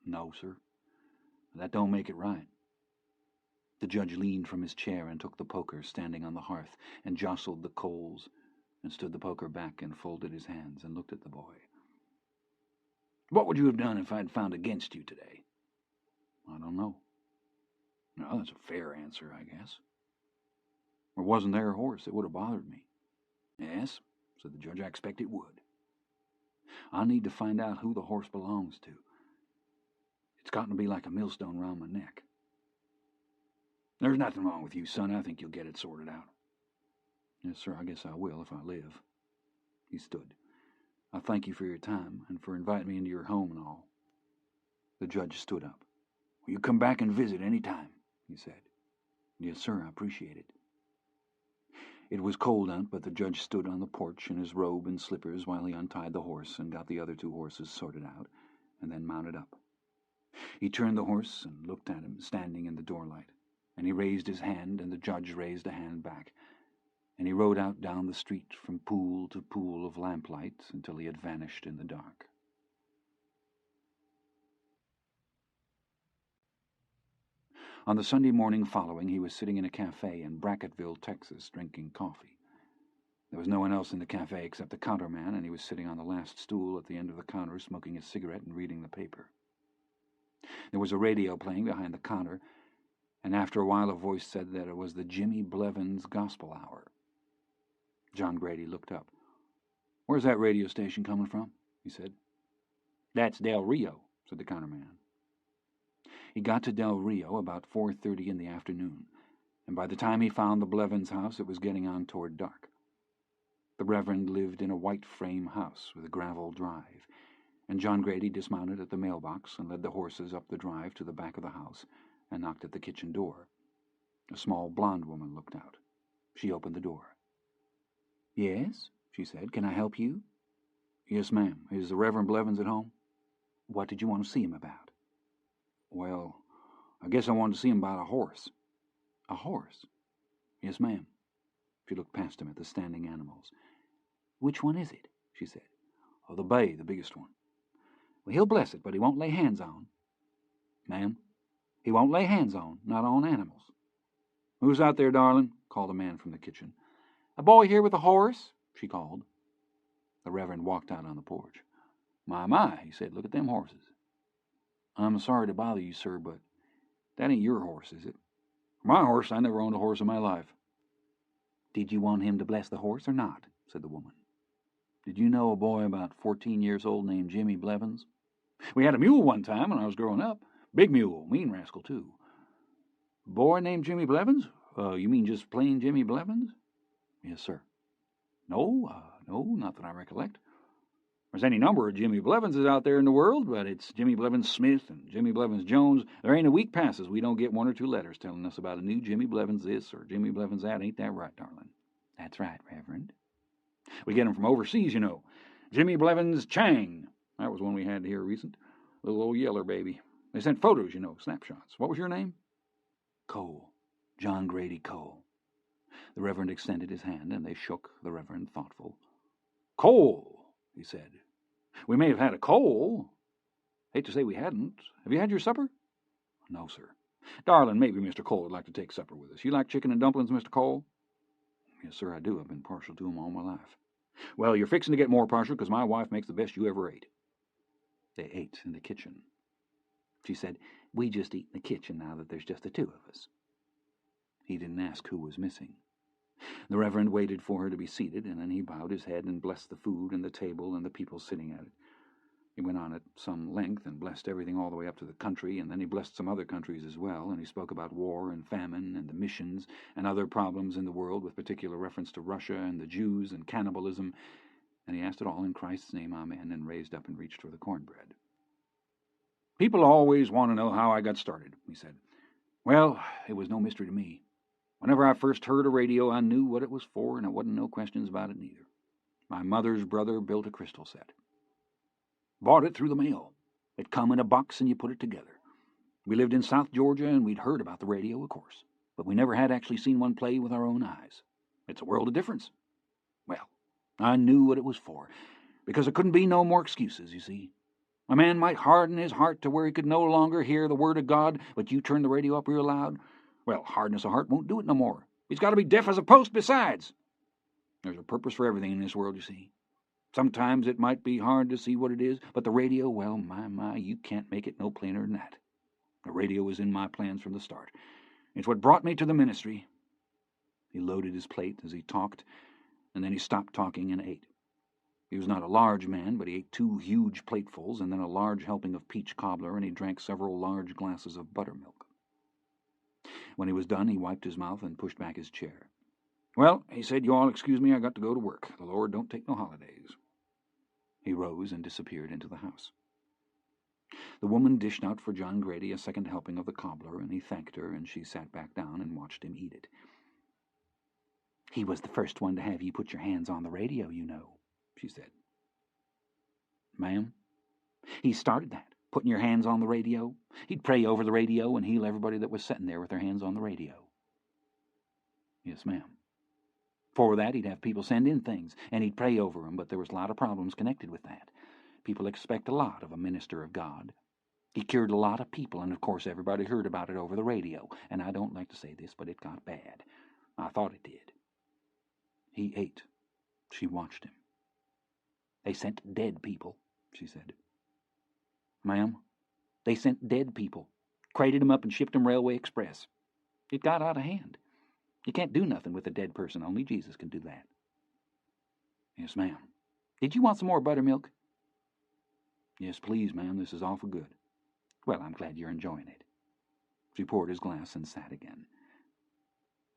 No, sir. That don't make it right. The judge leaned from his chair and took the poker standing on the hearth and jostled the coals and stood the poker back and folded his hands and looked at the boy. What would you have done if I'd found against you today? I don't know. No, that's a fair answer, I guess. Or wasn't there a horse? It would have bothered me. Yes, said the judge, I expect it would. I need to find out who the horse belongs to. It's gotten to be like a millstone round my neck. There's nothing wrong with you, son. I think you'll get it sorted out. Yes, sir, I guess I will if I live. He stood. I thank you for your time and for inviting me into your home and all. The judge stood up. Will you come back and visit any time? He said. Yes, sir, I appreciate it. It was cold out, but the judge stood on the porch in his robe and slippers while he untied the horse and got the other two horses sorted out, and then mounted up. He turned the horse and looked at him, standing in the doorlight, and he raised his hand, and the judge raised a hand back, and he rode out down the street from pool to pool of lamplight until he had vanished in the dark. On the Sunday morning following, he was sitting in a cafe in Brackettville, Texas, drinking coffee. There was no one else in the cafe except the counterman, and he was sitting on the last stool at the end of the counter, smoking a cigarette and reading the paper. There was a radio playing behind the counter, and after a while a voice said that it was the Jimmy Blevins Gospel Hour. John Grady looked up. "Where's that radio station coming from?" he said. "That's Del Rio," said the counterman. He got to Del Rio about 4:30 in the afternoon, and by the time he found the Blevins' house it was getting on toward dark. The Reverend lived in a white frame house with a gravel drive, and John Grady dismounted at the mailbox and led the horses up the drive to the back of the house and knocked at the kitchen door. A small blonde woman looked out. She opened the door. "Yes," she said. "Can I help you?" "Yes, ma'am. Is the Reverend Blevins at home?" "What did you want to see him about?" "Well, I guess I wanted to see him about a horse." "A horse?" "Yes, ma'am." She looked past him at the standing animals. "Which one is it?" she said. "Oh, the bay, the biggest one." "Well, he'll bless it, but he won't lay hands on." "Ma'am?" "He won't lay hands on, not on animals." "Who's out there, darling?" called a man from the kitchen. "A boy here with a horse," she called. The Reverend walked out on the porch. My, he said, "look at them horses." "I'm sorry to bother you, sir, but that ain't your horse, is it?" "My horse? I never owned a horse in my life." "Did you want him to bless the horse or not?" said the woman. "Did you know a boy about 14 years old named Jimmy Blevins?" "We had a mule one time when I was growing up. Big mule, mean rascal, too." "A boy named Jimmy Blevins? You mean just plain Jimmy Blevins?" "Yes, sir." No, not that I recollect. There's any number of Jimmy Blevinses out there in the world, but it's Jimmy Blevins Smith and Jimmy Blevins Jones. There ain't a week passes we don't get one or two letters telling us about a new Jimmy Blevins this or Jimmy Blevins that. Ain't that right, darling?" "That's right, Reverend." "We get 'em from overseas, you know. Jimmy Blevins Chang. That was one we had here recent. Little old yeller baby. They sent photos, you know, snapshots. What was your name?" "Cole. John Grady Cole." The Reverend extended his hand, and they shook, the Reverend thoughtful. "Cole," he said. "We may have had a Cole. Hate to say we hadn't. Have you had your supper?" "No, sir." "Darling, maybe Mr. Cole would like to take supper with us. You like chicken and dumplings, Mr. Cole?" "Yes, sir, I do. I've been partial to 'em all my life." "Well, you're fixing to get more partial, because my wife makes the best you ever ate." They ate in the kitchen. She said, "We just eat in the kitchen now that there's just the two of us." He didn't ask who was missing. The Reverend waited for her to be seated, and then he bowed his head and blessed the food and the table and the people sitting at it. He went on at some length and blessed everything all the way up to the country, and then he blessed some other countries as well, and he spoke about war and famine and the missions and other problems in the world with particular reference to Russia and the Jews and cannibalism, and he asked it all in Christ's name, amen, and raised up and reached for the cornbread. "People always want to know how I got started," he said. "Well, it was no mystery to me. Whenever I first heard a radio, I knew what it was for, and there wasn't no questions about it neither. My mother's brother built a crystal set. Bought it through the mail. It come in a box and you put it together. We lived in South Georgia, and we'd heard about the radio, of course, but we never had actually seen one play with our own eyes. It's a world of difference. Well, I knew what it was for, because there couldn't be no more excuses, you see. A man might harden his heart to where he could no longer hear the word of God, but you turn the radio up real loud. Well, hardness of heart won't do it no more. He's got to be deaf as a post besides. There's a purpose for everything in this world, you see. Sometimes it might be hard to see what it is, but the radio, well, my, you can't make it no plainer than that. The radio was in my plans from the start. It's what brought me to the ministry." He loaded his plate as he talked, and then he stopped talking and ate. He was not a large man, but he ate 2 huge platefuls and then a large helping of peach cobbler, and he drank several large glasses of buttermilk. When he was done, he wiped his mouth and pushed back his chair. "Well," he said, "you all excuse me, I got to go to work. The Lord don't take no holidays." He rose and disappeared into the house. The woman dished out for John Grady a second helping of the cobbler, and he thanked her, and she sat back down and watched him eat it. "He was the first one to have you put your hands on the radio, you know," she said. "Ma'am?" "He started that, putting your hands on the radio. He'd pray over the radio and heal everybody that was sitting there with their hands on the radio." "Yes, ma'am." "For that, he'd have people send in things, and he'd pray over them, but there was a lot of problems connected with that. People expect a lot of a minister of God. He cured a lot of people, and of course everybody heard about it over the radio, and I don't like to say this, but it got bad. I thought it did." He ate. She watched him. "They sent dead people," she said. "Ma'am?" "They sent dead people, crated them up and shipped them railway express. It got out of hand. You can't do nothing with a dead person. Only Jesus can do that." "Yes, ma'am." Did you want some more buttermilk? Yes, please, ma'am. This is awful good. Well, I'm glad you're enjoying it. She poured his glass and sat again.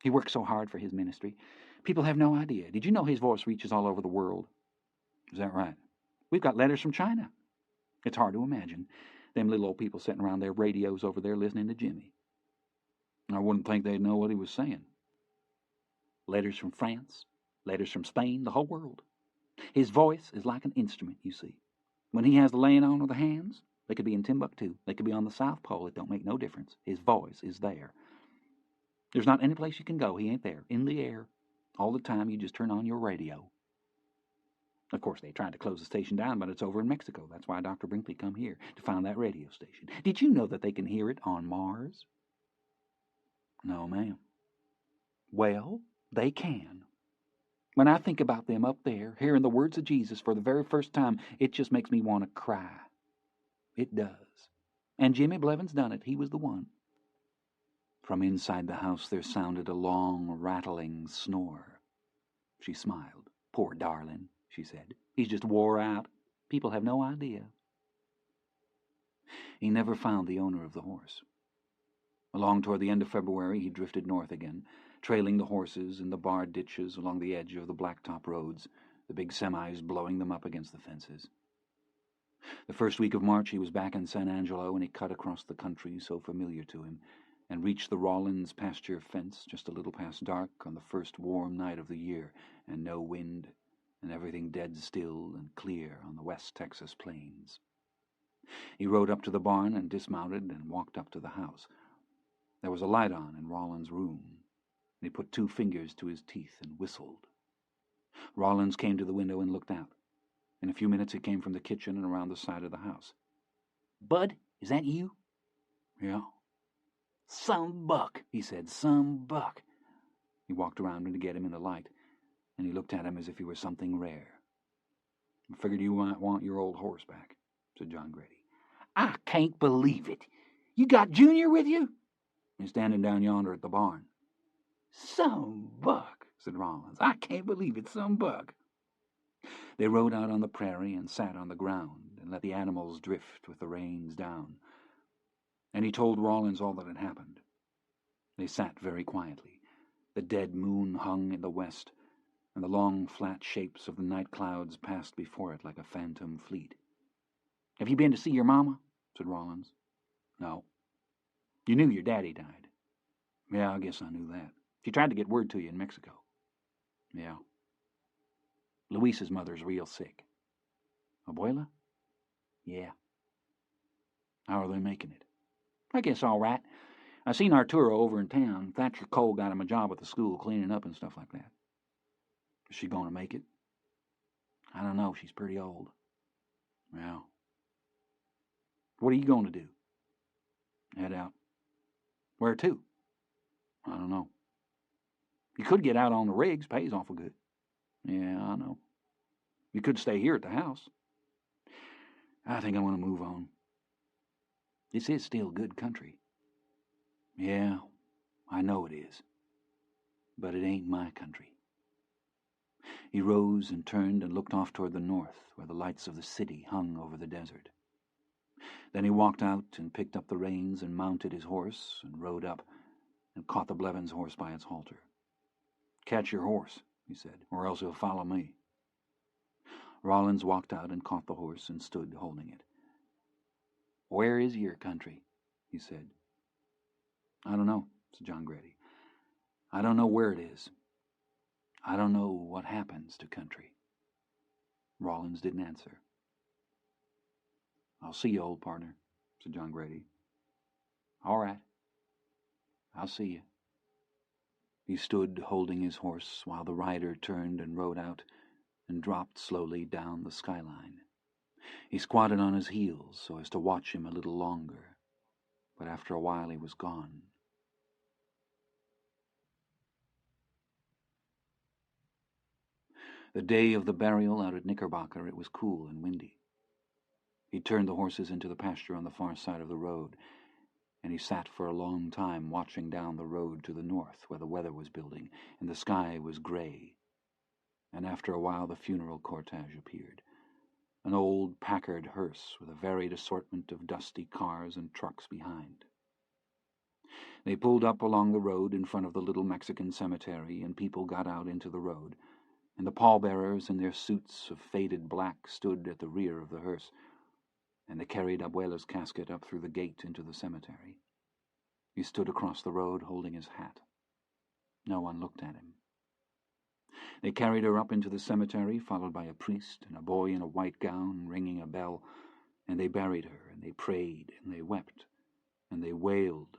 He works so hard for his ministry. People have no idea. Did you know his voice reaches all over the world? Is that right? We've got letters from China. It's hard to imagine. Them little old people sitting around their radios over there listening to Jimmy. I wouldn't think they'd know what he was saying. Letters from France, letters from Spain, the whole world. His voice is like an instrument, you see. When he has the laying on of the hands, they could be in Timbuktu, they could be on the South Pole, it don't make no difference. His voice is there. There's not any place you can go, he ain't there, in the air. All the time you just turn on your radio. Of course, they tried to close the station down, but it's over in Mexico. That's why Dr. Brinkley come here, to find that radio station. Did you know that they can hear it on Mars? No, ma'am. Well, they can. When I think about them up there, hearing the words of Jesus for the very first time, it just makes me want to cry. It does. And Jimmy Blevins done it. He was the one. From inside the house there sounded a long, rattling snore. She smiled. Poor darling, she said. He's just wore out. People have no idea. He never found the owner of the horse. Along toward the end of February he drifted north again, trailing the horses in the barred ditches along the edge of the blacktop roads, the big semis blowing them up against the fences. The first week of March he was back in San Angelo, and he cut across the country so familiar to him, and reached the Rawlins pasture fence just a little past dark on the first warm night of the year, and no wind, and everything dead still and clear on the West Texas plains. He rode up to the barn and dismounted and walked up to the house. There was a light on in Rawlins' room, and he put 2 fingers to his teeth and whistled. Rawlins came to the window and looked out. In a few minutes he came from the kitchen and around the side of the house. "Bud, is that you?" "Yeah." "Some buck," he said, "some buck." He walked around to get him in the light, and he looked at him as if he were something rare. "I figured you might want your old horse back," said John Grady. "I can't believe it. You got Junior with you?" "He's standing down yonder at the barn." "Some buck," said Rawlins. "I can't believe it, some buck." They rode out on the prairie and sat on the ground and let the animals drift with the reins down. And he told Rawlins all that had happened. They sat very quietly. The dead moon hung in the west, and the long flat shapes of the night clouds passed before it like a phantom fleet. "Have you been to see your mama?" said Rawlins. "No." "You knew your daddy died." "Yeah, I guess I knew that." "She tried to get word to you in Mexico." "Yeah." "Luis's mother's real sick." "Abuela?" "Yeah." "How are they making it?" "I guess all right. I seen Arturo over in town. Thatcher Cole got him a job at the school, cleaning up and stuff like that." "Is she going to make it?" "I don't know. She's pretty old." "Yeah." "What are you going to do?" "Head out." "Where to?" "I don't know." "You could get out on the rigs. Pays awful good." "Yeah, I know." "You could stay here at the house." "I think I want to move on." "This is still good country." "Yeah, I know it is. But it ain't my country." He rose and turned and looked off toward the north, where the lights of the city hung over the desert. Then he walked out and picked up the reins and mounted his horse and rode up and caught the Blevins' horse by its halter. "Catch your horse," he said, "or else he'll follow me." Rawlins walked out and caught the horse and stood holding it. "Where is your country?" he said. "I don't know," said John Grady. "I don't know where it is. I don't know what happens to country." Rawlins didn't answer. "I'll see you, old partner," said John Grady. "All right. I'll see you." He stood holding his horse while the rider turned and rode out and dropped slowly down the skyline. He squatted on his heels so as to watch him a little longer, but after a while he was gone. The day of the burial out at Knickerbocker, it was cool and windy. He turned the horses into the pasture on the far side of the road, and he sat for a long time watching down the road to the north where the weather was building and the sky was gray. and after a while the funeral cortege appeared. An old Packard hearse with a varied assortment of dusty cars and trucks behind. They pulled up along the road in front of the little Mexican cemetery, and people got out into the road, and the pallbearers in their suits of faded black stood at the rear of the hearse, and they carried Abuela's casket up through the gate into the cemetery. He stood across the road holding his hat. No one looked at him. They carried her up into the cemetery, followed by a priest and a boy in a white gown ringing a bell, and they buried her, and they prayed, and they wept, and they wailed,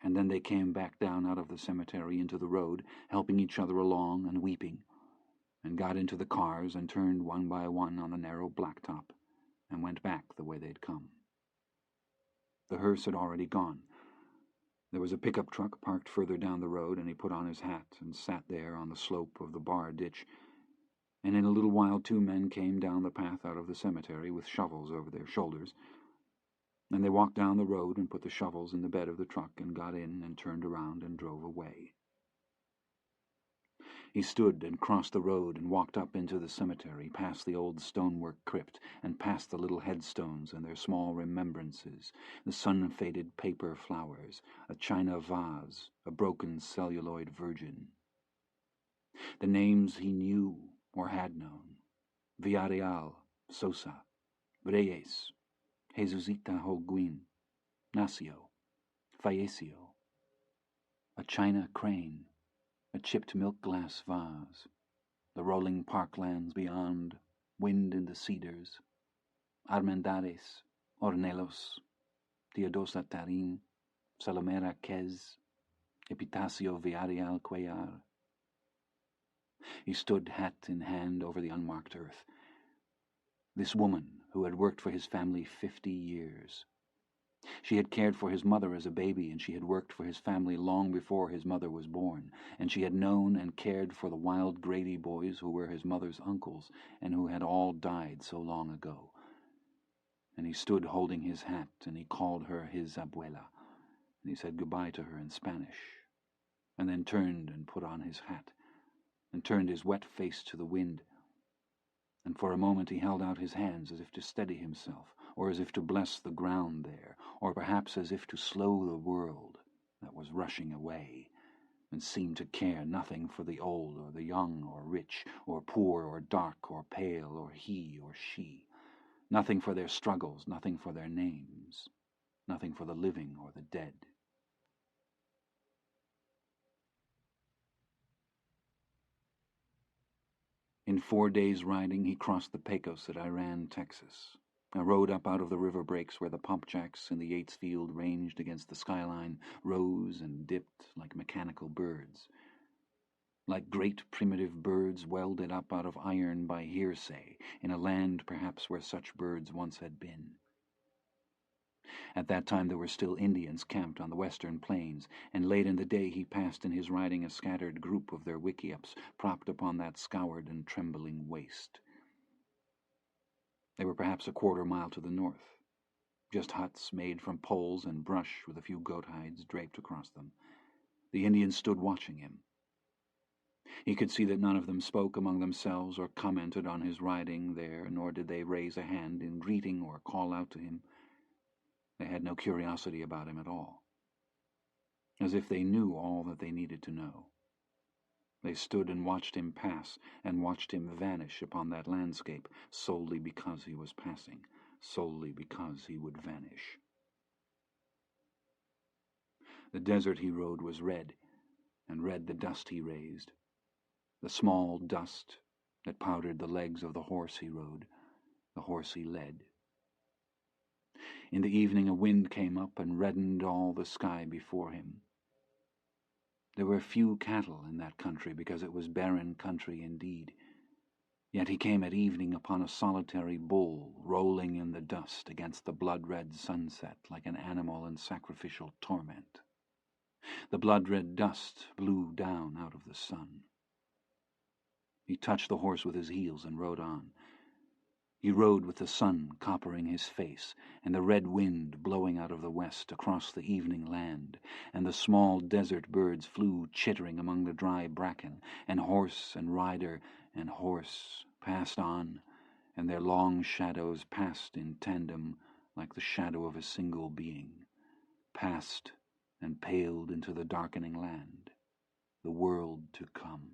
and then they came back down out of the cemetery into the road, helping each other along and weeping, and got into the cars and turned one by one on the narrow blacktop, and went back the way they'd come. The hearse had already gone. There was a pickup truck parked further down the road, and he put on his hat and sat there on the slope of the bar ditch, and in a little while 2 men came down the path out of the cemetery with shovels over their shoulders, and they walked down the road and put the shovels in the bed of the truck and got in and turned around and drove away. He stood and crossed the road and walked up into the cemetery, past the old stonework crypt, and past the little headstones and their small remembrances, the sun-faded paper flowers, a china vase, a broken celluloid virgin. The names he knew or had known: Villarreal, Sosa, Reyes, Jesusita Holguin, Nacio, Fallecio. A china crane, a chipped milk-glass vase, the rolling parklands beyond, wind in the cedars, Armendariz, Ornelos, Teodosa Tarín, Salomera Quez, Epitacio Villarreal Cuellar. He stood hat in hand over the unmarked earth. This woman who had worked for his family 50 years. She had cared for his mother as a baby, and she had worked for his family long before his mother was born, and she had known and cared for the wild Grady boys who were his mother's uncles and who had all died so long ago. And he stood holding his hat, and he called her his abuela, and he said goodbye to her in Spanish, and then turned and put on his hat, and turned his wet face to the wind, and for a moment he held out his hands as if to steady himself, or as if to bless the ground there, or perhaps as if to slow the world that was rushing away, and seemed to care nothing for the old or the young or rich or poor or dark or pale or he or she, nothing for their struggles, nothing for their names, nothing for the living or the dead. In 4 days' riding he crossed the Pecos at Iran, Texas. I rode up out of the river breaks where the pump jacks in the Yates field ranged against the skyline, rose and dipped like mechanical birds. Like great primitive birds welded up out of iron by hearsay, in a land perhaps where such birds once had been. At that time there were still Indians camped on the western plains, and late in the day he passed in his riding a scattered group of their wickiups propped upon that scoured and trembling waste. They were perhaps a quarter mile to the north, just huts made from poles and brush with a few goat hides draped across them. The Indians stood watching him. He could see that none of them spoke among themselves or commented on his riding there, nor did they raise a hand in greeting or call out to him. They had no curiosity about him at all, as if they knew all that they needed to know. They stood and watched him pass, and watched him vanish upon that landscape, solely because he was passing, solely because he would vanish. The desert he rode was red, and red the dust he raised, the small dust that powdered the legs of the horse he rode, the horse he led. In the evening a wind came up and reddened all the sky before him. There were few cattle in that country because it was barren country indeed. Yet he came at evening upon a solitary bull rolling in the dust against the blood-red sunset like an animal in sacrificial torment. The blood-red dust blew down out of the sun. He touched the horse with his heels and rode on. He rode with the sun coppering his face, and the red wind blowing out of the west across the evening land, and the small desert birds flew chittering among the dry bracken, and horse and rider and horse passed on, and their long shadows passed in tandem like the shadow of a single being, passed and paled into the darkening land, the world to come.